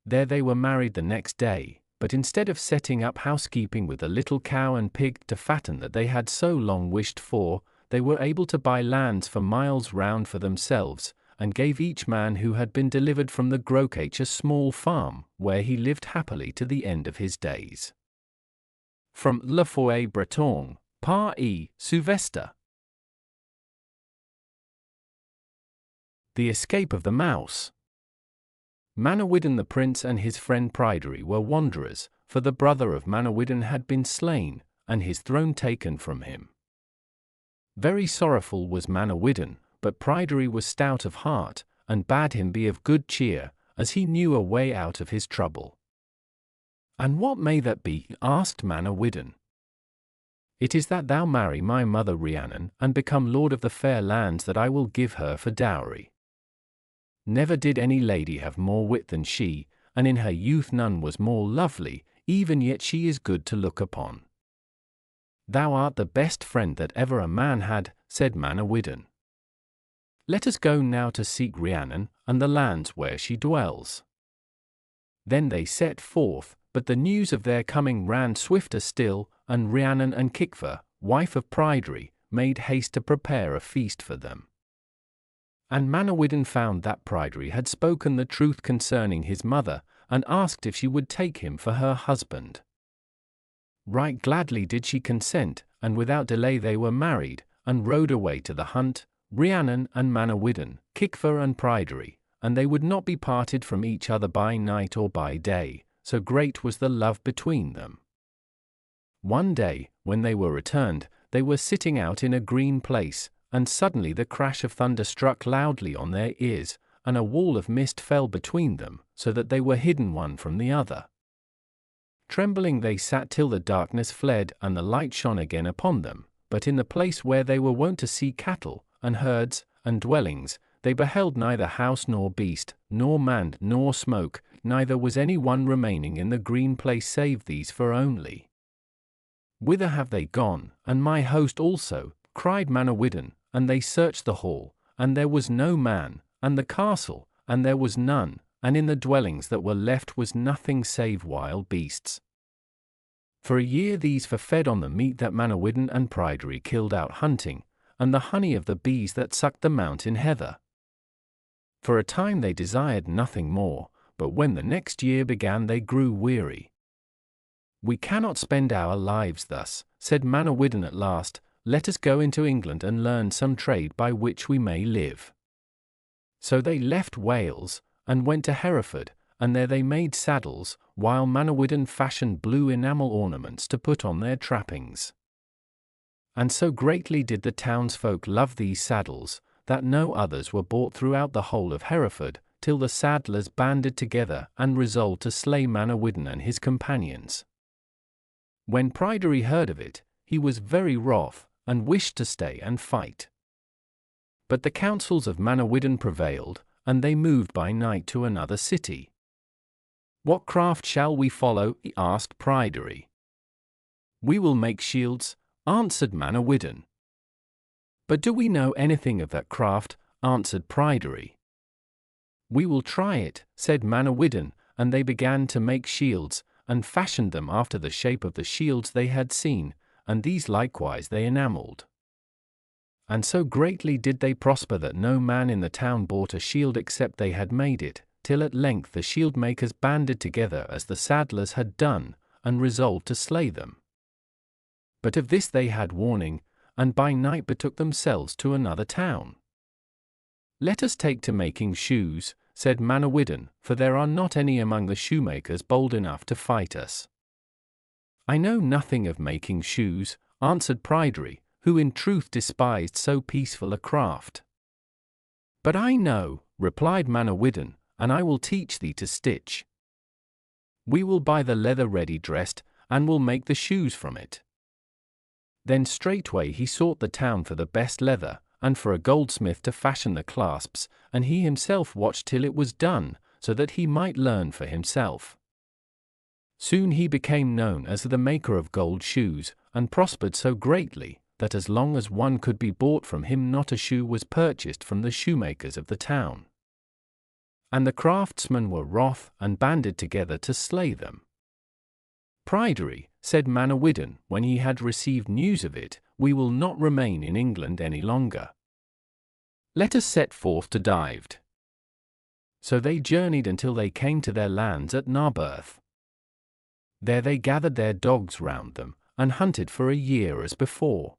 There they were married the next day, but instead of setting up housekeeping with the little cow and pig to fatten that they had so long wished for, they were able to buy lands for miles round for themselves, and gave each man who had been delivered from the Groac'h a small farm, where he lived happily to the end of his days. From Le Foyer Breton, Par E. Sylvester. The Escape of the Mouse. Manawydan the prince and his friend Pryderi were wanderers, for the brother of Manawydan had been slain, and his throne taken from him. Very sorrowful was Manawydan, but Pryderi was stout of heart, and bade him be of good cheer, as he knew a way out of his trouble. "And what may that be?" asked Manawydan. "It is that thou marry my mother Rhiannon, and become lord of the fair lands that I will give her for dowry. Never did any lady have more wit than she, and in her youth none was more lovely, even yet she is good to look upon." "Thou art the best friend that ever a man had," said Manawydan. "Let us go now to seek Rhiannon, and the lands where she dwells." Then they set forth, but the news of their coming ran swifter still, and Rhiannon and Kicva, wife of Pryderi, made haste to prepare a feast for them. And Manawydan found that Pryderi had spoken the truth concerning his mother, and asked if she would take him for her husband. Right gladly did she consent, and without delay they were married, and rode away to the hunt, Rhiannon and Manawydan, Kicva and Pryderi, and they would not be parted from each other by night or by day, so great was the love between them. One day, when they were returned, they were sitting out in a green place, and suddenly the crash of thunder struck loudly on their ears, and a wall of mist fell between them, so that they were hidden one from the other. Trembling they sat till the darkness fled and the light shone again upon them, but in the place where they were wont to see cattle, and herds, and dwellings, they beheld neither house nor beast, nor man nor smoke, neither was any one remaining in the green place save these four only. "Whither have they gone, and my host also?" cried Manawydan, and they searched the hall, and there was no man, and the castle, and there was none, and in the dwellings that were left was nothing save wild beasts. For a year these four fed on the meat that Manawydan and Pryderi killed out hunting, and the honey of the bees that sucked the mountain heather. For a time they desired nothing more, but when the next year began they grew weary. "We cannot spend our lives thus," said Manawydan at last. "Let us go into England and learn some trade by which we may live." So they left Wales, and went to Hereford, and there they made saddles, while Manawydan fashioned blue enamel ornaments to put on their trappings. And so greatly did the townsfolk love these saddles, that no others were bought throughout the whole of Hereford, till the saddlers banded together and resolved to slay Manawydan and his companions. When Pryderi heard of it, he was very wroth, and wished to stay and fight. But the counsels of Manawydan prevailed, and they moved by night to another city. "What craft shall we follow?" he asked Pryderi. "We will make shields," answered Manawydan. "But do we know anything of that craft?" answered Pryderi. "We will try it," said Manawydan, and they began to make shields, and fashioned them after the shape of the shields they had seen, and these likewise they enamelled. And so greatly did they prosper that no man in the town bought a shield except they had made it, till at length the shield makers banded together as the saddlers had done, and resolved to slay them. But of this they had warning, and by night betook themselves to another town. "Let us take to making shoes," said Manawydan, "for there are not any among the shoemakers bold enough to fight us." "I know nothing of making shoes," answered Pryderi, who in truth despised so peaceful a craft. "But I know," replied Manawydan, "and I will teach thee to stitch. We will buy the leather ready dressed, and will make the shoes from it." Then straightway he sought the town for the best leather, and for a goldsmith to fashion the clasps, and he himself watched till it was done, so that he might learn for himself. Soon he became known as the maker of gold shoes, and prospered so greatly, that as long as one could be bought from him not a shoe was purchased from the shoemakers of the town. And the craftsmen were wroth, and banded together to slay them. "Pryderi," said Manawydan, when he had received news of it, "we will not remain in England any longer. Let us set forth to Dyfed." So they journeyed until they came to their lands at Narberth. There they gathered their dogs round them, and hunted for a year as before.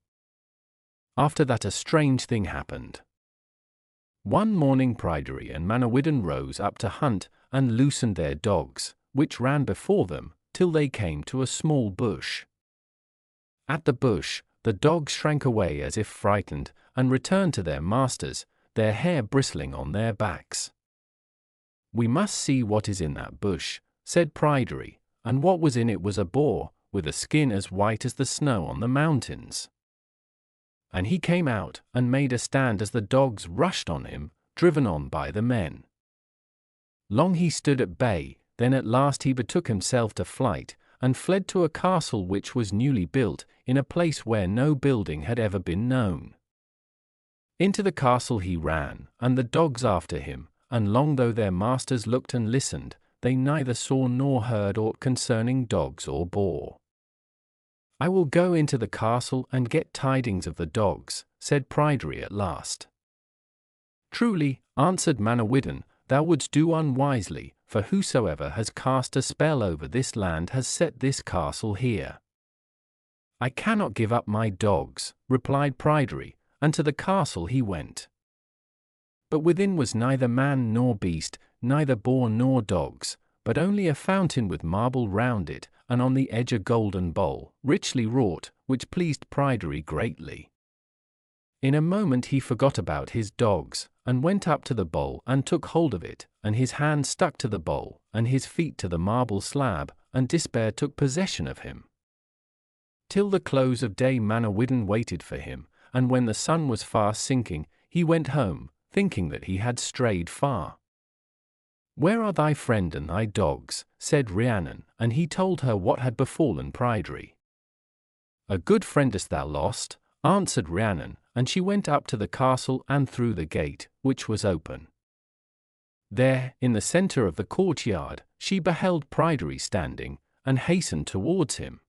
After that a strange thing happened. One morning Pryderi and Manawydan rose up to hunt, and loosened their dogs, which ran before them, till they came to a small bush. At the bush, the dogs shrank away as if frightened, and returned to their masters, their hair bristling on their backs. "We must see what is in that bush," said Pryderi, and what was in it was a boar, with a skin as white as the snow on the mountains. And he came out, and made a stand as the dogs rushed on him, driven on by the men. Long he stood at bay, then at last he betook himself to flight, and fled to a castle which was newly built, in a place where no building had ever been known. Into the castle he ran, and the dogs after him, and long though their masters looked and listened, they neither saw nor heard aught concerning dogs or boar. "I will go into the castle and get tidings of the dogs," said Pryderi at last. "Truly," answered Manawydan, "thou wouldst do unwisely, for whosoever has cast a spell over this land has set this castle here." "I cannot give up my dogs," replied Pryderi, and to the castle he went. But within was neither man nor beast, neither boar nor dogs, but only a fountain with marble round it, and on the edge a golden bowl, richly wrought, which pleased Pryderi greatly. In a moment he forgot about his dogs, and went up to the bowl and took hold of it, and his hand stuck to the bowl, and his feet to the marble slab, and despair took possession of him. Till the close of day Manawydan waited for him, and when the sun was fast sinking, he went home, thinking that he had strayed far. "Where are thy friend and thy dogs?" said Rhiannon, and he told her what had befallen Pryderi. "A good friend hast thou lost," answered Rhiannon, and she went up to the castle and through the gate, which was open. There, in the centre of the courtyard, she beheld Pryderi standing, and hastened towards him.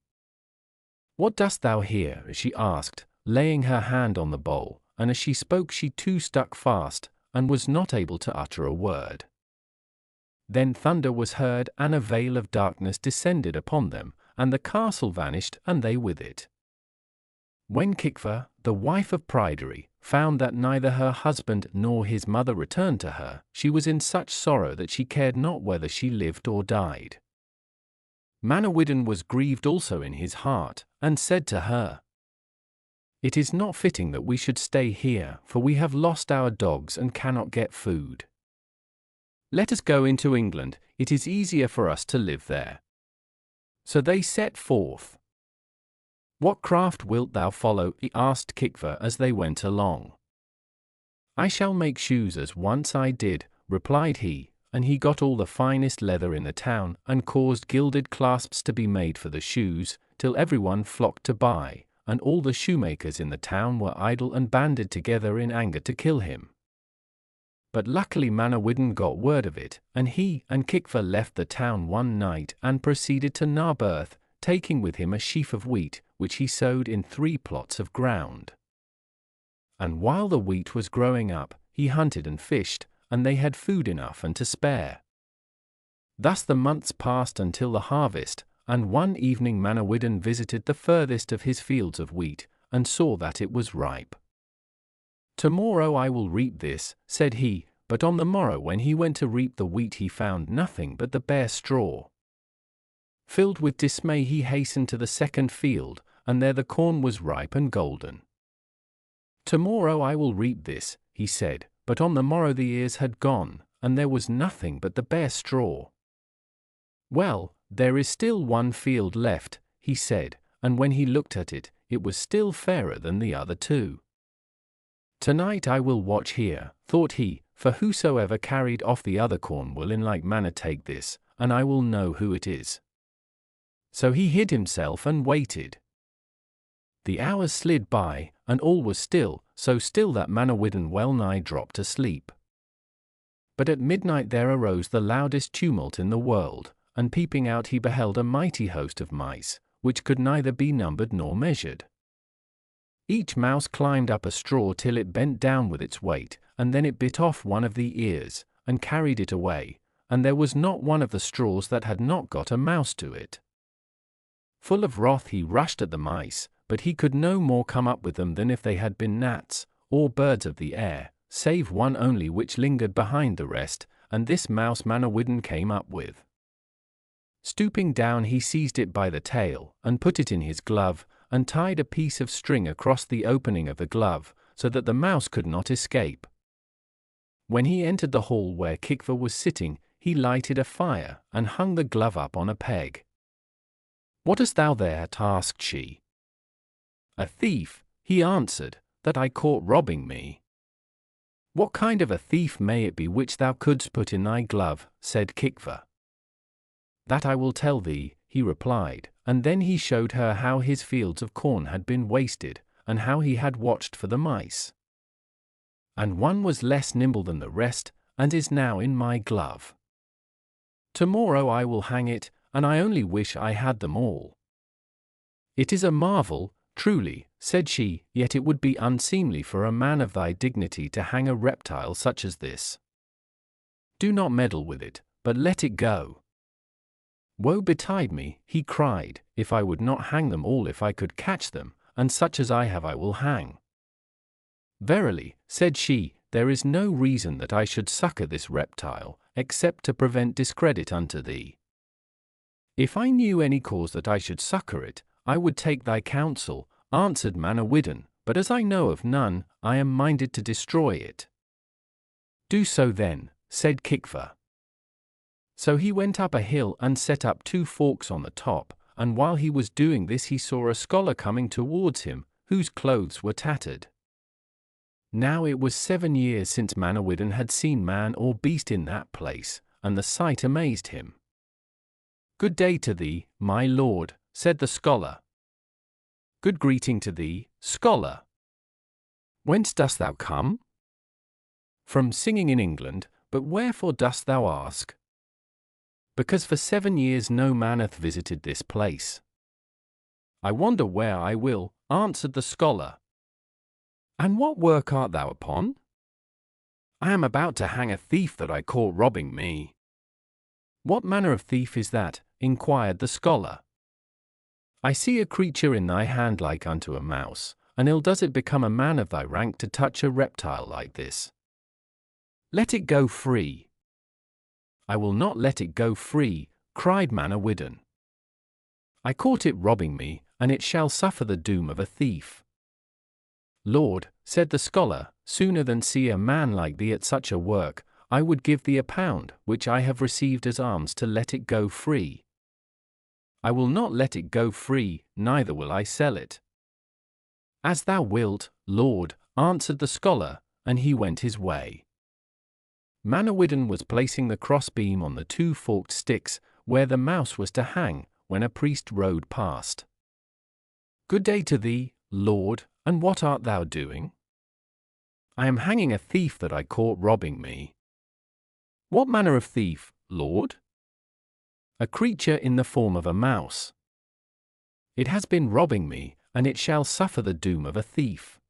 "What dost thou here?" she asked, laying her hand on the bowl, and as she spoke she too stuck fast, and was not able to utter a word. Then thunder was heard, and a veil of darkness descended upon them, and the castle vanished, and they with it. When Kicva, the wife of Pryderi, found that neither her husband nor his mother returned to her, she was in such sorrow that she cared not whether she lived or died. Manawydan was grieved also in his heart, and said to her, "It is not fitting that we should stay here, for we have lost our dogs and cannot get food. Let us go into England, it is easier for us to live there." So they set forth. "What craft wilt thou follow?" he asked Kicva as they went along. "I shall make shoes as once I did," replied he, and he got all the finest leather in the town, and caused gilded clasps to be made for the shoes, till everyone flocked to buy, and all the shoemakers in the town were idle and banded together in anger to kill him. But luckily Manawydan got word of it, and he and Kicva left the town one night and proceeded to Narberth, taking with him a sheaf of wheat, which he sowed in 3 plots of ground. And while the wheat was growing up, he hunted and fished, and they had food enough and to spare. Thus the months passed until the harvest, and one evening Manawydan visited the furthest of his fields of wheat, and saw that it was ripe. "Tomorrow I will reap this," said he, but on the morrow when he went to reap the wheat he found nothing but the bare straw. Filled with dismay he hastened to the second field, and there the corn was ripe and golden. "Tomorrow I will reap this," he said, but on the morrow the ears had gone, and there was nothing but the bare straw. "Well, there is still one field left," he said, and when he looked at it, it was still fairer than the other 2. Tonight I will watch here, thought he, for whosoever carried off the other corn will in like manner take this, and I will know who it is. So he hid himself and waited. The hours slid by, and all was still, so still that Manawyddan well nigh dropped asleep. But at midnight there arose the loudest tumult in the world, and peeping out he beheld a mighty host of mice, which could neither be numbered nor measured. Each mouse climbed up a straw till it bent down with its weight, and then it bit off one of the ears, and carried it away, and there was not one of the straws that had not got a mouse to it. Full of wrath he rushed at the mice, but he could no more come up with them than if they had been gnats, or birds of the air, save one only which lingered behind the rest, and this mouse Manawyddan came up with. Stooping down he seized it by the tail, and put it in his glove, and tied a piece of string across the opening of the glove, so that the mouse could not escape. When he entered the hall where Kikva was sitting, he lighted a fire, and hung the glove up on a peg. "What hast thou there?" asked she. "A thief," he answered, "that I caught robbing me." "What kind of a thief may it be which thou couldst put in thy glove?" said Kikva. "That I will tell thee," he replied, and then he showed her how his fields of corn had been wasted, and how he had watched for the mice. "And one was less nimble than the rest, and is now in my glove. Tomorrow I will hang it, and I only wish I had them all." "It is a marvel, truly," said she, "yet it would be unseemly for a man of thy dignity to hang a reptile such as this. Do not meddle with it, but let it go." "Woe betide me," he cried, "if I would not hang them all if I could catch them, and such as I have I will hang." "Verily," said she, "there is no reason that I should succor this reptile, except to prevent discredit unto thee. If I knew any cause that I should succor it, I would take thy counsel," answered Manawyddan, "but as I know of none, I am minded to destroy it." "Do so then," said Kikva. So he went up a hill and set up 2 forks on the top, and while he was doing this he saw a scholar coming towards him, whose clothes were tattered. Now it was 7 years since Manawyddan had seen man or beast in that place, and the sight amazed him. "Good day to thee, my lord," said the scholar. "Good greeting to thee, scholar. Whence dost thou come?" "From singing in England, but wherefore dost thou ask?" "Because for 7 years no man hath visited this place." "I wonder where I will," answered the scholar. "And what work art thou upon?" "I am about to hang a thief that I caught robbing me." "What manner of thief is that?" inquired the scholar. "I see a creature in thy hand like unto a mouse, and ill does it become a man of thy rank to touch a reptile like this. Let it go free." "I will not let it go free," cried Manawyddan. "I caught it robbing me, and it shall suffer the doom of a thief." "Lord," said the scholar, "sooner than see a man like thee at such a work, I would give thee £1, which I have received as alms to let it go free." "I will not let it go free, neither will I sell it." "As thou wilt, Lord," answered the scholar, and he went his way. Manawyddan was placing the crossbeam on the 2 forked sticks, where the mouse was to hang, when a priest rode past. "Good day to thee, Lord, and what art thou doing?" "I am hanging a thief that I caught robbing me." "What manner of thief, Lord?" "A creature in the form of a mouse. It has been robbing me, and it shall suffer the doom of a thief."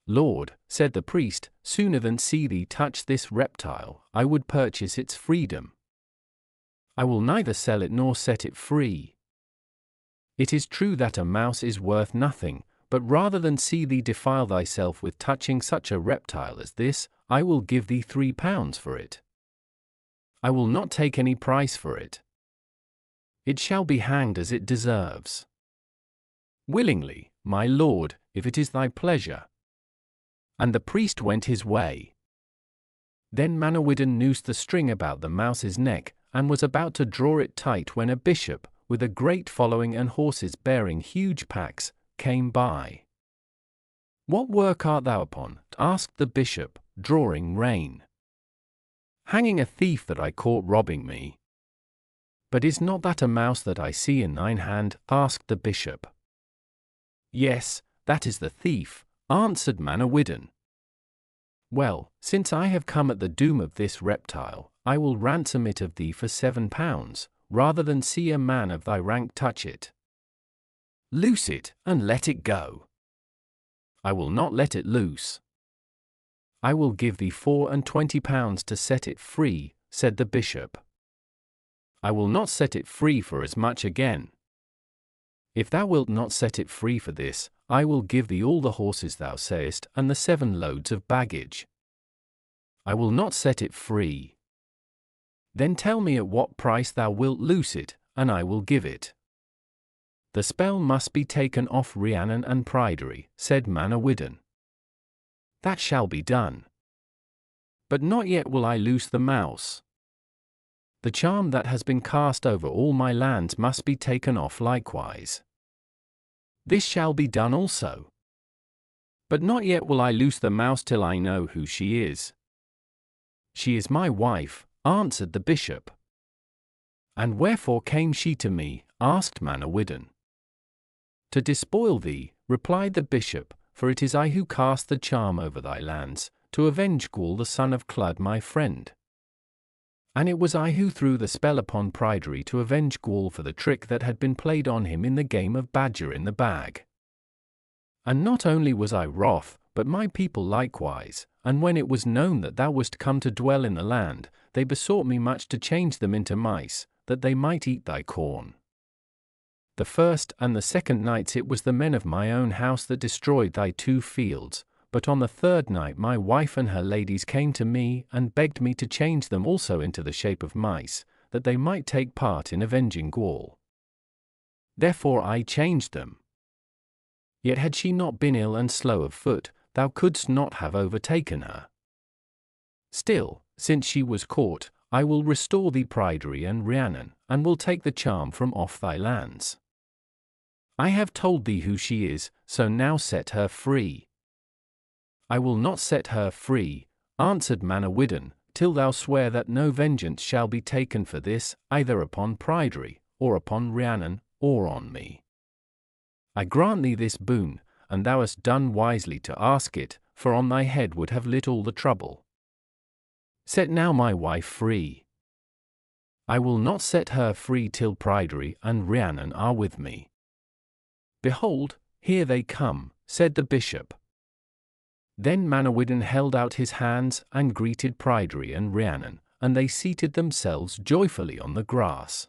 "Lord," said the priest, "sooner than see thee touch this reptile, I would purchase its freedom. I will neither sell it nor set it free. It is true that a mouse is worth nothing, but rather than see thee defile thyself with touching such a reptile as this, I will give thee £3 for it. I will not take any price for it. It shall be hanged as it deserves." "Willingly, my lord, if it is thy pleasure." And the priest went his way. Then Manawyddan noosed the string about the mouse's neck, and was about to draw it tight when a bishop, with a great following and horses bearing huge packs, came by. What work art thou upon? Asked the bishop, drawing rein. Hanging a thief that I caught robbing me. But is not that a mouse that I see in thine hand? Asked the bishop. Yes, that is the thief, answered Manawydan. Well, since I have come at the doom of this reptile, I will ransom it of thee for 7 pounds, rather than see a man of thy rank touch it. Loose it, and let it go. I will not let it loose. I will give thee 24 pounds to set it free, said the bishop. I will not set it free for as much again. If thou wilt not set it free for this, I will give thee all the horses thou sayest and the 7 loads of baggage. I will not set it free. Then tell me at what price thou wilt loose it, and I will give it. The spell must be taken off Rhiannon and Pryderi, said Manawydan. That shall be done. But not yet will I loose the mouse. The charm that has been cast over all my lands must be taken off likewise. This shall be done also. But not yet will I loose the mouse till I know who she is. She is my wife, answered the bishop. And wherefore came she to me? Asked Manawydan. To despoil thee, replied the bishop, for it is I who cast the charm over thy lands, to avenge Gwyl the son of Clud my friend. And it was I who threw the spell upon Pryderi to avenge Gwyl for the trick that had been played on him in the game of Badger in the Bag. And not only was I wroth, but my people likewise, and when it was known that thou wast come to dwell in the land, they besought me much to change them into mice, that they might eat thy corn. The first and the second nights it was the men of my own house that destroyed thy 2 fields, but on the 3rd night my wife and her ladies came to me and begged me to change them also into the shape of mice, that they might take part in avenging Gwyl. Therefore I changed them. Yet had she not been ill and slow of foot, thou couldst not have overtaken her. Still, since she was caught, I will restore thee Pryderi and Rhiannon, and will take the charm from off thy lands. I have told thee who she is, so now set her free. I will not set her free, answered Manawydan, till thou swear that no vengeance shall be taken for this, either upon Pryderi, or upon Rhiannon, or on me. I grant thee this boon, and thou hast done wisely to ask it, for on thy head would have lit all the trouble. Set now my wife free. I will not set her free till Pryderi and Rhiannon are with me. Behold, here they come, said the bishop. Then Manawydan held out his hands and greeted Pryderi and Rhiannon, and they seated themselves joyfully on the grass.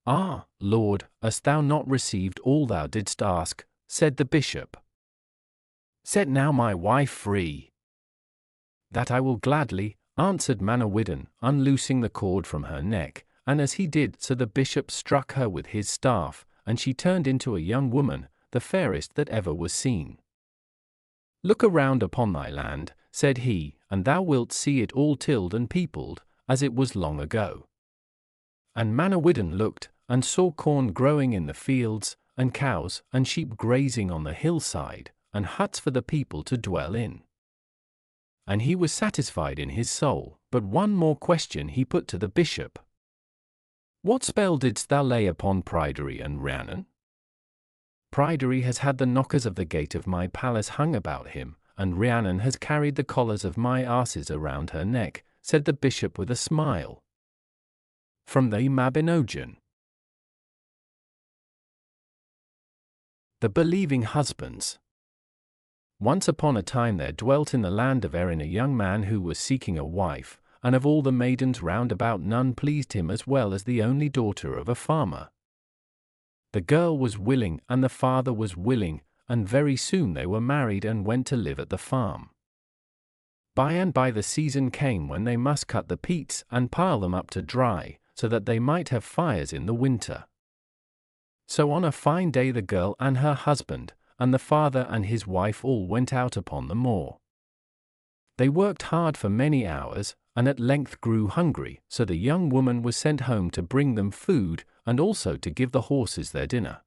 Ah, Lord, hast thou not received all thou didst ask? Said the bishop. Set now my wife free. That I will gladly, answered Manawydan, unloosing the cord from her neck, and as he did so the bishop struck her with his staff, and she turned into a young woman, the fairest that ever was seen. Look around upon thy land, said he, and thou wilt see it all tilled and peopled, as it was long ago. And Manawydan looked, and saw corn growing in the fields, and cows and sheep grazing on the hillside, and huts for the people to dwell in. And he was satisfied in his soul, but one more question he put to the bishop. What spell didst thou lay upon Pryderi and Rhiannon? Pryderi has had the knockers of the gate of my palace hung about him, and Rhiannon has carried the collars of my asses around her neck, said the bishop with a smile. From the Mabinogion. The Believing Husbands. Once upon a time there dwelt in the land of Erin a young man who was seeking a wife, and of all the maidens round about none pleased him as well as the only daughter of a farmer. The girl was willing and the father was willing, and very soon they were married and went to live at the farm. By and by the season came when they must cut the peats and pile them up to dry, so that they might have fires in the winter. So on a fine day the girl and her husband, and the father and his wife all went out upon the moor. They worked hard for many hours, and at length grew hungry, so the young woman was sent home to bring them food, and also to give the horses their dinner.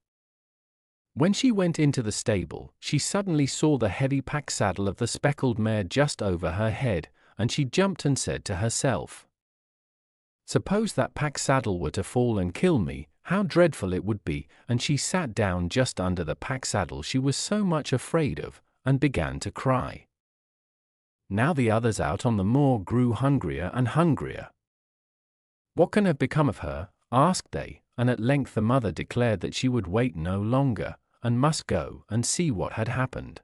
When she went into the stable, she suddenly saw the heavy pack saddle of the speckled mare just over her head, and she jumped and said to herself, "Suppose that pack saddle were to fall and kill me, how dreadful it would be," and she sat down just under the pack saddle she was so much afraid of, and began to cry. Now the others out on the moor grew hungrier and hungrier. "What can have become of her?" asked they, and at length the mother declared that she would wait no longer, and must go and see what had happened.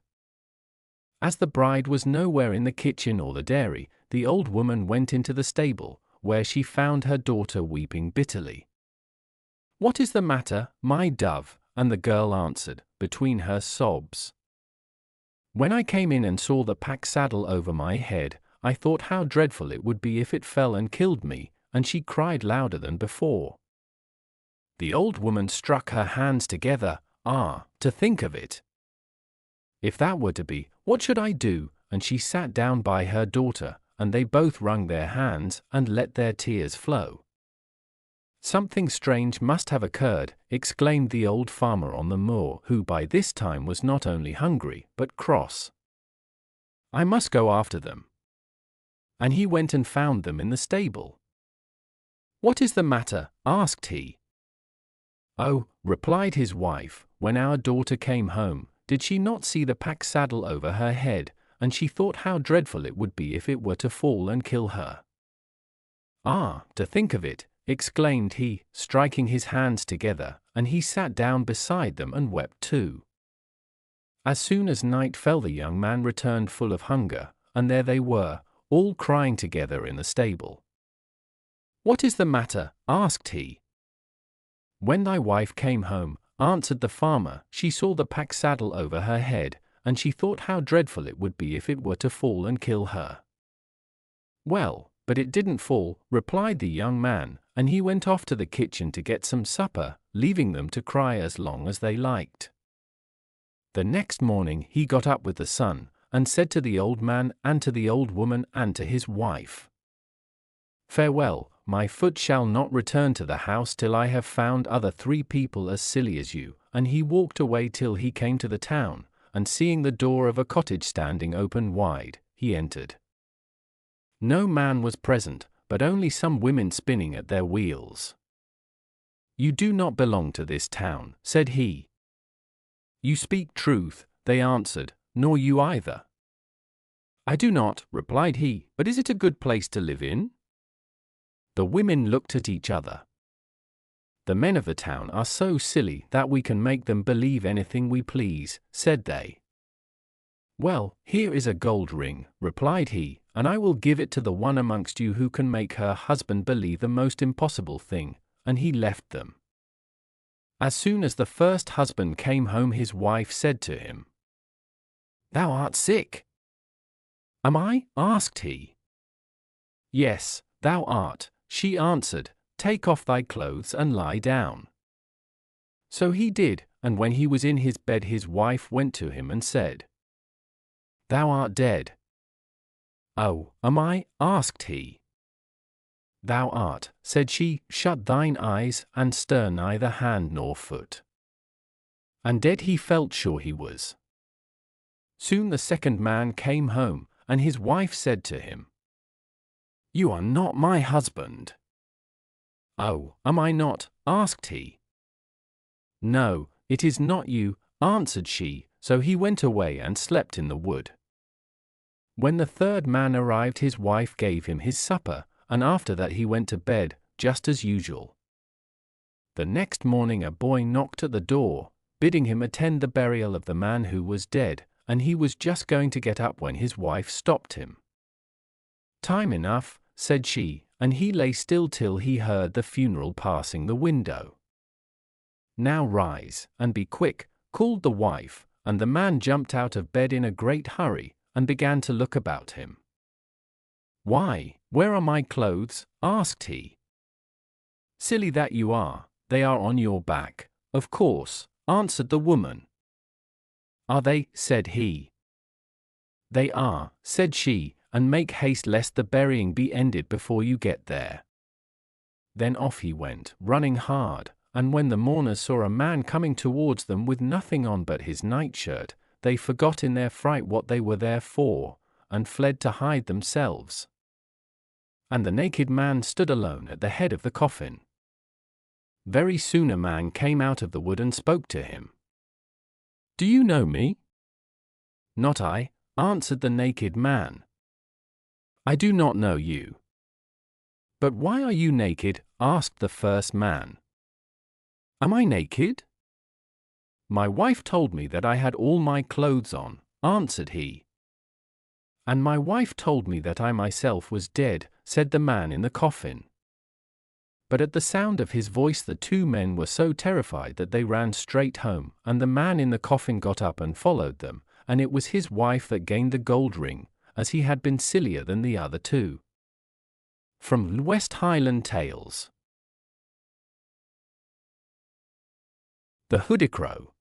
As the bride was nowhere in the kitchen or the dairy, the old woman went into the stable, where she found her daughter weeping bitterly. "What is the matter, my dove?" and the girl answered, between her sobs, "When I came in and saw the pack saddle over my head, I thought how dreadful it would be if it fell and killed me," and she cried louder than before. The old woman struck her hands together. "Ah, to think of it! If that were to be, what should I do?" And she sat down by her daughter, and they both wrung their hands and let their tears flow. "Something strange must have occurred," exclaimed the old farmer on the moor, who by this time was not only hungry, but cross. "I must go after them." And he went and found them in the stable. "What is the matter?" asked he. "Oh," replied his wife, "when our daughter came home, did she not see the pack saddle over her head, and she thought how dreadful it would be if it were to fall and kill her." "Ah, to think of it!" exclaimed he, striking his hands together, and he sat down beside them and wept too. As soon as night fell, the young man returned full of hunger, and there they were, all crying together in the stable. "What is the matter?" asked he. "When thy wife came home," answered the farmer, "she saw the pack saddle over her head, and she thought how dreadful it would be if it were to fall and kill her." "Well, but it didn't fall," replied the young man, and he went off to the kitchen to get some supper, leaving them to cry as long as they liked. The next morning he got up with the sun, and said to the old man and to the old woman and to his wife, "Farewell, my foot shall not return to the house till I have found other 3 people as silly as you," and he walked away till he came to the town, and seeing the door of a cottage standing open wide, he entered. No man was present, but only some women spinning at their wheels. "You do not belong to this town," said he. "You speak truth," they answered, "nor you either." "I do not," replied he, "but is it a good place to live in?" The women looked at each other. "The men of the town are so silly that we can make them believe anything we please," said they. "Well, here is a gold ring," replied he, "and I will give it to the one amongst you who can make her husband believe the most impossible thing," and he left them. As soon as the first husband came home, his wife said to him, "Thou art sick." "Am I?" asked he. "Yes, thou art," she answered. "Take off thy clothes and lie down." So he did, and when he was in his bed, his wife went to him and said, "Thou art dead." "Oh, am I?" asked he. "Thou art," said she. "Shut thine eyes, and stir neither hand nor foot." And dead he felt sure he was. Soon the second man came home, and his wife said to him, "You are not my husband." "Oh, am I not?" asked he. "No, it is not you," answered she, so he went away and slept in the wood. When the third man arrived, his wife gave him his supper, and after that he went to bed, just as usual. The next morning a boy knocked at the door, bidding him attend the burial of the man who was dead, and he was just going to get up when his wife stopped him. "Time enough," said she, and he lay still till he heard the funeral passing the window. "Now rise, and be quick," called the wife, and the man jumped out of bed in a great hurry, and began to look about him. "Why, where are my clothes?" asked he. "Silly that you are, they are on your back, of course," answered the woman. "Are they?" said he. "They are," said she, "and make haste lest the burying be ended before you get there." Then off he went, running hard, and when the mourners saw a man coming towards them with nothing on but his nightshirt, they forgot in their fright what they were there for, and fled to hide themselves. And the naked man stood alone at the head of the coffin. Very soon a man came out of the wood and spoke to him. "Do you know me?" "Not I," answered the naked man. "I do not know you." "But why are you naked?" asked the first man. "Am I naked?" "My wife told me that I had all my clothes on," answered he. "And my wife told me that I myself was dead," said the man in the coffin. But at the sound of his voice the two men were so terrified that they ran straight home, and the man in the coffin got up and followed them, and it was his wife that gained the gold ring, as he had been sillier than the other two. From West Highland Tales. The Hoodie-Crow.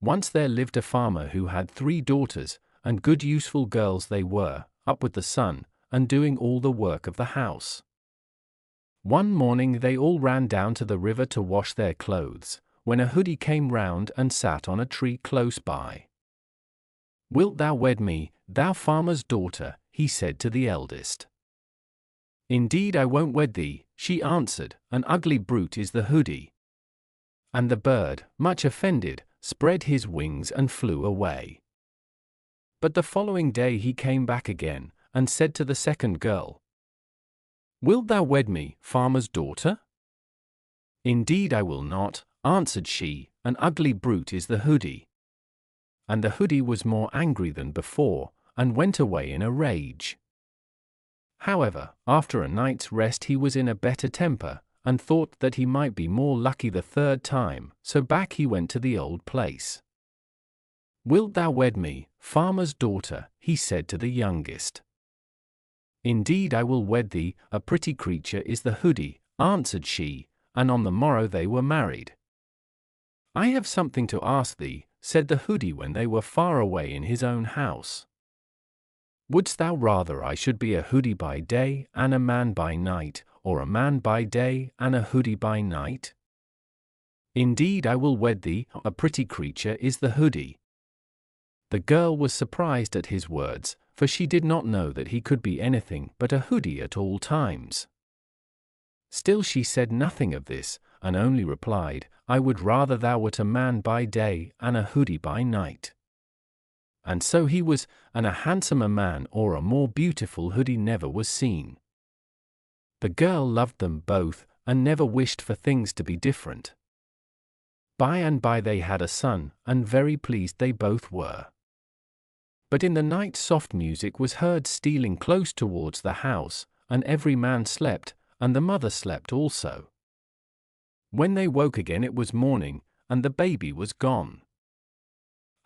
Once there lived a farmer who had 3 daughters, and good useful girls they were, up with the sun, and doing all the work of the house. One morning they all ran down to the river to wash their clothes, when a hoodie came round and sat on a tree close by. "Wilt thou wed me, thou farmer's daughter?" he said to the eldest. "Indeed I won't wed thee," she answered, "an ugly brute is the hoodie." And the bird, much offended, spread his wings and flew away. But the following day he came back again, and said to the second girl, "Wilt thou wed me, farmer's daughter?" "Indeed I will not," answered she, "an ugly brute is the hoodie." And the hoodie was more angry than before, and went away in a rage. However, after a night's rest he was in a better temper, and thought that he might be more lucky the 3rd time, so back he went to the old place. "Wilt thou wed me, farmer's daughter?" he said to the youngest. "Indeed I will wed thee, a pretty creature is the hoodie," answered she, and on the morrow they were married. "I have something to ask thee," said the hoodie when they were far away in his own house. "Wouldst thou rather I should be a hoodie by day and a man by night, or a man by day and a hoodie by night?" "Indeed I will wed thee, a pretty creature is the hoodie." The girl was surprised at his words, for she did not know that he could be anything but a hoodie at all times. Still she said nothing of this, and only replied, "I would rather thou wert a man by day and a hoodie by night." And so he was, and a handsomer man or a more beautiful hoodie never was seen. The girl loved them both, and never wished for things to be different. By and by they had a son, and very pleased they both were. But in the night soft music was heard stealing close towards the house, and every man slept, and the mother slept also. When they woke again it was morning, and the baby was gone.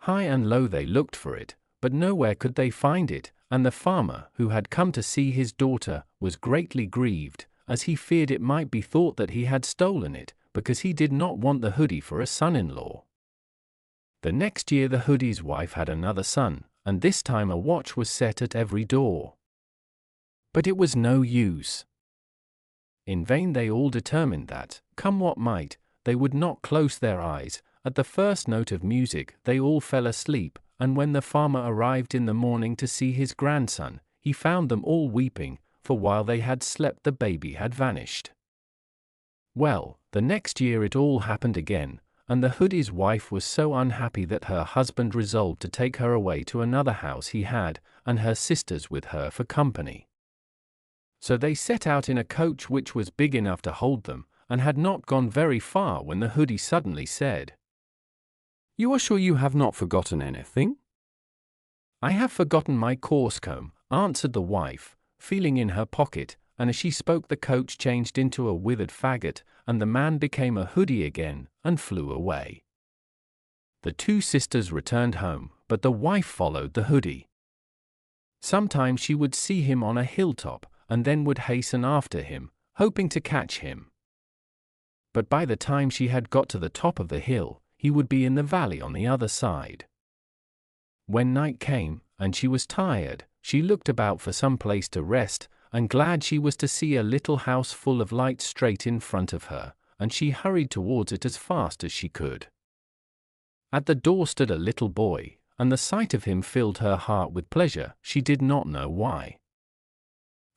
High and low they looked for it, but nowhere could they find it, and the farmer, who had come to see his daughter, was greatly grieved, as he feared it might be thought that he had stolen it, because he did not want the hoodie for a son-in-law. The next year the hoodie's wife had another son, and this time a watch was set at every door. But it was no use. In vain they all determined that, come what might, they would not close their eyes. At the first note of music they all fell asleep, and when the farmer arrived in the morning to see his grandson, he found them all weeping, for while they had slept the baby had vanished. Well, the next year it all happened again, and the hoodie's wife was so unhappy that her husband resolved to take her away to another house he had, and her sisters with her for company. So they set out in a coach which was big enough to hold them, and had not gone very far when the hoodie suddenly said, "You are sure you have not forgotten anything?" "I have forgotten my coarse comb," answered the wife, feeling in her pocket, and as she spoke the coach changed into a withered faggot, and the man became a hoodie again, and flew away. The two sisters returned home, but the wife followed the hoodie. Sometimes she would see him on a hilltop, and then would hasten after him, hoping to catch him. But by the time she had got to the top of the hill, he would be in the valley on the other side. When night came, and she was tired, she looked about for some place to rest, and glad she was to see a little house full of light straight in front of her, and she hurried towards it as fast as she could. At the door stood a little boy, and the sight of him filled her heart with pleasure, she did not know why.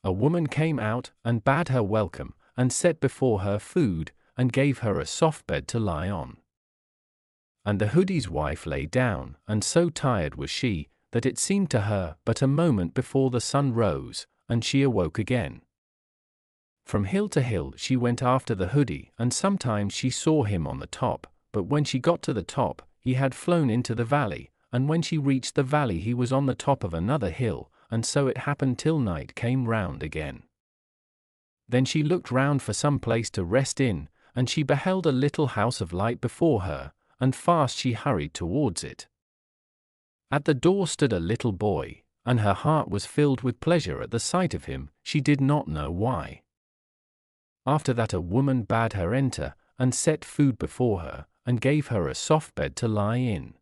A woman came out and bade her welcome, and set before her food, and gave her a soft bed to lie on. And the hoodie's wife lay down, and so tired was she, that it seemed to her but a moment before the sun rose, and she awoke again. From hill to hill she went after the hoodie, and sometimes she saw him on the top, but when she got to the top, he had flown into the valley, and when she reached the valley he was on the top of another hill, and so it happened till night came round again. Then she looked round for some place to rest in, and she beheld a little house of light before her, and fast she hurried towards it. At the door stood a little boy, and her heart was filled with pleasure at the sight of him, she did not know why. After that a woman bade her enter, and set food before her, and gave her a soft bed to lie in.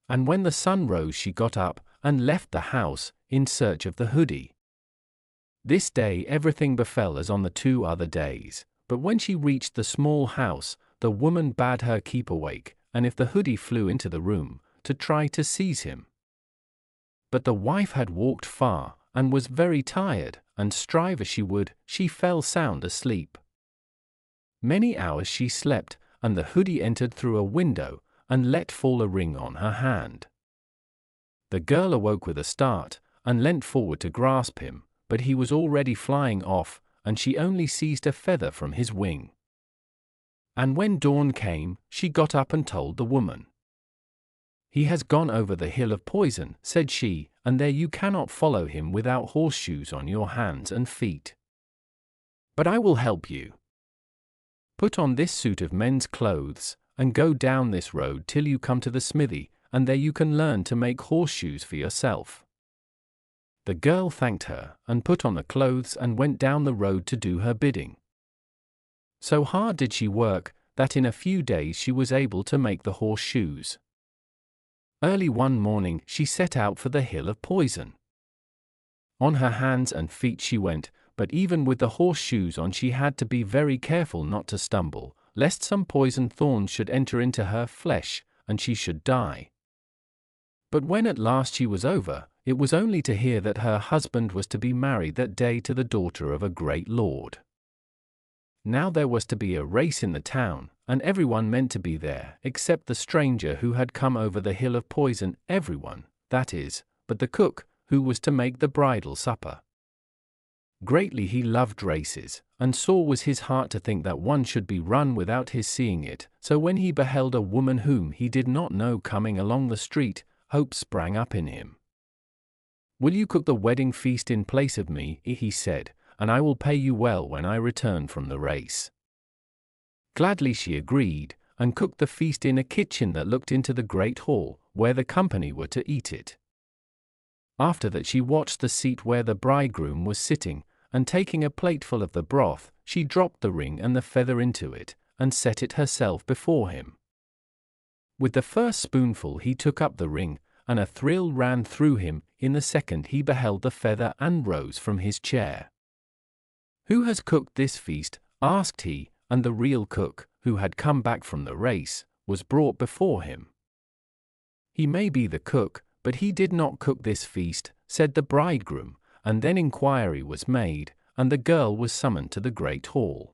And when the sun rose she got up, and left the house, in search of the hoodie. This day everything befell as on the 2 other days, but when she reached the small house, the woman bade her keep awake, and if the hoodie flew into the room, to try to seize him. But the wife had walked far, and was very tired, and strive as she would, she fell sound asleep. Many hours she slept, and the hoodie entered through a window, and let fall a ring on her hand. The girl awoke with a start, and leant forward to grasp him, but he was already flying off, and she only seized a feather from his wing. And when dawn came, she got up and told the woman. "He has gone over the hill of poison," said she, "and there you cannot follow him without horseshoes on your hands and feet. But I will help you. Put on this suit of men's clothes, and go down this road till you come to the smithy, and there you can learn to make horseshoes for yourself." The girl thanked her, and put on the clothes and went down the road to do her bidding. So hard did she work, that in a few days she was able to make the horseshoes. Early one morning she set out for the hill of poison. On her hands and feet she went, but even with the horseshoes on she had to be very careful not to stumble, lest some poison thorns should enter into her flesh, and she should die. But when at last she was over, it was only to hear that her husband was to be married that day to the daughter of a great lord. Now there was to be a race in the town, and everyone meant to be there, except the stranger who had come over the hill of poison, everyone, that is, but the cook, who was to make the bridal supper. Greatly he loved races, and sore was his heart to think that one should be run without his seeing it, so when he beheld a woman whom he did not know coming along the street, hope sprang up in him. "Will you cook the wedding feast in place of me?" he said, "and I will pay you well when I return from the race." Gladly she agreed, and cooked the feast in a kitchen that looked into the great hall, where the company were to eat it. After that she watched the seat where the bridegroom was sitting, and taking a plateful of the broth, she dropped the ring and the feather into it, and set it herself before him. With the first spoonful he took up the ring, and a thrill ran through him. In the second he beheld the feather and rose from his chair. "Who has cooked this feast?" asked he, and the real cook, who had come back from the race, was brought before him. "He may be the cook, but he did not cook this feast," said the bridegroom, and then inquiry was made, and the girl was summoned to the great hall.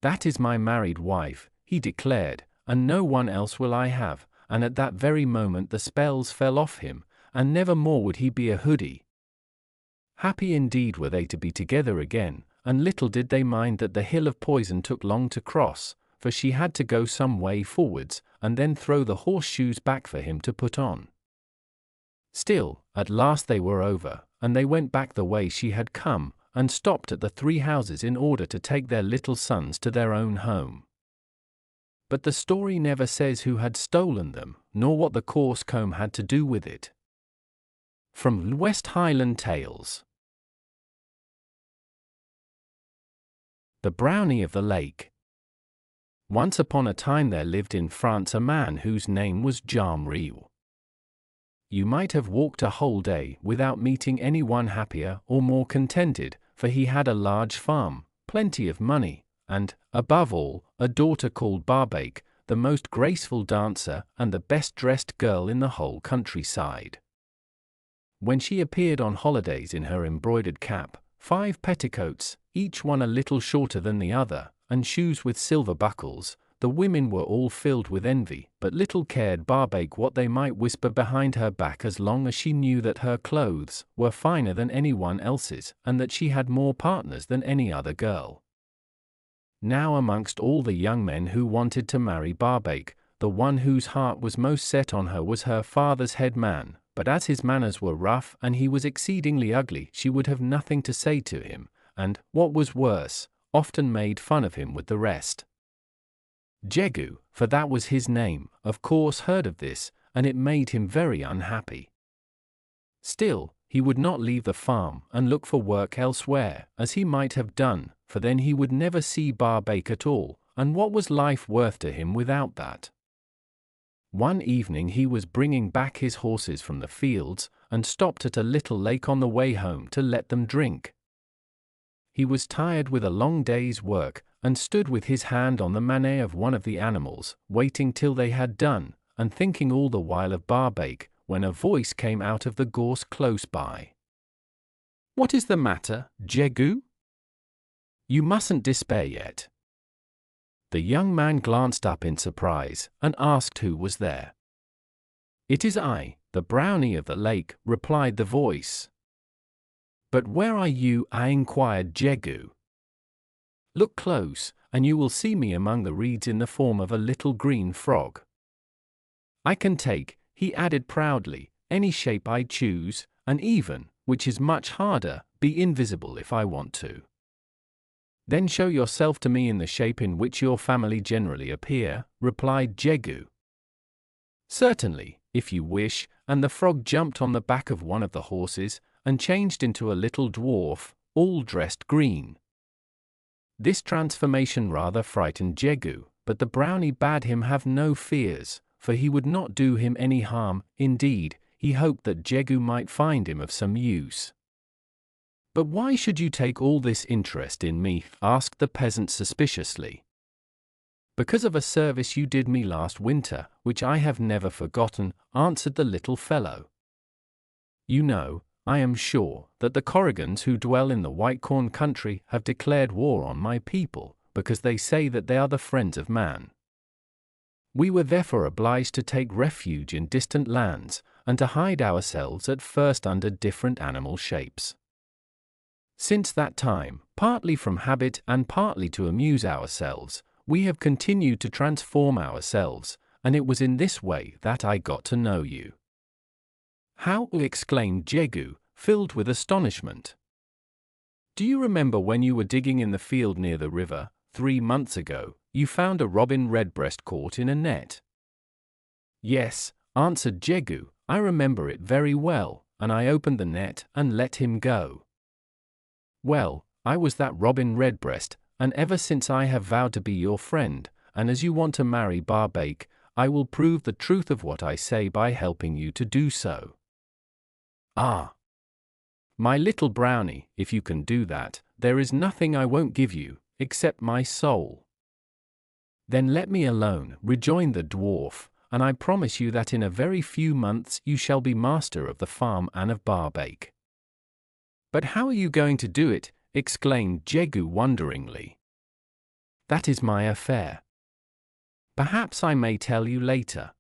"That is my married wife," he declared, "and no one else will I have," and at that very moment the spells fell off him, and never more would he be a hoodie. Happy indeed were they to be together again, and little did they mind that the hill of poison took long to cross, for she had to go some way forwards, and then throw the horseshoes back for him to put on. Still, at last they were over, and they went back the way she had come, and stopped at the 3 houses in order to take their little sons to their own home. But the story never says who had stolen them, nor what the coarse comb had to do with it. From West Highland Tales. The Brownie of the Lake. Once upon a time there lived in France a man whose name was Brownie. You might have walked a whole day without meeting anyone happier or more contented, for he had a large farm, plenty of money, and, above all, a daughter called Barbaik, the most graceful dancer and the best-dressed girl in the whole countryside. When she appeared on holidays in her embroidered cap, 5 petticoats, each one a little shorter than the other, and shoes with silver buckles, the women were all filled with envy, but little cared Barbaik what they might whisper behind her back as long as she knew that her clothes were finer than anyone else's and that she had more partners than any other girl. Now amongst all the young men who wanted to marry Barbaik, the one whose heart was most set on her was her father's head man, but as his manners were rough and he was exceedingly ugly, she would have nothing to say to him, and, what was worse, often made fun of him with the rest. Jogi, for that was his name, of course heard of this, and it made him very unhappy. Still, he would not leave the farm and look for work elsewhere, as he might have done, for then he would never see Barbaik at all, and what was life worth to him without that? One evening he was bringing back his horses from the fields, and stopped at a little lake on the way home to let them drink. He was tired with a long day's work, and stood with his hand on the manet of one of the animals, waiting till they had done, and thinking all the while of Barbaik, when a voice came out of the gorse close by. "What is the matter, Jogi? You mustn't despair yet." The young man glanced up in surprise, and asked who was there. "It is I, the Brownie of the lake," replied the voice. "But where are you?" inquired Jogi. "Look close, and you will see me among the reeds in the form of a little green frog. I can take," he added proudly, "any shape I choose, and even, which is much harder, be invisible if I want to." "Then show yourself to me in the shape in which your family generally appear," replied Jogi. "Certainly, if you wish," and the frog jumped on the back of one of the horses, and changed into a little dwarf, all dressed green. This transformation rather frightened Jogi, but the Brownie bade him have no fears, for he would not do him any harm. Indeed, he hoped that Jogi might find him of some use. "But why should you take all this interest in me?" asked the peasant suspiciously. "Because of a service you did me last winter, which I have never forgotten," answered the little fellow. "You know, I am sure, that the Corrigans who dwell in the White Corn country have declared war on my people, because they say that they are the friends of man. We were therefore obliged to take refuge in distant lands, and to hide ourselves at first under different animal shapes. Since that time, partly from habit and partly to amuse ourselves, we have continued to transform ourselves, and it was in this way that I got to know you." "How?" exclaimed Jogi, filled with astonishment. "Do you remember when you were digging in the field near the river, 3 months ago, you found a robin redbreast caught in a net?" "Yes," answered Jogi, "I remember it very well, and I opened the net and let him go. Well, I was that robin redbreast, and ever since I have vowed to be your friend, and as you want to marry Barbaik, I will prove the truth of what I say by helping you to do so." "Ah, my little Brownie, if you can do that, there is nothing I won't give you, except my soul." "Then let me alone," rejoined the dwarf, "and I promise you that in a very few months you shall be master of the farm and of Barbaik." "But how are you going to do it?" exclaimed Jogi wonderingly. "That is my affair. Perhaps I may tell you later.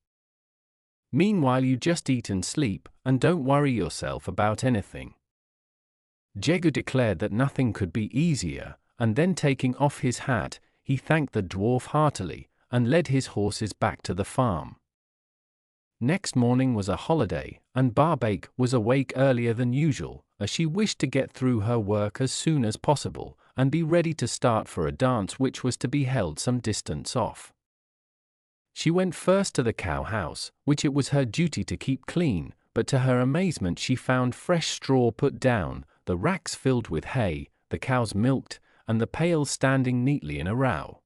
Meanwhile you just eat and sleep, and don't worry yourself about anything." Jogi declared that nothing could be easier, and then taking off his hat, he thanked the dwarf heartily, and led his horses back to the farm. Next morning was a holiday, and Barbaik was awake earlier than usual, as she wished to get through her work as soon as possible, and be ready to start for a dance which was to be held some distance off. She went first to the cow house, which it was her duty to keep clean, but to her amazement she found fresh straw put down, the racks filled with hay, the cows milked, and the pails standing neatly in a row.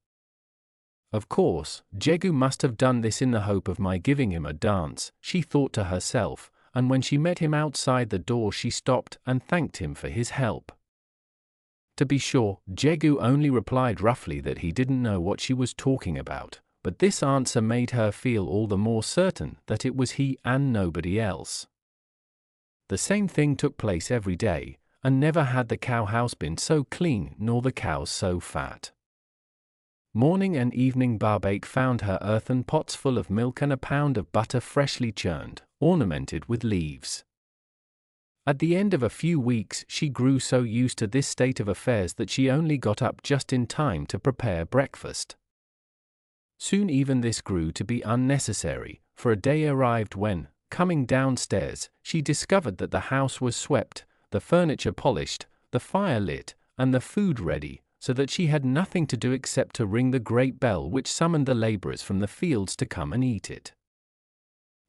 "Of course, Jogi must have done this in the hope of my giving him a dance," she thought to herself, and when she met him outside the door she stopped and thanked him for his help. To be sure, Jogi only replied roughly that he didn't know what she was talking about, but this answer made her feel all the more certain that it was he and nobody else. The same thing took place every day, and never had the cow-house been so clean nor the cows so fat. Morning and evening Barbaik found her earthen pots full of milk and a pound of butter freshly churned, ornamented with leaves. At the end of a few weeks she grew so used to this state of affairs that she only got up just in time to prepare breakfast. Soon even this grew to be unnecessary, for a day arrived when, coming downstairs, she discovered that the house was swept, the furniture polished, the fire lit, and the food ready, so that she had nothing to do except to ring the great bell which summoned the laborers from the fields to come and eat it.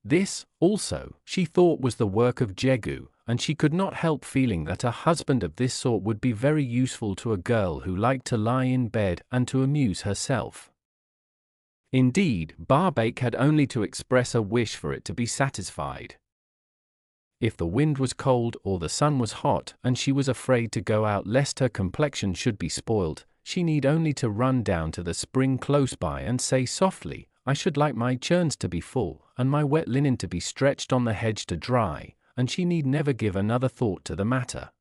This, also, she thought was the work of Jogi, and she could not help feeling that a husband of this sort would be very useful to a girl who liked to lie in bed and to amuse herself. Indeed, Barbaik had only to express a wish for it to be satisfied. If the wind was cold or the sun was hot and she was afraid to go out lest her complexion should be spoiled, she need only to run down to the spring close by and say softly, "I should like my churns to be full, and my wet linen to be stretched on the hedge to dry," and she need never give another thought to the matter.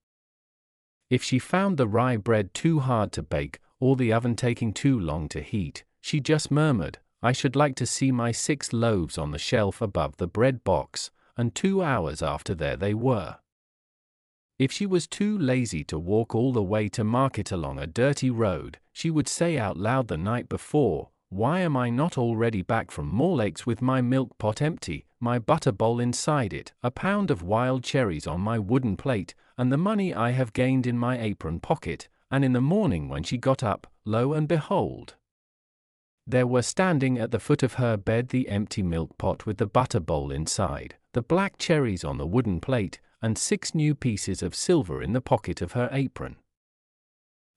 If she found the rye bread too hard to bake, or the oven taking too long to heat, she just murmured, "I should like to see my 6 loaves on the shelf above the bread box," and 2 hours after there they were. If she was too lazy to walk all the way to market along a dirty road, she would say out loud the night before, "Why am I not already back from Morlake's with my milk pot empty, my butter bowl inside it, a pound of wild cherries on my wooden plate, and the money I have gained in my apron pocket?" And in the morning when she got up, lo and behold, there were standing at the foot of her bed the empty milk pot with the butter bowl inside, the black cherries on the wooden plate, and 6 new pieces of silver in the pocket of her apron.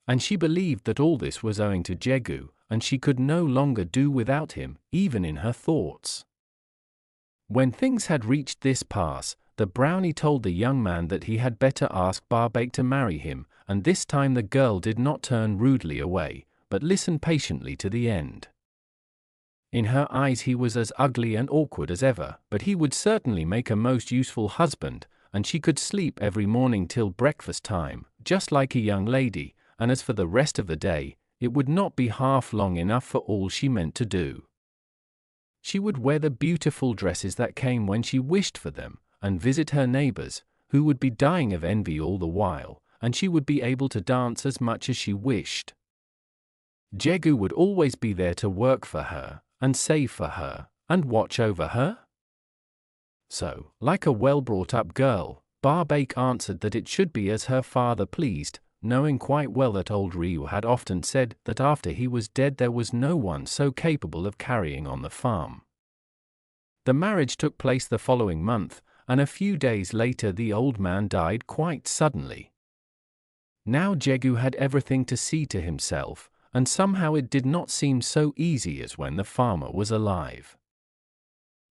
And she believed that all this was owing to Jogi, and she could no longer do without him, even in her thoughts. When things had reached this pass, the Brownie told the young man that he had better ask Barbaik to marry him, and this time the girl did not turn rudely away, but listened patiently to the end. In her eyes he was as ugly and awkward as ever, but he would certainly make a most useful husband, and she could sleep every morning till breakfast time, just like a young lady, and as for the rest of the day, it would not be half long enough for all she meant to do. She would wear the beautiful dresses that came when she wished for them, and visit her neighbors, who would be dying of envy all the while, and she would be able to dance as much as she wished. Jogi would always be there to work for her, and save for her, and watch over her. So, like a well-brought-up girl, Barbaik answered that it should be as her father pleased, knowing quite well that old Ryu had often said that after he was dead there was no one so capable of carrying on the farm. The marriage took place the following month, and a few days later the old man died quite suddenly. Now Jogi had everything to see to himself, and somehow it did not seem so easy as when the farmer was alive.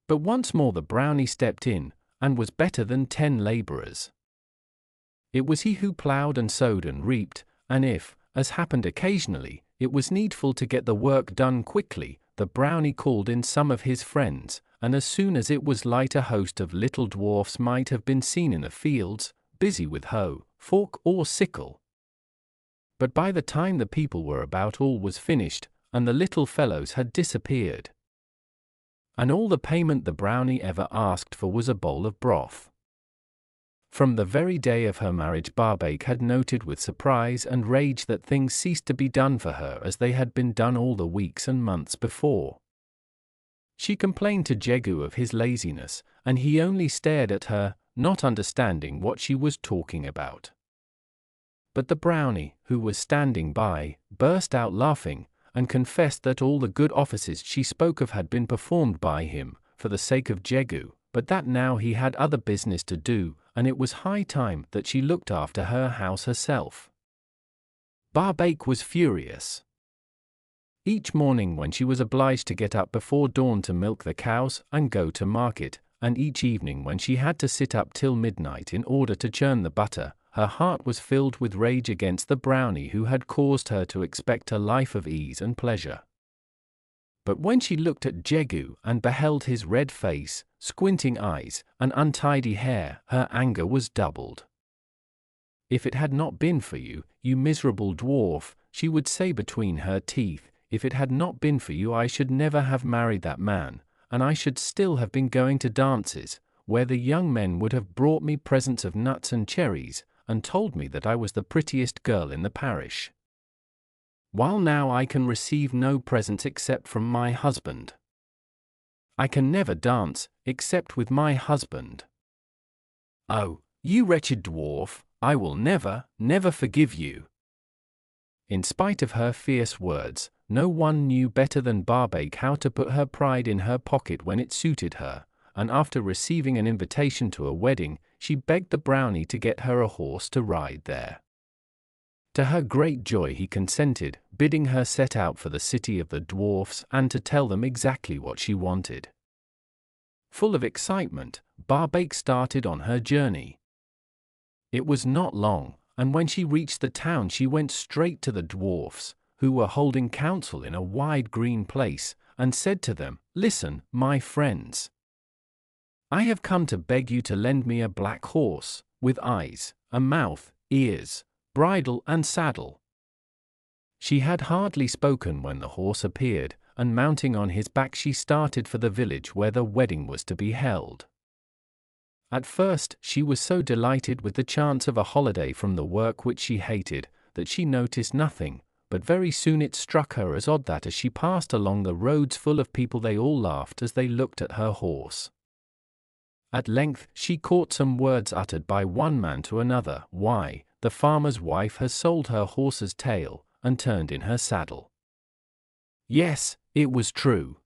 But once more the Brownie stepped in, and was better than 10 laborers. It was he who ploughed and sowed and reaped, and if, as happened occasionally, it was needful to get the work done quickly, the Brownie called in some of his friends, and as soon as it was light a host of little dwarfs might have been seen in the fields, busy with hoe, fork or sickle. But by the time the people were about all was finished, and the little fellows had disappeared. And all the payment the Brownie ever asked for was a bowl of broth. From the very day of her marriage Barbaik had noted with surprise and rage that things ceased to be done for her as they had been done all the weeks and months before. She complained to Jogi of his laziness, and he only stared at her, not understanding what she was talking about. But the Brownie, who was standing by, burst out laughing, and confessed that all the good offices she spoke of had been performed by him, for the sake of Jogi, but that now he had other business to do, and it was high time that she looked after her house herself. Barbaik was furious. Each morning when she was obliged to get up before dawn to milk the cows and go to market, and each evening when she had to sit up till midnight in order to churn the butter, her heart was filled with rage against the Brownie who had caused her to expect a life of ease and pleasure. But when she looked at Jogi and beheld his red face, squinting eyes, and untidy hair, her anger was doubled. "If it had not been for you, you miserable dwarf," she would say between her teeth, "if it had not been for you I should never have married that man, and I should still have been going to dances, where the young men would have brought me presents of nuts and cherries, and told me that I was the prettiest girl in the parish. While now I can receive no presents except from my husband. I can never dance, except with my husband. Oh, you wretched dwarf, I will never, never forgive you." In spite of her fierce words, no one knew better than Barbaik how to put her pride in her pocket when it suited her, and after receiving an invitation to a wedding, she begged the Brownie to get her a horse to ride there. To her great joy he consented, bidding her set out for the city of the dwarfs and to tell them exactly what she wanted. Full of excitement, Barbaik started on her journey. It was not long, and when she reached the town she went straight to the dwarfs, who were holding council in a wide green place, and said to them, "Listen, my friends. I have come to beg you to lend me a black horse, with eyes, a mouth, ears, bridle and saddle." She had hardly spoken when the horse appeared, and mounting on his back she started for the village where the wedding was to be held. At first she was so delighted with the chance of a holiday from the work which she hated, that she noticed nothing, but very soon it struck her as odd that as she passed along the roads full of people they all laughed as they looked at her horse. At length she caught some words uttered by one man to another. "Why, the farmer's wife has sold her horse's tail, and turned in her saddle." Yes, it was true.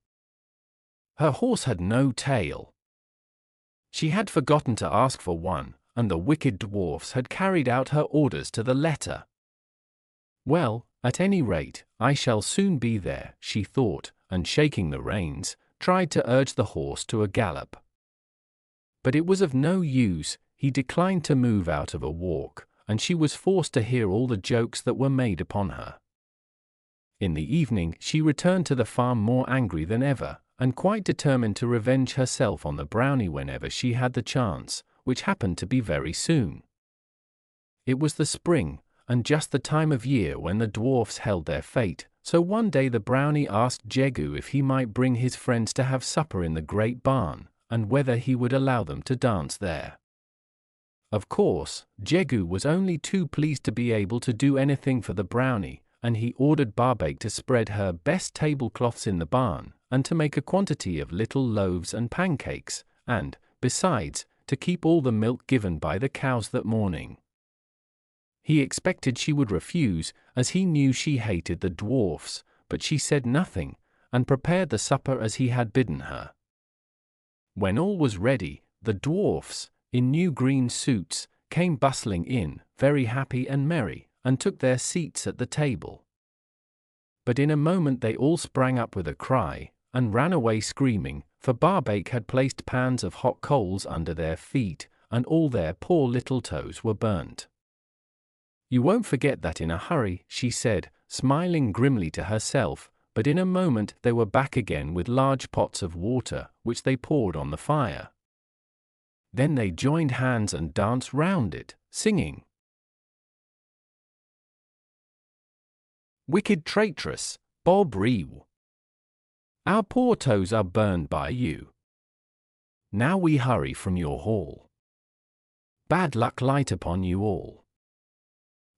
Her horse had no tail. She had forgotten to ask for one, and the wicked dwarfs had carried out her orders to the letter. "Well, at any rate, I shall soon be there," she thought, and shaking the reins, tried to urge the horse to a gallop. But it was of no use, he declined to move out of a walk, and she was forced to hear all the jokes that were made upon her. In the evening she returned to the farm more angry than ever, and quite determined to revenge herself on the Brownie whenever she had the chance, which happened to be very soon. It was the spring, and just the time of year when the dwarfs held their fete, so one day the Brownie asked Jogi if he might bring his friends to have supper in the great barn, and whether he would allow them to dance there. Of course, Jogi was only too pleased to be able to do anything for the Brownie, and he ordered Barbaik to spread her best tablecloths in the barn, and to make a quantity of little loaves and pancakes, and, besides, to keep all the milk given by the cows that morning. He expected she would refuse, as he knew she hated the dwarfs, but she said nothing, and prepared the supper as he had bidden her. When all was ready, the dwarfs, in new green suits, came bustling in, very happy and merry, and took their seats at the table. But in a moment they all sprang up with a cry, and ran away screaming, for Barbaik had placed pans of hot coals under their feet, and all their poor little toes were burnt. "You won't forget that in a hurry," she said, smiling grimly to herself, but in a moment they were back again with large pots of water, which they poured on the fire. Then they joined hands and danced round it, singing, "Wicked traitress, Bob Rew, our poor toes are burned by you. Now we hurry from your hall. Bad luck light upon you all."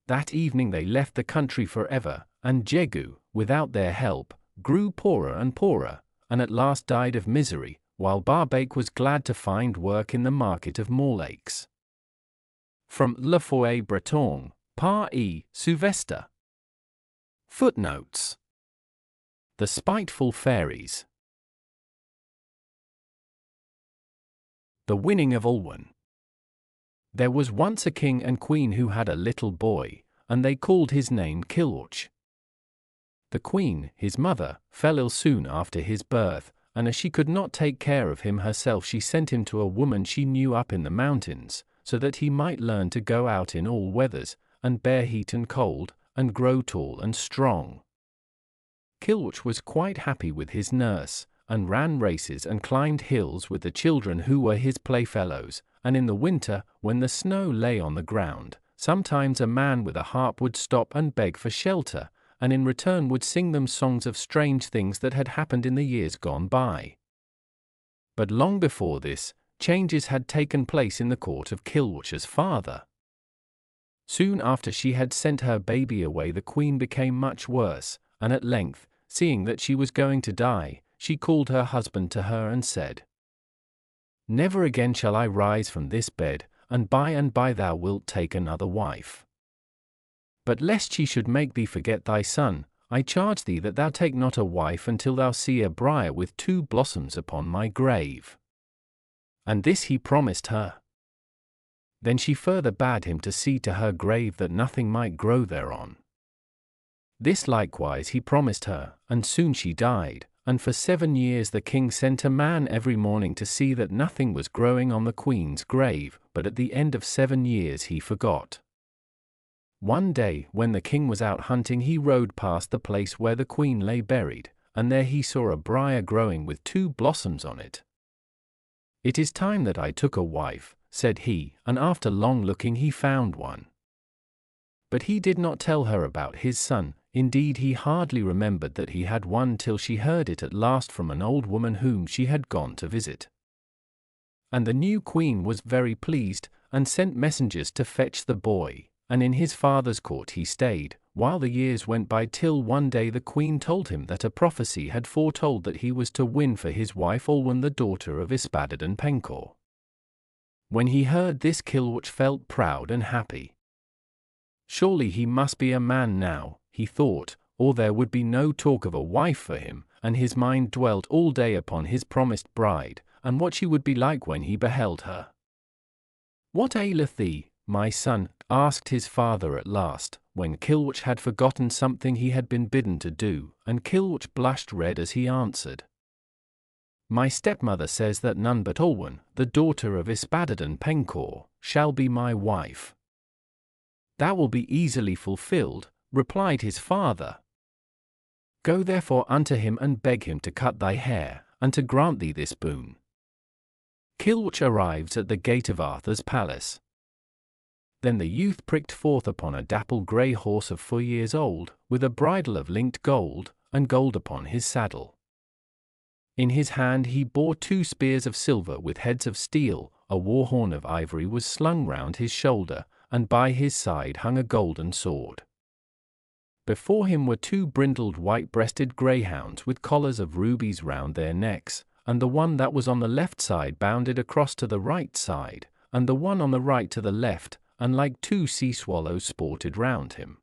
That evening they left the country forever, and Jogi, without their help, grew poorer and poorer, and at last died of misery, while Barbaik was glad to find work in the market of Morlaix. From Le Feuillet Breton, Par E. Sylvester. Footnotes. The Spiteful Fairies. The Winning of Olwen. There was once a king and queen who had a little boy, and they called his name Groac'h. The queen, his mother, fell ill soon after his birth, and as she could not take care of him herself she sent him to a woman she knew up in the mountains, so that he might learn to go out in all weathers, and bear heat and cold, and grow tall and strong. Kilwich was quite happy with his nurse, and ran races and climbed hills with the children who were his playfellows, and in the winter, when the snow lay on the ground, sometimes a man with a harp would stop and beg for shelter, and in return would sing them songs of strange things that had happened in the years gone by. But long before this, changes had taken place in the court of Kilwich's father. Soon after she had sent her baby away, the queen became much worse, and at length, seeing that she was going to die, she called her husband to her and said, "Never again shall I rise from this bed, and by thou wilt take another wife. But lest she should make thee forget thy son, I charge thee that thou take not a wife until thou see a briar with 2 blossoms upon my grave." And this he promised her. Then she further bade him to see to her grave that nothing might grow thereon. This likewise he promised her, and soon she died, and for 7 years the king sent a man every morning to see that nothing was growing on the queen's grave, but at the end of 7 years he forgot. One day, when the king was out hunting, he rode past the place where the queen lay buried, and there he saw a briar growing with 2 blossoms on it. "It is time that I took a wife," said he, and after long looking he found one. But he did not tell her about his son. Indeed, he hardly remembered that he had one till she heard it at last from an old woman whom she had gone to visit. And the new queen was very pleased, and sent messengers to fetch the boy, and in his father's court he stayed, while the years went by, till one day the queen told him that a prophecy had foretold that he was to win for his wife Olwen, the daughter of Ysbaddaden Pencawr. When he heard this, Kilwich felt proud and happy. Surely he must be a man now, he thought, or there would be no talk of a wife for him, and his mind dwelt all day upon his promised bride, and what she would be like when he beheld her. "What aileth thee, my son?" asked his father at last, when Kilwich had forgotten something he had been bidden to do, and Kilwich blushed red as he answered, "My stepmother says that none but Olwen, the daughter of Ysbaddaden Pencawr, shall be my wife." "That will be easily fulfilled," replied his father. "Go therefore unto him and beg him to cut thy hair, and to grant thee this boon." Kilwich arrives at the gate of Arthur's palace. Then the youth pricked forth upon a dapple grey horse of 4 years old, with a bridle of linked gold, and gold upon his saddle. In his hand he bore 2 spears of silver with heads of steel, a war horn of ivory was slung round his shoulder, and by his side hung a golden sword. Before him were 2 brindled white-breasted greyhounds with collars of rubies round their necks, and the one that was on the left side bounded across to the right side, and the one on the right to the left, and like 2 sea swallows sported round him.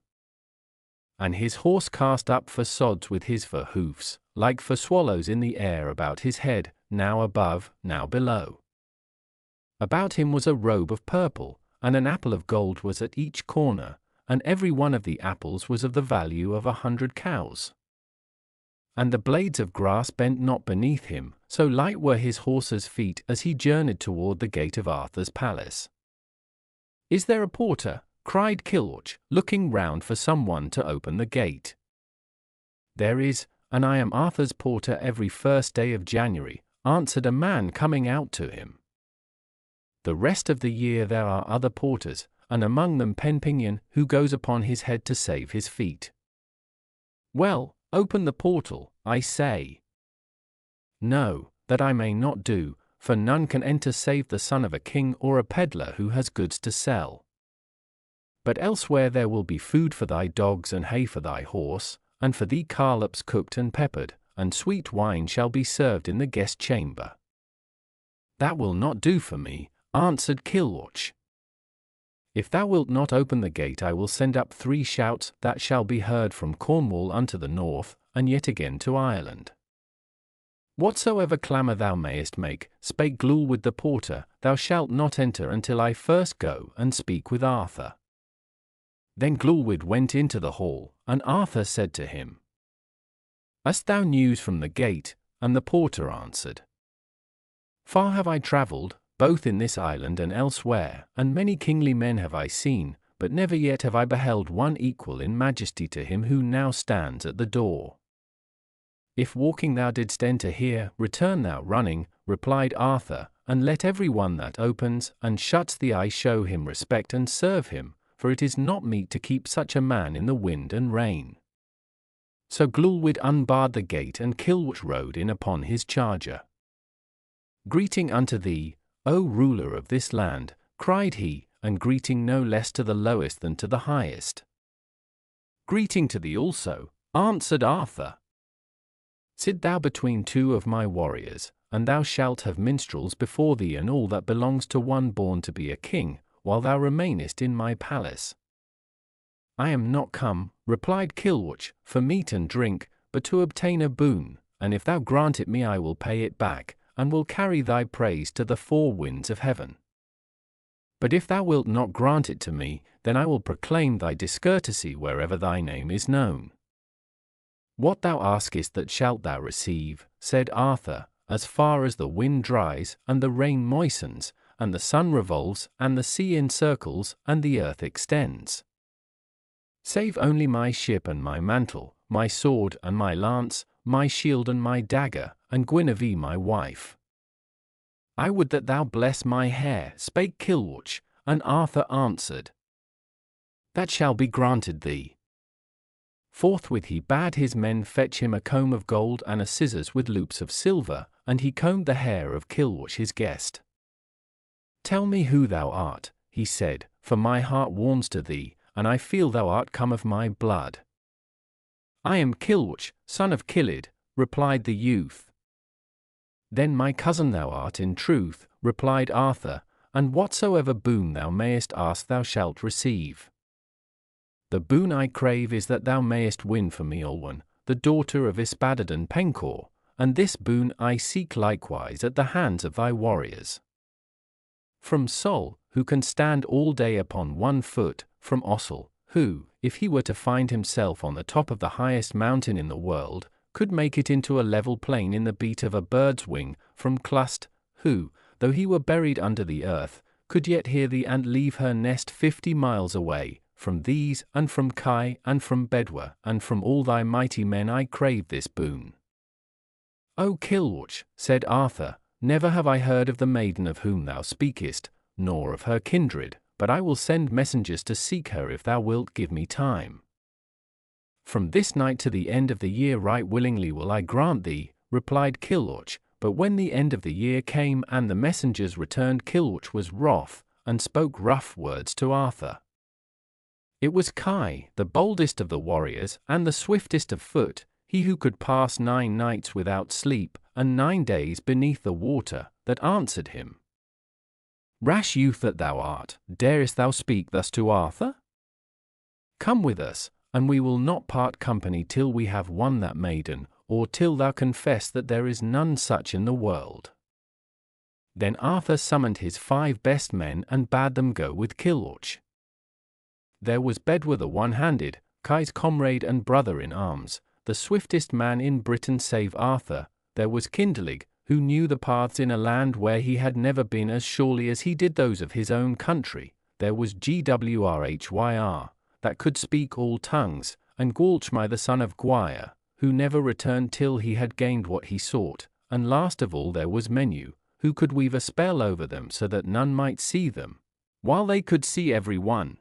And his horse cast up for sods with his for hoofs, like for swallows in the air about his head, now above, now below. About him was a robe of purple, and an apple of gold was at each corner, and every one of the apples was of the value of 100 cows. And the blades of grass bent not beneath him, so light were his horse's feet as he journeyed toward the gate of Arthur's palace. "Is there a porter?" cried Kilwich, looking round for some one to open the gate. "There is, and I am Arthur's porter every 1st day of January," answered a man coming out to him. "The rest of the year there are other porters, and among them Penpinion, who goes upon his head to save his feet." "Well, open the portal, I say." "No, that I may not do, for none can enter save the son of a king or a peddler who has goods to sell. But elsewhere there will be food for thy dogs and hay for thy horse, and for thee carlops cooked and peppered, and sweet wine shall be served in the guest chamber." "That will not do for me," answered Kilwich. "If thou wilt not open the gate, I will send up 3 shouts that shall be heard from Cornwall unto the north, and yet again to Ireland. Whatsoever clamour thou mayest make," spake Glewlwyd the porter, "thou shalt not enter until I first go and speak with Arthur." Then Glewlwyd went into the hall, and Arthur said to him, "Hast thou news from the gate?" And the porter answered, "Far have I travelled, both in this island and elsewhere, and many kingly men have I seen, but never yet have I beheld one equal in majesty to him who now stands at the door. If walking thou didst enter here, return thou running, replied Arthur, and let every one that opens and shuts the eye show him respect and serve him, for it is not meet to keep such a man in the wind and rain. So Glewlwyd unbarred the gate and Kilwch rode in upon his charger. Greeting unto thee, O ruler of this land, cried he, and greeting no less to the lowest than to the highest. Greeting to thee also, answered Arthur. Sit thou between two of my warriors, and thou shalt have minstrels before thee and all that belongs to one born to be a king, while thou remainest in my palace. I am not come, replied Kilwch, for meat and drink, but to obtain a boon, and if thou grant it me I will pay it back, and will carry thy praise to the four winds of heaven. But if thou wilt not grant it to me, then I will proclaim thy discourtesy wherever thy name is known. What thou askest that shalt thou receive, said Arthur, as far as the wind dries, and the rain moistens, and the sun revolves, and the sea encircles, and the earth extends. Save only my ship and my mantle, my sword and my lance, my shield and my dagger, and Guinevere my wife. I would that thou bless my hair, spake Kilwch, and Arthur answered, That shall be granted thee. Forthwith he bade his men fetch him a comb of gold and a scissors with loops of silver, and he combed the hair of Kilwch his guest. Tell me who thou art, he said, for my heart warms to thee, and I feel thou art come of my blood. I am Kilwch, son of Kilid, replied the youth. Then my cousin thou art in truth, replied Arthur, and whatsoever boon thou mayest ask thou shalt receive. The boon I crave is that thou mayest win for me Olwen, the daughter of Ysbaddaden Penkawr, and this boon I seek likewise at the hands of thy warriors. From Sol, who can stand all day upon one foot, from Ossel, who, if he were to find himself on the top of the highest mountain in the world, could make it into a level plain in the beat of a bird's wing, from Clust, who, though he were buried under the earth, could yet hear the ant leave her nest 50 miles away. From these, and from Kai, and from Bedwer, and from all thy mighty men I crave this boon. O Kilwch, said Arthur, never have I heard of the maiden of whom thou speakest, nor of her kindred, but I will send messengers to seek her if thou wilt give me time. From this night to the end of the year right willingly will I grant thee, replied Kilwch, but when the end of the year came and the messengers returned Kilwch was wroth, and spoke rough words to Arthur. It was Kai, the boldest of the warriors, and the swiftest of foot, he who could pass 9 nights without sleep, and 9 days beneath the water, that answered him. Rash youth that thou art, darest thou speak thus to Arthur? Come with us, and we will not part company till we have won that maiden, or till thou confess that there is none such in the world. Then Arthur summoned his 5 best men and bade them go with Kilwch. There was Bedwer the one-handed, Kai's comrade and brother in arms, the swiftest man in Britain save Arthur. There was Kindelig, who knew the paths in a land where he had never been as surely as he did those of his own country. There was Gwrhyr, that could speak all tongues, and Gwalchmai the son of Gwyr, who never returned till he had gained what he sought, and last of all there was Menw, who could weave a spell over them so that none might see them, while they could see every one.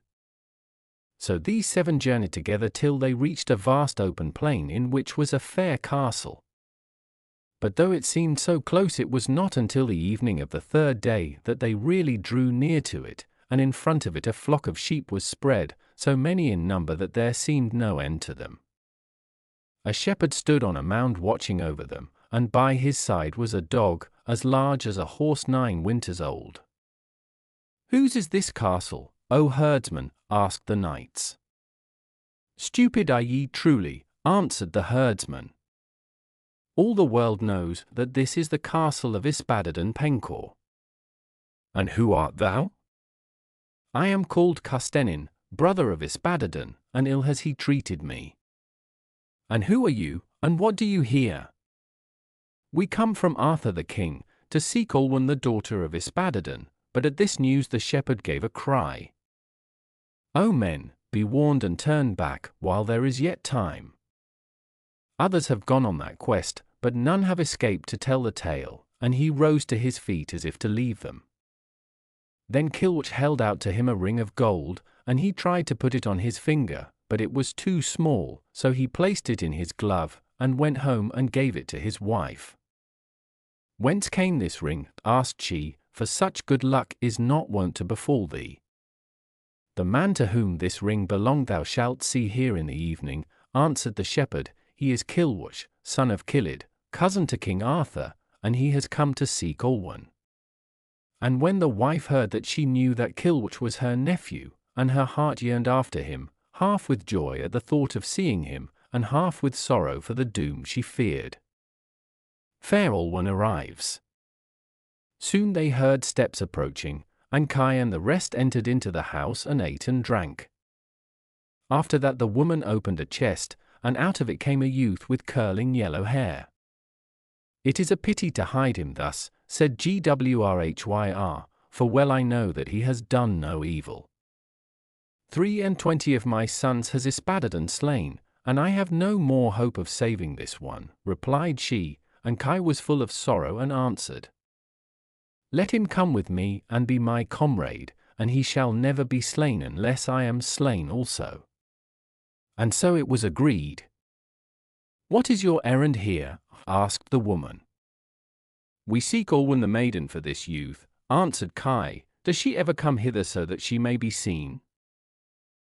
So these 7 journeyed together till they reached a vast open plain in which was a fair castle. But though it seemed so close it was not until the evening of the 3rd day that they really drew near to it, and in front of it a flock of sheep was spread, so many in number that there seemed no end to them. A shepherd stood on a mound watching over them, and by his side was a dog, as large as a horse 9 winters old. Whose is this castle, O herdsman? Asked the knights. Stupid are ye truly, answered the herdsman. All the world knows that this is the castle of Ysbaddaden Penkawr. And who art thou? I am called Custennin, brother of Ysbaddaden, and ill has he treated me. And who are you, and what do you here? We come from Arthur the king, to seek Olwen the daughter of Ysbaddaden, but at this news the shepherd gave a cry. O men, be warned and turn back, while there is yet time. Others have gone on that quest, but none have escaped to tell the tale, and he rose to his feet as if to leave them. Then Kilwich held out to him a ring of gold, and he tried to put it on his finger, but it was too small, so he placed it in his glove, and went home and gave it to his wife. Whence came this ring? Asked she, for such good luck is not wont to befall thee. The man to whom this ring belonged thou shalt see here in the evening, answered the shepherd. He is Kilwich, son of Kilid, cousin to King Arthur, and he has come to seek Olwen. And when the wife heard that, she knew that Kilwich was her nephew, and her heart yearned after him, half with joy at the thought of seeing him, and half with sorrow for the doom she feared. Fair Olwen arrives. Soon they heard steps approaching, and Kai and the rest entered into the house and ate and drank. After that the woman opened a chest, and out of it came a youth with curling yellow hair. It is a pity to hide him thus, said Gwrhyr, for well I know that he has done no evil. 23 of my sons has Ysbaddaden slain, and I have no more hope of saving this one, replied she, and Kai was full of sorrow and answered, Let him come with me and be my comrade, and he shall never be slain unless I am slain also. And so it was agreed. What is your errand here? Asked the woman. We seek Olwen the maiden for this youth, answered Kai. Does she ever come hither so that she may be seen?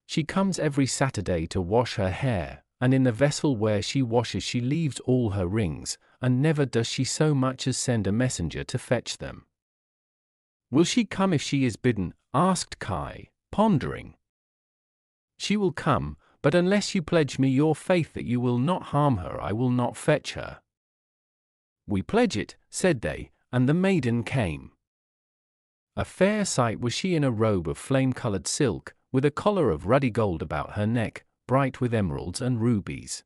She comes every Saturday to wash her hair, and in the vessel where she washes she leaves all her rings, and never does she so much as send a messenger to fetch them. Will she come if she is bidden? Asked Kai, pondering. She will come, but unless you pledge me your faith that you will not harm her, I will not fetch her. We pledge it, said they, and the maiden came. A fair sight was she in a robe of flame-coloured silk, with a collar of ruddy gold about her neck, bright with emeralds and rubies.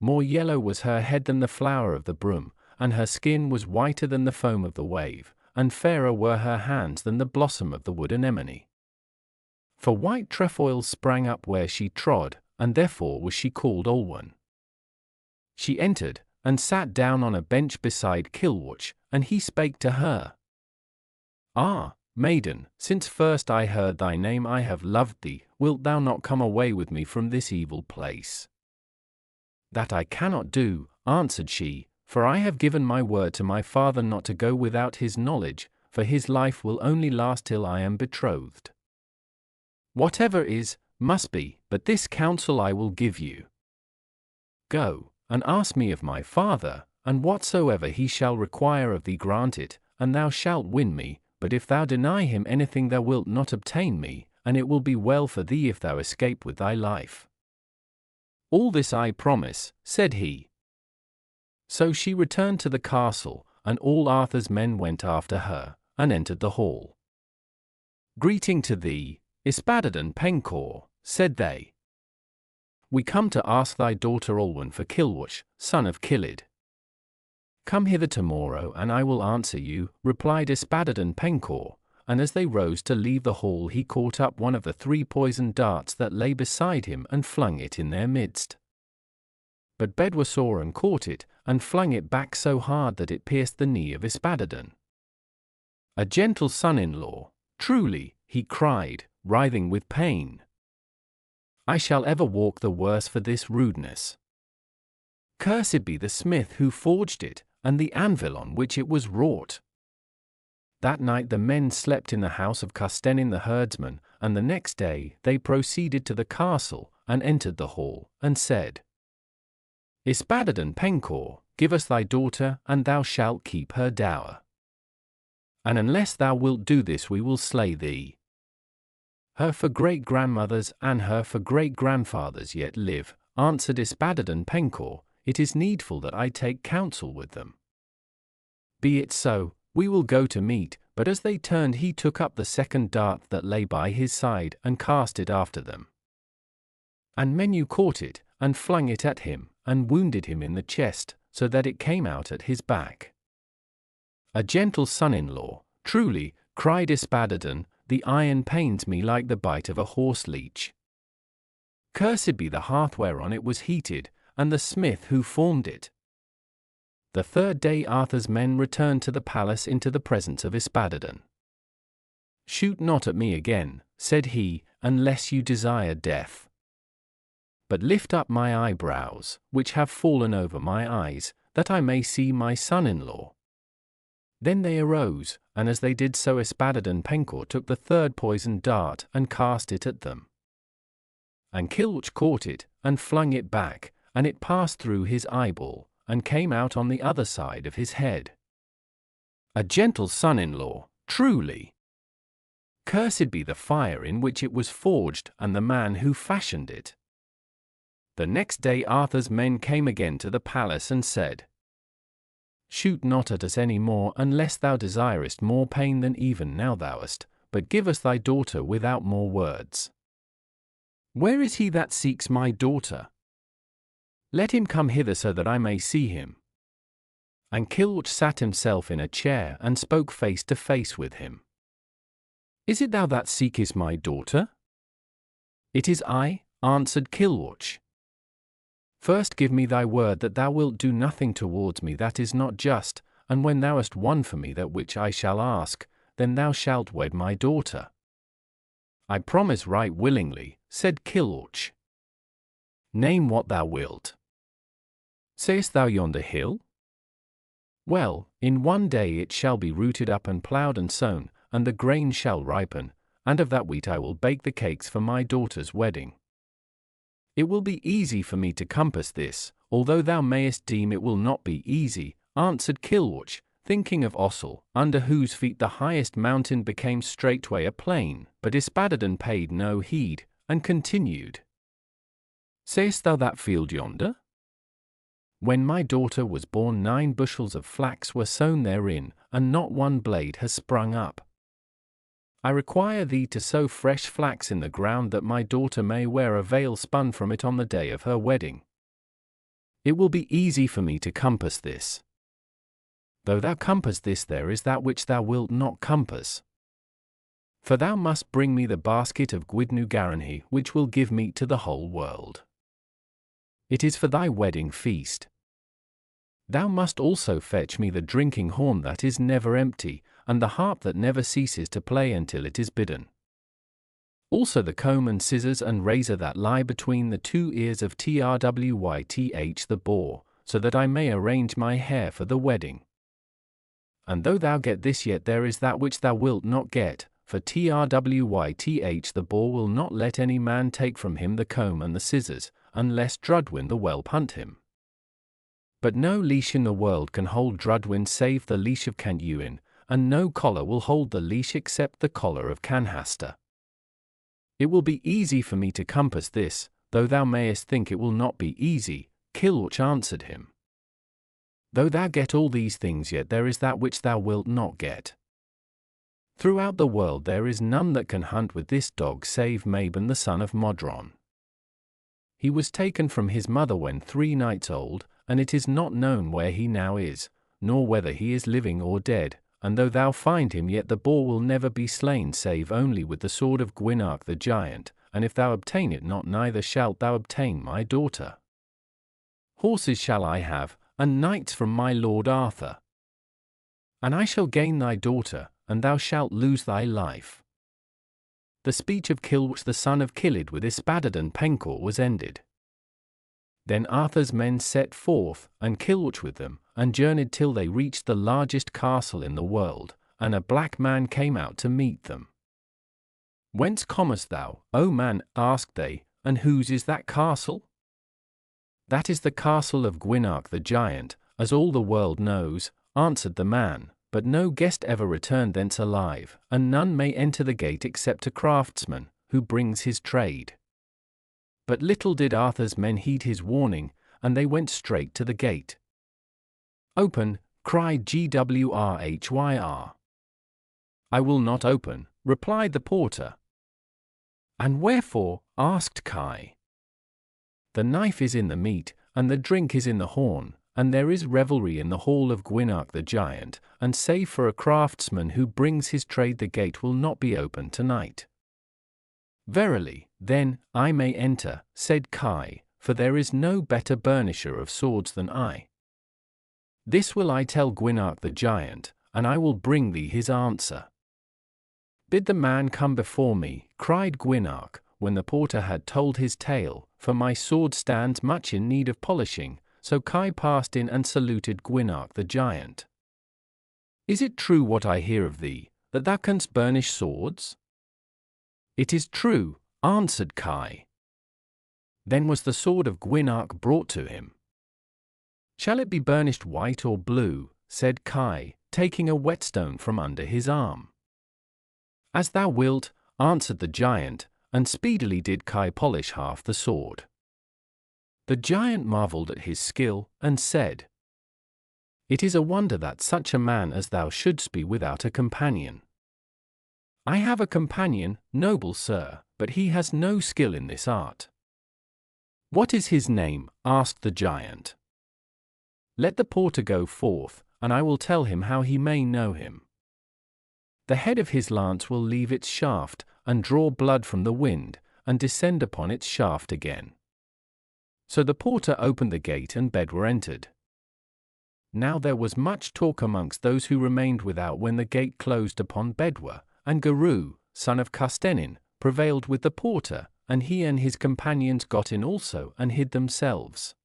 More yellow was her head than the flower of the broom, and her skin was whiter than the foam of the wave, and fairer were her hands than the blossom of the wood anemone. For white trefoils sprang up where she trod, and therefore was she called Olwen. She entered, and sat down on a bench beside Kilwich, and he spake to her. Ah, maiden, since first I heard thy name I have loved thee. Wilt thou not come away with me from this evil place? That I cannot do, answered she, for I have given my word to my father not to go without his knowledge, for his life will only last till I am betrothed. Whatever is, must be, but this counsel I will give you. Go, and ask me of my father, and whatsoever he shall require of thee grant it, and thou shalt win me, but if thou deny him anything thou wilt not obtain me, and it will be well for thee if thou escape with thy life. All this I promise, said he. So she returned to the castle, and all Arthur's men went after her, and entered the hall. Greeting to thee, Ysbaddaden Penkawr, said they. We come to ask thy daughter Olwen for Kilwich, son of Kilid. Come hither tomorrow and I will answer you, replied Ysbaddaden Penkawr, and as they rose to leave the hall he caught up one of the 3 poisoned darts that lay beside him and flung it in their midst. But Bedwyr saw and caught it, and flung it back so hard that it pierced the knee of Ysbaddaden. A gentle son-in-law, truly, he cried, writhing with pain. I shall ever walk the worse for this rudeness. Cursed be the smith who forged it, and the anvil on which it was wrought. That night the men slept in the house of Custennin the herdsman, and the next day they proceeded to the castle, and entered the hall, and said, Ysbaddaden Penkawr, give us thy daughter, and thou shalt keep her dower. And unless thou wilt do this we will slay thee. Her for great-grandmothers and her for great-grandfathers yet live, answered Ysbaddaden Penkawr, it is needful that I take counsel with them. Be it so, we will go to meat, but as they turned he took up the second dart that lay by his side and cast it after them. And Meneu caught it, and flung it at him, and wounded him in the chest, so that it came out at his back. A gentle son-in-law, truly, cried Ysbaddaden, the iron pains me like the bite of a horse-leech. Cursed be the hearth whereon it was heated, and the smith who formed it. The third day Arthur's men returned to the palace into the presence of Ysbaddaden. Shoot not at me again, said he, unless you desire death. But lift up my eyebrows, which have fallen over my eyes, that I may see my son-in-law. Then they arose, and as they did so Ysbaddaden Penkawr took the third poisoned dart and cast it at them. And Kilwch caught it, and flung it back, and it passed through his eyeball, and came out on the other side of his head. A gentle son-in-law, truly. Cursed be the fire in which it was forged, and the man who fashioned it. The next day Arthur's men came again to the palace and said, Shoot not at us any more, unless thou desirest more pain than even now thou hast, but give us thy daughter without more words. Where is he that seeks my daughter? Let him come hither so that I may see him. And Kilwch sat himself in a chair and spoke face to face with him. Is it thou that seekest my daughter? It is I, answered Kilwch. First give me thy word that thou wilt do nothing towards me that is not just, and when thou hast won for me that which I shall ask, then thou shalt wed my daughter. I promise right willingly, said Kilwch. Name what thou wilt. Sayest thou yonder hill? Well, in one day it shall be rooted up and ploughed and sown, and the grain shall ripen, and of that wheat I will bake the cakes for my daughter's wedding. It will be easy for me to compass this, although thou mayest deem it will not be easy, answered Kilwch, thinking of Ossel, under whose feet the highest mountain became straightway a plain, but Ysbaddaden paid no heed, and continued. Sayest thou that field yonder? When my daughter was born 9 bushels of flax were sown therein, and not one blade has sprung up. I require thee to sow fresh flax in the ground that my daughter may wear a veil spun from it on the day of her wedding. It will be easy for me to compass this. Though thou compass this, there is that which thou wilt not compass. For thou must bring me the basket of Gwydnu Garanhi, which will give meat to the whole world. It is for thy wedding feast. Thou must also fetch me the drinking horn that is never empty, and the harp that never ceases to play until it is bidden. Also the comb and scissors and razor that lie between the 2 ears of Trwyth the boar, so that I may arrange my hair for the wedding. And though thou get this, yet there is that which thou wilt not get, for Trwyth the boar will not let any man take from him the comb and the scissors, unless Drudwyn the whelp hunt him. But no leash in the world can hold Drudwyn save the leash of Canewin, and no collar will hold the leash except the collar of Canhasta. It will be easy for me to compass this, though thou mayest think it will not be easy, Kilwch answered him. Though thou get all these things, yet there is that which thou wilt not get. Throughout the world there is none that can hunt with this dog save Mabon the son of Modron. He was taken from his mother when 3 nights old, and it is not known where he now is, nor whether he is living or dead, and though thou find him, yet the boar will never be slain save only with the sword of Gwynarch the giant, and if thou obtain it not, neither shalt thou obtain my daughter. Horses shall I have, and knights from my lord Arthur. And I shall gain thy daughter, and thou shalt lose thy life. The speech of Kilwch the son of Kilydd with Ysbaddaden Penkawr was ended. Then Arthur's men set forth, and Kilwch with them, and journeyed till they reached the largest castle in the world, and a black man came out to meet them. Whence comest thou, O man? asked they, and whose is that castle? That is the castle of Gwynarch the giant, as all the world knows, answered the man, but no guest ever returned thence alive, and none may enter the gate except a craftsman, who brings his trade. But little did Arthur's men heed his warning, and they went straight to the gate. Open, cried Gwrhyr. I will not open, replied the porter. And wherefore? asked Kai. The knife is in the meat, and the drink is in the horn, and there is revelry in the hall of Groac'h the giant, and save for a craftsman who brings his trade the gate will not be opened tonight. Verily, then, I may enter, said Kai, for there is no better burnisher of swords than I. This will I tell Groac'h the giant, and I will bring thee his answer. Bid the man come before me, cried Groac'h, when the porter had told his tale, for my sword stands much in need of polishing. So Kai passed in and saluted Groac'h the giant. Is it true what I hear of thee, that thou canst burnish swords? It is true, answered Kai. Then was the sword of Groac'h brought to him. Shall it be burnished white or blue? Said Kai, taking a whetstone from under his arm. As thou wilt, answered the giant, and speedily did Kai polish half the sword. The giant marveled at his skill, and said, It is a wonder that such a man as thou shouldst be without a companion. I have a companion, noble sir, but he has no skill in this art. What is his name? Asked the giant. Let the porter go forth, and I will tell him how he may know him. The head of his lance will leave its shaft, and draw blood from the wind, and descend upon its shaft again. So the porter opened the gate and Bedwyr entered. Now there was much talk amongst those who remained without when the gate closed upon Bedwyr, and Groac'h, son of Castenin, prevailed with the porter, and he and his companions got in also and hid themselves.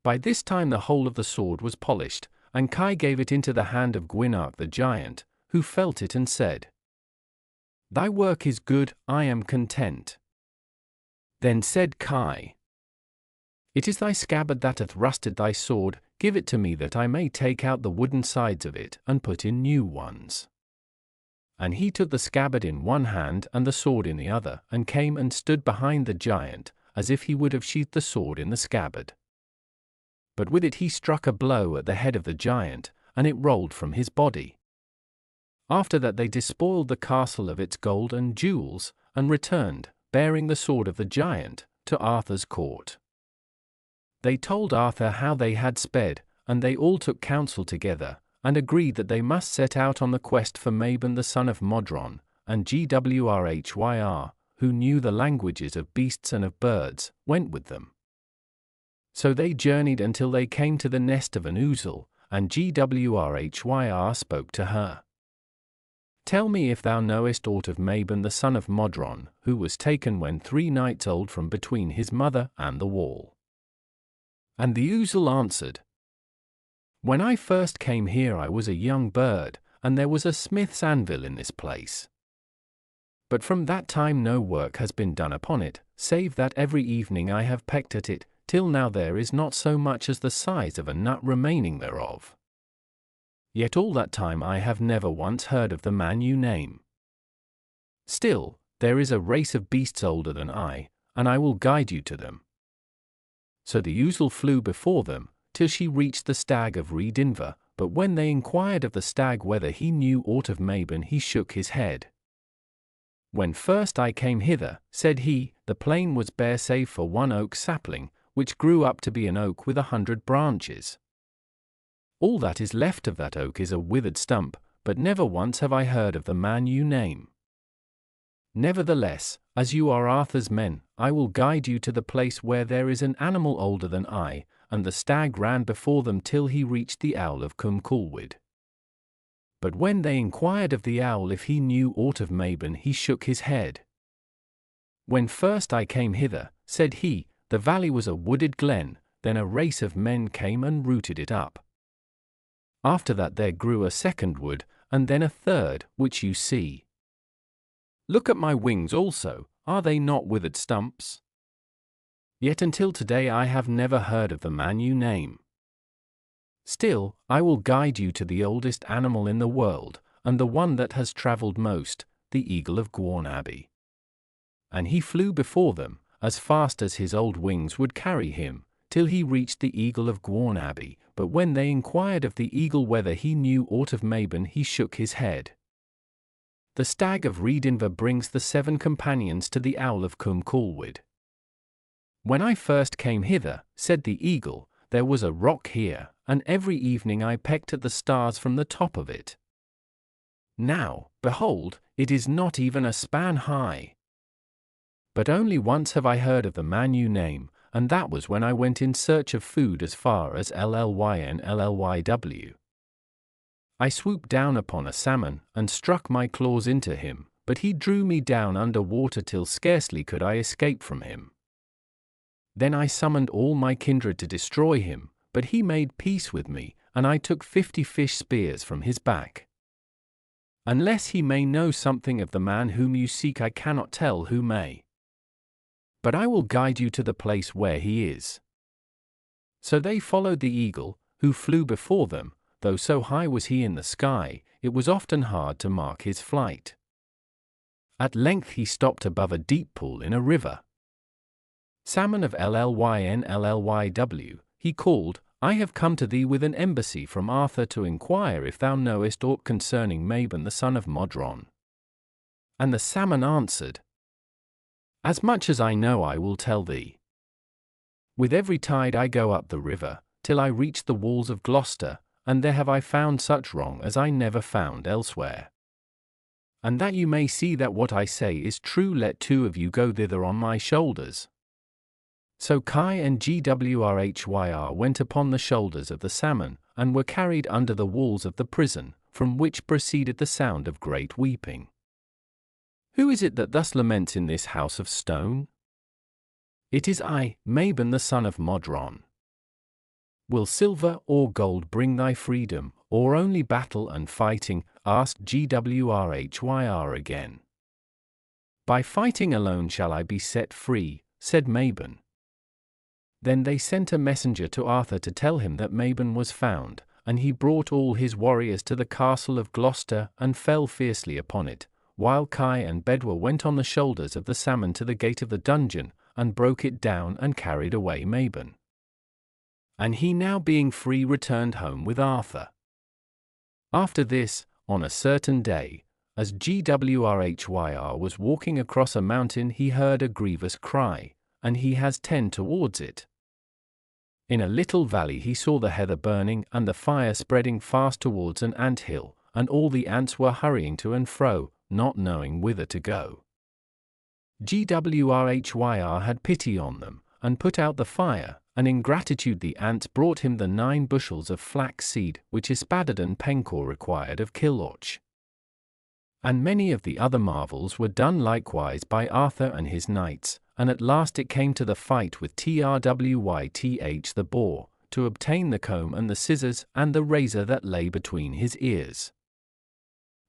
By this time the whole of the sword was polished, and Kai gave it into the hand of Groac'h the giant, who felt it and said, Thy work is good, I am content. Then said Kai, It is thy scabbard that hath rusted thy sword, give it to me that I may take out the wooden sides of it and put in new ones. And he took the scabbard in one hand and the sword in the other, and came and stood behind the giant, as if he would have sheathed the sword in the scabbard. But with it he struck a blow at the head of the giant, and it rolled from his body. After that they despoiled the castle of its gold and jewels, and returned, bearing the sword of the giant, to Arthur's court. They told Arthur how they had sped, and they all took counsel together, and agreed that they must set out on the quest for Mabon the son of Modron, and Gwrhyr, who knew the languages of beasts and of birds, went with them. So they journeyed until they came to the nest of an ouzel, and Gwrhyr spoke to her. Tell me if thou knowest aught of Mabon the son of Modron, who was taken when 3 nights old from between his mother and the wall. And the ouzel answered, When I first came here I was a young bird, and there was a smith's anvil in this place. But from that time no work has been done upon it, save that every evening I have pecked at it, till now there is not so much as the size of a nut remaining thereof. Yet all that time I have never once heard of the man you name. Still, there is a race of beasts older than I, and I will guide you to them. So the ouzel flew before them, till she reached the stag of Rhydinva, but when they inquired of the stag whether he knew aught of Mabon he shook his head. When first I came hither, said he, the plain was bare save for one oak sapling, which grew up to be an oak with 100 branches. All that is left of that oak is a withered stump, but never once have I heard of the man you name. Nevertheless, as you are Arthur's men, I will guide you to the place where there is an animal older than I, and the stag ran before them till he reached the owl of Cwm. But when they inquired of the owl if he knew aught of Mabon he shook his head. When first I came hither, said he, the valley was a wooded glen, then a race of men came and rooted it up. After that there grew a second wood, and then a third, which you see. Look at my wings also, are they not withered stumps? Yet until today I have never heard of the man you name. Still, I will guide you to the oldest animal in the world, and the one that has travelled most, the eagle of Groac'h. And he flew before them, as fast as his old wings would carry him, till he reached the eagle of Groac'h, but when they inquired of the eagle whether he knew aught of Mabon he shook his head. The stag of Rhydinva brings the 7 companions to the owl of Cwm. When I first came hither, said the eagle, there was a rock here, and every evening I pecked at the stars from the top of it. Now, behold, it is not even a span high. But only once have I heard of the man you name, and that was when I went in search of food as far as Llyn. I swooped down upon a salmon, and struck my claws into him, but he drew me down under water till scarcely could I escape from him. Then I summoned all my kindred to destroy him, but he made peace with me, and I took 50 fish spears from his back. Unless he may know something of the man whom you seek, I cannot tell who may. But I will guide you to the place where he is. So they followed the eagle, who flew before them, though so high was he in the sky, it was often hard to mark his flight. At length he stopped above a deep pool in a river. Salmon of Llyn, he called, I have come to thee with an embassy from Arthur to inquire if thou knowest aught concerning Mabon the son of Modron. And the salmon answered, As much as I know I will tell thee. With every tide I go up the river, till I reach the walls of Gloucester, and there have I found such wrong as I never found elsewhere. And that you may see that what I say is true, let 2 of you go thither on my shoulders. So Kai and Gwrhyr went upon the shoulders of the salmon, and were carried under the walls of the prison, from which proceeded the sound of great weeping. Who is it that thus laments in this house of stone? It is I, Mabon the son of Modron. Will silver or gold bring thy freedom, or only battle and fighting? Asked Gwrhyr again. By fighting alone shall I be set free, said Mabon. Then they sent a messenger to Arthur to tell him that Mabon was found, and he brought all his warriors to the castle of Gloucester and fell fiercely upon it, while Kai and Bedwyr went on the shoulders of the salmon to the gate of the dungeon, and broke it down and carried away Mabon. And he, now being free, returned home with Arthur. After this, on a certain day, as Gwrhyr was walking across a mountain, he heard a grievous cry, and he has 10 towards it. In a little valley he saw the heather burning and the fire spreading fast towards an ant hill, and all the ants were hurrying to and fro, not knowing whither to go. Gwrhyr had pity on them, and put out the fire, and in gratitude the ants brought him the 9 bushels of flax seed which Ysbaddaden Penkawr required of Kilorch. And many of the other marvels were done likewise by Arthur and his knights, and at last it came to the fight with Trwyth the boar, to obtain the comb and the scissors and the razor that lay between his ears.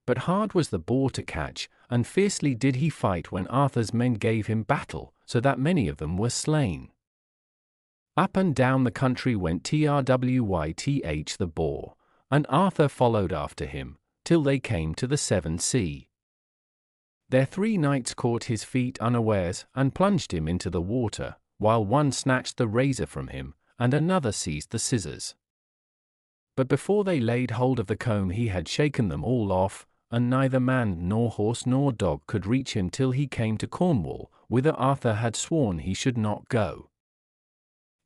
But hard was the boar to catch, and fiercely did he fight when Arthur's men gave him battle, so that many of them were slain. Up and down the country went Trwyth the boar, and Arthur followed after him, till they came to the Severn Sea. Their 3 knights caught his feet unawares, and plunged him into the water, while one snatched the razor from him, and another seized the scissors. But before they laid hold of the comb he had shaken them all off, and neither man nor horse nor dog could reach him till he came to Cornwall, whither Arthur had sworn he should not go.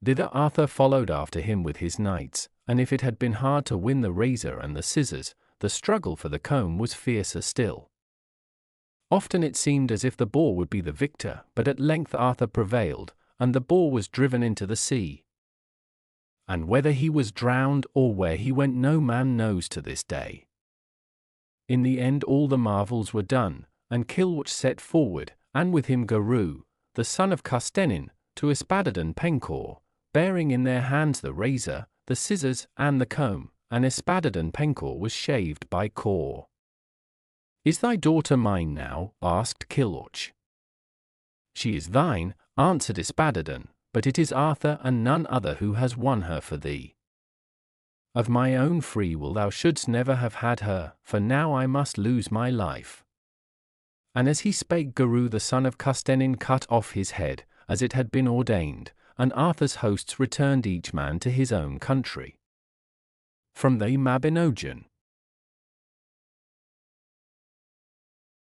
Thither Arthur followed after him with his knights, and if it had been hard to win the razor and the scissors, the struggle for the comb was fiercer still. Often it seemed as if the boar would be the victor, but at length Arthur prevailed, and the boar was driven into the sea. And whether he was drowned or where he went no man knows to this day. In the end all the marvels were done, and Kilorch set forward, and with him Groac'h, the son of Custennin, to Ysbaddaden Penkawr, bearing in their hands the razor, the scissors, and the comb, and Ysbaddaden Penkawr was shaved by Kawr. Is thy daughter mine now? Asked Kilorch. She is thine, answered Ysbaddaden, but it is Arthur and none other who has won her for thee. Of my own free will thou shouldst never have had her, for now I must lose my life. And as he spake, Groac'h the son of Custennin cut off his head, as it had been ordained, and Arthur's hosts returned each man to his own country. From the Mabinogion.